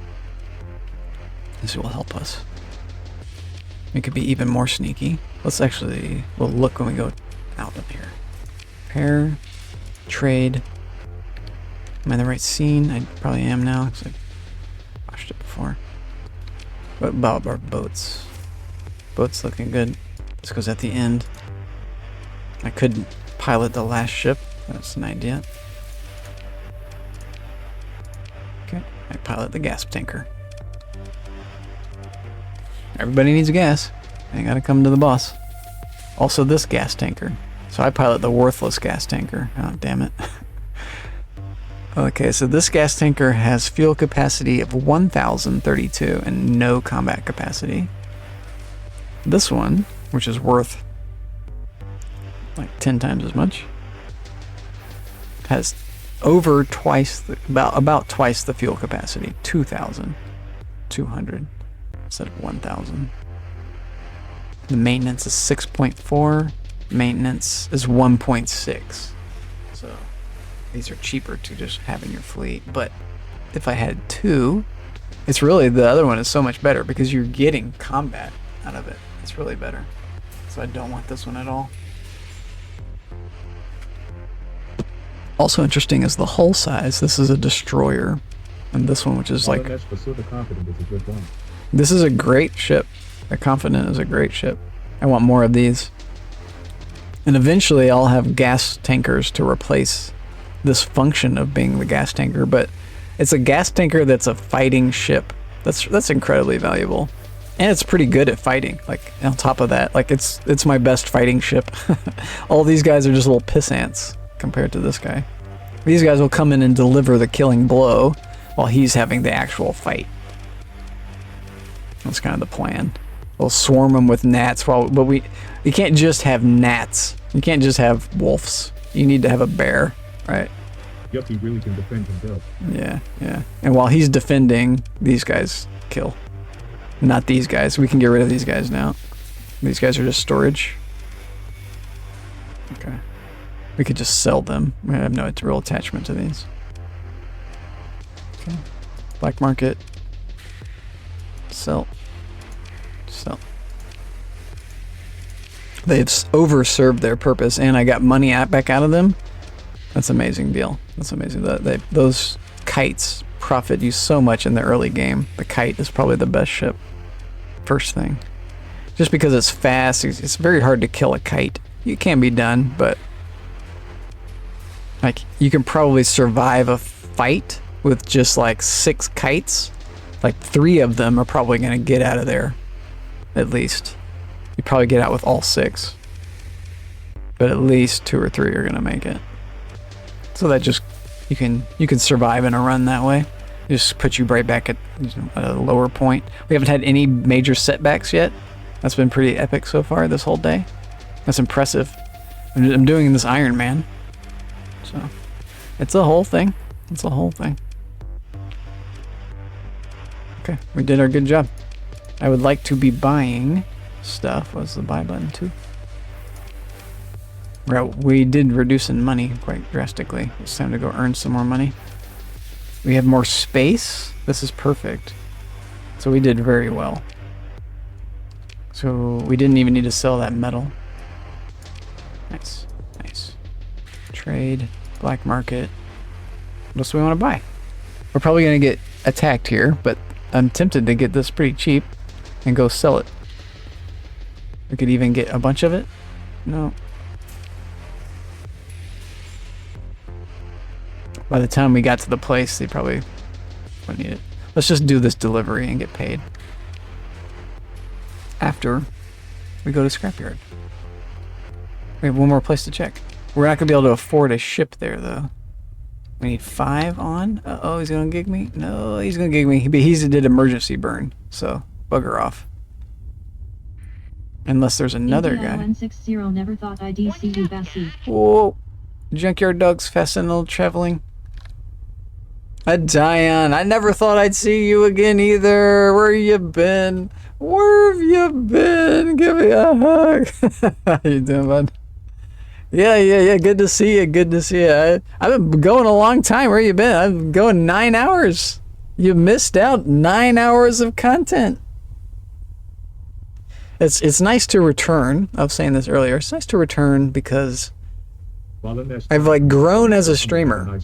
This will help us. We could be even more sneaky. Let's actually, we'll look when we go out of here. Repair, trade. Am I in the right scene? I probably am now because I watched it before. What about our boats? Boats looking good. This goes at the end. I could pilot the last ship. That's an idea. Okay, I pilot the gas tanker. Everybody needs a gas. I gotta come to the boss. Also this gas tanker. So I pilot the worthless gas tanker. Oh, damn it. Okay, so this gas tanker has fuel capacity of 1,032 and no combat capacity. This one, which is worth like 10 times as much, has over twice, about twice the fuel capacity, 2,000. 200 instead of 1,000. The maintenance is 6.4. Maintenance is 1.6. So these are cheaper to just have in your fleet. But if I had 2, it's really, the other one is so much better because you're getting combat out of it. It's really better. So I don't want this one at all. Also interesting is the hull size. This is a destroyer. And this one, which is like... This is a great ship. The Confident is a great ship. I want more of these. And eventually I'll have gas tankers to replace this function of being the gas tanker, but it's a gas tanker that's a fighting ship. That's incredibly valuable. And it's pretty good at fighting. Like, on top of that, like it's my best fighting ship. All these guys are just little piss ants compared to this guy. These guys will come in and deliver the killing blow while he's having the actual fight. That's kind of the plan. We'll swarm them with gnats but you can't just have gnats. You can't just have wolves. You need to have a bear, right? Yep, he really can defend himself. Yeah, yeah. And while he's defending, these guys kill. Not these guys. We can get rid of these guys now. These guys are just storage. Okay. We could just sell them. We have no real attachment to these. Okay. Black market. Sell. Sell. They've overserved their purpose, and I got money back out of them. That's an amazing deal. That's amazing. Those kites profit you so much in the early game. The kite is probably the best ship. First thing. Just because it's fast, it's very hard to kill a kite. It can be done, but like you can probably survive a fight with just like 6 kites. Like 3 of them are probably going to get out of there, at least. You probably get out with all 6, but at least 2 or 3 are going to make it. So that just you can survive in a run that way. It just puts you right back at a lower point. We haven't had any major setbacks yet. That's been pretty epic so far this whole day. That's impressive. I'm doing this Iron Man, so it's a whole thing. It's a whole thing. Okay, we did our good job. I would like to be buying stuff. What's the buy button too? Right, we did reduce in money quite drastically. It's time to go earn some more money. We have more space. This is perfect. So we did very well. So we didn't even need to sell that metal. Nice, nice. Trade, black market. What else do we want to buy? We're probably going to get attacked here, but I'm tempted to get this pretty cheap and go sell it. We could even get a bunch of it. No. By the time we got to the place, they probably wouldn't need it. Let's just do this delivery and get paid. After we go to Scrapyard. We have one more place to check. We're not going to be able to afford a ship there, though. We need 5 on. Uh-oh, he's going to gig me? No, he's going to gig me. But he did emergency burn, so bugger off. Unless there's another guy. N60 never thought I'd see you, Bassie. Whoa. Junkyard dogs, fast and traveling. Diane, I never thought I'd see you again either. Where you been? Where have you been? Give me a hug. How you doing, bud? Yeah. Good to see you. Good to see you. I've been going a long time. Where you been? I've been going 9 hours. You missed out 9 hours of content. It's nice to return. I was saying this earlier. It's nice to return because I've like grown as a streamer.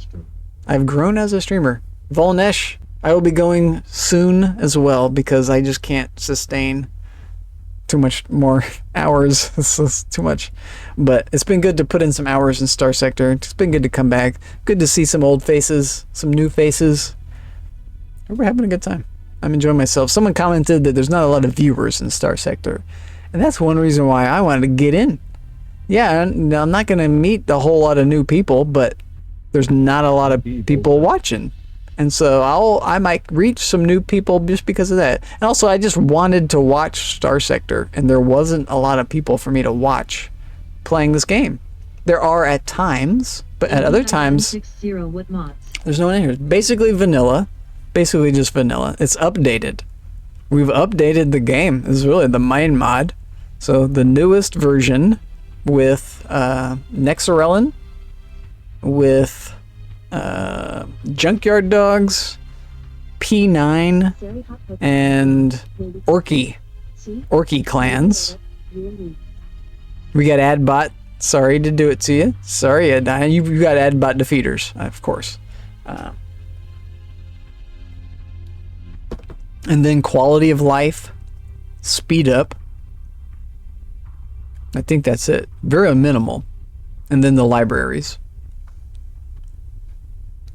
I've grown as a streamer. Volnesh, I will be going soon as well because I just can't sustain too much more hours. This is too much. But it's been good to put in some hours in Star Sector. It's been good to come back. Good to see some old faces, some new faces. We're having a good time. I'm enjoying myself. Someone commented that there's not a lot of viewers in Star Sector. And that's one reason why I wanted to get in. Yeah, I'm not going to meet a whole lot of new people, but there's not a lot of people watching. And so I might reach some new people just because of that. And also, I just wanted to watch Star Sector, and there wasn't a lot of people for me to watch playing this game. There are at times, but at other times, there's no one in here. It's basically vanilla. Basically just vanilla. It's updated. We've updated the game. This is really the Mine mod. So the newest version with Nexarellan, with Junkyard Dogs, P9, and Orky clans. We got Adbot. Sorry to do it to you. Sorry, Adine. You got Adbot defeaters, of course. And then quality of life, speed up. I think that's it. Very minimal. And then the libraries.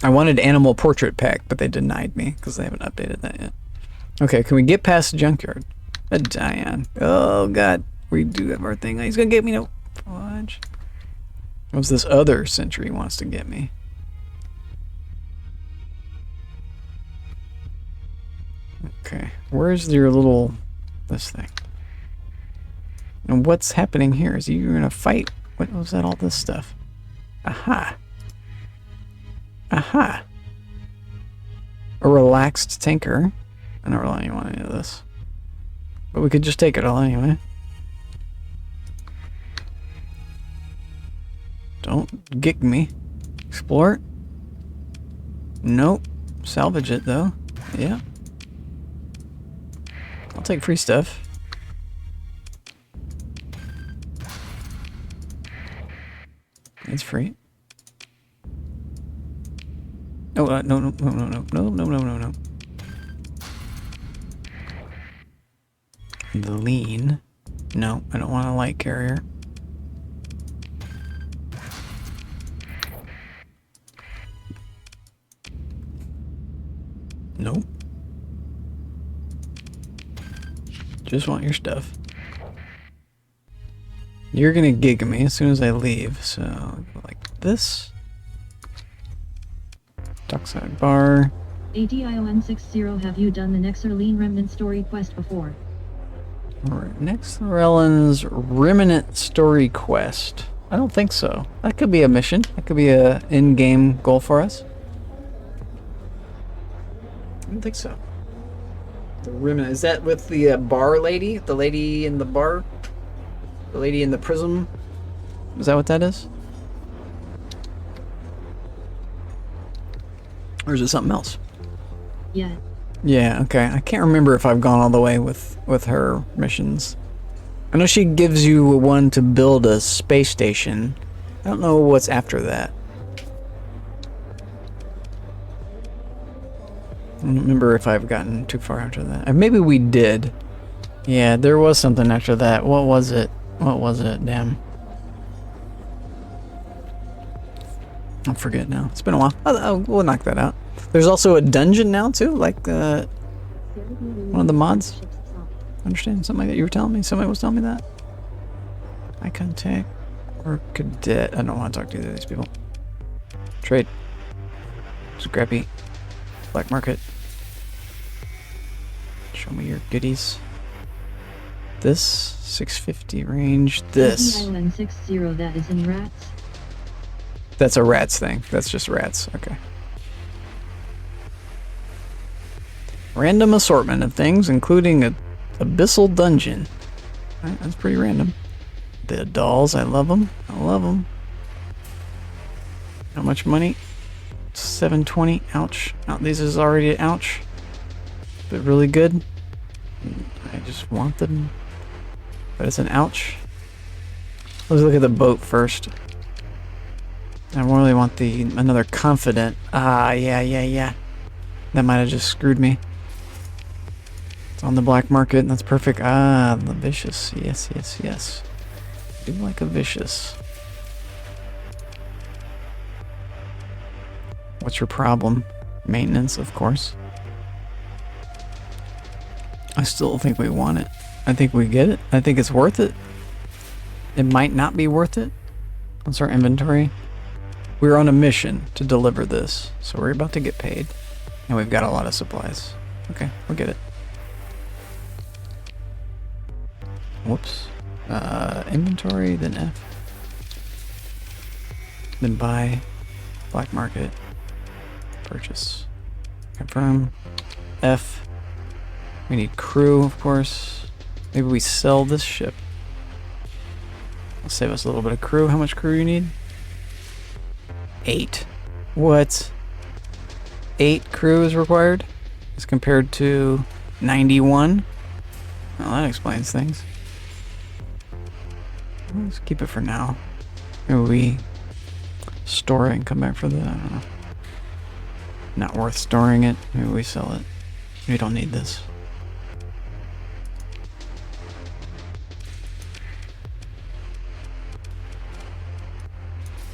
I wanted Animal Portrait Pack, but they denied me because they haven't updated that yet. Okay, can we get past the junkyard? Diane. Oh, God. We do have our thing. He's going to get me. No. Fudge. What's this other sentry wants to get me? Okay. Where's your little... this thing? And what's happening here? Is you going to fight? What was that, all this stuff? Aha. Aha. A relaxed tinker. I don't really want any of this. But we could just take it all anyway. Don't gig me. Explore it. Nope. Salvage it though. Yeah. I'll take free stuff. It's free. No, no. The lean. No, I don't want a light carrier. Nope. Just want your stuff. You're gonna gig me as soon as I leave, so I'll go like this. Dockside bar. ADION60, have you done the Nexarellan Remnant story quest before? Alright, Nexarellan's Remnant story quest. I don't think so. That could be a mission. That could be a in-game goal for us. I don't think so. The Remnant, is that with the bar lady? The lady in the bar? The lady in the prism? Is that what that is? Or is it something else? Yeah. Yeah, okay. I can't remember if I've gone all the way with her missions. I know she gives you one to build a space station. I don't know what's after that. I don't remember if I've gotten too far after that. Maybe we did. Yeah, there was something after that. What was it? What was it? Damn. I forget now. It's been a while. We'll knock that out. There's also a dungeon now too, like one of the mods. Understand? Something like that you were telling me? Somebody was telling me that? Eye contact or cadet. I don't want to talk to either of these people. Trade. Scrappy. Black market. Show me your goodies. This 650 range. This. ADION60, that is in rats. That's a rats thing. That's just rats. Okay. Random assortment of things, including a abyssal dungeon. Right, that's pretty random. The dolls, I love them. I love them. How much money? 720. Ouch. Oh, this is already an ouch. But really good. I just want them. But it's an ouch. Let's look at the boat first. I really want the another confident. Ah, yeah. That might have just screwed me. It's on the black market. That's perfect. Ah, the vicious. Yes. I do like a vicious. What's your problem? Maintenance, of course. I still think we want it. I think we get it. I think it's worth it. It might not be worth it. What's our inventory? We're on a mission to deliver this, so we're about to get paid. And we've got a lot of supplies. Okay, we'll get it. Whoops. Inventory, then F. Then buy. Black market. Purchase. Confirm. F. We need crew, of course. Maybe we sell this ship. I'll save us a little bit of crew. How much crew you need? 8. What? 8 crew is required? As compared to 91? Well, that explains things. Let's keep it for now. Maybe we store it and come back for the... I don't know. Not worth storing it. Maybe we sell it. We don't need this.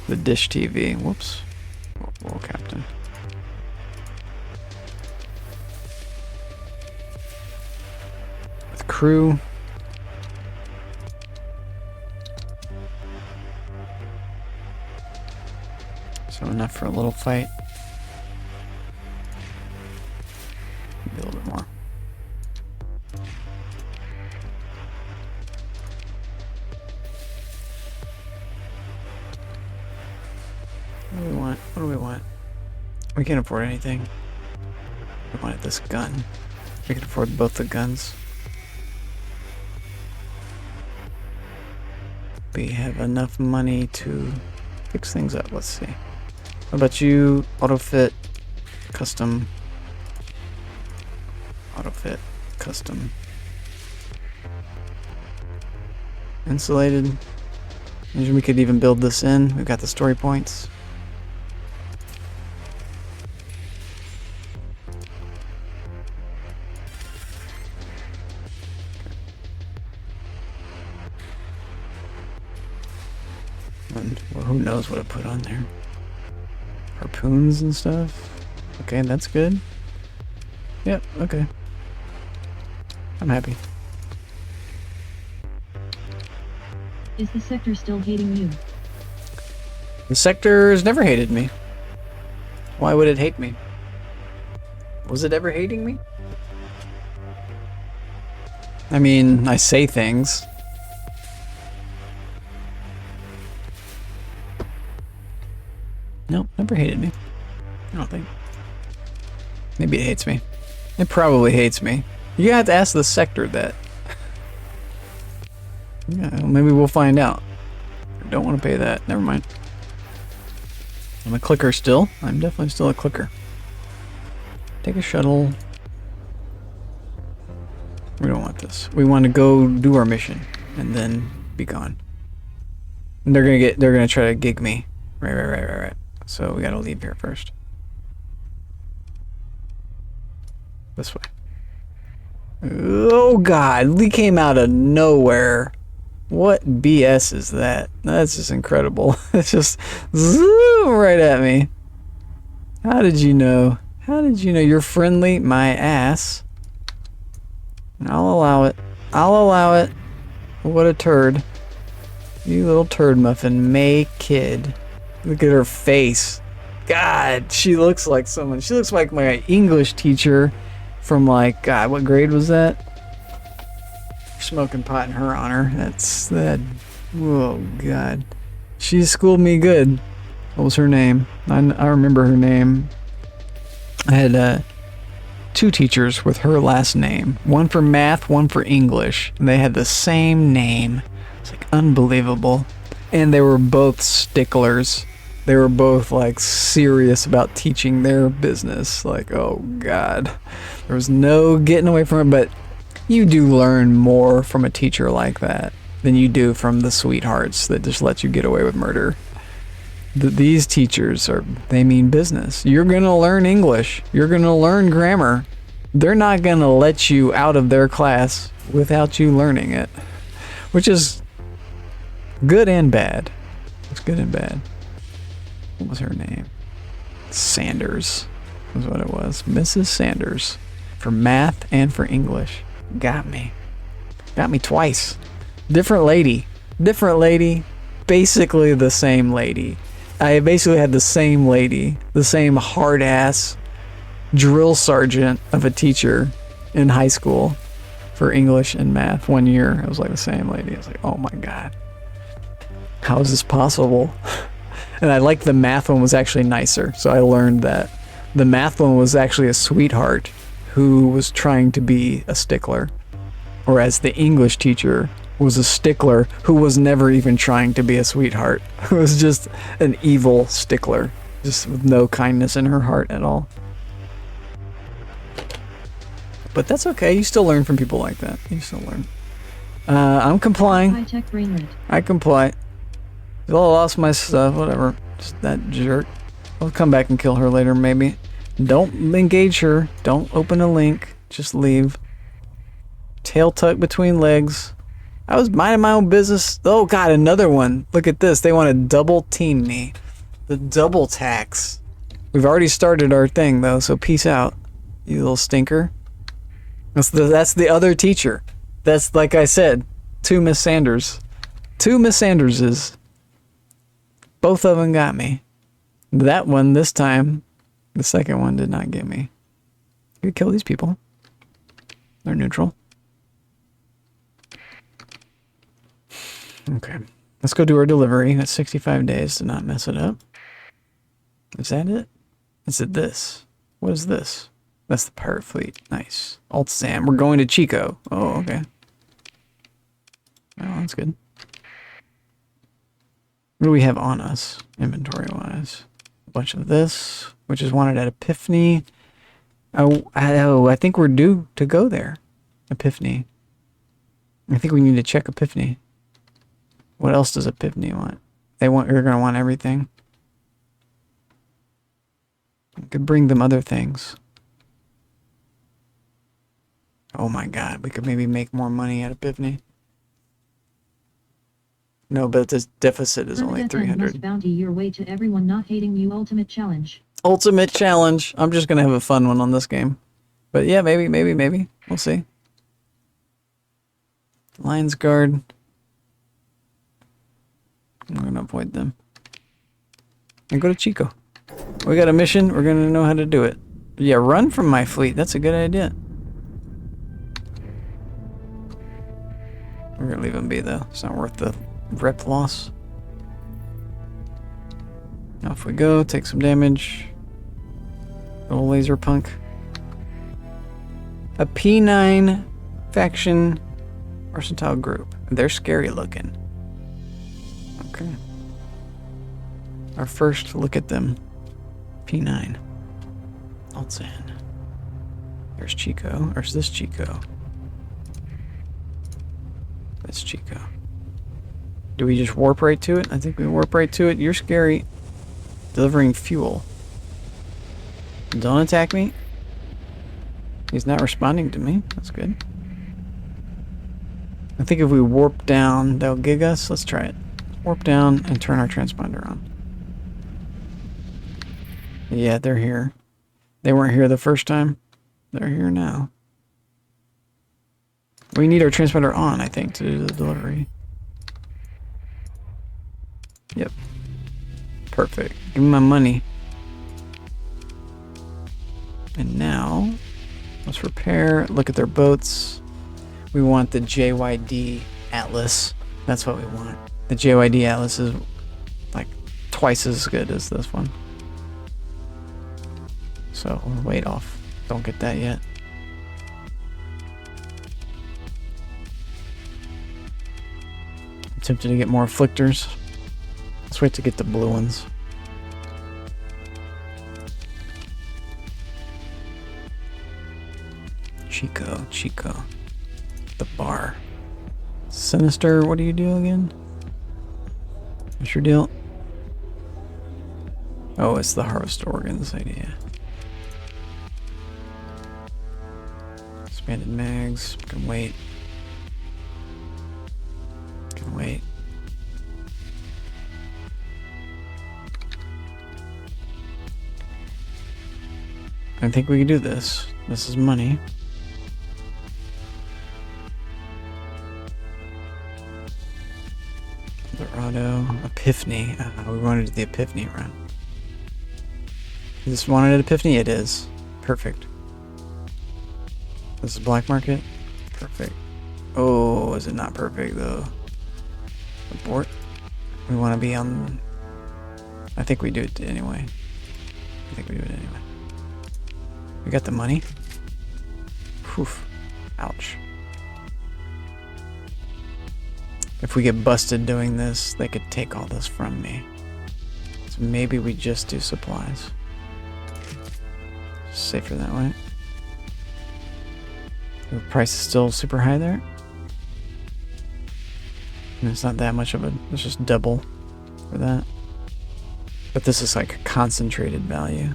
The dish TV. Whoops. Whoa, Captain. With crew. So enough for a little fight. Maybe a little bit more. What do we want? What do we want? We can't afford anything. We wanted this gun. We can afford both the guns. We have enough money to fix things up. Let's see. How about you? Auto fit, custom. Auto fit, custom. Insulated. Maybe we could even build this in. We've got the story points. And, well, who knows what I put on there. Harpoons and stuff. Okay, that's good. Yep, okay. I'm happy. Is the sector still hating you? The sector has never hated me. Why would it hate me? Was it ever hating me? I mean, I say things. Nope, never hated me. I don't think. Maybe it hates me. It probably hates me. You have to ask the sector that. Yeah, well, maybe we'll find out. I don't want to pay that. Never mind. I'm a clicker still. I'm definitely still a clicker. Take a shuttle. We don't want this. We want to go do our mission and then be gone. And they're gonna try to gig me. Right. So we gotta leave here first. This way. Oh god, we came out of nowhere. What BS is that? That's just incredible. It's just zoom right at me. How did you know? How did you know? You're friendly, my ass. I'll allow it. I'll allow it. What a turd. You little turd muffin. May kid. Look at her face. God, she looks like someone. She looks like my English teacher from like, God, what grade was that? Smoking pot in her honor. That's that. Whoa, God. She schooled me good. What was her name? I remember her name. I had 2 teachers with her last name. One for math, one for English. And they had the same name. It's like unbelievable. And they were both sticklers. They were both like serious about teaching their business. Like, oh God. There was no getting away from it, but you do learn more from a teacher like that than you do from the sweethearts that just let you get away with murder. These teachers they mean business. You're gonna learn English. You're gonna learn grammar. They're not gonna let you out of their class without you learning it. Which is good and bad. It's good and bad. What was her name? Sanders was what it was. Mrs. Sanders. For math and for English. Got me. Got me twice. Different lady. Different lady. Basically the same lady. I basically had the same lady. The same hard-ass drill sergeant of a teacher in high school for English and math. 1 year. It was like the same lady. I was like, oh my God. How is this possible? And I liked the math one was actually nicer. So I learned that the math one was actually a sweetheart who was trying to be a stickler, whereas the English teacher was a stickler who was never even trying to be a sweetheart. Who was just an evil stickler, just with no kindness in her heart at all. But that's okay. You still learn from people like that. You still learn. I'm complying. High-tech brain rate. I comply. I lost my stuff. Whatever. Just that jerk. I'll come back and kill her later, maybe. Don't engage her. Don't open a link. Just leave. Tail tucked between legs. I was minding my own business. Oh god, another one. Look at this. They want to double team me. The double tax. We've already started our thing though, so peace out, you little stinker. That's the other teacher. That's, like I said, 2 Miss Sanders. 2 Miss Sanderses. Both of them got me. That one this time, the second one did not get me. You could kill these people. They're neutral. Okay. Let's go do our delivery. That's 65 days to not mess it up. Is that it? Is it this? What is this? That's the pirate fleet. Nice. Alt Sam. We're going to Chico. Oh, okay. Oh, that's good. What do we have on us, inventory-wise? A bunch of this, which is wanted at Epiphany. Oh, I think we're due to go there. Epiphany. I think we need to check Epiphany. What else does Epiphany want? They're gonna want everything. I could bring them other things. Oh my god, we could maybe make more money at Epiphany. No, but this deficit is only 300. Bounty your way to everyone not hating you. Ultimate challenge. Ultimate challenge. I'm just gonna have a fun one on this game. But yeah, maybe. We'll see. Lions Guard. We're gonna avoid them. And go to Chico. We got a mission, we're gonna know how to do it. Yeah, run from my fleet. That's a good idea. We're gonna leave him be though. It's not worth the rep loss. Off we go, take some damage. Little laser punk. A P9 faction versatile group. They're scary looking. Okay. Our first look at them. P9. Altsan. There's Chico. Or is this Chico? That's Chico. Do we just warp right to it? I think we warp right to it. You're scary. Delivering fuel. Don't attack me. He's not responding to me. That's good. I think if we warp down, they'll gig us. Let's try it. Warp down and turn our transponder on. Yeah, they're here. They weren't here the first time. They're here now. We need our transponder on, I think, to do the delivery. Yep. Perfect. Give me my money. And now, let's repair. Look at their boats. We want the JYD Atlas. That's what we want. The JYD Atlas is like twice as good as this one. So we'll wait off. Don't get that yet. I'm tempted to get more afflictors. Let's wait to get the blue ones. Chico. The bar. Sinister, what do you do again? What's your deal? Oh, it's the harvest organs idea. Expanded mags. Can wait. I think we can do this. This is money. Dorado. Epiphany. We wanted the Epiphany run. This wanted an Epiphany? It is. Perfect. This is black market? Perfect. Oh, is it not perfect though? Abort? We want to be on... I think we do it anyway. We got the money. Whew. Ouch. If we get busted doing this, they could take all this from me. So maybe we just do supplies. Safer that way. The price is still super high there. And it's not that much of a, it's just double for that. But this is like a concentrated value.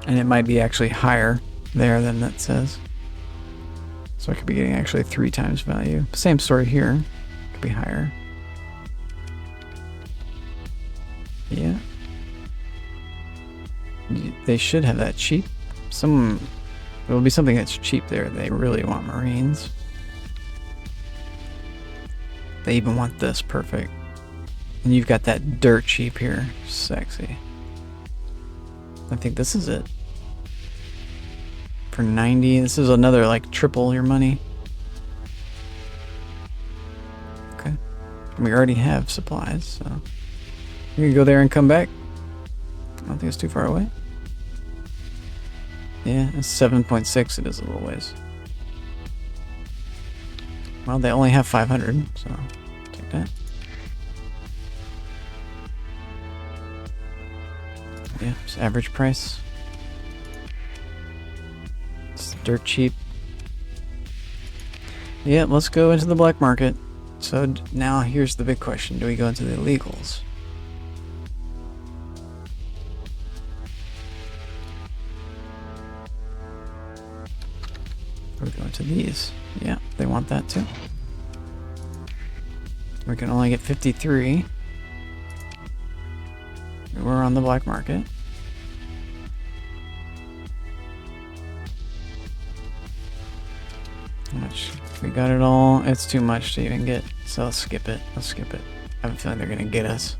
And it might be actually higher there than that says. So I could be getting actually 3 times value. Same story here. Could be higher. Yeah. They should have that cheap. There will be something that's cheap there. They really want Marines. They even want this. Perfect. And you've got that dirt cheap here. Sexy. I think this is it. For 90, this is another like triple your money. Okay. We already have supplies, so you can go there and come back. I don't think it's too far away. Yeah, it's 7.6. It is a little ways. Well, they only have 500, so take that. Yeah, it's average price. It's dirt cheap. Yeah, let's go into the black market. So now here's the big question. Do we go into the illegals? Or go into these? Yeah, they want that too. We can only get 53. We're on the black market. How much? We got it all. It's too much to even get, so let's skip it. Let's skip it. I have a feeling they're gonna get us.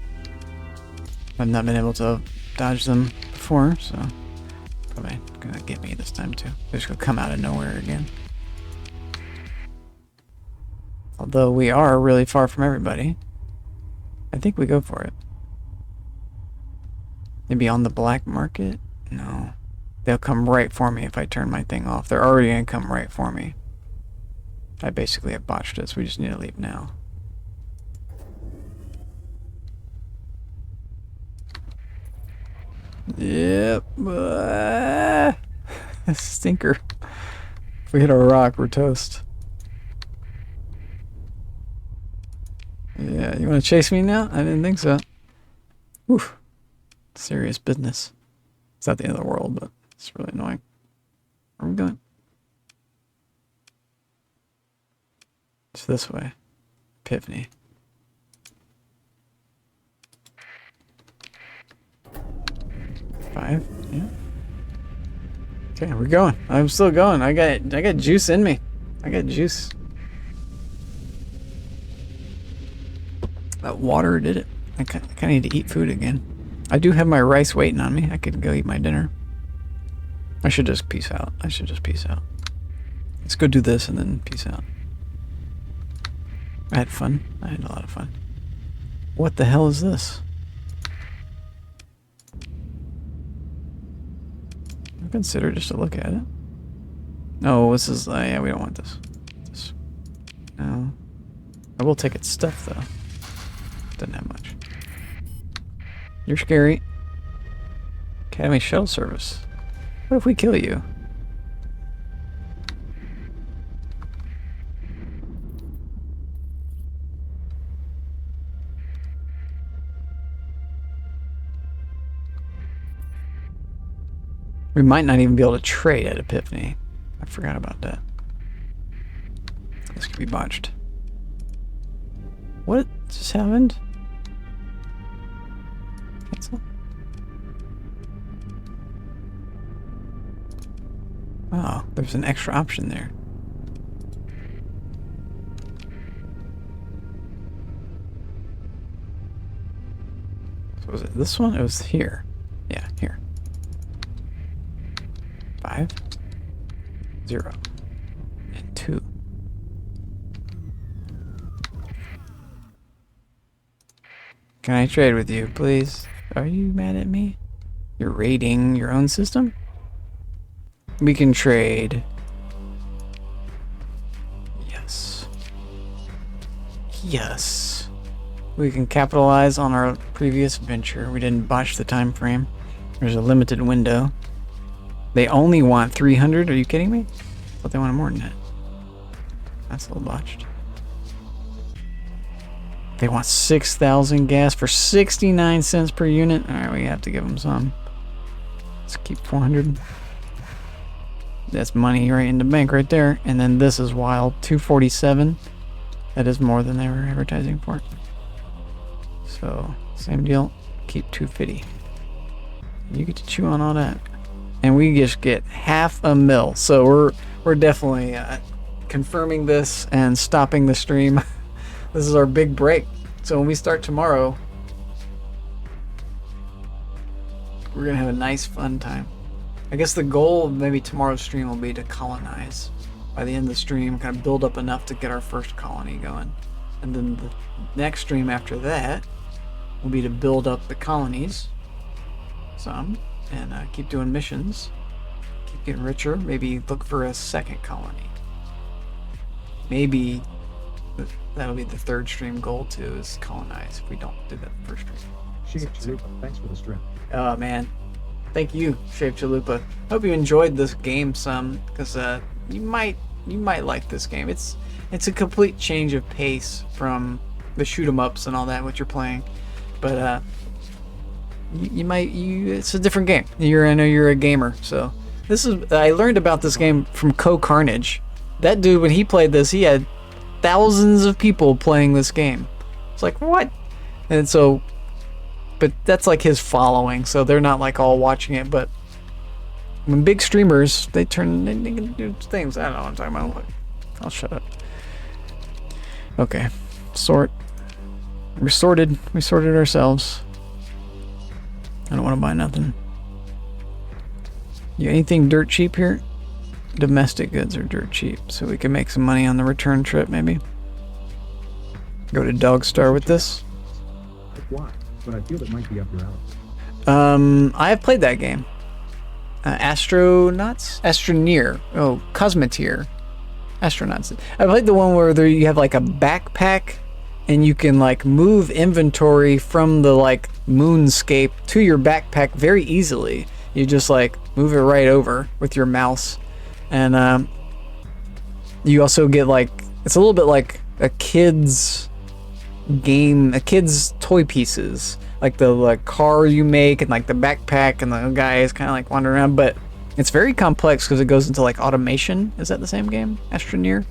I've not been able to dodge them before, so probably gonna get me this time too. They're just gonna come out of nowhere again. Although we are really far from everybody, I think we go for it. Maybe on the black market? No. They'll come right for me if I turn my thing off. They're already gonna come right for me. I basically have botched it, so we just need to leave now. Yep. Stinker. If we hit a rock, we're toast. Yeah, you want to chase me now? I didn't think so. Whew. Serious business. It's not the end of the world, but it's really annoying. Where are we going? It's this way. Epiphany. Five? Yeah. Okay, we're going. I'm still going. I got juice in me. I got juice. That water did it. I kind of need to eat food again. I do have my rice waiting on me. I could go eat my dinner. I should just peace out. I should just peace out. Let's go do this and then peace out. I had fun. I had a lot of fun. What the hell is this? I'll consider just to look at it. No, this is... yeah, we don't want this. No. I will take its stuff, though. Doesn't have much. You're scary. Academy shuttle service. What if we kill you? We might not even be able to trade at Epiphany. I forgot about that. This could be botched. What just happened? Cancel. Wow, there's an extra option there. So was it this one? It was here. Yeah, here. 5, 0, and 2. Can I trade with you, please? Are you mad at me? You're raiding your own system? We can trade. Yes. Yes. We can capitalize on our previous venture. We didn't botch the time frame. There's a limited window. They only want 300? Are you kidding me? I thought they wanted more than that. That's a little botched. They want 6,000 gas for 69 cents per unit. Alright, we have to give them some. Let's keep 400. That's money right in the bank right there. And then this is wild. 247. That is more than they were advertising for. So, same deal. Keep 250. You get to chew on all that. And we just get $500,000. So we're definitely confirming this and stopping the stream. This is our big break. So when we start tomorrow, we're gonna have a nice fun time. I guess the goal of maybe tomorrow's stream will be to colonize. By the end of the stream, kind of build up enough to get our first colony going. And then the next stream after that will be to build up the colonies some and keep doing missions, keep getting richer, maybe look for a second colony. Maybe that'll be the third stream goal too, is colonize if we don't do that first stream. Shave Chalupa, thanks for the stream. Oh man, thank you, Shave Chalupa. Hope you enjoyed this game some, because you might like this game. It's a complete change of pace from the shoot 'em ups and all that what you're playing, but it's a different game. I know you're a gamer, so I learned about this game from Co-Carnage. That dude, when he played this, he had thousands of people playing this game. It's like, what? And so, but that's like his following, so they're not like all watching it, but when big streamers, they can do things. I don't know what I'm talking about. I'll shut up. Okay. Sort. We sorted ourselves. I don't want to buy nothing. You anything dirt cheap here? Domestic goods are dirt cheap, so we can make some money on the return trip, maybe. Go to Dogstar with this. Why? But I feel it might be up your alley. I have played that game. Astroneer. Oh, Cosmeteer. Astronauts. I played the one where you have like a backpack and you can like move inventory from the like moonscape to your backpack very easily. You just like move it right over with your mouse. And you also get like, it's a little bit like a kid's game, a kid's toy pieces. Like the like car you make and like the backpack and the guy is kind of like wandering around, but it's very complex because it goes into like automation. Is that the same game, Astroneer?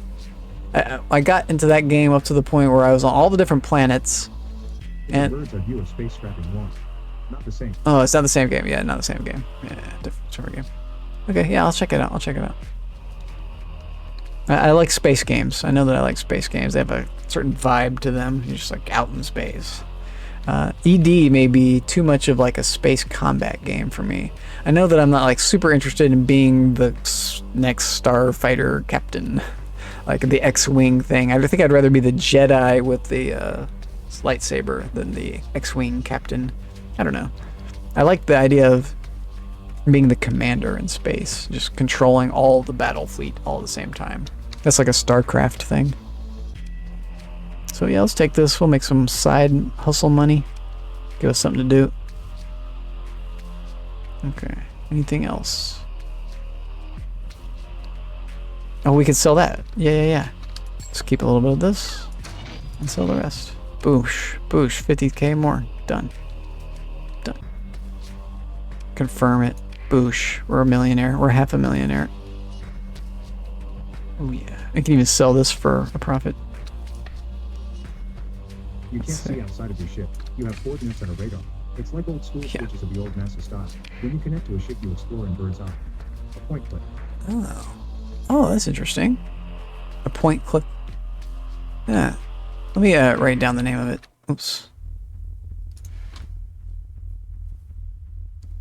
I got into that game up to the point where I was on all the different planets. And birds are view of space scrapping one. Not the same. Oh, it's not the same game. Yeah, not the same game. Yeah, different game. Okay, yeah, I'll check it out. I like space games. I know that I like space games. They have a certain vibe to them. You're just like out in space. ED may be too much of like a space combat game for me. I know that I'm not like super interested in being the next starfighter captain, like the X-Wing thing. I think I'd rather be the Jedi with the lightsaber than the X-Wing captain. I don't know. I like the idea of being the commander in space, just controlling all the battle fleet all at the same time. That's like a StarCraft thing. So yeah, let's take this. We'll make some side hustle money. Give us something to do. Okay. Anything else? Oh, we could sell that. Yeah. Let's keep a little bit of this and sell the rest. Boosh. 50k more. Done. Confirm it. Boosh. We're a millionaire. We're half a millionaire. Oh yeah. I can even sell this for a profit. You can't see outside of your ship. You have coordinates and a radar. It's like old school switches of the old NASA style. When you connect to a ship, you explore in bird's eye. A point click. Oh, that's interesting. A point click. Yeah. Let me write down the name of it. Oops.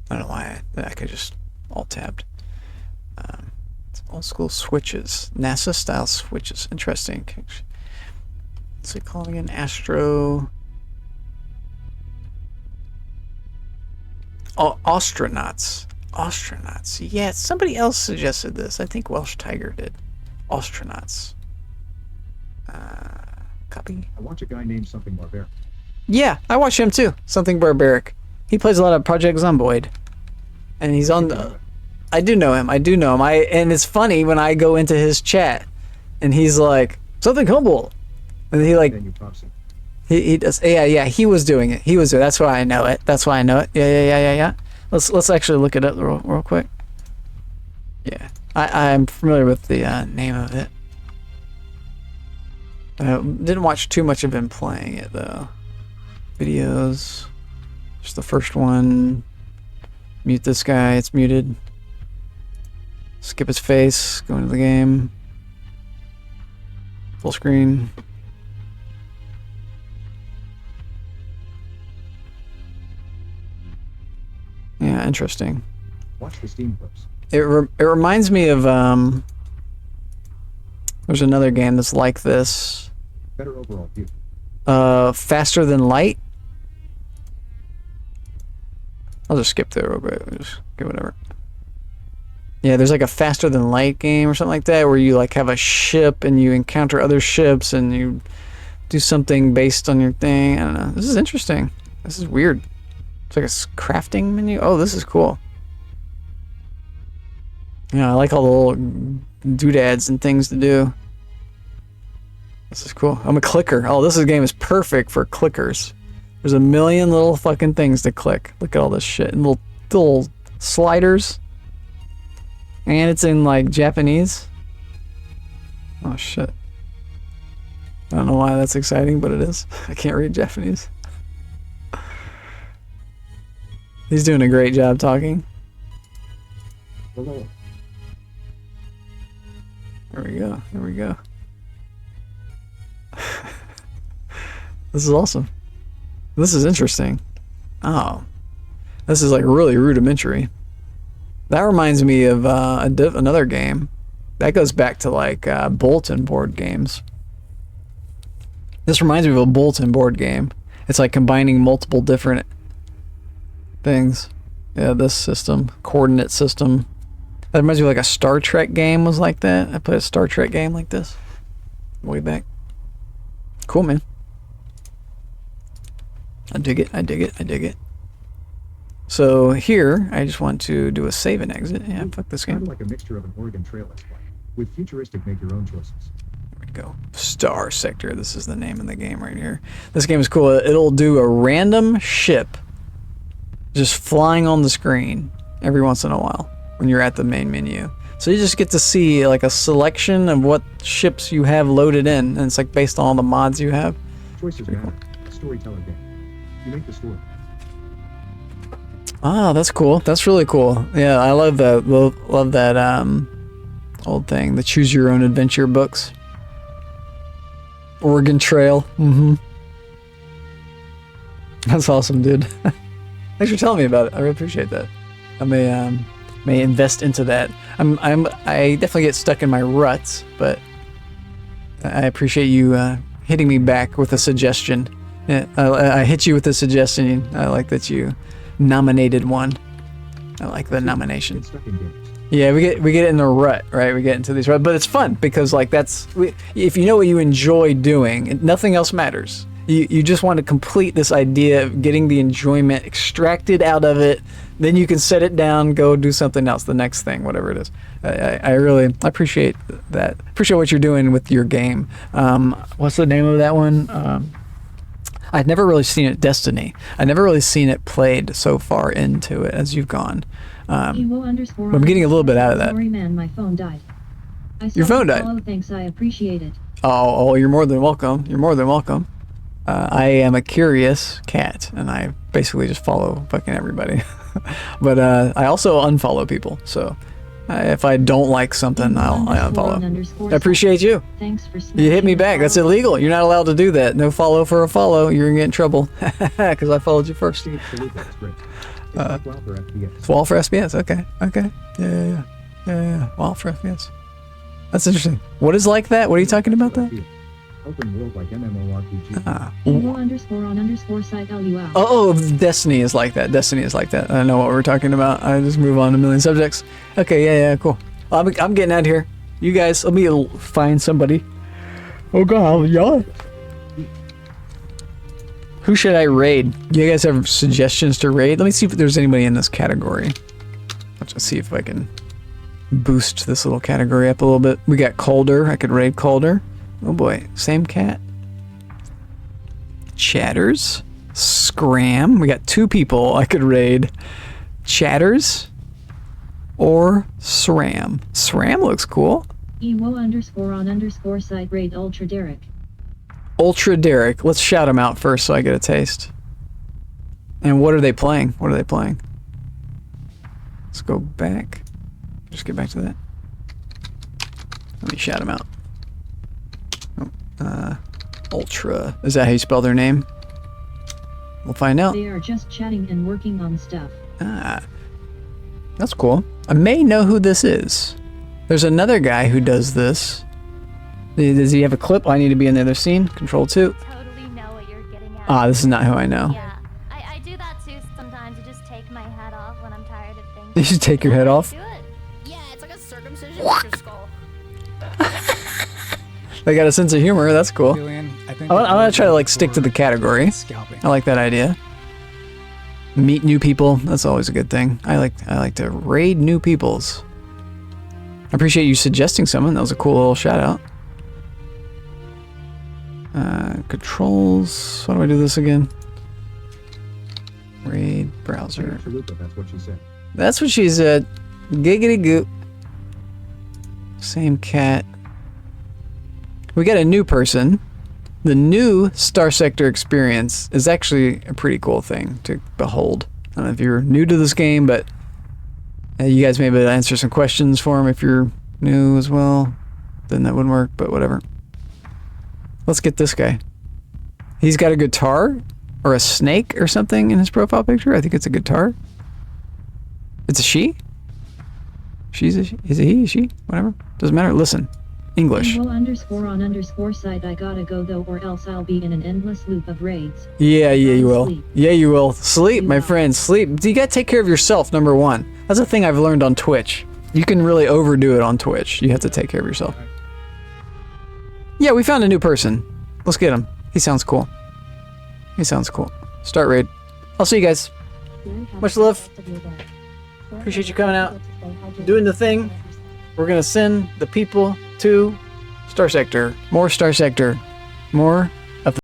I don't know why I could just alt-tabbed. It's old school switches. NASA style switches. Interesting. What's it called again? Oh, Ostronauts. Ostronauts. Yeah, somebody else suggested this. I think Welsh Tiger did. Ostronauts. Copy. I watch a guy named something barbaric. Yeah, I watch him too. Something Barbaric. He plays a lot of Project Zomboid. And he's on the... I do know him. And it's funny when I go into his chat and he's like, something humble. And he like... He does. Yeah, he was doing it. That's why I know it. Yeah. Let's actually look it up real quick. Yeah. I'm familiar with the name of it. Didn't watch too much of him playing it though. Videos. Just the first one. Mute this guy. It's muted. Skip his face. Go into the game. Full screen. Yeah, interesting. Watch the Steam clips. It reminds me of there's another game that's like this. Better overall view. Faster Than Light. I'll just skip through it real quick. Just get whatever. Yeah, there's like a Faster Than Light game or something like that where you like have a ship and you encounter other ships and you do something based on your thing. I don't know. This is interesting. This is weird. It's like a crafting menu. Oh, this is cool. Yeah, I like all the little doodads and things to do. This is cool. I'm a clicker. Oh, this game is perfect for clickers. There's a million little fucking things to click. Look at all this shit. And little sliders. And it's in like Japanese. Oh shit. I don't know why that's exciting, but it is. I can't read Japanese. He's doing a great job talking. Hello. There we go. This is awesome. This is interesting. Oh. This is like really rudimentary. That reminds me of another game. That goes back to like bulletin board games. This reminds me of a bulletin board game. It's like combining multiple different things. Yeah, this system. Coordinate system. That reminds me of like a Star Trek game was like that. I played a Star Trek game like this. Way back. Cool, man. I dig it. So here, I just want to do a save and exit. Yeah, fuck this game. Kind of like a mixture of an Oregon Trail Let's Play, with futuristic make your own choices. There we go. Star Sector. This is the name of the game right here. This game is cool. It'll do a random ship just flying on the screen every once in a while when you're at the main menu. So you just get to see like a selection of what ships you have loaded in, and it's like based on all the mods you have. Choices matter. A storyteller game. You make the story. Ah, that's cool. That's really cool. Yeah, I love that. Love that old thing, the Choose Your Own Adventure books. Oregon Trail. Mm-hmm. That's awesome, dude. Thanks for telling me about it. I really appreciate that. I may invest into that. I definitely get stuck in my ruts, but I appreciate you hitting me back with a suggestion. Yeah, I hit you with a suggestion. I like that you nominated one. I like the nomination. Yeah, we get in a rut, right? We get into these ruts, but it's fun because like if you know what you enjoy doing, nothing else matters. You just want to complete this idea of getting the enjoyment extracted out of it. Then you can set it down, go do something else, the next thing, whatever it is. I really appreciate that. Appreciate what you're doing with your game. What's the name of that one? I'd never really seen it, Destiny. I've never really seen it played so far into it as you've gone. But I'm getting a little bit out of that. Sorry, man, my phone died. Your phone died? Follow, thanks, I appreciate it. Oh, you're more than welcome. You're more than welcome. I am a curious cat, and I basically just follow fucking everybody. But I also unfollow people, so if I don't like something, I unfollow. I appreciate you. Thanks for you hit me back. That's illegal. You're not allowed to do that. No follow for a follow. You're gonna get in trouble because I followed you first. It's WoW for SPS. Okay. Yeah. WoW for FPS. That's interesting. What is like that? What are you talking about? That Open world like MMORPG. emo_on_site LUL. Oh, Destiny is like that. Destiny is like that. I don't know what we're talking about. I just move on a million subjects. Okay, yeah, cool. I'm getting out of here. You guys, let me find somebody. Oh god, y'all. Who should I raid? You guys have suggestions to raid? Let me see if there's anybody in this category. Let's just see if I can boost this little category up a little bit. We got Calder. I could raid Calder. Oh boy, same cat. Chatters. Scram. We got 2 people I could raid. Chatters or SRAM. SRAM looks cool. emo_on_site raid Ultra Derek. Ultra Derek. Let's shout him out first so I get a taste. And what are they playing? What are they playing? Let's go back. Just get back to that. Let me shout him out. Ultra. Is that how you spell their name? We'll find out. They are just chatting and working on stuff. That's cool. I may know who this is. There's another guy who does this. Does he have a clip? I need to be in the other scene. Control 2. Totally know what you're getting at. Ah, this is not who I know. Yeah, I do that too sometimes. I just take my head off when I'm tired of thinking. You should take your head off. Do it. Yeah, it's like a circumcision with your skull. They got a sense of humor. That's cool. I'm gonna try to like stick to the category. I like that idea. Meet new people. That's always a good thing. I like to raid new peoples. I appreciate you suggesting someone. That was a cool little shout out. Controls. How do I do this again? Raid browser. That's what she said. That's what she said. Giggity goop. Same cat. We got a new person. The new Star Sector experience is actually a pretty cool thing to behold. I don't know if you're new to this game, but you guys may be able to answer some questions for him if you're new as well. Then that wouldn't work, but whatever. Let's get this guy. He's got a guitar or a snake or something in his profile picture. I think it's a guitar. It's a she? She's a she? Is it he? She? Whatever. Doesn't matter. Listen. English. emo_on_site I gotta go though or else I'll be in an endless loop of raids. Yeah, you will. Yeah, you will. Sleep, my friend. Sleep. You gotta take care of yourself, number one. That's a thing I've learned on Twitch. You can really overdo it on Twitch. You have to take care of yourself. Yeah, we found a new person. Let's get him. He sounds cool. He sounds cool. Start raid. I'll see you guys. Much love. Appreciate you coming out. Doing the thing. We're gonna send the people to Star Sector. More Star Sector. More